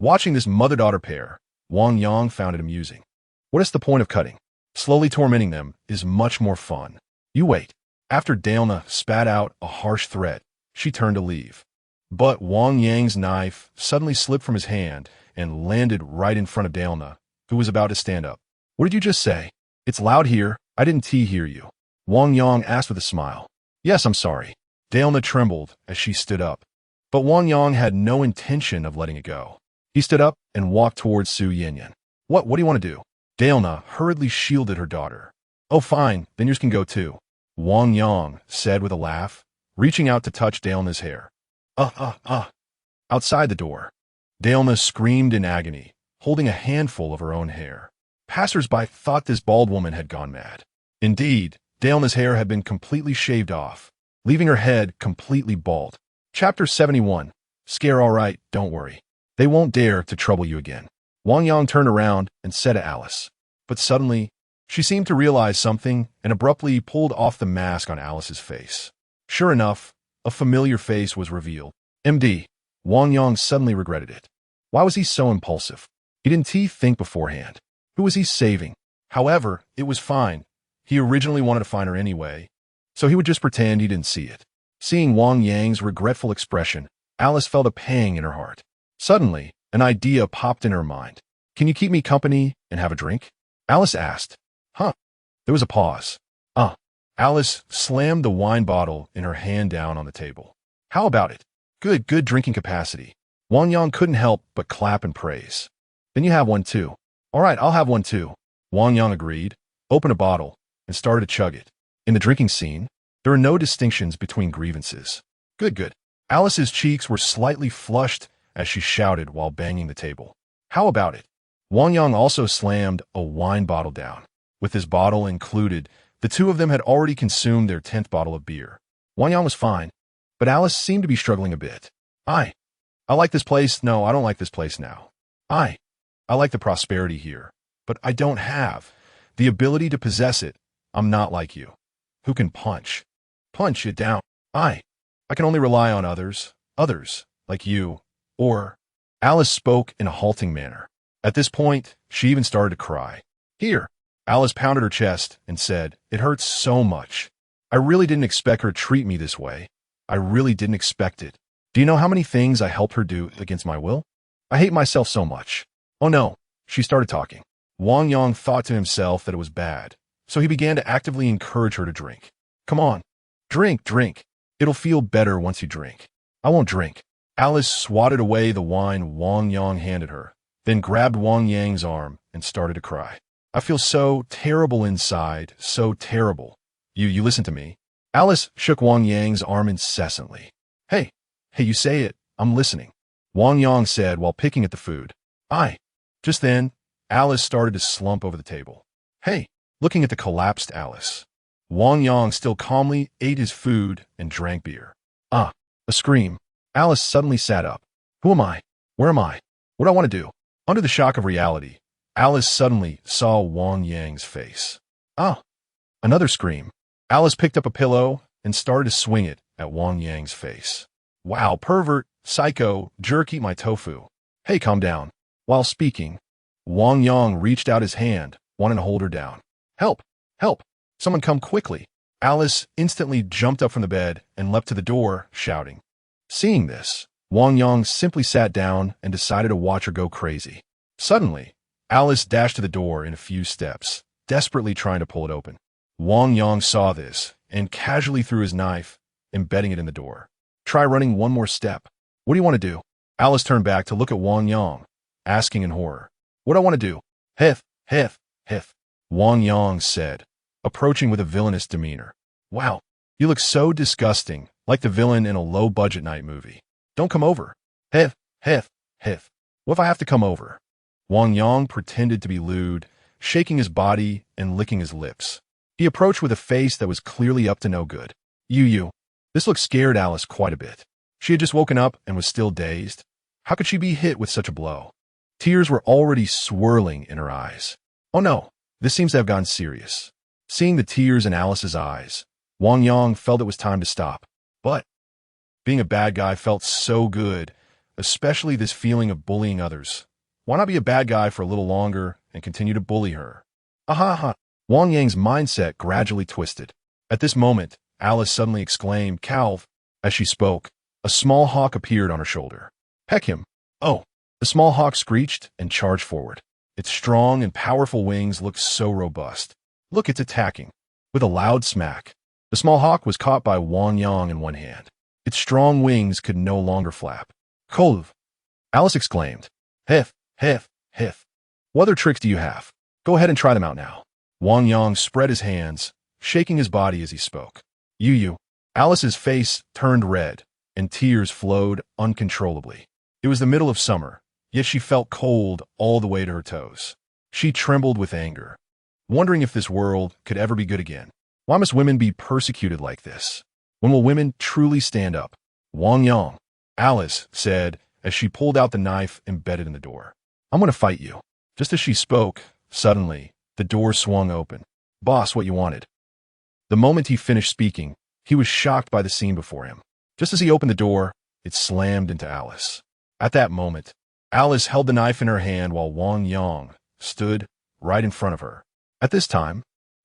Watching this mother-daughter pair, Wang Yang found it amusing. What is the point of cutting? Slowly tormenting them is much more fun. You wait. After Douluo spat out a harsh threat, she turned to leave. But Wang Yang's knife suddenly slipped from his hand and landed right in front of Douluo, who was about to stand up. What did you just say? It's loud here. I didn't hear you. Wang Yang asked with a smile. Yes, I'm sorry. Douluo trembled as she stood up. But Wang Yang had no intention of letting it go. He stood up and walked towards Su Yanyan. What do you want to do? Douluo hurriedly shielded her daughter. Oh, fine, then yours can go too, Wang Yang said with a laugh, reaching out to touch Douluo's hair. Outside the door, Douluo screamed in agony, holding a handful of her own hair. Passers-by thought this bald woman had gone mad. Indeed, Douluo's hair had been completely shaved off, leaving her head completely bald. Chapter 71. Scare all right, don't worry. They won't dare to trouble you again. Wang Yang turned around and said to Alice. But suddenly, she seemed to realize something and abruptly pulled off the mask on Alice's face. Sure enough, a familiar face was revealed. MD. Wang Yang suddenly regretted it. Why was he so impulsive? He didn't think beforehand. Who was he saving? However, it was fine. He originally wanted to find her anyway, so he would just pretend he didn't see it. Seeing Wang Yang's regretful expression, Alice felt a pang in her heart. Suddenly, an idea popped in her mind. Can you keep me company and have a drink? Alice asked. There was a pause. Alice slammed the wine bottle in her hand down on the table. How about it? Good drinking capacity. Wang Yang couldn't help but clap and praise. Then you have one too. All right, I'll have one too. Wang Yang agreed, opened a bottle, and started to chug it. In the drinking scene, there are no distinctions between grievances. Good. Alice's cheeks were slightly flushed as she shouted while banging the table. How about it? Wang Yang also slammed a wine bottle down. With his bottle included, the two of them had already consumed their 10th bottle of beer. Wang Yang was fine, but Alice seemed to be struggling a bit. I like this place. No, I don't like this place now. I like the prosperity here, but I don't have the ability to possess it. I'm not like you, who can punch it down. I can only rely on others, like you, or... Alice spoke in a halting manner. At this point, she even started to cry. Here. Alice pounded her chest and said, it hurts so much. I really didn't expect her to treat me this way. I really didn't expect it. Do you know how many things I helped her do against my will? I hate myself so much. Oh no, she started talking. Wang Yang thought to himself that it was bad, so he began to actively encourage her to drink. Come on, drink. It'll feel better once you drink. I won't drink. Alice swatted away the wine Wang Yang handed her, then grabbed Wang Yang's arm and started to cry. I feel so terrible inside, so terrible. You listen to me. Alice shook Wang Yang's arm incessantly. Hey, you say it, I'm listening, Wang Yang said while picking at the food. Just then, Alice started to slump over the table. Hey, looking at the collapsed Alice. Wang Yang still calmly ate his food and drank beer. A scream. Alice suddenly sat up. Who am I? Where am I? What do I want to do? Under the shock of reality, Alice suddenly saw Wang Yang's face. Another scream. Alice picked up a pillow and started to swing it at Wang Yang's face. Wow, pervert, psycho, jerk, eat my tofu. Hey, calm down. While speaking, Wang Yang reached out his hand, wanting to hold her down. Help! Help! Someone come quickly. Alice instantly jumped up from the bed and leapt to the door, shouting. Seeing this, Wang Yang simply sat down and decided to watch her go crazy. Suddenly, Alice dashed to the door in a few steps, desperately trying to pull it open. Wang Yang saw this and casually threw his knife, embedding it in the door. Try running one more step. What do you want to do? Alice turned back to look at Wang Yang, asking in horror. What do I want to do? Hith. Wang Yang said, approaching with a villainous demeanor. Wow, you look so disgusting, like the villain in a low-budget night movie. Don't come over. Hith. What if I have to come over? Wang Yang pretended to be lewd, shaking his body and licking his lips. He approached with a face that was clearly up to no good. You. This look scared Alice quite a bit. She had just woken up and was still dazed. How could she be hit with such a blow? Tears were already swirling in her eyes. Oh no, this seems to have gone serious. Seeing the tears in Alice's eyes, Wang Yang felt it was time to stop. But being a bad guy felt so good, especially this feeling of bullying others. Why not be a bad guy for a little longer and continue to bully her? Wang Yang's mindset gradually twisted. At this moment, Alice suddenly exclaimed, Calv. As she spoke, a small hawk appeared on her shoulder. Peck him. Oh, the small hawk screeched and charged forward. Its strong and powerful wings looked so robust. Look, it's attacking. With a loud smack, the small hawk was caught by Wang Yang in one hand. Its strong wings could no longer flap. Kolv! Alice exclaimed. Hith. What other tricks do you have? Go ahead and try them out now. Wang Yang spread his hands, shaking his body as he spoke. You. Alice's face turned red, and tears flowed uncontrollably. It was the middle of summer, yet she felt cold all the way to her toes. She trembled with anger, wondering if this world could ever be good again. Why must women be persecuted like this? When will women truly stand up? Wang Yang, Alice said as she pulled out the knife embedded in the door. I'm going to fight you. Just as she spoke, suddenly, the door swung open. Boss, what you wanted? The moment he finished speaking, he was shocked by the scene before him. Just as he opened the door, it slammed into Alice. At that moment, Alice held the knife in her hand while Wang Yang stood right in front of her. At this time,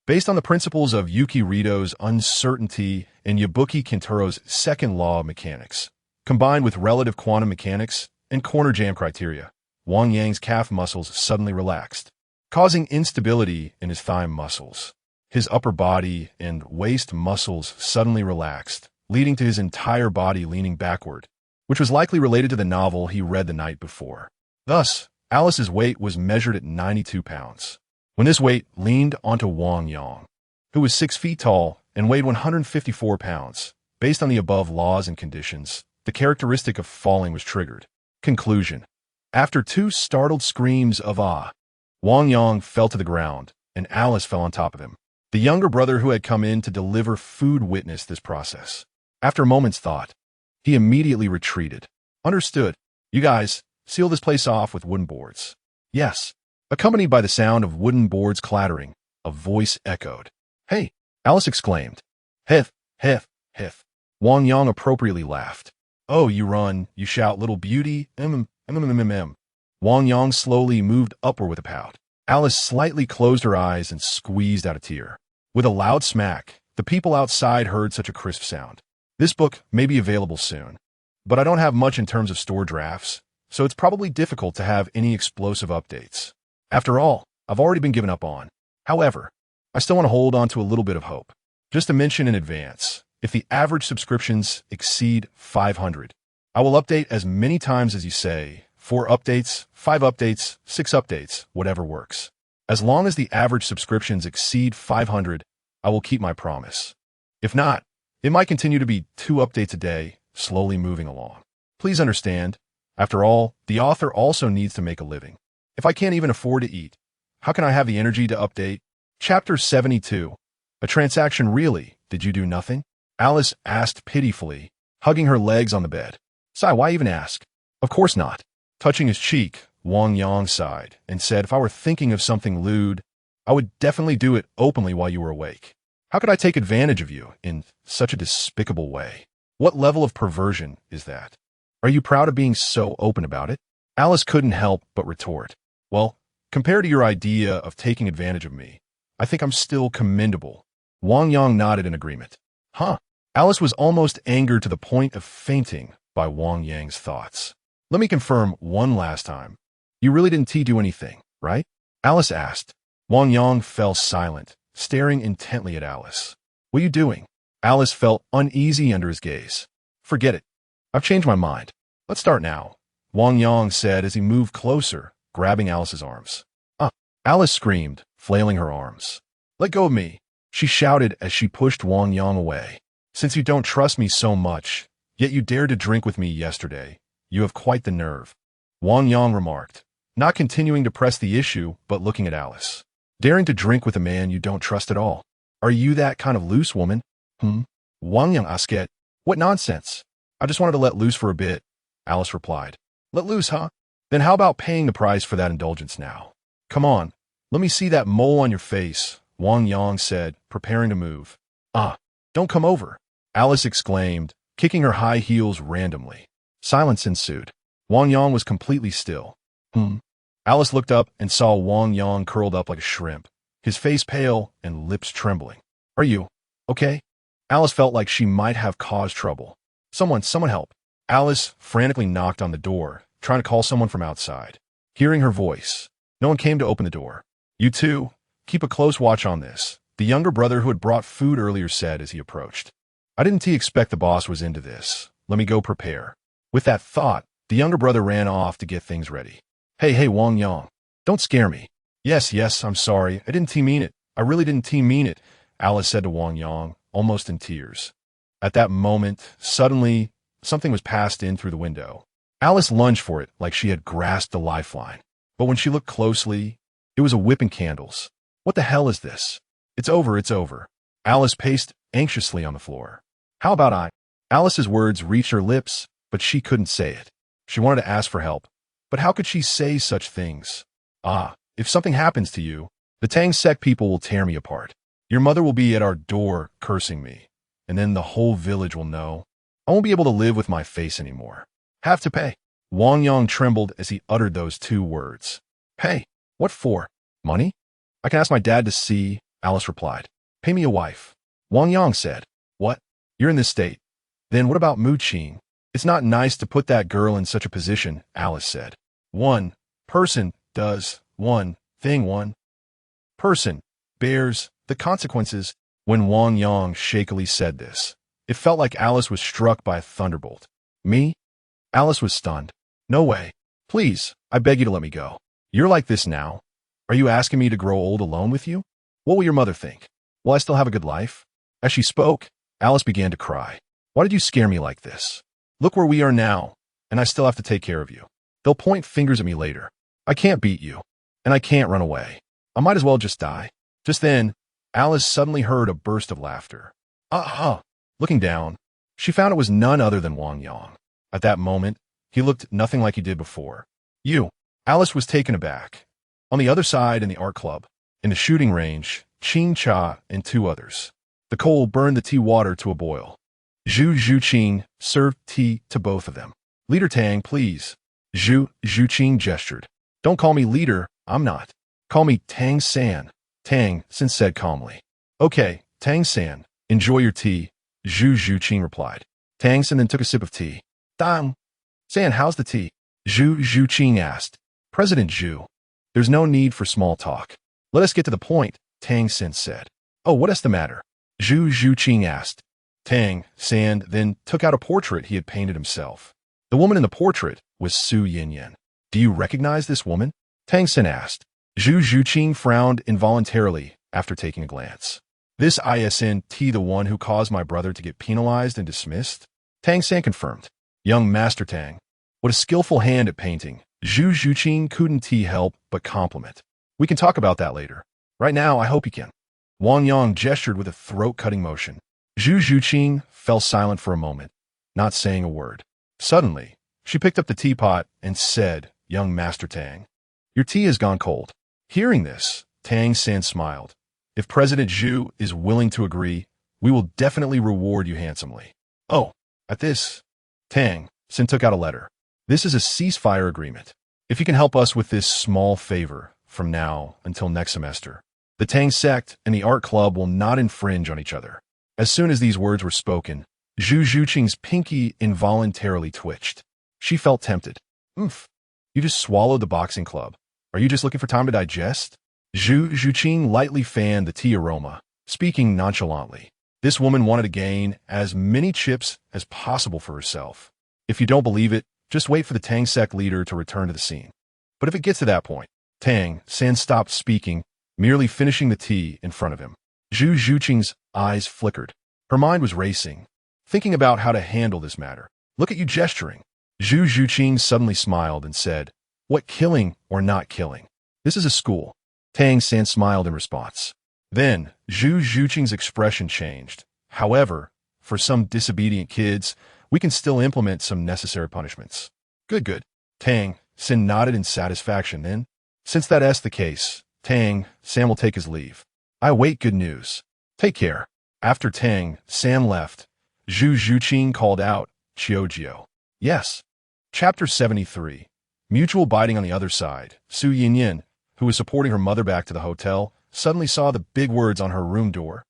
based on the principles of Yuki Rito's uncertainty and Yabuki Kintaro's second law of mechanics, combined with relative quantum mechanics and corner jam criteria, Wang Yang's calf muscles suddenly relaxed, causing instability in his thigh muscles. His upper body and waist muscles suddenly relaxed, leading to his entire body leaning backward, which was likely related to the novel he read the night before. Thus, Alice's weight was measured at 92 pounds. When this weight leaned onto Wang Yang, who was 6 feet tall and weighed 154 pounds, based on the above laws and conditions, the characteristic of falling was triggered. Conclusion. After 2 startled screams of "ah," Wang Yang fell to the ground, and Alice fell on top of him. The younger brother who had come in to deliver food witnessed this process. After a moment's thought, he immediately retreated. Understood. You guys, seal this place off with wooden boards. Yes. Accompanied by the sound of wooden boards clattering, a voice echoed. Hey, Alice exclaimed. Hith. Wang Yang appropriately laughed. Oh, you run, you shout, little beauty, Wang Yang slowly moved upward with a pout. Alice slightly closed her eyes and squeezed out a tear. With a loud smack, the people outside heard such a crisp sound. This book may be available soon, but I don't have much in terms of store drafts, so it's probably difficult to have any explosive updates. After all, I've already been given up on. However, I still want to hold on to a little bit of hope. Just to mention in advance, if the average subscriptions exceed 500, I will update as many times as you say. 4 updates, 5 updates, 6 updates, whatever works. As long as the average subscriptions exceed 500, I will keep my promise. If not, it might continue to be 2 updates a day, slowly moving along. Please understand, after all, the author also needs to make a living. If I can't even afford to eat, how can I have the energy to update? Chapter 72. A transaction really? Did you do nothing? Alice asked pitifully, hugging her legs on the bed. Sigh, why even ask? Of course not. Touching his cheek, Wang Yang sighed and said, if I were thinking of something lewd, I would definitely do it openly while you were awake. How could I take advantage of you in such a despicable way? What level of perversion is that? Are you proud of being so open about it? Alice couldn't help but retort. Well, compared to your idea of taking advantage of me, I think I'm still commendable. Wang Yang nodded in agreement. Huh? Alice was almost angered to the point of fainting by Wang Yang's thoughts. Let me confirm one last time. You really didn't do anything, right? Alice asked. Wang Yang fell silent, staring intently at Alice. What are you doing? Alice felt uneasy under his gaze. Forget it. I've changed my mind. Let's start now, Wang Yang said as he moved closer, grabbing Alice's arms. Alice screamed, flailing her arms. Let go of me, she shouted as she pushed Wang Yang away. Since you don't trust me so much, yet you dared to drink with me yesterday, you have quite the nerve, Wang Yang remarked, not continuing to press the issue but looking at Alice. Daring to drink with a man you don't trust at all. Are you that kind of loose woman? Wang Yang asked. What nonsense. I just wanted to let loose for a bit, Alice replied. Let loose, huh? Then how about paying the price for that indulgence now? Come on, let me see that mole on your face, Wang Yang said, preparing to move. Don't come over, Alice exclaimed, kicking her high heels randomly. Silence ensued. Wang Yang was completely still. Alice looked up and saw Wang Yang curled up like a shrimp, his face pale and lips trembling. Are you okay? Alice felt like she might have caused trouble. Someone help. Alice frantically knocked on the door, trying to call someone from outside. Hearing her voice, no one came to open the door. You two, keep a close watch on this, the younger brother who had brought food earlier said as he approached. I didn't expect the boss was into this. Let me go prepare. With that thought, the younger brother ran off to get things ready. Hey, Wang Yang. Don't scare me. Yes, I'm sorry. I didn't mean it. I really didn't mean it, Alice said to Wang Yang, almost in tears. At that moment, suddenly, something was passed in through the window. Alice lunged for it like she had grasped a lifeline. But when she looked closely, it was a whip and candles. What the hell is this? It's over. Alice paced anxiously on the floor. How about I? Alice's words reached her lips, but she couldn't say it. She wanted to ask for help, but how could she say such things? If something happens to you, the Tang sect people will tear me apart. Your mother will be at our door cursing me, and then the whole village will know. I won't be able to live with my face anymore. Have to pay. Wang Yang trembled as he uttered those 2 words. Pay? What for? Money? I can ask my dad to see, Alice replied. Pay me a wife. Wang Yang said. What? You're in this state. Then what about Mu Qing? It's not nice to put that girl in such a position, Alice said. One person does one thing. One person bears the consequences. When Wang Yang shakily said this, it felt like Alice was struck by a thunderbolt. Me? Alice was stunned. No way. Please, I beg you to let me go. You're like this now. Are you asking me to grow old alone with you? What will your mother think? Will I still have a good life? As she spoke, Alice began to cry. Why did you scare me like this? Look where we are now, and I still have to take care of you. They'll point fingers at me later. I can't beat you, and I can't run away. I might as well just die. Just then, Alice suddenly heard a burst of laughter. Looking down, she found it was none other than Wang Yang. At that moment, he looked nothing like he did before. You. Alice was taken aback. On the other side in the art club, in the shooting range, Qing Cha and 2 others. The coal burned the tea water to a boil. Zhu Qing served tea to both of them. Leader Tang, please. Zhu Qing gestured. Don't call me leader, I'm not. Call me Tang San, Tang San said calmly. Okay, Tang San, enjoy your tea, Zhu Qing replied. Tang San then took a sip of tea. Tang San, how's the tea? Zhu Qing asked. President Zhu, there's no need for small talk. Let us get to the point, Tang San said. Oh, what is the matter? Zhu Qing asked. Tang San then took out a portrait he had painted himself. The woman in the portrait was Su Yinyan. Do you recognize this woman? Tang San asked. Zhu Zhuqing frowned involuntarily after taking a glance. This isn't the one who caused my brother to get penalized and dismissed? Tang San confirmed. Young Master Tang. What a skillful hand at painting. Zhu Zhuqing couldn't help but compliment. We can talk about that later. Right now, I hope you can. Wang Yang gestured with a throat-cutting motion. Zhu Zhuqing fell silent for a moment, not saying a word. Suddenly, she picked up the teapot and said, Young Master Tang, your tea has gone cold. Hearing this, Tang San smiled. If President Zhu is willing to agree, we will definitely reward you handsomely. Oh, at this, Tang San took out a letter. This is a ceasefire agreement. If you can help us with this small favor from now until next semester, the Tang sect and the art club will not infringe on each other. As soon as these words were spoken, Zhu Zhuqing's pinky involuntarily twitched. She felt tempted. Oomph. You just swallowed the boxing club. Are you just looking for time to digest? Zhu Zhuqing lightly fanned the tea aroma, speaking nonchalantly. This woman wanted to gain as many chips as possible for herself. If you don't believe it, just wait for the Tang sect leader to return to the scene. But if it gets to that point, Tang San stopped speaking, merely finishing the tea in front of him. Zhu Zhuqing's eyes flickered. Her mind was racing, thinking about how to handle this matter. Look at you gesturing. Zhu Zhuqing suddenly smiled and said, What, killing or not killing? This is a school. Tang San smiled in response. Then, Zhu Zhuqing's expression changed. However, for some disobedient kids, we can still implement some necessary punishments. Good, good. Tang San nodded in satisfaction. Then, since that's the case, Tang San will take his leave. I await good news. Take care. After Tang San left, Zhu Zhuqing called out, Chiojio. Yes. Chapter 73. Mutual biting on the other side. Su Yinyan, who was supporting her mother back to the hotel, suddenly saw the big words on her room door.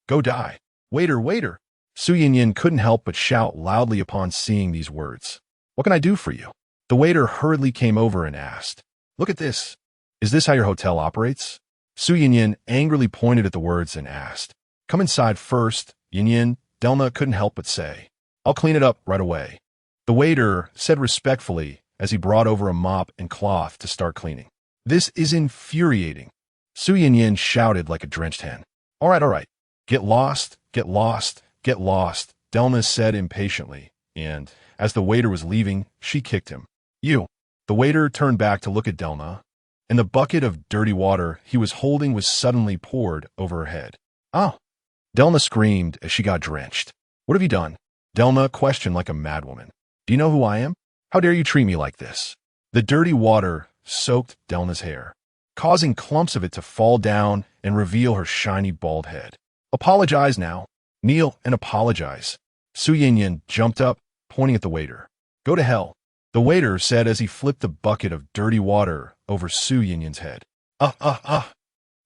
Go die. Waiter, waiter. Su Yinyan couldn't help but shout loudly upon seeing these words. What can I do for you? The waiter hurriedly came over and asked. Look at this. Is this how your hotel operates? Su Yinyan angrily pointed at the words and asked. Come inside first, Yinyan, Delna couldn't help but say. I'll clean it up right away. The waiter said respectfully as he brought over a mop and cloth to start cleaning. This is infuriating. Su Yinyan shouted like a drenched hen. All right. Get lost, get lost, get lost, Delna said impatiently, and, as the waiter was leaving, she kicked him. You. The waiter turned back to look at Delna, and the bucket of dirty water he was holding was suddenly poured over her head. Oh. Delna screamed as she got drenched. What have you done? Delna questioned like a madwoman. Do you know who I am? How dare you treat me like this? The dirty water soaked Delna's hair, causing clumps of it to fall down and reveal her shiny bald head. Apologize now. Kneel and apologize. Su Yinyan jumped up, pointing at the waiter. Go to hell, the waiter said as he flipped the bucket of dirty water over Su Yinyan's head.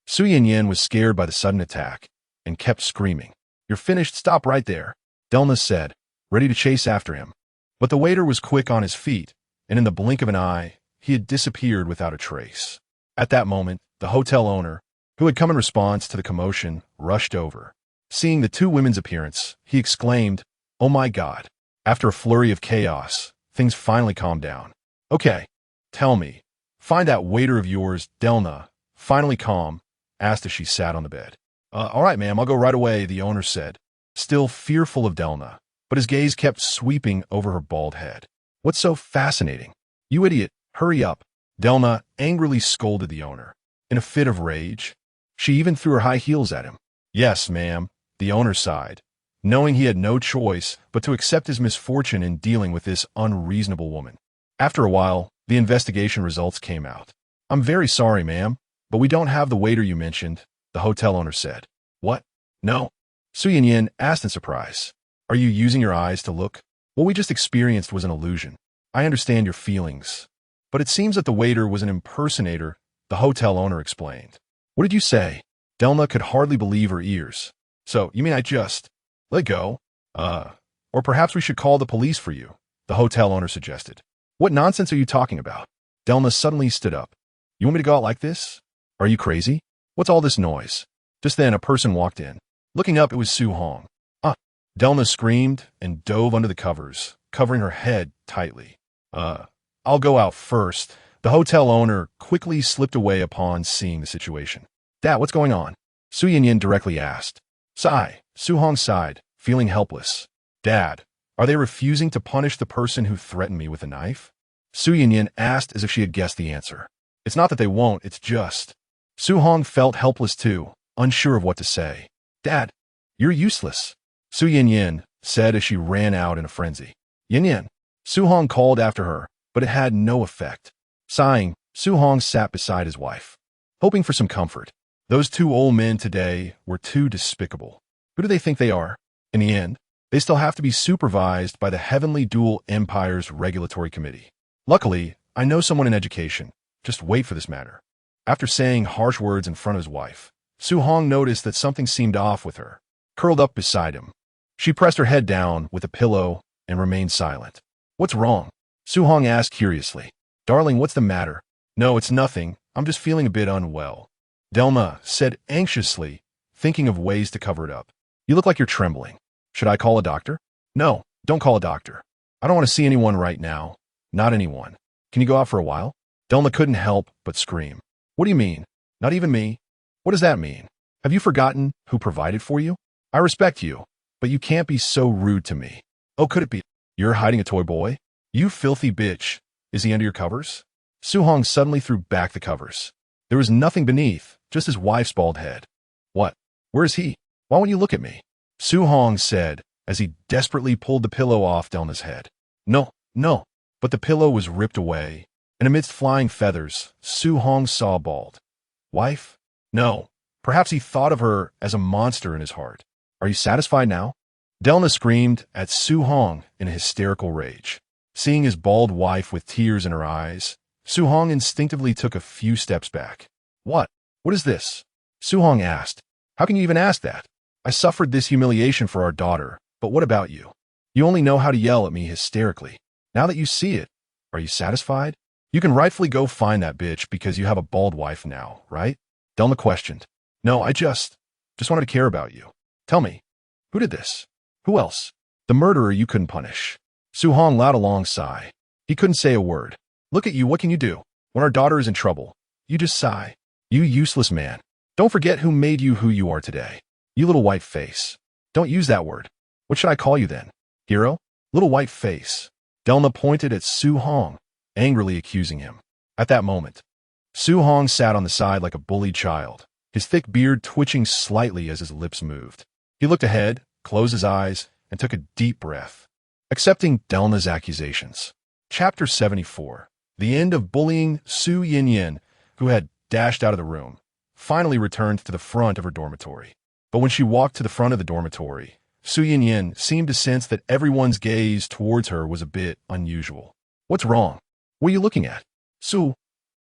Su Yinyan was scared by the sudden attack and kept screaming. You're finished, stop right there, Delna said, ready to chase after him. But the waiter was quick on his feet, and in the blink of an eye, he had disappeared without a trace. At that moment, the hotel owner, who had come in response to the commotion, rushed over. Seeing the two women's appearance, he exclaimed, Oh my God. After a flurry of chaos, things finally calmed down. Okay, tell me, find that waiter of yours, Delna, finally calm, asked as she sat on the bed. All right, ma'am, I'll go right away, the owner said, still fearful of Delna, but his gaze kept sweeping over her bald head. What's so fascinating? You idiot, hurry up, Delna angrily scolded the owner. In a fit of rage, she even threw her high heels at him. Yes, ma'am, the owner sighed, knowing he had no choice but to accept his misfortune in dealing with this unreasonable woman. After a while, the investigation results came out. I'm very sorry, ma'am, but we don't have the waiter you mentioned, the hotel owner said. What? No? Su Yinyan asked in surprise. Are you using your eyes to look? What we just experienced was an illusion. I understand your feelings. But it seems that the waiter was an impersonator, the hotel owner explained. What did you say? Delna could hardly believe her ears. So, you mean I just let go? Or perhaps we should call the police for you, the hotel owner suggested. What nonsense are you talking about? Delna suddenly stood up. You want me to go out like this? Are you crazy? What's all this noise? Just then a person walked in. Looking up, it was Su Hong. Delna screamed and dove under the covers, covering her head tightly. I'll go out first. The hotel owner quickly slipped away upon seeing the situation. Dad, what's going on? Su Yinyin directly asked. Sigh. Su Hong sighed, feeling helpless. Dad, are they refusing to punish the person who threatened me with a knife? Su Yinyin asked as if she had guessed the answer. It's not that they won't, it's just. Su Hong felt helpless too, unsure of what to say. Dad, you're useless, Su Yinyin said as she ran out in a frenzy. Yinyin, Su Hong called after her, but it had no effect. Sighing, Su Hong sat beside his wife, hoping for some comfort. Those two old men today were too despicable. Who do they think they are? In the end, they still have to be supervised by the Heaven Dou Empire's regulatory committee. Luckily, I know someone in education. Just wait for this matter. After saying harsh words in front of his wife, Su Hong noticed that something seemed off with her. Curled up beside him, she pressed her head down with a pillow and remained silent. What's wrong? Su Hong asked curiously. Darling, what's the matter? No, it's nothing. I'm just feeling a bit unwell, Delma said anxiously, thinking of ways to cover it up. You look like you're trembling. Should I call a doctor? No, don't call a doctor. I don't want to see anyone right now. Not anyone. Can you go out for a while? Delma couldn't help but scream. What do you mean? Not even me? What does that mean? Have you forgotten who provided for you? I respect you, but you can't be so rude to me. Oh, could it be? You're hiding a toy boy? You filthy bitch. Is he under your covers? Su Hong suddenly threw back the covers. There was nothing beneath, just his wife's bald head. What? Where is he? Why won't you look at me? Su Hong said as he desperately pulled the pillow off Delma's head. No. But the pillow was ripped away, and amidst flying feathers, Su Hong saw bald. Wife? No. Perhaps he thought of her as a monster in his heart. Are you satisfied now? Delma screamed at Su Hong in a hysterical rage. Seeing his bald wife with tears in her eyes, Su Hong instinctively took a few steps back. What? What is this? Su Hong asked. How can you even ask that? I suffered this humiliation for our daughter, but what about you? You only know how to yell at me hysterically. Now that you see it, are you satisfied? You can rightfully go find that bitch because you have a bald wife now, right? Delma questioned. No, I just wanted to care about you. Tell me, who did this? Who else? The murderer you couldn't punish. Su Hong let out a long sigh. He couldn't say a word. Look at you, what can you do? When our daughter is in trouble, you just sigh. You useless man. Don't forget who made you who you are today. You little white face. Don't use that word. What should I call you then? Hero? Little white face. Delma pointed at Su Hong, angrily accusing him. At that moment, Su Hong sat on the side like a bullied child, his thick beard twitching slightly as his lips moved. He looked ahead, closed his eyes, and took a deep breath, accepting Delma's accusations. Chapter 74. The end of bullying. Su Yinyin, who had dashed out of the room, finally returned to the front of her dormitory. But when she walked to the front of the dormitory, Su Yinyin seemed to sense that everyone's gaze towards her was a bit unusual. What's wrong? What are you looking at? Su,